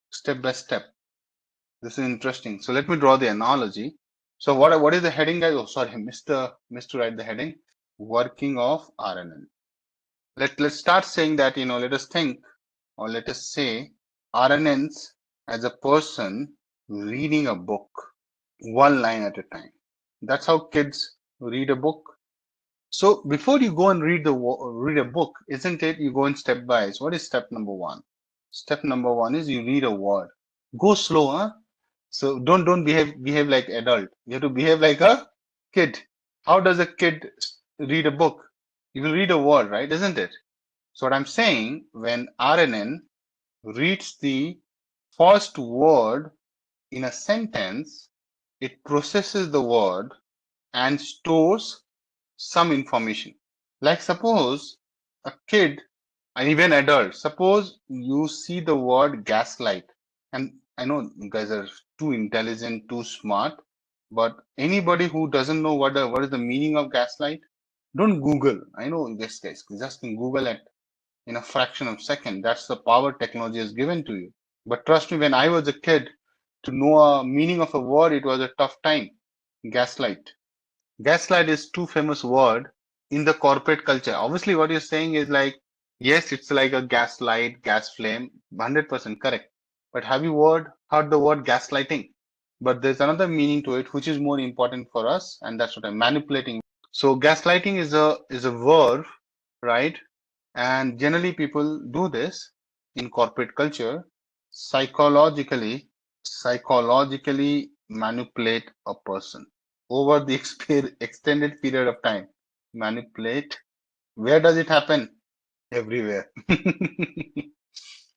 step by step. This is interesting. So let me draw the analogy. So what is the heading, guys? Oh, sorry, I missed to write the heading. Working of RNN. Let's start saying that, let us think, or let us say RNNs as a person reading a book, one line at a time. That's how kids read a book. So before you go and read a book, isn't it? You go in step by. What is step number one? Step number one is you read a word. Go slow, huh? So don't behave like adult. You have to behave like a kid. How does a kid read a book? You will read a word, right? Isn't it? So what I'm saying, when RNN reads the first word in a sentence, it processes the word and stores some information. Like suppose a kid and even adult, suppose you see the word gaslight, and I know you guys are too intelligent, too smart, but anybody who doesn't know what is the meaning of gaslight, don't Google. I know, yes guys, just can Google it in a fraction of a second. That's the power technology has given to you. But trust me, when I was a kid, to know a meaning of a word, it was a tough time. Gaslight. Gaslight is too famous word in the corporate culture. Obviously, what you're saying is like, yes, it's like a gaslight, gas flame, 100% correct. But have you heard the word gaslighting? But there's another meaning to it, which is more important for us, and that's what I'm manipulating. So gaslighting is a verb, right? And generally people do this in corporate culture, psychologically manipulate a person over the extended period of time. Manipulate. Where does it happen? Everywhere.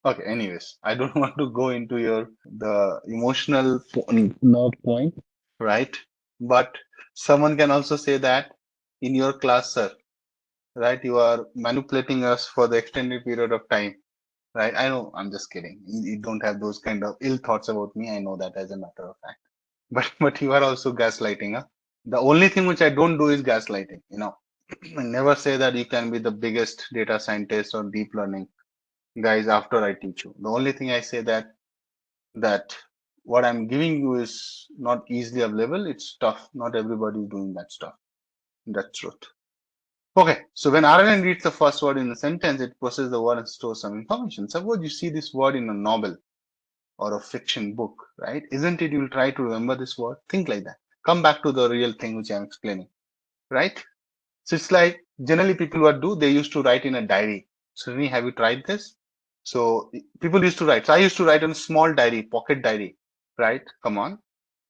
Okay, anyways, I don't want to go into the emotional nerve point, right? But someone can also say that in your class, sir, right? You are manipulating us for the extended period of time, right? I know, I'm just kidding. You don't have those kind of ill thoughts about me. I know that as a matter of fact. But you are also gaslighting, huh? The only thing which I don't do is gaslighting, I never say that you can be the biggest data scientist or deep learning guys after I teach you. The only thing I say that what I'm giving you is not easily available. It's tough. Not everybody is doing that stuff. That's truth. Okay, so when RNN reads the first word in a sentence, it processes the word and stores some information. Suppose you see this word in a novel or a fiction book, right? Isn't it you'll try to remember this word? Think like that. Come back to the real thing which I'm explaining, right? So it's like generally people what do, they used to write in a diary. Srini, have you tried this? So people used to write. So I used to write in a small diary, pocket diary, right? Come on.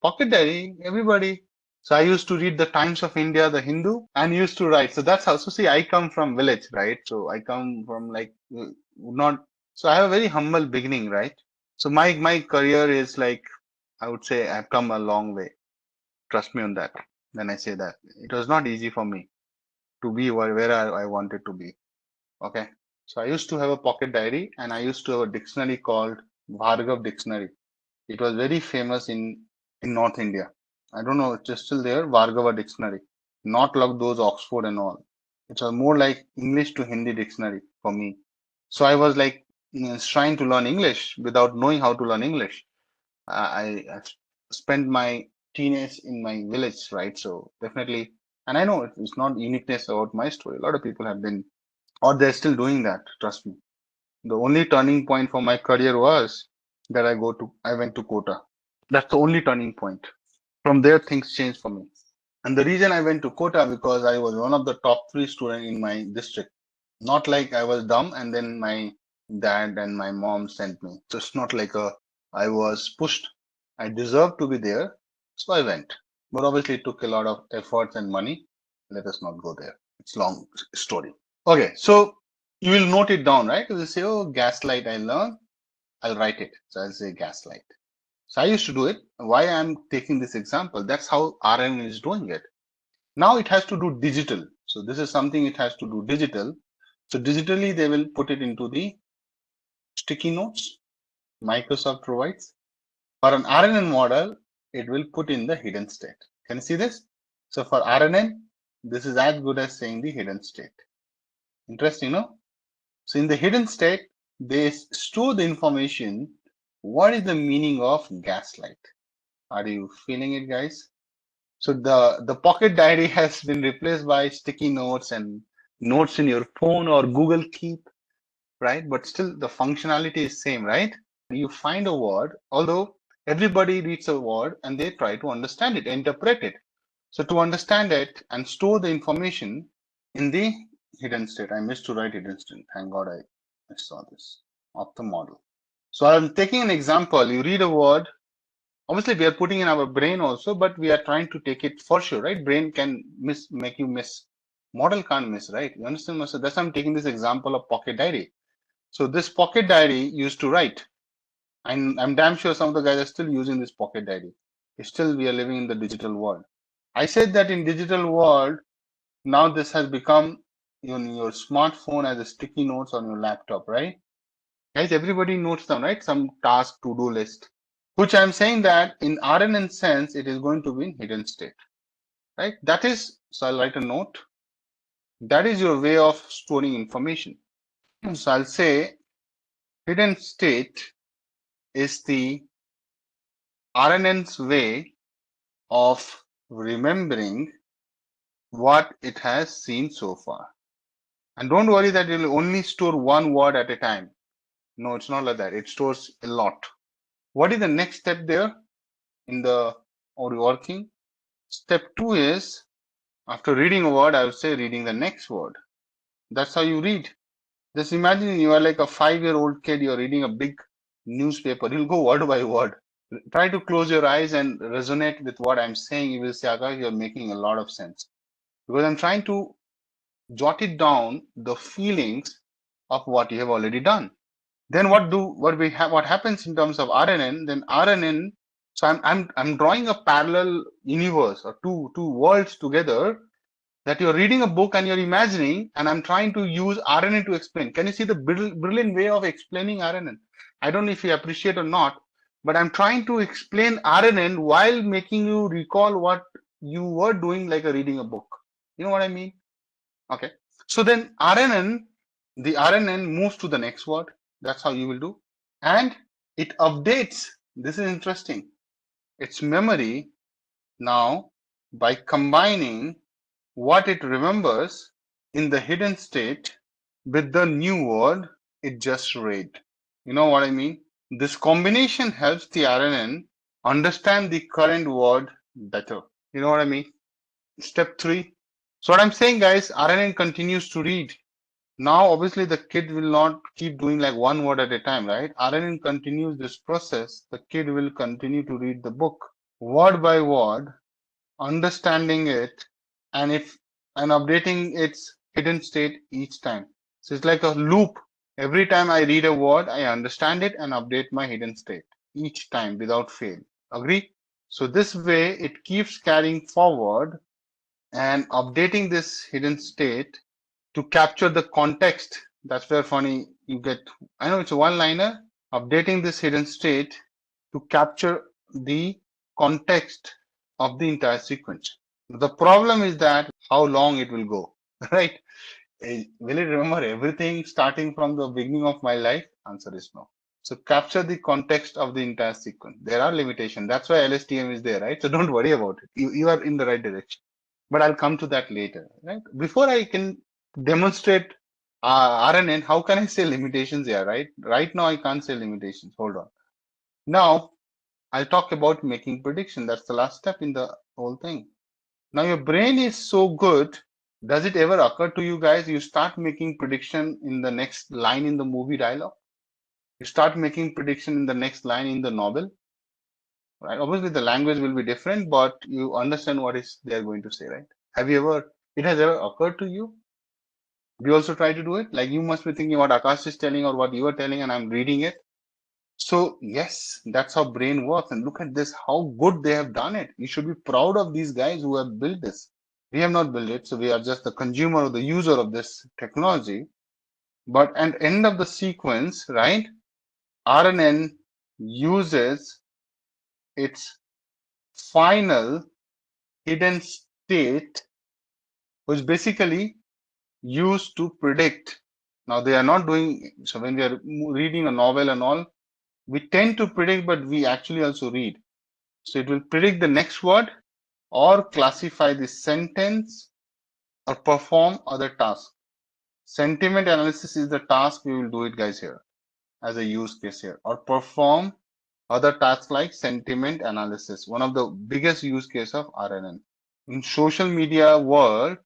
Pocket diary, everybody. So I used to read the Times of India, the Hindu, and used to write. So that's how. So see, I come from village, right? So I come from like not. So I have a very humble beginning, right? So my career is like, I would say I've come a long way. Trust me on that. When I say that, it was not easy for me to be where I wanted to be. Okay. So I used to have a pocket diary, and I used to have a dictionary called Bhargav Dictionary. It was very famous in North India. I don't know, it's still there, Bhargava Dictionary. Not like those Oxford and all. It was more like English to Hindi dictionary for me. So I was like trying to learn English without knowing how to learn English. I spent my teenage in my village, right? So definitely, and I know it's not uniqueness about my story. A lot of people have been, or they're still doing that. Trust me. The only turning point for my career was that I went to Kota. That's the only turning point. From there, things changed for me. And the reason I went to Kota because I was one of the top 3 students in my district. Not like I was dumb and then my dad and my mom sent me. So it's not like I was pushed. I deserved to be there, so I went. But obviously, it took a lot of efforts and money. Let us not go there. It's a long story. Okay, so you will note it down, right? You will say, oh, gaslight, I learned. I'll write it. So I'll say gaslight. So I used to do it. Why I'm taking this example, that's how RNN is doing it. Now it has to do digital. So this is something it has to do digital. So digitally, they will put it into the sticky notes Microsoft provides. For an RNN model, it will put in the hidden state. Can you see this? So for RNN, this is as good as saying the hidden state. Interesting, no? So in the hidden state, they store the information. What is the meaning of gaslight? Are you feeling it, guys? So the pocket diary has been replaced by sticky notes and notes in your phone or Google Keep, right? But still the functionality is same, right? You find a word, although everybody reads a word and they try to understand it, interpret it. So to understand it and store the information in the hidden state, I missed to write hidden state. Thank God I saw this of the model. So I'm taking an example. You read a word. Obviously, we are putting in our brain also, but we are trying to take it for sure, right? Brain can make you miss. Model can't miss, right? You understand? So that's why I'm taking this example of pocket diary. So this pocket diary used to write. I'm damn sure some of the guys are still using this pocket diary. Still, we are living in the digital world. I said that in digital world, now this has become in your smartphone as a sticky notes on your laptop, right? Guys, everybody notes down, right? Some task to-do list, which I'm saying that in RNN sense, it is going to be in hidden state, right? That is, so I'll write a note. That is your way of storing information. So I'll say hidden state is the RNN's way of remembering what it has seen so far. And don't worry that it will only store one word at a time. No, it's not like that. It stores a lot. What is the next step there in the or working? Step 2 is after reading a word, I would say reading the next word. That's how you read. Just imagine you are like a 5-year-old kid, you're reading a big newspaper. You'll go word by word. Try to close your eyes and resonate with what I'm saying. You will say, Akash, you're making a lot of sense. Because I'm trying to jot it down the feelings of what you have already done. Then what happens in terms of RNN? Then RNN. So I'm drawing a parallel universe or two worlds together that you're reading a book and you're imagining, and I'm trying to use RNN to explain. Can you see the brilliant way of explaining RNN? I don't know if you appreciate or not, but I'm trying to explain RNN while making you recall what you were doing, like reading a book. You know what I mean? Okay. So then the RNN moves to the next word. That's how you will do. And it updates. This is interesting. Its memory now by combining what it remembers in the hidden state with the new word it just read. You know what I mean? This combination helps the RNN understand the current word better. You know what I mean? Step 3. So what I'm saying, guys, RNN continues to read. Now, obviously, the kid will not keep doing like one word at a time, right? RNN continues this process. The kid will continue to read the book word by word, understanding it, and updating its hidden state each time. So it's like a loop. Every time I read a word, I understand it and update my hidden state each time without fail. Agree? So this way, it keeps carrying forward and updating this hidden state to capture the context. That's where funny you get. I know it's a one-liner. Updating this hidden state to capture the context of the entire sequence. The problem is that how long it will go, right? Will it remember everything starting from the beginning of my life? Answer is no. So capture the context of the entire sequence. There are limitations. That's why LSTM is there, right? So don't worry about it. You are in the right direction. But I'll come to that later, right? Before I can demonstrate RNN, how can I say limitations here, right? Right now, I can't say limitations. Hold on. Now, I'll talk about making prediction. That's the last step in the whole thing. Now, your brain is so good. Does it ever occur to you guys? You start making prediction in the next line in the movie dialogue. You start making prediction in the next line in the novel. Right? Obviously, the language will be different, but you understand what is they're going to say, right? It has ever occurred to you? Do you also try to do it? Like you must be thinking what Akash is telling or what you are telling, and I'm reading it. So yes, that's how brain works. And look at this, how good they have done it. You should be proud of these guys who have built this. We have not built it, so we are just the consumer or the user of this technology. But at the end of the sequence, right, RNN uses its final hidden state, which basically used to predict. Now they are not doing, so when we are reading a novel and all, we tend to predict, but we actually also read. So it will predict the next word or classify the sentence or perform other tasks. Sentiment analysis is the task. We will do it, guys, here as a use case here, or perform other tasks like sentiment analysis, one of the biggest use case of RNN. In social media world,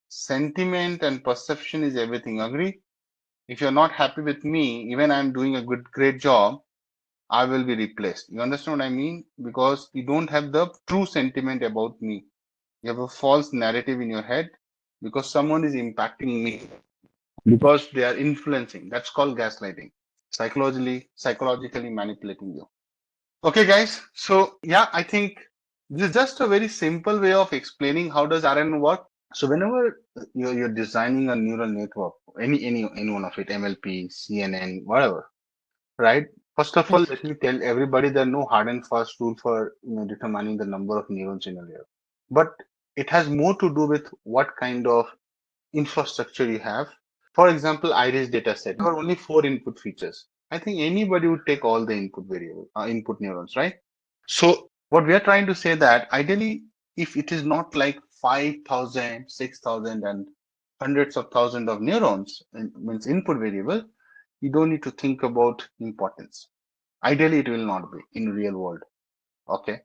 sentiment and perception is everything. Agree? If you're not happy with me, even I'm doing a great job, I will be replaced. You understand what I mean? Because you don't have the true sentiment about me. You have a false narrative in your head because someone is impacting me, because they are influencing. That's called gaslighting. Psychologically manipulating you. Okay, guys. So yeah, I think this is just a very simple way of explaining how does RNN work. So whenever you're designing a neural network, any one of it, MLP, CNN, whatever, right? First of all, Yes. let me tell everybody there are no hard and fast rule for determining the number of neurons in a layer. But it has more to do with what kind of infrastructure you have. For example, iris data set. There are only 4 input features. I think anybody would take all the input variable, input neurons, right? So what we are trying to say that ideally, if it is not like 5,000, 6,000 and hundreds of thousands of neurons, means input variable, you don't need to think about importance. Ideally, it will not be in real world. Okay.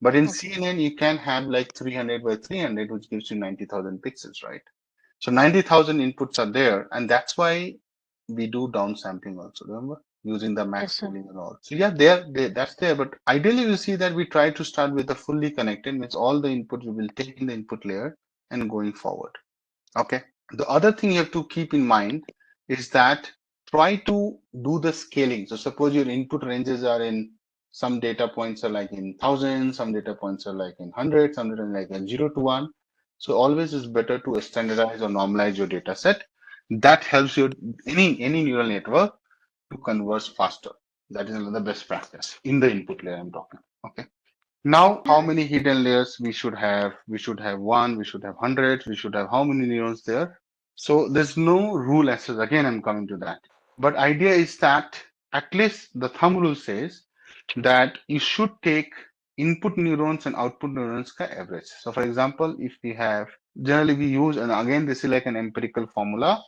But in Okay. CNN, you can have like 300 by 300, which gives you 90,000 pixels, right? So 90,000 inputs are there. And that's why we do downsampling also, remember? Using the max Yes, sir. pooling and all. So yeah, that's there. But ideally, you see that we try to start with the fully connected, means all the input we will take in the input layer and going forward. Okay. The other thing you have to keep in mind is that try to do the scaling. So suppose your input ranges are in, some data points are like in thousands, some data points are like in hundreds, some data like in 0 to 1. So always is better to standardize or normalize your data set. That helps your any neural network to converge faster. That is another best practice in the input layer I'm talking. Okay. Now, how many hidden layers we should have? We should have 1, we should have hundreds, we should have how many neurons there? So there's no rule as such. Again, I'm coming to that. But idea is that at least the thumb rule says that you should take input neurons and output neurons ka average. So for example, if we have, generally we use, and again, this is like an empirical formula,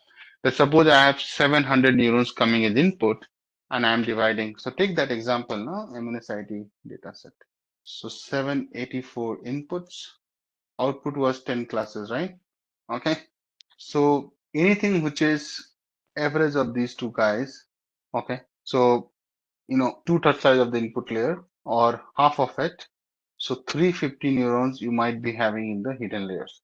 that suppose I have 700 neurons coming as input and I'm dividing. So take that example, no? MNSIT data set. So 784 inputs, output was 10 classes, right? Okay. So anything which is average of these two guys, okay. So, 2/3 size of the input layer or half of it. So 350 neurons you might be having in the hidden layers.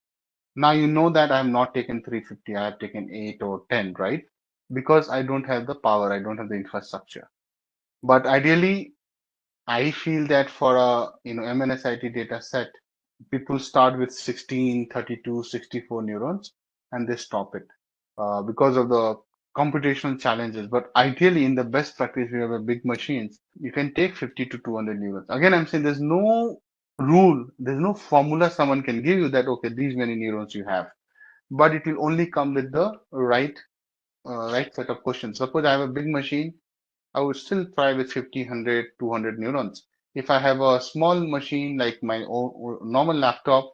Now you know that I have not taken 350, I have taken 8 or 10, right? Because I don't have the power, I don't have the infrastructure. But ideally, I feel that for a MNSIT data set, people start with 16, 32, 64 neurons and they stop it because of the computational challenges. But ideally, in the best practice, we have a big machines, you can take 50 to 200 neurons. Again, I'm saying there's no rule, there's no formula someone can give you that, okay, these many neurons you have. But it will only come with the right set of questions. Suppose I have a big machine, I would still try with 50, 100, 200 neurons. If I have a small machine like my normal laptop,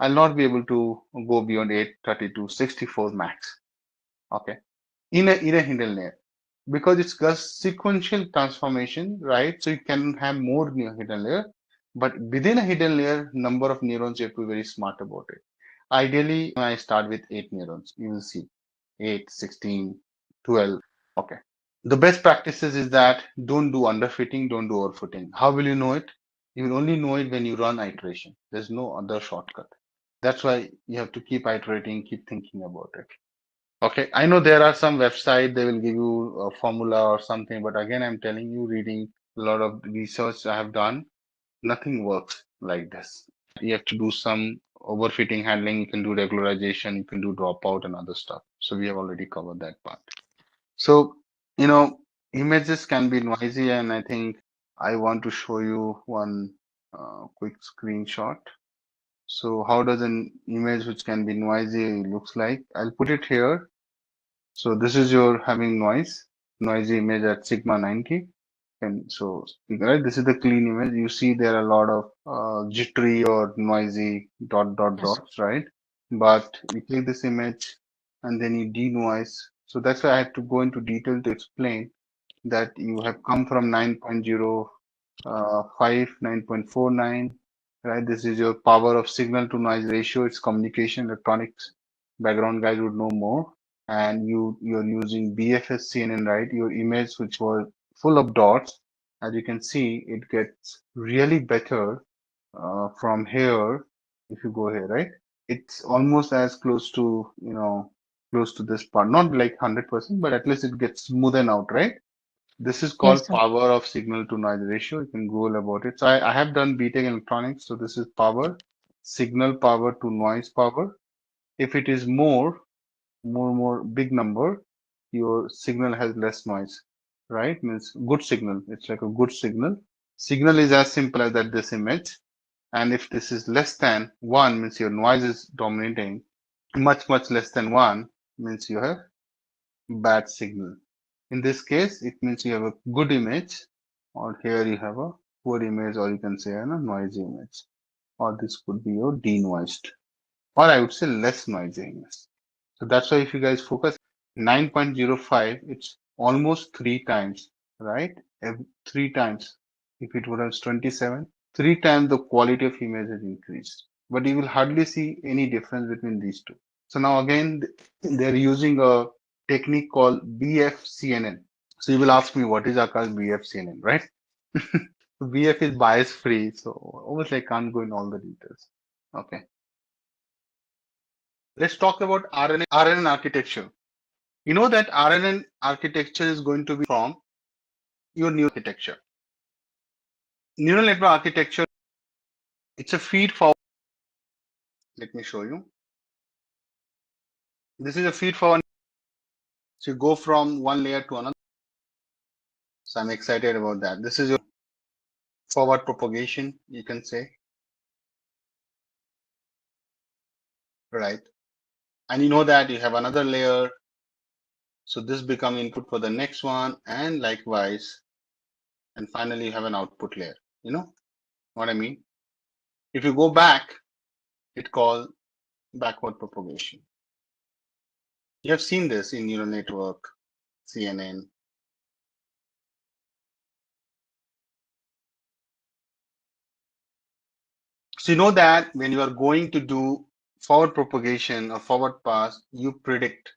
I'll not be able to go beyond 8, 32, 64 max. Okay. In a hidden layer. Because it's just sequential transformation, right? So you can have more hidden layer. But within a hidden layer, number of neurons, you have to be very smart about it. Ideally, I start with 8 neurons. You will see 8, 16, 12. Okay. The best practices is that don't do underfitting, don't do overfitting. How will you know it? You will only know it when you run iteration. There's no other shortcut. That's why you have to keep iterating, keep thinking about it. Okay, I know there are some website they will give you a formula or something, but again, I'm telling you, reading a lot of research I have done, nothing works like this. You have to do some overfitting handling, you can do regularization, you can do dropout and other stuff. So we have already covered that part. So, images can be noisy, and I think I want to show you one quick screenshot. So how does an image which can be noisy looks like? I'll put it here. So this is your having noisy image at sigma 90. And so, right, this is the clean image. You see there are a lot of jittery or noisy dots, right? But you take this image and then you denoise. So that's why I have to go into detail to explain that you have come from 9.05, 9.49, right? This is your power of signal to noise ratio. It's communication, electronics background guys would know more. And you're using BFS CNN, right? Your image, which was full of dots, as you can see, it gets really better from here. If you go here, right? It's almost as close to, close to this part, not like 100%, but at least it gets smoothened out, right? This is called power of signal to noise ratio. You can Google about it. So I have done BTech electronics. So this is power, signal power to noise power. If it is more big number, your signal has less noise, right? Means good signal. It's like a good signal. Signal is as simple as that this image. And if this is less than 1, means your noise is dominating. Much less than 1 means you have bad signal. In this case, it means you have a good image, or here you have a poor image, or you can say a noisy image, or this could be your denoised, or I would say less noisy image. So that's why if you guys focus 9.05, it's almost 3 times, right? 3 times. If it was 27, 3 times the quality of image is increased. But you will hardly see any difference between these two. So now again, they're using a technique called BFCNN. So you will ask me, what is Akash BFCNN, right? BF is bias free, so obviously I can't go in all the details. Okay. Let's talk about RNN architecture. You know that RNN architecture is going to be from your neural architecture. Neural network architecture, it's a feed forward. Let me show you. This is a feed forward. So you go from one layer to another. So I'm excited about that. This is your forward propagation, you can say. Right. And you know that you have another layer. So this become input for the next one, and likewise. And finally you have an output layer. You know what I mean? If you go back, it's called backward propagation. You have seen this in neural network, CNN. So you know that when you are going to do forward propagation or forward pass, you predict.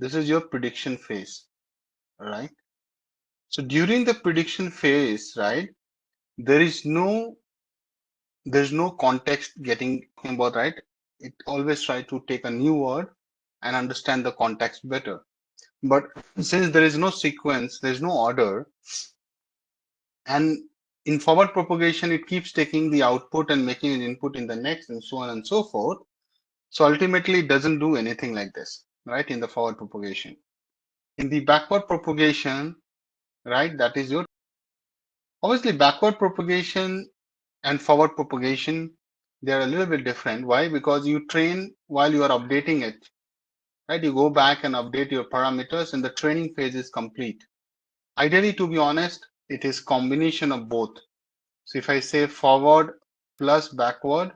This is your prediction phase, right? So during the prediction phase, right, there's no context getting about, right? It always try to take a new word and understand the context better. But since there is no sequence, there's no order, and in forward propagation, it keeps taking the output and making an input in the next, and so on and so forth. So ultimately, it doesn't do anything like this, right? In the forward propagation. In the backward propagation, right? That is your, obviously backward propagation and forward propagation, they are a little bit different. Why? Because you train while you are updating it, right? You go back and update your parameters, and the training phase is complete. Ideally, to be honest, it is combination of both. So if I say forward plus backward,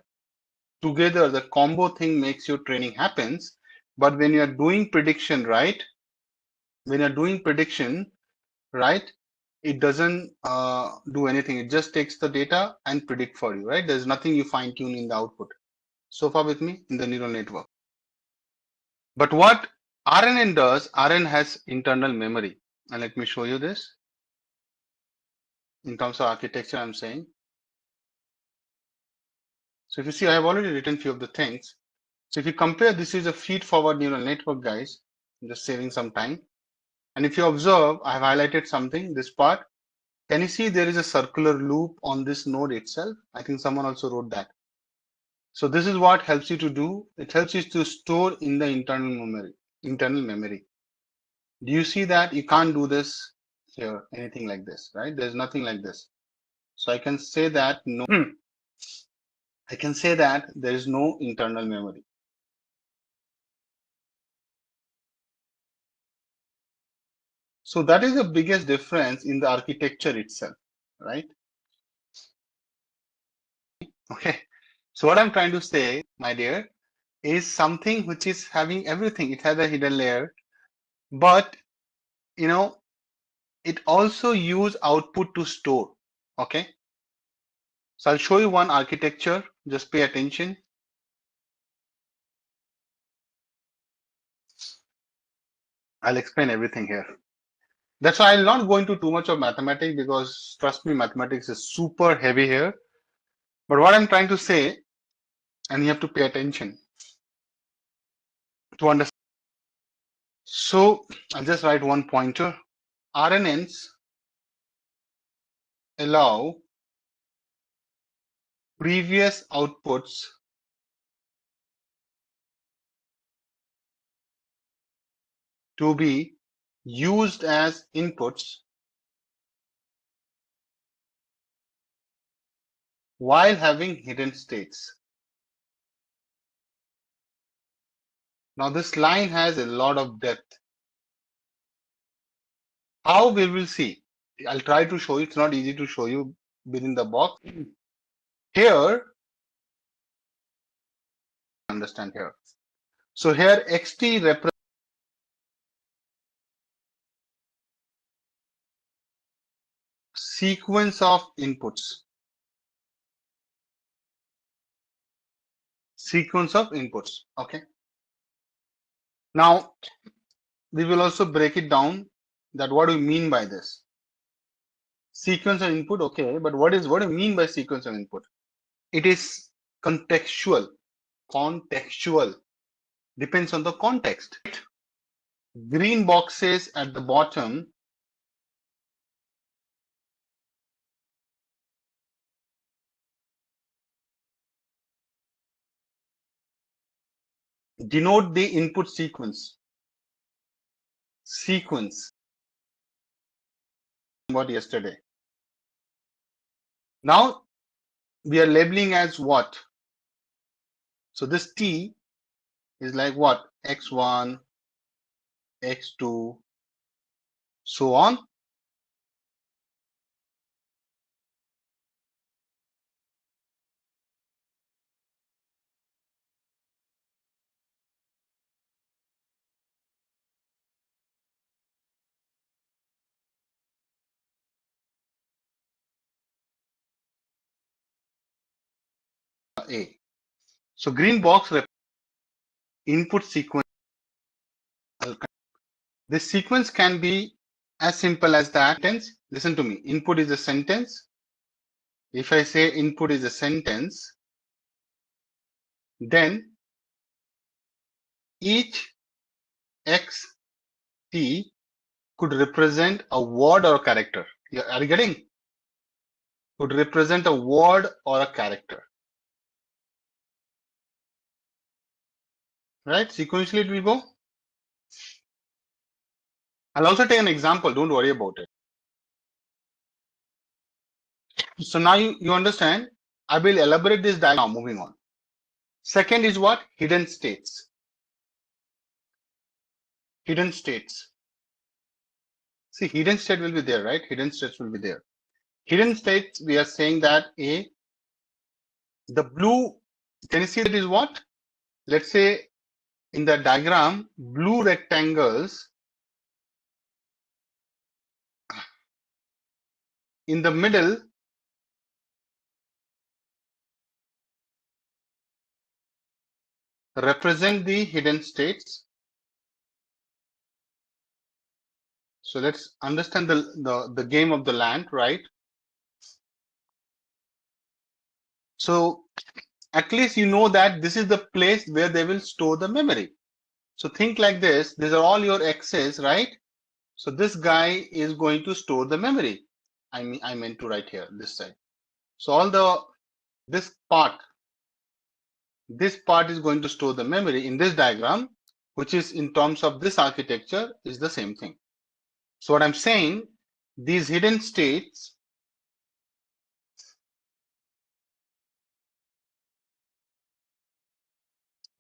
together the combo thing makes your training happens. But when you are doing prediction, right? When you're doing prediction, right? It doesn't do anything. It just takes the data and predict for you, right? There's nothing you fine tune in the output. So far with me in the neural network. But what RNN does, RNN has internal memory. And let me show you this. In terms of architecture, I'm saying. So if you see, I have already written few of the things. So if you compare, this is a feed forward neural network, guys. I'm just saving some time. And if you observe, I have highlighted something, this part. Can you see there is a circular loop on this node itself? I think someone also wrote that. So this is what helps you to do. It helps you to store in the internal memory. Do you see that? You can't do this here, anything like this, right? There's nothing like this. So I can say that no, I can say that there is no internal memory. So that is the biggest difference in the architecture itself, right? Okay. So what I'm trying to say, my dear, is something which is having everything. It has a hidden layer, but you know, it also use output to store. Okay. So I'll show you one architecture. Just pay attention. I'll explain everything here. That's why I'll not go into too much of mathematics because trust me, mathematics is super heavy here. But what I'm trying to say, and you have to pay attention to understand. So I'll just write one pointer. RNNs allow previous outputs to be used as inputs while having hidden states. Now this line has a lot of depth. How we will see. I'll try to show you. It's not easy to show you within the box. Here, understand here. So here XT represents sequence of inputs. Sequence of inputs. Okay. Now we will also break it down that what do we mean by this? Sequence of input, okay, but what do you mean by sequence of input? It is contextual. Contextual. Depends on the context. Green boxes at the bottom denote the input sequence. Sequence. What yesterday. Now we are labeling as what? So this T is like what? X1, X2, so on. A. So green box input sequence. This sequence can be as simple as that. Listen to me. Input is a sentence. If I say input is a sentence, then each XT could represent a word or a character. Are you getting? Could represent a word or a character. Right? Sequentially it will go. I'll also take an example. Don't worry about it. So now you understand. I will elaborate this diagram. Now moving on. Second is what? Hidden states. Hidden states. See, hidden state will be there, right? Hidden states will be there. Hidden states, we are saying that the blue, can you see that is what? Let's say in the diagram, blue rectangles in the middle represent the hidden states. So let's understand the game of the land, right? So at least you know that this is the place where they will store the memory. So think like this. These are all your X's, right? So this guy is going to store the memory. I meant to write here this side. So all this part This part is going to store the memory in this diagram, which is in terms of this architecture is the same thing. So what I'm saying, these hidden states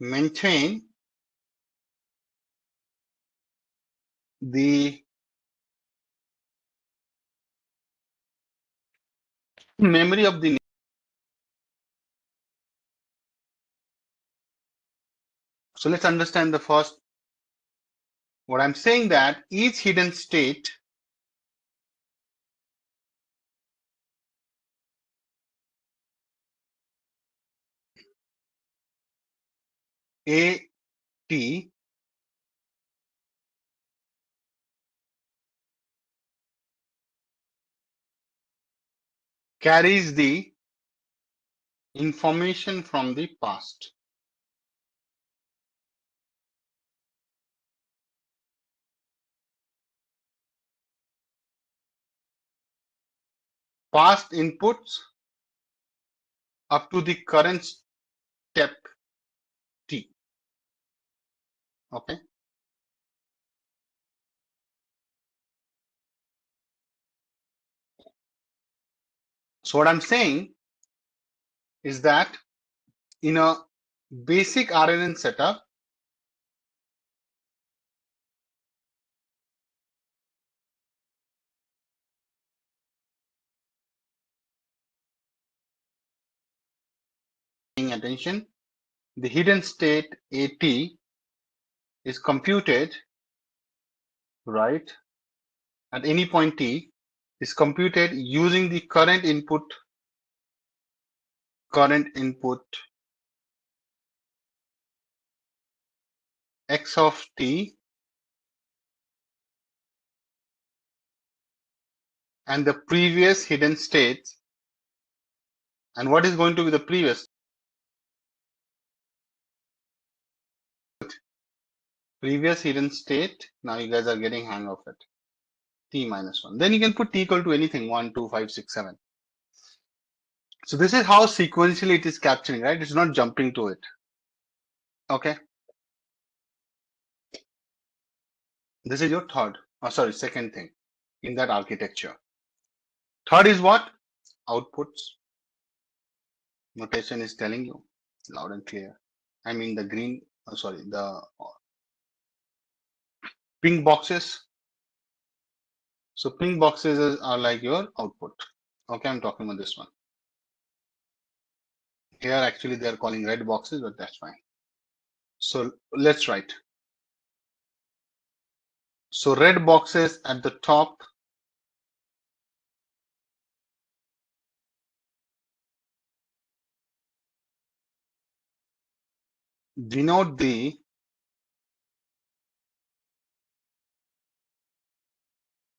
maintain the memory of the. So let's understand the first. What I'm saying that each hidden state AT carries the information from the past. Past inputs up to the current step T. Okay. So what I'm saying is that in a basic RNN setup, paying attention, the hidden state AT is computed, right, at any point T is computed using the current input X of T and the previous hidden states. And what is going to be the previous hidden state? Now you guys are getting hang of it. T minus 1. Then you can put T equal to anything, 1, 2, 5, 6, 7. So this is how sequentially it is capturing, right? It's not jumping to it. Okay. This is your second thing in that architecture. Third is what? Outputs. Notation is telling you loud and clear. I mean the green, the pink boxes. So pink boxes are like your output. Okay, I'm talking about this one. Here actually they are calling red boxes, but that's fine. So let's write. So red boxes at the top denote the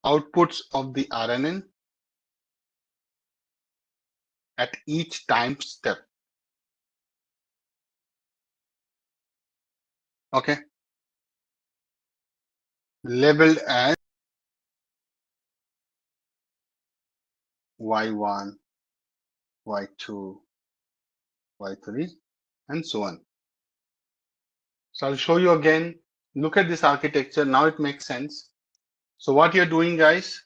outputs of the RNN at each time step. Okay. Labeled as Y1, Y2, Y3, and so on. So I'll show you again. Look at this architecture. Now it makes sense. So what you're doing, guys,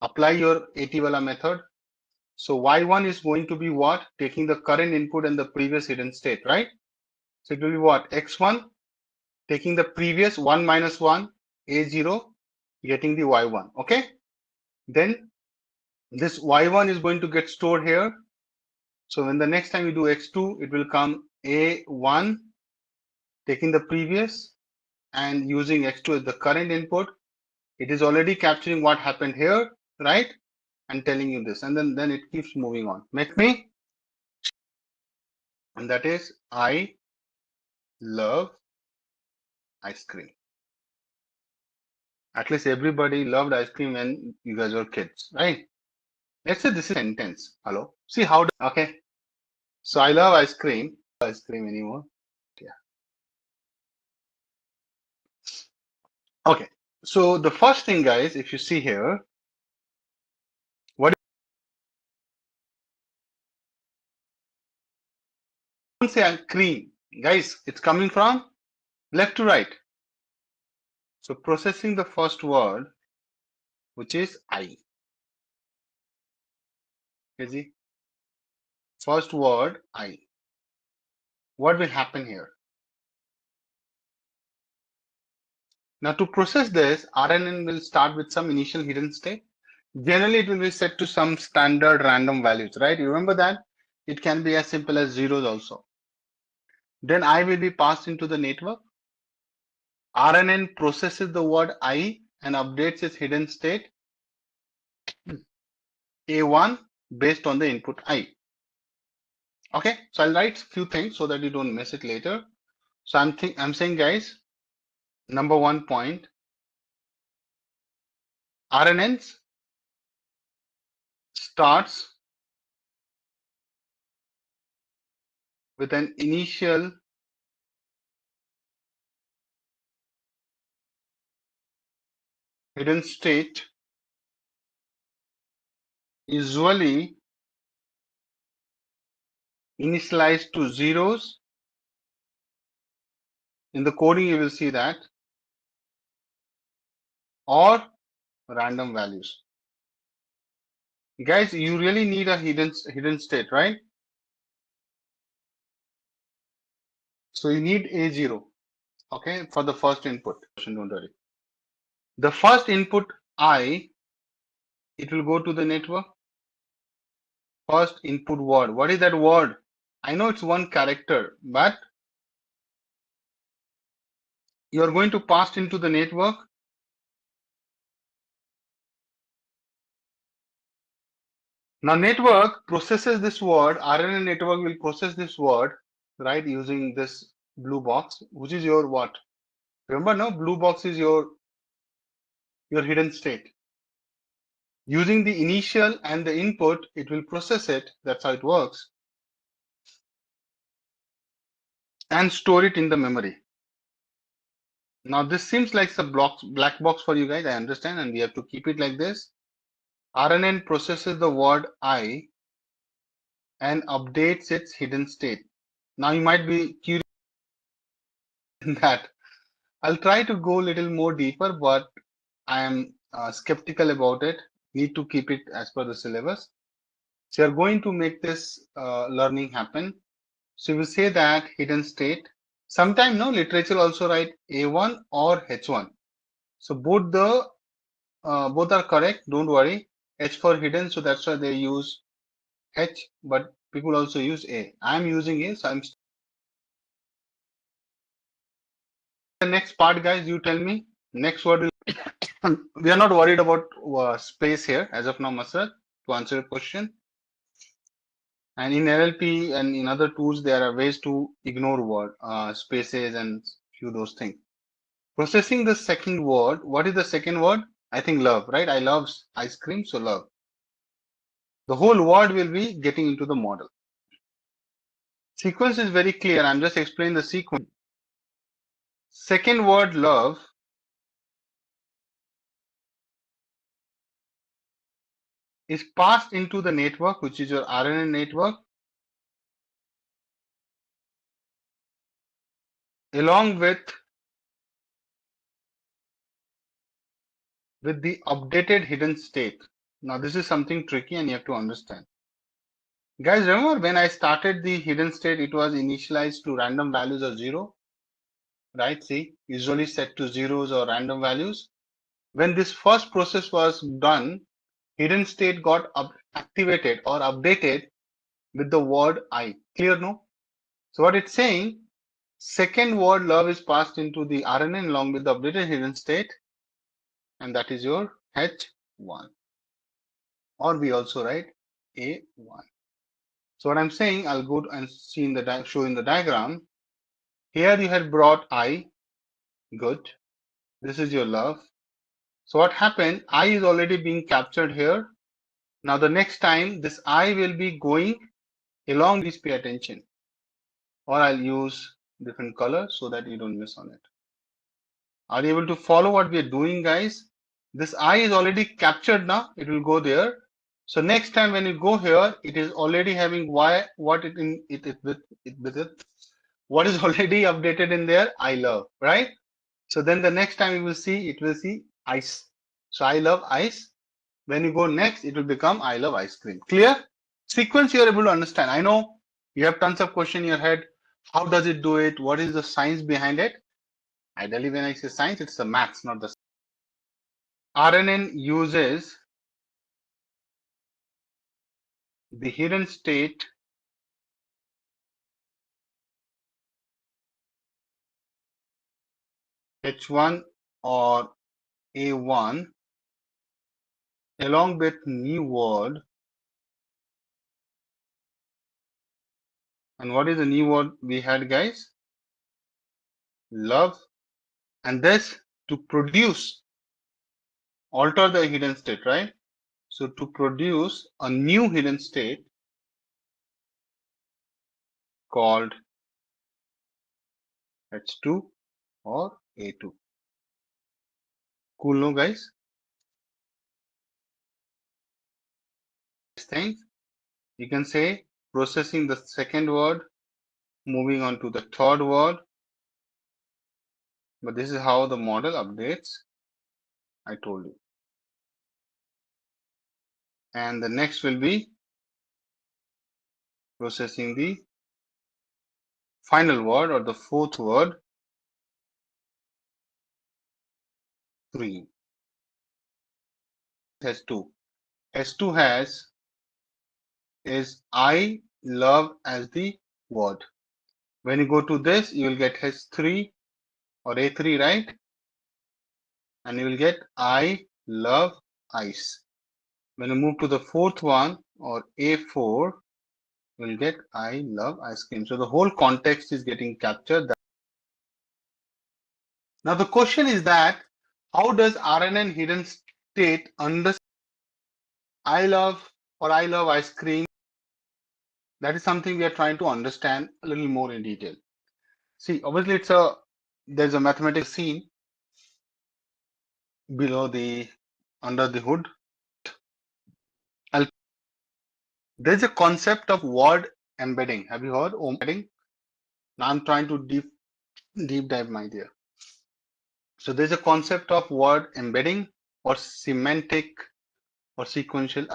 apply your AT-wala method. So Y1 is going to be what? Taking the current input and the previous hidden state, right? So it will be what? X1, taking the previous 1 minus 1, A0, getting the Y1. Okay. Then this Y1 is going to get stored here. So when the next time you do X2, it will come A1, taking the previous and using X2 as the current input. It is already capturing what happened here, right? And telling you this. And then it keeps moving on. Make me. And that is, I love ice cream. At least everybody loved ice cream when you guys were kids, right? Let's say this is a sentence. Hello. See how, okay. So I love ice cream. Ice cream anymore. Yeah. Okay. So the first thing, guys, if you see here, what don't say cream. Guys, it's coming from left to right. So processing the first word, which is I. Okay, first word I. What will happen here? Now to process this, RNN will start with some initial hidden state. Generally, it will be set to some standard random values, right? You remember that? It can be as simple as zeros also. Then I will be passed into the network. RNN processes the word I and updates its hidden state A1 based on the input I. Okay, so I'll write a few things so that you don't miss it later. So I'm saying, guys, number 1 point, RNNs starts with an initial hidden state, usually initialized to zeros. In the coding, you will see that, or random values. Guys, you really need a hidden state, right? So you need A0, okay, for the first input. Don't worry. The first input I, it will go to the network. First input word. What is that word? I know it's one character, but you are going to pass into the network. Now network processes this word. RNN network will process this word, right, using this blue box, which is your what? Remember, no, blue box is your hidden state. Using the initial and the input, it will process it. That's how it works. And store it in the memory. Now this seems like a black box for you guys, I understand, and we have to keep it like this. RNN processes the word I and updates its hidden state. Now you might be curious that I'll try to go a little more deeper, but I am skeptical about it. Need to keep it as per the syllabus. So you're going to make this learning happen. So we say that hidden state. Sometimes no literature also write A1 or H1. So both are correct. Don't worry. H for hidden, so that's why they use H, but people also use A. I'm using A, so I'm. The next part, guys, you tell me. Next word is. We are not worried about space here as of now, Masrad, to answer your question. And in NLP and in other tools, there are ways to ignore word spaces and few those things. Processing the second word. What is the second word? I think love, right? I love ice cream, so love. The whole word will be getting into the model. Sequence is very clear. I'm just explaining the sequence. Second word, love, is passed into the network, which is your RNN network, along with the updated hidden state. Now this is something tricky and you have to understand. Guys, remember when I started the hidden state, it was initialized to random values of 0, right? See, usually set to zeros or random values. When this first process was done, hidden state got activated or updated with the word I. Clear, no? So what it's saying, second word love is passed into the RNN along with the updated hidden state, and that is your H1. Or we also write A1. So what I'm saying, I'll go and see in the show in the diagram. Here you had brought I, good. This is your love. So what happened? I is already being captured here. Now the next time this I will be going along, please pay attention. Or I'll use different color so that you don't miss on it. Are you able to follow what we are doing, guys? This I is already captured now. It will go there. So next time when you go here, it is already having what it in it with it. What is already updated in there? I love, right? So then the next time you will see, it will see ice. So I love ice. When you go next, it will become I love ice cream. Clear? Sequence you are able to understand. I know you have tons of questions in your head. How does it do it? What is the science behind it? Ideally, when I say science, it's the maths, not the RNN uses the hidden state H1 or A1 along with new word. And what is the new word we had, guys? Love. And this to produce, alter the hidden state, right? So to produce a new hidden state called H2 or A2. Cool, no, guys? Things you can say processing the second word, moving on to the third word. But this is how the model updates. I told you. And the next will be processing the final word or the fourth word, 3. Has 2. S2 has is I love as the word. When you go to this, you will get H3 or A3, right? And you will get I love ice. When you move to the fourth one or A4, you will get I love ice cream. So the whole context is getting captured. Now the question is that how does RNN hidden state understand I love or I love ice cream? That is something we are trying to understand a little more in detail. See, obviously there's a mathematical scene below under the hood. There's a concept of word embedding. Have you heard embedding? Now I'm trying to deep dive my idea. So there's a concept of word embedding or semantic or sequential.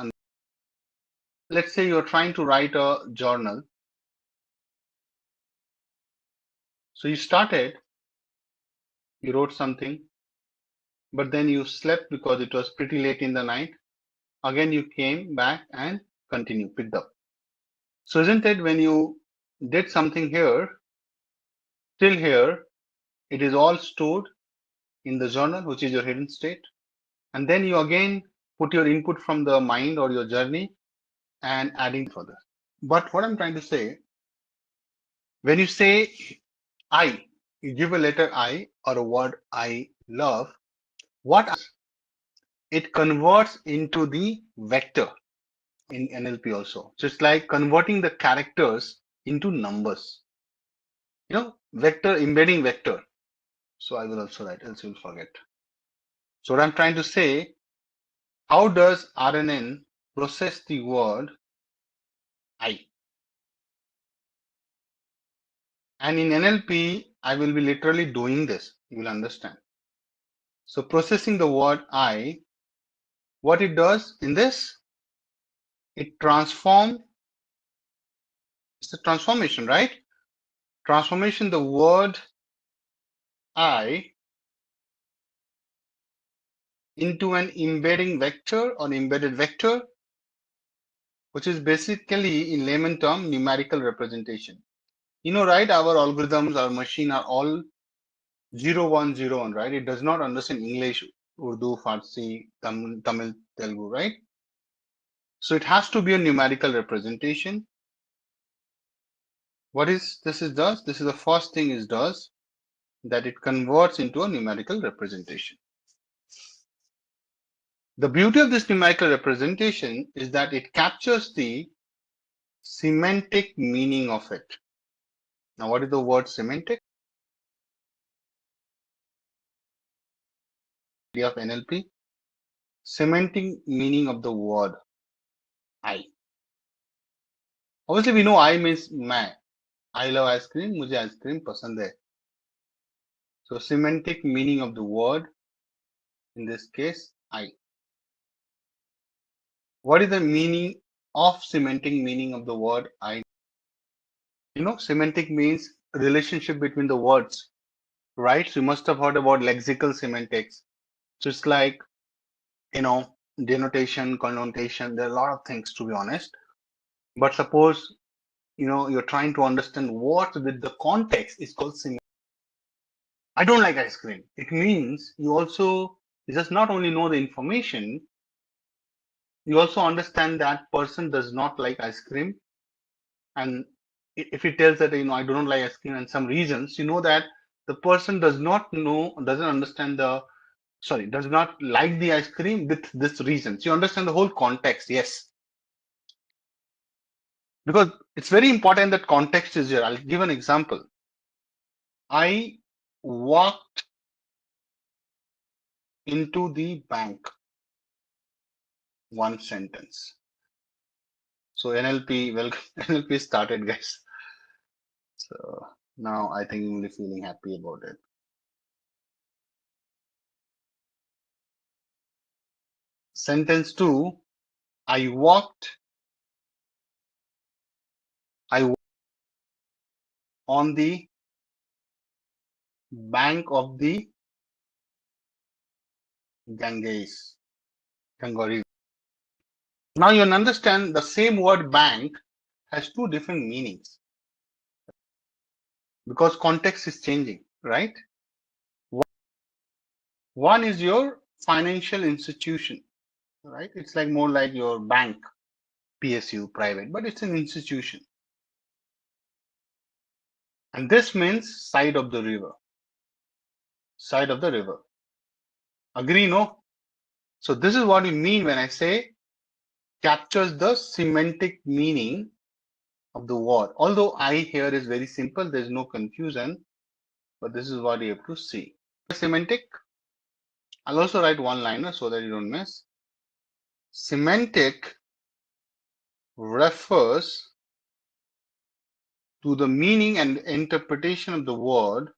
Let's say you're trying to write a journal. So you started, you wrote something, but then you slept because it was pretty late in the night. Again, you came back and continued, picked up. So isn't it when you did something here, till here, it is all stored in the journal, which is your hidden state. And then you again put your input from the mind or your journey and adding further. But what I'm trying to say, when you say I, you give a letter I or a word I love, what it converts into the vector in NLP also. So it's like converting the characters into numbers. You know, vector, embedding vector. So I will also write, else you'll forget. So what I'm trying to say, how does RNN process the word I? And in NLP, I will be literally doing this. You will understand. So processing the word I, what it does in this, it transforms, it's a transformation, right? Transformation, the word I into an embedding vector or embedded vector, which is basically in layman term, numerical representation. You know, right? Our algorithms, our machine are all 0, 1, 0, 1, right? It does not understand English, Urdu, Farsi, Tamil, Telugu, right? So it has to be a numerical representation. What is this is does? This is the first thing it does, that it converts into a numerical representation. The beauty of this numerical representation is that it captures the semantic meaning of it. Now, what is the word semantic? Idea of NLP. Semantic meaning of the word. I. Obviously, we know I means मैं. I love ice cream. मुझे ice cream पसंद है. So semantic meaning of the word, in this case, I. What is the meaning of semantic meaning of the word I? Semantic means relationship between the words, right? So you must have heard about lexical semantics. So it's like, denotation, connotation. There are a lot of things, to be honest. But suppose, you're trying to understand what with the context is called semantic. I don't like ice cream. It means you just not only know the information, you also understand that person does not like ice cream. And if he tells that, I do not like ice cream and some reasons, you know that the person does not understand does not like the ice cream with this reason. So you understand the whole context, yes. Because it's very important that context is here. I'll give an example. I walked into the bank. One sentence. So NLP, welcome. NLP started, guys. So now I think you'll be feeling happy about it. Sentence 2, I walked on the bank of the Ganges. Now you understand the same word bank has two different meanings because context is changing, right? One is your financial institution, right? It's like more like your bank, PSU, private, but it's an institution. And this means side of the river. Side of the river. Agree, no? So this is what we mean when I say captures the semantic meaning of the word. Although I here is very simple, there's no confusion, but this is what you have to see. Semantic, I'll also write one liner so that you don't miss. Semantic refers to the meaning and interpretation of the word,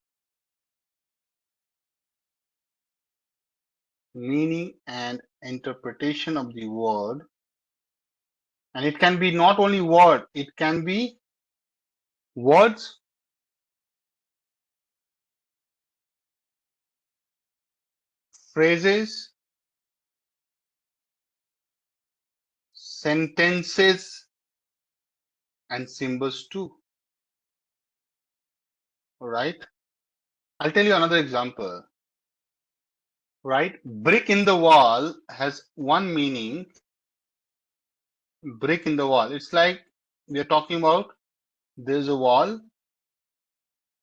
meaning and interpretation of the word, and it can be not only word, it can be words, phrases, sentences, and symbols too. All right. I'll tell you another example. Right? Brick in the wall has one meaning. Brick in the wall. It's like we are talking about there's a wall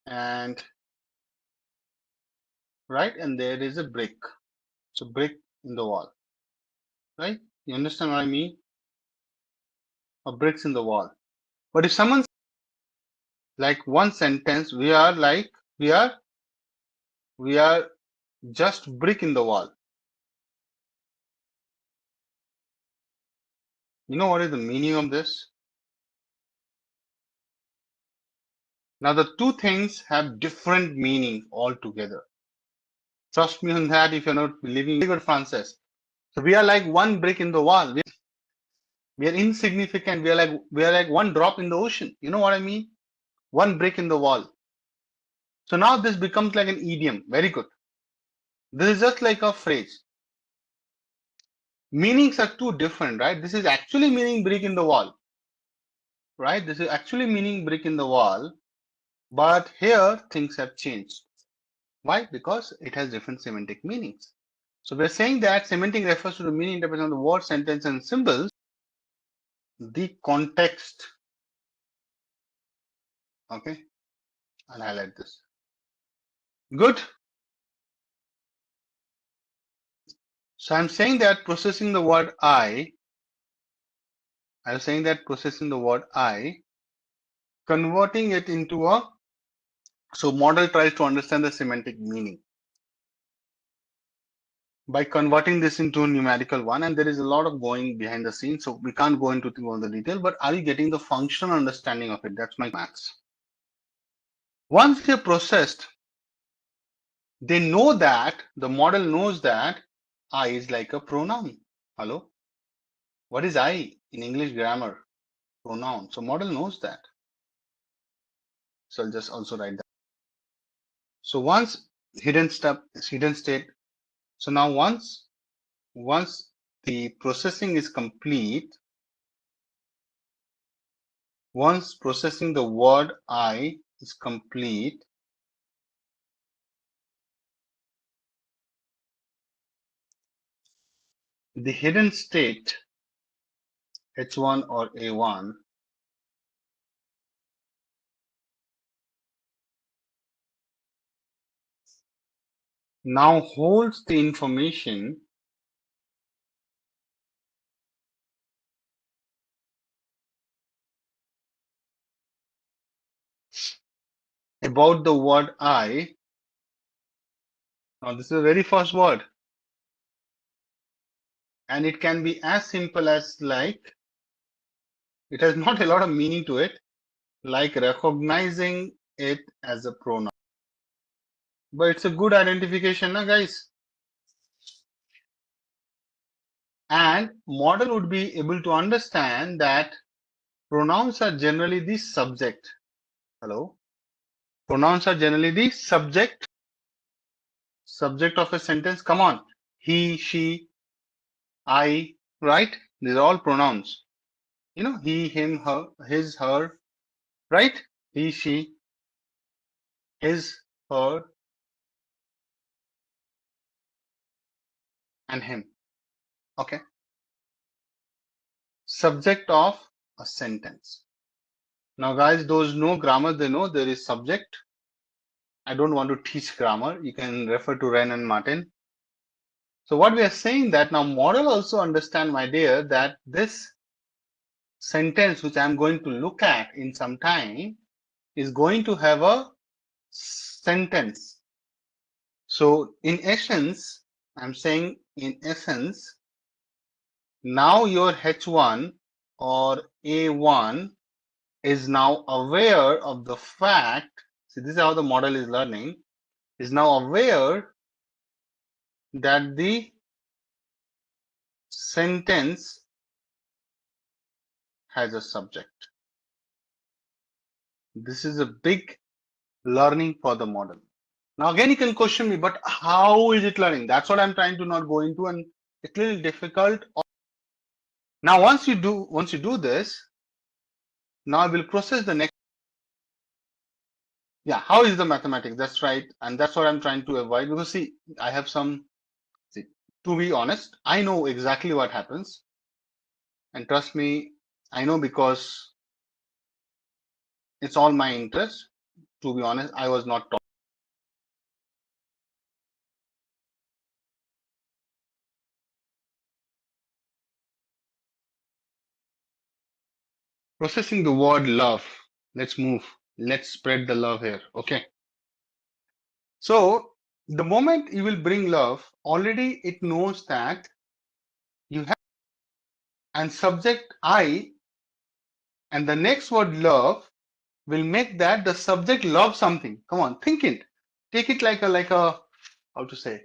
and right, and there is a brick. So brick in the wall. Right? You understand what I mean? Or bricks in the wall. But if someone like one sentence, we are just brick in the wall. You know what is the meaning of this? Now the two things have different meaning altogether. Trust me on that if you're not believing. Very good, Francis. So we are like one brick in the wall. We are insignificant. We are like one drop in the ocean. You know what I mean? One brick in the wall. So now this becomes like an idiom. Very good. This is just like a phrase. Meanings are too different, right? This is actually meaning brick in the wall. Right? This is actually meaning brick in the wall. But here things have changed. Why? Because it has different semantic meanings. So we're saying that semantic refers to the meaning interpretation of the word, sentence, and symbols. The context. Okay. I'll highlight this. Good. So I'm saying that processing the word I'm saying that processing the word converting it into so model tries to understand the semantic meaning. by converting this into a numerical one, and there is a lot of going behind the scenes, so we can't go into all the detail, but are you getting the functional understanding of it? That's my maths. Once they're processed, they know that, the model knows that I is like a pronoun. Hello? What is I in English grammar? Pronoun. So model knows that. So I'll just also write that. So once hidden state. So now once the processing is complete, once processing the word I is complete, the hidden state H1 or A1 now holds the information about the word I. Now this is the very first word, and it can be as simple as like, it has not a lot of meaning to it, like recognizing it as a pronoun. But it's a good identification, na guys? And model would be able to understand that pronouns are generally the subject. Hello? Pronouns are generally the subject of a sentence. Come on. He, she, I, right? These are all pronouns. You know, he, him, her, his, her, right? He, she, his, her, and him. Okay. Subject of a sentence. Now, guys, those know grammar, they know there is subject. I don't want to teach grammar. You can refer to Wren and Martin. So what we are saying that now model also understand, my dear, that this sentence which I'm going to look at in some time is going to have a sentence. So in essence, I'm saying in essence, now your H1 or A1 is now aware of the fact, see this is how the model is learning, is now aware that the sentence has a subject. This is a big learning for the model. Now again you can question me, but how is it learning? That's what I'm trying to not go into, and it's a little difficult. Now once you do this, now I will process the next. Yeah, how is the mathematics? That's right, and that's what I'm trying to avoid, because see, I have some, see, to be honest, I know exactly what happens, and trust me, I know because it's all my interest. To be honest, I was not taught. Processing the word love. Let's move. Let's spread the love here. Okay. So the moment you will bring love, already it knows that you have, and subject I, and the next word love will make that the subject love something. Come on, think it. Take it like a how to say?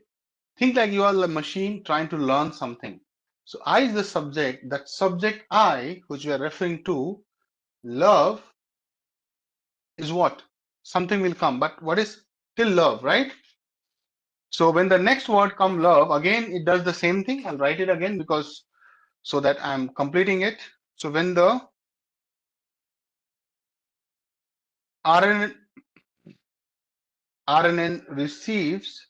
Think like you are a machine trying to learn something. So I is the subject. That subject I, which we are referring to, love, is what? Something will come, but what is till love, right? So when the next word come love, again it does the same thing. I'll write it again because so that I'm completing it. So when the RNN receives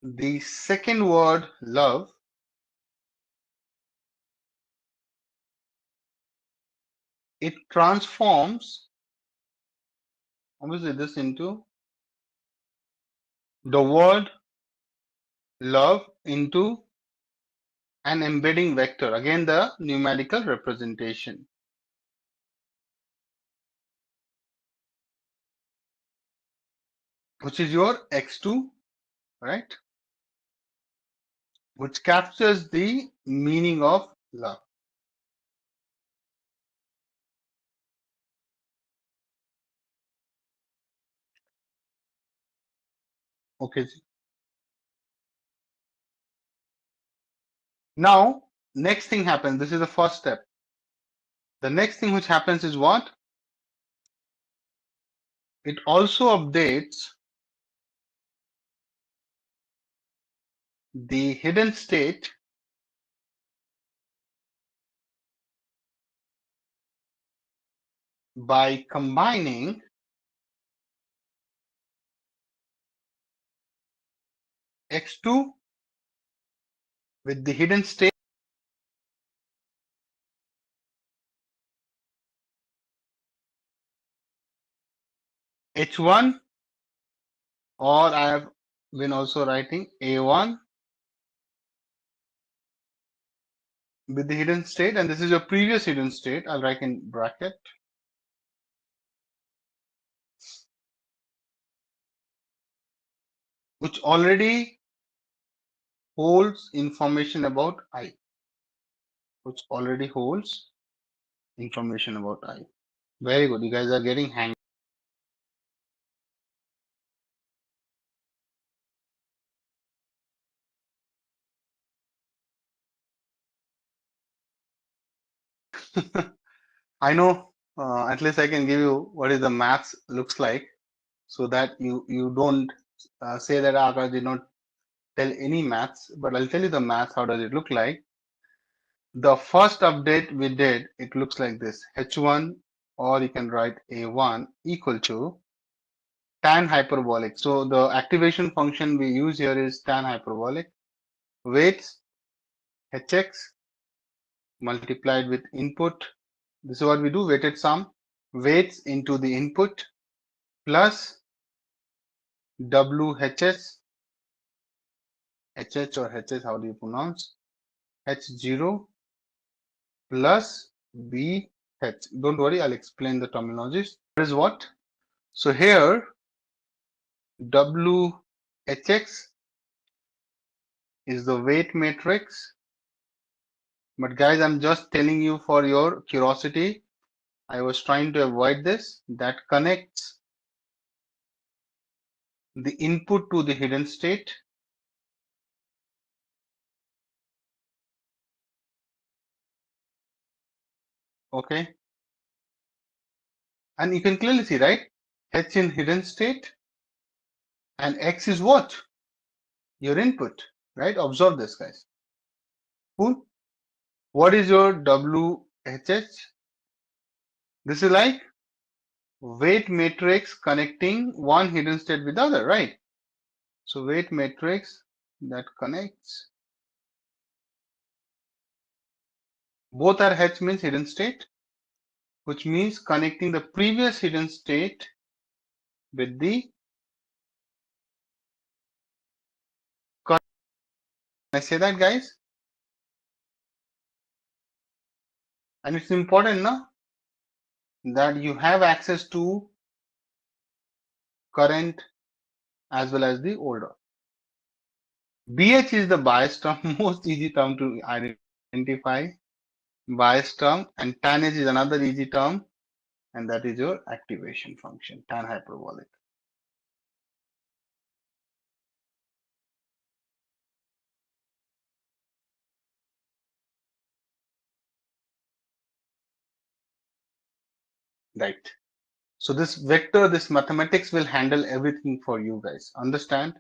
the second word love, it transforms obviously this into the word love into an embedding vector, again the numerical representation. which is your x2, right? Which captures the meaning of love. Okay. Now, next thing happens. This is the first step. The next thing which happens is what? It also updates the hidden state by combining x2 with the hidden state h1, or I have been also writing a1 with the hidden state, and this is your previous hidden state. I'll write in bracket. Which already holds information about I. Which already holds information about I. Very good. You guys are getting hang. I know. At least I can give you what is the maths looks like, so that you don't say that Akash did not tell any maths. But I'll tell you the maths. How does it look like? The first update we did, it looks like this: h1, or you can write a1 equal to tan hyperbolic. So the activation function we use here is tan hyperbolic. Weights hx multiplied with input. This is what we do, weighted sum. Weights into the input plus WHS, HH or HS, how do you pronounce? H0 plus BH. Don't worry, I'll explain the terminologies. That is what? So here, WHX is the weight matrix. But guys, I'm just telling you for your curiosity. I was trying to avoid this. That connects the input to the hidden state. Okay. And you can clearly see, right? H in hidden state and X is what? Your input, right? Observe this, guys. Cool. What is your WHH? This is like weight matrix connecting one hidden state with the other, right? So weight matrix that connects. Both are H means hidden state, which means connecting the previous hidden state with the current. Can I say that, guys? And it's important now that you have access to current as well as the older. BH is the bias term, most easy term to identify. Bias term, and tan H is another easy term, and that is your activation function, tan hyperbolic. Right. So this vector, this mathematics will handle everything for you guys. Understand?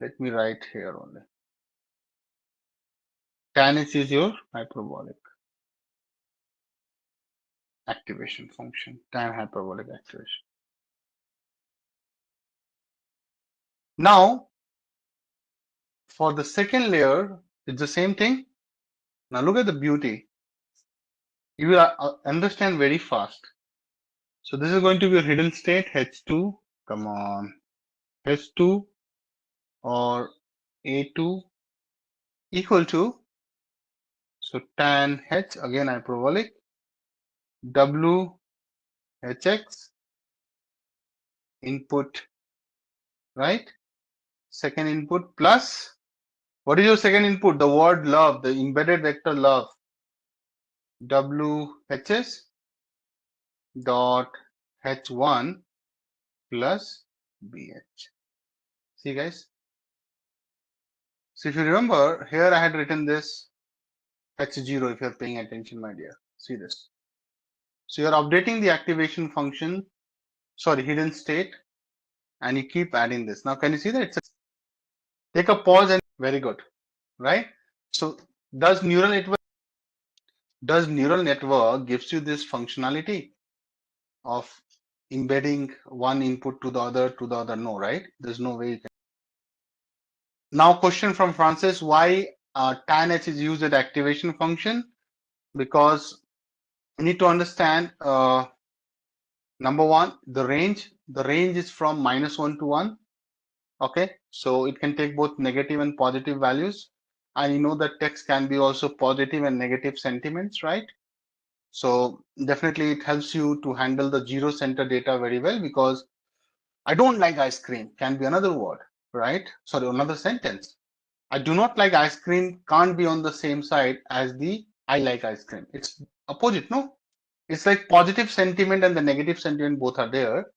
Let me write here only. Tan H is your hyperbolic activation function, tan hyperbolic activation. Now, for the second layer, it's the same thing. Now look at the beauty. You will understand very fast. So this is going to be your hidden state, H2. Come on. H2 or A2 equal to, so tan H, again hyperbolic, WHX input right? Second input plus, what is your second input? The word love, the embedded vector love. WHS dot H1 plus BH. See guys? So if you remember, here I had written this H0 if you're paying attention, my dear. See this. So you're updating the activation function, sorry, hidden state, and you keep adding this. Now can you see that? Take a pause and very good, right? So does neural network gives you this functionality of embedding one input to the other? No, right? There's no way you can. Now question from Francis, why tan h is used as activation function? Because you need to understand number one, the range is from -1 to 1. Okay, so it can take both negative and positive values, and you know that text can be also positive and negative sentiments, right? So definitely it helps you to handle the zero center data very well, because I don't like ice cream can be another word, right? Sorry, another sentence. I do not like ice cream can't be on the same side as the I like ice cream. It's opposite, no? It's like positive sentiment and the negative sentiment both are there.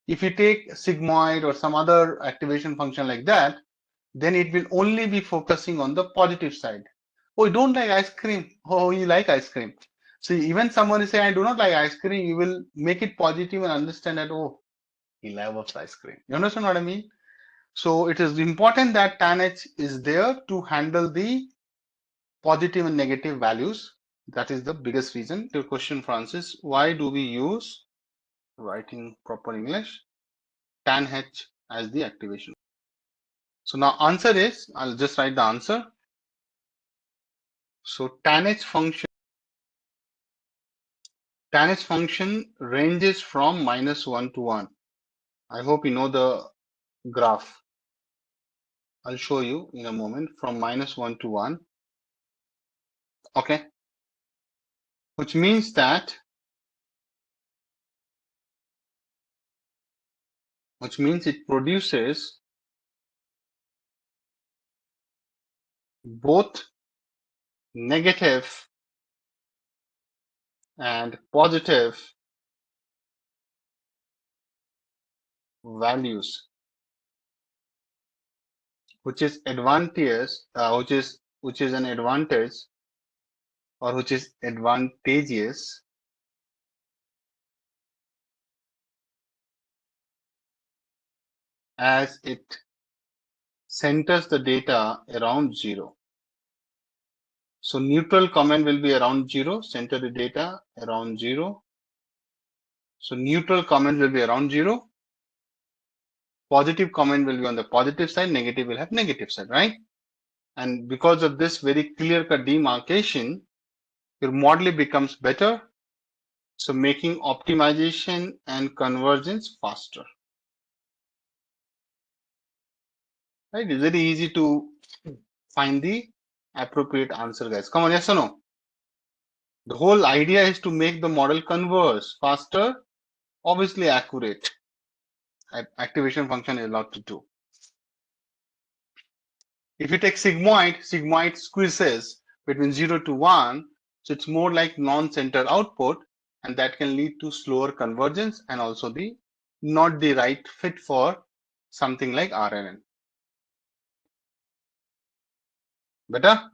If you take sigmoid or some other activation function like that, then it will only be focusing on the positive side. Oh, you don't like ice cream. Oh, you like ice cream. So even someone is saying, I do not like ice cream, you will make it positive and understand that, oh, he loves ice cream. You understand what I mean? So it is important that tan h is there to handle the positive and negative values. That is the biggest reason. Your question, Francis, why do we use, writing proper English, tan h as the activation? So now answer is, I'll just write the answer. So tan h function ranges from -1 to 1. I hope you know the graph. I'll show you in a moment, from -1 to 1. Okay, which means that it produces both negative and positive values, which is advantageous, which is an advantage, or which is advantageous as it centers the data around 0. So neutral comment will be around 0, center the data around 0. So neutral comment will be around 0. Positive comment will be on the positive side, negative will have negative side, right? And because of this very clear-cut demarcation, your model becomes better. So making optimization and convergence faster. Right? It's very easy to find the appropriate answer, guys. Come on, yes or no? The whole idea is to make the model converge faster, obviously accurate. Activation function is allowed to do. If you take sigmoid squeezes between 0 to 1, so it's more like non-centered output, and that can lead to slower convergence and also the not the right fit for something like RNN. Better?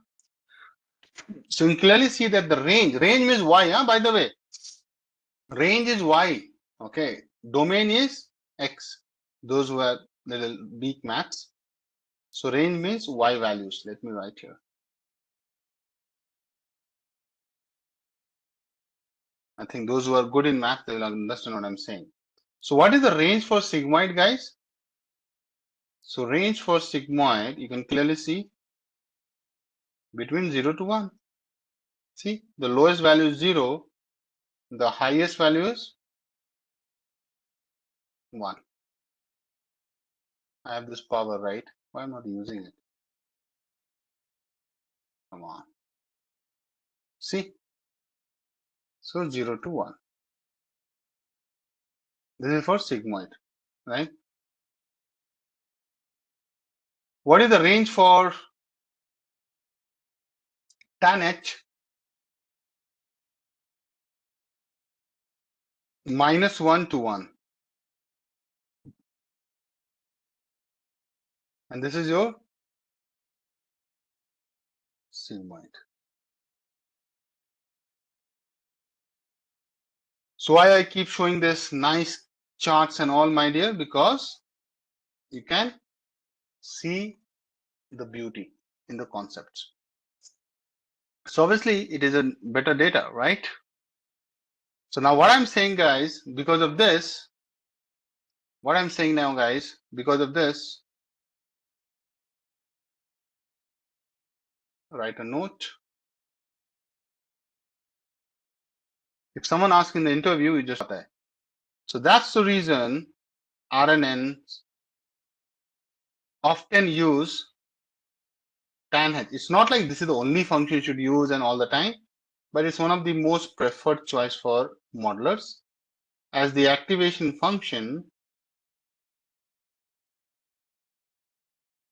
So you can clearly see that the range means Y, by the way. Range is Y. Okay. Domain is X. Those who are little weak maths. So range means Y values. Let me write here. I think those who are good in math, they will understand what I'm saying. So what is the range for sigmoid, guys? So range for sigmoid, you can clearly see between 0 to 1. See, the lowest value is 0. The highest value is 1. I have this power, right? Why am I not using it? Come on. See? So 0 to 1. This is for sigmoid, right? What is the range for tan h -1 to 1? And this is your sigmoid. So why I keep showing this nice charts and all, my dear? Because you can see the beauty in the concepts. So obviously it is a better data, right? So now what I'm saying, guys, because of this, what I'm saying now, guys, because of this, write a note. If someone asks in the interview, you just that. So that's the reason RNNs often use tan h. It's not like this is the only function you should use and all the time, but it's one of the most preferred choice for modelers, as the activation function,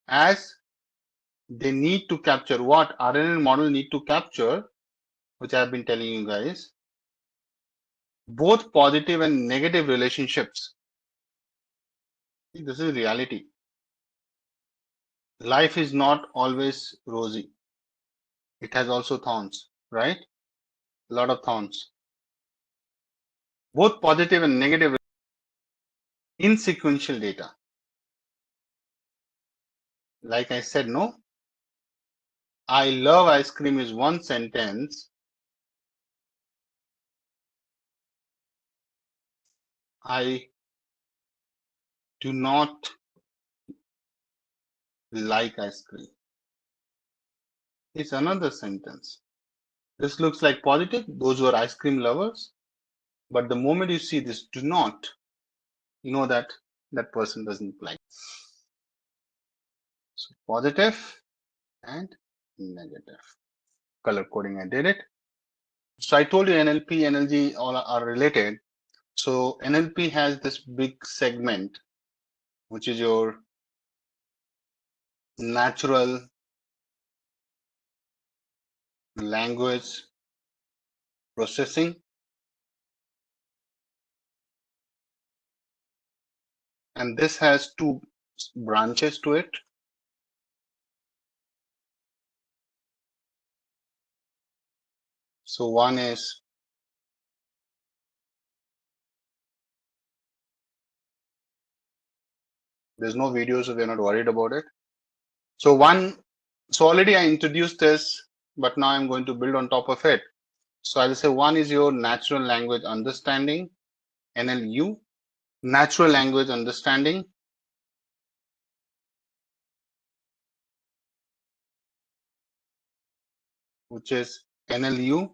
as they need to capture what RNN model need to capture, which I've been telling you guys, both positive and negative relationships. This is reality. Life is not always rosy. It has also thorns, right? A lot of thorns. Both positive and negative in sequential data. Like I said, no. I love ice cream is one sentence. I do not like ice cream. It's another sentence. This looks like positive, those who are ice cream lovers. But the moment you see this do not, you know that that person doesn't like. So positive and negative. Color coding, I did it. So I told you NLP, NLG all are related. So NLP has this big segment, which is your natural language processing. And this has two branches to it. So one is there's no video, so we're not worried about it. So already I introduced this, but now I'm going to build on top of it. So I'll say one is your natural language understanding, NLU, natural language understanding. Which is NLU.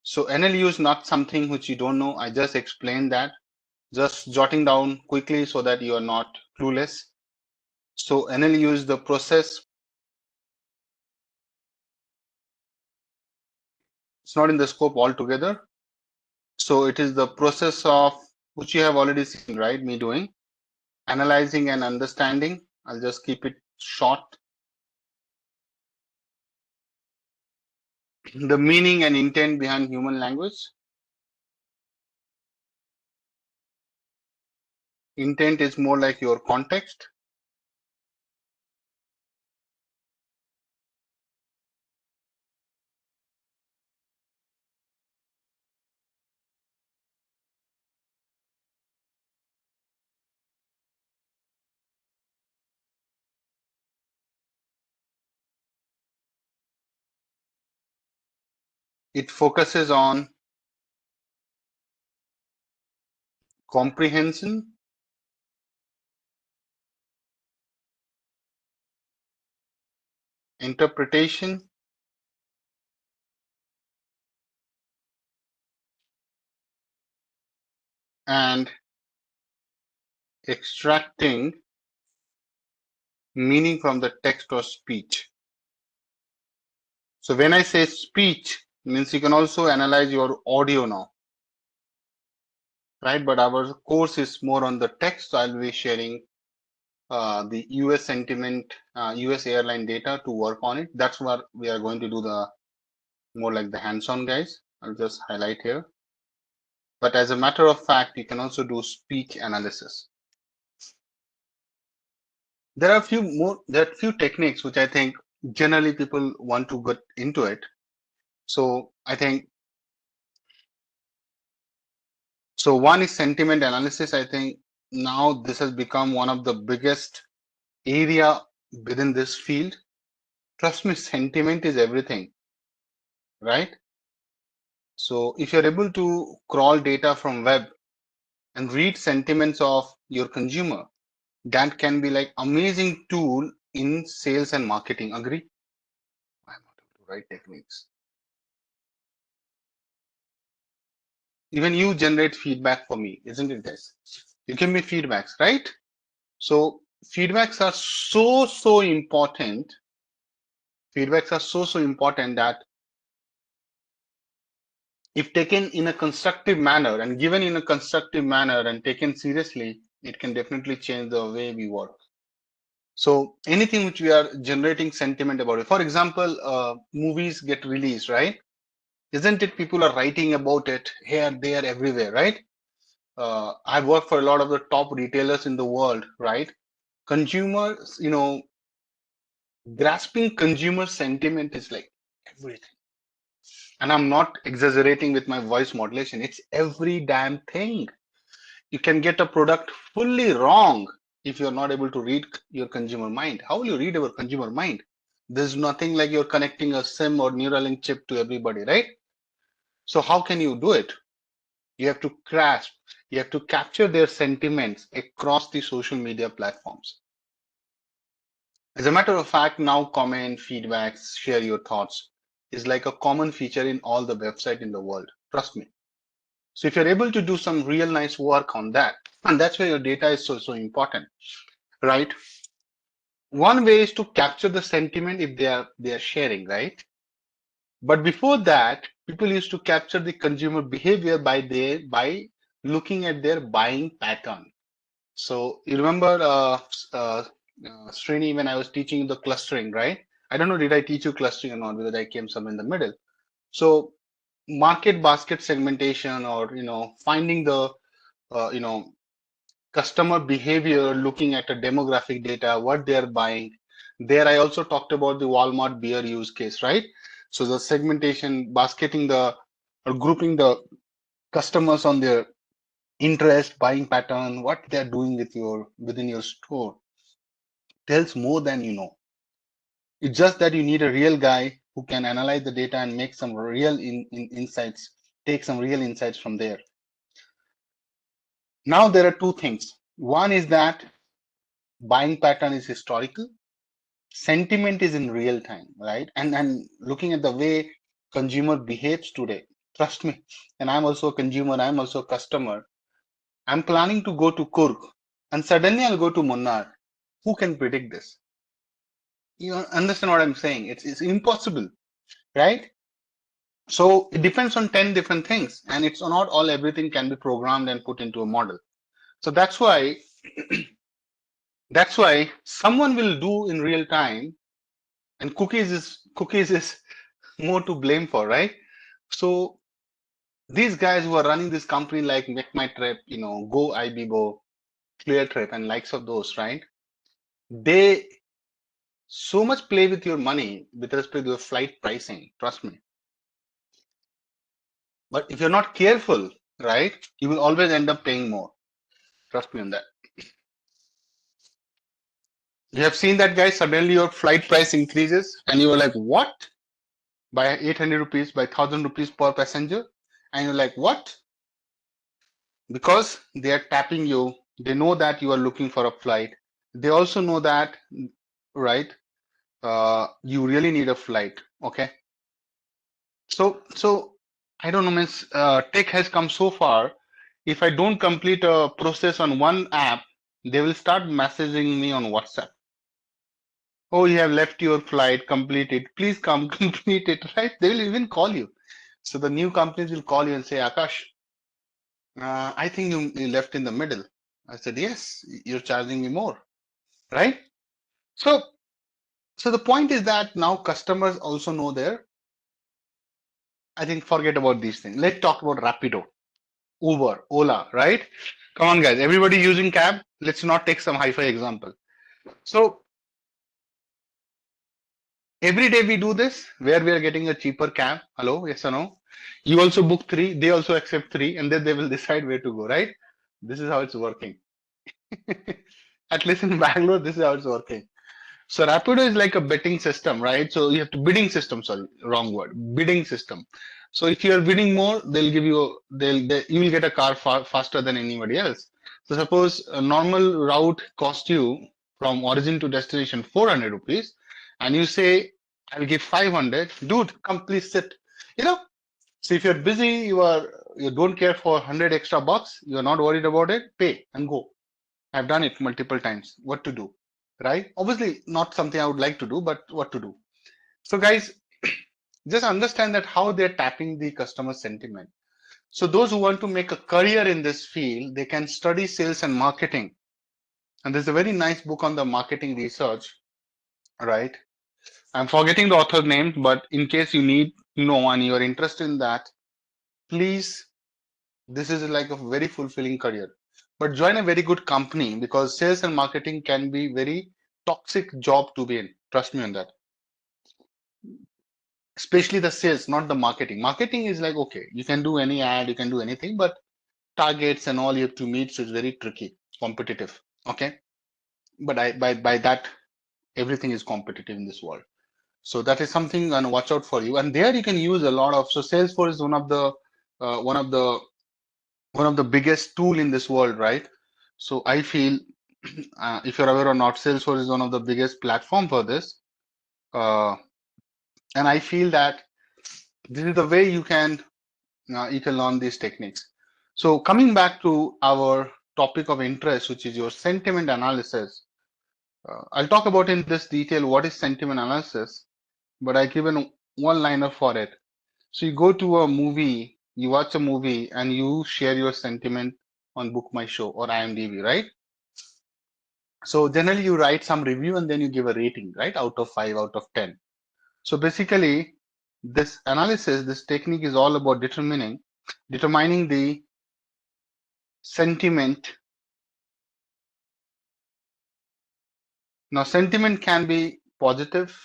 So NLU is not something which you don't know. I just explained that, just jotting down quickly so that you are not clueless. So NLU is the process. It's not in the scope altogether. So it is the process of which you have already seen, right? Me doing analyzing and understanding. I'll just keep it short. The meaning and intent behind human language. Intent is more like your context. It focuses on comprehension, interpretation, and extracting meaning from the text or speech. So when I say speech, means you can also analyze your audio now, right? But our course is more on the text, so I'll be sharing the US sentiment, US airline data to work on it. That's what we are going to do, the more like the hands-on guys. I'll just highlight here. But as a matter of fact, you can also do speech analysis. There are a few techniques which I think generally people want to get into it. So I think, so one is sentiment analysis. I think now this has become one of the biggest area within this field. Trust me, sentiment is everything, right? So if you're able to crawl data from web and read sentiments of your consumer, that can be like amazing tool in sales and marketing. Agree? I'm not able to write techniques. Even you generate feedback for me, isn't it, guys? You give me feedbacks, right? So feedbacks are so important. Feedbacks are so important that if taken in a constructive manner and given in a constructive manner and taken seriously, it can definitely change the way we work. So anything which we are generating sentiment about it. For example, movies get released, right? Isn't it people are writing about it here, there, everywhere, right? I've worked for a lot of the top retailers in the world, right? Consumers, grasping consumer sentiment is like everything. And I'm not exaggerating with my voice modulation. It's every damn thing. You can get a product fully wrong if you're not able to read your consumer mind. How will you read our consumer mind? There's nothing like you're connecting a SIM or Neuralink chip to everybody, right? So how can you do it? You have to grasp, you have to capture their sentiments across the social media platforms. As a matter of fact, now comment, feedbacks, share your thoughts is like a common feature in all the websites in the world. Trust me. So if you're able to do some real nice work on that, and that's where your data is so important, right? One way is to capture the sentiment if they are sharing, right? But before that, people used to capture the consumer behavior by looking at their buying pattern. So you remember, Srini, when I was teaching the clustering, right? I don't know, did I teach you clustering or not, whether I came somewhere in the middle. So market basket segmentation, or, finding the, customer behavior, looking at the demographic data, what they're buying. There, I also talked about the Walmart beer use case, right? So the segmentation, basketing or grouping the customers on their interest, buying pattern, what they're doing within your store tells more than you know. It's just that you need a real guy who can analyze the data and make some real insights, take some real insights from there. Now there are two things. One is that buying pattern is historical, sentiment is in real time, right? And looking at the way consumer behaves today, trust me, and I'm also a consumer, I'm also a customer. I'm planning to go to Kurg and suddenly I'll go to Munnar. Who can predict this? You understand what I'm saying? It's impossible, right? So it depends on 10 different things, and it's not all everything can be programmed and put into a model. So that's why someone will do in real time, and cookies is more to blame for, right? So these guys who are running this company like Make My Trip, Go Ibibo, Clear Trip, and likes of those, right? They so much play with your money with respect to your flight pricing. Trust me. But if you're not careful, right, you will always end up paying more. Trust me on that. You have seen that, guys. Suddenly your flight price increases and you are like, what? By 800 rupees, by 1000 rupees per passenger. And you're like, what? Because they are tapping you. They know that you are looking for a flight. They also know that, right, you really need a flight. Okay. So I don't know, means tech has come so far. If I don't complete a process on one app, they will start messaging me on WhatsApp. Oh, you have left your flight, complete it. Please come complete it, right? They will even call you. So the new companies will call you and say, Akash, I think you left in the middle. I said, yes, you're charging me more, right? So, so the point is that now customers also know their, I think forget about these things. Let's talk about Rapido, Uber, Ola, right? Come on, guys. Everybody using cab. Let's not take some hi-fi example. So every day we do this where we are getting a cheaper cab. Hello, yes or no? You also book three, they also accept three, and then they will decide where to go, right? This is how it's working. At least in Bangalore, this is how it's working. So Rapido is like a betting system, right? So you have to bidding system, sorry, wrong word, bidding system. So if you are bidding more, they'll give you, you will get a car faster than anybody else. So suppose a normal route cost you from origin to destination 400 rupees, and you say, I'll give 500, dude, come please sit. You know, so if you're busy, you don't care for 100 extra bucks, you're not worried about it, pay and go. I've done it multiple times. What to do, right? Obviously, not something I would like to do, but what to do. So, guys, just understand that how they're tapping the customer sentiment. So, those who want to make a career in this field, they can study sales and marketing. And there's a very nice book on the marketing research, right? I'm forgetting the author name, but in case you need to know and you're interested in that, please, this is like a very fulfilling career. But join a very good company because sales and marketing can be very toxic job to be in. Trust me on that. Especially the sales, not the marketing. Marketing is like, okay, you can do any ad, you can do anything, but targets and all you have to meet, so it's very tricky, competitive. Okay. But by that, everything is competitive in this world. So that is something and watch out for you. And there you can use a lot of, so Salesforce is one of the biggest tool in this world, right? So I feel, if you're aware or not, Salesforce is one of the biggest platform for this. And I feel that this is the way you can learn these techniques. So coming back to our topic of interest, which is your sentiment analysis, I'll talk about in this detail what is sentiment analysis, but I given one liner for it. So you go to a movie, you watch a movie, and you share your sentiment on Book My Show or IMDb, right? So generally you write some review and then you give a rating, right? Out of 5, out of 10. So basically, this analysis, this technique is all about determining the sentiment. Now, sentiment can be positive.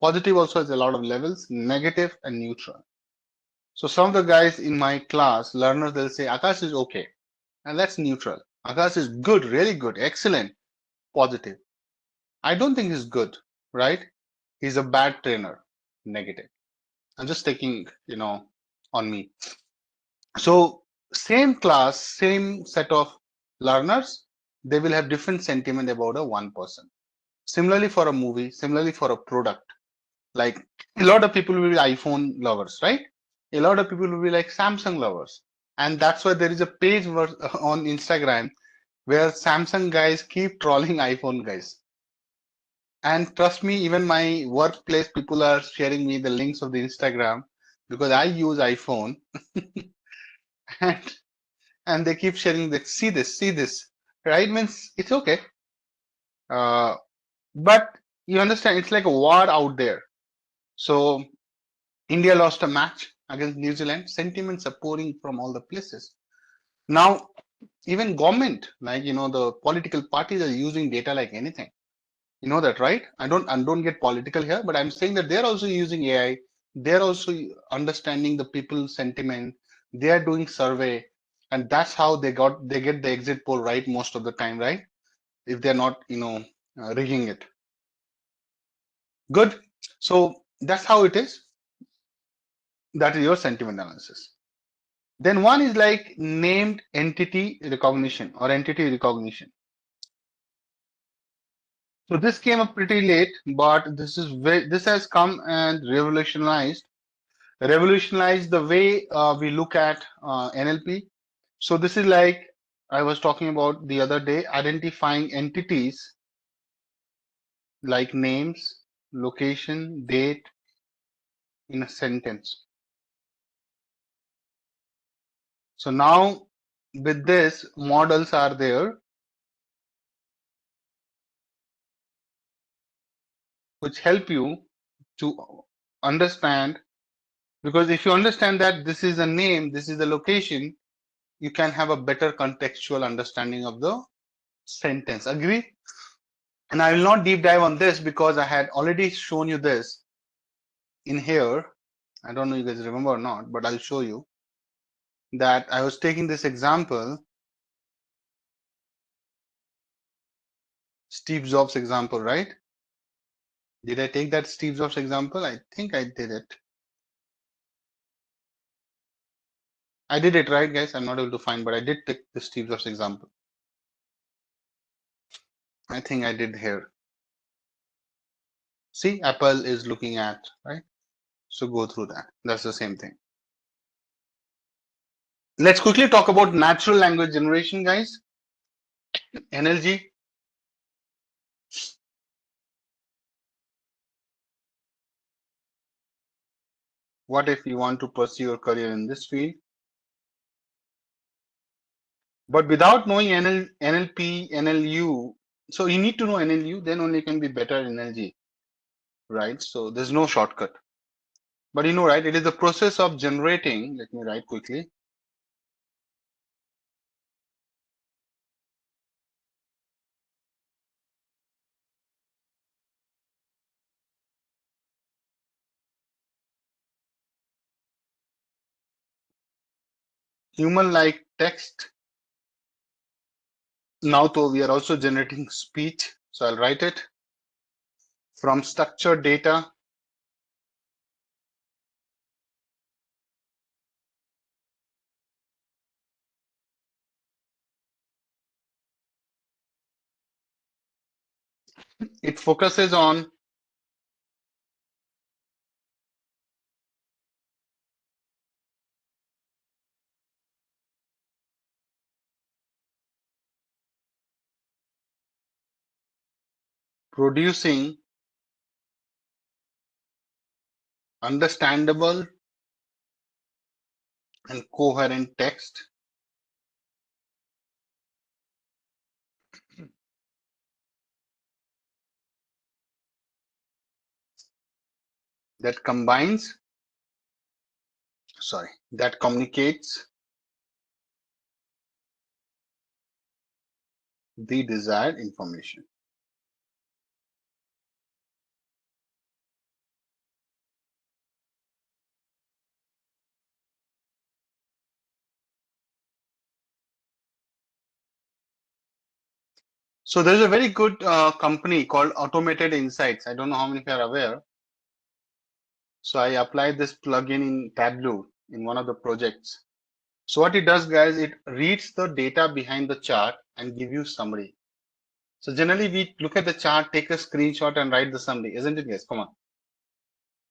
Positive also has a lot of levels, negative and neutral. So some of the guys in my class, learners, they'll say, Akash is okay. And that's neutral. Akash is good, really good, excellent, positive. I don't think he's good, right? He's a bad trainer, negative. I'm just taking, on me. So same class, same set of learners, they will have different sentiment about a one person. Similarly for a movie, similarly for a product. Like a lot of people will be iPhone lovers, right? A lot of people will be like Samsung lovers. And that's why there is a page on Instagram where Samsung guys keep trolling iPhone guys. And trust me, even my workplace people are sharing me the links of the Instagram because I use iPhone. and they keep sharing that, see this, right? Means it's okay. But you understand, it's like a war out there. So India lost a match against New Zealand. Sentiments are pouring from all the places. Now, even government, like, the political parties are using data like anything. You know that, right? I don't get political here, but I'm saying that they're also using AI. They're also understanding the people's sentiment. They are doing survey, and that's how they get the exit poll right most of the time, right? If they're not, rigging it. Good. So that's how it is. That is your sentiment analysis. Then one is like named entity recognition or entity recognition. So this came up pretty late, but this has come and revolutionized the way we look at NLP. So this is like I was talking about the other day, identifying entities like names, location, date in a sentence. So now with this, models are there which help you to understand, because if you understand that this is a name, this is a location, you can have a better contextual understanding of the sentence. Agree? And I will not deep dive on this because I had already shown you this in here. I don't know if you guys remember or not, but I'll show you that I was taking this example, Steve Jobs example, right? Did I take that Steve Jobs example? I think I did it. I did it, right, guys? I'm not able to find, but I did take the Steve Jobs example. I think I did here. See, Apple is looking at, right? So go through that. That's the same thing. Let's quickly talk about natural language generation, guys. NLG. What if you want to pursue your career in this field? But without knowing NLP, NLU, so you need to know NLU, then only you can be better in NLG, right? So there's no shortcut. But you know, right, it is the process of generating, let me write quickly. Human-like text. Now, though, we are also generating speech. So I'll write it from structured data. It focuses on producing understandable and coherent text that combines, that communicates the desired information. So there's a very good company called Automated Insights. I don't know how many of you are aware. So I applied this plugin in Tableau in one of the projects. So what it does, guys, it reads the data behind the chart and give you summary. So generally we look at the chart, take a screenshot and write the summary, isn't it, guys? Come on.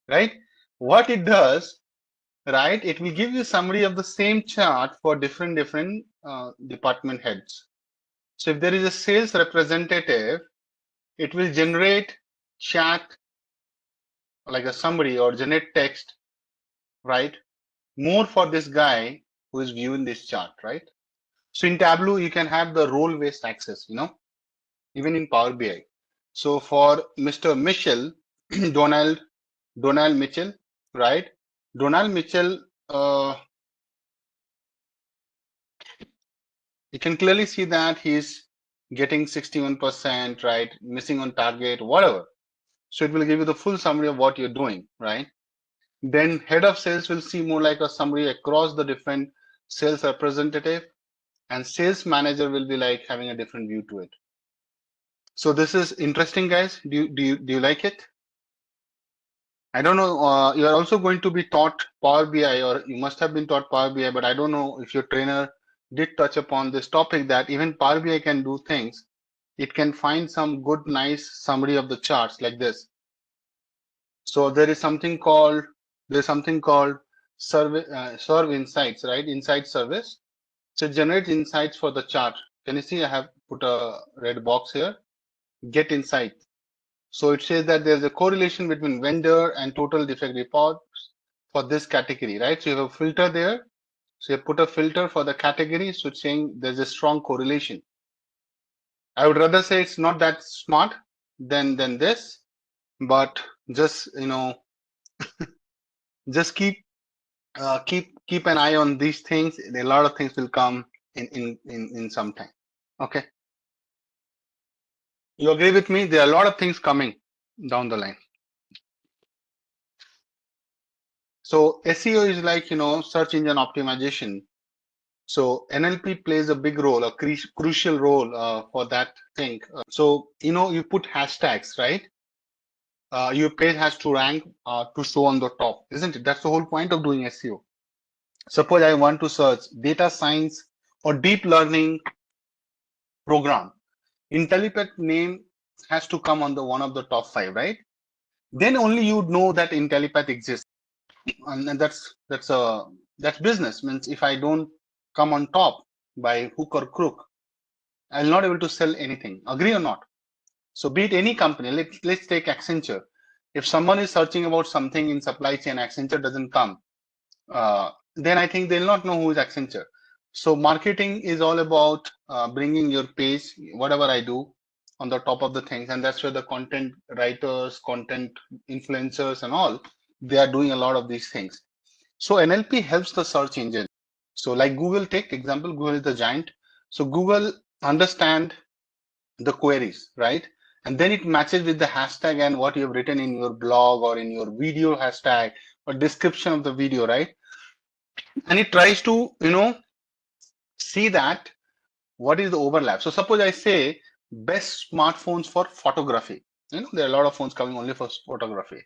Right? What it does, right, it will give you a summary of the same chart for different department heads. So if there is a sales representative, it will generate chat like a summary or generate text, right? More for this guy who is viewing this chart, right? So in Tableau, you can have the role-based access, you know, even in Power BI. So for Mr. Mitchell, Donald Mitchell, right? Donald Mitchell, you can clearly see that he's getting 61%, right? Missing on target, whatever. So it will give you the full summary of what you're doing, right? Then head of sales will see more like a summary across the different sales representative, and sales manager will be like having a different view to it. So this is interesting, guys. Do you like it? I don't know. You are also going to be taught Power BI, or you must have been taught Power BI, but I don't know if your trainer did touch upon this topic that even Power BI can do things. It can find some good, nice summary of the charts like this. So there is something called serve insights, right? Insight service. So generate insights for the chart. Can you see I have put a red box here? Get insight. So it says that there's a correlation between vendor and total defect reports for this category, right? So you have a filter there. So you put a filter for the category. So it's saying there's a strong correlation. I would rather say it's not that smart than this, but just just keep an eye on these things. A lot of things will come in some time. Okay, you agree with me? There are a lot of things coming down the line. So SEO is like search engine optimization. So NLP plays a big role, a crucial role for that thing. So you put hashtags, right? Your page has to rank to show on the top, isn't it? That's the whole point of doing SEO. Suppose I want to search data science or deep learning program. Intellipaat name has to come on the one of the top 5, right? Then only you know that Intellipaat exists, and that's business. Means if I don't come on top by hook or crook, I'll not able to sell anything. Agree or not? So be it any company, let's take Accenture. If someone is searching about something in supply chain, Accenture doesn't come, then I think they'll not know who is Accenture. So marketing is all about bringing your page, whatever I do, on the top of the things, and that's where the content writers, content influencers, and all, they are doing a lot of these things. So NLP helps the search engine. So like Google, take example, Google is the giant. So Google understand the queries, right? And then it matches with the hashtag and what you have written in your blog or in your video hashtag or description of the video, right? And it tries to, see that what is the overlap. So suppose I say best smartphones for photography. There are a lot of phones coming only for photography.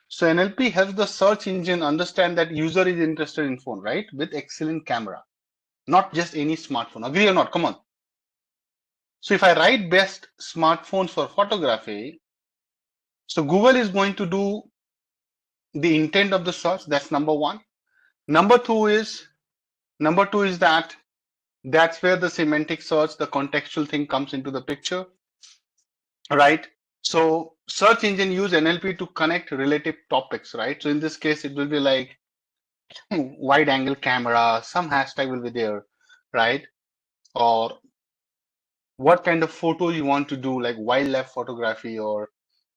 So NLP helps the search engine understand that user is interested in phone, right? With excellent camera, not just any smartphone. Agree or not? Come on. So if I write best smartphones for photography, so Google is going to do the intent of the search. That's number one. Number two is that that's where the semantic search, the contextual thing comes into the picture, right? So search engine use NLP to connect relative topics, right? So in this case, it will be like wide angle camera, some hashtag will be there, right? Or what kind of photo you want to do, like wildlife photography or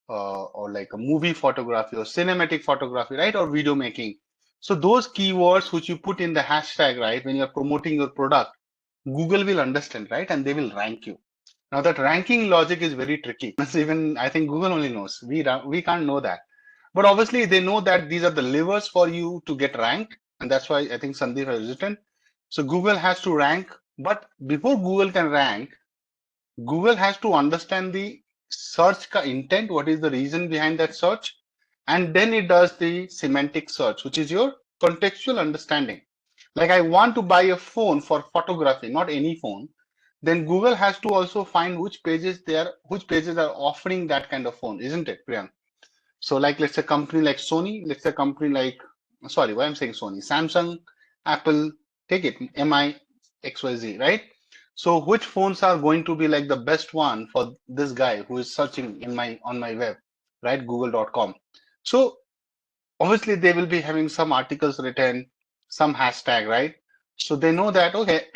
like a movie photography or cinematic photography, right? Or video making. So those keywords which you put in the hashtag, right? When you're promoting your product, Google will understand, right? And they will rank you. Now that ranking logic is very tricky. Even I think Google only knows. We can't know that. But obviously they know that these are the levers for you to get ranked. And that's why I think Sandeep has written. So Google has to rank. But before Google can rank, Google has to understand the search intent, what is the reason behind that search, and then it does the semantic search, which is your contextual understanding. Like I want to buy a phone for photography, not any phone, then Google has to also find which pages are offering that kind of phone, isn't it, Priyank? So like let's say a company like Sony, let's say a company like, sorry, why I'm saying Sony, Samsung, Apple, take it, MI, XYZ, right? So which phones are going to be like the best one for this guy who is searching on my web, right? Google.com. So obviously they will be having some articles written, some hashtag, right? So they know that, okay,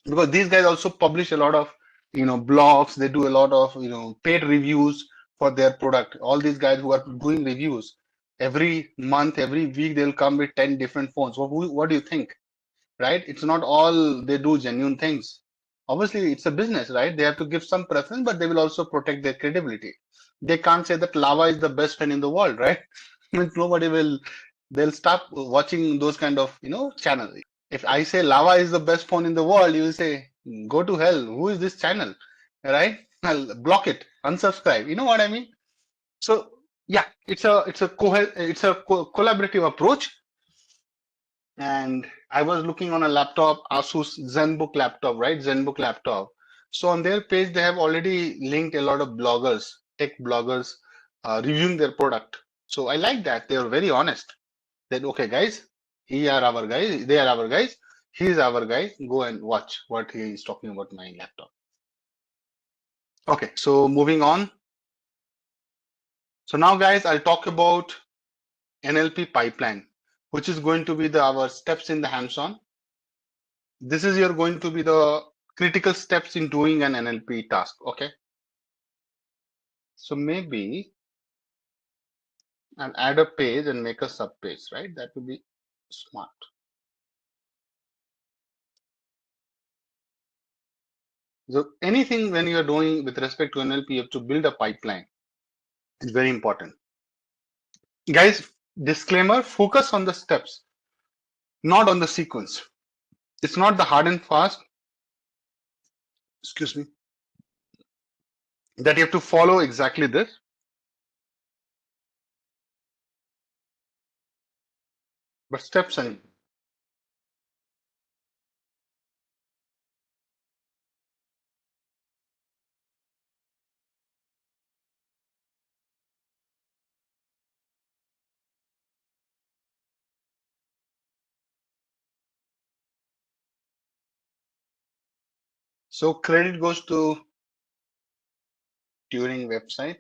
because these guys also publish a lot of, blogs, they do a lot of, paid reviews for their product. All these guys who are doing reviews every month, every week, they'll come with 10 different phones. What do you think? Right? It's not all they do genuine things. Obviously, it's a business, right? They have to give some preference, but they will also protect their credibility. They can't say that lava is the best pen in the world, right? Nobody will, they'll stop watching those kind of, channels. If I say lava is the best phone in the world, you will say, go to hell. Who is this channel? Right? I'll block it, unsubscribe. You know what I mean? So yeah, it's a collaborative approach. And I was looking on a laptop, Asus ZenBook laptop, right? ZenBook laptop. So on their page, they have already linked a lot of bloggers, tech bloggers, reviewing their product. So I like that. They are very honest. That, okay, guys, he are our guys, they are our guys, he is our guy. Go and watch what he is talking about my laptop. Okay, so moving on. So now guys, I'll talk about NLP Pipeline, which is going to be our steps in the hands-on. This is going to be the critical steps in doing an NLP task. Okay. So maybe I'll add a page and make a sub page, right? That would be smart. So anything when you are doing with respect to NLP, you have to build a pipeline. It's very important. Guys, disclaimer, focus on the steps, not on the sequence. It's not the hard and fast, excuse me, that you have to follow exactly this. But steps and so credit goes to Turing website.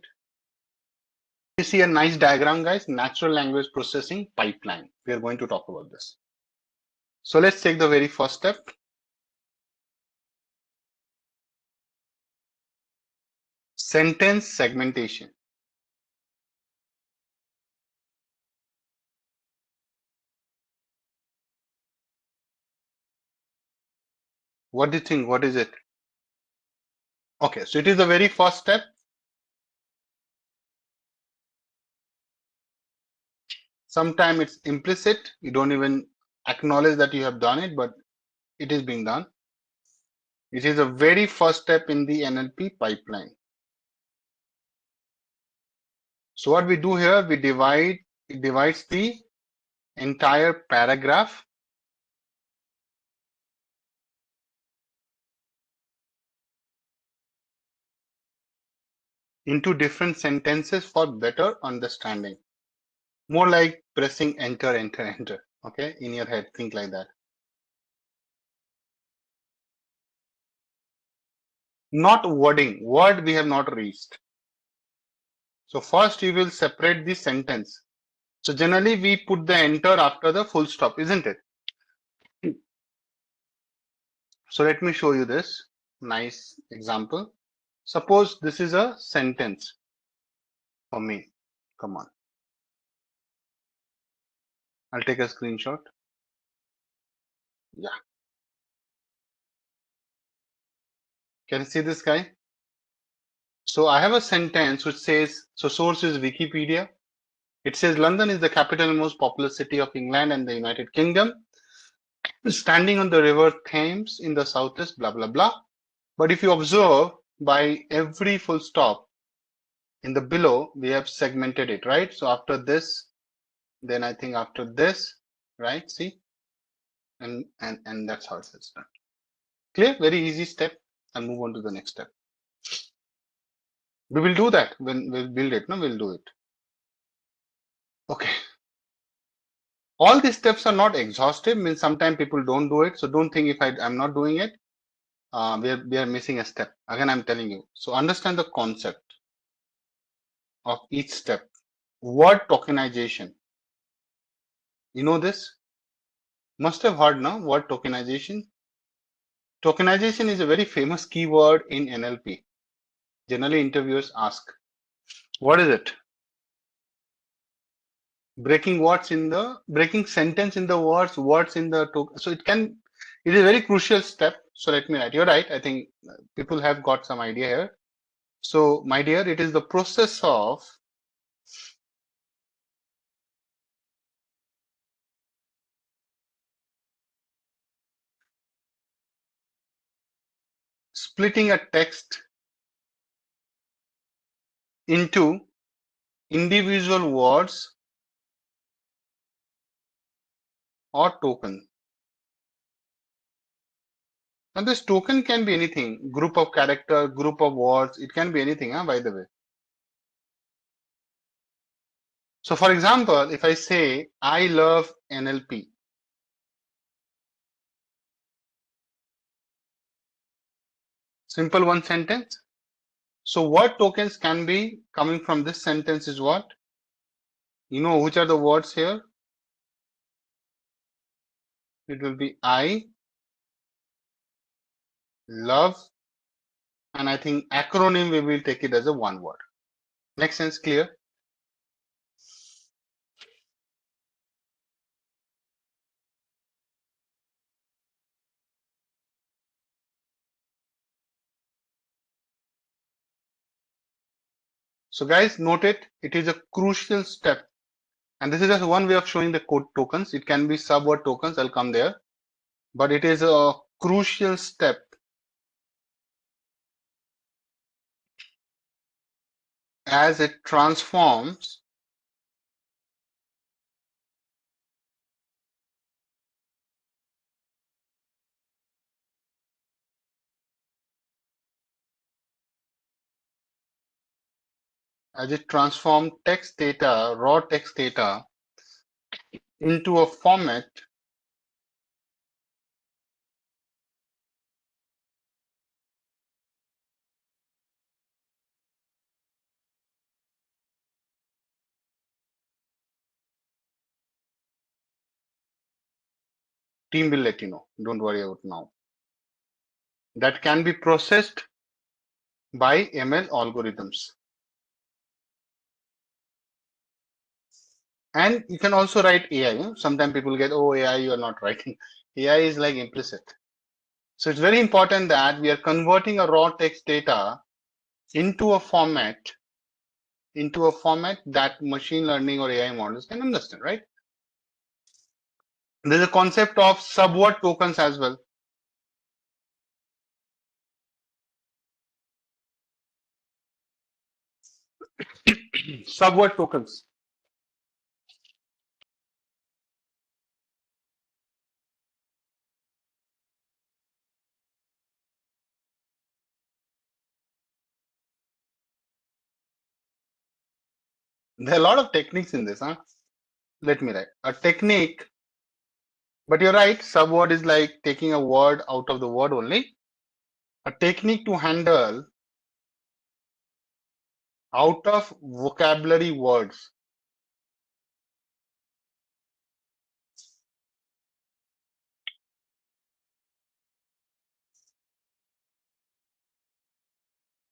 You see a nice diagram, guys, natural language processing pipeline. We are going to talk about this. So let's take the very first step. Sentence segmentation. What do you think? What is it? Okay, so it is the very first step. Sometimes it's implicit. You don't even acknowledge that you have done it, but it is being done. It is the very first step in the NLP pipeline. So what we do here, it divides the entire paragraph into different sentences for better understanding. More like pressing enter, enter, enter. Okay, in your head, think like that. Not wording. Word we have not reached. So first you will separate the sentence. So generally we put the enter after the full stop, isn't it? So let me show you this nice example. Suppose this is a sentence for me. Come on. I'll take a screenshot. Yeah. Can you see this guy? So I have a sentence which says, so source is Wikipedia. It says London is the capital and most populous city of England and the United Kingdom. Standing on the river Thames in the southeast, blah, blah, blah. But if you observe, by every full stop in the below, we have segmented it, right? So after this, then I think after this, right? See? And that's how it's done. Clear? Very easy step. I'll move on to the next step. We will do that when we'll build it. No, we'll do it. Okay. All these steps are not exhaustive. Means sometimes people don't do it. So don't think if I'm not doing it, we are missing a step. Again, I'm telling you. So understand the concept of each step. Word tokenization. You know this? Must have heard now. Word tokenization. Tokenization is a very famous keyword in NLP. Generally, interviewers ask, "What is it?" Breaking sentence in the words in the token. So it is a very crucial step. So let me write. You're right. I think people have got some idea here. So my dear, it is the process of splitting a text into individual words or token. And this token can be anything, group of character, group of words, it can be anything, by the way. So for example, if I say, I love NLP, simple one sentence. So word tokens can be coming from this sentence is what? You know which are the words here? It will be I, love, and I think acronym we will take it as a one word. Make sense? Clear? So guys, note it. It is a crucial step. And this is just one way of showing the code tokens. It can be subword tokens. I'll come there. But it is a crucial step as it transforms text data, raw text data into a format team will let you know. Don't worry about now. That can be processed by ML algorithms. And you can also write AI. Sometimes people get, oh, AI, you are not writing. AI is like implicit. So it's very important that we are converting a raw text data into a format that machine learning or AI models can understand, right? There's a concept of subword tokens as well. Subword tokens. There are a lot of techniques in this, huh? Let me write. A technique, but you're right, subword is like taking a word out of the word only. A technique to handle out of vocabulary words.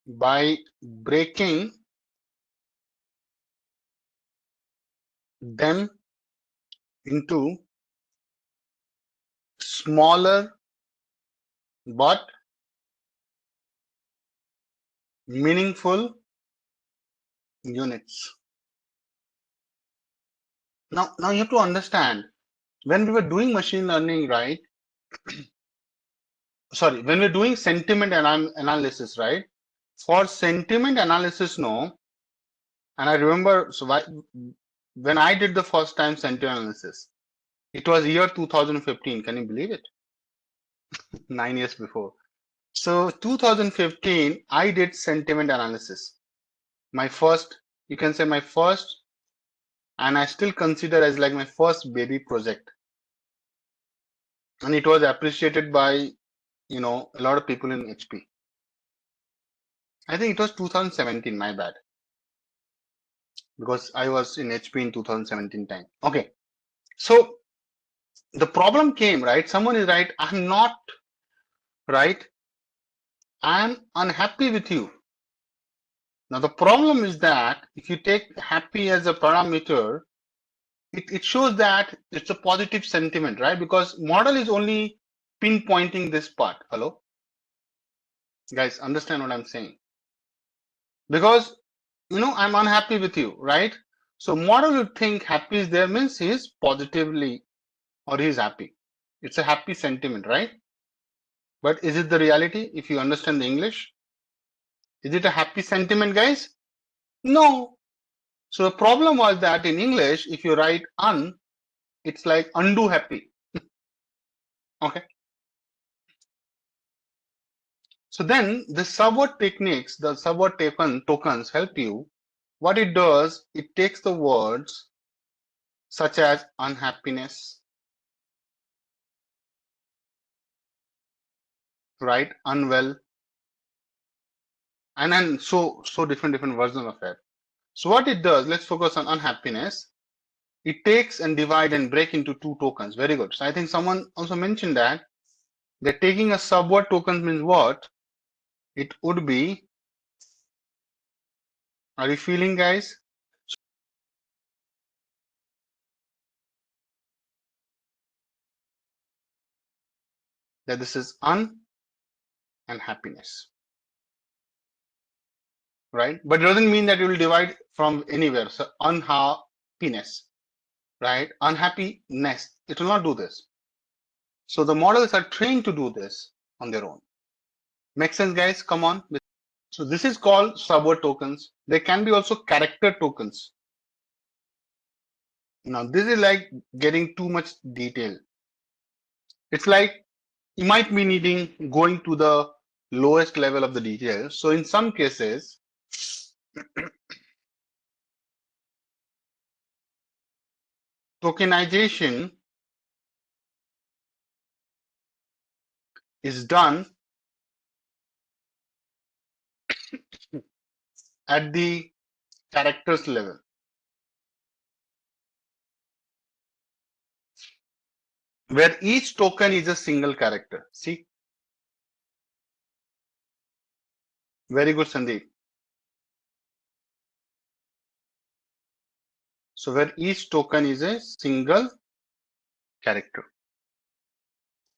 By breaking them into smaller but meaningful units. Now you have to understand, when we were doing machine learning, right? Sorry, when we're doing sentiment analysis, right? For sentiment analysis, no. And I remember, when I did the first time sentiment analysis, it was year 2015. Can you believe it? 9 years before. So 2015, I did sentiment analysis. My first, you can say my first, and I still consider as like my first baby project. And it was appreciated by, a lot of people in HP. I think it was 2017, my bad. Because I was in HP in 2017 time. Okay. So the problem came, right? Someone is right. I'm not right. I'm unhappy with you. Now the problem is that if you take happy as a parameter, it shows that it's a positive sentiment, right? Because model is only pinpointing this part. Hello? Guys, understand what I'm saying? Because, I'm unhappy with you, right? So model would think happy is there means he's positively or he's happy. It's a happy sentiment, right? But is it the reality if you understand the English? Is it a happy sentiment, guys? No. So the problem was that in English, if you write it's like undo happy. Okay. So then the subword techniques, the subword tokens help you. What it does, it takes the words such as unhappiness, right? Unwell, and then so different versions of it. So what it does, let's focus on unhappiness. It takes and divide and break into two tokens. Very good. So I think someone also mentioned that they're taking a subword token means what? It would be, are you feeling, guys? That this is un and happiness, right? But it doesn't mean that you will divide from anywhere. So unhappiness, right? Unhappiness, it will not do this. So the models are trained to do this on their own. Make sense, guys? Come on. So this is called subword tokens. There can be also character tokens. Now this is like getting too much detail. It's like you might be needing going to the lowest level of the detail. So in some cases, tokenization is done at the characters level, where each token is a single character. See? Very good, Sandeep. So where each token is a single character.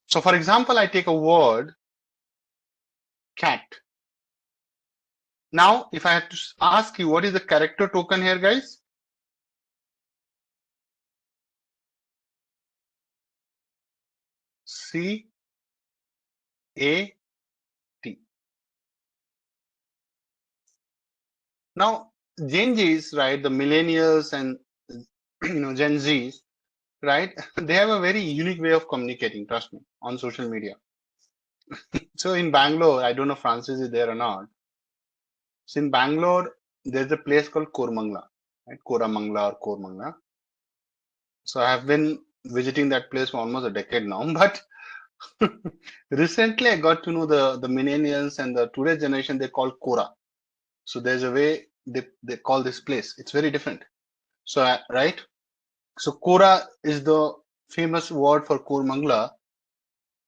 So for example, I take a word cat. Now, if I have to ask you what is the character token here, guys? C A T. Now, Gen Zs, right, the millennials and Gen Zs, right, they have a very unique way of communicating, trust me, on social media. So in Bangalore, I don't know Francis is there or not. So in Bangalore, there's a place called Kormangla, right? Koramangla or Kormangla. So I have been visiting that place for almost a decade now, but recently I got to know the millennials and the today's generation, they call Kora. So there's a way they call this place. It's very different. So, right? So Kora is the famous word for Kormangla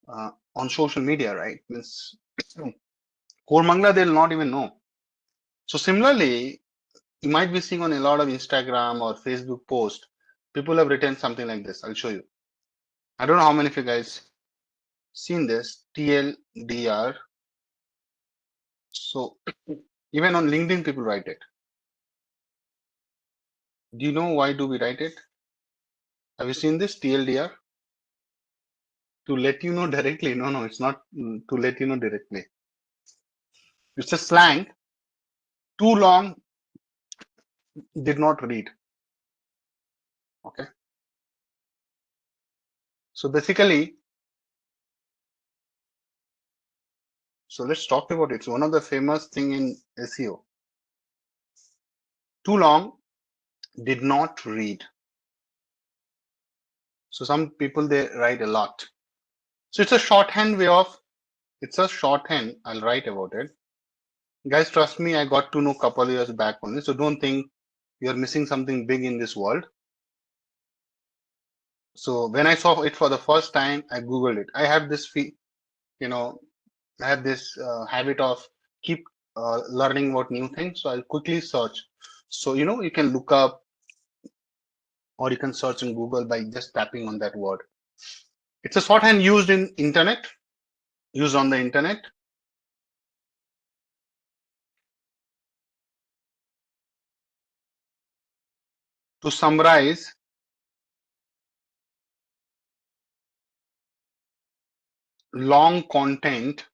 on social media, right? Means Kormangla, they'll not even know. So similarly, you might be seeing on a lot of Instagram or Facebook posts, people have written something like this. I'll show you. I don't know how many of you guys seen this, TLDR. So even on LinkedIn, people write it. Do you know why do we write it? Have you seen this TLDR? To let you know directly. No, it's not to let you know directly. It's a slang. Too long, did not read. Okay. So basically, so let's talk about it. It's one of the famous thing in SEO. Too long, did not read. So some people, they write a lot. So it's a shorthand way of, it's a shorthand. I'll write about it. Guys, trust me, I got to know a couple of years back only. So don't think you're missing something big in this world. So when I saw it for the first time, I Googled it. I have this, I have this habit of keep learning about new things. So I'll quickly search. So, you can look up or you can search in Google by just tapping on that word. It's a shorthand used in internet, used on the internet. To summarize long content,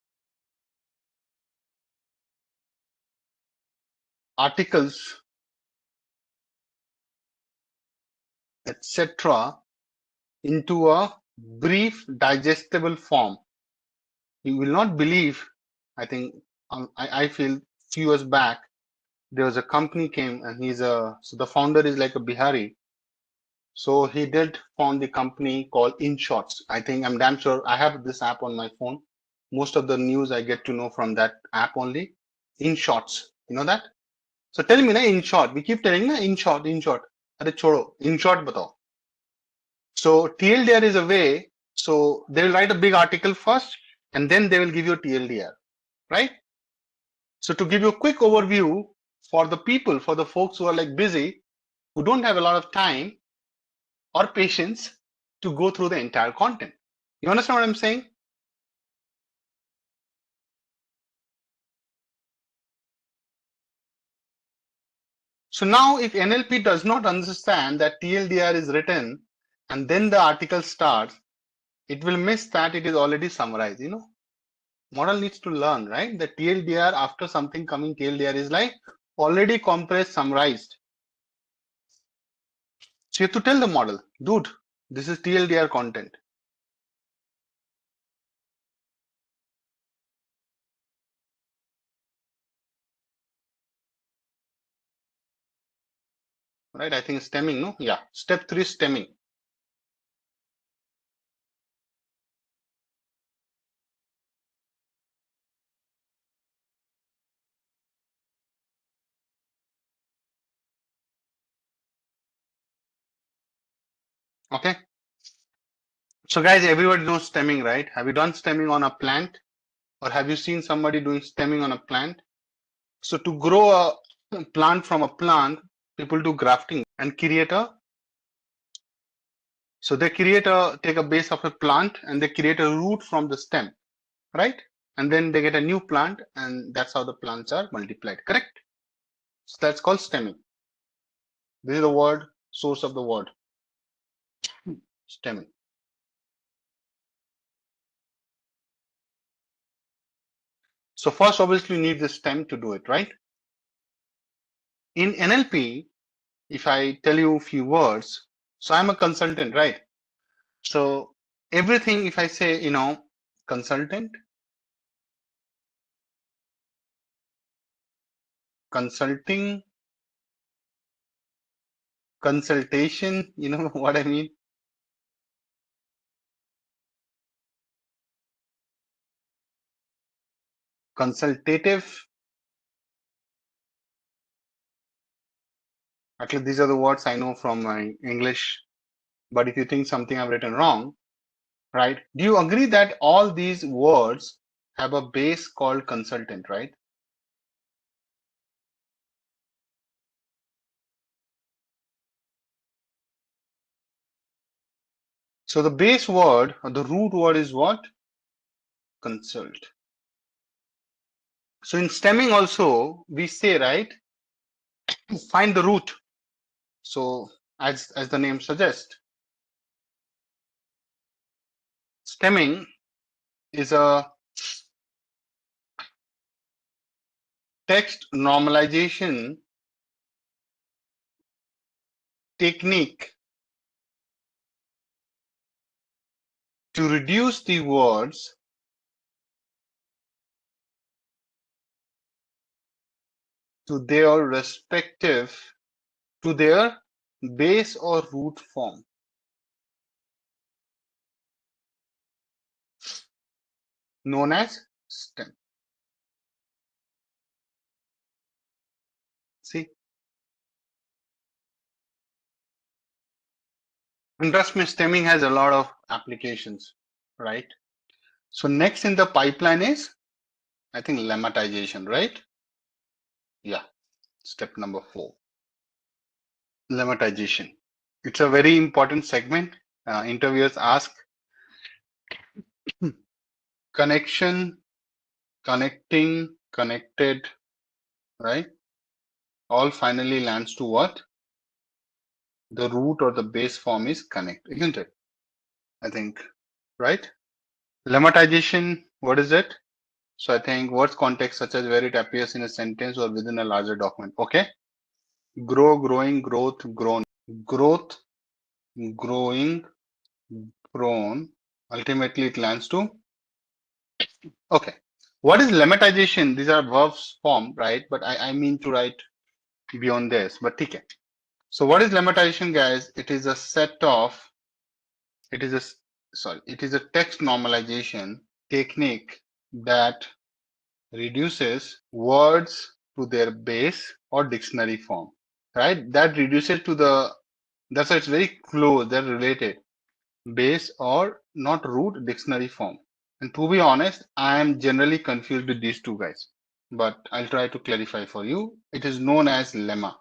articles, etc., into a brief, digestible form. You will not believe, I think, I feel few years back, there was a company came and so the founder is like a Bihari. So he did found the company called InShots. I think I'm damn sure I have this app on my phone. Most of the news I get to know from that app only. in shorts. You know that? So tell me, na, in short. We keep telling, na, in short, in short. Arre chodo, in short batao. So TLDR is a way. So they will write a big article first, and then they will give you a TLDR, right? So to give you a quick overview for the people, for the folks who are like busy, who don't have a lot of time or patience to go through the entire content. You understand what I'm saying? So now if NLP does not understand that TLDR is written and then the article starts, it will miss that it is already summarized. You know, model needs to learn, right? The TLDR after something coming, TLDR is like already compressed, summarized. So you have to tell the model, dude, this is TLDR content. Right? I think stemming, no? Yeah. Step 3, stemming. Okay. So guys, everybody knows stemming, right? Have you done stemming on a plant? Or have you seen somebody doing stemming on a plant? So to grow a plant from a plant, people do grafting and create a, so they create a, take a base of a plant and they create a root from the stem, right? And then they get a new plant and that's how the plants are multiplied, correct? So that's called stemming. This is the word, source of the word, stemming. So first, obviously, you need the stem to do it, right? In NLP, if I tell you a few words, so I'm a consultant, right? So everything, if I say, you know, consultant, consulting, consultation, you know what I mean? Consultative. Actually, these are the words I know from my English. But if you think something I've written wrong, right? Do you agree that all these words have a base called consultant, right? So the base word or the root word is what? Consult. So in stemming also, we say, right, find the root. So as the name suggests, stemming is a text normalization technique to reduce the words to their respective, to their base or root form. Known as stem. See? And trust me, stemming has a lot of applications, right? So next in the pipeline is, I think, lemmatization, right? Yeah, step number 4. Lemmatization. It's a very important segment. Interviewers ask connection, connecting, connected, right? All finally lands to what? The root or the base form is connect, isn't it? I think, right? Lemmatization, what is it? So I think words context such as where it appears in a sentence or within a larger document. Okay. Grow, growing, growth, grown. Growth, growing, grown. Ultimately it lands to. Okay. What is lemmatization? These are verbs form, right? But I mean to write beyond this, but okay. So what is lemmatization, guys? It is a set of, it is a, sorry, it is a text normalization technique that reduces words to their base or dictionary form, right? That reduces to that's why it's very close, they're related. Base or not root, dictionary form. And to be honest, I am generally confused with these two guys, but I'll try to clarify for you. It is known as lemma,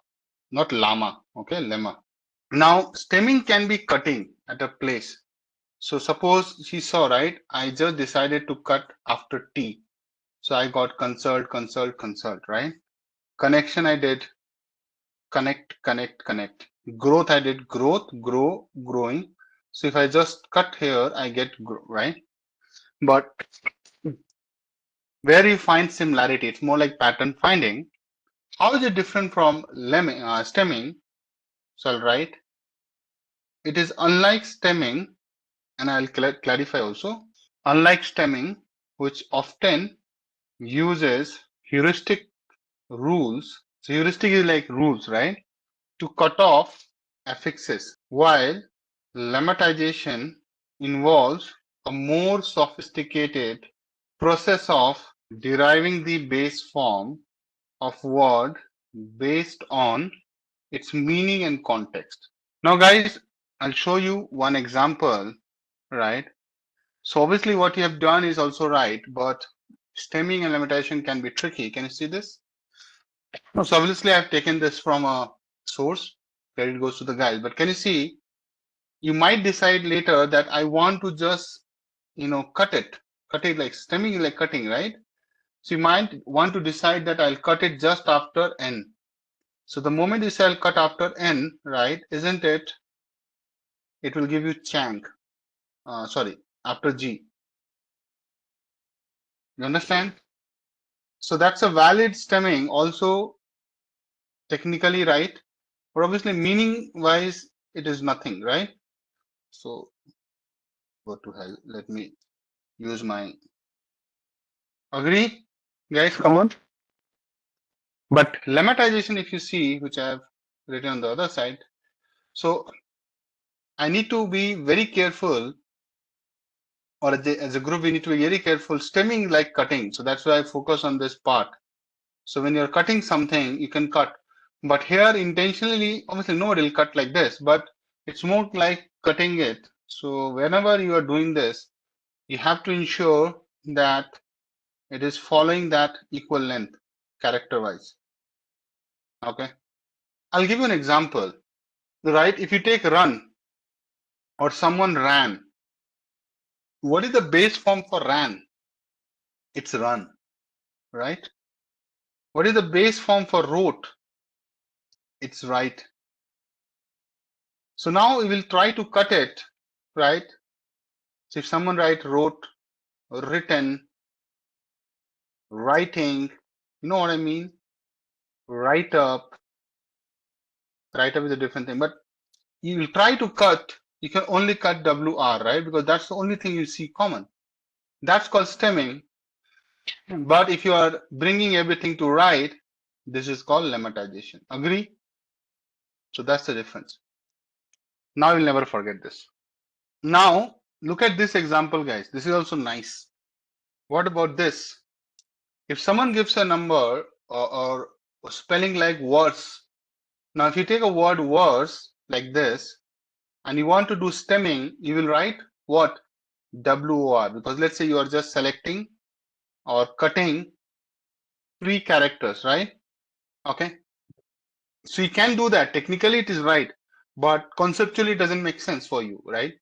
not llama, okay, lemma. Now, stemming can be cutting at a place. So suppose she saw, right? I just decided to cut after T. So I got consult, right? Connection I did connect. Growth I did growth, grow, growing. So if I just cut here, I get grow, right? But where you find similarity, it's more like pattern finding. How is it different from stemming? So I'll write, it is unlike stemming, and I'll clarify also. Unlike stemming, which often uses heuristic rules. So heuristic is like rules, right? To cut off affixes, while lemmatization involves a more sophisticated process of deriving the base form of word based on its meaning and context. Now guys, I'll show you one example, right? So obviously what you have done is also right, but stemming and lemmatization can be tricky. Can you see this? So obviously I've taken this from a source, credit goes to the guys, but can you see, you might decide later that I want to just, cut it like stemming, like cutting, right? So you might want to decide that I'll cut it just after N. So the moment you say I'll cut after N, right, isn't it? It will give you Chang, after G. You understand? So that's a valid stemming, also technically right, but obviously meaning wise, it is nothing, right? So go to hell. Let me use my agree, guys. Come on. But lemmatization, if you see, which I have written on the other side, so I need to be very careful, or as a group, we need to be very careful. Stemming like cutting, so that's why I focus on this part. So when you're cutting something, you can cut, but here intentionally, obviously nobody will cut like this, but it's more like cutting it. So whenever you are doing this, you have to ensure that it is following that equal length character wise. Okay, I'll give you an example, right? If you take run or someone ran, what is the base form for ran? It's run, right? What is the base form for wrote? It's write. So now we will try to cut it, right? So if someone wrote, written, writing, you know what I mean? Write up is a different thing, but you will try to cut, you can only cut WR, right? Because that's the only thing you see common. That's called stemming. But if you are bringing everything to right, this is called lemmatization. Agree? So that's the difference. Now you'll never forget this. Now look at this example, guys. This is also nice. What about this? If someone gives a number or spelling like worse, now if you take a word worse like this and you want to do stemming, you will write what? WOR, because let's say you are just selecting or cutting 3 characters, right? Okay. So you can do that. Technically it is right, but conceptually it doesn't make sense for you, right?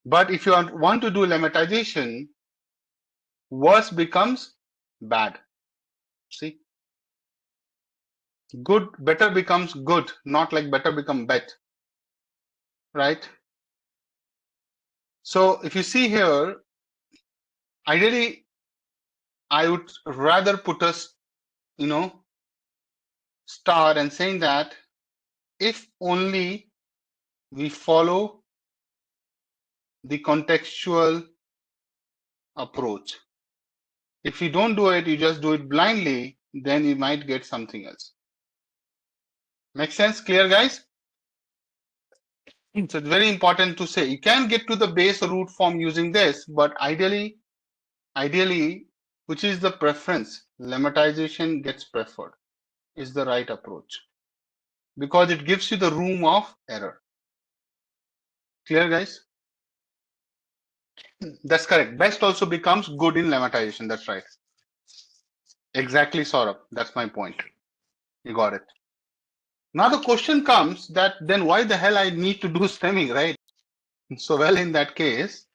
But if you want to do lemmatization, worse becomes bad. See? Good, better becomes good, not like better become bet, right? So if you see here, ideally, I would rather put a, star and saying that if only we follow the contextual approach. If you don't do it, you just do it blindly, then you might get something else. Make sense? Clear, guys? So it's very important to say you can get to the base root form using this, but ideally which is the preference, lemmatization gets preferred, is the right approach because it gives you the room of error. Clear, guys? That's correct. Best also becomes good in lemmatization. That's right. Exactly, Saurabh. That's my point. You got it. Now the question comes that then why the hell I need to do stemming, right? So well, in that case,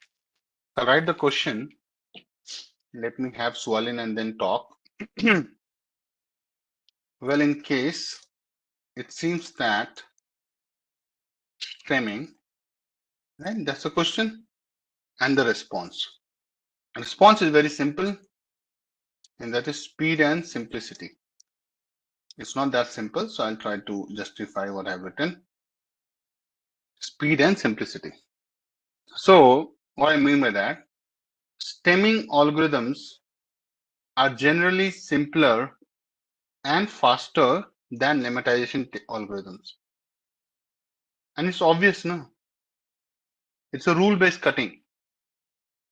I'll write the question. Let me have swollen and then talk. Well, in case it seems that stemming, right? That's the question and the response. The response is very simple, and that is speed and simplicity. It's not that simple, so I'll try to justify what I've written. Speed and simplicity. So what I mean by that, stemming algorithms are generally simpler and faster than lemmatization algorithms. And it's obvious, no? It's a rule-based cutting.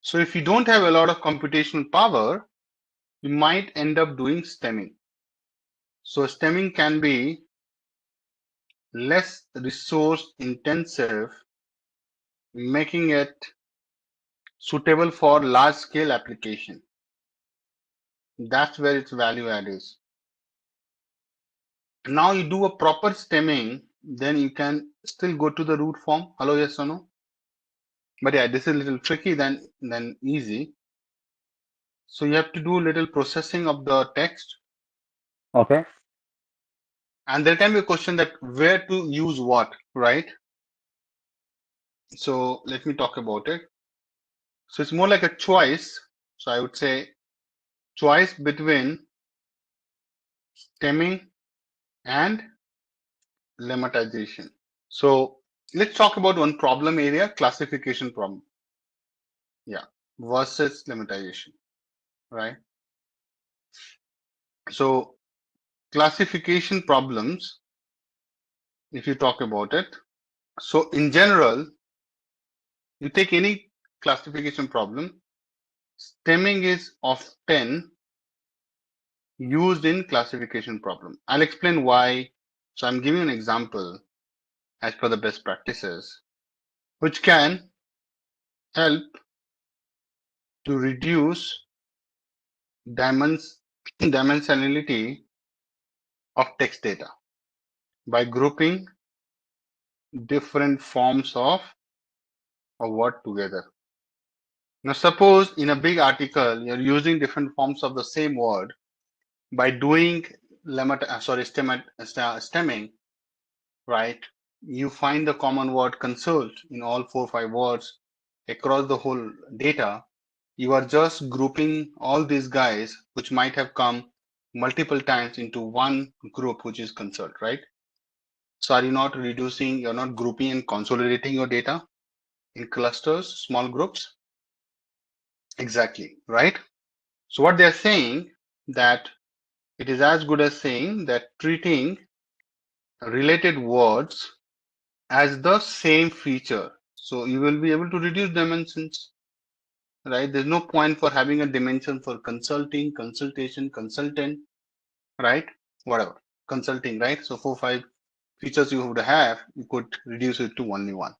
So if you don't have a lot of computational power, you might end up doing stemming. So stemming can be less resource intensive, making it suitable for large scale application. That's where its value add is. Now you do a proper stemming, then you can still go to the root form. Hello, yes or no? But yeah, this is a little tricky than easy. So you have to do a little processing of the text. Okay. And there can be a question that where to use what, right? So let me talk about it. So it's more like a choice. So I would say choice between stemming and lemmatization. So let's talk about one problem area, classification problem. Yeah, versus lemmatization, right? So classification problems, if you talk about it. So in general, you take any classification problem, stemming is often used in classification problem. I'll explain why. So I'm giving an example as per the best practices, which can help to reduce dimensionality of text data by grouping different forms of a word together. Now, suppose in a big article, you're using different forms of the same word by doing stemming, right? You find the common word consult in all 4 or 5 words across the whole data. You are just grouping all these guys, which might have come multiple times into one group, which is consult, right? So are you not reducing, you're not grouping and consolidating your data in clusters, small groups? Exactly, right? So what they're saying that it is as good as saying that treating related words as the same feature. So you will be able to reduce dimensions, right? There's no point for having a dimension for consulting, consultation, consultant, right? Whatever, consulting, right? So 4, 5 features you would have, you could reduce it to only one.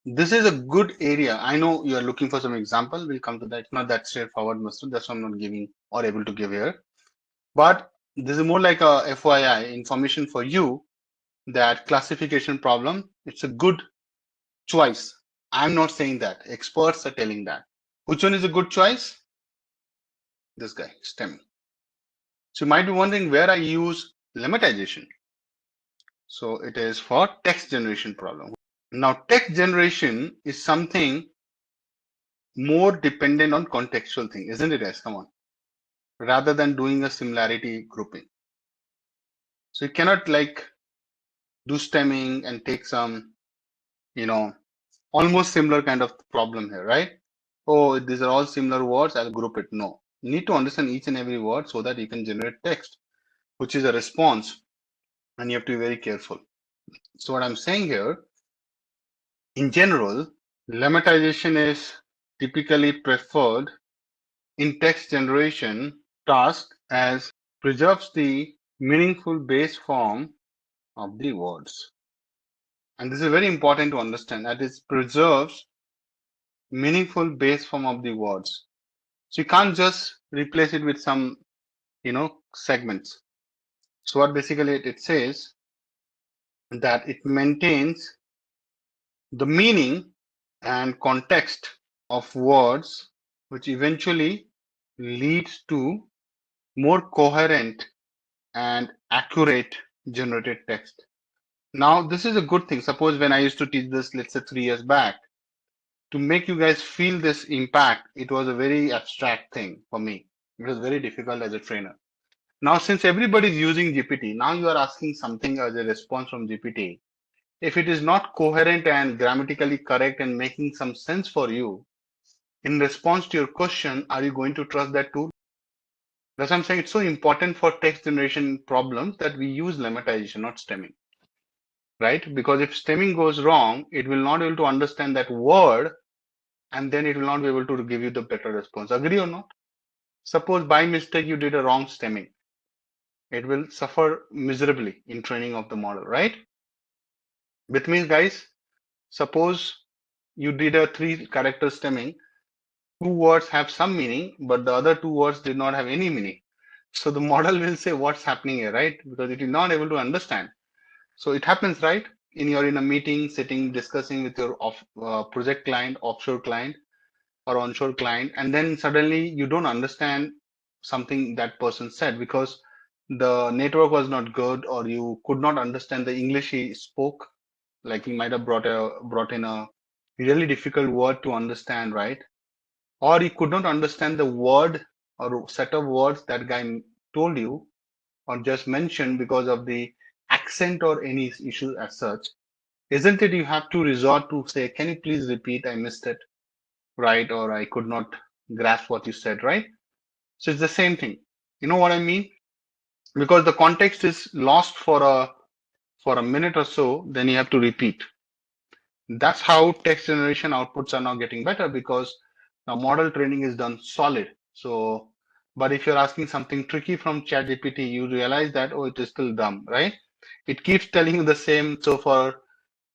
This is a good area. I know you are looking for some example. We'll come to that. It's not that straightforward, Mr. That's why I'm not giving or able to give here. But this is more like a FYI information for you that classification problem, it's a good choice. I'm not saying that. Experts are telling that. Which one is a good choice? This guy, STEM. So you might be wondering where I use lemmatization. So it is for text generation problem. Now text generation is something more dependent on contextual thing, isn't it, guys? Come on. Rather than doing a similarity grouping. So you cannot like do stemming and take some, almost similar kind of problem here, right? Oh, these are all similar words, I'll group it. No. You need to understand each and every word so that you can generate text, which is a response, and you have to be very careful. So what I'm saying here, in general, lemmatization is typically preferred in text generation task as preserves the meaningful base form of the words. And this is very important to understand, that it preserves meaningful base form of the words. So you can't just replace it with some, segments. So what basically it says that it maintains the meaning and context of words, which eventually leads to more coherent and accurate generated text. Now, this is a good thing. Suppose when I used to teach this, let's say 3 years back, to make you guys feel this impact, it was a very abstract thing for me. It was very difficult as a trainer. Now, since everybody is using GPT, now you are asking something as a response from GPT. If it is not coherent and grammatically correct and making some sense for you, in response to your question, are you going to trust that tool? That's what I'm saying. It's so important for text generation problems that we use lemmatization, not stemming. Right? Because if stemming goes wrong, it will not be able to understand that word, and then it will not be able to give you the better response. Agree or not? Suppose by mistake you did a wrong stemming. It will suffer miserably in training of the model, right? Which means, guys, suppose you did a 3-character stemming, 2 words have some meaning, but the other 2 words did not have any meaning. So the model will say what's happening here, right? Because it is not able to understand. So it happens, right? You're in a meeting, sitting, discussing with your project client, offshore client, or onshore client, and then suddenly you don't understand something that person said because the network was not good, or you could not understand the English he spoke. Like he might have brought in a really difficult word to understand, right? Or you could not understand the word or set of words that guy told you or just mentioned because of the accent or any issue as such. Isn't it you have to resort to say, can you please repeat? I missed it, right? Or I could not grasp what you said, right? So it's the same thing. You know what I mean? Because the context is lost for a minute or so, then you have to repeat. That's how text generation outputs are now getting better, because now model training is done solid. So, but if you're asking something tricky from ChatGPT, you realize that, oh, it is still dumb, right? It keeps telling you the same. So for,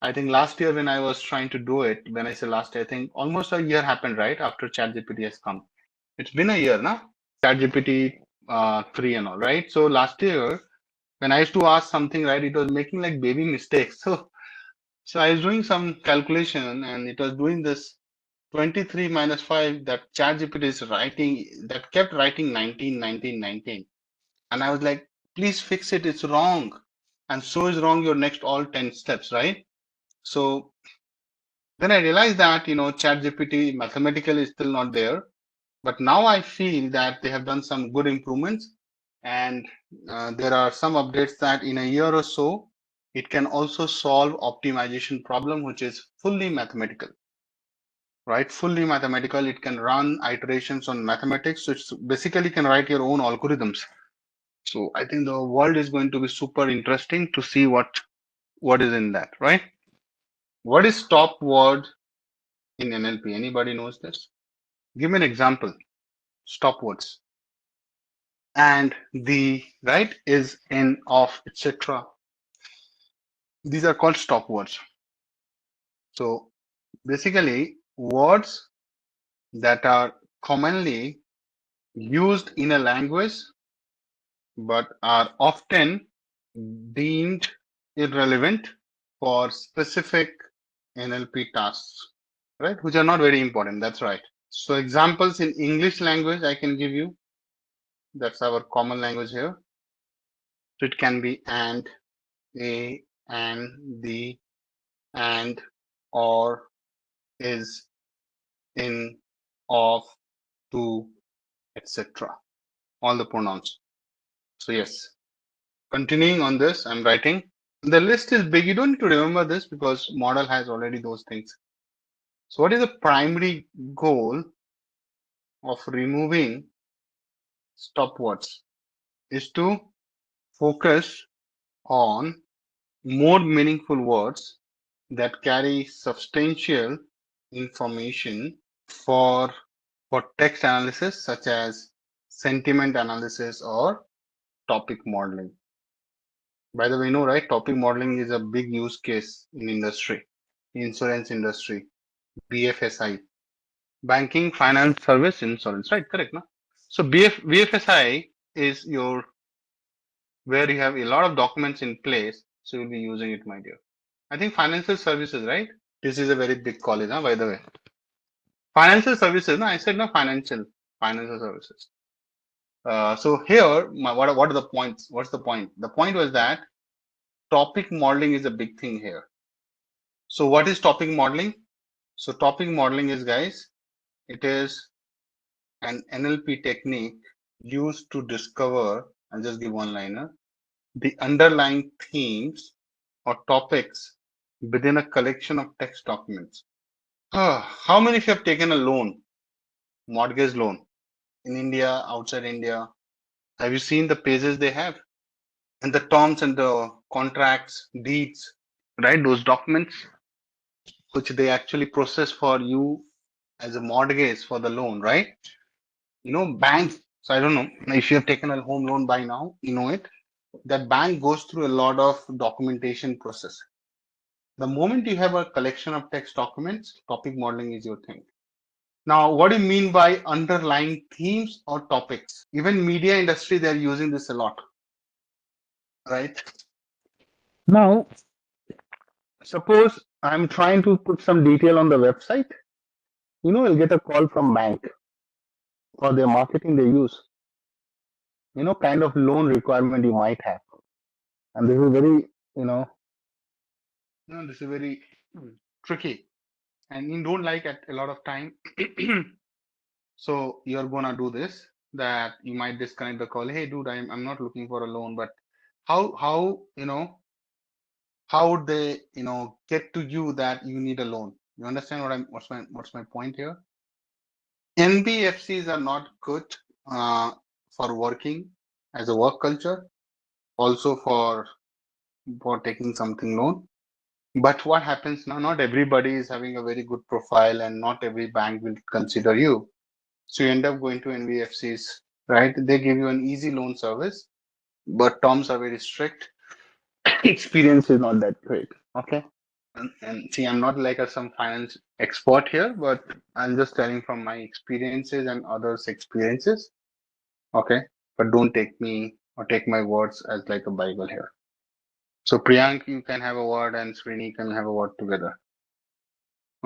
I think last year when I was trying to do it, when I say last year, I think almost a year happened, right? After ChatGPT has come. It's been a year now, ChatGPT 3 and all, right? So last year, when I used to ask something, right, it was making like baby mistakes. So I was doing some calculation and it was doing this 23 minus 5 that ChatGPT is writing, that kept writing 19, 19, 19. And I was like, please fix it, it's wrong. And so is wrong your next all 10 steps, right? So then I realized that, ChatGPT mathematically is still not there. But now I feel that they have done some good improvements, and there are some updates that in a year or so, it can also solve optimization problem, which is fully mathematical, right? Fully mathematical. It can run iterations on mathematics, so it's basically can write your own algorithms. So I think the world is going to be super interesting to see what is in that, right? What is stop word in NLP? Anybody knows this? Give me an example. Stop words. And the right is in, of, etc. These are called stop words. So basically words that are commonly used in a language but are often deemed irrelevant for specific NLP tasks, right? Which are not very important. That's right. So examples in English language I can give you. That's our common language here. So it can be and, a, and, the, and, or, is, in, of, to, etc. All the pronouns. So yes, continuing on this, I'm writing. The list is big. You don't need to remember this because model has already those things. So what is the primary goal of removing stop words? Is to focus on more meaningful words that carry substantial information for for text analysis such as sentiment analysis or topic modeling. By the way, right? Topic modeling is a big use case in industry, insurance industry, BFSI, banking, finance, service, insurance, right? Correct, no? So BFSI is where you have a lot of documents in place, so you'll be using it, my dear. I think financial services, right? This is a very big college, huh, by the way. Financial services, no, I said no, financial services. So here, what are the points? What's the point? The point was that topic modeling is a big thing here. So what is topic modeling? So topic modeling is, guys, it is an NLP technique used to discover, I'll just give one liner, the underlying themes or topics within a collection of text documents. How many of you have taken a loan, mortgage loan, in India, outside India? Have you seen the pages they have? And the terms and the contracts, deeds, right? Those documents which they actually process for you as a mortgage for the loan, right? Banks. So I don't know if you have taken a home loan by now, you know it. That bank goes through a lot of documentation process. The moment you have a collection of text documents, topic modeling is your thing. Now, what do you mean by underlying themes or topics? Even media industry, they're using this a lot, right? Now, suppose I'm trying to put some detail on the website, you'll get a call from bank for their marketing they use, kind of loan requirement you might have. And this is very, this is very tricky and you don't like at a lot of time. So you're gonna do this, that you might disconnect the call. Hey dude, I'm not looking for a loan, but how would they get to you that you need a loan? You understand what's my point here? NBFCs are not good for working as a work culture, also for taking something loan. But what happens now? Not everybody is having a very good profile, and not every bank will consider you. So you end up going to NBFCs, right? They give you an easy loan service, but terms are very strict. Experience is not that great. Okay. And see, I'm not like some finance expert here, but I'm just telling from my experiences and others' experiences. Okay. But don't take me or take my words as like a Bible here. So Priyank, you can have a word and Srini can have a word together.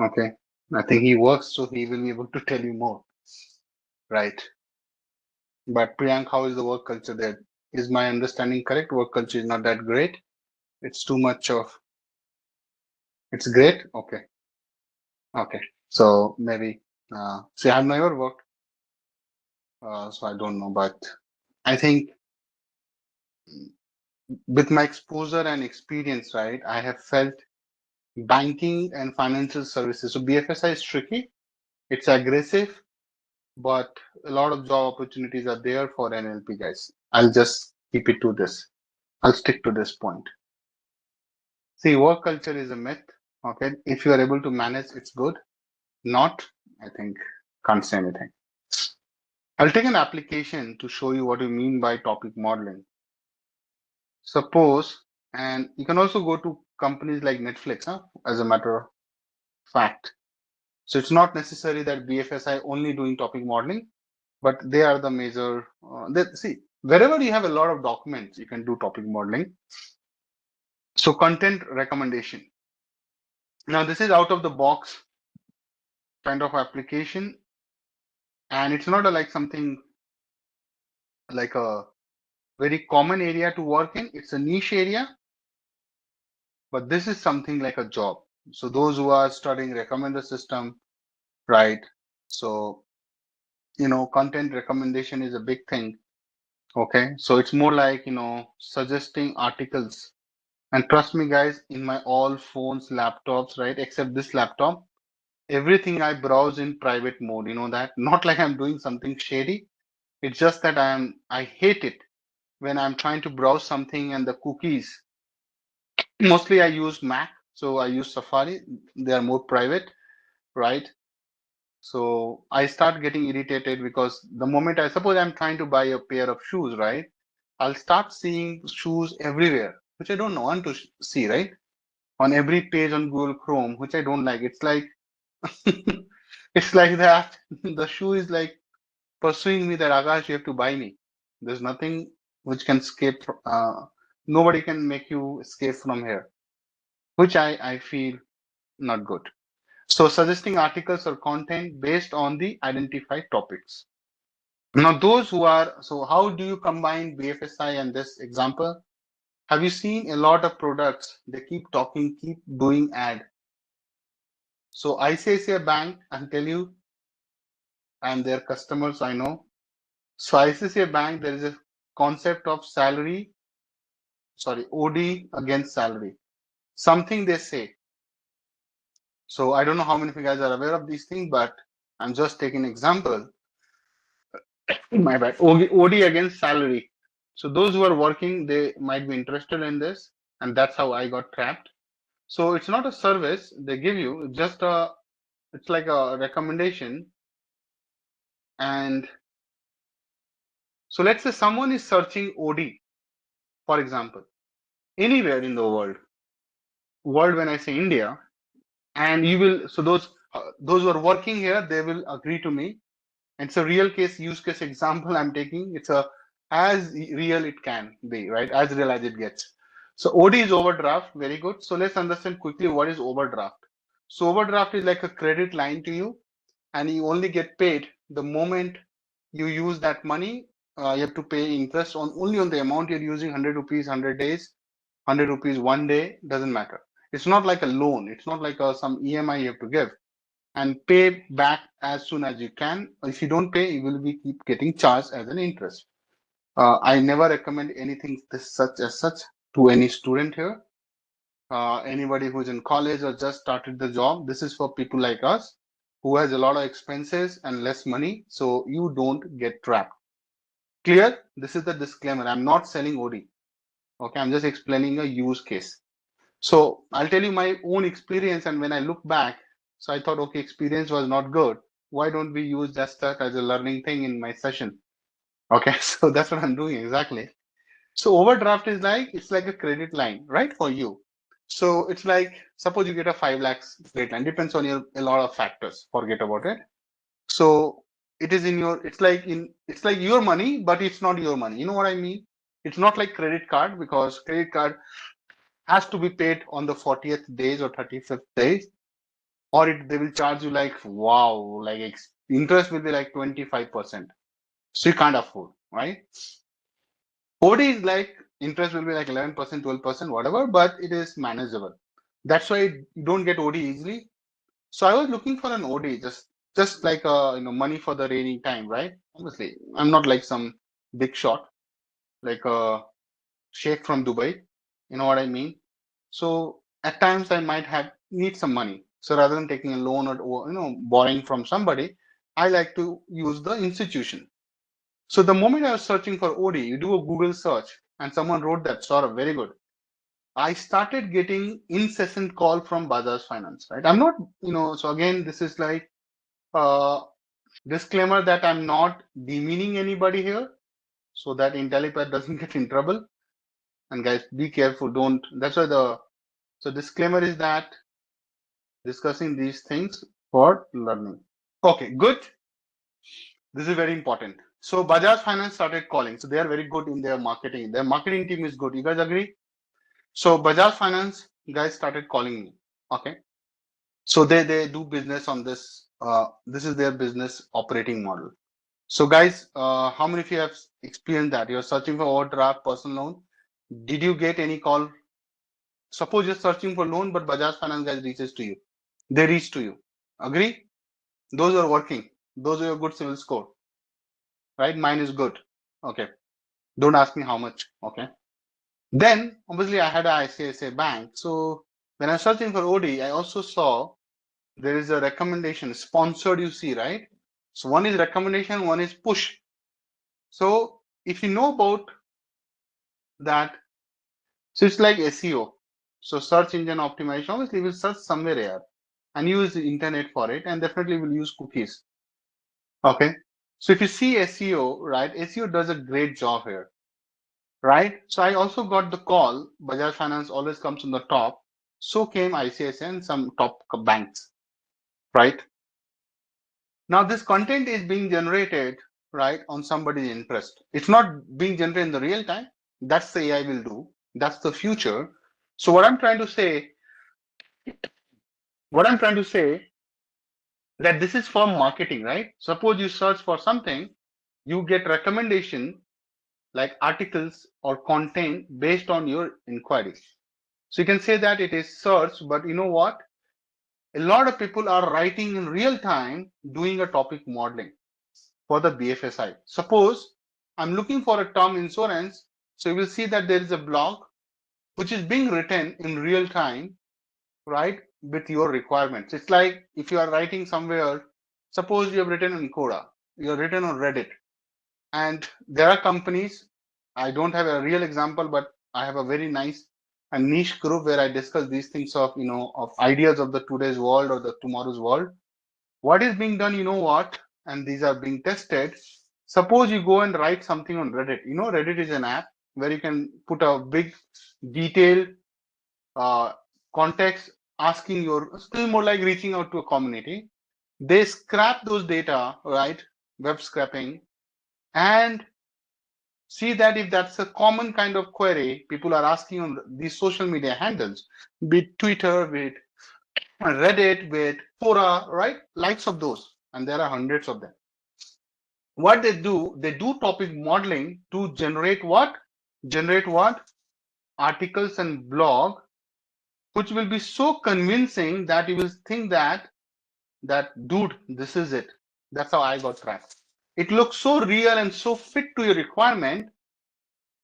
Okay. I think he works, so he will be able to tell you more. Right. But Priyank, how is the work culture there? Is my understanding correct? Work culture is not that great. It's too much of. It's great. Okay. Okay. So maybe. See, I've never worked, so I don't know. But I think with my exposure and experience, right, I have felt banking and financial services. So BFSI is tricky. It's aggressive, but a lot of job opportunities are there for NLP guys. I'll just keep it to this. I'll stick to this point. See, work culture is a myth. Okay. If you are able to manage, it's good. Not, I think, can't say anything. I'll take an application to show you what we mean by topic modeling. Suppose, and you can also go to companies like Netflix, as a matter of fact. So it's not necessary that BFSI only doing topic modeling, but they are the major. See, wherever you have a lot of documents, you can do topic modeling. So content recommendation. Now this is out of the box kind of application, and it's not like something like a very common area to work in. It's a niche area, but this is something like a job. So those who are studying recommender system, right? So content recommendation is a big thing. Okay, so it's more like suggesting articles. And trust me guys, in my all phones, laptops, right, except this laptop, everything I browse in private mode. That not like I'm doing something shady. It's just that I hate it when I'm trying to browse something and the cookies. Mostly I use Mac, so I use Safari. They are more private, right? So I start getting irritated because the moment I suppose I'm trying to buy a pair of shoes, right? I'll start seeing shoes everywhere, which I don't want to see, right? On every page on Google Chrome, which I don't like. It's like it's like that. The shoe is like pursuing me that Akash, you have to buy me. There's nothing which can escape. Nobody can make you escape from here, which I feel not good. So suggesting articles or content based on the identified topics. Now those who are, so how do you combine BFSI and this example? Have you seen a lot of products? They keep talking, keep doing ad. So ICICI Bank, I'll tell you, I'm their customers, I know. So ICICI Bank, there is a concept of salary, sorry, OD against salary. Something they say. So I don't know how many of you guys are aware of these things, but I'm just taking an example. My bad. OD against salary. So those who are working, they might be interested in this, and that's how I got trapped. So it's not a service they give you, just it's like a recommendation. And so let's say someone is searching OD, for example, anywhere in the world when I say India, and you will, so those who are working here, they will agree to me. It's a real case use case example I'm taking. It's a as real it can be, right? As real as it gets. So OD is overdraft, very good. So let's understand quickly what is overdraft. So overdraft is like a credit line to you, and you only get paid the moment you use that money. You have to pay interest on only on the amount you're using. 100 rupees, 100 days, 100 rupees one day, doesn't matter. It's not like a loan. It's not like some EMI you have to give and pay back as soon as you can. If you don't pay, you will be keep getting charged as an interest. I never recommend anything such as such to any student here. Anybody who's in college or just started the job, this is for people like us who has a lot of expenses and less money, so you don't get trapped. Clear? This is the disclaimer. I'm not selling OD. Okay, I'm just explaining a use case. So I'll tell you my own experience, and when I look back, so I thought, okay, experience was not good. Why don't we use just that as a learning thing in my session? Okay, so that's what I'm doing exactly. So overdraft is like, it's like a credit line, right, for you. So it's like, suppose you get a 5 lakhs credit line, depends on a lot of factors, forget about it. So it is in your, it's like your money, but it's not your money. You know what I mean? It's not like credit card, because credit card has to be paid on the 40th days or 35th days, or they will charge you like, wow, like interest will be like 25%. So you can't afford, right? OD is like interest will be like 11%, 12%, whatever, but it is manageable. That's why you don't get OD easily. So I was looking for an OD, just like money for the rainy time, right? Obviously, I'm not like some big shot, like a sheikh from Dubai. You know what I mean? So at times I might have need some money. So rather than taking a loan or borrowing from somebody, I like to use the institution. So the moment I was searching for OD, you do a Google search and someone wrote that sort of very good. I started getting incessant call from Bajaj Finance, right? I'm not, so again, this is like disclaimer that I'm not demeaning anybody here so that Intellipaat doesn't get in trouble. And guys, be careful. Don't, that's why so disclaimer is that discussing these things for learning. Okay, good. This is very important. So Bajaj Finance started calling. So they are very good in their marketing. Their marketing team is good. You guys agree? So Bajaj Finance guys started calling me. Okay. So they do business on this. This is their business operating model. So guys, how many of you have experienced that? You're searching for overdraft, personal loan. Did you get any call? Suppose you're searching for loan, but Bajaj Finance guys reaches to you. They reach to you. Agree? Those are working. Those are a good civil score. Right? Mine is good. Okay. Don't ask me how much. Okay. Then obviously I had a ICICI bank. So when I was searching for OD, I also saw there is a recommendation sponsored, you see, right? So one is recommendation, one is push. So if you know about that, so it's like SEO. So search engine optimization, obviously you will search somewhere here. and use the internet for it, and definitely will use cookies. Okay. So if you see SEO, right, SEO does a great job here, right? So I also got the call. Bajaj Finance always comes on the top. So came ICICI and some top banks, right? Now this content is being generated, right, on somebody's interest. It's not being generated in the real time. That's the AI will do. That's the future. So what I'm trying to say that this is for marketing, right? Suppose you search for something, you get recommendation like articles or content based on your inquiries. So you can say that it is search, but you know what? A lot of people are writing in real time doing a topic modeling for the BFSI. Suppose I'm looking for a term insurance, so you will see that there is a blog which is being written in real time, right, with your requirements. It's like if you are writing somewhere, suppose you have written in Coda, you have written on Reddit, and there are companies, I don't have a real example, but I have a very nice and niche group where I discuss these things of, of ideas of the today's world or the tomorrow's world. What is being done, you know what? And these are being tested. Suppose you go and write something on Reddit. Reddit is an app where you can put a big detailed uh, context asking still more like reaching out to a community. They scrap those data, right? Web scraping, and see that if that's a common kind of query people are asking on these social media handles, be it Twitter, be it Reddit, be it Quora, right? Likes of those. And there are hundreds of them. What they do topic modeling to generate what? Generate what? Articles and blog, which will be so convincing that you will think that dude, this is it. That's how I got tracked. It looks so real and so fit to your requirement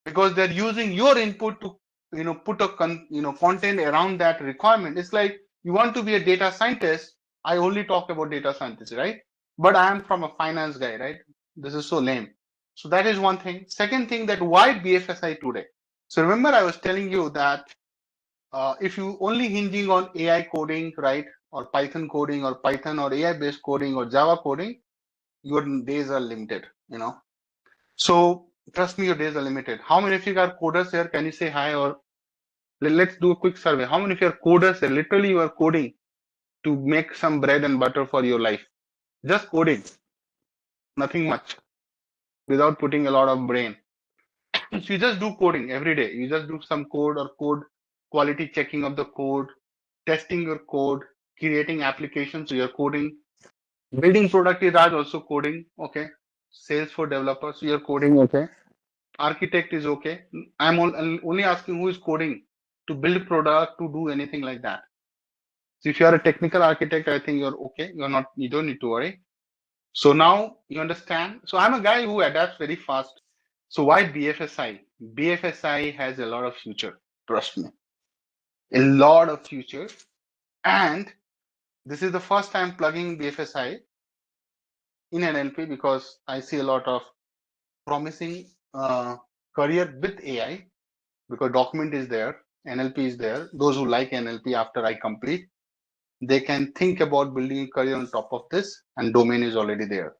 because they're using your input to put a content around that requirement. It's like you want to be a data scientist. I only talk about data scientists, right? But I am from a finance guy, right? This is so lame. So that is one thing. Second thing, that why BFSI today? So remember I was telling you that if you only hinging on AI coding, right, or Python coding or Python or AI based coding or Java coding, your days are limited, So trust me, your days are limited. How many of you are coders here? Can you say hi? Or let's do a quick survey. How many of you are coders here? Literally, you are coding to make some bread and butter for your life. Just coding, nothing much, without putting a lot of brain. So you just do coding every day. You just do some code or code quality checking of the code, testing your code, creating applications. So you're coding. Building product is also coding. Okay. Sales for developers. So you're coding. Okay. Architect is okay. I'm only asking who is coding to build product, to do anything like that. So if you are a technical architect, I think you're okay. You don't need to worry. So now you understand. So I'm a guy who adapts very fast. So why BFSI? BFSI has a lot of future. Trust me. A lot of future. And this is the first time plugging BFSI in NLP because I see a lot of promising career with AI because document is there, NLP is there. Those who like NLP after I complete, they can think about building a career on top of this, and domain is already there.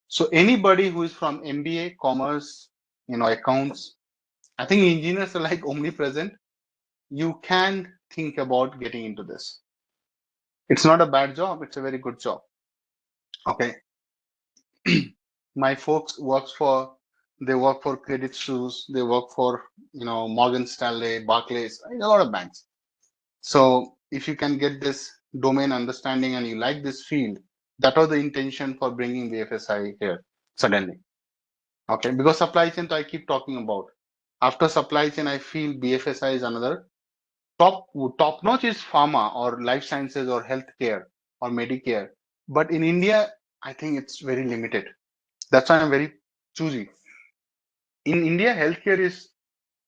So anybody who is from MBA, commerce, accounts, I think engineers are like omnipresent. You can think about getting into this. It's not a bad job. It's a very good job. Okay. My folks they work for Credit Suisse. They work for, Morgan Stanley, Barclays, a lot of banks. So if you can get this domain understanding and you like this field, that was the intention for bringing the FSI here suddenly. Okay, because supply chain, I keep talking about. After supply chain, I feel BFSI is another top notch is pharma or life sciences or healthcare or Medicare. But in India, I think it's very limited. That's why I'm very choosy. In India, healthcare is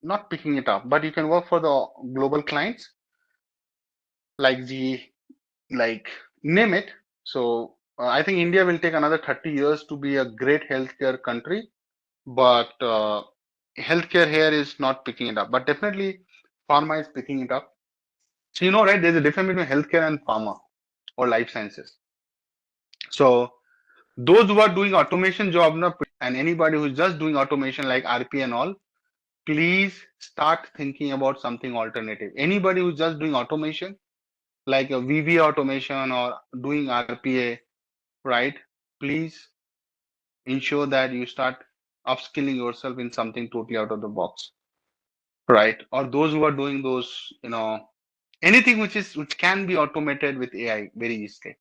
not picking it up, but you can work for the global clients like name it. So I think India will take another 30 years to be a great healthcare country, but healthcare here is not picking it up. But definitely, pharma is picking it up. So right, there's a difference between healthcare and pharma. or life sciences. So those who are doing automation job now, and anybody who's just doing automation like RP and all, please start thinking about something alternative. Anybody who's just doing automation like a VV automation or doing RPA, right? Please ensure that you start upskilling yourself in something totally out of the box, right? Or those who are doing those, anything which can be automated with AI very easily.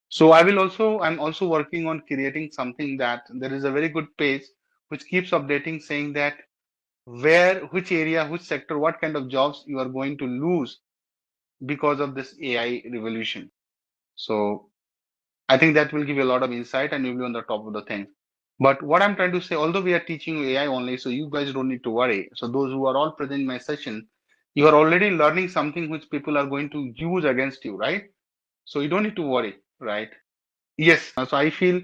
So I'm also working on creating something that there is a very good page which keeps updating saying that which area, which sector, what kind of jobs you are going to lose because of this AI revolution. So I think that will give you a lot of insight and you'll be on the top of the thing. But what I'm trying to say, although we are teaching you AI only, so you guys don't need to worry. So those who are all present in my session, you are already learning something which people are going to use against you, right? So you don't need to worry, right? Yes. So I feel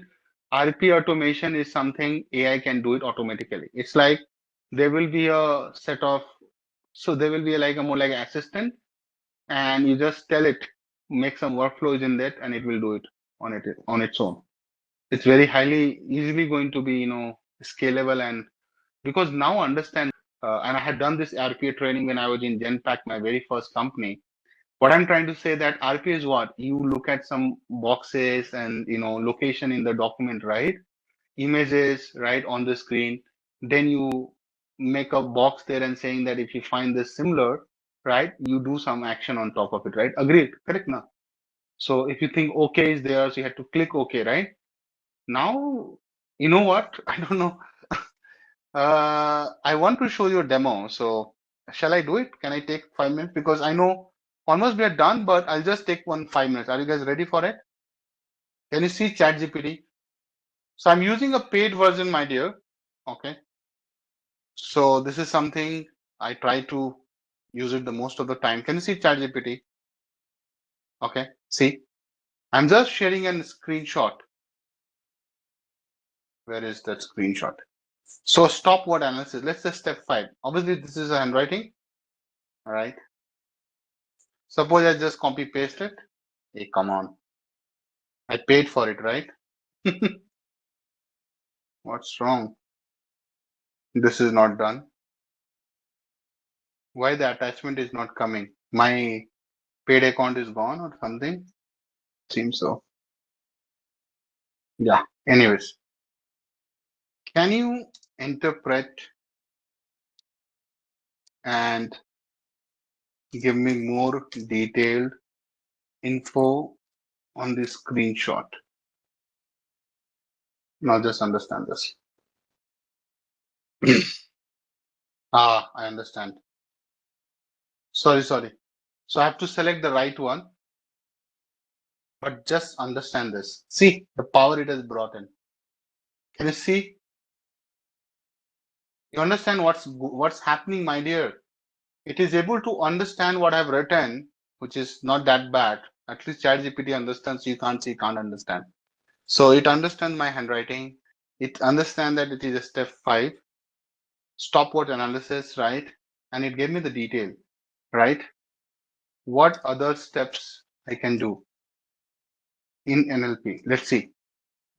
RP automation is something AI can do it automatically. It's like there will be a set of, so there will be like a more like an assistant, and you just tell it, make some workflows in that, and it will do it on its own. It's very highly easily going to be, scalable, and because now understand, and I had done this RPA training when I was in Genpact, my very first company. What I'm trying to say that RPA is what? You look at some boxes and, location in the document, right? Images, right, on the screen. Then you make a box there and saying that if you find this similar, right, you do some action on top of it, right? Agreed, correct now? So if you think OK is there, so you have to click OK, right? Now, you know what? I don't know. I want to show you a demo. So shall I do it? Can I take 5 minutes? Because I know almost we are done, but I'll just take 5 minutes. Are you guys ready for it? Can you see ChatGPT? So I'm using a paid version, my dear. Okay. So this is something I try to use it the most of the time. Can you see ChatGPT? Okay. See, I'm just sharing a screenshot. Where is that screenshot? So stop word analysis. Let's just step 5. Obviously, this is a handwriting. All right. Suppose I just copy paste it. Hey, come on. I paid for it, right? What's wrong? This is not done. Why the attachment is not coming? My paid account is gone or something? Seems so. Yeah. Anyways, can you interpret and give me more detailed info on this screenshot? Now just understand this. I understand. Sorry. So I have to select the right one, but just understand this. See the power it has brought in. Can you see? You understand what's happening, my dear? It is able to understand what I've written, which is not that bad. At least ChatGPT understands. You can't see, can't understand. So it understands my handwriting. It understands that it is a step 5, stopwatch analysis, right? And it gave me the detail, right? What other steps I can do in NLP? Let's see.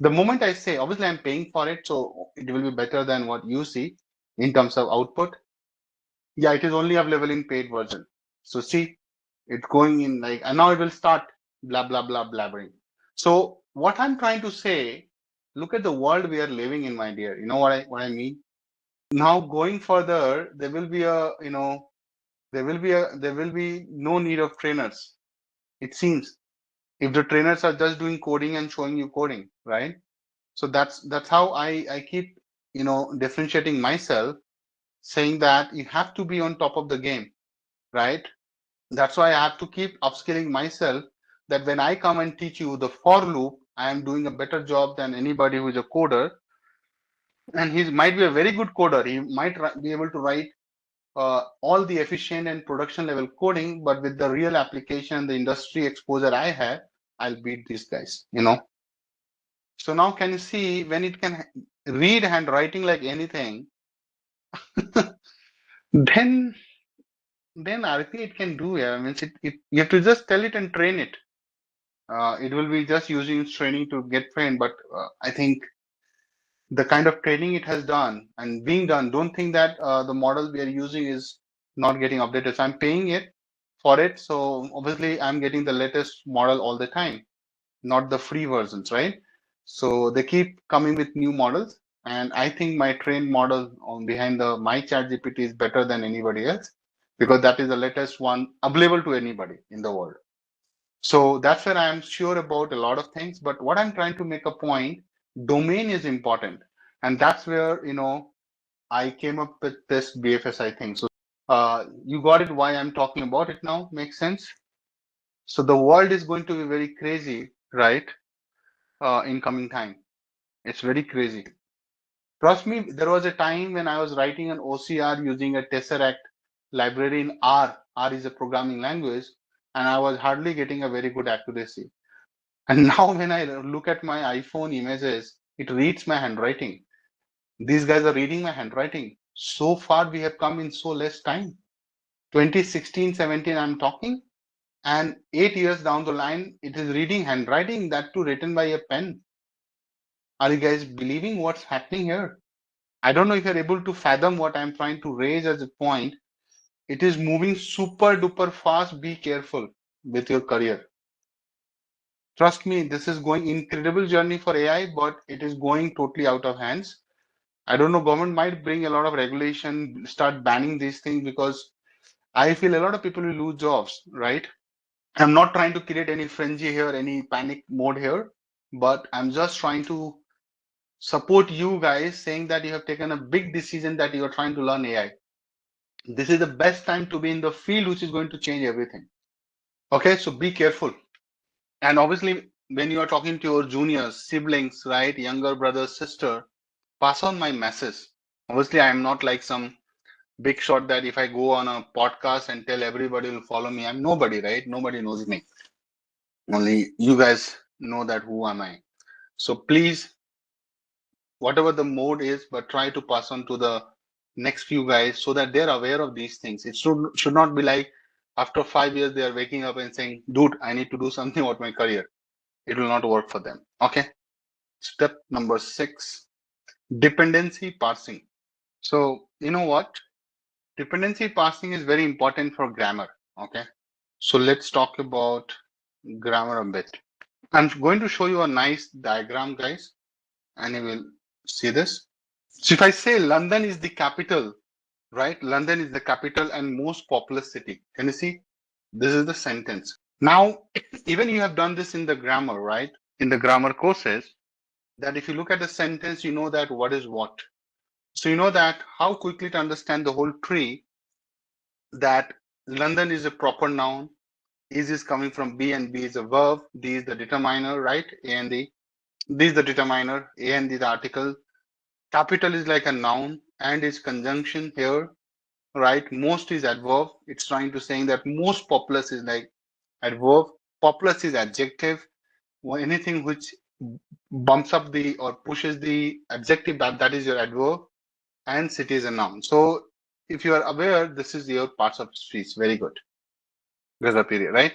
The moment I say, obviously I'm paying for it, so it will be better than what you see in terms of output. Yeah, it is only available in paid version. So see, it's going in like, and now it will start blah, blah, blah, blabbering. So what I'm trying to say, look at the world we are living in, my dear. You know what I mean? Now going further, there will be no need of trainers. It seems if the trainers are just doing coding and showing you coding, right? So that's how I keep, differentiating myself, saying that you have to be on top of the game, right? That's why I have to keep upskilling myself, that when I come and teach you the for loop, I am doing a better job than anybody who is a coder. And he might be a very good coder. He might be able to write all the efficient and production level coding, but with the real application, the industry exposure I have, I'll beat these guys, So now can you see when it can read handwriting like anything, then RP it can do. Yeah, I mean, you have to just tell it and train it. It will be just using its training to get trained, but I think the kind of training it has done and being done, don't think that the model we are using is not getting updated. So I'm paying it for it. So obviously I'm getting the latest model all the time, not the free versions, right? So they keep coming with new models. And I think my trained model on behind the my chat GPT is better than anybody else because that is the latest one available to anybody in the world. So that's where I'm sure about a lot of things. But what I'm trying to make a point, domain is important. And that's where, I came up with this BFSI thing. So you got it why I'm talking about it now. Makes sense? So the world is going to be very crazy, right? In coming time. It's very crazy. Trust me, there was a time when I was writing an OCR using a Tesseract library in R. R is a programming language, and I was hardly getting a very good accuracy. And now when I look at my iPhone images, it reads my handwriting. These guys are reading my handwriting. So far, we have come in so less time. 2016, 17, I'm talking. And 8 years down the line, it is reading handwriting, that too written by a pen. Are you guys believing what's happening here? I don't know if you're able to fathom what I'm trying to raise as a point. It is moving super duper fast. Be careful with your career. Trust me, this is going incredible journey for AI, but it is going totally out of hands. I don't know, government might bring a lot of regulation, start banning these things because I feel a lot of people will lose jobs, right? I'm not trying to create any frenzy here, any panic mode here, but I'm just trying to support you guys saying that you have taken a big decision that you are trying to learn AI. This is the best time to be in the field which is going to change everything. Okay, so be careful. And obviously, when you are talking to your juniors, siblings, right, younger brother, sister, pass on my message. Obviously, I am not like some big shot that if I go on a podcast and tell everybody will follow me, I'm nobody, right? Nobody knows me. Only you guys know that who am I. So please, whatever the mode is, but try to pass on to the next few guys so that they're aware of these things. It should not be like after 5 years they are waking up and saying, dude, I need to do something about my career. It will not work for them. Okay. Step number 6, dependency parsing. So you know what? Dependency parsing is very important for grammar. Okay. So let's talk about grammar a bit. I'm going to show you a nice diagram, guys, and you will see this. So if I say London is the capital, right? London is the capital and most populous city. Can you see? This is the sentence. Now, even you have done this in the grammar, right? In the grammar courses, that if you look at the sentence, you know that what is what. So you know that how quickly to understand the whole tree, that London is a proper noun, is coming from B and B is a verb, D is the determiner, right? A and D. D is the determiner, A and D the article. Capital is like a noun and its conjunction here, right? Most is adverb. It's trying to saying that most populous is like adverb. Populous is adjective. Or anything which bumps up the or pushes the adjective, that is your adverb, and city is a noun. So if you are aware, this is your parts of speech. Very good. There's a period, right?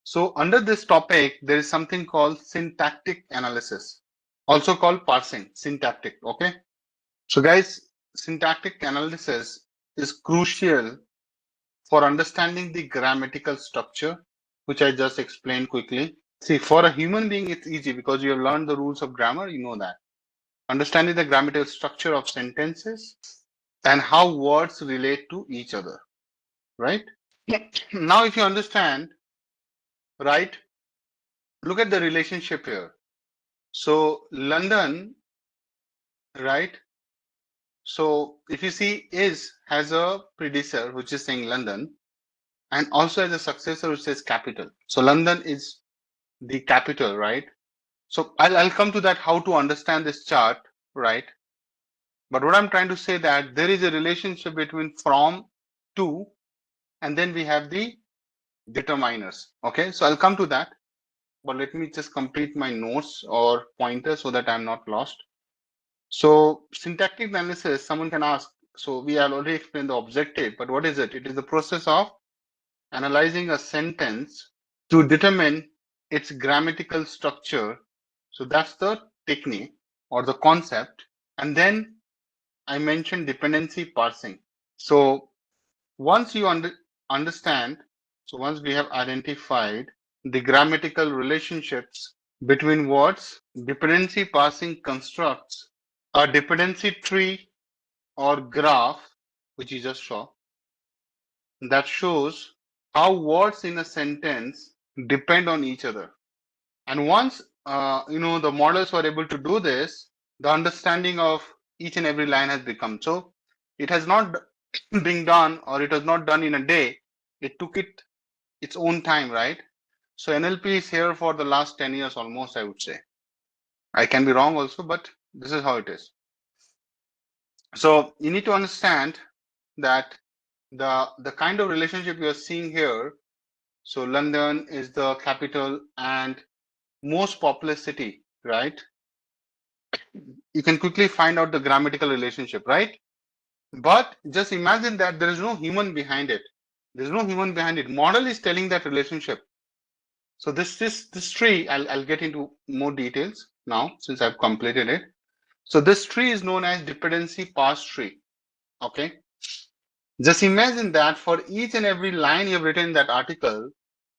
So under this topic, there is something called syntactic analysis, also called parsing, syntactic. Okay. So guys, syntactic analysis is crucial for understanding the grammatical structure, which I just explained quickly. See, for a human being, it's easy because you have learned the rules of grammar, you know that. Understanding the grammatical structure of sentences and how words relate to each other, right? Now, if you understand, right, look at the relationship here. So, London, right? So, if you see, is has a predecessor, which is saying London, and also has a successor, which says capital. So, London is the capital, right? So I'll come to that, how to understand this chart, right? But what I'm trying to say that there is a relationship between from, to, and then we have the determiners. Okay, so I'll come to that. But let me just complete my notes or pointers so that I'm not lost. So syntactic analysis, someone can ask, so we have already explained the objective, but what is it? It is the process of analyzing a sentence to determine its grammatical structure. So that's the technique or the concept. And then I mentioned dependency parsing. So once you understand, so once we have identified the grammatical relationships between words, dependency parsing constructs a dependency tree or graph, which you just saw, that shows how words in a sentence depend on each other. And once the models were able to do this, the understanding of each and every line has become. So it has not been done, or it was not done in a day. It took its own time, right? So NLP is here for the last 10 years almost, I would say. I can be wrong also, but this is how it is. So you need to understand that the kind of relationship you are seeing here. So London is the capital and most populous city, right? You can quickly find out the grammatical relationship, right? But just imagine that there is no human behind it. There's no human behind it. Model is telling that relationship. So this tree, I'll get into more details now since I've completed it. So this tree is known as dependency parse tree. Okay. Just imagine that for each and every line you've written in that article,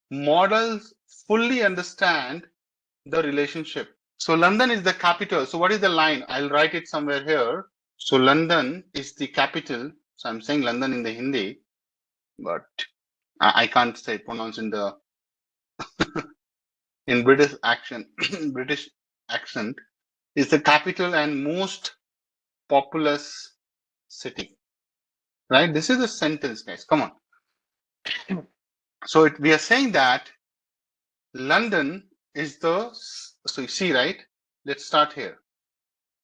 models fully understand the relationship. So London is the capital. So what is the line? I'll write it somewhere here. So London is the capital. So I'm saying London in the Hindi, but I can't say pronounce in the in British accent. British accent is the capital and most populous city. Right? This is a sentence, guys. Come on. So we are saying that London is the. So you see, right? Let's start here.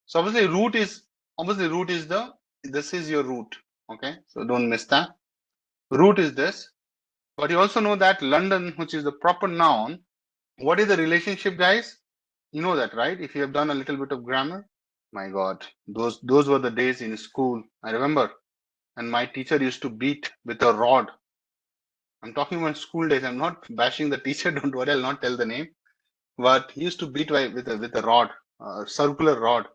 So obviously root is the, this is your root. Okay, so don't miss that. Root is this, but you also know that London, which is the proper noun, what is the relationship, guys? You know that, right? If you have done a little bit of grammar. My God, those were the days in school. I remember, and my teacher used to beat with a rod. I'm talking about school days. I'm not bashing the teacher. Don't worry, I'll not tell the name. But he used to beat with a rod, a circular rod.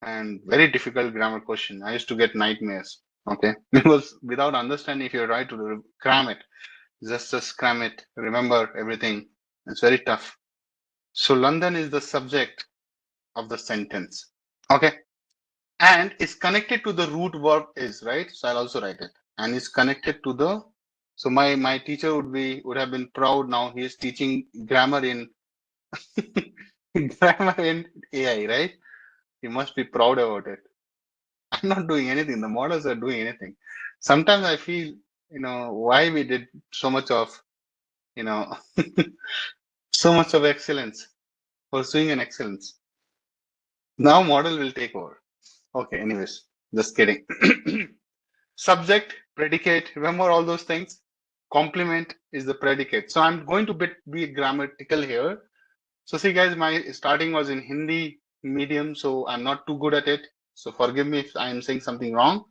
And very difficult grammar question. I used to get nightmares. Okay, because without understanding if you're right to cram it, just cram it, remember everything. It's very tough. So London is the subject of the sentence. Okay, and it's connected to the root verb is, right? So I'll also write it, and it's connected to the. So my teacher would have been proud. Now he is teaching grammar in grammar in AI, right? He must be proud about it. I'm not doing anything. The models are doing anything. Sometimes I feel, why we did so much of, so much of excellence, pursuing an excellence. Now model will take over. Okay, anyways, just kidding. Subject, predicate, remember all those things? Complement is the predicate. So I'm going to be grammatical here. So see guys, my starting was in Hindi medium, so I'm not too good at it. So forgive me if I'm saying something wrong,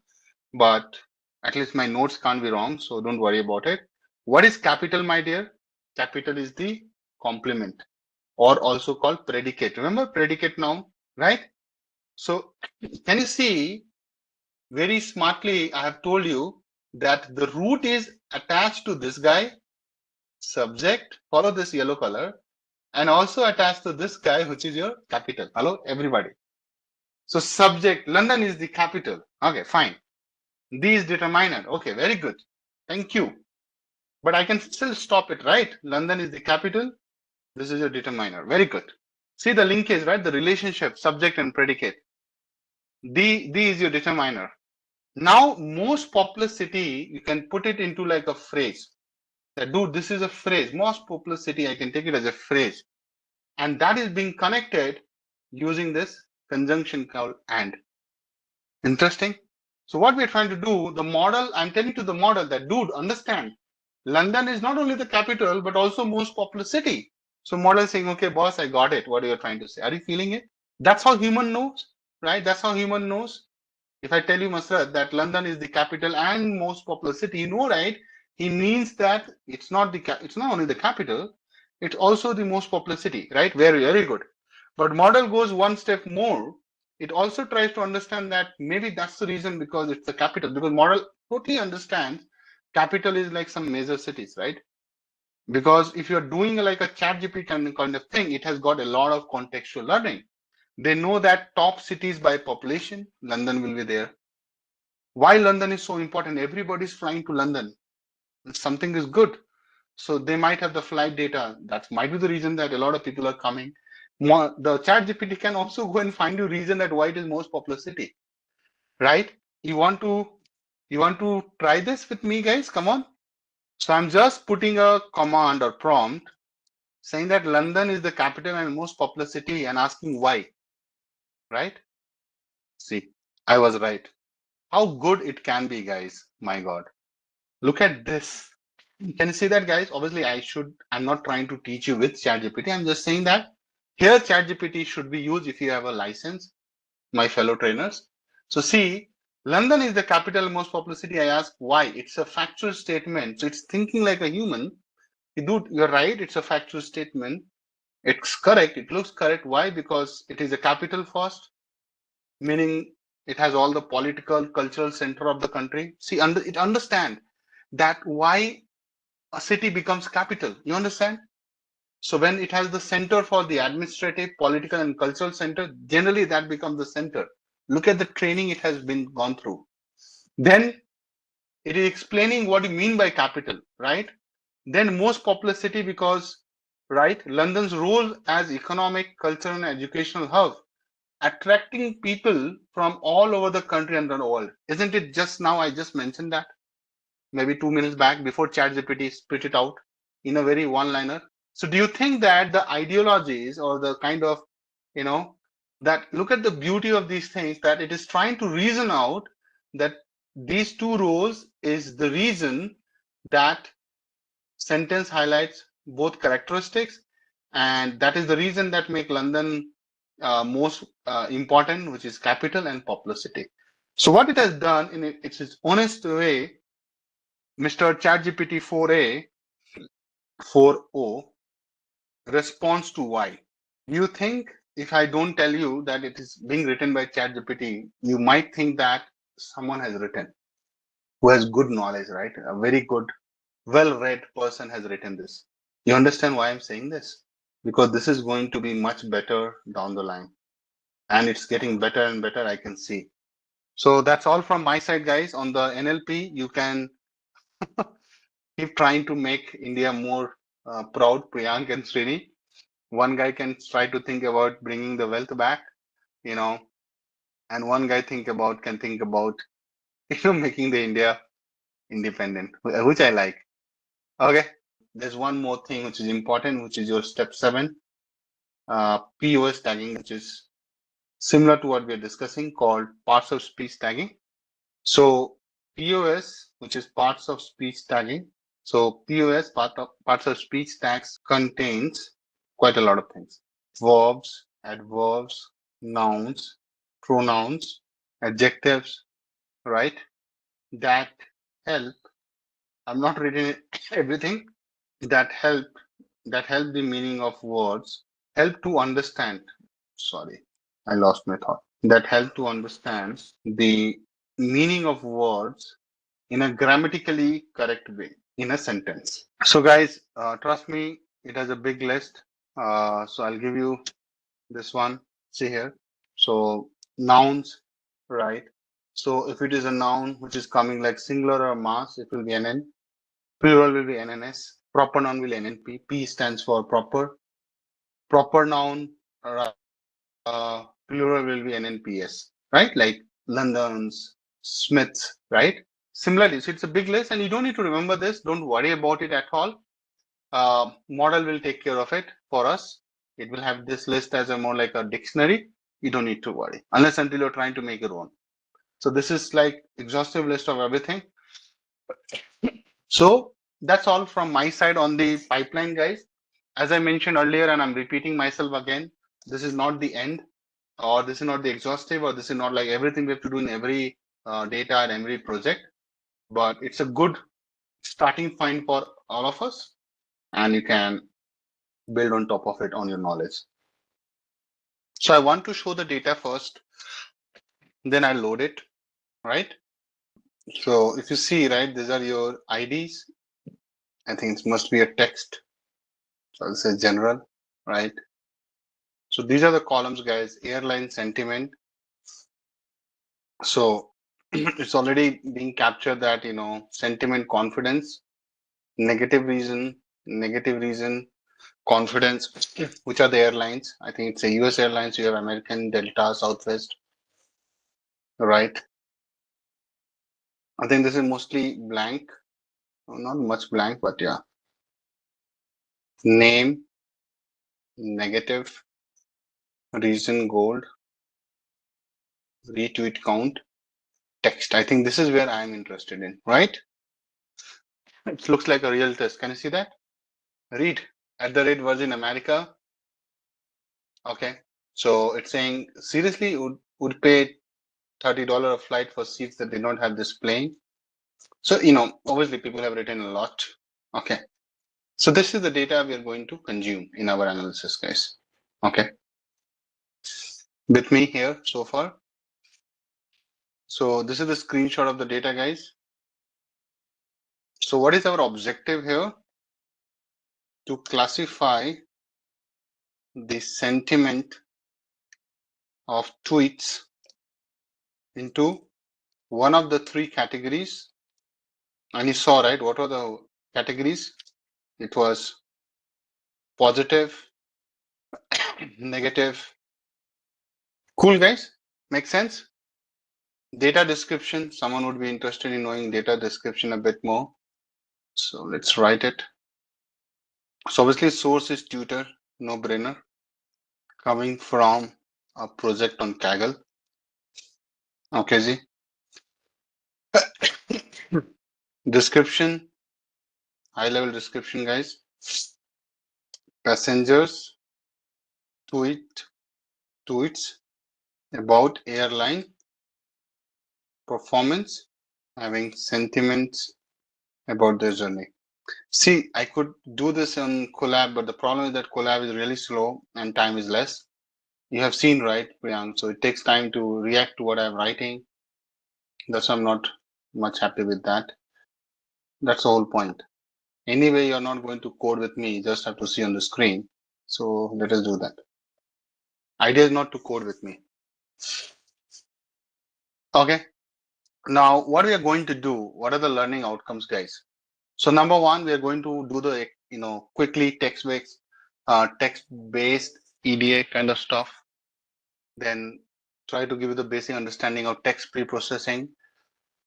but at least my notes can't be wrong, so don't worry about it. What is capital, my dear? Capital is the complement, or also called predicate. Remember predicate noun, right? So can you see very smartly, I have told you that the root is attached to this guy, subject, follow this yellow color, and also attached to this guy, which is your capital. Hello, everybody. So subject, London is the capital. Okay, fine. D is determiner. Okay, very good. Thank you. But I can still stop it, right? London is the capital. This is your determiner. Very good. See the linkage, right? The relationship, subject and predicate. D is your determiner. Now, most populous city, you can put it into like a phrase. That, dude, this is a phrase. Most populous city, I can take it as a phrase. And that is being connected using this conjunction called and. Interesting. So what we're trying to do, the model, I'm telling to the model that, dude, understand, London is not only the capital, but also most populous city. So model saying, okay, boss, I got it. What are you trying to say? Are you feeling it? That's how human knows, right? That's how human knows. If I tell you, Masrat, that London is the capital and most populous city, you know, right? He means that it's not only the capital, It's also the most populous city, right? Very, very good. But model goes one step more. It also tries to understand that maybe that's the reason because it's the capital. Because model totally understands capital is like some major cities, right? Because if you're doing like a chat GPT kind of thing, it has got a lot of contextual learning. They know that top cities by population, London will be there. Why London is so important? Everybody's flying to London. Something is good. So they might have the flight data. That might be the reason that a lot of people are coming. The chat GPT can also go and find you reason that why it is most popular city, right? You want to try this with me, guys? Come on. So I'm just putting a command or prompt saying that London is the capital and most popular city and asking why, right? See, I was right. How good it can be, guys. My God. Look at this. Can you see that, guys? Obviously, I'm not trying to teach you with ChatGPT. I'm just saying that here ChatGPT should be used if you have a license, my fellow trainers. So see, London is the capital most populous city. I ask why. It's a factual statement. So it's thinking like a human. Dude, you're right. It's a factual statement. It's correct. It looks correct. Why? Because it is a capital first, meaning it has all the political, cultural center of the country. See, it understand that why a city becomes capital. You understand? So when it has the center for the administrative, political, and cultural center, generally that becomes the center. Look at the training it has been gone through. Then it is explaining what you mean by capital, right? Then most populous city because, right, London's role as economic, cultural, and educational hub, attracting people from all over the country and the world. Isn't it just now? I just mentioned that maybe 2 minutes back before ChatGPT spit it out in a very one-liner. So do you think that the ideologies or the kind of, you know, that look at the beauty of these things that it is trying to reason out that these two roles is the reason that sentence highlights both characteristics, and that is the reason that make London most important, which is capital and populosity. So what it has done in its honest way, Mr. ChatGPT 4a 4o responds to why. You think if I don't tell you that it is being written by ChatGPT, you might think that someone has written who has good knowledge, right? A very good, well-read person has written this. You understand why I'm saying this? Because this is going to be much better down the line. And it's getting better and better, I can see. So that's all from my side, guys. On the NLP, you can keep trying to make India more proud, Priyank and Srini. One guy can try to think about bringing the wealth back, you know, and one guy can think about, making the India independent, which I like. Okay. There's one more thing which is important, which is your step 7, POS tagging, which is similar to what we're discussing, called parts of speech tagging. So POS, which is parts of speech tagging. So POS, parts of speech tags, contains quite a lot of things: verbs, adverbs, nouns, pronouns, adjectives, right? That help. I'm not reading everything. That help the meaning of words, help to understand. Sorry, I lost my thought. That help to understand the meaning of words in a grammatically correct way in a sentence. So guys, trust me, it has a big list. So I'll give you this one. See here. So nouns, right? So if it is a noun which is coming like singular or mass, it will be NN. Plural will be NNS. Proper noun will NNP. P stands for proper. Proper noun, plural will be NNPS, right? Like London's, Smith's, right? Similarly, so it's a big list and you don't need to remember this. Don't worry about it at all. Model will take care of it for us. It will have this list as a more like a dictionary. You don't need to worry unless until you're trying to make your own. So this is like exhaustive list of everything. So that's all from my side on the pipeline, guys. As I mentioned earlier, and I'm repeating myself again, this is not the end, or this is not the exhaustive, or this is not like everything we have to do in every data and every project, but it's a good starting point for all of us. And you can build on top of it on your knowledge. So I want to show the data first, then I load it, right? So if you see, right, these are your IDs. I think it must be a text. So I'll say general, right? So these are the columns, guys, airline sentiment. So it's already being captured that, sentiment, confidence, negative reason, confidence, which are the airlines. I think it's a US Airlines, you have American, Delta, Southwest, right? I think this is mostly blank, not much blank, but yeah. Name, negative, reason, gold, retweet count, text. I think this is where I'm interested in, right? It looks like a real test. Can you see that? Read @Virgin America. Okay. So it's saying, seriously, would pay $30 a flight for seats that did not have this plane. So, obviously people have written a lot. Okay. So this is the data we are going to consume in our analysis, guys. Okay. With me here so far. So this is the screenshot of the data, guys. So what is our objective here? To classify the sentiment of tweets into one of the three categories. And you saw, right, what are the categories? It was positive, negative. Cool, guys? Make sense? Data description. Someone would be interested in knowing data description a bit more. So let's write it. So obviously source is tutor, no brainer. Coming from a project on Kaggle. Okay, Z. Description, high level description, guys. Passengers tweets about airline performance, having sentiments about their journey. See, I could do this on Collab, but the problem is that Collab is really slow and time is less. You have seen, right, Priyank? So it takes time to react to what I'm writing. That's why I'm not much happy with that. That's the whole point. Anyway, you're not going to code with me, you just have to see on the screen. So let us do that. Idea is not to code with me. Okay. Now, what we are going to do, what are the learning outcomes, guys? So number one, we are going to do the, quickly text-based EDA kind of stuff. Then try to give you the basic understanding of text pre-processing.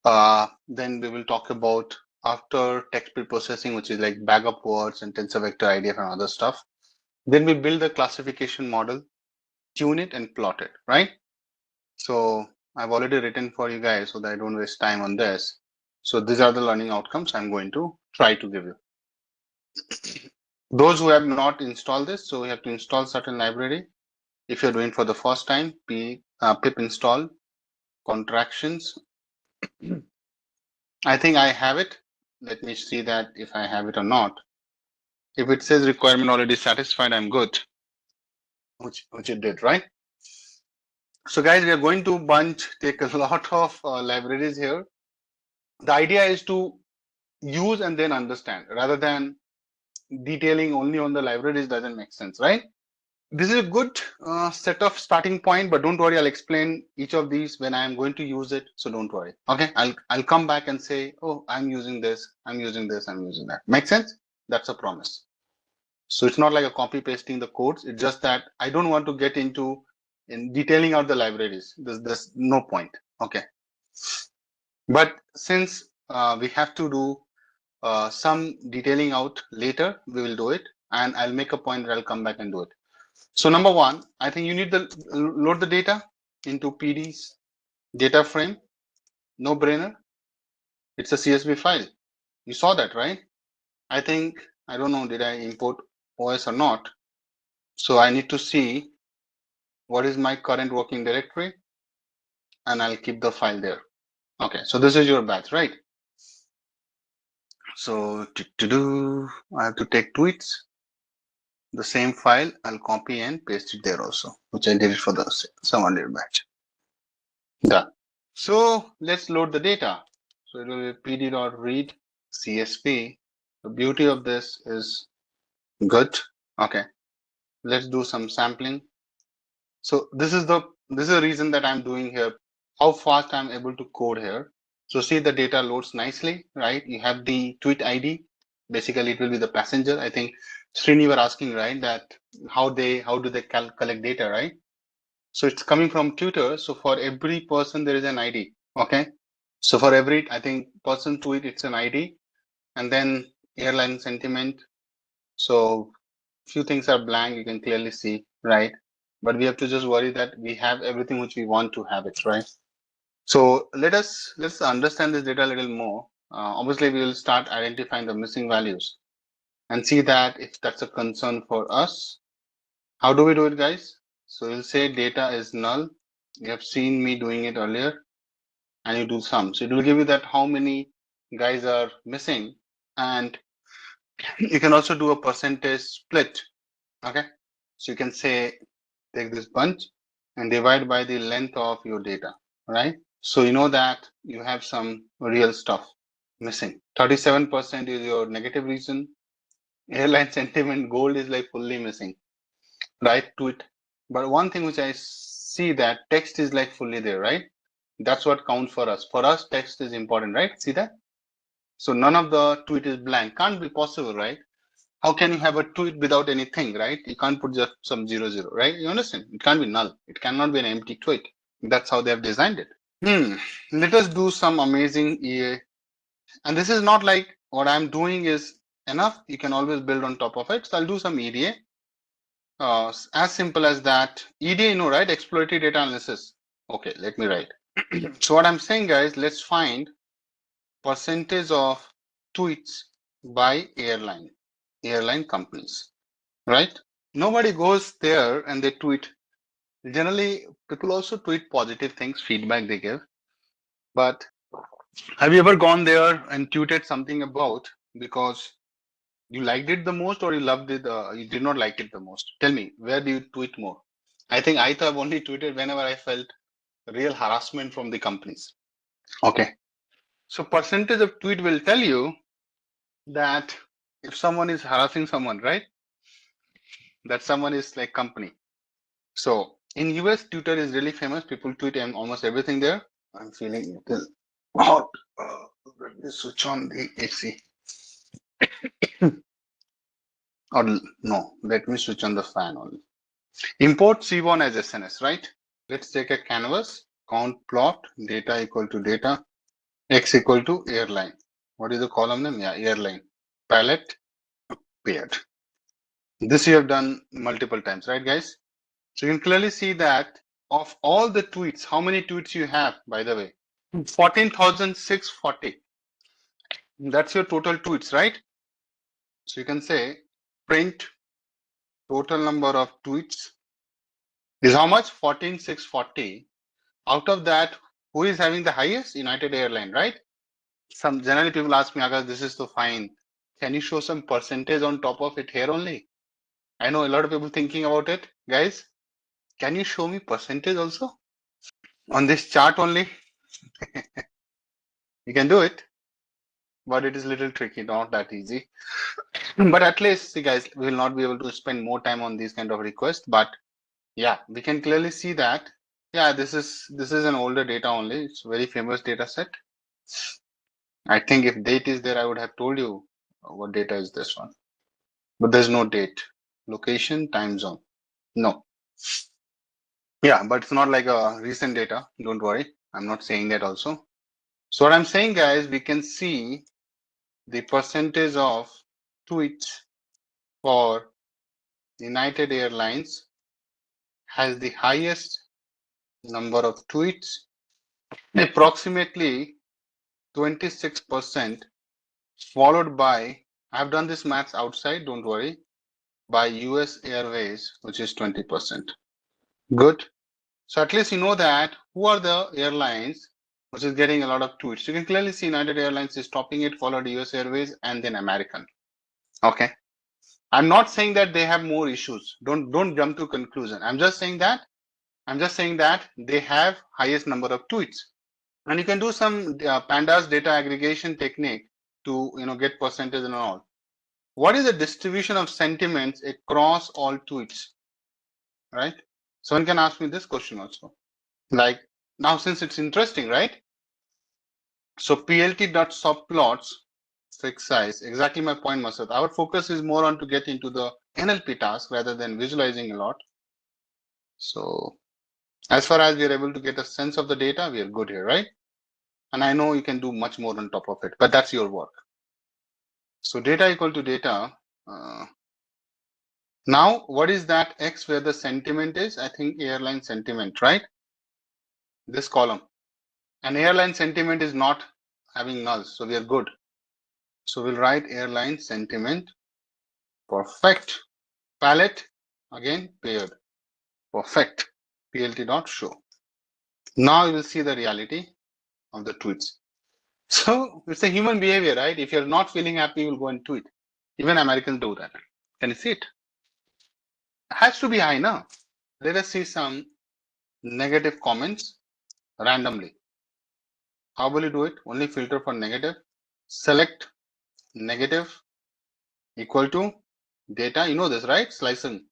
Then we will talk about after text pre-processing, which is like backup words and tensor vector IDF and other stuff. Then we build the classification model, tune it and plot it, right? So I've already written for you guys so that I don't waste time on this. So these are the learning outcomes I'm going to try to give you. Those who have not installed this, so you have to install certain library. If you're doing for the first time, pip install contractions. I think I have it. Let me see that if I have it or not. If it says requirement already satisfied, I'm good, which it did, right? So guys, we are going to take a lot of libraries here. The idea is to use and then understand rather than detailing only on the libraries doesn't make sense, right? This is a good set of starting point, but don't worry, I'll explain each of these when I am going to use it. So don't worry. Okay, I'll come back and say, oh, I'm using this, I'm using this, I'm using that. Make sense? That's a promise. So it's not like a copy pasting the codes. It's just that I don't want to get into detailing out the libraries. There's no point. Okay. But since we have to do some detailing out later, we will do it. And I'll make a point where I'll come back and do it. So number one, I think you need to load the data into PD's data frame. No brainer. It's a CSV file. You saw that, right? I think, I don't know, did I import OS or not? So I need to see what is my current working directory and I'll keep the file there. Okay, so this is your batch, right? So I have to take tweets. the same file, I'll copy and paste it there also, which I did it for the someone did batch. Done. So let's load the data. So it will be pd.read CSV. The beauty of this is good. Okay. Let's do some sampling. So this is the reason that I'm doing here, how fast I'm able to code here. So see, the data loads nicely, right? You have the tweet ID. Basically, it will be the passenger. I think Srini, you were asking, right, that how do they collect data, right? So it's coming from Twitter. So for every person, there is an ID. Okay. So for every, I think, person tweet, it's an ID, and then airline sentiment. So few things are blank, you can clearly see, right? But we have to just worry that we have everything which we want to have it, right? So let's understand this data a little more. Obviously, we will start identifying the missing values and see that if that's a concern for us. How do we do it, guys? So you'll say data is null. You have seen me doing it earlier, and you do sum. So it will give you that how many guys are missing, and you can also do a percentage split. Okay, so you can say take this bunch and divide by the length of your data, right? So you know that you have some real stuff missing. 37% is your negative reason. Airline sentiment gold is like fully missing, right? Tweet. But one thing which I see that text is like fully there, right? That's what counts for us. For us, text is important, right? See that? So none of the tweet is blank. Can't be possible, right? How can you have a tweet without anything, right? You can't put just some 00, right? You understand? It can't be null. It cannot be an empty tweet. That's how they have designed it. Let us do some amazing EA. And this is not like what I'm doing is enough. You can always build on top of it. So I'll do some EDA. As simple as that. EDA, you know, right? Exploratory data analysis. Okay, let me write. So what I'm saying, guys, let's find percentage of tweets by airline companies, right? Nobody goes there and they tweet. Generally, people also tweet positive things, feedback they give. But have you ever gone there and tweeted something about because you liked it the most or you loved it, you did not like it the most? Tell me, where do you tweet more? I think I have only tweeted whenever I felt real harassment from the companies. Okay. So percentage of tweet will tell you that if someone is harassing someone, right? That someone is like company. So in US, Twitter is really famous. People tweet almost everything there. I'm feeling a little hot. Let me switch on the AC. Or no, let me switch on the fan only. Import C1 as SNS, right? Let's take a canvas, count plot, data equal to data, X equal to airline. What is the column name? Yeah, airline. Palette, paired. This you have done multiple times, right, guys? So you can clearly see that of all the tweets, how many tweets you have, by the way? 14,640. That's your total tweets, right? So you can say print total number of tweets is how much? 14,640. Out of that, who is having the highest? United Airlines, right? Some generally people ask me, Akash, this is so fine. Can you show some percentage on top of it here only? I know a lot of people thinking about it. Guys, can you show me percentage also on this chart only? You can do it, but it is a little tricky, not that easy. But at least, see guys, we will not be able to spend more time on these kind of requests. But yeah, we can clearly see that. Yeah, this is an older data only. It's a very famous data set. I think if date is there, I would have told you what data is this one. But there's no date, location, time zone. No. Yeah, but it's not like a recent data. Don't worry. I'm not saying that also. So what I'm saying, guys, we can see the percentage of tweets for United Airlines has the highest number of tweets, approximately 26%, followed by, I've done this maths outside, don't worry, by US Airways, which is 20%. Good. So at least you know that who are the airlines which is getting a lot of tweets. You can clearly see United Airlines is topping it, followed US Airways, and then American. Okay. I'm not saying that they have more issues. Don't jump to conclusion. I'm just saying that they have highest number of tweets. And you can do some pandas data aggregation technique to get percentage and all. What is the distribution of sentiments across all tweets? Right? Someone can ask me this question also. Like now, since it's interesting, right? So plt.subplots fixed size. Exactly my point, Masud. Our focus is more on to get into the NLP task rather than visualizing a lot. So as far as we are able to get a sense of the data, we are good here, right? And I know you can do much more on top of it, but that's your work. So data equal to data. Now, what is that X where the sentiment is? I think airline sentiment, right? This column. And airline sentiment is not having nulls, so we are good. So we'll write airline sentiment. Perfect. Palette, again, paired. Perfect. plt.show. Now you will see the reality of the tweets. So it's a human behavior, right? If you're not feeling happy, you'll go and tweet. Even Americans do that. Can you see it? It has to be high now. Let us see some negative comments randomly. How will you do it? Only filter for negative. Select negative equal to data. You know this, right? Slicing.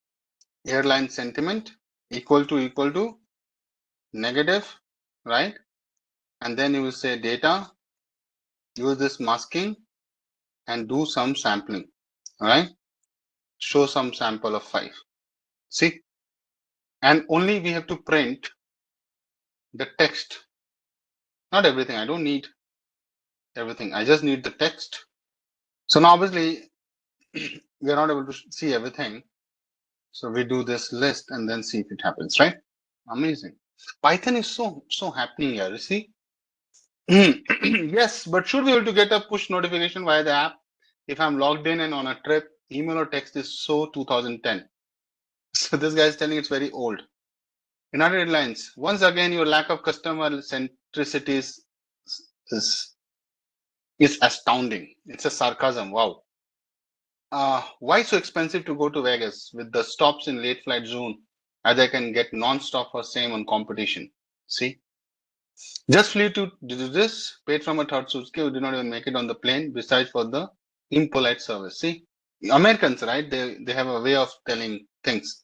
Airline sentiment equal to negative, right? And then you will say data. Use this masking and do some sampling, right? Show some sample of 5. See? And only we have to print the text. Not everything. I don't need everything. I just need the text. So now obviously we are not able to see everything. So we do this list and then see if it happens, right? Amazing. Python is so happening here. You see? Yes, but should be able to get a push notification via the app if I'm logged in and on a trip. Email or text is so 2010. So this guy is telling it's very old. United Airlines, once again, your lack of customer centricity is astounding. It's a sarcasm. Wow. Why so expensive to go to Vegas with the stops in late flight zone as I can get non-stop for same on competition? See? Just flew to do this, paid from a third suitcase, who did not even make it on the plane, besides for the impolite service. See? Americans, right? They have a way of telling things.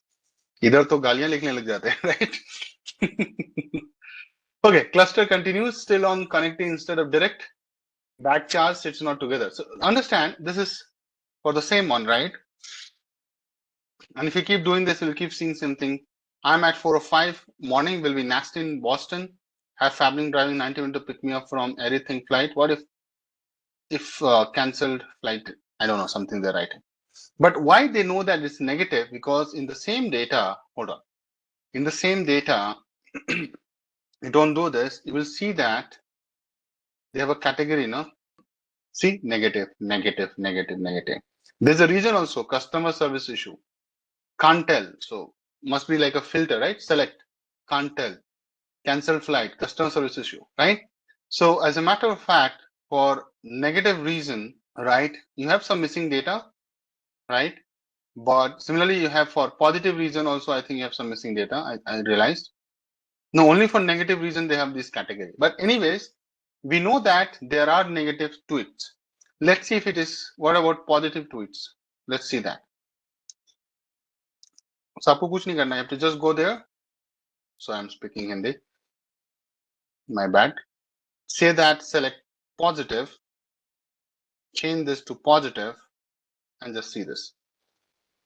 इधर तो गालियां लिखने लग जाते हैं, right? Okay, cluster continues still on connecting instead of direct. Back charge sits not together. So understand this is for the same one, right? And if you keep doing this, you'll keep seeing something. I'm at 4 or 5 morning. Will be nasty in Boston. Have Fabling driving 90 minutes to pick me up from everything flight. What if cancelled flight? I don't know, something they're writing. But why they know that it's negative? Because in the same data, hold on. In the same data, you don't do this, you will see that they have a category, no? See, negative, negative, negative, negative. There's a reason also, customer service issue. Can't tell. So must be like a filter, right? Select, can't tell. Cancel flight, customer service issue, right? So as a matter of fact, for negative reason, right, you have some missing data, right? But similarly, you have for positive reason also, I think you have some missing data, I realized. No, only for negative reason they have this category. But anyways, we know that there are negative tweets. Let's see if it is, what about positive tweets? Let's see that. So आपको कुछ नहीं करना, you have to just go there. So I'm speaking Hindi. My bad. Say that, select positive, change this to positive, and just see this.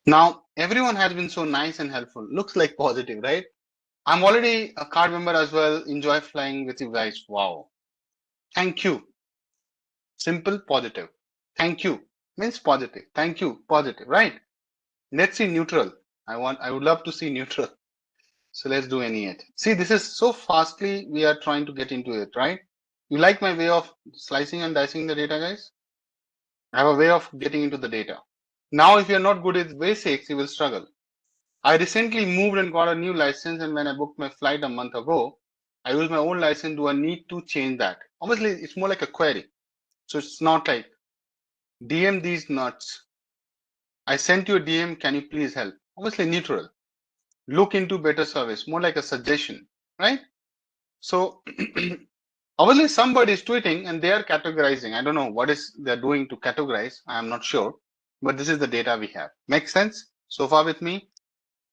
Now, everyone has been so nice and helpful. Looks like positive, right? I'm already a card member as well. Enjoy flying with you guys. Wow. Thank you. Simple, positive. Thank you means positive. Thank you, positive, right? Let's see neutral. I would love to see neutral. So let's do any it. See, this is so fastly we are trying to get into it, right? You like my way of slicing and dicing the data, guys? I have a way of getting into the data. Now, if you're not good at basics, you will struggle. I recently moved and got a new license, and when I booked my flight a month ago, I used my old license. Do I need to change that? Obviously, it's more like a query. So it's not like DM these nuts. I sent you a DM, can you please help? Obviously neutral. Look into better service, more like a suggestion, right? So obviously somebody is tweeting and they are categorizing. I don't know what is they're doing to categorize. I am not sure, but this is the data we have. Makes sense so far with me?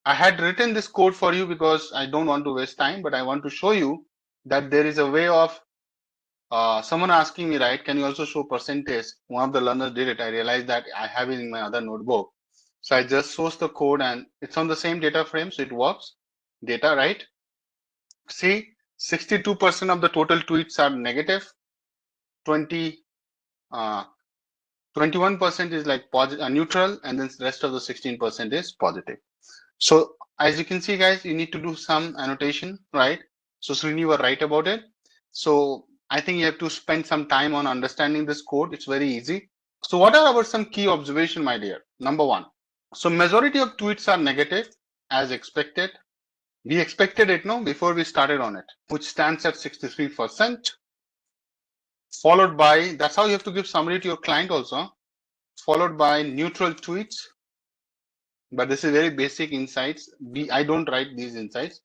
I had written this code for you because I don't want to waste time, but I want to show you that there is a way of someone asking me, right, can you also show percentage? One of the learners did it. I realized that I have it in my other notebook. So I just source the code and it's on the same data frame, so it works. Data, right? See, 62% of the total tweets are negative. 21% is like neutral, and then the rest of the 16% is positive. So as you can see, guys, you need to do some annotation, right? So Srini, you were right about it. So I think you have to spend some time on understanding this code. It's very easy. So what are our some key observation, my dear? Number one. So majority of tweets are negative as expected. We expected it, no, before we started on it, which stands at 63%. Followed by, that's how you have to give summary to your client also, followed by neutral tweets. But this is very basic insights. I don't write these insights.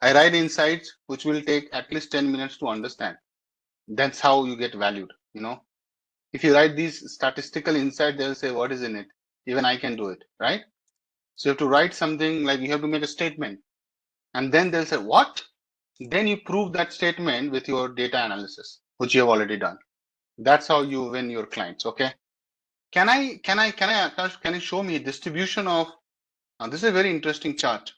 I write insights which will take at least 10 minutes to understand. That's how you get valued, you know. If you write these statistical insights, they'll say, what is in it? Even I can do it, right? So you have to write something like you have to make a statement. And then they'll say, what? Then you prove that statement with your data analysis, which you have already done. That's how you win your clients, okay? Can you show me distribution of, this is a very interesting chart.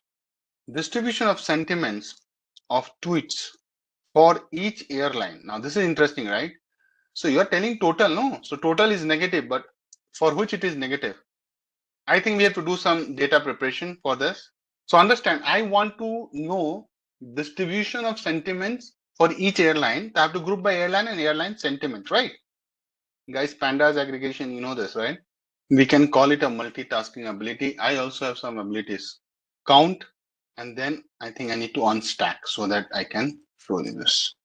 Distribution of sentiments of tweets for each airline. Now this is interesting, right? So you're telling total, no? So total is negative, but for which it is negative? I think we have to do some data preparation for this. So understand, I want to know distribution of sentiments for each airline. I have to group by airline and airline sentiment, right? Guys, pandas aggregation, you know this, right? We can call it a multitasking ability. I also have some abilities. Count, and then I think I need to unstack so that I can show you this.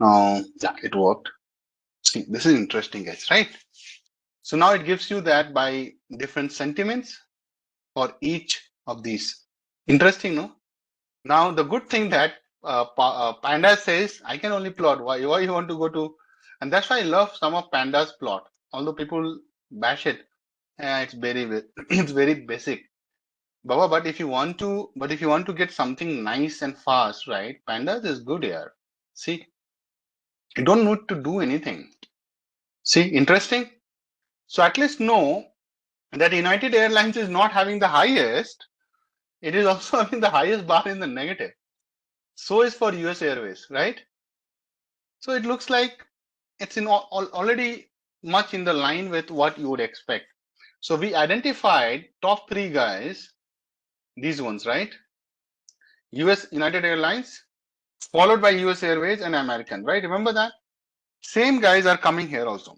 Now, yeah, it worked. See, this is interesting, guys, right? So now it gives you that by different sentiments for each of these. Interesting, no? Now, the good thing that Panda says, I can only plot. Why you want to go to? And that's why I love some of Panda's plot. Although people bash it, it's very basic. Baba, but if you want to get something nice and fast, right? Pandas is good here. See, you don't need to do anything. See, interesting. So at least know that United Airlines is not having the highest. It is also having the highest bar in the negative. So is for US Airways, right? So it looks like it's already much in the line with what you would expect. So we identified top three guys, these ones, right? US United Airlines, followed by US Airways and American, right? Remember that? Same guys are coming here also.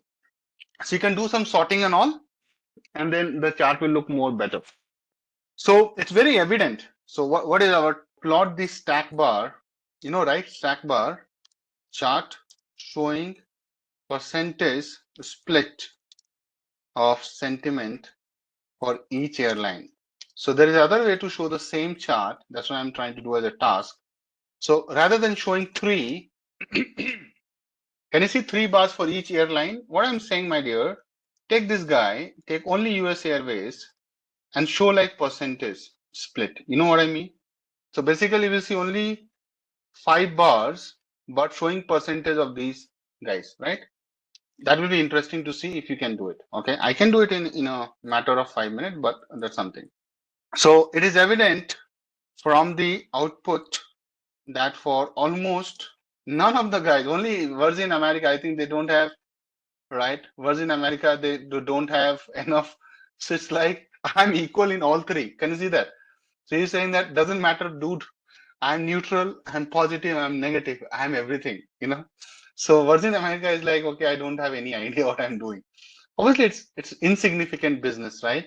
So you can do some sorting and all, and then the chart will look more better. So it's very evident. So what is our plot the stack bar, you know, right? Stack bar chart showing percentage split of sentiment for each airline. So there is other way to show the same chart. That's what I'm trying to do as a task. So rather than showing three, can you see 3 bars for each airline? What I'm saying, my dear, take this guy, take only US Airways and show like percentage split. You know what I mean? So basically we'll see only 5 bars, but showing percentage of these guys, right? That will be interesting to see if you can do it. Okay, I can do it in a matter of 5 minutes, but that's something. So it is evident from the output that for almost none of the guys, only Virgin America, I think they don't have, right? Virgin America, they don't have enough. So it's like I'm equal in all three. Can you see that? So you're saying that doesn't matter, dude. I'm neutral, I'm positive, I'm negative, I'm everything, you know. So Virgin America is like, okay, I don't have any idea what I'm doing. Obviously, it's insignificant business, right?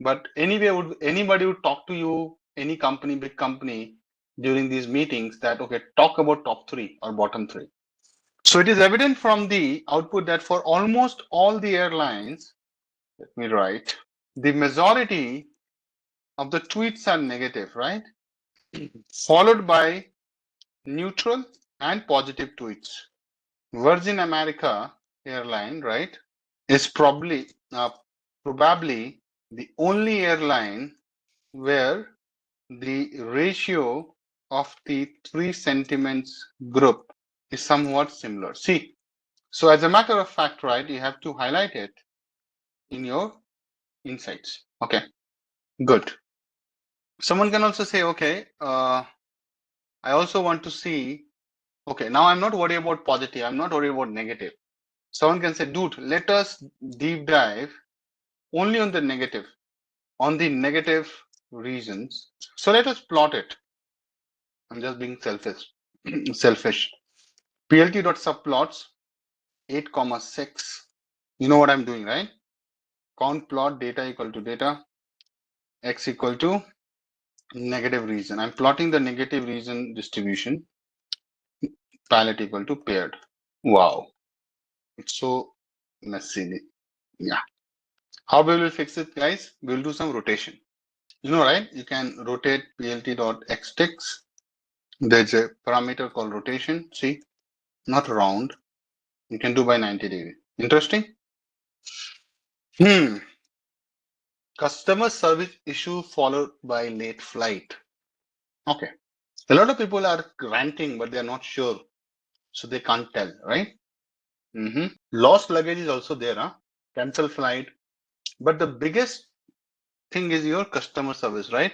But anyway, anybody would talk to you, any company, big company, during these meetings that, okay, talk about top three or bottom three. So it is evident from the output that for almost all the airlines, let me write, the majority of the tweets are negative, right? Followed by neutral and positive tweets. Virgin America airline, right, is probably the only airline where the ratio of the three sentiments group is somewhat similar. See, so as a matter of fact, right, you have to highlight it in your insights. Okay, good. Someone can also say, okay, I also want to see, okay, now I'm not worried about positive, I'm not worried about negative. Someone can say, dude, let us deep dive only on the negative reasons. So let us plot it. I'm just being selfish. plt.subplots 8,6. You know what I'm doing, right? Count plot data equal to data, x equal to negative reason. I'm plotting the negative reason distribution, palette equal to paired. Wow, it's so messy. Yeah. How we will fix it, guys? We'll do some rotation. You know, right? You can rotate plt.xticks. There's a parameter called rotation. See, not round. You can do by 90 degree. Interesting. Customer service issue followed by late flight. Okay. A lot of people are ranting, but they're not sure. So they can't tell, right? Lost luggage is also there, huh? Cancel flight. But the biggest thing is your customer service, right?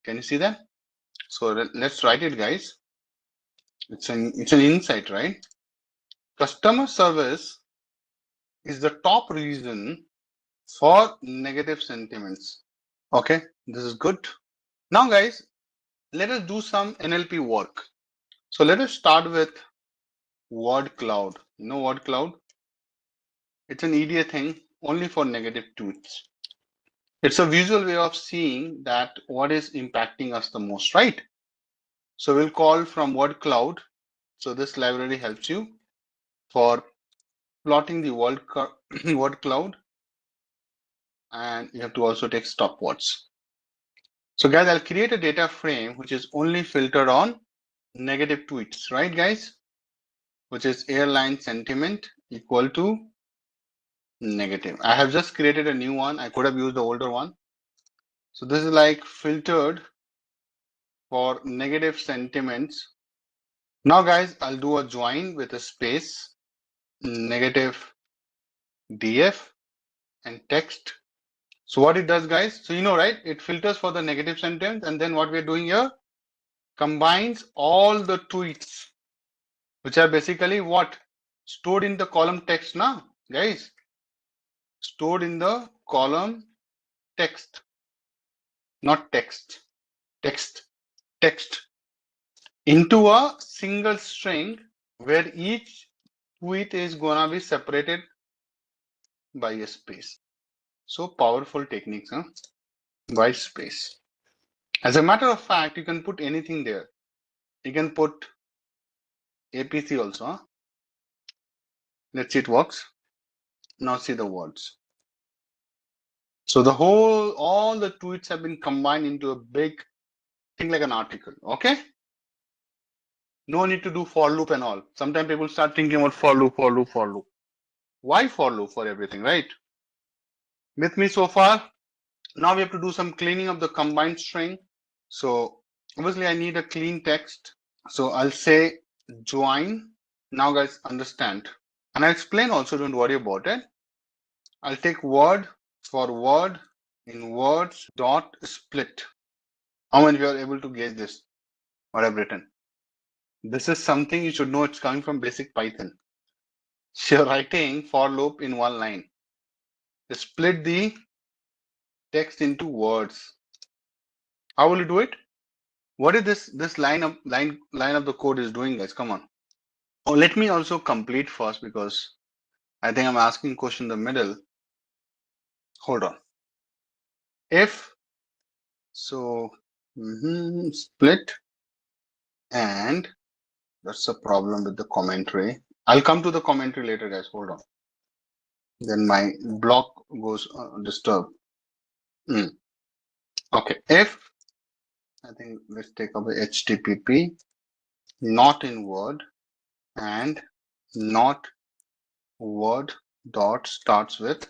Can you see that? So let's write it, guys. It's an insight, right? Customer service is the top reason for negative sentiments. Okay, this is good. Now, guys, let us do some NLP work. So let us start with word cloud. You know word cloud? It's an EDA thing only for negative tweets. It's a visual way of seeing that what is impacting us the most, right? So we'll call from word cloud. So this library helps you for plotting the word cloud, and you have to also take stopwords. So guys, I'll create a data frame which is only filtered on negative tweets, right, guys? Which is airline sentiment equal to negative. I have just created a new one. I could have used the older one. So this is like filtered for negative sentiments. Now, guys, I'll do a join with a space, negative df and text. So what it does, guys, so you know, right, it filters for the negative sentence, and then what we're doing here, combines all the tweets, which are basically what? Stored in the column text now, guys. Stored in the column text, not text, text, into a single string where each tweet is gonna be separated by a space. So powerful techniques, huh? By space. As a matter of fact, you can put anything there. You can put APC also, huh? Let's see it works. Now see the words. So all the tweets have been combined into a big thing like an article. Okay. No need to do for loop and all. Sometimes people start thinking about for loop. Why for loop for everything, right? With me so far? Now we have to do some cleaning of the combined string. So obviously I need a clean text. So I'll say join. Now guys, understand. And I'll explain also, don't worry about it. I'll take word for word in words dot split. How many of you are able to gauge this? What I've written? This is something you should know. It's coming from basic Python. So you're writing for loop in one line. Split the text into words. How will you do it? What is this line of the code is doing, guys? Come on. Oh, let me also complete first because I think I'm asking question in the middle. Hold on. If so, split, and that's a problem with the commentary. I'll come to the commentary later, guys. Hold on. Then my block goes disturbed. Okay, if I think let's take away HTTP, not in Word, and not Word dot starts with,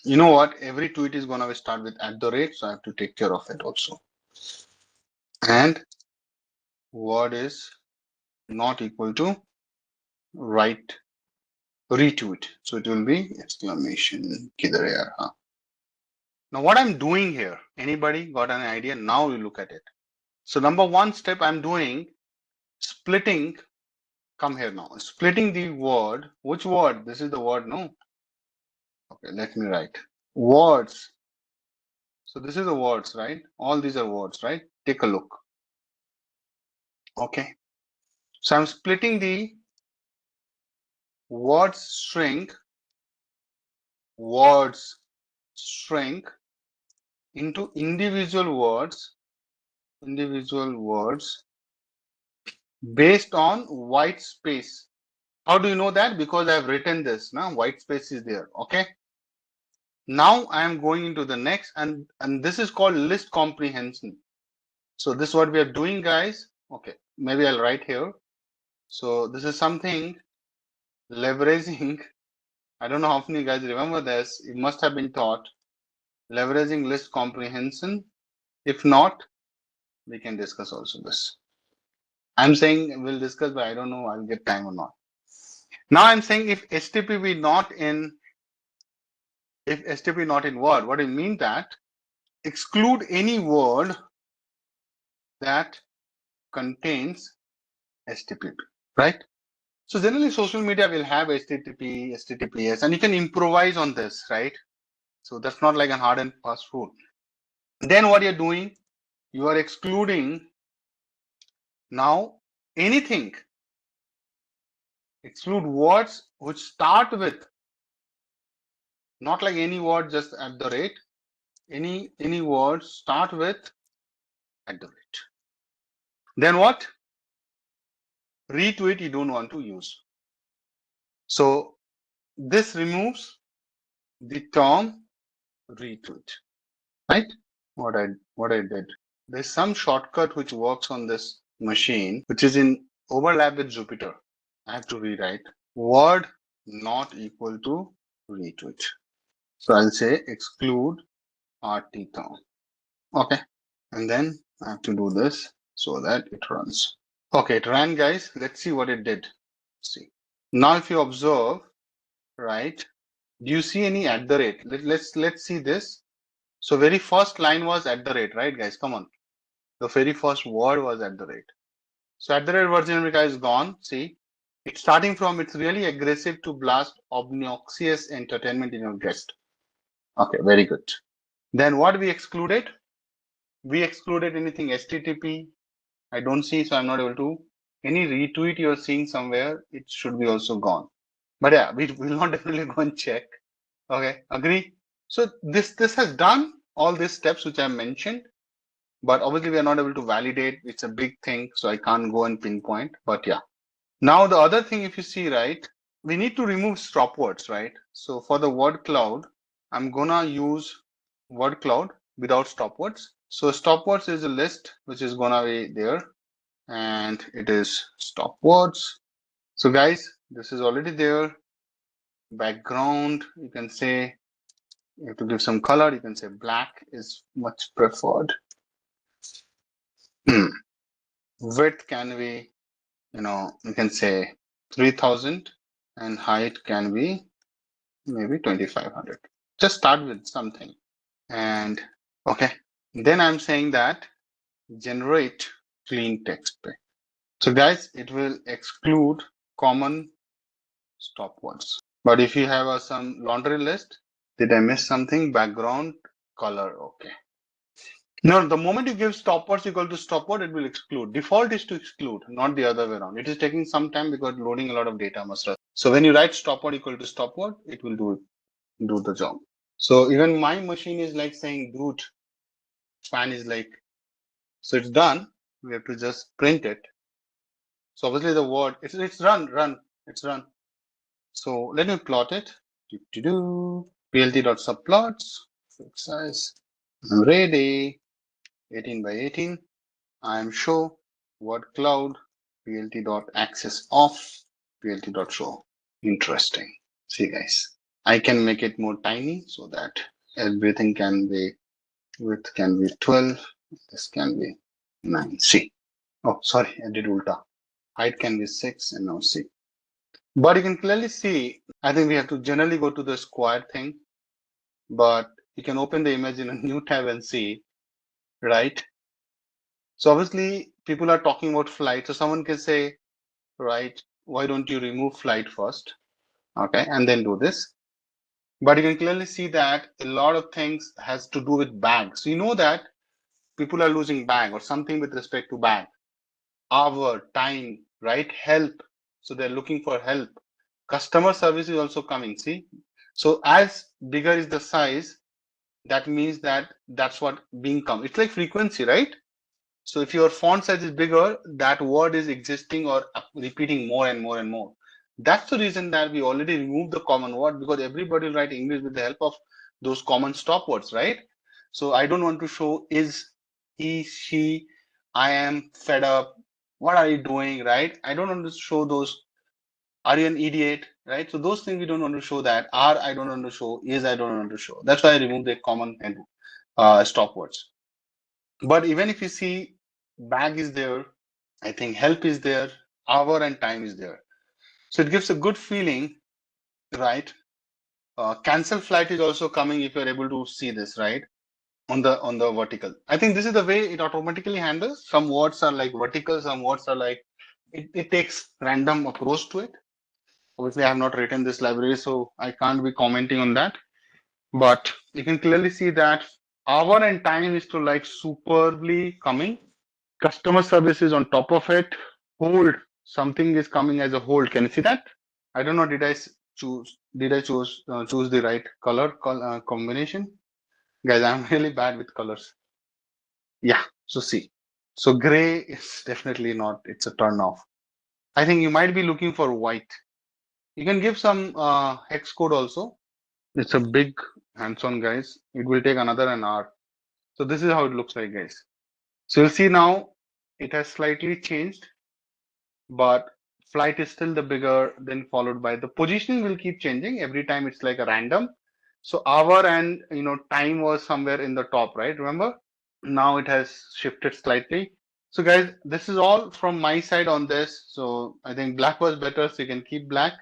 you know what? Every tweet is gonna start with @, so I have to take care of it also. And Word is not equal to right retweet, so it will be exclamation. Kidhar hai yaar, haan. Now what I'm doing here, anybody got an idea? Now you look at it. So number one step I'm doing, splitting. Come here now. Splitting the word. Which word? This is the word, no? Okay, let me write. Words. So this is the words, right? All these are words, right? Take a look. Okay. So I'm splitting the words string into individual words based on white space. How do you know that? Because I've written this. Now white space is there. Okay. Now I am going into the next, and this is called list comprehension. So this is what we are doing, guys. Okay, maybe I'll write here. So this is something leveraging. I don't know how many guys remember this. It must have been taught. Leveraging list comprehension. If not, we can discuss also this. I'm saying we'll discuss, but I don't know I'll get time or not. Now I'm saying if HTTP not in Word, what it means that exclude any word that contains HTTP, right? So generally social media will have HTTP, HTTPS, and you can improvise on this, right? So that's not like a hard and fast rule. Then what you're doing, you are excluding now anything. Exclude words which start with, not like any word just @. Any words start with @. Then what? Retweet you don't want to use. So this removes the term retweet, right? What I did. There's some shortcut which works on this machine, which is in overlap with Jupyter. I have to rewrite word not equal to retweet. So I'll say exclude RT term. Okay. And then I have to do this so that it runs. Okay, it ran, guys. Let's see what it did. See. Now if you observe, right, do you see any @? Let's see this. So very first line was @, right, guys? Come on. The very first word was @. So @ version is gone. See, it's starting from, it's really aggressive to blast obnoxious entertainment in your guest. Okay, very good. Then what we excluded? We excluded anything HTTP. I don't see, so I'm not able to. Any retweet you're seeing somewhere, it should be also gone. But yeah, we will not definitely go and check. Okay, agree? So this has done all these steps which I mentioned. But obviously we are not able to validate. It's a big thing, so I can't go and pinpoint, but yeah. Now the other thing, if you see, right, we need to remove stop words, right? So for the word cloud, I'm gonna use word cloud without stop words. So stop words is a list which is gonna be there, and it is stop words. So guys, this is already there. Background, you can say, you have to give some color, you can say black is much preferred. Width can be, you can say 3000, and height can be maybe 2500. Just start with something. And okay, then I'm saying that generate clean text. So guys, it will exclude common stop words. But if you have some laundry list, did I miss something? Background color. Okay. No, the moment you give stop words equal to stop word, it will exclude. Default is to exclude, not the other way around. It is taking some time because loading a lot of data must run. So when you write stop word equal to stop word, it will do the job. So even my machine is like saying dude, fan is like, so it's done. We have to just print it. So obviously the word, it's run, it's run. So let me plot it. PLT.subplots, fixed size. I'm ready. 18 by 18. I'm show word cloud plt.access off plt.show. Interesting. See guys, I can make it more tiny so that everything can be, width can be 12. This can be 9. See. Oh, sorry, I did ulta. Height can be 6 and now see. But you can clearly see, I think we have to generally go to the square thing, but you can open the image in a new tab and see, right? So obviously people are talking about flight. So someone can say, right, why don't you remove flight first? Okay, and then do this. But you can clearly see that a lot of things has to do with bag. So you know that people are losing bag or something with respect to bag. Hour, time, right? Help. So they're looking for help. Customer service is also coming, see? So as bigger is the size, that means that that's what being come. It's like frequency, right? So if your font size is bigger, that word is existing or repeating more and more and more. That's the reason that we already removed the common word, because everybody will write English with the help of those common stop words, right? So I don't want to show is, he, she, I am fed up, what are you doing, right? I don't want to show those, are you an idiot, right? So those things we don't want to show that. Are, I don't want to show. Is, I don't want to show. That's why I removed the common and stop words. But even if you see bag is there, I think help is there, hour and time is there. So it gives a good feeling, right? Cancel flight is also coming if you're able to see this, right? On the vertical. I think this is the way it automatically handles. Some words are like vertical, some words are like, it takes random approach to it. Obviously, I have not written this library, so I can't be commenting on that. But you can clearly see that hour and time is to like superbly coming. Customer service is on top of it. Hold, something is coming as a hold. Can you see that? I don't know. Did I choose the right color combination? Guys, I'm really bad with colors. Yeah. So see. So gray is definitely not. It's a turn off. I think you might be looking for white. You can give some hex code also. It's a big hands-on, guys. It will take another an hour. So this is how it looks like, guys. So you'll see now it has slightly changed, but flight is still the bigger, then followed by the positioning will keep changing. Every time it's like a random. So hour and time was somewhere in the top, right? Remember? Now it has shifted slightly. So guys, this is all from my side on this. So I think black was better, so you can keep black.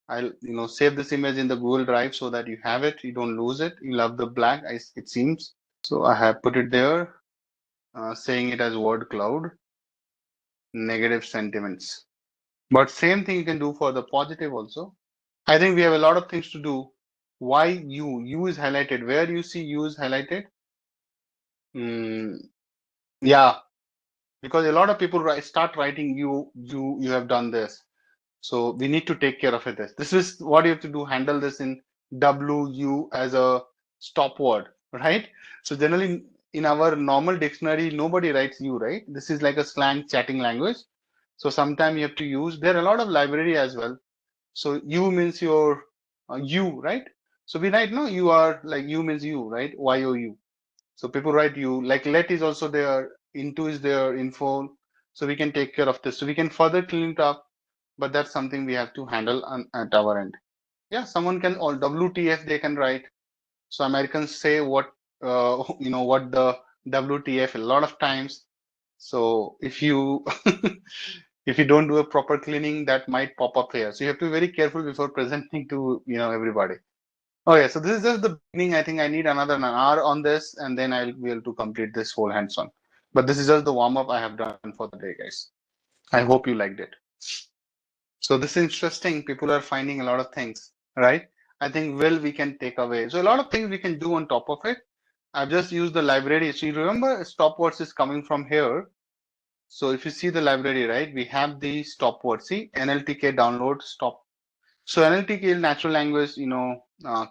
I'll save this image in the Google Drive so that you have it, you don't lose it. You love the black, it seems. So I have put it there, saying it as word cloud, negative sentiments. But same thing you can do for the positive also. I think we have a lot of things to do. Why U is highlighted? Where you see U is highlighted? Yeah, because a lot of people start writing you have done this. So we need to take care of it. This is what you have to do, handle this in WU as a stop word, right? So generally in our normal dictionary, nobody writes you, right? This is like a slang chatting language. So sometimes you have to use, there are a lot of library as well. So you means your you, right? So we write, no, you are like you means you, right? YOU. So people write you, like let is also there, into is there, info. So we can take care of this. So we can further clean it up, but that's something we have to handle at our end. Yeah, someone can, or WTF they can write. So Americans say what, what the WTF a lot of times. So if you if you don't do a proper cleaning, that might pop up here. So you have to be very careful before presenting to everybody. Okay, so this is just the beginning. I think I need another an hour on this, and then I'll be able to complete this whole hands-on. But this is just the warm-up I have done for the day, guys. I hope you liked it. So this is interesting. People are finding a lot of things, right? I think we can take away. So a lot of things we can do on top of it. I've just used the library. So you remember stopwords is coming from here. So if you see the library, right, we have the stopword. See, NLTK download stop. So NLTK natural language,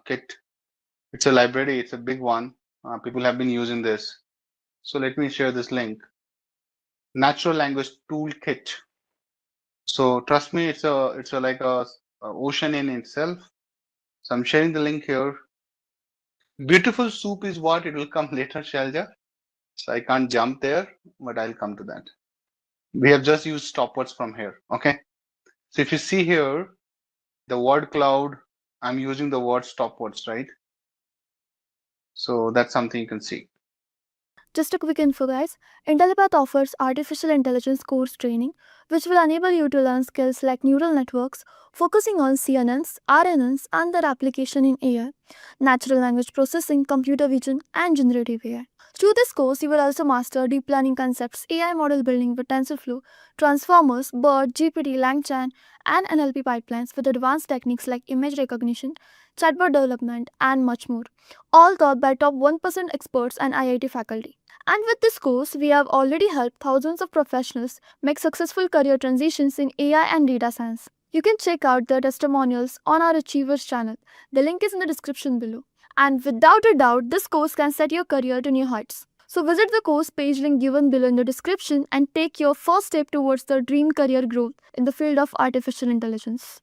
kit. It's a library. It's a big one. People have been using this. So let me share this link. Natural language toolkit. So trust me, it's like a ocean in itself. So I'm sharing the link here. Beautiful soup is what? It will come later, Shalja. So I can't jump there, but I'll come to that. We have just used stopwords from here. Okay. So if you see here, the word cloud, I'm using the word stopwords, right? So that's something you can see. Just a quick info, guys. Intellipaat offers artificial intelligence course training, which will enable you to learn skills like neural networks, focusing on CNNs, RNNs, and their application in AI, natural language processing, computer vision, and generative AI. Through this course, you will also master deep learning concepts, AI model building with TensorFlow, transformers, BERT, GPT, LangChain, and NLP pipelines with advanced techniques like image recognition, chatbot development, and much more, all taught by top 1% experts and IIT faculty. And with this course, we have already helped thousands of professionals make successful career transitions in AI and data science. You can check out the testimonials on our Achievers channel. The link is in the description below. And without a doubt, this course can set your career to new heights. So visit the course page link given below in the description and take your first step towards the dream career growth in the field of artificial intelligence.